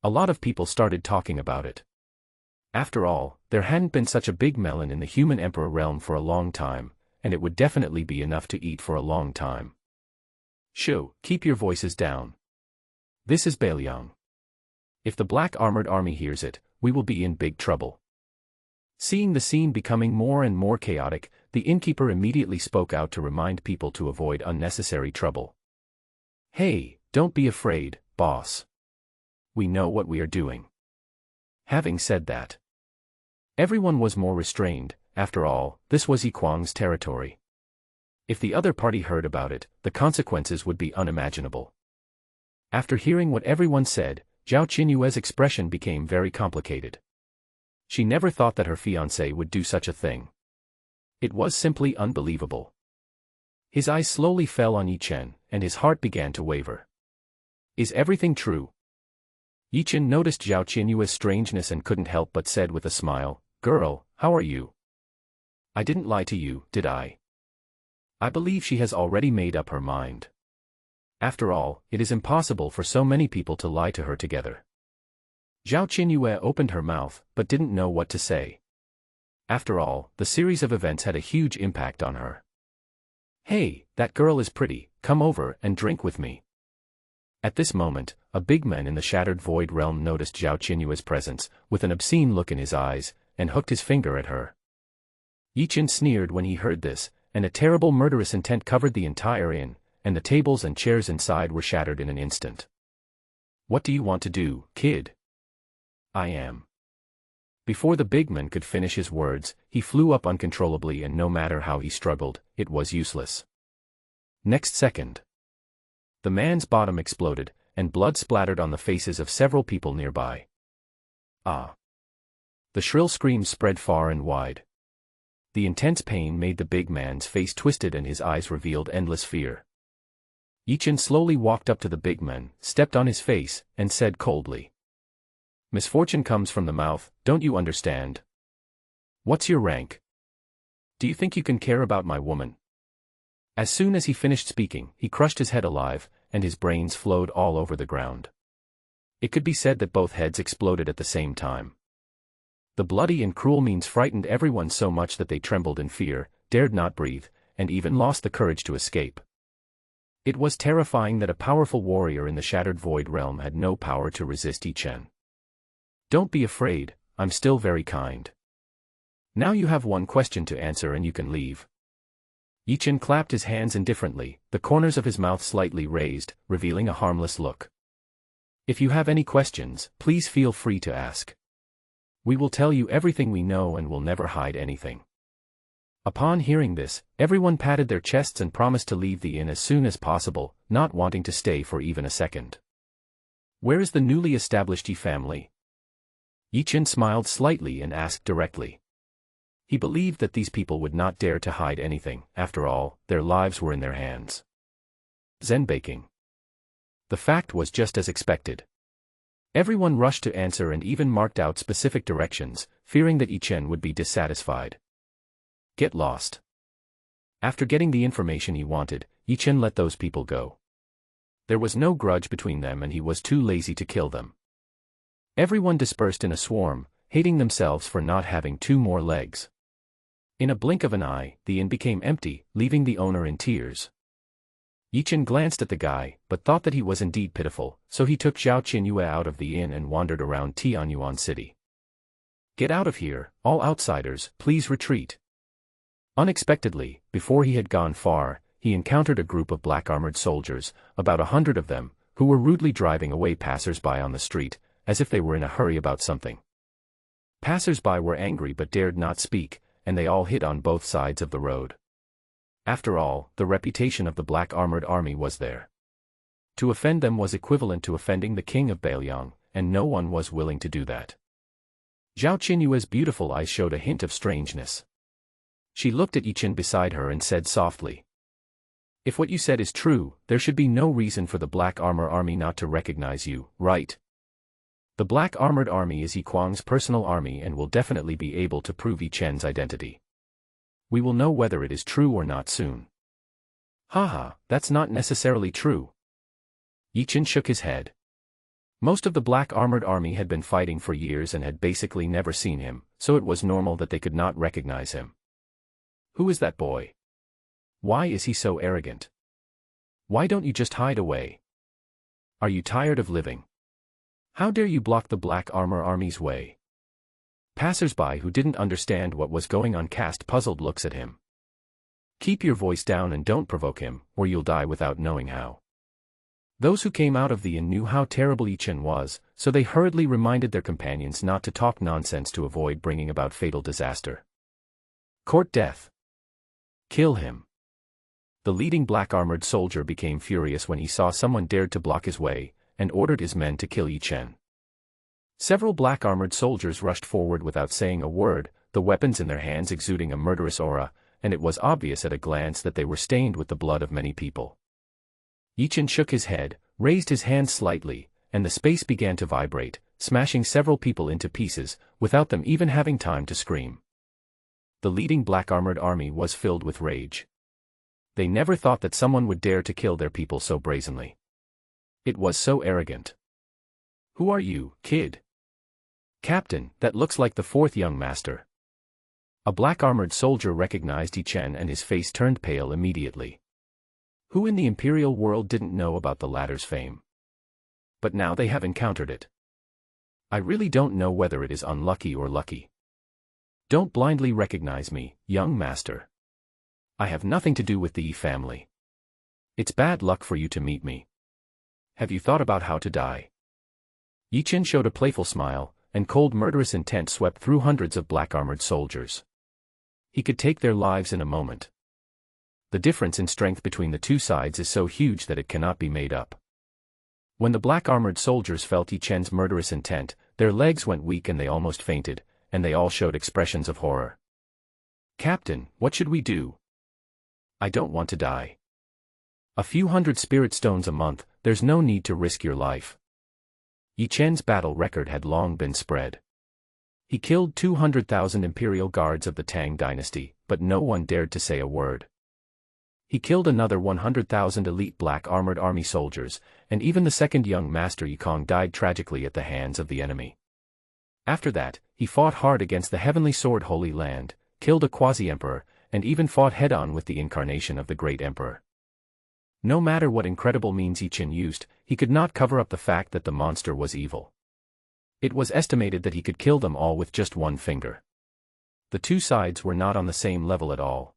A lot of people started talking about it. After all, there hadn't been such a big melon in the human emperor realm for a long time, and it would definitely be enough to eat for a long time. Shoo, keep your voices down. This is Beiliang. If the black armored army hears it, we will be in big trouble. Seeing the scene becoming more and more chaotic, the innkeeper immediately spoke out to remind people to avoid unnecessary trouble. Hey, don't be afraid, boss. We know what we are doing. Having said that, everyone was more restrained. After all, this was Yi Kuang's territory. If the other party heard about it, the consequences would be unimaginable. After hearing what everyone said, Zhao Qianyue's expression became very complicated. She never thought that her fiancé would do such a thing. It was simply unbelievable. His eyes slowly fell on Yi Chen, and his heart began to waver. Is everything true? Yi Chen noticed Zhao Qianyue's strangeness and couldn't help but said with a smile, "Girl, how are you? I didn't lie to you, did I? I believe she has already made up her mind. After all, it is impossible for so many people to lie to her together." Zhao Qianyue opened her mouth, but didn't know what to say. After all, the series of events had a huge impact on her. Hey, that girl is pretty, come over and drink with me. At this moment, a big man in the Shattered Void realm noticed Zhao Qianyue's presence, with an obscene look in his eyes, and hooked his finger at her. Yi Chen sneered when he heard this, and a terrible murderous intent covered the entire inn, and the tables and chairs inside were shattered in an instant. "What do you want to do, kid?" "I am." Before the big man could finish his words, he flew up uncontrollably, and no matter how he struggled, it was useless. Next second, the man's bottom exploded, and blood splattered on the faces of several people nearby. "Ah!" The shrill scream spread far and wide. The intense pain made the big man's face twisted and his eyes revealed endless fear. Yichen slowly walked up to the big man, stepped on his face, and said coldly, "Misfortune comes from the mouth, don't you understand? What's your rank? Do you think you can care about my woman?" As soon as he finished speaking, he crushed his head alive, and his brains flowed all over the ground. It could be said that both heads exploded at the same time. The bloody and cruel means frightened everyone so much that they trembled in fear, dared not breathe, and even lost the courage to escape. It was terrifying that a powerful warrior in the shattered void realm had no power to resist Yichen. "Don't be afraid, I'm still very kind. Now you have one question to answer and you can leave." Yichen clapped his hands indifferently, the corners of his mouth slightly raised, revealing a harmless look. "If you have any questions, please feel free to ask. We will tell you everything we know and will never hide anything." Upon hearing this, everyone patted their chests and promised to leave the inn as soon as possible, not wanting to stay for even a second. "Where is the newly established Yi family?" Yichen smiled slightly and asked directly. He believed that these people would not dare to hide anything, after all, their lives were in their hands. Zen baking. The fact was just as expected. Everyone rushed to answer and even marked out specific directions, fearing that Yichen would be dissatisfied. Get lost. After getting the information he wanted, Yichen let those people go. There was no grudge between them and he was too lazy to kill them. Everyone dispersed in a swarm, hating themselves for not having two more legs. In a blink of an eye, the inn became empty, leaving the owner in tears. Yichen glanced at the guy, but thought that he was indeed pitiful, so he took Zhao Qinyue out of the inn and wandered around Tianyuan City. "Get out of here, all outsiders, please retreat." Unexpectedly, before he had gone far, he encountered a group of black-armored soldiers, about 100 of them, who were rudely driving away passers-by on the street, as if they were in a hurry about something. Passers-by were angry but dared not speak, and they all hid on both sides of the road. After all, the reputation of the black-armored army was there. To offend them was equivalent to offending the king of Bailiang, and no one was willing to do that. Zhao Qinyue's beautiful eyes showed a hint of strangeness. She looked at Yichen beside her and said softly, "If what you said is true, there should be no reason for the Black Armor Army not to recognize you, right? The Black Armored Army is Yi Kuang's personal army and will definitely be able to prove Yi Chen's identity. We will know whether it is true or not soon." "Haha, that's not necessarily true." Yi Chen shook his head. Most of the Black Armored Army had been fighting for years and had basically never seen him, so it was normal that they could not recognize him. "Who is that boy? Why is he so arrogant? Why don't you just hide away? Are you tired of living? How dare you block the Black Armor Army's way?" Passers-by who didn't understand what was going on cast puzzled looks at him. "Keep your voice down and don't provoke him, or you'll die without knowing how." Those who came out of the inn knew how terrible Yichen was, so they hurriedly reminded their companions not to talk nonsense to avoid bringing about fatal disaster. "Court death. Kill him." The leading black-armored soldier became furious when he saw someone dared to block his way, and ordered his men to kill Yichen. Several black-armored soldiers rushed forward without saying a word, the weapons in their hands exuding a murderous aura, and it was obvious at a glance that they were stained with the blood of many people. Yichen shook his head, raised his hand slightly, and the space began to vibrate, smashing several people into pieces, without them even having time to scream. The leading black-armored army was filled with rage. They never thought that someone would dare to kill their people so brazenly. It was so arrogant. "Who are you, kid?" "Captain, that looks like the fourth young master." A black-armored soldier recognized Yichen and his face turned pale immediately. Who in the imperial world didn't know about the latter's fame? But now they have encountered it. I really don't know whether it is unlucky or lucky. Don't blindly recognize me, young master. I have nothing to do with the Yi family. It's bad luck for you to meet me. Have you thought about how to die? Yi Chen showed a playful smile, and cold murderous intent swept through hundreds of black-armored soldiers. He could take their lives in a moment. The difference in strength between the two sides is so huge that it cannot be made up. When the black-armored soldiers felt Yi Chen's murderous intent, their legs went weak and they almost fainted, and they all showed expressions of horror. "Captain, what should we do? I don't want to die. A few hundred spirit stones a month, there's no need to risk your life." Yi Chen's battle record had long been spread. He killed 200,000 imperial guards of the Tang dynasty, but no one dared to say a word. He killed another 100,000 elite black-armored army soldiers, and even the second young master Yikong died tragically at the hands of the enemy. After that, he fought hard against the Heavenly Sword Holy Land, killed a quasi-emperor, and even fought head-on with the incarnation of the great emperor. No matter what incredible means Yi Chen used, he could not cover up the fact that the monster was evil. It was estimated that he could kill them all with just one finger. The two sides were not on the same level at all.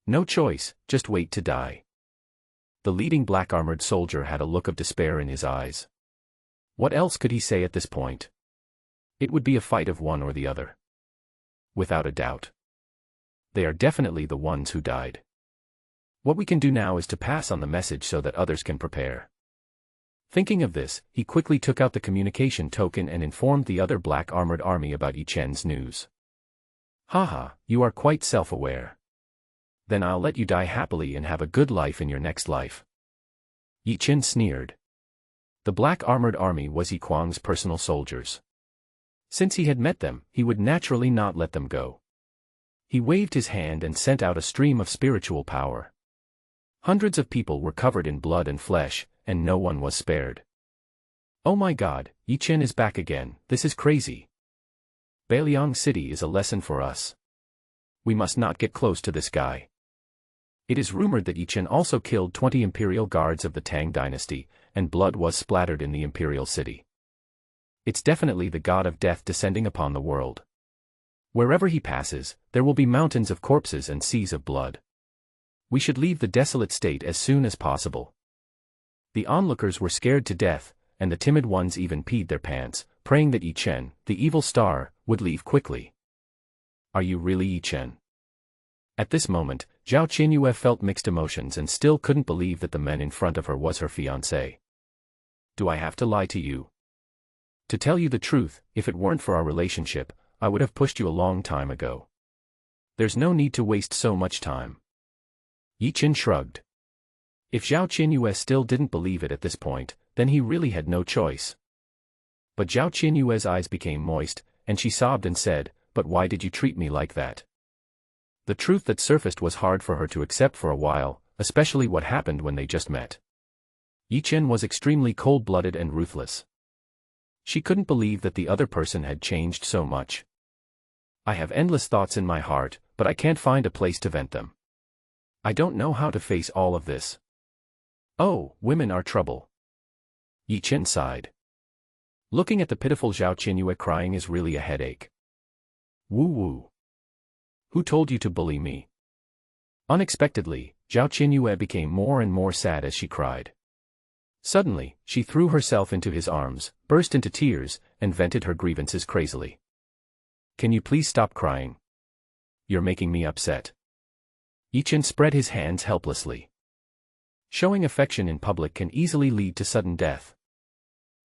No choice, just wait to die. The leading black-armored soldier had a look of despair in his eyes. What else could he say at this point? It would be a fight of one or the other. Without a doubt. They are definitely the ones who died. What we can do now is to pass on the message so that others can prepare. Thinking of this, he quickly took out the communication token and informed the other black-armored army about Yi Chen's news. "Haha, you are quite self-aware. Then I'll let you die happily and have a good life in your next life." Yi Chen sneered. The black-armored army was Yi Kwang's personal soldiers. Since he had met them, he would naturally not let them go. He waved his hand and sent out a stream of spiritual power. Hundreds of people were covered in blood and flesh, and no one was spared. "Oh my God, Yi Chen is back again, this is crazy. Beiliang City is a lesson for us. We must not get close to this guy." It is rumored that Yi Chen also killed 20 imperial guards of the Tang dynasty, and blood was splattered in the imperial city. It's definitely the god of death descending upon the world. Wherever he passes, there will be mountains of corpses and seas of blood. We should leave the desolate state as soon as possible. The onlookers were scared to death, and the timid ones even peed their pants, praying that Yi Chen, the evil star, would leave quickly. "Are you really Yi Chen?" At this moment, Zhao Qianyue felt mixed emotions and still couldn't believe that the man in front of her was her fiancé. "Do I have to lie to you? To tell you the truth, if it weren't for our relationship, I would have pushed you a long time ago. There's no need to waste so much time." Yi Chen shrugged. If Zhao Qianyue still didn't believe it at this point, then he really had no choice. But Zhao Qianyue's eyes became moist, and she sobbed and said, "But why did you treat me like that?" The truth that surfaced was hard for her to accept for a while, especially what happened when they just met. Yi Chen was extremely cold-blooded and ruthless. She couldn't believe that the other person had changed so much. "I have endless thoughts in my heart, but I can't find a place to vent them. I don't know how to face all of this. Oh, women are trouble." Yi Chen sighed. Looking at the pitiful Zhao Qianyue crying is really a headache. "Woo-woo. Who told you to bully me?" Unexpectedly, Zhao Qianyue became more and more sad as she cried. Suddenly, she threw herself into his arms, burst into tears, and vented her grievances crazily. "Can you please stop crying? You're making me upset." Yi Chen spread his hands helplessly. Showing affection in public can easily lead to sudden death.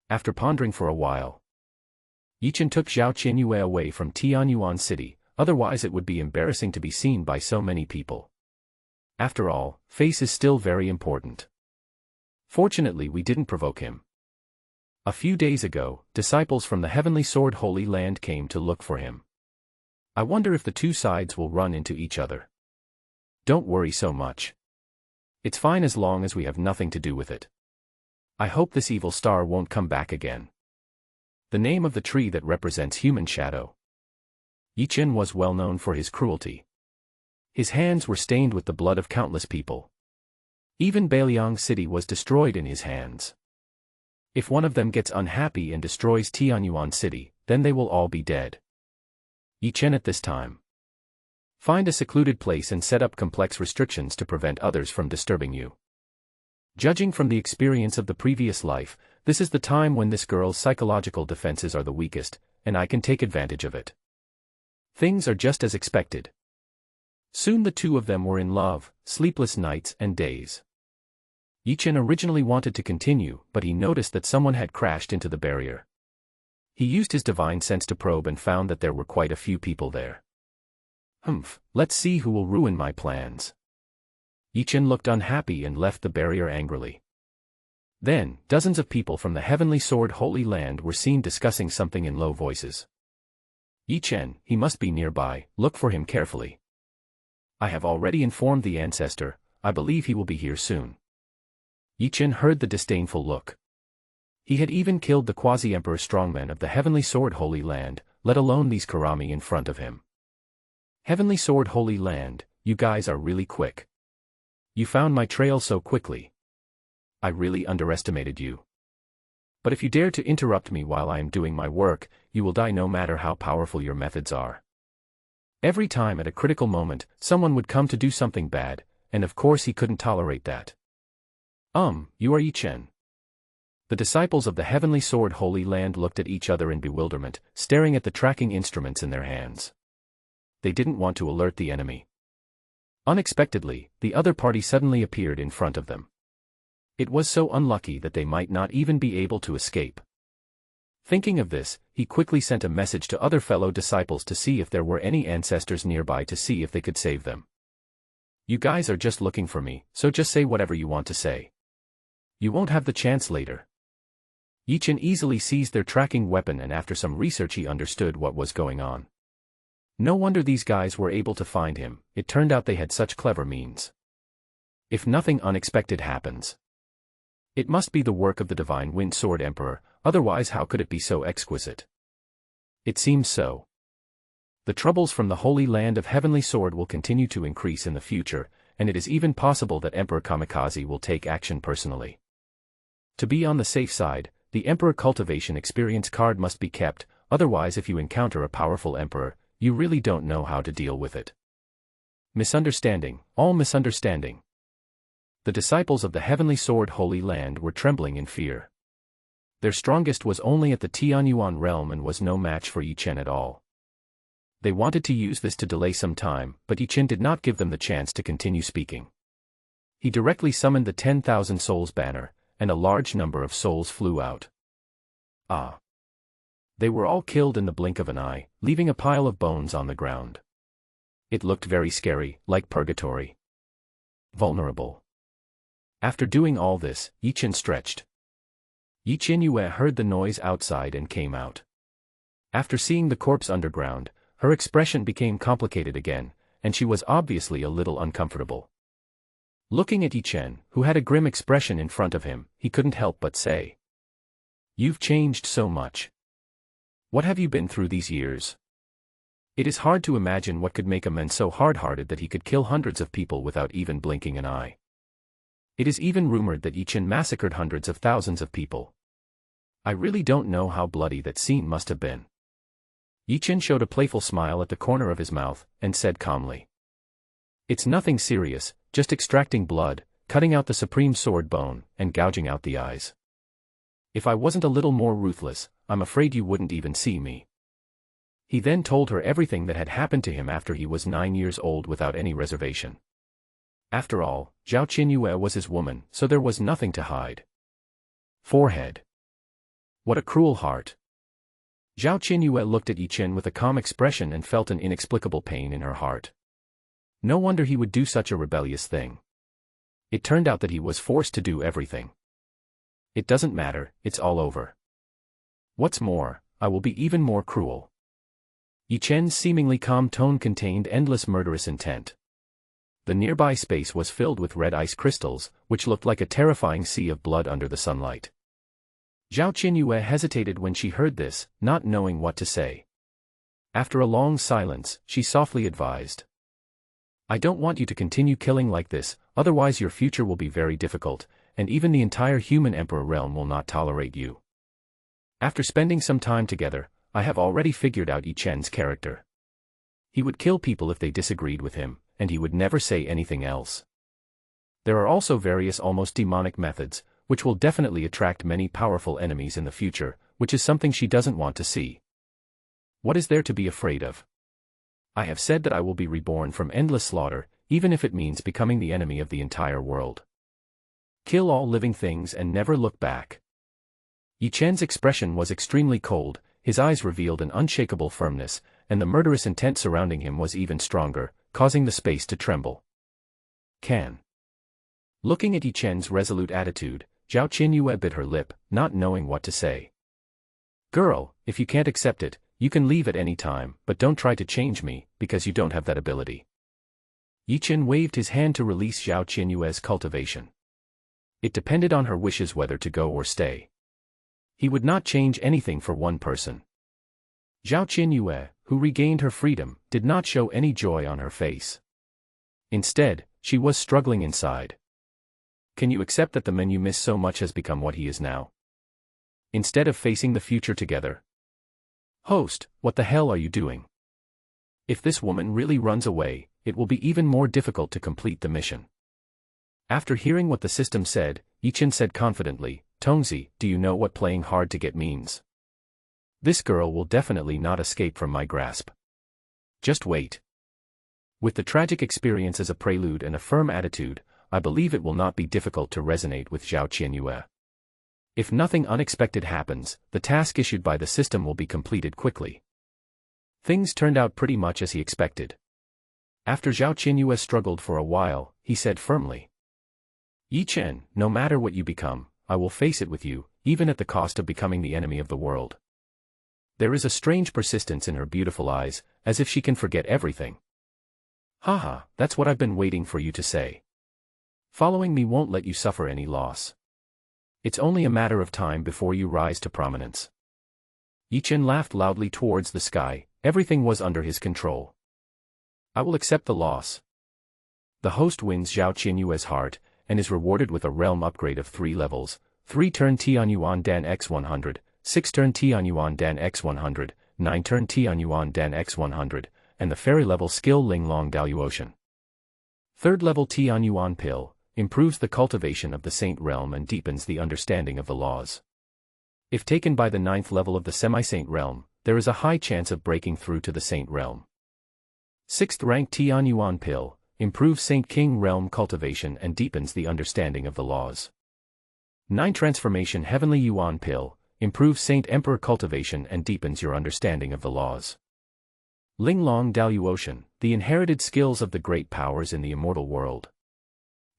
After pondering for a while, Yi Chen took Zhao Qianyue away from Tianyuan City, otherwise it would be embarrassing to be seen by so many people. After all, face is still very important. Fortunately, we didn't provoke him. A few days ago, disciples from the Heavenly Sword Holy Land came to look for him. I wonder if the two sides will run into each other. Don't worry so much. It's fine as long as we have nothing to do with it. I hope this evil star won't come back again. The name of the tree that represents human shadow. Yi Chen was well known for his cruelty. His hands were stained with the blood of countless people. Even Beiliang City was destroyed in his hands. If one of them gets unhappy and destroys Tianyuan City, then they will all be dead. Yi Chen at this time. Find a secluded place and set up complex restrictions to prevent others from disturbing you. Judging from the experience of the previous life, this is the time when this girl's psychological defenses are the weakest, and I can take advantage of it. Things are just as expected. Soon the two of them were in love, sleepless nights and days. Yichen originally wanted to continue, but he noticed that someone had crashed into the barrier. He used his divine sense to probe and found that there were quite a few people there. Let's see who will ruin my plans. Yichen looked unhappy and left the barrier angrily. Then, dozens of people from the Heavenly Sword Holy Land were seen discussing something in low voices. Yichen, he must be nearby, look for him carefully. I have already informed the ancestor, I believe he will be here soon. Yichen heard the disdainful look. He had even killed the quasi-emperor strongmen of the Heavenly Sword Holy Land, let alone these Karami in front of him. Heavenly Sword Holy Land, you guys are really quick. You found my trail so quickly. I really underestimated you. But if you dare to interrupt me while I am doing my work, you will die no matter how powerful your methods are. Every time at a critical moment, someone would come to do something bad, and of course he couldn't tolerate that. You are Yichen. The disciples of the Heavenly Sword Holy Land looked at each other in bewilderment, staring at the tracking instruments in their hands. They didn't want to alert the enemy. Unexpectedly, the other party suddenly appeared in front of them. It was so unlucky that they might not even be able to escape. Thinking of this, he quickly sent a message to other fellow disciples to see if there were any ancestors nearby to see if they could save them. You guys are just looking for me, so just say whatever you want to say. You won't have the chance later. Yichen easily seized their tracking weapon, and after some research he understood what was going on. No wonder these guys were able to find him, it turned out they had such clever means. If nothing unexpected happens, it must be the work of the Divine Wind Sword Emperor, otherwise how could it be so exquisite? It seems so. The troubles from the Holy Land of Heavenly Sword will continue to increase in the future, and it is even possible that Emperor Kamikaze will take action personally. To be on the safe side, the Emperor Cultivation Experience card must be kept, otherwise if you encounter a powerful Emperor, you really don't know how to deal with it. Misunderstanding, all misunderstanding. The disciples of the Heavenly Sword Holy Land were trembling in fear. Their strongest was only at the Tianyuan realm and was no match for Yichen at all. They wanted to use this to delay some time, but Yichen did not give them the chance to continue speaking. He directly summoned the 10,000 souls banner, and a large number of souls flew out. They were all killed in the blink of an eye, leaving a pile of bones on the ground. It looked very scary, like purgatory. Vulnerable. After doing all this, Yichen stretched. Yichen Yue heard the noise outside and came out. After seeing the corpse underground, her expression became complicated again, and she was obviously a little uncomfortable. Looking at Yichen, who had a grim expression in front of him, he couldn't help but say, "You've changed so much. What have you been through these years?" It is hard to imagine what could make a man so hard-hearted that he could kill hundreds of people without even blinking an eye. It is even rumored that Yichen massacred hundreds of thousands of people. I really don't know how bloody that scene must have been. Yichen showed a playful smile at the corner of his mouth, and said calmly, "It's nothing serious, just extracting blood, cutting out the supreme sword bone, and gouging out the eyes. If I wasn't a little more ruthless, I'm afraid you wouldn't even see me." He then told her everything that had happened to him after he was 9 years old without any reservation. After all, Zhao Qinyue was his woman, so there was nothing to hide. Forehead. What a cruel heart. Zhao Qinyue looked at Yichen with a calm expression and felt an inexplicable pain in her heart. No wonder he would do such a rebellious thing. It turned out that he was forced to do everything. It doesn't matter, it's all over. What's more, I will be even more cruel. Yichen's seemingly calm tone contained endless murderous intent. The nearby space was filled with red ice crystals, which looked like a terrifying sea of blood under the sunlight. Zhao Qinyue hesitated when she heard this, not knowing what to say. After a long silence, she softly advised, "I don't want you to continue killing like this, otherwise your future will be very difficult, and even the entire human emperor realm will not tolerate you." After spending some time together, I have already figured out Yichen's character. He would kill people if they disagreed with him, and he would never say anything else. There are also various almost demonic methods, which will definitely attract many powerful enemies in the future, which is something she doesn't want to see. What is there to be afraid of? I have said that I will be reborn from endless slaughter, even if it means becoming the enemy of the entire world. Kill all living things and never look back. Yi Chen's expression was extremely cold, his eyes revealed an unshakable firmness, and the murderous intent surrounding him was even stronger, causing the space to tremble. Can. Looking at Yi Chen's resolute attitude, Zhao Qinyue bit her lip, not knowing what to say. Girl, if you can't accept it, you can leave at any time, but don't try to change me, because you don't have that ability. Yi Chen waved his hand to release Zhao Qinyue's cultivation. It depended on her wishes whether to go or stay. He would not change anything for one person. Zhao Qinyue, who regained her freedom, did not show any joy on her face. Instead, she was struggling inside. Can you accept that the man you miss so much has become what he is now? Instead of facing the future together? Host, what the hell are you doing? If this woman really runs away, it will be even more difficult to complete the mission. After hearing what the system said, Yi Chen said confidently, Tongzi, do you know what playing hard to get means? This girl will definitely not escape from my grasp. Just wait. With the tragic experience as a prelude and a firm attitude, I believe it will not be difficult to resonate with Zhao Qinyue. If nothing unexpected happens, the task issued by the system will be completed quickly. Things turned out pretty much as he expected. After Zhao Qinyue struggled for a while, he said firmly, Yi Chen, no matter what you become, I will face it with you, even at the cost of becoming the enemy of the world. There is a strange persistence in her beautiful eyes, as if she can forget everything. Haha, that's what I've been waiting for you to say. Following me won't let you suffer any loss. It's only a matter of time before you rise to prominence. Yi Chen laughed loudly towards the sky, everything was under his control. I will accept the loss. The host wins Zhao Qinyue's heart, and is rewarded with a realm upgrade of 3 levels, 3-turn Tianyuan Dan X100, 6-turn Tianyuan Dan X100, 9-turn Tianyuan Dan X100, and the fairy-level skill Linglong Daluotian. 3rd level Tianyuan Pill, improves the cultivation of the Saint Realm and deepens the understanding of the laws. If taken by the 9th level of the Semi-Saint Realm, there is a high chance of breaking through to the Saint Realm. 6th rank Tianyuan Pill, improves Saint King Realm cultivation and deepens the understanding of the laws. 9 Transformation Heavenly Yuan Pill, improves Saint Emperor cultivation and deepens your understanding of the laws. Linglong Daluotian, the inherited skills of the great powers in the immortal world.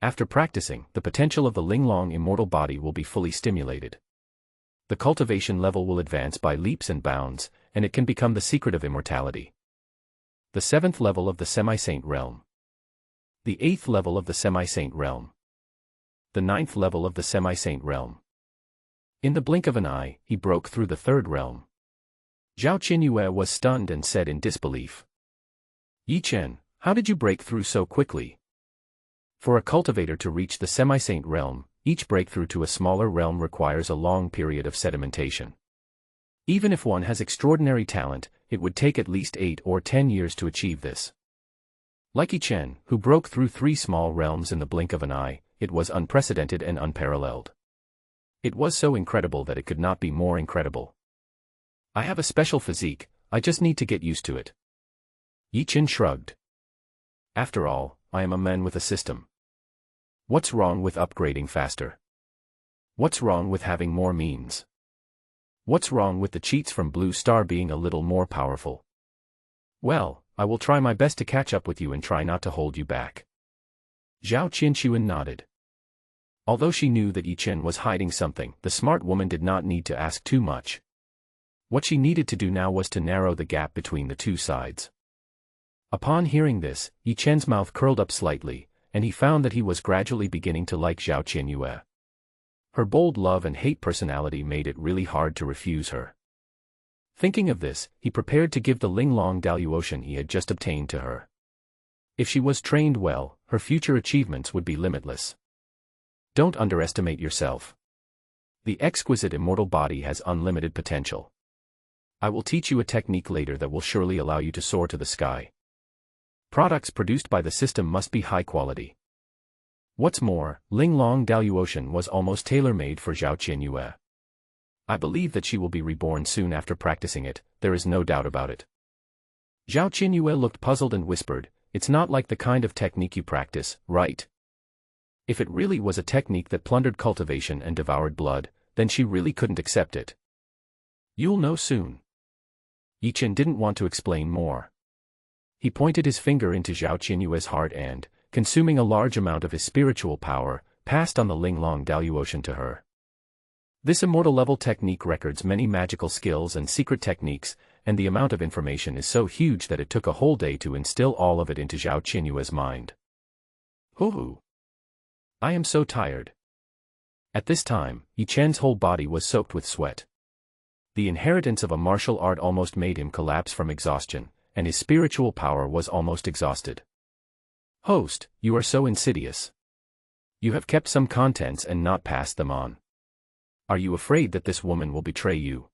After practicing, the potential of the Linglong immortal body will be fully stimulated. The cultivation level will advance by leaps and bounds, and it can become the secret of immortality. The 7th level of the Semi-Saint Realm. The 8th level of the Semi-Saint Realm. The 9th level of the Semi-Saint Realm. In the blink of an eye, he broke through the 3rd realm. Zhao Qinyue was stunned and said in disbelief. Yi Chen, how did you break through so quickly? For a cultivator to reach the Semi-Saint Realm, each breakthrough to a smaller realm requires a long period of sedimentation. Even if one has extraordinary talent, it would take at least 8 or 10 years to achieve this. Like Yi Chen, who broke through 3 small realms in the blink of an eye, it was unprecedented and unparalleled. It was so incredible that it could not be more incredible. I have a special physique, I just need to get used to it. Yi Chen shrugged. After all, I am a man with a system. What's wrong with upgrading faster? What's wrong with having more means? What's wrong with the cheats from Blue Star being a little more powerful? Well, I will try my best to catch up with you and try not to hold you back. Zhao Qinyue nodded. Although she knew that Yi Chen was hiding something, the smart woman did not need to ask too much. What she needed to do now was to narrow the gap between the two sides. Upon hearing this, Yi Chen's mouth curled up slightly, and he found that he was gradually beginning to like Zhao Qinyue. Her bold love and hate personality made it really hard to refuse her. Thinking of this, he prepared to give the Linglong Daluotian he had just obtained to her. If she was trained well, her future achievements would be limitless. Don't underestimate yourself. The exquisite immortal body has unlimited potential. I will teach you a technique later that will surely allow you to soar to the sky. Products produced by the system must be high quality. What's more, Linglong Daluotian was almost tailor-made for Zhao Qianyue. I believe that she will be reborn soon after practicing it, there is no doubt about it. Zhao Qianyue looked puzzled and whispered, "It's not like the kind of technique you practice, right? If it really was a technique that plundered cultivation and devoured blood, then she really couldn't accept it." "You'll know soon." Yi Chen didn't want to explain more. He pointed his finger into Zhao Qianyue's heart and, consuming a large amount of his spiritual power, passed on the Linglong Daluotian to her. This immortal-level technique records many magical skills and secret techniques, and the amount of information is so huge that it took a whole day to instill all of it into Zhao Qianyue's mind. "Hoo-hoo. I am so tired." At this time, Yi Chen's whole body was soaked with sweat. The inheritance of a martial art almost made him collapse from exhaustion, and his spiritual power was almost exhausted. "Host, you are so insidious. You have kept some contents and not passed them on. Are you afraid that this woman will betray you?"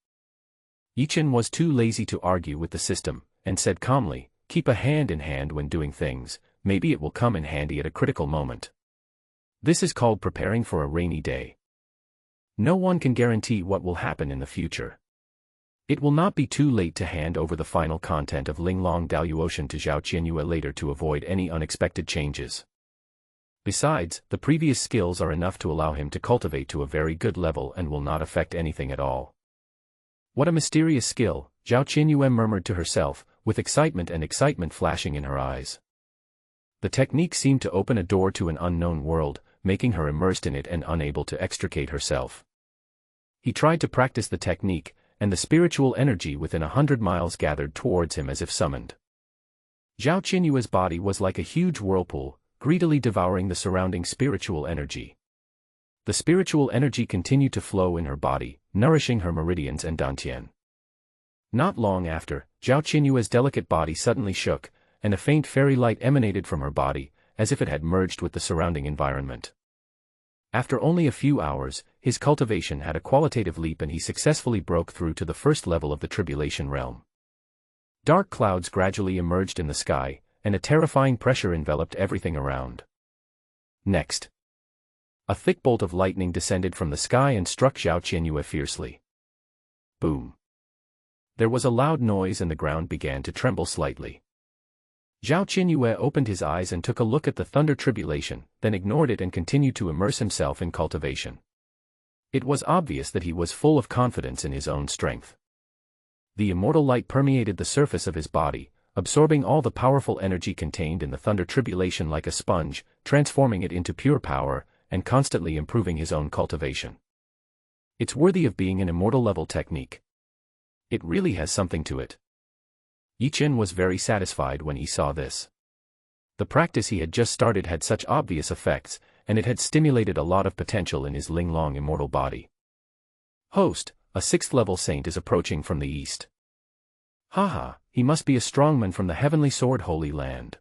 Yi Chen was too lazy to argue with the system, and said calmly, "Keep a hand in hand when doing things, maybe it will come in handy at a critical moment. This is called preparing for a rainy day. No one can guarantee what will happen in the future. It will not be too late to hand over the final content of Linglong Daluotian to Zhao Qianyue later to avoid any unexpected changes. Besides, the previous skills are enough to allow him to cultivate to a very good level and will not affect anything at all." "What a mysterious skill," Zhao Qianyue murmured to herself, with excitement flashing in her eyes. The technique seemed to open a door to an unknown world, making her immersed in it and unable to extricate herself. He tried to practice the technique, and the spiritual energy within 100 miles gathered towards him as if summoned. Zhao Qianyue's body was like a huge whirlpool, greedily devouring the surrounding spiritual energy. The spiritual energy continued to flow in her body, nourishing her meridians and dantian. Not long after, Zhao Qianyue's delicate body suddenly shook, and a faint fairy light emanated from her body, as if it had merged with the surrounding environment. After only a few hours, his cultivation had a qualitative leap and he successfully broke through to the first level of the tribulation realm. Dark clouds gradually emerged in the sky, and a terrifying pressure enveloped everything around. Next, a thick bolt of lightning descended from the sky and struck Zhao Qianyue fiercely. Boom! There was a loud noise and the ground began to tremble slightly. Zhao Qianyue opened his eyes and took a look at the thunder tribulation, then ignored it and continued to immerse himself in cultivation. It was obvious that he was full of confidence in his own strength. The immortal light permeated the surface of his body, absorbing all the powerful energy contained in the thunder tribulation like a sponge, transforming it into pure power, and constantly improving his own cultivation. It's worthy of being an immortal-level technique. It really has something to it. Yi Chen was very satisfied when he saw this. The practice he had just started had such obvious effects, and it had stimulated a lot of potential in his Linglong immortal body. "Host, a 6th-level saint is approaching from the east. Haha, he must be a strongman from the Heavenly Sword Holy Land.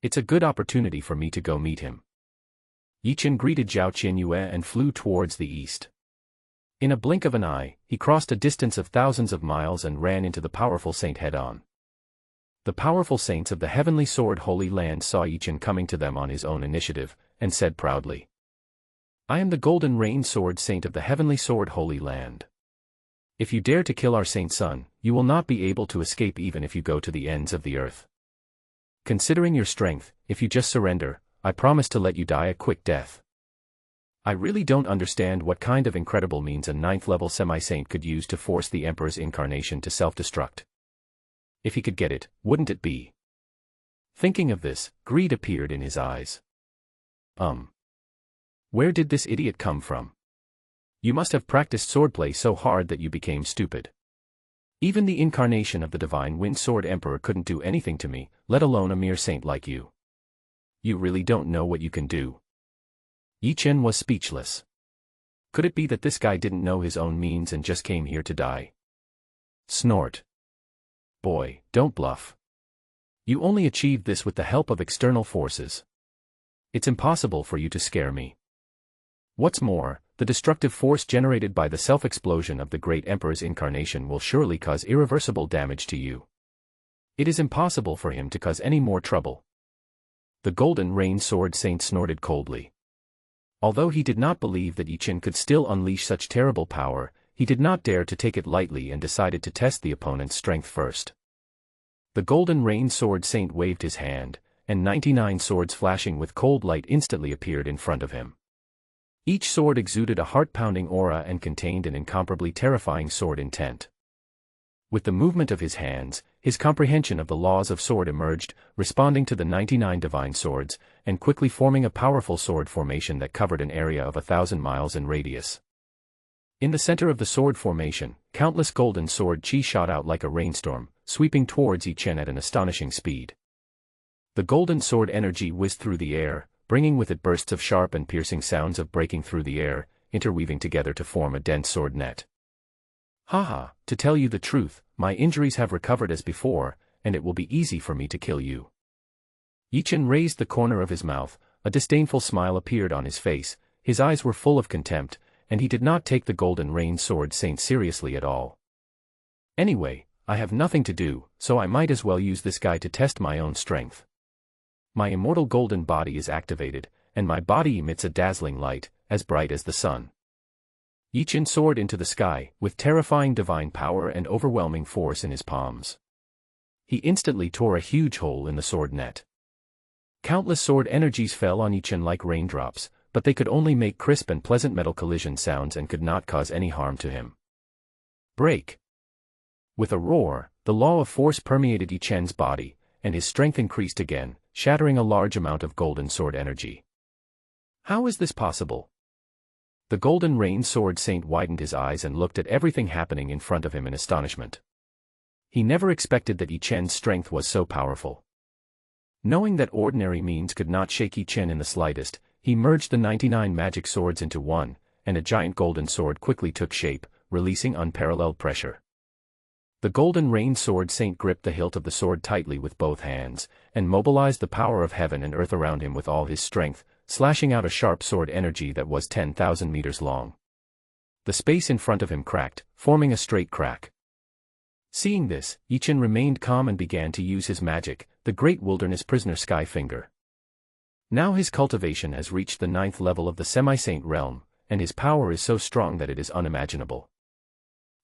It's a good opportunity for me to go meet him." Yi Chen greeted Zhao Qianyue and flew towards the east. In a blink of an eye, he crossed a distance of thousands of miles and ran into the powerful saint head-on. The powerful saints of the Heavenly Sword Holy Land saw Yi Chen coming to them on his own initiative, and said proudly, "I am the Golden Rain Sword Saint of the Heavenly Sword Holy Land. If you dare to kill our saint's son, you will not be able to escape even if you go to the ends of the earth. Considering your strength, if you just surrender, I promise to let you die a quick death." I really don't understand what kind of incredible means a 9th-level semi-saint could use to force the Emperor's incarnation to self-destruct. If he could get it, wouldn't it be? Thinking of this, greed appeared in his eyes. Where did this idiot come from? You must have practiced swordplay so hard that you became stupid. Even the incarnation of the Divine Wind Sword Emperor couldn't do anything to me, let alone a mere saint like you. You really don't know what you can do." Yi Chen was speechless. Could it be that this guy didn't know his own means and just came here to die? Snort. Boy, don't bluff. You only achieved this with the help of external forces. It's impossible for you to scare me. What's more, the destructive force generated by the self-explosion of the great Emperor's incarnation will surely cause irreversible damage to you. It is impossible for him to cause any more trouble. The golden rain sword saint snorted coldly. Although he did not believe that Yi Chen could still unleash such terrible power, he did not dare to take it lightly and decided to test the opponent's strength first. The golden rain sword saint waved his hand, and 99 swords flashing with cold light instantly appeared in front of him. Each sword exuded a heart-pounding aura and contained an incomparably terrifying sword intent. With the movement of his hands, his comprehension of the laws of sword emerged, responding to the 99 divine swords, and quickly forming a powerful sword formation that covered an area of 1,000 miles in radius. In the center of the sword formation, countless golden sword chi shot out like a rainstorm, sweeping towards Yi Chen at an astonishing speed. The golden sword energy whizzed through the air, bringing with it bursts of sharp and piercing sounds of breaking through the air, interweaving together to form a dense sword net. Haha, to tell you the truth, my injuries have recovered as before, and it will be easy for me to kill you. Yi Chen raised the corner of his mouth, a disdainful smile appeared on his face, his eyes were full of contempt, and he did not take the golden rain sword saint seriously at all. Anyway, I have nothing to do, so I might as well use this guy to test my own strength. My immortal golden body is activated, and my body emits a dazzling light, as bright as the sun. Yi Chen soared into the sky, with terrifying divine power and overwhelming force in his palms. He instantly tore a huge hole in the sword net. Countless sword energies fell on Yi Chen like raindrops, but they could only make crisp and pleasant metal collision sounds and could not cause any harm to him. Break! With a roar, the law of force permeated Yi Chen's body, and his strength increased again, shattering a large amount of golden sword energy. How is this possible? The golden rain sword saint widened his eyes and looked at everything happening in front of him in astonishment. He never expected that Yi Chen's strength was so powerful. Knowing that ordinary means could not shake Yi Chen in the slightest, he merged the 99 magic swords into one, and a giant golden sword quickly took shape, releasing unparalleled pressure. The golden rain sword saint gripped the hilt of the sword tightly with both hands, and mobilized the power of heaven and earth around him with all his strength, slashing out a sharp sword energy that was 10,000 meters long. The space in front of him cracked, forming a straight crack. Seeing this, Yi Chen remained calm and began to use his magic, the great wilderness prisoner Sky Finger. Now his cultivation has reached the 9th level of the semi-saint realm, and his power is so strong that it is unimaginable.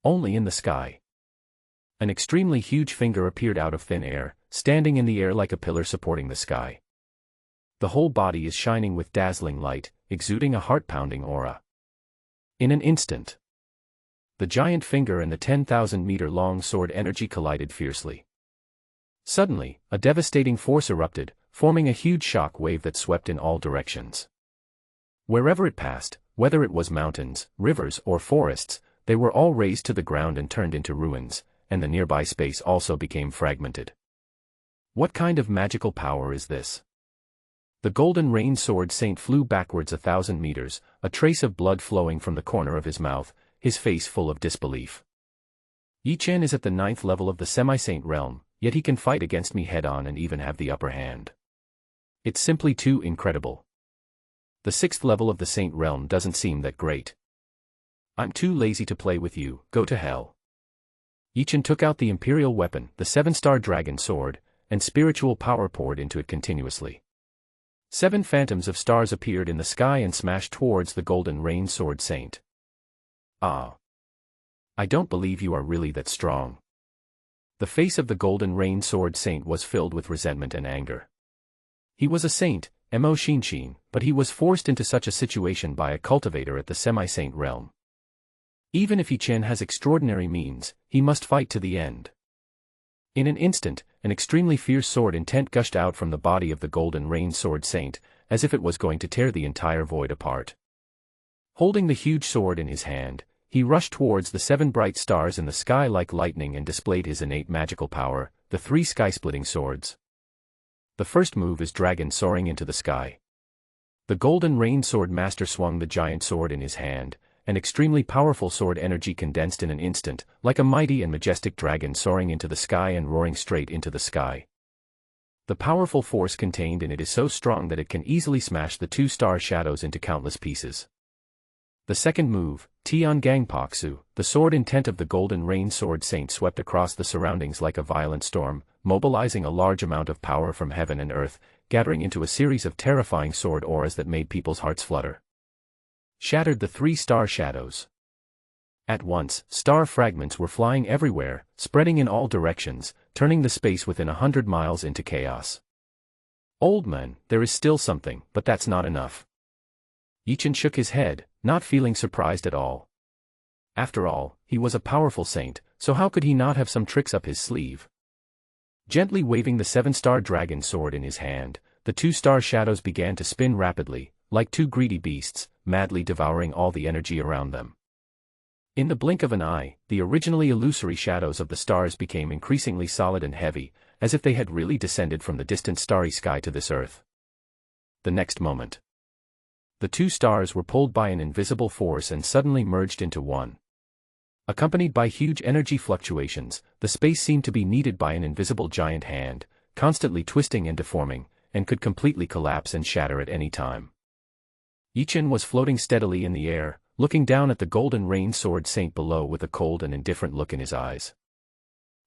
Only in the sky. An extremely huge finger appeared out of thin air, standing in the air like a pillar supporting the sky. The whole body is shining with dazzling light, exuding a heart-pounding aura. In an instant, the giant finger and the 10,000-meter-long sword energy collided fiercely. Suddenly, a devastating force erupted, forming a huge shock wave that swept in all directions. Wherever it passed, whether it was mountains, rivers, or forests, they were all razed to the ground and turned into ruins, and the nearby space also became fragmented. What kind of magical power is this? The golden rain sword saint flew backwards 1,000 meters, a trace of blood flowing from the corner of his mouth, his face full of disbelief. Yi Chen is at the 9th level of the semi-saint realm, yet he can fight against me head-on and even have the upper hand. It's simply too incredible. The 6th level of the saint realm doesn't seem that great. I'm too lazy to play with you, go to hell. Yi Chen took out the imperial weapon, the 7-star dragon sword, and spiritual power poured into it continuously. 7 phantoms of stars appeared in the sky and smashed towards the golden rain sword saint. Ah! I don't believe you are really that strong. The face of the golden rain sword saint was filled with resentment and anger. He was a saint, Mo Xinshin, but he was forced into such a situation by a cultivator at the semi-saint realm. Even if Yi Chen has extraordinary means, he must fight to the end. In an instant, an extremely fierce sword intent gushed out from the body of the golden rain sword saint, as if it was going to tear the entire void apart. Holding the huge sword in his hand, he rushed towards the 7 bright stars in the sky like lightning and displayed his innate magical power, the 3 sky-splitting swords. The first move is dragon soaring into the sky. The golden rain sword master swung the giant sword in his hand, an extremely powerful sword energy condensed in an instant, like a mighty and majestic dragon soaring into the sky and roaring straight into the sky. The powerful force contained in it is so strong that it can easily smash the 2-star shadows into countless pieces. The second move, Tian Gangpoksu, the sword intent of the Golden Rain Sword Saint swept across the surroundings like a violent storm, mobilizing a large amount of power from heaven and earth, gathering into a series of terrifying sword auras that made people's hearts flutter. Shattered the 3 star shadows. At once, star fragments were flying everywhere, spreading in all directions, turning the space within 100 miles into chaos. Old man, there is still something, but that's not enough. Yichen shook his head, not feeling surprised at all. After all, he was a powerful saint, so how could he not have some tricks up his sleeve? Gently waving the 7-star dragon sword in his hand, the 2-star shadows began to spin rapidly, like 2 greedy beasts, madly devouring all the energy around them. In the blink of an eye, the originally illusory shadows of the stars became increasingly solid and heavy, as if they had really descended from the distant starry sky to this earth. The next moment, the 2 stars were pulled by an invisible force and suddenly merged into one. Accompanied by huge energy fluctuations, the space seemed to be kneaded by an invisible giant hand, constantly twisting and deforming, and could completely collapse and shatter at any time. Yichen was floating steadily in the air, looking down at the Golden Rain Sword Saint below with a cold and indifferent look in his eyes.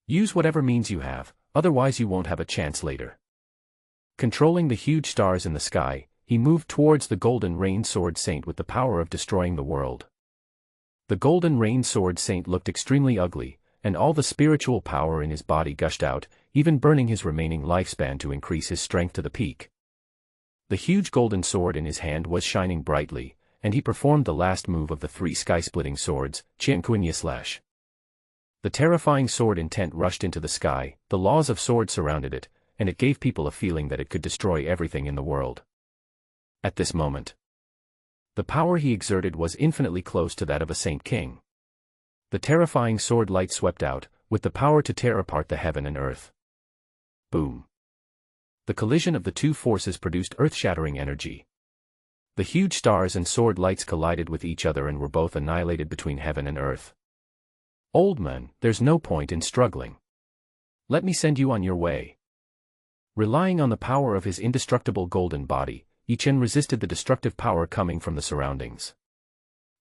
Use whatever means you have, otherwise you won't have a chance later. Controlling the huge stars in the sky, he moved towards the Golden Rain Sword Saint with the power of destroying the world. The Golden Rain Sword Saint looked extremely ugly, and all the spiritual power in his body gushed out, even burning his remaining lifespan to increase his strength to the peak. The huge golden sword in his hand was shining brightly, and he performed the last move of the 3 sky-splitting swords, Qianqunya Slash. The terrifying sword intent rushed into the sky, the laws of sword surrounded it, and it gave people a feeling that it could destroy everything in the world. At this moment, the power he exerted was infinitely close to that of a Saint King. The terrifying sword light swept out, with the power to tear apart the heaven and earth. Boom. The collision of the 2 forces produced earth-shattering energy. The huge stars and sword lights collided with each other and were both annihilated between heaven and earth. Old man, there's no point in struggling. Let me send you on your way. Relying on the power of his indestructible golden body, Yichen resisted the destructive power coming from the surroundings.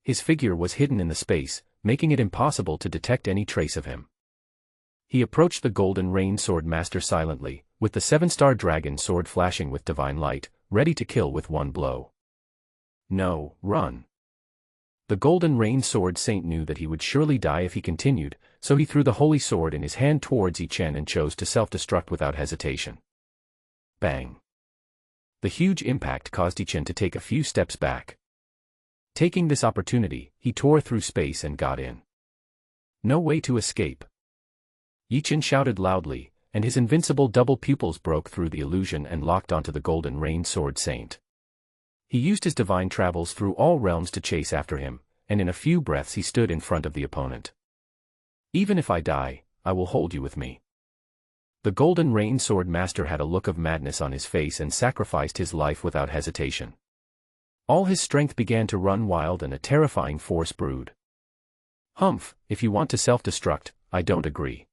His figure was hidden in the space, making it impossible to detect any trace of him. He approached the Golden Rain Sword Master silently, with the 7-star dragon sword flashing with divine light, ready to kill with one blow. No, run. The Golden Rain Sword Saint knew that he would surely die if he continued, so he threw the holy sword in his hand towards Yichen and chose to self-destruct without hesitation. Bang. The huge impact caused Yichen to take a few steps back. Taking this opportunity, he tore through space and got in. No way to escape. Yichen shouted loudly, and his invincible double pupils broke through the illusion and locked onto the Golden Rain Sword Saint. He used his divine travels through all realms to chase after him, and in a few breaths he stood in front of the opponent. Even if I die, I will hold you with me. The Golden Rain Sword Master had a look of madness on his face and sacrificed his life without hesitation. All his strength began to run wild and a terrifying force brewed. Humph, if you want to self-destruct, I don't agree.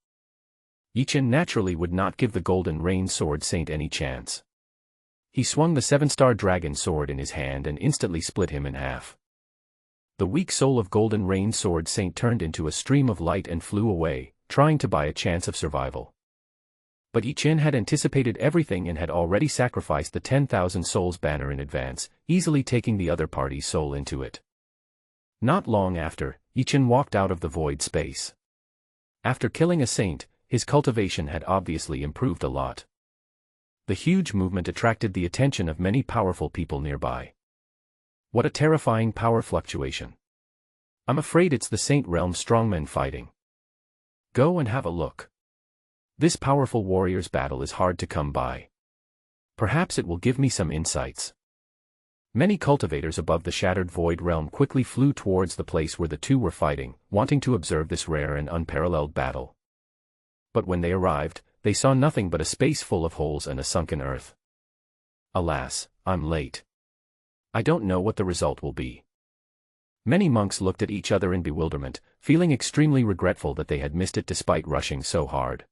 Yichen naturally would not give the Golden Rain Sword Saint any chance. He swung the 7-star dragon sword in his hand and instantly split him in half. The weak soul of Golden Rain Sword Saint turned into a stream of light and flew away, trying to buy a chance of survival. But Yichen had anticipated everything and had already sacrificed the 10,000 souls banner in advance, easily taking the other party's soul into it. Not long after, Yichen walked out of the void space. After killing a saint, his cultivation had obviously improved a lot. The huge movement attracted the attention of many powerful people nearby. What a terrifying power fluctuation. I'm afraid it's the Saint Realm strongmen fighting. Go and have a look. This powerful warrior's battle is hard to come by. Perhaps it will give me some insights. Many cultivators above the shattered void realm quickly flew towards the place where the 2 were fighting, wanting to observe this rare and unparalleled battle. But when they arrived, they saw nothing but a space full of holes and a sunken earth. Alas, I'm late. I don't know what the result will be. Many monks looked at each other in bewilderment, feeling extremely regretful that they had missed it despite rushing so hard.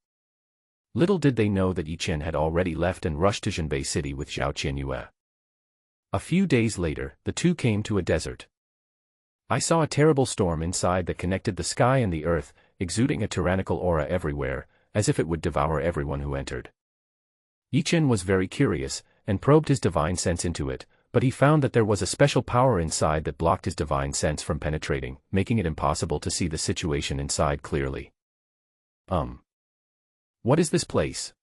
Little did they know that Yichen had already left and rushed to Zhenbei City with Zhao Qianyue. A few days later, the 2 came to a desert. I saw a terrible storm inside that connected the sky and the earth, exuding a tyrannical aura everywhere, as if it would devour everyone who entered. Yichen was very curious, and probed his divine sense into it, but he found that there was a special power inside that blocked his divine sense from penetrating, making it impossible to see the situation inside clearly. What is this place?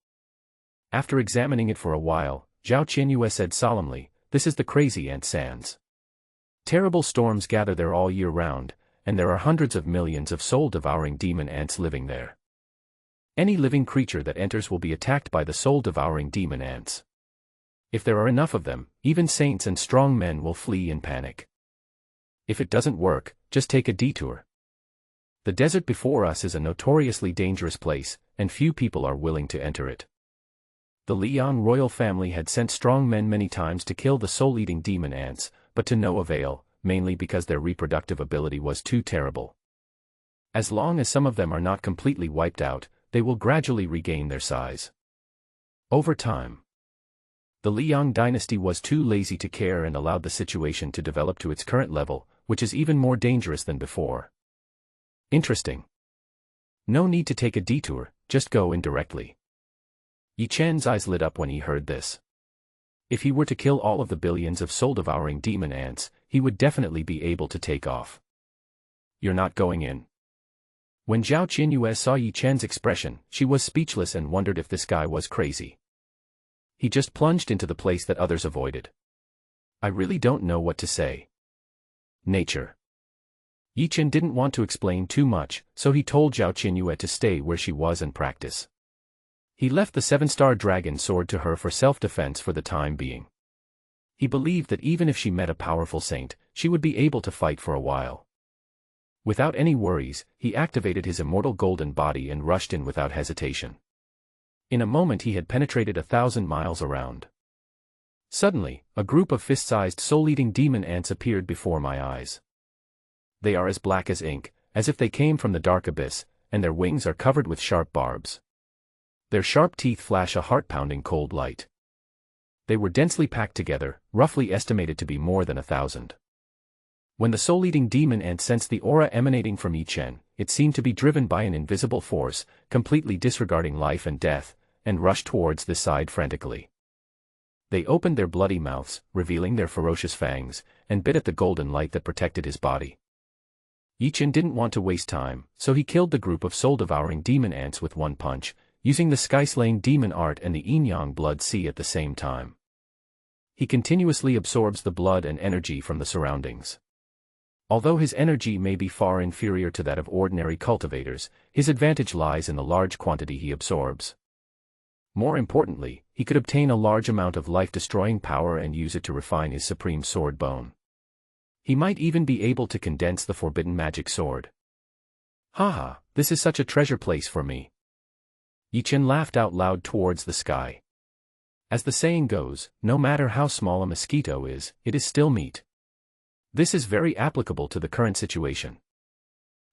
After examining it for a while, Zhao Qianyue said solemnly, "This is the Crazy Ant Sands. Terrible storms gather there all year round, and there are hundreds of millions of soul-devouring demon ants living there. Any living creature that enters will be attacked by the soul-devouring demon ants. If there are enough of them, even saints and strong men will flee in panic. If it doesn't work, just take a detour. The desert before us is a notoriously dangerous place, and few people are willing to enter it. The Liang royal family had sent strong men many times to kill the soul-eating demon ants, but to no avail, mainly because their reproductive ability was too terrible. As long as some of them are not completely wiped out, they will gradually regain their size. Over time, the Liang dynasty was too lazy to care and allowed the situation to develop to its current level, which is even more dangerous than before." Interesting. No need to take a detour, just go in directly. Yi Chen's eyes lit up when he heard this. If he were to kill all of the billions of soul-devouring demon ants, he would definitely be able to take off. "You're not going in?" When Zhao Qianyue saw Yi Chen's expression, she was speechless and wondered if this guy was crazy. He just plunged into the place that others avoided. "I really don't know what to say." Nature. Yi Chen didn't want to explain too much, so he told Zhao Qianyue to stay where she was and practice. He left the 7-star dragon sword to her for self-defense for the time being. He believed that even if she met a powerful saint, she would be able to fight for a while. Without any worries, he activated his immortal golden body and rushed in without hesitation. In a moment he had penetrated 1,000 miles around. Suddenly, a group of fist-sized soul-eating demon ants appeared before my eyes. They are as black as ink, as if they came from the dark abyss, and their wings are covered with sharp barbs. Their sharp teeth flash a heart-pounding cold light. They were densely packed together, roughly estimated to be more than 1,000. When the soul-eating demon ant sensed the aura emanating from Yi Chen, it seemed to be driven by an invisible force, completely disregarding life and death, and rushed towards this side frantically. They opened their bloody mouths, revealing their ferocious fangs, and bit at the golden light that protected his body. Yi Chen didn't want to waste time, so he killed the group of soul-devouring demon ants with one punch, using the sky-slaying demon art and the yin-yang blood sea at the same time. He continuously absorbs the blood and energy from the surroundings. Although his energy may be far inferior to that of ordinary cultivators, his advantage lies in the large quantity he absorbs. More importantly, he could obtain a large amount of life-destroying power and use it to refine his supreme sword bone. He might even be able to condense the forbidden magic sword. "Haha, this is such a treasure place for me." Yi Chen laughed out loud towards the sky. As the saying goes, no matter how small a mosquito is, it is still meat. This is very applicable to the current situation.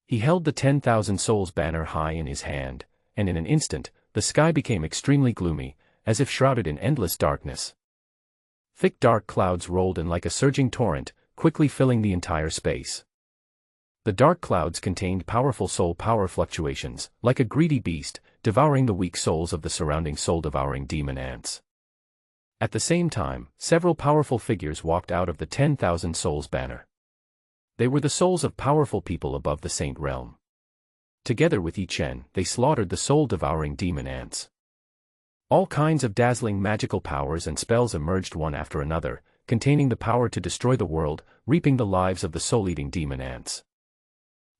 He held the 10,000 souls banner high in his hand, and in an instant, the sky became extremely gloomy, as if shrouded in endless darkness. Thick dark clouds rolled in like a surging torrent, quickly filling the entire space. The dark clouds contained powerful soul power fluctuations, like a greedy beast, devouring the weak souls of the surrounding soul-devouring demon ants. At the same time, several powerful figures walked out of the 10,000 souls banner. They were the souls of powerful people above the saint realm. Together with Yi Chen, they slaughtered the soul-devouring demon ants. All kinds of dazzling magical powers and spells emerged one after another, containing the power to destroy the world, reaping the lives of the soul-eating demon ants.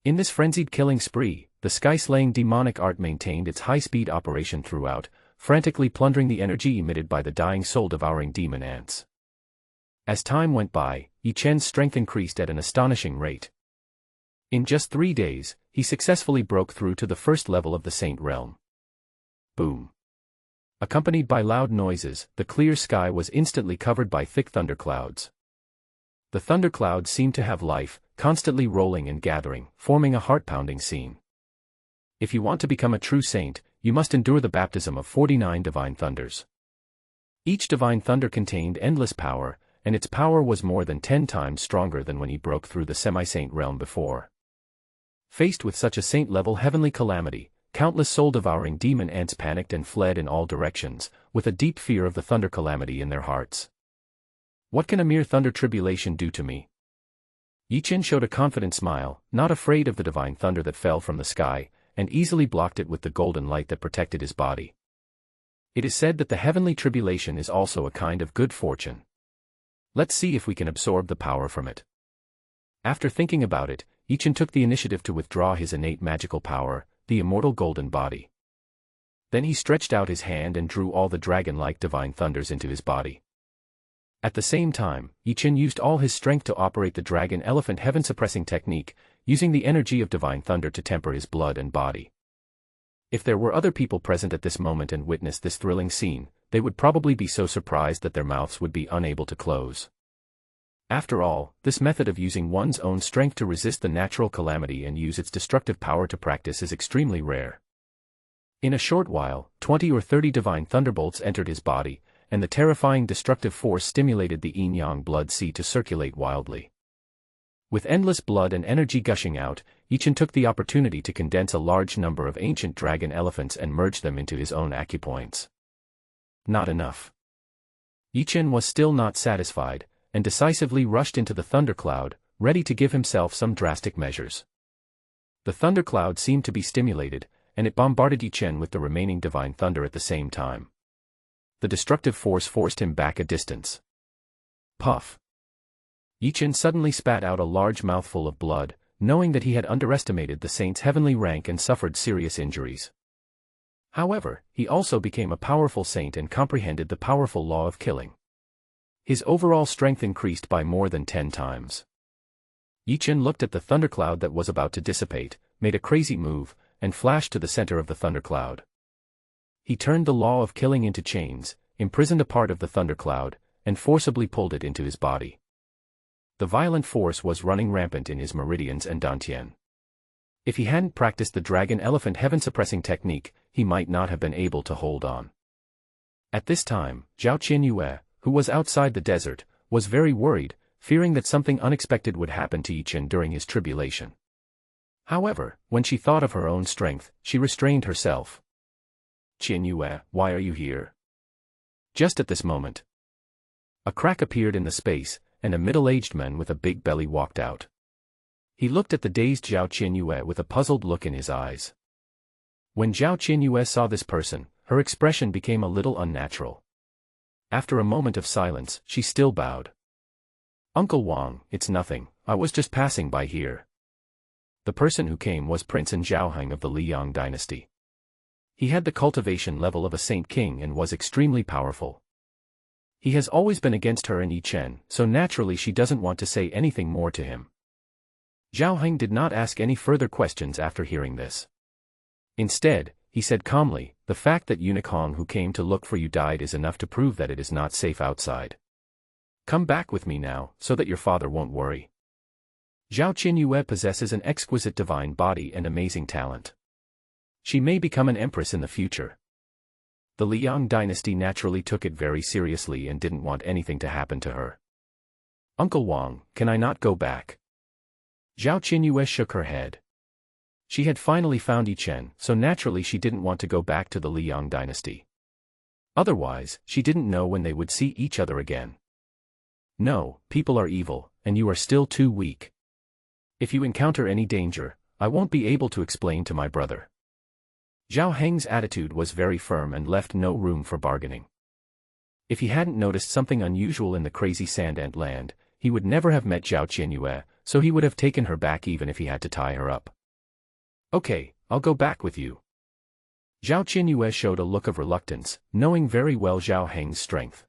In this frenzied killing spree, the sky-slaying demonic art maintained its high-speed operation throughout, frantically plundering the energy emitted by the dying soul-devouring demon ants. As time went by, Yi Chen's strength increased at an astonishing rate. In just 3 days, he successfully broke through to the first level of the Saint Realm. Boom. Accompanied by loud noises, the clear sky was instantly covered by thick thunderclouds. The thunderclouds seemed to have life, constantly rolling and gathering, forming a heart-pounding scene. If you want to become a true saint, you must endure the baptism of 49 divine thunders. Each divine thunder contained endless power, and its power was more than 10 times stronger than when he broke through the semi-saint realm before. Faced with such a saint-level heavenly calamity, countless soul-devouring demon ants panicked and fled in all directions, with a deep fear of the thunder calamity in their hearts. What can a mere thunder tribulation do to me? Yi-Chen showed a confident smile, not afraid of the divine thunder that fell from the sky, and easily blocked it with the golden light that protected his body. It is said that the heavenly tribulation is also a kind of good fortune. Let's see if we can absorb the power from it. After thinking about it, Yi-Chen took the initiative to withdraw his innate magical power, the immortal golden body. Then he stretched out his hand and drew all the dragon-like divine thunders into his body. At the same time, Yi-Chen used all his strength to operate the dragon-elephant heaven-suppressing technique, using the energy of divine thunder to temper his blood and body. If there were other people present at this moment and witnessed this thrilling scene, they would probably be so surprised that their mouths would be unable to close. After all, this method of using one's own strength to resist the natural calamity and use its destructive power to practice is extremely rare. In a short while, 20 or 30 divine thunderbolts entered his body, and the terrifying destructive force stimulated the yin-yang blood sea to circulate wildly. With endless blood and energy gushing out, Yi-Chen took the opportunity to condense a large number of ancient dragon elephants and merge them into his own acupoints. Not enough. Yi-Chen was still not satisfied, and decisively rushed into the thundercloud, ready to give himself some drastic measures. The thundercloud seemed to be stimulated, and it bombarded Yi-Chen with the remaining divine thunder at the same time. The destructive force forced him back a distance. Puff. Yi-Chen suddenly spat out a large mouthful of blood, knowing that he had underestimated the saint's heavenly rank and suffered serious injuries. However, he also became a powerful saint and comprehended the powerful law of killing. His overall strength increased by more than 10 times. Yi-Chen looked at the thundercloud that was about to dissipate, made a crazy move, and flashed to the center of the thundercloud. He turned the law of killing into chains, imprisoned a part of the thundercloud, and forcibly pulled it into his body. The violent force was running rampant in his meridians and dantian. If he hadn't practiced the dragon-elephant heaven-suppressing technique, he might not have been able to hold on. At this time, Zhao Qianyue, who was outside the desert, was very worried, fearing that something unexpected would happen to Yi-Chen during his tribulation. However, when she thought of her own strength, she restrained herself. "Qianyue, why are you here?" Just at this moment, a crack appeared in the space, and a middle-aged man with a big belly walked out. He looked at the dazed Zhao Qianyue with a puzzled look in his eyes. When Zhao Qianyue saw this person, her expression became a little unnatural. After a moment of silence, she still bowed. "Uncle Wang, it's nothing, I was just passing by here." The person who came was Prince Zhaoheng of the Liang dynasty. He had the cultivation level of a saint king and was extremely powerful. He has always been against her and Yi-Chen, so naturally she doesn't want to say anything more to him. Zhaoheng did not ask any further questions after hearing this. Instead, he said calmly, "The fact that Eunuch Hong who came to look for you died is enough to prove that it is not safe outside. Come back with me now, so that your father won't worry." Zhao Qianyue possesses an exquisite divine body and amazing talent. She may become an empress in the future. The Liang dynasty naturally took it very seriously and didn't want anything to happen to her. "Uncle Wang, can I not go back?" Zhao Qianyue shook her head. She had finally found Yi-Chen, so naturally she didn't want to go back to the Liang dynasty. Otherwise, she didn't know when they would see each other again. "No, people are evil, and you are still too weak. If you encounter any danger, I won't be able to explain to my brother." Zhao Heng's attitude was very firm and left no room for bargaining. If he hadn't noticed something unusual in the crazy sand ant land, he would never have met Zhao Qianyue, so he would have taken her back even if he had to tie her up. "Okay, I'll go back with you." Zhao Qianyue showed a look of reluctance, knowing very well Zhao Heng's strength.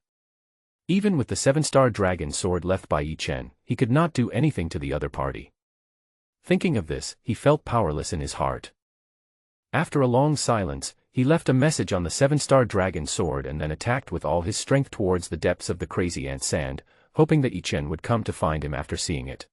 Even with the 7-star dragon sword left by Yi-Chen, he could not do anything to the other party. Thinking of this, he felt powerless in his heart. After a long silence, he left a message on the 7-star dragon sword and then attacked with all his strength towards the depths of the crazy ant sand, hoping that Yi-Chen would come to find him after seeing it.